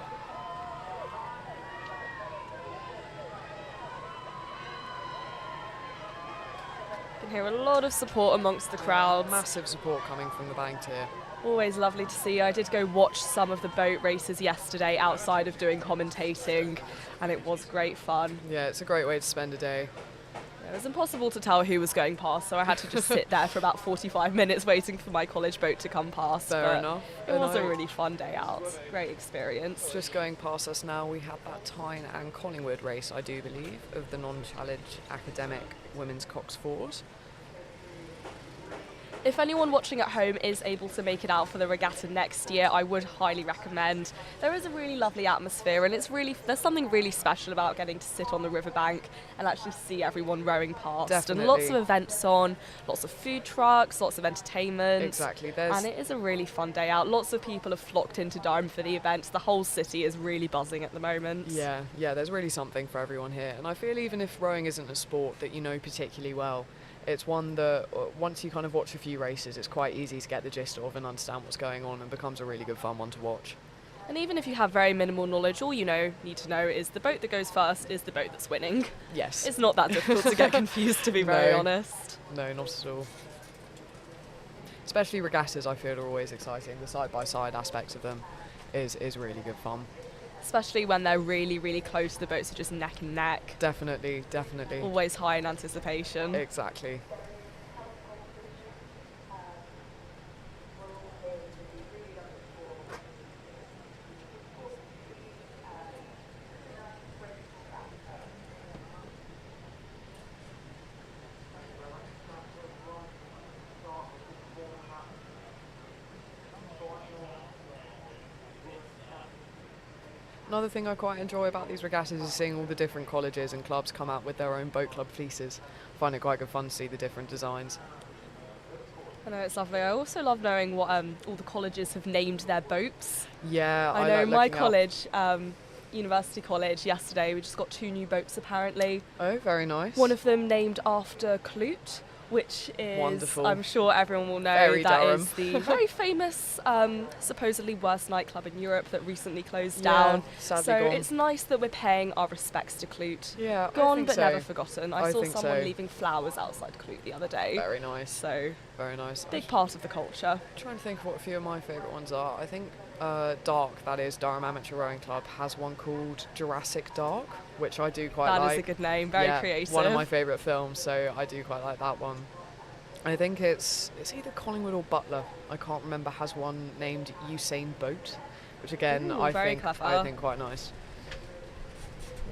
Can hear a lot of support amongst the crowd. Massive support coming from the banked here. Always lovely to see. I did go watch some of the boat races yesterday outside of doing commentating, and it was great fun. Yeah, it's a great way to spend a day. It was impossible to tell who was going past, so I had to just sit there for about 45 minutes waiting for my college boat to come past. Fair enough. It was a really fun day out. Great experience. Just going past us now, we have that Tyne and Collingwood race, I do believe, of the non-challenge academic women's Cox Fours. If anyone watching at home is able to make it out for the regatta next year, I would highly recommend. There is a really lovely atmosphere, and there's something really special about getting to sit on the riverbank and actually see everyone rowing past. Definitely. And lots of events on, lots of food trucks, lots of entertainment. Exactly. And it is a really fun day out. Lots of people have flocked into Durham for the events. The whole city is really buzzing at the moment. Yeah, there's really something for everyone here. And I feel even if rowing isn't a sport that you know particularly well, it's one that once you kind of watch a few races, it's quite easy to get the gist of and understand what's going on, and becomes a really good fun one to watch. And even if you have very minimal knowledge, all you need to know is the boat that goes first is the boat that's winning. Yes. It's not that difficult to get confused, to be very honest. No, not at all. Especially regattas, I feel, are always exciting. The side-by-side aspects of them is really good fun. Especially when they're really, really close, the boats are just neck and neck. Definitely. Always high in anticipation. Exactly. Another thing I quite enjoy about these regattas is seeing all the different colleges and clubs come out with their own boat club fleeces. I find it quite good fun to see the different designs. I know, it's lovely. I also love knowing what all the colleges have named their boats. Yeah, I know like my looking up. college, University College, yesterday we just got 2 new boats apparently. Oh, very nice. One of them named after Clute, which is, wonderful. I'm sure everyone will know, Very that Durham. is the very famous, supposedly worst nightclub in Europe that recently closed down. Sadly So gone. it's nice that we're paying our respects to Clute. Yeah, I Gone think but so. never forgotten. I saw think someone so. leaving flowers outside Clute the other day. Very nice. So very nice. big part of the culture. I'm trying to think what a few of my favourite ones are. I think Dark, that is Durham Amateur Rowing Club, has one called Jurassic Dark, which I do quite like. That is a good name, very creative. One of my favourite films, so I do quite like that one. I think it's either Collingwood or Butler. I can't remember. Has one named Usain Bolt, which again Ooh, I very think clever. quite nice.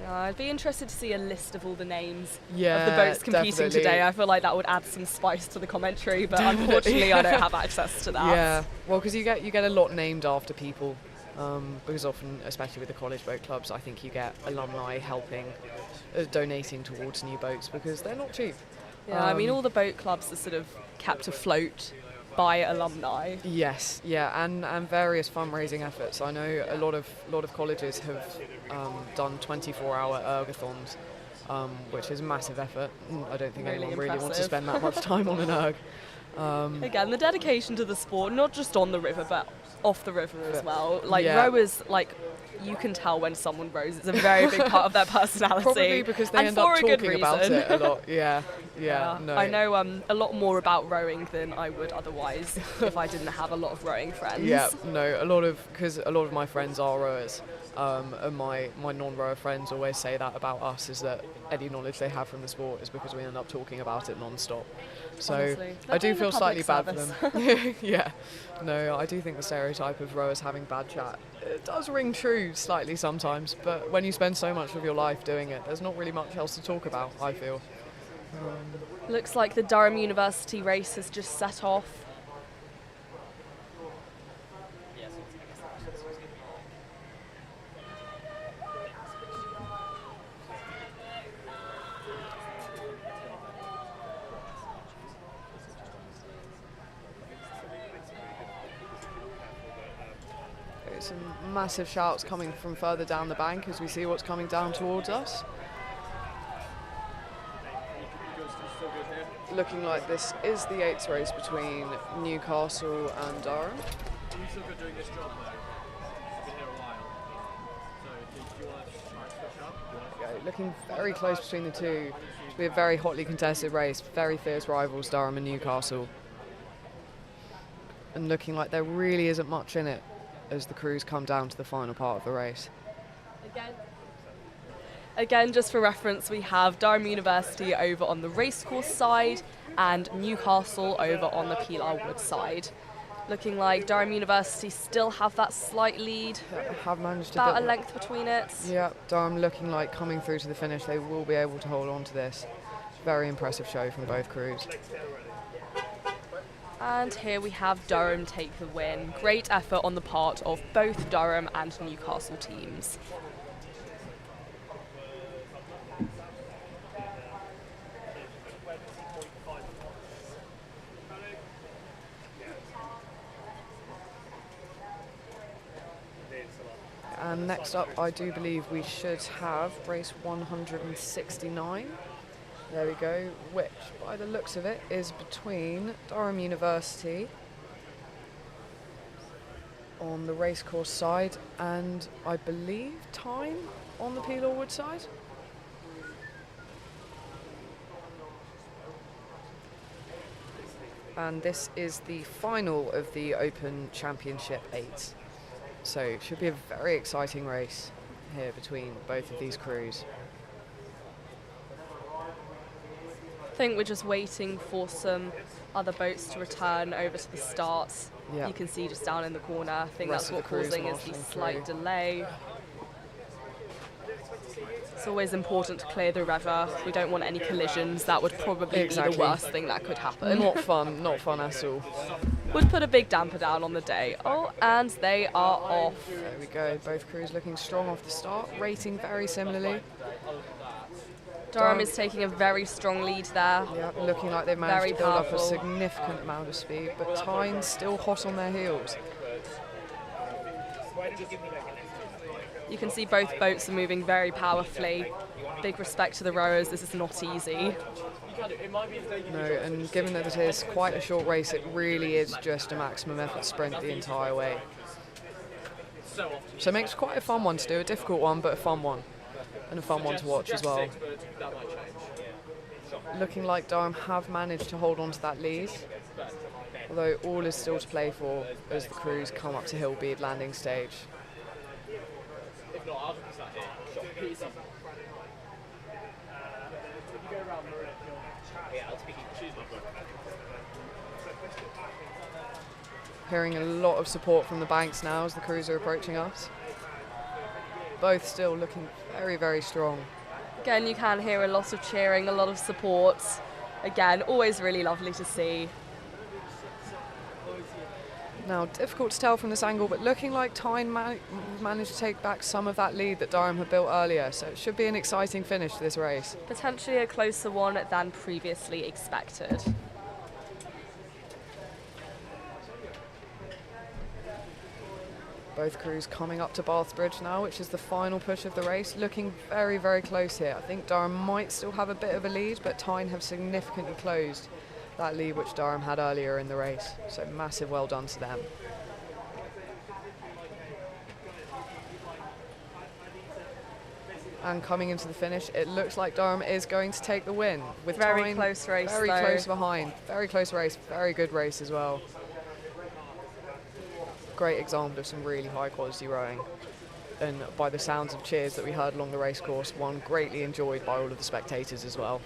Yeah, I'd be interested to see a list of all the names of Yeah, the boats competing definitely. today. I feel like that would add some spice to the commentary, but unfortunately I don't have access to that. Yeah, well, because you get a lot named after people, because often, especially with the college boat clubs, I think you get alumni helping, donating towards new boats because they're not cheap. Yeah, I mean all the boat clubs are sort of kept afloat by alumni. Yes, yeah, and various fundraising efforts. I know a lot of colleges have done 24-hour ergathons, which is a massive effort. I don't think Really anyone really wants to impressive. spend that much time on an erg. Again, the dedication to the sport, not just on the river, but off the river as well. Like yeah. rowers, like you can tell when someone rows. It's a very big part of their personality. Probably because they and end for up a good talking about reason. it a lot. Yeah, no. I know a lot more about rowing than I would otherwise if I didn't have a lot of rowing friends. Yeah, no, because a lot of my friends are rowers, and my non-rower friends always say that about us, is that any knowledge they have from the sport is because we end up talking about it non-stop. So Honestly, I do they're feel doing a slightly bad for public them. Yeah, no, I do think the stereotype of rowers having bad chat, it does ring true slightly sometimes, but when you spend so much of your life doing it, there's not really much else to talk about, I feel. Looks like the Durham University race has just set off. Some massive shouts coming from further down the bank as we see what's coming down towards us. Looking like this is the 8th race between Newcastle and Durham. Are you still good doing this job though? I've been here a while. So do you want to try and switch up? Okay, looking very close between the two. It'll be a very hotly contested race, very fierce rivals, Durham and Newcastle. And looking like there really isn't much in it as the crews come down to the final part of the race. Again, just for reference, we have Durham University over on the racecourse side and Newcastle over on the Pilar Wood side. Looking like Durham University still have that slight lead. Have managed to about a build- length between it. Yeah, Durham looking like coming through to the finish. They will be able to hold on to this. Very impressive show from both crews. And here we have Durham take the win. Great effort on the part of both Durham and Newcastle teams. And next up, I do believe we should have race 169. There we go, which, by the looks of it, is between Durham University on the racecourse side and, I believe, Tyne on the Pilar Wood side. And this is the final of the Open Championship 8. So it should be a very exciting race here between both of these crews. I think we're just waiting for some other boats to return over to the start. Yeah. You can see just down in the corner. I think Rest that's of what the crews causing is the marshalling slight through. delay. It's always important to clear the river. We don't want any collisions. That would probably be the worst thing that could happen. Not fun, not fun at all. Would put a big damper down on the day. Oh, and they are off. There we go, both crews looking strong off the start, rating very similarly. Durham is taking a very strong lead there. Yeah, looking like they've managed Very to build up a powerful. significant amount of speed, but Tyne's still hot on their heels. You can see both boats are moving very powerfully. big respect to the rowers, this is not easy. No, and given that it is quite a short race, it really is just a maximum effort sprint the entire way. So it makes quite a fun one to do, a difficult one, but a fun one. And a fun one to watch as well. Looking like Durham have managed to hold on to that lead, although all is still to play for as the crews come up to Hillbead landing stage. Hearing a lot of support from the banks now as the crews are approaching us. Both still looking very, very strong. Again, you can hear a lot of cheering, a lot of support. Again, always really lovely to see. Now, difficult to tell from this angle, but looking like Tyne managed to take back some of that lead that Durham had built earlier, so it should be an exciting finish to this race. Potentially a closer one than previously expected. Both crews coming up to Bathbridge now, which is the final push of the race, looking very, very close here. I think Durham might still have a bit of a lead, but Tyne have significantly closed that lead which Durham had earlier in the race. So massive well done to them. And coming into the finish, it looks like Durham is going to take the win. With Very Tyne close race, very though. close behind. Very close race, very good race as well. Great example of some really high quality rowing, and by the sounds of cheers that we heard along the race course, one greatly enjoyed by all of the spectators as well.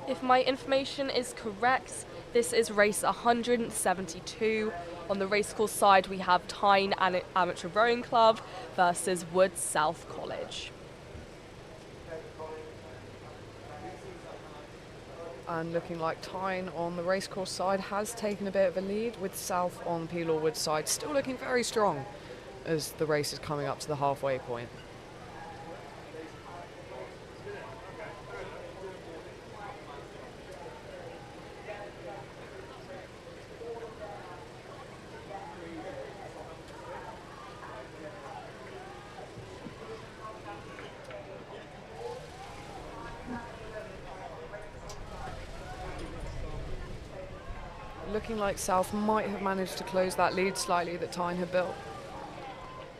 If my information is correct, this is race 172. On the racecourse side, we have Tyne Amateur Rowing Club versus Woods South College. And looking like Tyne on the racecourse side has taken a bit of a lead, with South on Peel Woods side still looking very strong as the race is coming up to the halfway point. Looking like South might have managed to close that lead slightly that Tyne had built.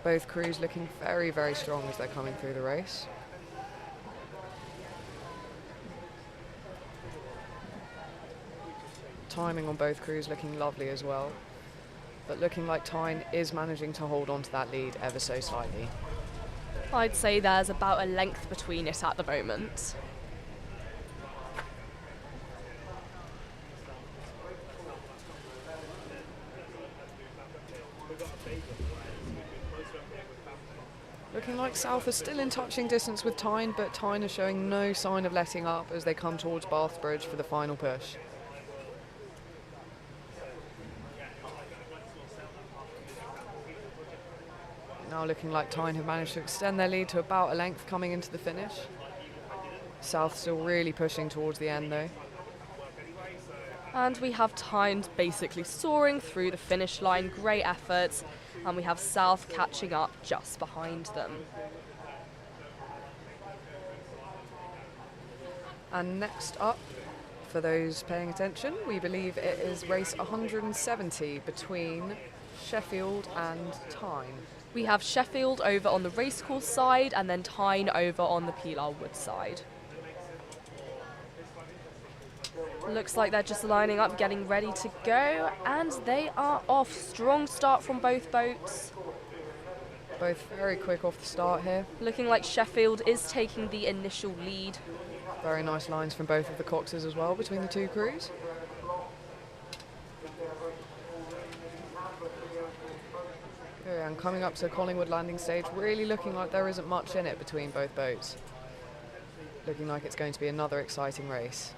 Both crews looking very, very strong as they're coming through the race. Timing on both crews looking lovely as well. But looking like Tyne is managing to hold on to that lead ever so slightly. I'd say there's about a length between it at the moment. Looking like South are still in touching distance with Tyne, but Tyne are showing no sign of letting up as they come towards Bathbridge for the final push. Now looking like Tyne have managed to extend their lead to about a length coming into the finish. South still really pushing towards the end though. And we have Tyne basically soaring through the finish line, great effort. And we have South catching up just behind them. And next up, for those paying attention, we believe it is race 170 between Sheffield and Tyne. We have Sheffield over on the racecourse side and then Tyne over on the Pilar Wood side. Looks like they're just lining up, getting ready to go, and they are off. Strong start from both boats. Both very quick off the start here. Looking like Sheffield is taking the initial lead. Very nice lines from both of the coxes as well between the two crews. Okay, and coming up to Collingwood landing stage, really looking like there isn't much in it between both boats. Looking like it's going to be another exciting race.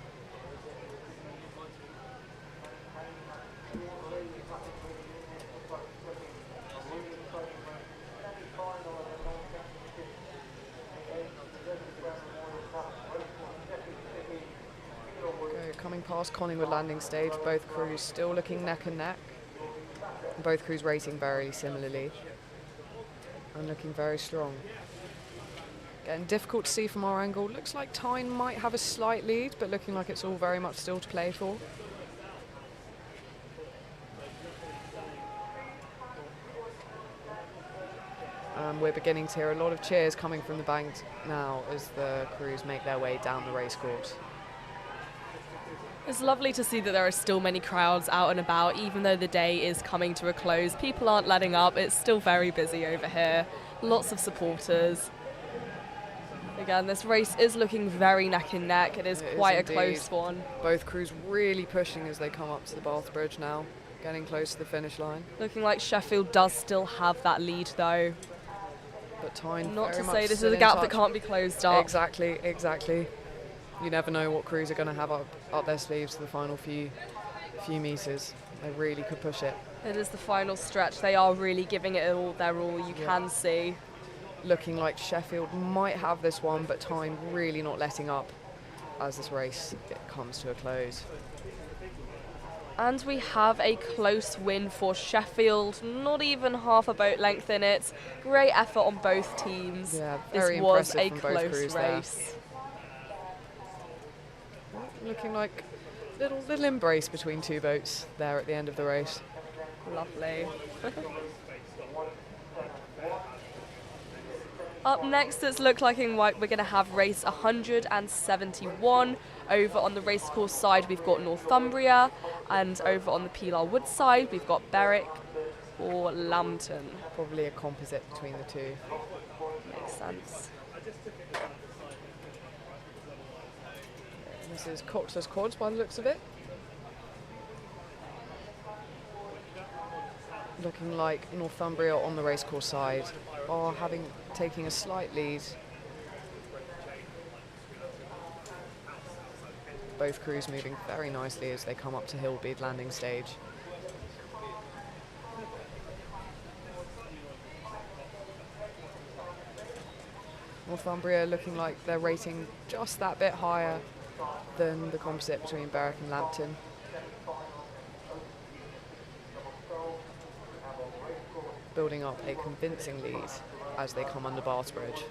past Collingwood landing stage, both crews still looking neck and neck. Both crews racing very similarly and looking very strong. Again, difficult to see from our angle. Looks like Tyne might have a slight lead, but looking like it's all very much still to play for. We're beginning to hear a lot of cheers coming from the bank now as the crews make their way down the racecourse. It's lovely to see that there are still many crowds out and about, even though the day is coming to a close. People aren't letting up. It's still very busy over here. Lots of supporters. Again, this race is looking very neck and neck. It is quite a close one. Both crews really pushing as they come up to the Bath Bridge now, getting close to the finish line. Looking like Sheffield does still have that lead though. But Tyne not very to much say this still is a in gap touch. that can't be closed up. Exactly, exactly. You never know what crews are going to have up their sleeves for the final few metres. They really could push it. It is the final stretch. They are really giving it all their all, you can see. Looking like Sheffield might have this one, but Tyne really not letting up as this race comes to a close. And we have a close win for Sheffield, not even half a boat length in it. Great effort on both teams. Yeah, very this was a impressive from both close crews race. There. Looking like little embrace between two boats there at the end of the race. Lovely. Up next, it's looking like we're going to have race 171. Over on the racecourse side, we've got Northumbria, and over on the Pilar Wood side, we've got Berwick or Lambton. Probably a composite between the two. Makes sense. This is Cox's Quads by the looks of it. Looking like Northumbria on the racecourse side are taking a slight lead. Both crews moving very nicely as they come up to Hillbead landing stage. Northumbria looking like they're rating just that bit higher than the composite between Berwick and Lambton. Building up a convincing lead as they come under Bath Bridge.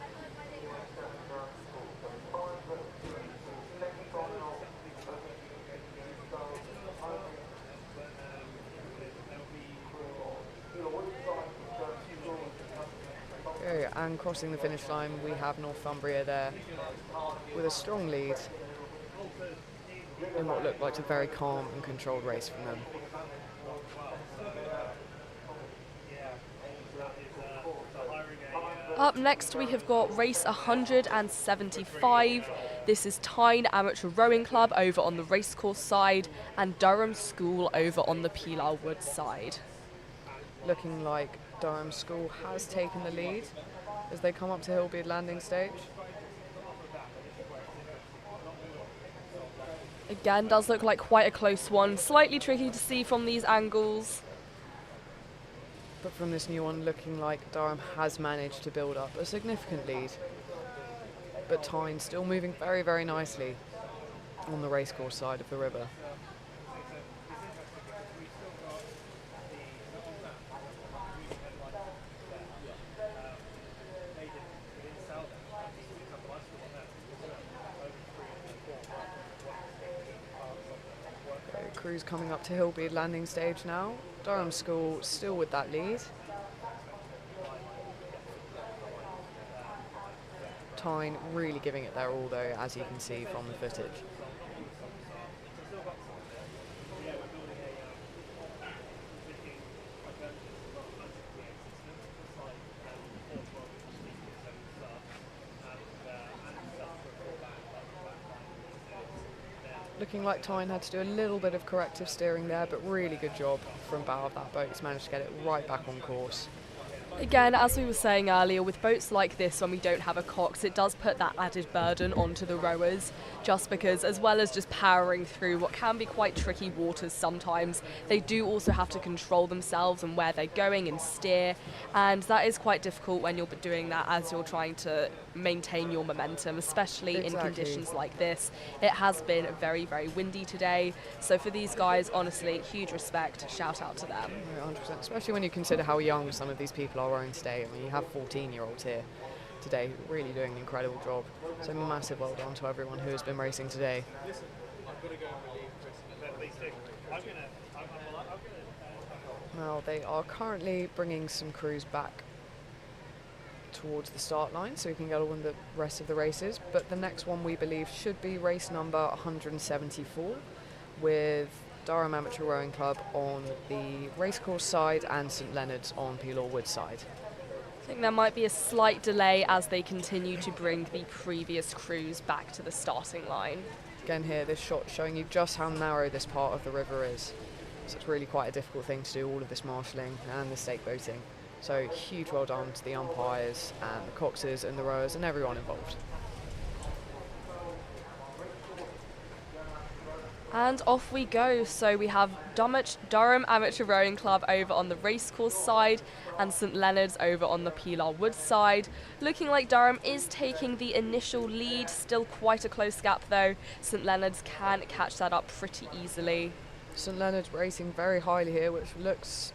Okay, and crossing the finish line, we have Northumbria there with a strong lead in what looked like a very calm and controlled race from them. Up next, we have got race 175. This is Tyne Amateur Rowing Club over on the racecourse side and Durham School over on the Pilar Wood side. Looking like Durham School has taken the lead as they come up to Hillbead landing stage. Again, does look like quite a close one. Slightly tricky to see from these angles. But from this new one, looking like Durham has managed to build up a significant lead. But Tyne still moving very, very nicely on the racecourse side of the river. Crews coming up to Hillbead landing stage now. Durham School still with that lead. Tyne really giving it their all though, as you can see from the footage. Looking like Tyne had to do a little bit of corrective steering there, but really good job from bow of that boat. He's managed to get it right back on course. Again, as we were saying earlier, with boats like this, when we don't have a cox, it does put that added burden onto the rowers, just because as well as just powering through what can be quite tricky waters sometimes, they do also have to control themselves and where they're going and steer, and that is quite difficult when you're doing that as you're trying to maintain your momentum, especially in conditions like this. It has been very, very windy today, so for these guys, honestly, huge respect, shout out to them. 100%, especially when you consider how young some of these people are rowing today. I mean, you have 14-year-olds here today really doing an incredible job. So massive well done to everyone who has been racing today. Now they are currently bringing some crews back towards the start line so we can get on the rest of the races, but the next one we believe should be race number 174 with Durham Amateur Rowing Club on the racecourse side and St Leonard's on Peel Wood side. I think there might be a slight delay as they continue to bring the previous crews back to the starting line. Again here, this shot showing you just how narrow this part of the river is. So it's really quite a difficult thing to do, all of this marshalling and the stake boating. So huge well done to the umpires and the coxes and the rowers and everyone involved. And off we go. So we have Durham Amateur Rowing Club over on the racecourse side and St Leonard's over on the Peel Wood side. Looking like Durham is taking the initial lead, still quite a close gap though. St Leonard's can catch that up pretty easily. St Leonard's racing very highly here, which looks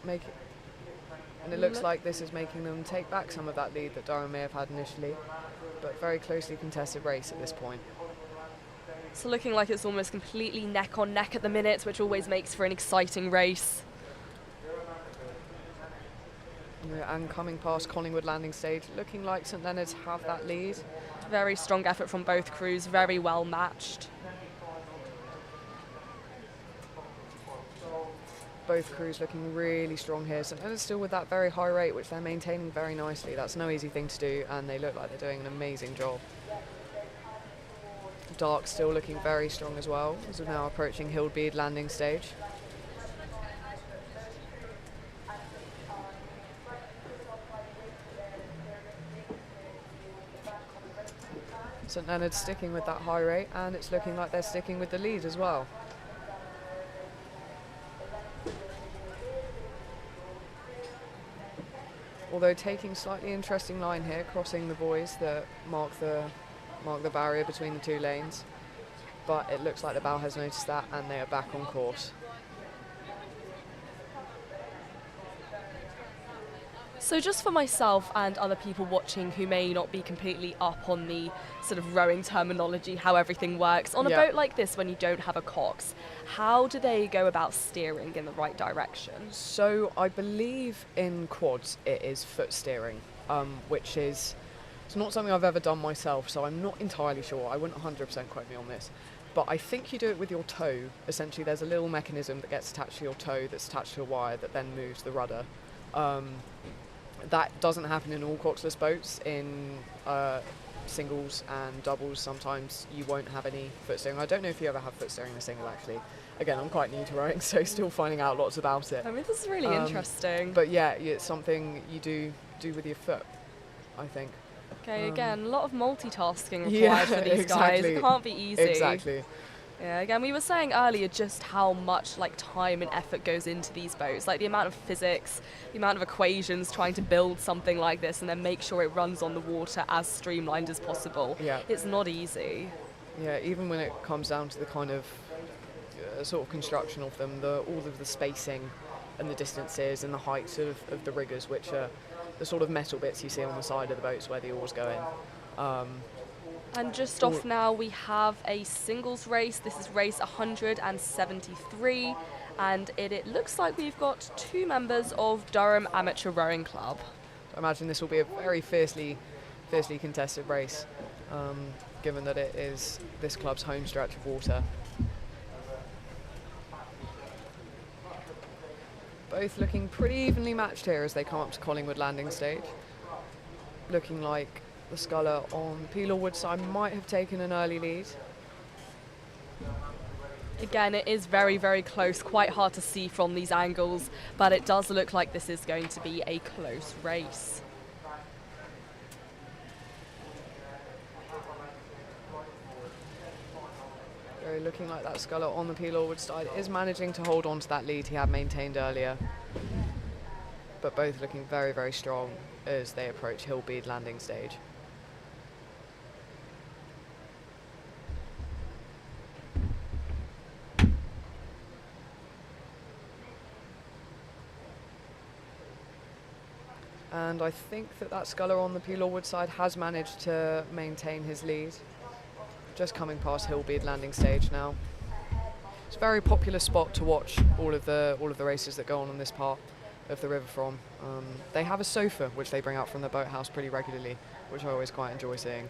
like this is making them take back some of that lead that Durham may have had initially, but very closely contested race at this point. So looking like it's almost completely neck on neck at the minute, which always makes for an exciting race. And coming past Collingwood landing stage, looking like St Leonard's have that lead. Very strong effort from both crews, very well matched. Both crews looking really strong here. St Leonard's still with that very high rate, which they're maintaining very nicely. That's no easy thing to do, and they look like they're doing an amazing job. Dark still looking very strong as well, as we're now approaching Hildbead landing stage. St Leonard's sticking with that high rate, and it's looking like they're sticking with the lead as well. Although taking slightly interesting line here, crossing the buoys that mark the barrier between the two lanes, but it looks like the bow has noticed that and they are back on course. So just for myself and other people watching who may not be completely up on the sort of rowing terminology, how everything works, on a boat like this when you don't have a cox, how do they go about steering in the right direction? So I believe in quads it is foot steering, which is it's not something I've ever done myself, so I'm not entirely sure. I wouldn't 100% quote me on this. But I think you do it with your toe. Essentially, there's a little mechanism that gets attached to your toe that's attached to a wire that then moves the rudder. That doesn't happen in all coxless boats. In singles and doubles, sometimes you won't have any foot steering. I don't know if you ever have foot steering in a single, actually. Again, I'm quite new to rowing, so still finding out lots about it. I mean, this is really interesting. But yeah, it's something you do with your foot, I think. Okay, again, a lot of multitasking required for these guys. It can't be easy. Exactly. Yeah, again, we were saying earlier just how much time and effort goes into these boats, like the amount of physics, the amount of equations trying to build something like this and then make sure it runs on the water as streamlined as possible. Yeah. It's not easy. Yeah, even when it comes down to the kind of sort of construction of them, all of the spacing and the distances and the heights of the riggers, which are the sort of metal bits you see on the side of the boats where the oars go in. And just off now, we have a singles race. This is race 173, and it looks like we've got 2 members of Durham Amateur Rowing Club. I imagine this will be a very fiercely contested race, given that it is this club's home stretch of water. Both looking pretty evenly matched here as they come up to Collingwood landing stage. Looking like the sculler on Peel Wood side might have taken an early lead. Again, it is very, very close, quite hard to see from these angles, but it does look like this is going to be a close race. Looking like that sculler on the Peel Orwood side is managing to hold on to that lead he had maintained earlier. But both looking very, very strong as they approach Hillbead landing stage. And I think that sculler on the Peel Orwood side has managed to maintain his lead. Just coming past Hillbead landing stage now. It's a very popular spot to watch all of the races that go on this part of the river from. They have a sofa which they bring out from the boathouse pretty regularly, which I always quite enjoy seeing.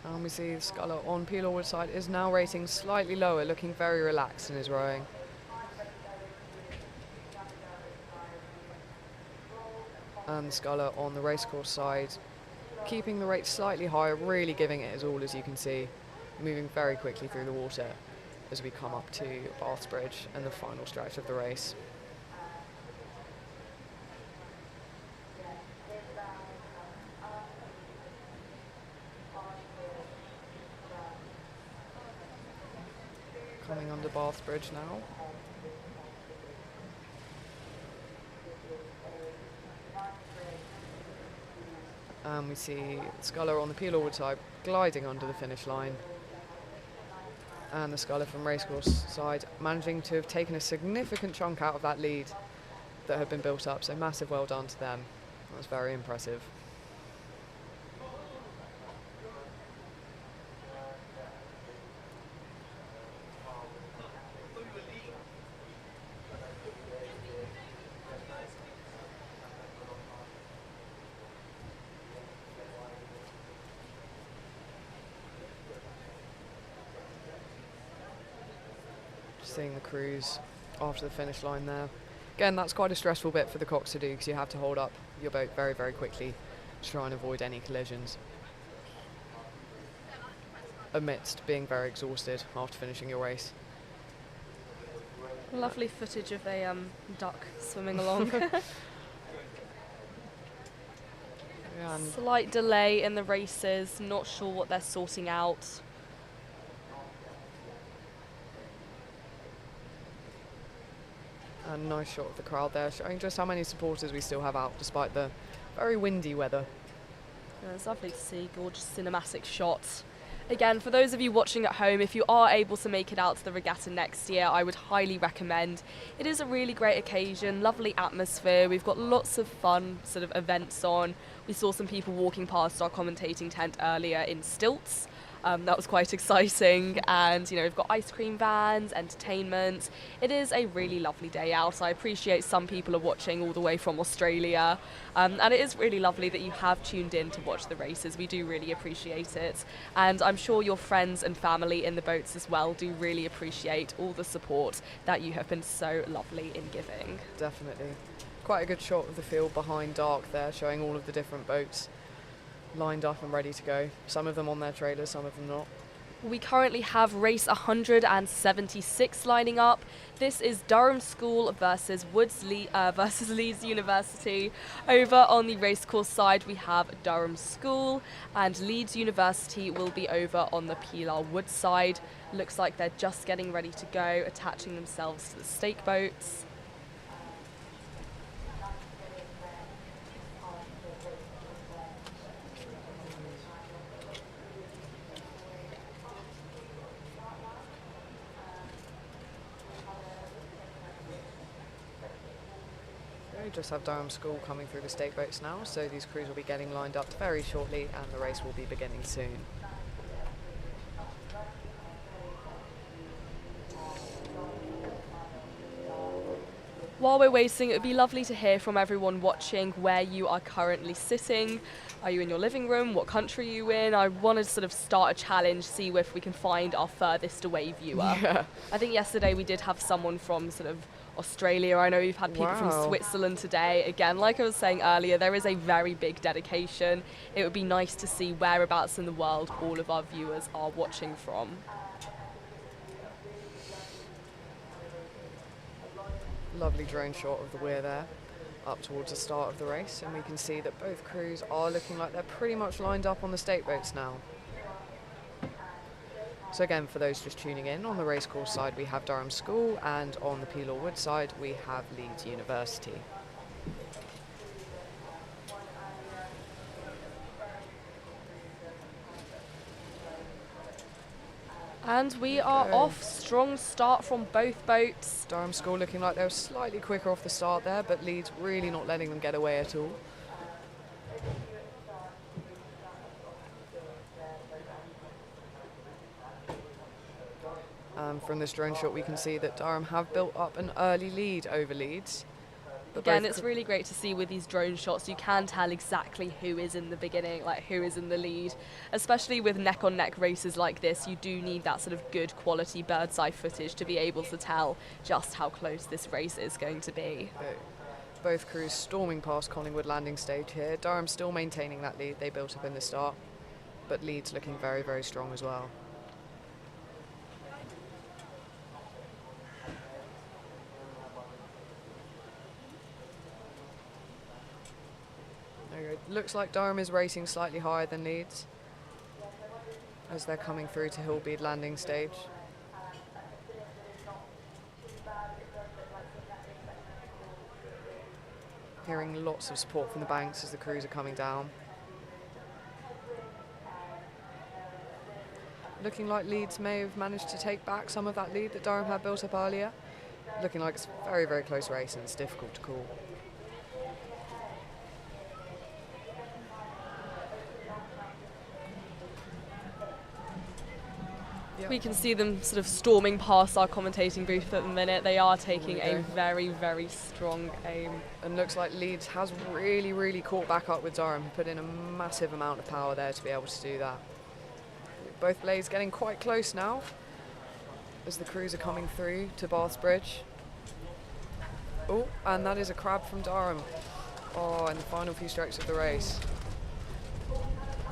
And we see the sculler on Peel Orwood side is now rating slightly lower, looking very relaxed in his rowing. And the sculler on the racecourse side, keeping the rate slightly higher, really giving it his all, as you can see, moving very quickly through the water as we come up to Bath's Bridge and the final stretch of the race. Coming under Bath's Bridge now. And we see sculler on the Peel Orwood side gliding under the finish line. And the sculler from Racecourse side managing to have taken a significant chunk out of that lead that had been built up. So massive well done to them. That was very impressive. Seeing the crews after the finish line there. Again, that's quite a stressful bit for the cocks to do because you have to hold up your boat very, very quickly to try and avoid any collisions amidst being very exhausted after finishing your race. Lovely footage of a duck swimming along. Slight delay in the races, not sure what they're sorting out. A nice shot of the crowd there, showing just how many supporters we still have out despite the very windy weather. Yeah, it's lovely to see, gorgeous cinematic shots. Again, for those of you watching at home, if you are able to make it out to the regatta next year, I would highly recommend. It is a really great occasion, lovely atmosphere, we've got lots of fun sort of events on. We saw some people walking past our commentating tent earlier in stilts. That was quite exciting, and you know, we've got ice cream vans, entertainment. It is a really lovely day out. I appreciate some people are watching all the way from Australia, and it is really lovely that you have tuned in to watch the races. We do really appreciate it, and I'm sure your friends and family in the boats as well do really appreciate all the support that you have been so lovely in giving. Definitely. Quite a good shot of the field behind Dark there, showing all of the different boats lined up and ready to go. Some of them on their trailers, some of them not. We currently have race 176 lining up. This is Durham School versus Leeds University. Over on the racecourse side, we have Durham School, and Leeds University will be over on the Peel Wood side. Looks like they're just getting ready to go, attaching themselves to the stake boats. We just have Durham School coming through the stake boats now, so these crews will be getting lined up very shortly and the race will be beginning soon. While we're waiting, it would be lovely to hear from everyone watching where you are currently sitting. Are you in your living room? What country are you in? I want to sort of start a challenge, see if we can find our furthest away viewer. Yeah. I think yesterday we did have someone from sort of Australia. I know we've had people from Wow. Switzerland today. Again, like I was saying earlier, there is a very big dedication. It would be nice to see whereabouts in the world all of our viewers are watching from. Lovely drone shot of the weir there, up towards the start of the race, and we can see that both crews are looking like they're pretty much lined up on the stake boats now. So again, for those just tuning in, on the racecourse side we have Durham School, and on the Peel or Wood side we have Leeds University. And we are off. Strong start from both boats. Durham School looking like they were slightly quicker off the start there, but Leeds really not letting them get away at all. From this drone shot we can see that Durham have built up an early lead over Leeds. Again, it's really great to see with these drone shots, you can tell exactly who is in the beginning, like who is in the lead. Especially with neck-on-neck races like this, you do need that sort of good quality bird's eye footage to be able to tell just how close this race is going to be. Both crews storming past Collingwood landing stage here. Durham still maintaining that lead they built up in the start, but Leeds looking very, very strong as well. Looks like Durham is racing slightly higher than Leeds as they're coming through to Hillbead landing stage. Hearing lots of support from the banks as the crews are coming down. Looking like Leeds may have managed to take back some of that lead that Durham had built up earlier. Looking like it's a very, very close race and it's difficult to call. We can see them sort of storming past our commentating booth at the minute. They are taking a very, very strong aim. And looks like Leeds has really, really caught back up with Durham, put in a massive amount of power there to be able to do that. Both blades getting quite close now as the crews are coming through to Bath's Bridge. Oh, and that is a crab from Durham. Oh, in the final few strokes of the race.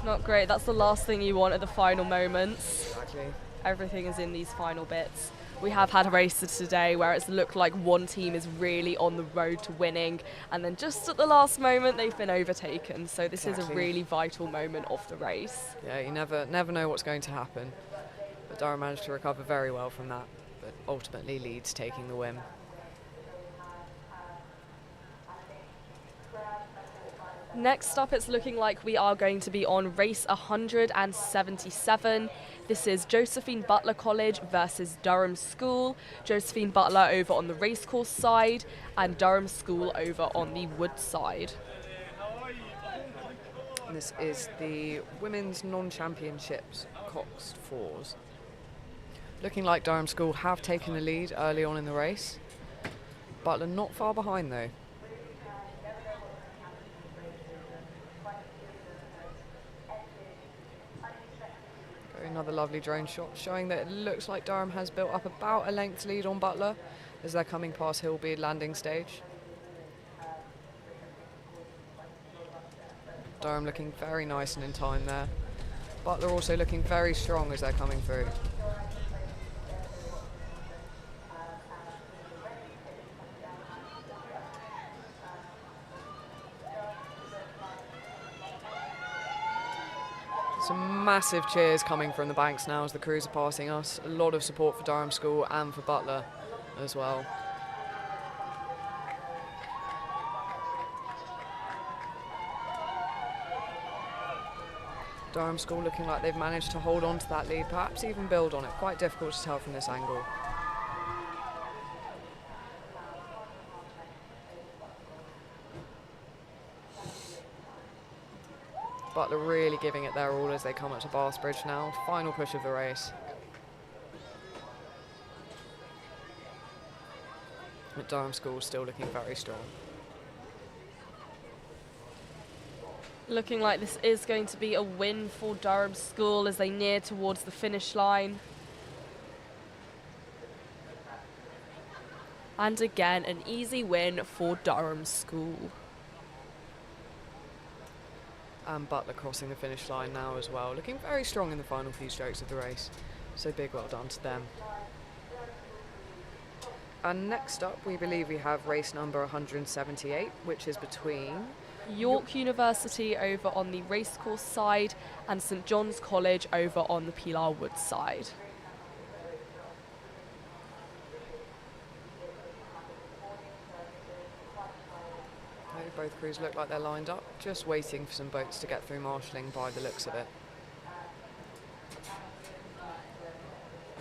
Not great. That's the last thing you want at the final moments. Exactly. Everything is in these final bits. We have had races today where it's looked like one team is really on the road to winning, and then just at the last moment they've been overtaken. So this is a really vital moment of the race. Yeah, you never know what's going to happen. But Durham managed to recover very well from that, but ultimately Leeds taking the win. Next up, it's looking like we are going to be on race 177. This is Josephine Butler College versus Durham School. Josephine Butler over on the racecourse side and Durham School over on the wood side. And this is the Women's Non-Championships Coxed Fours. Looking like Durham School have taken the lead early on in the race. Butler not far behind though. Another lovely drone shot showing that it looks like Durham has built up about a length lead on Butler as they're coming past Hillbead landing stage. Durham looking very nice and in time there. Butler also looking very strong as they're coming through. Some massive cheers coming from the banks now as the crews are passing us. A lot of support for Durham School and for Butler as well. Durham School looking like they've managed to hold on to that lead, perhaps even build on it. Quite difficult to tell from this angle. Butler really giving it their all as they come up to Bath's Bridge now. Final push of the race. Durham School still looking very strong. Looking like this is going to be a win for Durham School as they near towards the finish line. And again, an easy win for Durham School. And Butler crossing the finish line now as well, looking very strong in the final few strokes of the race. So big well done to them. And next up, we believe we have race number 178, which is between York University over on the racecourse side and St John's College over on the Pilar Woods side. Both crews look like they're lined up, just waiting for some boats to get through marshalling by the looks of it.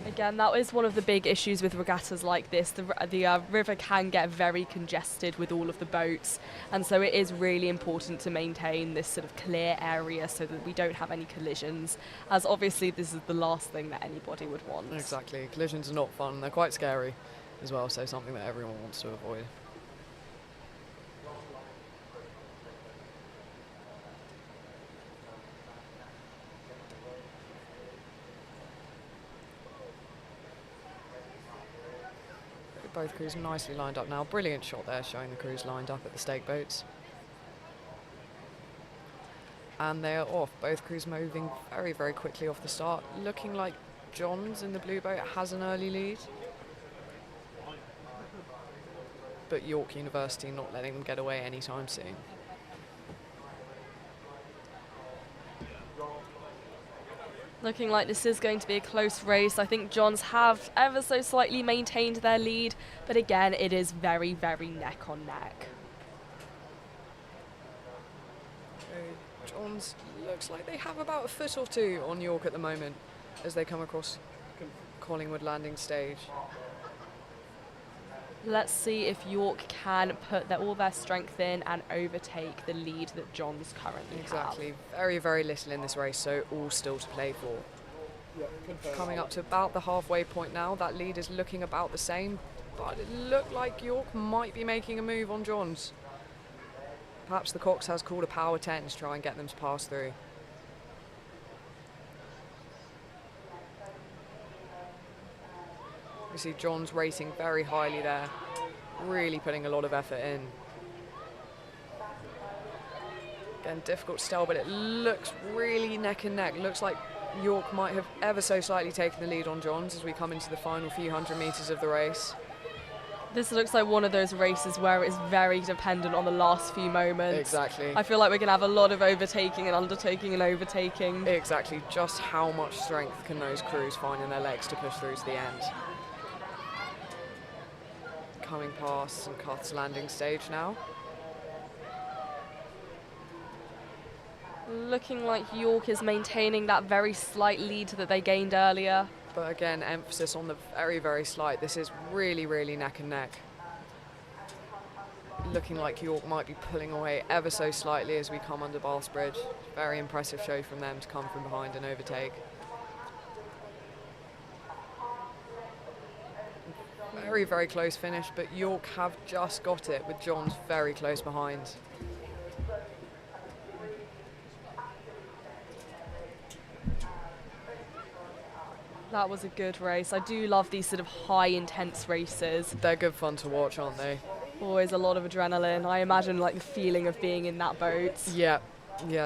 Again, that is one of the big issues with regattas like this. The river can get very congested with all of the boats, and so it is really important to maintain this sort of clear area so that we don't have any collisions, as obviously this is the last thing that anybody would want. Exactly, collisions are not fun, they're quite scary as well, so something that everyone wants to avoid. Both crews nicely lined up now. Brilliant shot there, showing the crews lined up at the stake boats. And they are off. Both crews moving very, very quickly off the start. Looking like John's in the blue boat has an early lead. But York University not letting them get away anytime soon. Looking like this is going to be a close race. I think Johns have ever so slightly maintained their lead, but again, it is very, very neck on neck. Johns looks like they have about a foot or two on York at the moment as they come across Collingwood landing stage. Let's see if York can put all their strength in and overtake the lead that Johns currently have. Exactly. Very, very little in this race, so all still to play for. Coming up to about the halfway point now, that lead is looking about the same, but it looked like York might be making a move on Johns. Perhaps the Cox has called a power 10 to try and get them to pass through. We see Johns racing very highly there, really putting a lot of effort in. Again, difficult to tell, but it looks really neck and neck. Looks like York might have ever so slightly taken the lead on Johns as we come into the final few hundred metres of the race. This looks like one of those races where it's very dependent on the last few moments. Exactly. I feel like we're going to have a lot of overtaking and undertaking and overtaking. Exactly. Just how much strength can those crews find in their legs to push through to the end? Coming past St Cuth's landing stage now. Looking like York is maintaining that very slight lead that they gained earlier. But again, emphasis on the very, very slight. This is really, really neck and neck. Looking like York might be pulling away ever so slightly as we come under Bath's Bridge. Very impressive show from them to come from behind and overtake. Very, very close finish, but York have just got it with Johns very close behind. That was a good race. I do love these sort of high intense races. They're good fun to watch, aren't they? Always a lot of adrenaline. I imagine like the feeling of being in that boat. Yeah,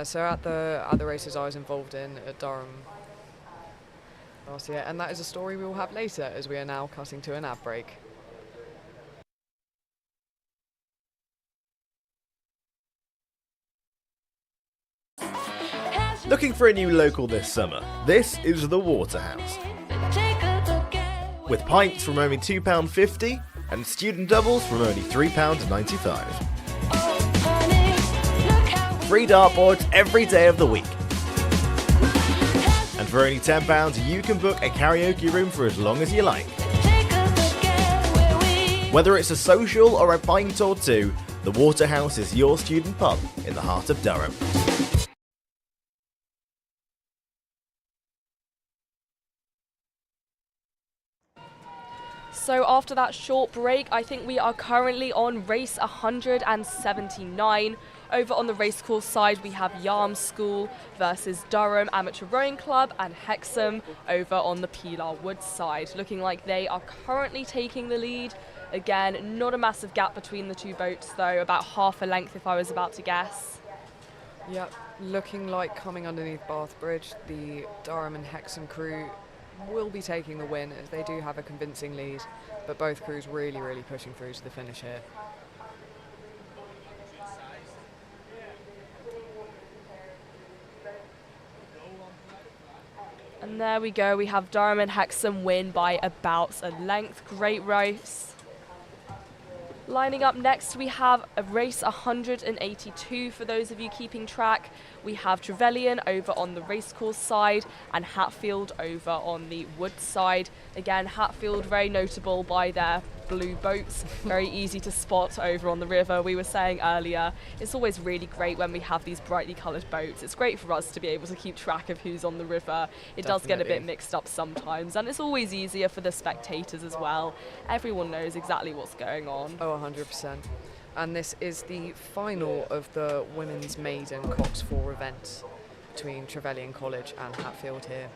so at the races I was involved in at Durham last year, and that is a story we will have later as we are now cutting to an ad break. Looking for a new local this summer? This is the Waterhouse. With pints from only £2.50 and student doubles from only £3.95. Free dartboards every day of the week. And for only £10 you can book a karaoke room for as long as you like. Whether it's a social or a pint or two, the Waterhouse is your student pub in the heart of Durham. So after that short break, I think we are currently on race 179. Over on the racecourse side, we have Yarm School versus Durham Amateur Rowing Club and Hexham over on the Pilar Woods side. Looking like they are currently taking the lead. Again, not a massive gap between the two boats though, about half a length if I was about to guess. Yep, looking like coming underneath Bath Bridge, the Durham and Hexham crew will be taking the win as they do have a convincing lead, but both crews really pushing through to the finish here. And there we go, we have Durham and Hexham win by about a length. Great race. Lining up next, we have a race 182 for those of you keeping track. We have Trevelyan over on the racecourse side and Hatfield over on the wood side. Again, Hatfield very notable by their blue boats, very easy to spot over on the river. We were saying earlier, it's always really great when we have these brightly coloured boats. It's great for us to be able to keep track of who's on the river. It does get a bit mixed up sometimes, and it's always easier for the spectators as well. Everyone knows exactly what's going on. Oh, 100%. And this is the final of the women's maiden Cox 4 event between Trevelyan College and Hatfield here.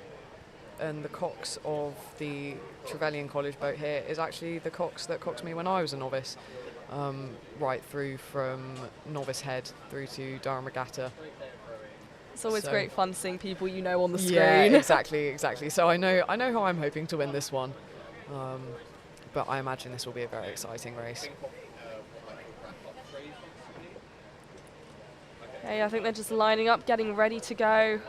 And the cox of the Trevelyan College boat here is actually the cox that coxed me when I was a novice, right through from Novice Head through to Durham Regatta. It's always great fun seeing people you know on the screen. Yeah, exactly. So I know how I'm hoping to win this one, but I imagine this will be a very exciting race. Okay, I think they're just lining up, getting ready to go.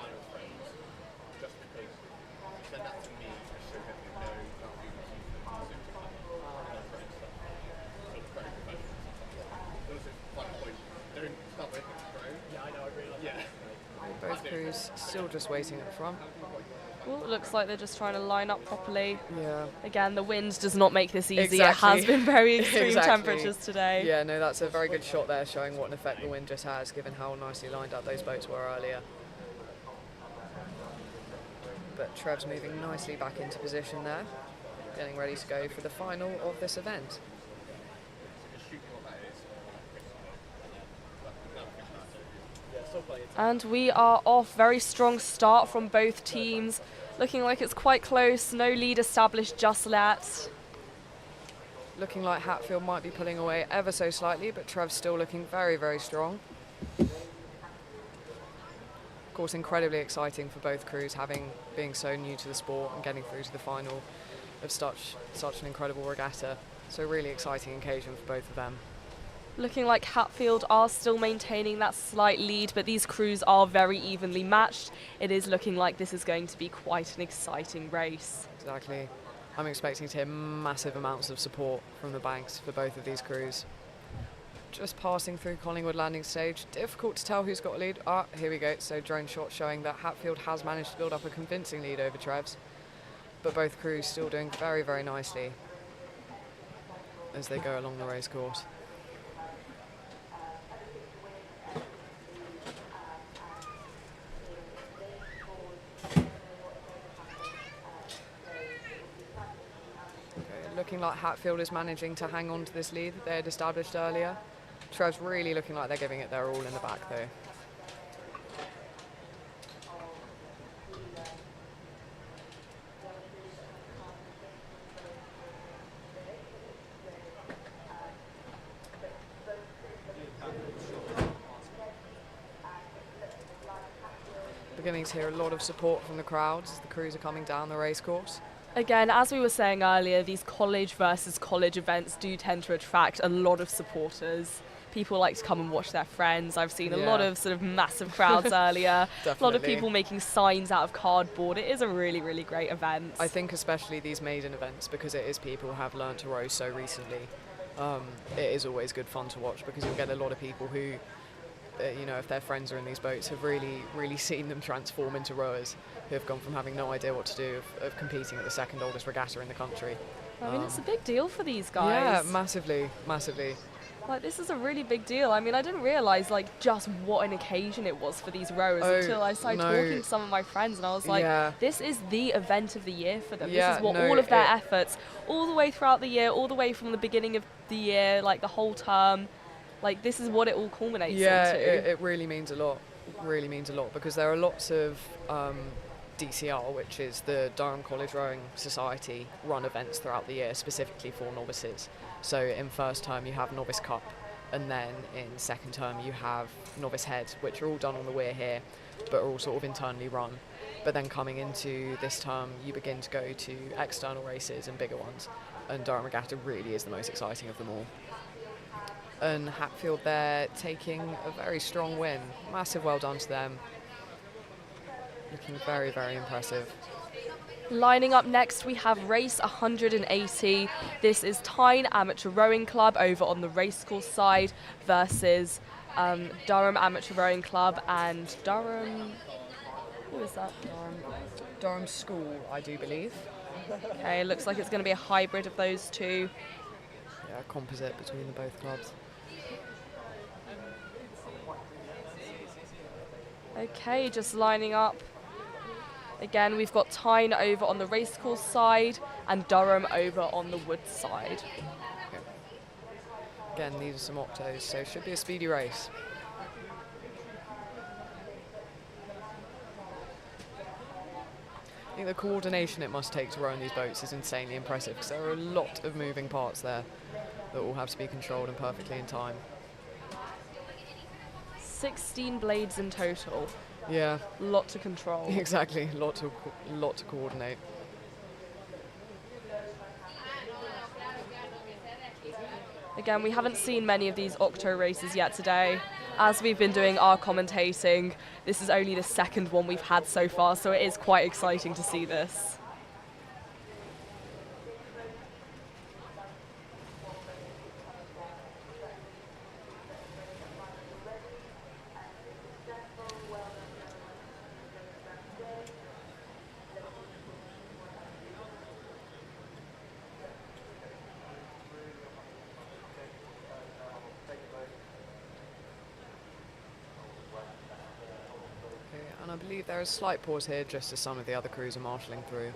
Both crews still just waiting up front. Well, it looks like they're just trying to line up properly. Yeah. Again, the wind does not make this easy. Exactly. It has been very extreme Exactly. temperatures today. Yeah, no, that's a very good shot there, showing what an effect the wind just has, given how nicely lined up those boats were earlier. But Trev's moving nicely back into position there, getting ready to go for the final of this event. And we are off. Very strong start from both teams. Looking like it's quite close. No lead established just yet. Looking like Hatfield might be pulling away ever so slightly, but Trev's still looking very strong. Of course, incredibly exciting for both crews, being so new to the sport and getting through to the final of such an incredible regatta. So really exciting occasion for both of them. Looking like Hatfield are still maintaining that slight lead, but these crews are very evenly matched. It is looking like this is going to be quite an exciting race. Exactly. I'm expecting to hear massive amounts of support from the banks for both of these crews. Just passing through Collingwood landing stage. Difficult to tell who's got a lead. Ah, here we go. So drone shot showing that Hatfield has managed to build up a convincing lead over Trev's. But both crews still doing very nicely as they go along the race course. Looking like Hatfield is managing to hang on to this lead that they had established earlier. Trev's really looking like they're giving it their all in the back though. Beginning to hear a lot of support from the crowds as the crews are coming down the race course. Again, as we were saying earlier, these college versus college events do tend to attract a lot of supporters. People like to come and watch their friends. I've seen a lot of sort of massive crowds earlier. A lot of people making signs out of cardboard. It is a really great event. I think especially these maiden events, because it is people who have learnt to row so recently. It is always good fun to watch because you'll get a lot of people who, you know, if their friends are in these boats, have really seen them transform into rowers who have gone from having no idea what to do of competing at the second oldest regatta in the country. I mean, it's a big deal for these guys. Yeah, massively. Like, this is a really big deal. I mean, I didn't realise, like, just what an occasion it was for these rowers until I started talking to some of my friends, and I was like, this is the event of the year for them. This is what all of their efforts, all the way throughout the year, all the way from the beginning of the year, like, the whole term, like, this is what it all culminates into. Yeah, it really means a lot. Really means a lot, because there are lots of DCR, which is the Durham College Rowing Society, run events throughout the year specifically for novices. So in first term you have Novice Cup, and then in second term you have Novice Head, which are all done on the weir here, but are all sort of internally run. But then coming into this term you begin to go to external races and bigger ones, and Durham Regatta really is the most exciting of them all. And Hatfield, they're taking a very strong win. Massive well done to them. Looking very, very impressive. Lining up next, we have race 180. This is Tyne Amateur Rowing Club over on the racecourse side versus Durham Amateur Rowing Club and Durham... Who is that? Durham School, I do believe. Okay, looks like it's going to be a hybrid of those two. Yeah, composite between the both clubs. Okay, just lining up. Again, we've got Tyne over on the racecourse side and Durham over on the wood side. Okay. Again, these are some octos, so it should be a speedy race. I think the coordination it must take to row in these boats is insanely impressive, because there are a lot of moving parts there that all have to be controlled and perfectly in time. 16 blades in total. Yeah. Lot to control. Exactly, lot to coordinate. Again, we haven't seen many of these octo races yet today. As we've been doing our commentating, this is only the second one we've had so far, so it is quite exciting to see this. And I believe there is a slight pause here just as some of the other crews are marshalling through.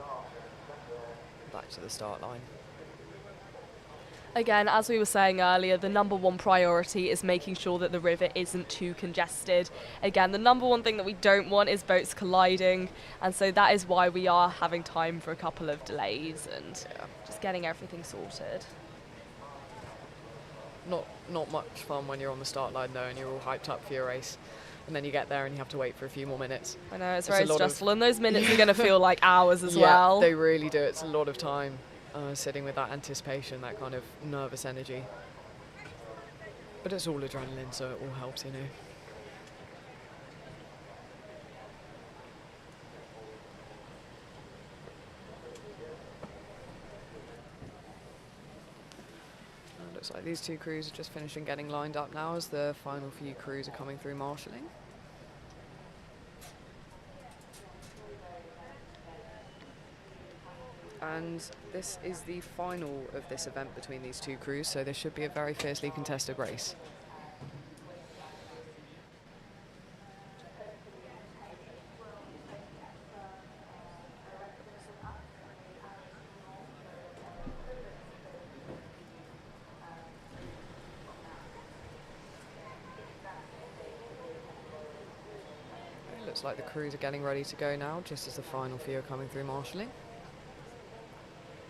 Back to the start line. Again, as we were saying earlier, the number one priority is making sure that the river isn't too congested. Again, the number one thing that we don't want is boats colliding, and so that is why we are having time for a couple of delays and just getting everything sorted. Not much fun when you're on the start line though and you're all hyped up for your race. And then you get there and you have to wait for a few more minutes. I know, it's very stressful, and those minutes are going to feel like hours as well. Yeah, they really do. It's a lot of time sitting with that anticipation, that kind of nervous energy. But it's all adrenaline, so it all helps, you know. Looks like these two crews are just finishing getting lined up now as the final few crews are coming through marshalling. And this is the final of this event between these two crews, so this should be a very fiercely contested race. Looks like the crews are getting ready to go now, just as the final few are coming through marshalling.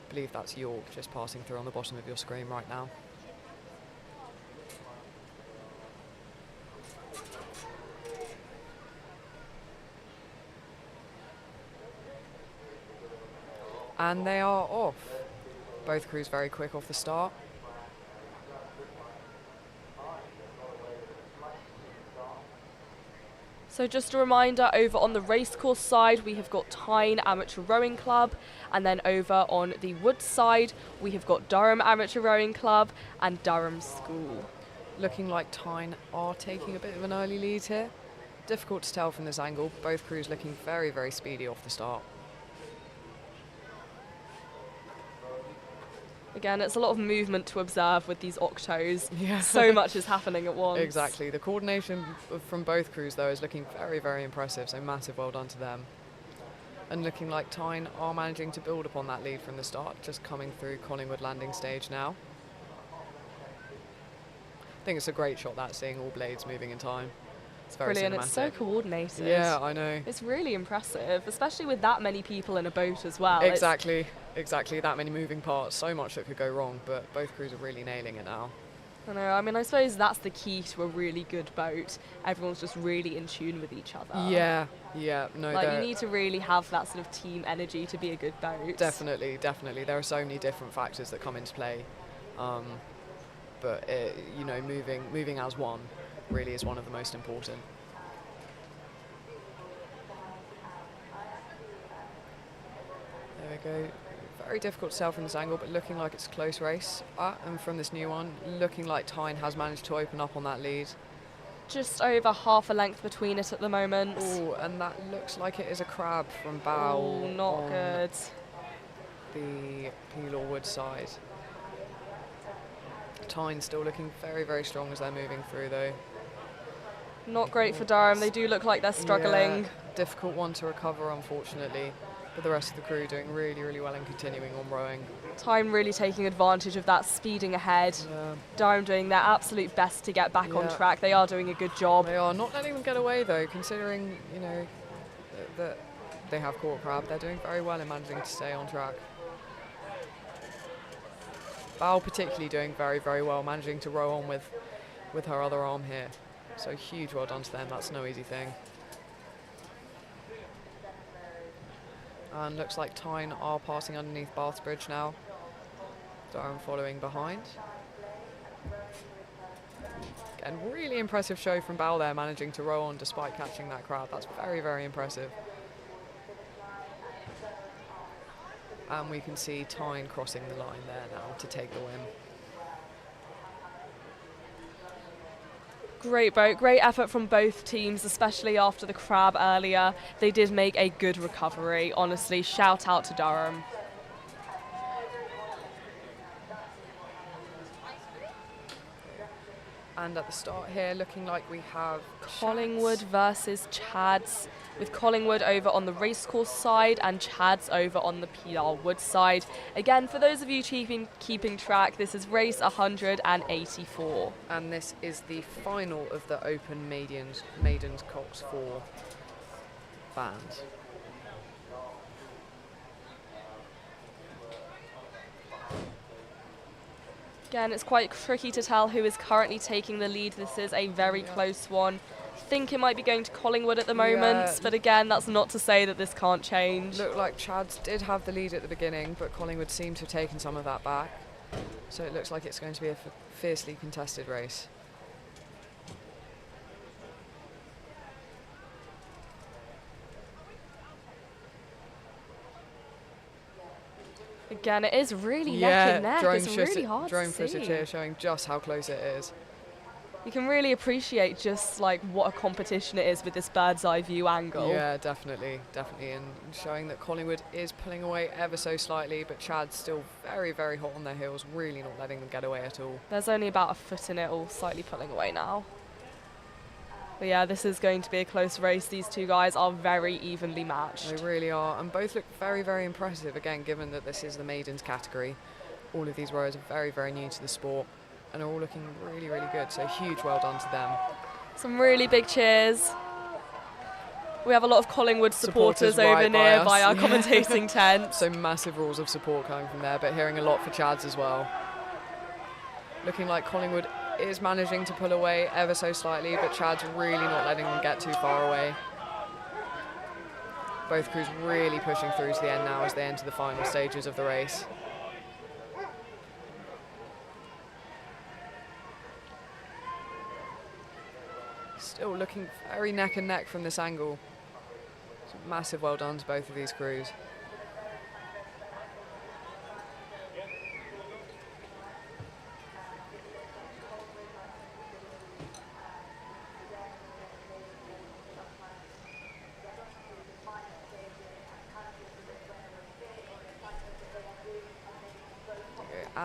I believe that's York just passing through on the bottom of your screen right now. And they are off. Both crews very quick off the start. So just a reminder, over on the racecourse side, we have got Tyne Amateur Rowing Club, and then over on the wood side, we have got Durham Amateur Rowing Club and Durham School. Looking like Tyne are taking a bit of an early lead here. Difficult to tell from this angle. Both crews looking very, very speedy off the start. Again, it's a lot of movement to observe with these octos. Yeah. So much is happening at once. Exactly. The coordination from both crews, though, is looking very, very impressive, so massive well done to them. And looking like Tyne are managing to build upon that lead from the start, just coming through Collingwood landing stage now. I think it's a great shot, that, seeing all blades moving in time. It's very brilliant. cinematic. It's so coordinated. Yeah, I know. It's really impressive, especially with that many people in a boat as well. Exactly. That many moving parts, so much that could go wrong, but both crews are really nailing it now. I know, I mean, I suppose that's the key to a really good boat. Everyone's just really in tune with each other. Yeah, no, like, you need to really have that sort of team energy to be a good boat. Definitely. There are so many different factors that come into play, but moving as one really is one of the most important. There we go. Very difficult to tell from this angle, but looking like it's a close race. And from this new one, looking like Tyne has managed to open up on that lead. Just over half a length between it at the moment. Oh, and that looks like it is a crab from bow. Oh, not good. The Peel or Wood side. Tyne still looking very, very strong as they're moving through, though. Not great for Durham. They do look like they're struggling. Yeah, difficult one to recover, unfortunately. But the rest of the crew doing really, really well and continuing on rowing. Tyne really taking advantage of that, speeding ahead. Durham doing their absolute best to get back on track. They are doing a good job. They are not letting them get away, though, considering, that they have caught crab. They're doing very well in managing to stay on track. Val particularly doing very, very well, managing to row on with her other arm here. So huge well done to them. That's no easy thing. And looks like Tyne are passing underneath Bath's Bridge now. Durham following behind. Again, really impressive show from Bal there, managing to row on despite catching that crab. That's very, very impressive. And we can see Tyne crossing the line there now to take the win. Great boat, great effort from both teams, especially after the crab earlier. They did make a good recovery, honestly. Shout out to Durham. And at the start here, looking like we have Collingwood versus Chads, with Collingwood over on the racecourse side and Chads over on the PR Wood side. Again, for those of you keeping track, this is race 184. And this is the final of the Open Maidens Cox 4 band. Again, it's quite tricky to tell who is currently taking the lead. This is a very close one. I think it might be going to Collingwood at the moment, but again, that's not to say that this can't change. Looked like Chads did have the lead at the beginning, but Collingwood seemed to have taken some of that back. So it looks like it's going to be a fiercely contested race. Again, it is really neck and neck. It's really hard to see. Drone footage here showing just how close it is. You can really appreciate just like what a competition it is with this bird's eye view angle. Yeah, definitely, and showing that Collingwood is pulling away ever so slightly, but Chad's still very, very hot on their heels, really not letting them get away at all. There's only about a foot in it, all slightly pulling away now. But yeah, this is going to be a close race. These two guys are very evenly matched. They really are, and both look very, very impressive, again, given that this is the maidens category. All of these rowers are very, very new to the sport and are all looking really, really good, so huge well done to them. Some really big cheers. We have a lot of Collingwood supporters over near by our commentating tent. So massive rules of support coming from there, but hearing a lot for Chads as well. Looking like Collingwood is managing to pull away ever so slightly, but Chad's really not letting them get too far away. Both crews really pushing through to the end now as they enter the final stages of the race. Still looking very neck and neck from this angle. So massive well done to both of these crews.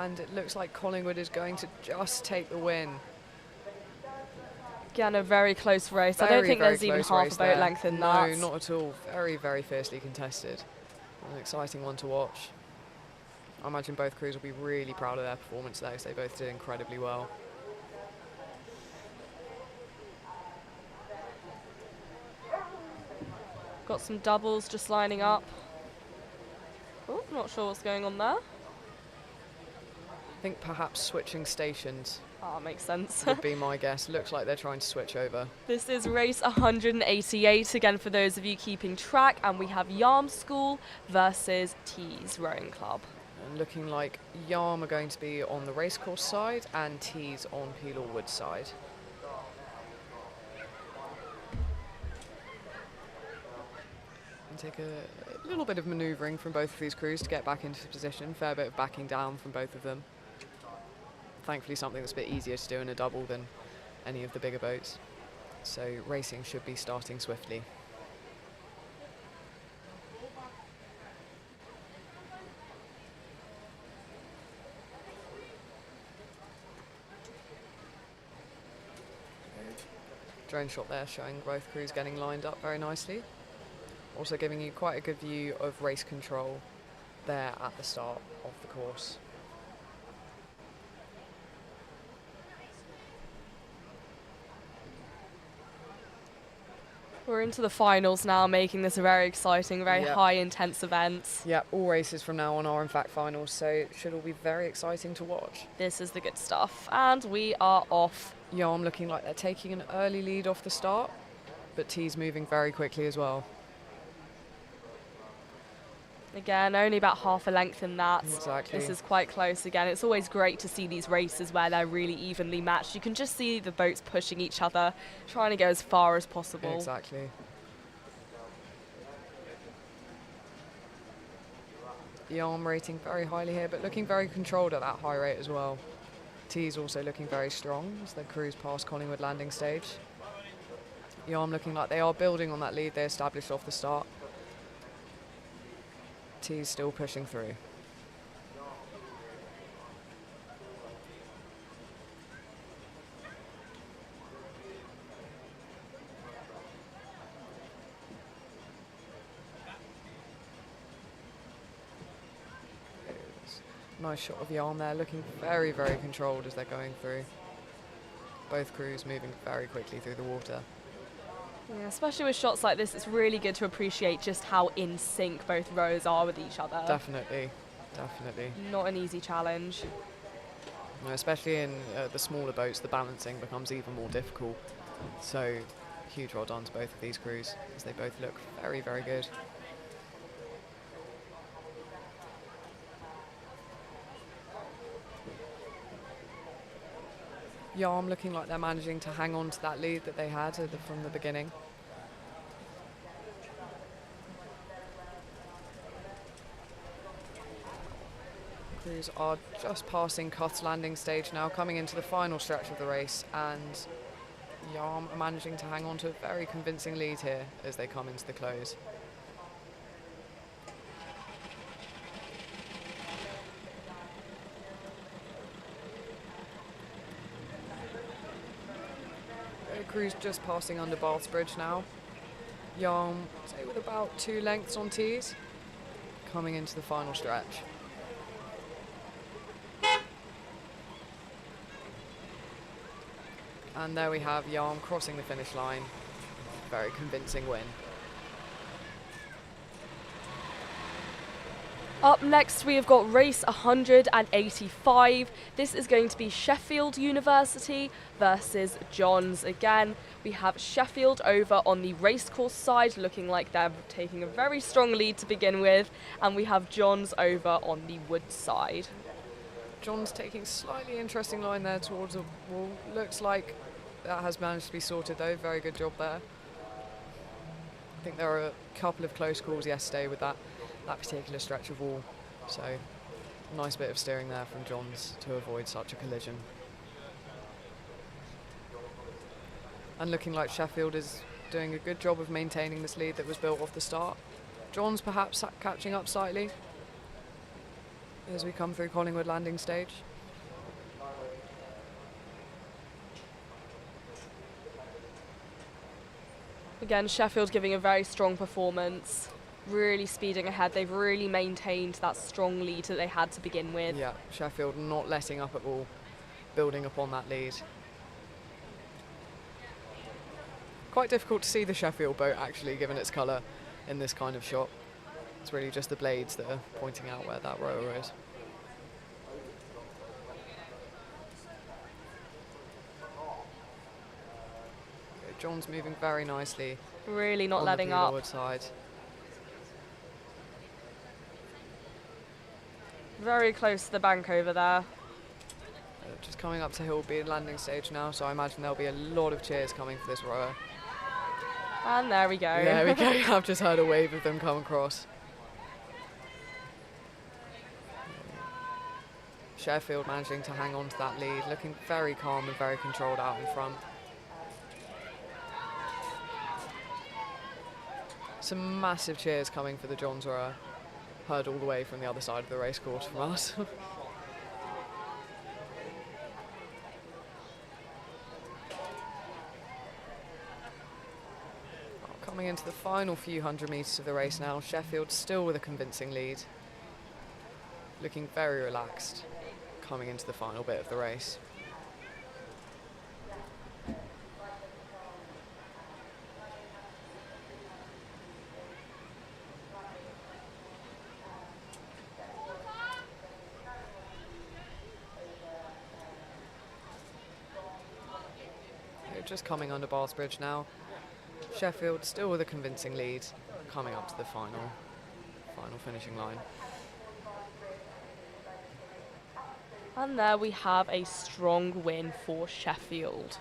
and it looks like Collingwood is going to just take the win. Again, a very close race. I don't think there's even half a boat length in that. No, not at all. Very, very fiercely contested. An exciting one to watch. I imagine both crews will be really proud of their performance today, so they both did incredibly well. Got some doubles just lining up. Oh, not sure what's going on there. I think perhaps switching stations. Ah, makes sense. Would be my guess. Looks like they're trying to switch over. This is race 188, again for those of you keeping track, and we have Yarm School versus Tees Rowing Club. And looking like Yarm are going to be on the racecourse side and Tees on Peel or Wood side. And take a little bit of manoeuvring from both of these crews to get back into position. Fair bit of backing down from both of them. Thankfully something that's a bit easier to do in a double than any of the bigger boats. So racing should be starting swiftly. Drone shot there showing both crews getting lined up very nicely. Also giving you quite a good view of race control there at the start of the course. We're into the finals now, making this a very exciting, very high intense event. Yeah, all races from now on are in fact finals, so it should all be very exciting to watch. This is the good stuff, and we are off. Yarm looking like they're taking an early lead off the start, but Tees moving very quickly as well. Again, only about half a length in that. Exactly. This is quite close again. It's always great to see these races where they're really evenly matched. You can just see the boats pushing each other, trying to go as far as possible. Exactly. Yarm rating very highly here, but looking very controlled at that high rate as well. Tees also looking very strong as they cruise past Collingwood landing stage. Yarm looking like they are building on that lead they established off the start. Tees still pushing through. Nice shot of Yarm there, looking very, very controlled as they're going through. Both crews moving very quickly through the water. Yeah, especially with shots like this, it's really good to appreciate just how in sync both rows are with each other. Definitely, definitely. Not an easy challenge. No, especially in the smaller boats, the balancing becomes even more difficult. So, huge well done to both of these crews as they both look very, very good. Yarm looking like they're managing to hang on to that lead that they had from the beginning. Crews are just passing Cuth's landing stage now, coming into the final stretch of the race, and Yarm are managing to hang on to a very convincing lead here as they come into the close. Crews just passing under Bath's Bridge now. Yarm, say with about 2 lengths on Tees, coming into the final stretch. And there we have Yarm crossing the finish line. Very convincing win. Up next, we have got race 185. This is going to be Sheffield University versus Johns again. We have Sheffield over on the racecourse side, looking like they're taking a very strong lead to begin with, and we have Johns over on the wood side. Johns taking slightly interesting line there towards the wall. Looks like that has managed to be sorted though. Very good job there. I think there were a couple of close calls yesterday with that particular stretch of wall, so nice bit of steering there from Johns to avoid such a collision. And looking like Sheffield is doing a good job of maintaining this lead that was built off the start. Johns perhaps catching up slightly. as we come through Collingwood landing stage. Again, Sheffield giving a very strong performance, really speeding ahead. They've really maintained that strong lead that they had to begin with. Yeah, Sheffield not letting up at all, building upon that lead. Quite difficult to see the Sheffield boat actually, given its colour in this kind of shot. It's really just the blades that are pointing out where that rower is. Okay, John's moving very nicely. Really not on letting the up. leeward side. Very close to the bank over there. Just coming up to Hillbeard landing stage now, so I imagine there'll be a lot of cheers coming for this rower. And there we go. There we go. I've just heard a wave of them come across. Sheffield managing to hang on to that lead, looking very calm and very controlled out in front. Some massive cheers coming for the Johns rower, heard all the way from the other side of the racecourse from us. Coming into the final few hundred metres of the race now, Sheffield still with a convincing lead. Looking very relaxed coming into the final bit of the race. They're just coming under Bath Bridge now. Sheffield still with a convincing lead, coming up to the final finishing line. And there we have a strong win for Sheffield.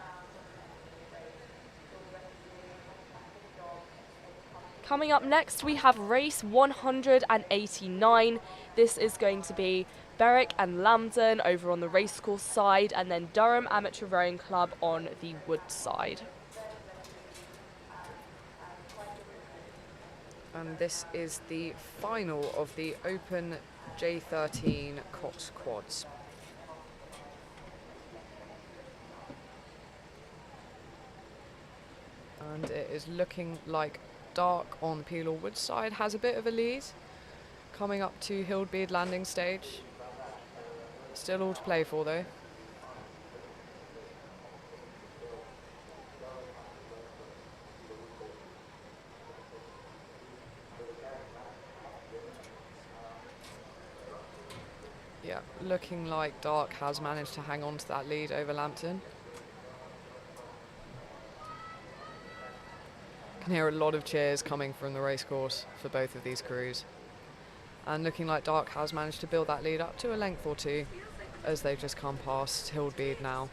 Coming up next, we have race 189. This is going to be Berwick and Lambton over on the racecourse side, and then Durham Amateur Rowing Club on the wood side. And this is the final of the Open J13 Cox Quads. And it is looking like Dark on Peel or Wood side has a bit of a lead. Coming up to Hillbeard landing stage. Still all to play for though. Yeah, looking like Dark has managed to hang on to that lead over Lambton. Can hear a lot of cheers coming from the racecourse for both of these crews. And looking like Dark has managed to build that lead up to a length or two as they've just come past Hillbeard now.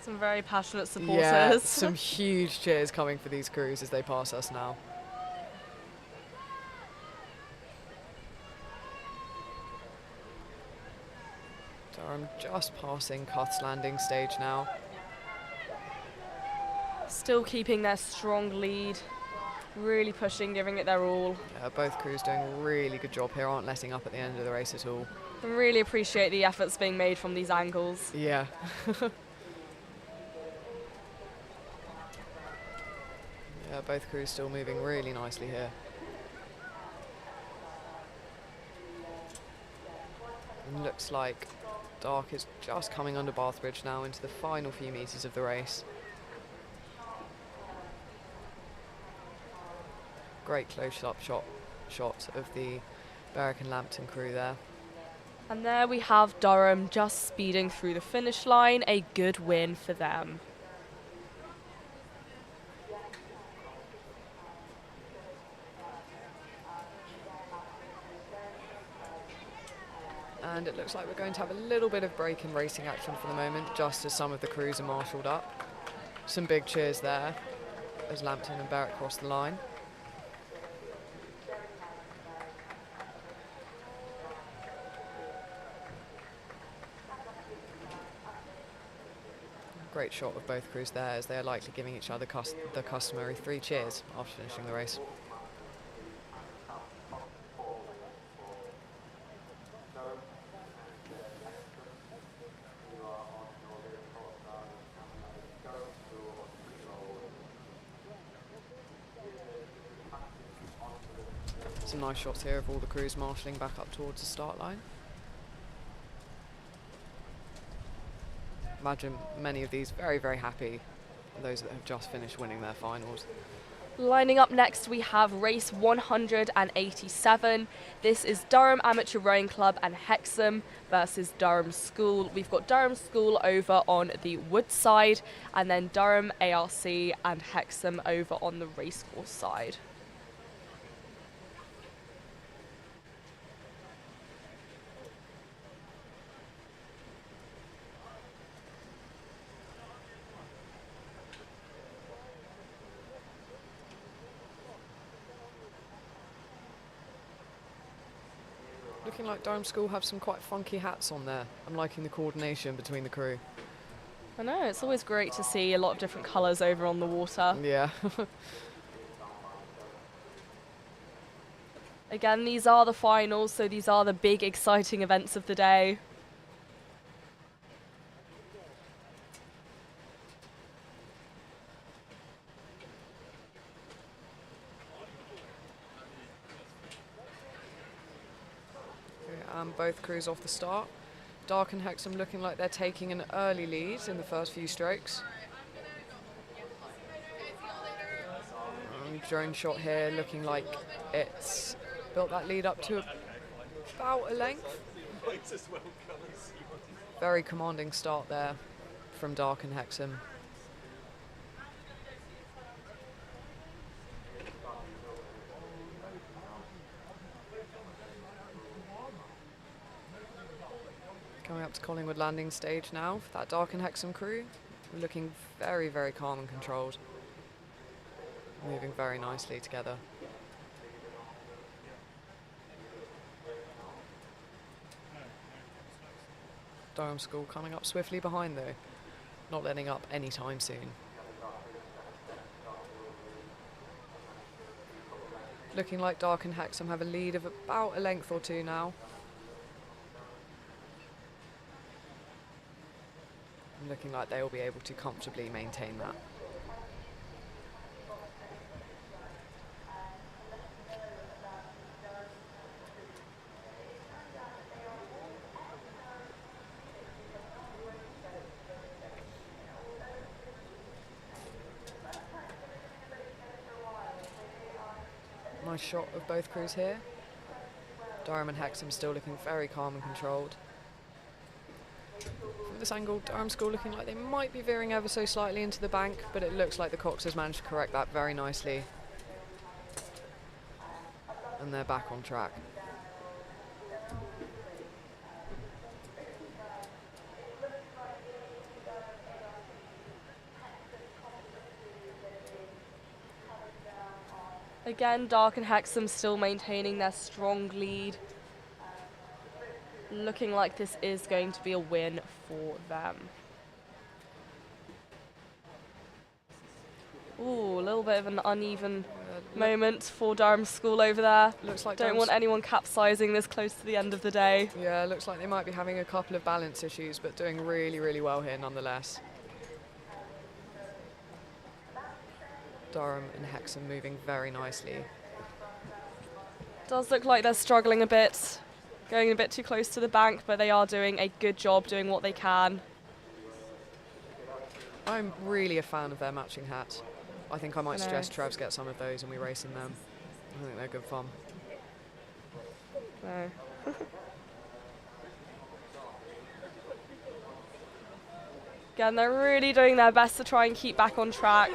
Some very passionate supporters. Yeah, some huge cheers coming for these crews as they pass us now. Durham just passing Cuth's landing stage now. Still keeping their strong lead, really pushing, giving it their all. Yeah, both crews doing a really good job here, aren't letting up at the end of the race at all. I really appreciate the efforts being made from these angles. Yeah. Yeah, both crews still moving really nicely here. And looks like Dark is just coming under Bath Bridge now into the final few metres of the race. Great close-up shot of the Berwick and Lambton crew there. And there we have Durham just speeding through the finish line, a good win for them. And it looks like we're going to have a little bit of break in racing action for the moment, just as some of the crews are marshalled up. Some big cheers there as Lambton and Berwick cross the line. Great shot of both crews there as they are likely giving each other the customary 3 cheers after finishing the race. Some nice shots here of all the crews marshalling back up towards the start line. Imagine many of these very, very happy, those that have just finished winning their finals. Lining up next, we have race 187. This is Durham Amateur Rowing Club and Hexham versus Durham School. We've got Durham School over on the wood side, and then Durham ARC and Hexham over on the racecourse side. Looking like Durham School have some quite funky hats on there. I'm liking the coordination between the crew. I know, it's always great to see a lot of different colours over on the water. Yeah. Again, these are the finals, so these are the big exciting events of the day. Both crews off the start. Dark and Hexham looking like they're taking an early lead in the first few strokes. Drone shot here looking like it's built that lead up to about a length. Very commanding start there from Dark and Hexham. Coming up to Collingwood landing stage now for that Dark and Hexham crew. We're looking very, very calm and controlled. Moving very nicely together. Durham School coming up swiftly behind though, not letting up anytime soon. Looking like Dark and Hexham have a lead of about a length or two now. Looking like they will be able to comfortably maintain that. Nice shot of both crews here. Durham and Hexham still looking very calm and controlled. From this angle, Durham School looking like they might be veering ever so slightly into the bank, but it looks like the Cox has managed to correct that very nicely. And they're back on track. Again, Dark and Hexham still maintaining their strong lead. Looking like this is going to be a win for them. Ooh, a little bit of an uneven moment for Durham School over there. Looks like don't want anyone capsizing this close to the end of the day. Yeah, looks like they might be having a couple of balance issues, but doing really, really well here nonetheless. Durham and Hexham moving very nicely. Does look like they're struggling a bit. Going a bit too close to the bank, but they are doing a good job doing what they can. I'm really a fan of their matching hats. I think I might suggest Trevs get some of those and we race in them. I think they're good fun. No. Again, they're really doing their best to try and keep back on track.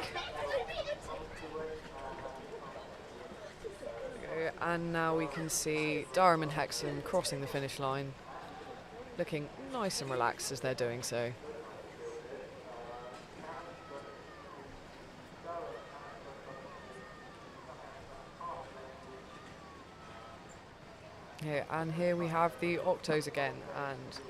And now we can see Durham and Hexham crossing the finish line, looking nice and relaxed as they're doing so. And here we have the Octos again, and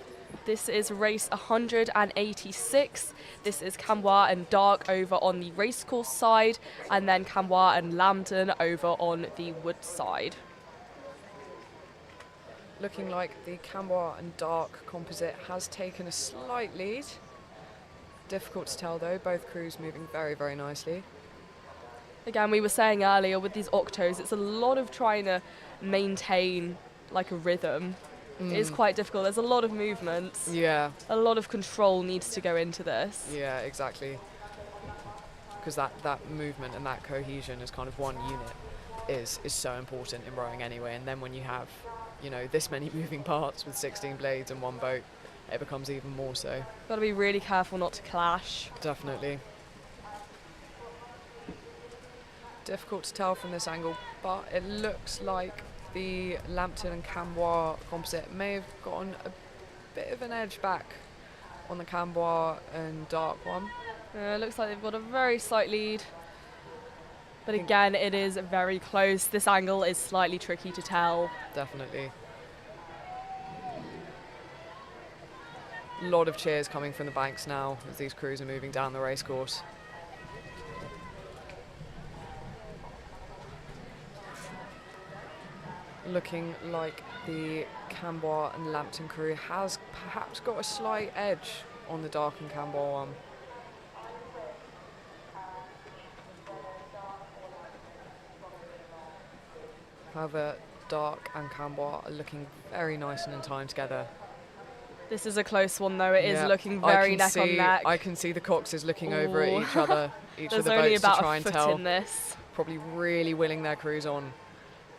This is race 186. This is Cambois and Dark over on the racecourse side, and then Cambois and Lambton over on the wood side. Looking like the Cambois and Dark composite has taken a slight lead. Difficult to tell though, both crews moving very, very nicely. Again, we were saying earlier with these octos, it's a lot of trying to maintain like a rhythm. It is quite difficult. There's a lot of movements. Yeah. A lot of control needs to go into this. Yeah, exactly. Because that movement and that cohesion as kind of one unit is so important in rowing anyway. And then when you have, you know, this many moving parts with 16 blades and one boat, it becomes even more so. Got to be really careful not to clash. Definitely. Difficult to tell from this angle, but it looks like the Lambton and Cambois composite may have gotten a bit of an edge back on the Cambois and Dark one. Looks like they've got a very slight lead. But again, it is very close. This angle is slightly tricky to tell. Definitely. A lot of cheers coming from the banks now as these crews are moving down the racecourse. Looking like the Cambois and Lambton crew has perhaps got a slight edge on the Dark and Cambois one. However, Dark and Cambois are looking very nice and in time together. This is a close one though. It is looking very neck on neck. I can see the coxes looking over at each other, each of the There's only boats about to try a and foot tell. in this. Probably really willing their crews on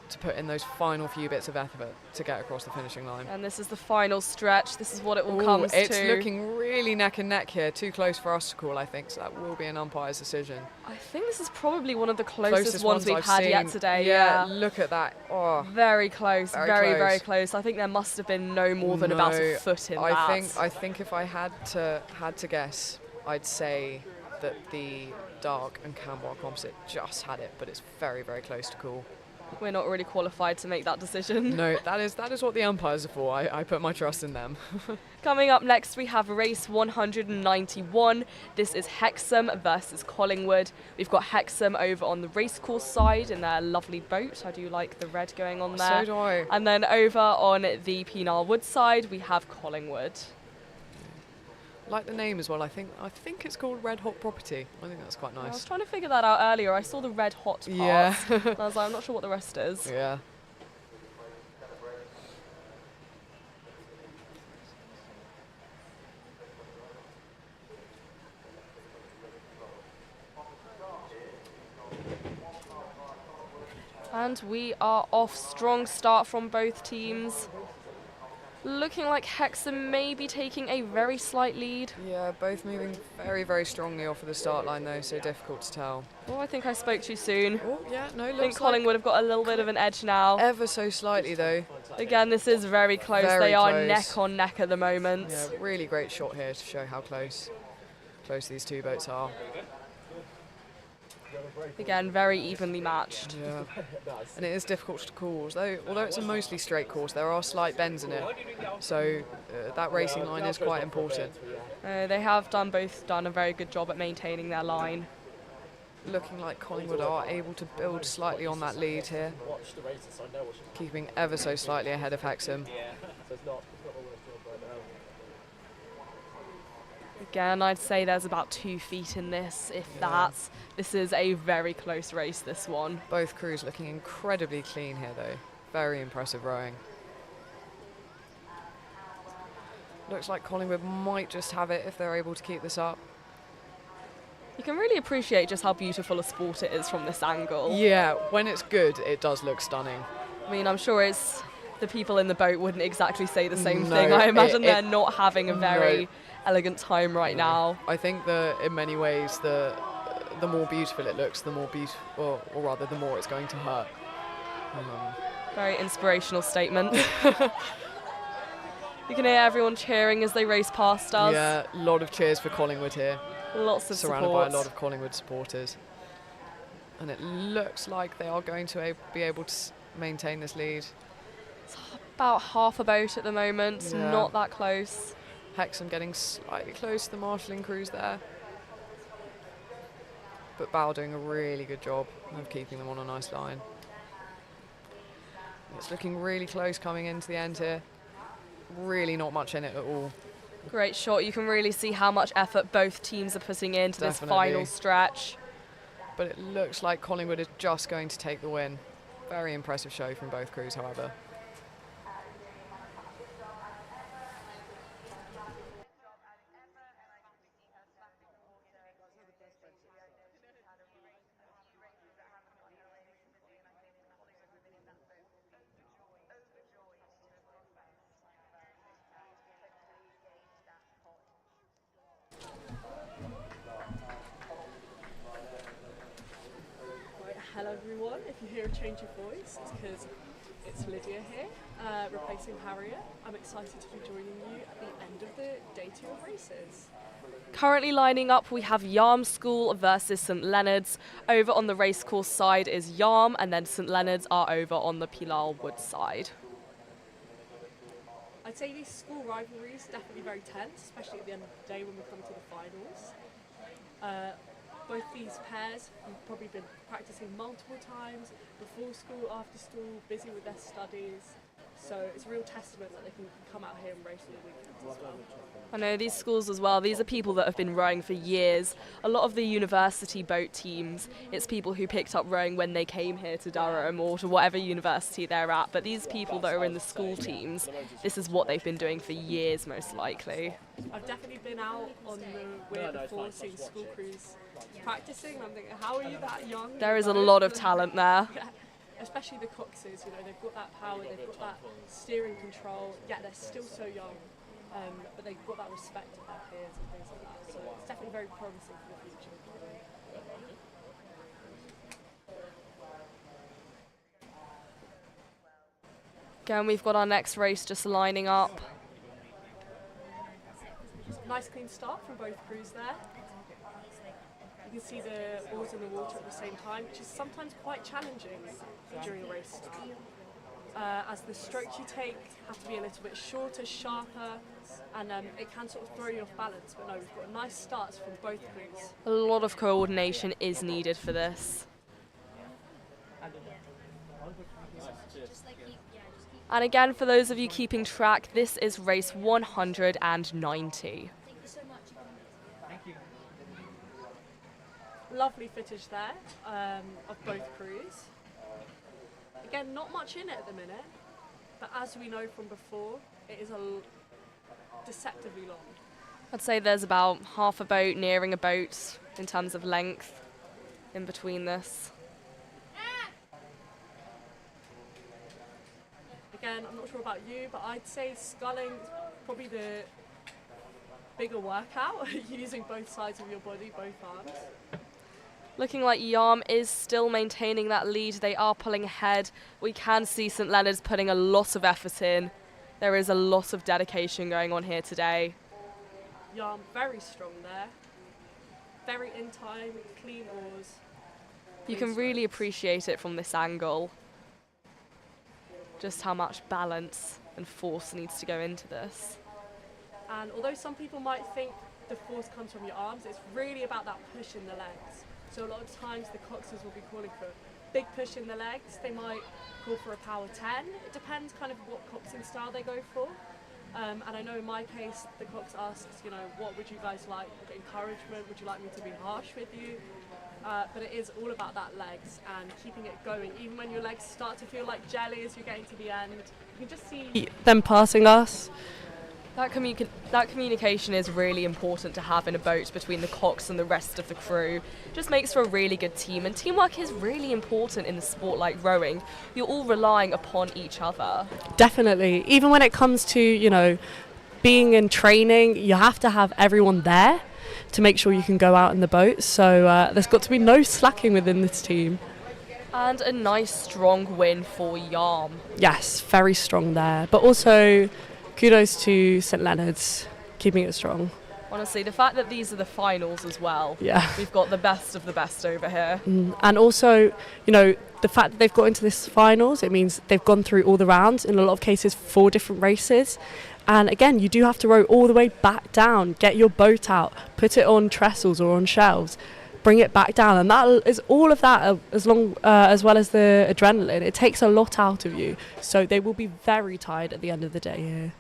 to put in those final few bits of effort to get across the finishing line. And this is the final stretch. This is what it all comes to. It's looking really neck and neck here. Too close for us to call, I think, so that will be an umpire's decision. I think this is probably one of the closest ones we've I've had seen. yet today. Yeah, look at that. Oh, very close, very close. close. I think there must have been no more than about a foot in that. I think if I had to guess, I'd say that the Dark and Cambois composite just had it, but it's very, very close to call. We're not really qualified to make that decision. No, that is what the umpires are for. I put my trust in them. Coming up next, we have race 191. This is Hexham versus Collingwood. We've got Hexham over on the racecourse side in their lovely boat. I do like the red going on there. So do I. And then over on the Penal Wood side, we have Collingwood. Like the name as well. I think it's called Red Hot Property. I think that's quite nice. I was trying to figure that out earlier. I saw the red hot part. Yeah. And I was like, I'm not sure what the rest is. Yeah. And we are off. Strong start from both teams. Looking like Hexham may be taking a very slight lead. Yeah, both moving very, very strongly off of the start line though, so difficult to tell. Oh, I think I spoke too soon. Oh, yeah, no, I think Collingwood have got a little bit of an edge now. Ever so slightly though. Again, this is very close. They are neck on neck at the moment. Yeah, really great shot here to show how close these two boats are. Again, very evenly matched. Yeah, and it is difficult to call. Although it's a mostly straight course, there are slight bends in it, so that racing line is quite important. They have both done a very good job at maintaining their line. Looking like Collingwood are able to build slightly on that lead here, keeping ever so slightly ahead of Hexham. Again, I'd say there's about 2 feet in this, if that. This is a very close race, this one. Both crews looking incredibly clean here, though. Very impressive rowing. Looks like Collingwood might just have it if they're able to keep this up. You can really appreciate just how beautiful a sport it is from this angle. Yeah, when it's good, it does look stunning. I mean, I'm sure the people in the boat wouldn't exactly say the same thing. I imagine they're not having a very elegant time right now. I think that in many ways the more beautiful it looks, the more beautiful, or rather the more it's going to hurt. Very inspirational statement. You can hear everyone cheering as they race past us. Yeah, a lot of cheers for Collingwood here. Lots of surrounded support. by a lot of Collingwood supporters. And it looks like they are going to be able to maintain this lead. It's about half a boat at the moment, Yeah. not that close. Hexham getting slightly close to the marshalling crews there. But Bow doing a really good job of keeping them on a nice line. It's looking really close coming into the end here. Really not much in it at all. Great shot. You can really see how much effort both teams are putting into this Definitely. final stretch. But it looks like Collingwood is just going to take the win. Very impressive show from both crews, however. Hello everyone, if you hear a change of voice, it's because it's Lydia here, replacing Harriet. I'm excited to be joining you at the end of the day 2 of races. Currently lining up, we have Yarm School versus St Leonard's. Over on the racecourse side is Yarm, and then St Leonard's are over on the Pilal Wood side. I'd say these school rivalries are definitely very tense, especially at the end of the day when we come to the finals. Both these pairs have probably been practicing multiple times, before school, after school, busy with their studies. So it's a real testament that they can come out here and race all weekends as well. I know these schools as well, these are people that have been rowing for years. A lot of the university boat teams, it's people who picked up rowing when they came here to Durham or to whatever university they're at. But these people that are in the school teams, this is what they've been doing for years most likely. I've definitely been out on the weir before, seeing school crews practicing. I'm thinking, how are you that young? There is a lot of talent there. Yeah. Especially the Coxes, you know, they've got that power, they've got that steering control, yet they're still so young, but they've got that respect of their peers and things like that, so it's definitely very promising for the future. Again, we've got our next race just lining up. Nice clean start from both crews there. You can see the oars in the water at the same time, which is sometimes quite challenging during a race start. As the strokes you take have to be a little bit shorter, sharper, and it can sort of throw you off balance. But no, we've got nice starts from both crews. A lot of coordination is needed for this. And again, for those of you keeping track, this is race 190. Lovely footage there of both crews. Again, not much in it at the minute, but as we know from before, it is deceptively long. I'd say there's about half a boat, nearing a boat in terms of length in between this. Again, I'm not sure about you, but I'd say sculling is probably the bigger workout, using both sides of your body, both arms. Looking like Yarm is still maintaining that lead. They are pulling ahead. We can see St Leonard's putting a lot of effort in. There is a lot of dedication going on here today. Yarm very strong there. Very in time, clean oars. You can really appreciate it from this angle. Just how much balance and force needs to go into this. And although some people might think the force comes from your arms, it's really about that push in the legs. So a lot of times the Coxes will be calling for big push in the legs. They might call for a power 10. It depends kind of what coxing style they go for. And I know in my case, the Cox asks, you know, what would you guys like? Encouragement? Would you like me to be harsh with you? But it is all about that legs and keeping it going. Even when your legs start to feel like jelly as you're getting to the end, you can just see them passing us. That communication is really important to have in a boat between the Cox and the rest of the crew. Just makes for a really good team, and teamwork is really important in a sport like rowing. You're all relying upon each other. Definitely. Even when it comes to, you know, being in training, you have to have everyone there to make sure you can go out in the boat. So there's got to be no slacking within this team. And a nice strong win for Yarm. Yes, very strong there. But also kudos to St Leonard's, keeping it strong. Honestly, the fact that these are the finals as well. Yeah. We've got the best of the best over here. And also, you know, the fact that they've got into this finals, it means they've gone through all the rounds, in a lot of cases 4 different races. And again, you do have to row all the way back down, get your boat out, put it on trestles or on shelves, bring it back down, and that is all of that as well as the adrenaline. It takes a lot out of you, so they will be very tired at the end of the day here.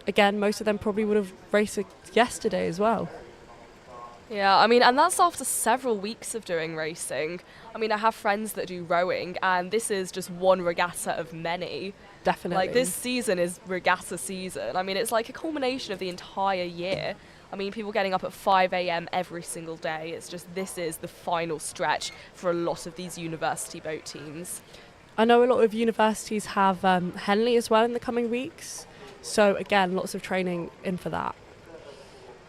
Again, most of them probably would have raced yesterday as well. Yeah, I mean, and that's after several weeks of doing racing. I mean, I have friends that do rowing, and this is just one regatta of many. Definitely. Like, this season is regatta season. I mean, it's like a culmination of the entire year. I mean, people getting up at 5 a.m. every single day. It's just, this is the final stretch for a lot of these university boat teams. I know a lot of universities have Henley as well in the coming weeks. So again, lots of training in for that.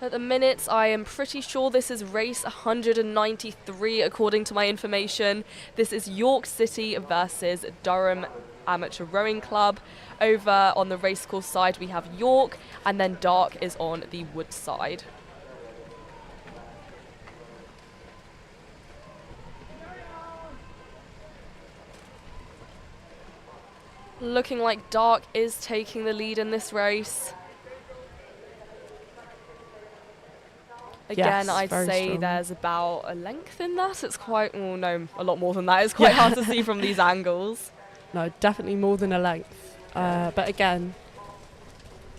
At the minute, I am pretty sure this is race 193, according to my information. This is York City versus Durham Amateur Rowing Club. Over on the racecourse side, we have York, and then Dark is on the wood side. Looking like Dark is taking the lead in this race. Again, Yes, I'd very say strong. there's about a length in that. It's quite, well, no, a lot more than that. It's quite hard to see from these angles. No, definitely more than a length. But again,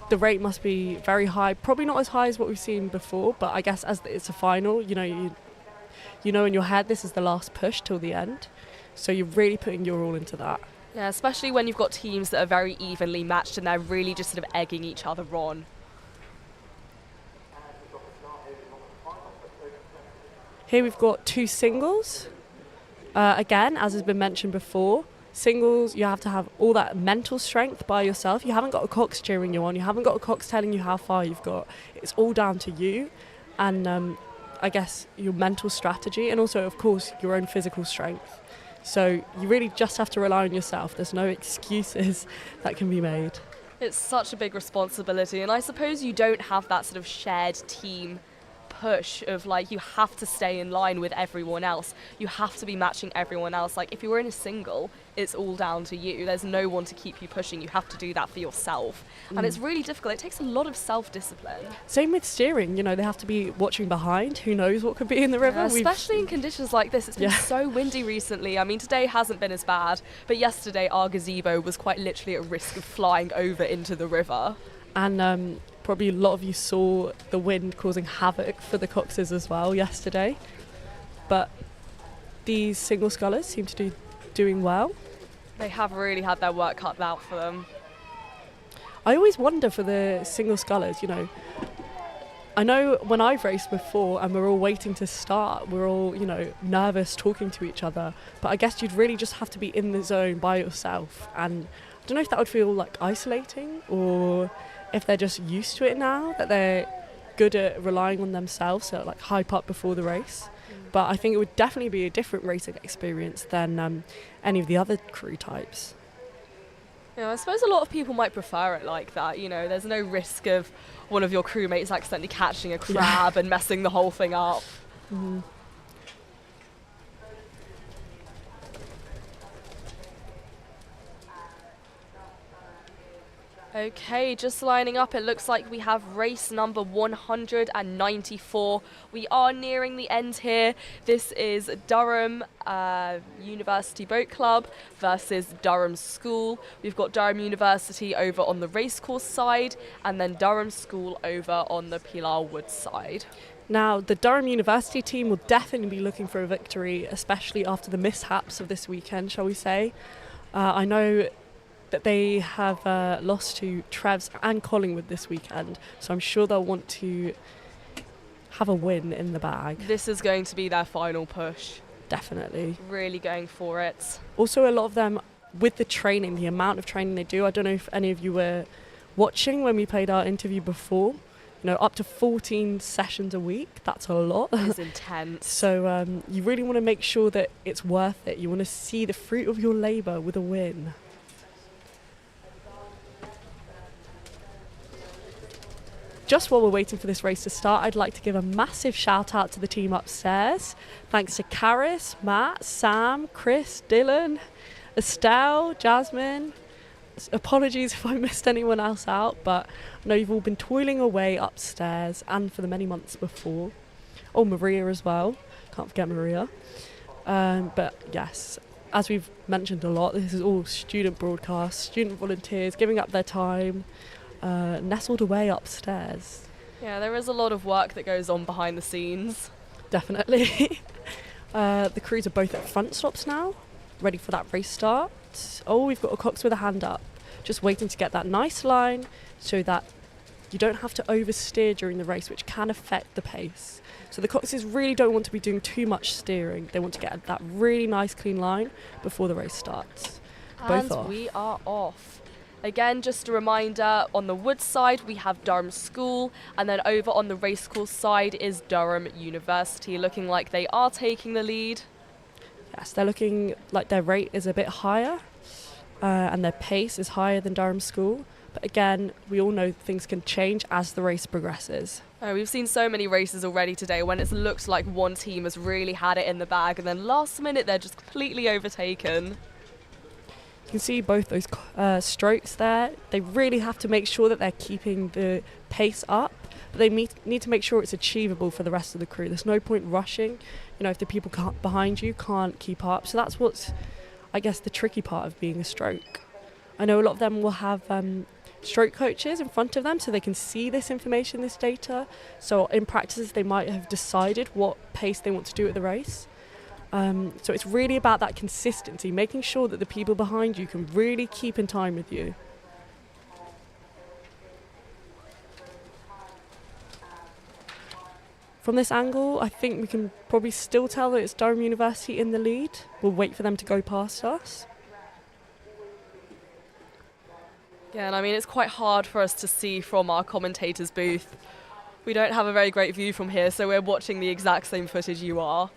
the rate must be very high. Probably not as high as what we've seen before, but I guess as it's a final, you know in your head this is the last push till the end. So you're really putting your all into that. Yeah, especially when you've got teams that are very evenly matched and they're really just sort of egging each other on. Here we've got two singles. Again, as has been mentioned before, singles, you have to have all that mental strength by yourself. You haven't got a cox cheering you on. You haven't got a cox telling you how far you've got. It's all down to you and I guess your mental strategy and also, of course, your own physical strength. So you really just have to rely on yourself. There's no excuses that can be made. It's such a big responsibility, and I suppose you don't have that sort of shared team push of like you have to stay in line with everyone else. You have to be matching everyone else. Like if you were in a single, it's all down to you. There's no one to keep you pushing. You have to do that for yourself. And it's really difficult. It takes a lot of self-discipline. Same with steering. You know, they have to be watching behind. Who knows what could be in the river? Yeah, especially in conditions like this. It's been so windy recently. I mean, today hasn't been as bad, but yesterday our gazebo was quite literally at risk of flying over into the river. And probably a lot of you saw the wind causing havoc for the coxes as well yesterday. But these single scullers seem to be doing well. They have really had their work cut out for them. I always wonder for the single scullers, you know, I know when I've raced before and we're all waiting to start, we're all, you know, nervous talking to each other, but I guess you'd really just have to be in the zone by yourself. And I don't know if that would feel like isolating or if they're just used to it now, that they're good at relying on themselves, so like hype up before the race. But I think it would definitely be a different racing experience than any of the other crew types. Yeah, I suppose a lot of people might prefer it like that. You know, there's no risk of one of your crewmates accidentally catching a crab and messing the whole thing up. Mm-hmm. Okay, just lining up, it looks like we have race number 194. We are nearing the end here. This is Durham University Boat Club versus Durham School. We've got Durham University over on the racecourse side and then Durham School over on the Pilar Wood side. Now, the Durham University team will definitely be looking for a victory, especially after the mishaps of this weekend, shall we say. I know that they have lost to Trevs and Collingwood this weekend, so I'm sure they'll want to have a win in the bag. This is going to be their final push. Definitely. Really going for it. Also, a lot of them, with the training, the amount of training they do, I don't know if any of you were watching when we played our interview before, you know, up to 14 sessions a week, that's a lot. It's intense. So you really want to make sure that it's worth it. You want to see the fruit of your labour with a win. Just while we're waiting for this race to start, I'd like to give a massive shout out to the team upstairs. Thanks to Karis, Matt, Sam, Chris, Dylan, Estelle, Jasmine, Apologies if I missed anyone else out, but I know you've all been toiling away upstairs and for the many months before. Oh, Maria as well. Can't forget Maria. But yes, as we've mentioned a lot, this is all student broadcasts, student volunteers giving up their time, nestled away upstairs. Yeah, there is a lot of work that goes on behind the scenes. Definitely. The crews are both at front stops now, ready for that race start. Oh, we've got a Cox with a hand up, just waiting to get that nice line so that you don't have to oversteer during the race, which can affect the pace. So the Coxes really don't want to be doing too much steering. They want to get that really nice clean line before the race starts. Both off. We are off. Again, just a reminder, on the Wood side we have Durham School, and then over on the racecourse side is Durham University, looking like they are taking the lead. Yes, they're looking like their rate is a bit higher and their pace is higher than Durham School. But again, we all know things can change as the race progresses. We've seen so many races already today when it's looked like one team has really had it in the bag, and then last minute they're just completely overtaken. You can see both those strokes there. They really have to make sure that they're keeping the pace up, but they need to make sure it's achievable for the rest of the crew. There's no point rushing, if the people behind you can't keep up. So that's what's, I guess, the tricky part of being a stroke. I know a lot of them will have stroke coaches in front of them so they can see this information, this data. So in practices they might have decided what pace they want to do at the race. So it's really about that consistency, making sure that the people behind you can really keep in time with you. From this angle, I think we can probably still tell that it's Durham University in the lead. We'll wait for them to go past us. Yeah, and I mean, it's quite hard for us to see from our commentator's booth. We don't have a very great view from here, so we're watching the exact same footage you are.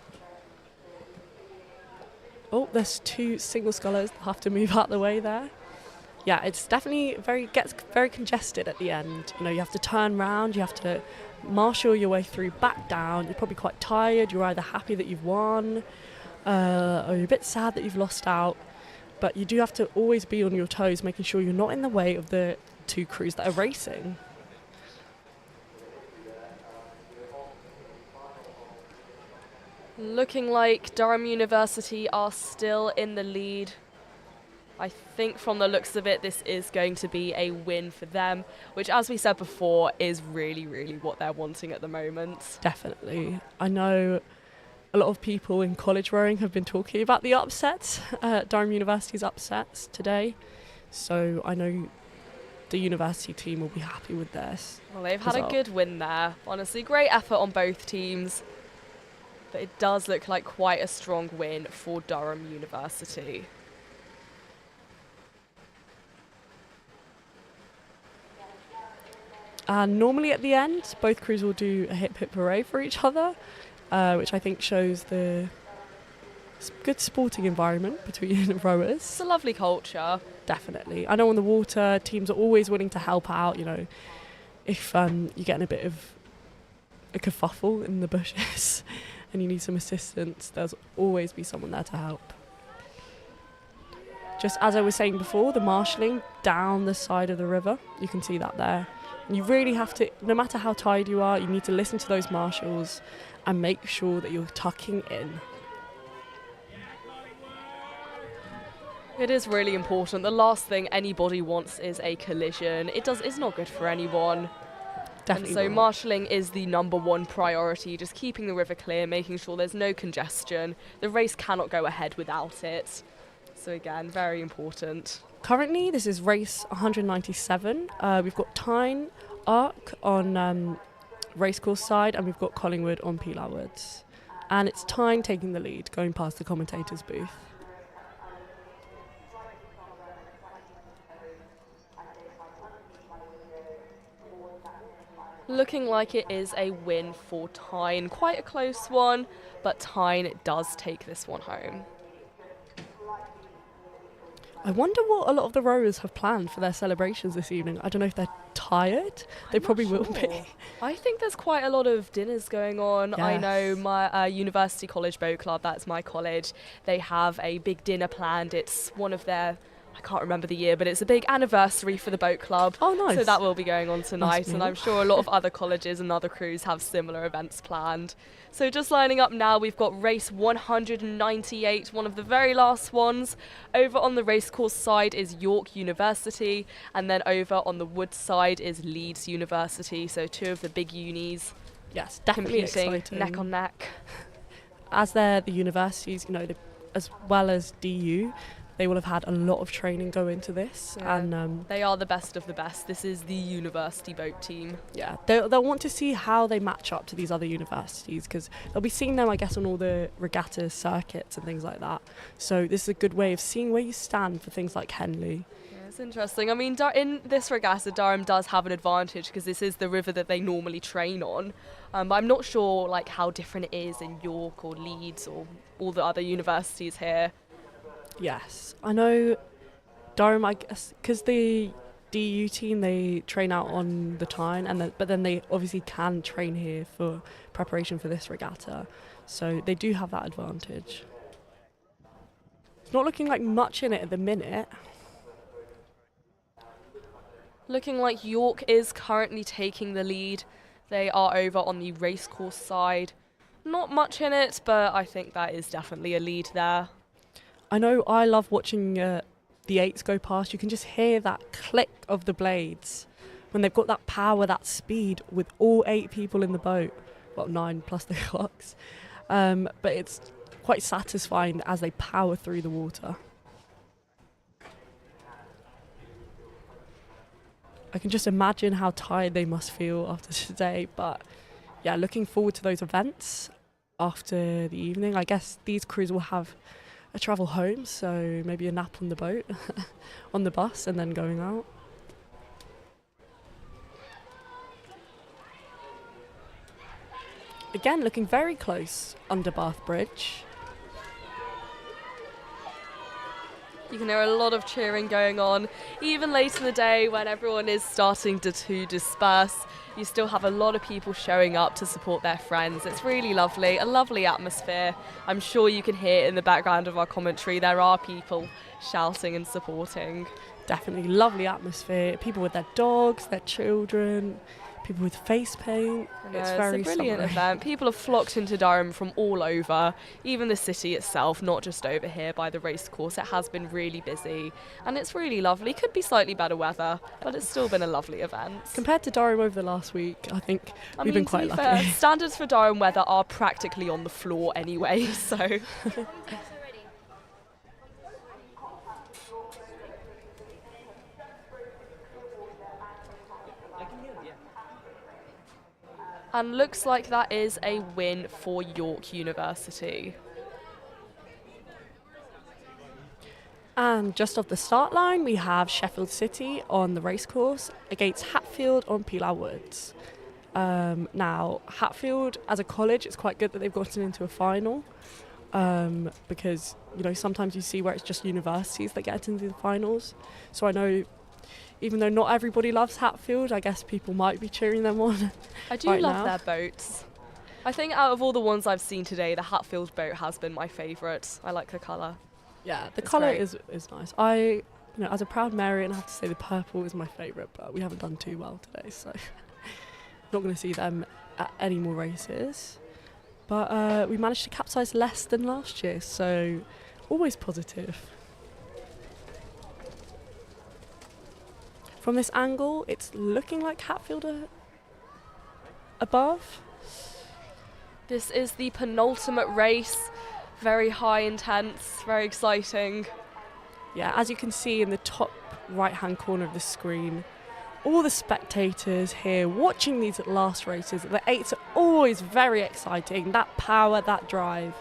Oh, there's two single scullers that have to move out the way there. Yeah, it's definitely gets very congested at the end. You have to turn round, you have to marshal your way through, back down. You're probably quite tired. You're either happy that you've won, or you're a bit sad that you've lost out. But you do have to always be on your toes, making sure you're not in the way of the two crews that are racing. Looking like Durham University are still in the lead. I think from the looks of it, this is going to be a win for them, which, as we said before, is really, really what they're wanting at the moment. Definitely. I know a lot of people in college rowing have been talking about the upsets, Durham University's upsets today. So I know the university team will be happy with this. Well, they've had a good win there. Honestly, great effort on both teams. But it does look like quite a strong win for Durham University. And normally at the end, both crews will do a hip hip hooray for each other, which I think shows the good sporting environment between rowers. It's a lovely culture. Definitely. I know on the water, teams are always willing to help out, if you're getting a bit of a kerfuffle in the bushes and you need some assistance, there'll always be someone there to help. Just as I was saying before, the marshalling down the side of the river, you can see that there. You really have to, no matter how tired you are, you need to listen to those marshals and make sure that you're tucking in. It is really important. The last thing anybody wants is a collision. It's not good for anyone. Definitely. And so marshalling is the #1 priority, just keeping the river clear, making sure there's no congestion. The race cannot go ahead without it. So again, very important. Currently, this is race 197. We've got Tyne Arc on racecourse side, and we've got Collingwood on Pilar Woods. And it's Tyne taking the lead, going past the commentator's booth. Looking like it is a win for Tyne. Quite a close one, but Tyne does take this one home. I wonder what a lot of the rowers have planned for their celebrations this evening. I don't know if they're tired. They probably will be. I think there's quite a lot of dinners going on. Yes. I know my University College Boat Club, that's my college, they have a big dinner planned. It's one of their I can't remember the year, but it's a big anniversary for the boat club. Oh, nice. So that will be going on tonight, and cool. I'm sure a lot of other colleges and other crews have similar events planned. So just lining up now, we've got race 198, one of the very last ones. Over on the racecourse side is York University, and then over on the wood side is Leeds University, so two of the big unis. Yes, definitely competing exciting. neck on neck. As they're the universities, as well as DU, they will have had a lot of training go into this, and they are the best of the best. This is the university boat team. Yeah, they'll want to see how they match up to these other universities, because they'll be seeing them, I guess, on all the regatta circuits and things like that. So this is a good way of seeing where you stand for things like Henley. Yeah, it's interesting. I mean, in this regatta, Durham does have an advantage because this is the river that they normally train on. But I'm not sure how different it is in York or Leeds or all the other universities here. Yes, I know Durham, I guess, because the DU team, they train out on the Tyne, but then they obviously can train here for preparation for this regatta. So they do have that advantage. It's not looking like much in it at the minute. Looking like York is currently taking the lead. They are over on the racecourse side. Not much in it, but I think that is definitely a lead there. I know I love watching the eights go past. You can just hear that click of the blades when they've got that power, that speed with all 8 people in the boat. Well, 9 plus the clocks. But it's quite satisfying as they power through the water. I can just imagine how tired they must feel after today. But yeah, looking forward to those events after the evening. I guess these crews will have a travel home, so maybe a nap on the boat, on the bus, and then going out. Again, looking very close under Bath Bridge. You can hear a lot of cheering going on. Even late in the day when everyone is starting to disperse, you still have a lot of people showing up to support their friends. It's really lovely, a lovely atmosphere. I'm sure you can hear in the background of our commentary, there are people shouting and supporting. Definitely lovely atmosphere. People with their dogs, their children, people with face paint. It's very It's a brilliant summery. event. People have flocked into Durham from all over, even the city itself, not just over here by the racecourse. It has been really busy and it's really lovely. Could be slightly better weather, but it's still been a lovely event. Compared to Durham over the last week, I think we've been quite to be lucky. fair, standards for Durham weather are practically on the floor anyway, so... And looks like that is a win for York University. And just off the start line, we have Sheffield City on the racecourse against Hatfield on Pilar Woods. Now, Hatfield, as a college, it's quite good that they've gotten into a final because, sometimes you see where it's just universities that get into the finals. So I know, even though not everybody loves Hatfield, I guess people might be cheering them on. I do right love now. their boats. I think out of all the ones I've seen today, the Hatfield boat has been my favourite. I like the colour. Yeah, the It's colour great. is nice. I, as a proud Marian, I have to say the purple is my favourite, but we haven't done too well today, so not going to see them at any more races. But we managed to capsize less than last year, so always positive. From this angle, it's looking like Hatfield are above. This is the penultimate race. Very high intense, very exciting. Yeah, as you can see in the top right-hand corner of the screen, all the spectators here watching these last races. The eights are always very exciting. That power, that drive.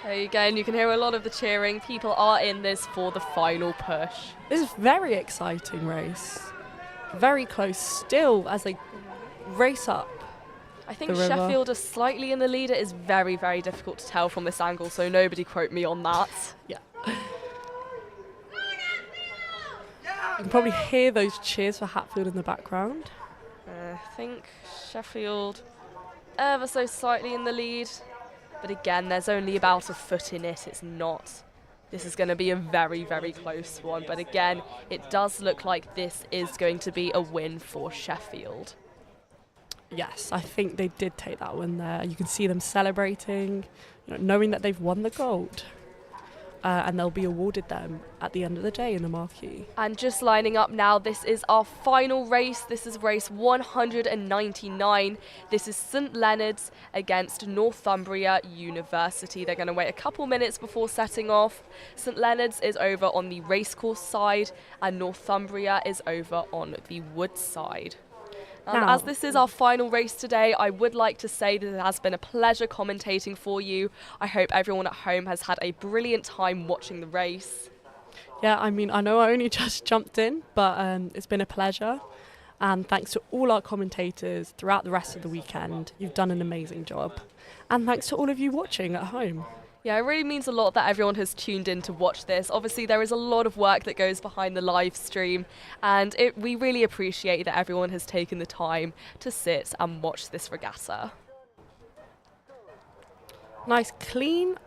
There you go, and you can hear a lot of the cheering. People are in this for the final push. This is a very exciting race. Very close still as they race up. I think the river. Sheffield are slightly in the lead. It is very, very difficult to tell from this angle, so nobody quote me on that. Yeah. You can probably hear those cheers for Hatfield in the background. I think Sheffield ever so slightly in the lead. But again, there's only about a foot in it. It's not. This is going to be a very, very close one. But again, it does look like this is going to be a win for Sheffield. Yes, I think they did take that one there. You can see them celebrating, knowing that they've won the gold. And they'll be awarded them at the end of the day in the marquee. And just lining up now, this is our final race. This is race 199. This is St Leonard's against Northumbria University. They're going to wait a couple minutes before setting off. St Leonard's is over on the racecourse side and Northumbria is over on the wood side. Now, as this is our final race today, I would like to say that it has been a pleasure commentating for you. I hope everyone at home has had a brilliant time watching the race. Yeah, I mean, I know I only just jumped in, but it's been a pleasure. And thanks to all our commentators throughout the rest of the weekend. You've done an amazing job. And thanks to all of you watching at home. Yeah, it really means a lot that everyone has tuned in to watch this. Obviously, there is a lot of work that goes behind the live stream, and we really appreciate that everyone has taken the time to sit and watch this regatta. Nice, clean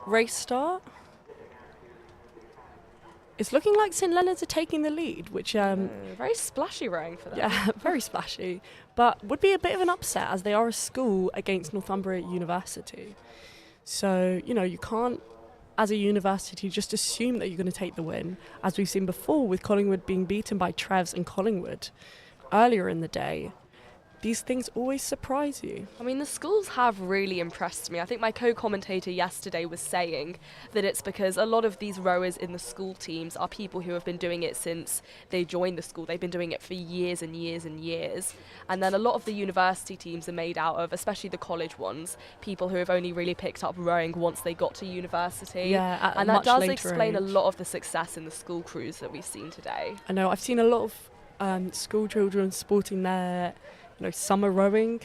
race start. It's looking like St Leonard's are taking the lead, which... very splashy rowing for them. Yeah, very splashy. But would be a bit of an upset as they are a school against Northumbria University. So, you can't, as a university, just assume that you're going to take the win, as we've seen before with Collingwood being beaten by Trevs and Collingwood earlier in the day. These things always surprise you. I mean, the schools have really impressed me. I think my co-commentator yesterday was saying that it's because a lot of these rowers in the school teams are people who have been doing it since they joined the school. They've been doing it for years and years and years. And then a lot of the university teams are made out of, especially the college ones, people who have only really picked up rowing once they got to university. Yeah, and that does explain a lot of the success in the school crews that we've seen today. I know, I've seen a lot of school children sporting their summer rowing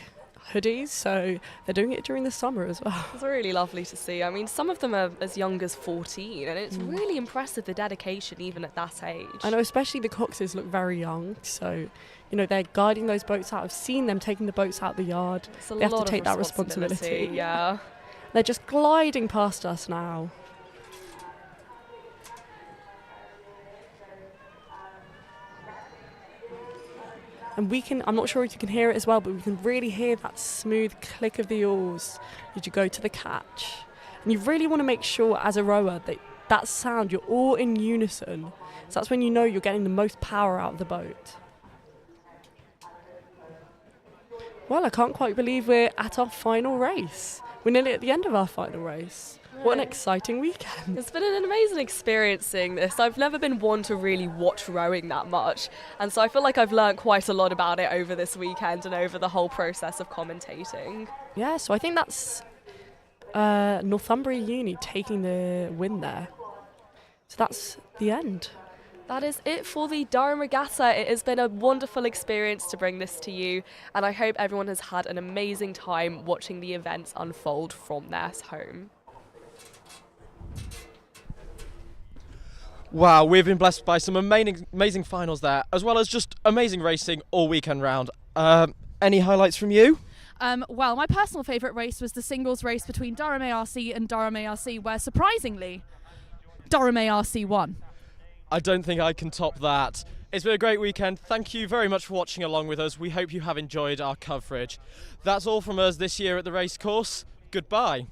hoodies, so they're doing it during the summer as well. It's really lovely to see. I mean, some of them are as young as 14, and it's really impressive, the dedication even at that age. I know, especially the Coxes look very young, so they're guiding those boats out. I've seen them taking the boats out the yard. They have to take that responsibility. Yeah. They're just gliding past us now. And I'm not sure if you can hear it as well, but we can really hear that smooth click of the oars as you go to the catch. And you really want to make sure as a rower that sound, you're all in unison. So that's when you know you're getting the most power out of the boat. Well, I can't quite believe we're at our final race. We're nearly at the end of our final race. What an exciting weekend. It's been an amazing experience seeing this. I've never been one to really watch rowing that much, and so I feel like I've learnt quite a lot about it over this weekend and over the whole process of commentating. Yeah, so I think that's Northumbria Uni taking the win there. So that's the end. That is it for the Durham Regatta. It has been a wonderful experience to bring this to you, and I hope everyone has had an amazing time watching the events unfold from their home. Wow, we've been blessed by some amazing finals there, as well as just amazing racing all weekend round. Any highlights from you? Well, my personal favourite race was the singles race between Durham ARC and Durham ARC, where surprisingly, Durham ARC won. I don't think I can top that. It's been a great weekend. Thank you very much for watching along with us. We hope you have enjoyed our coverage. That's all from us this year at the racecourse. Goodbye.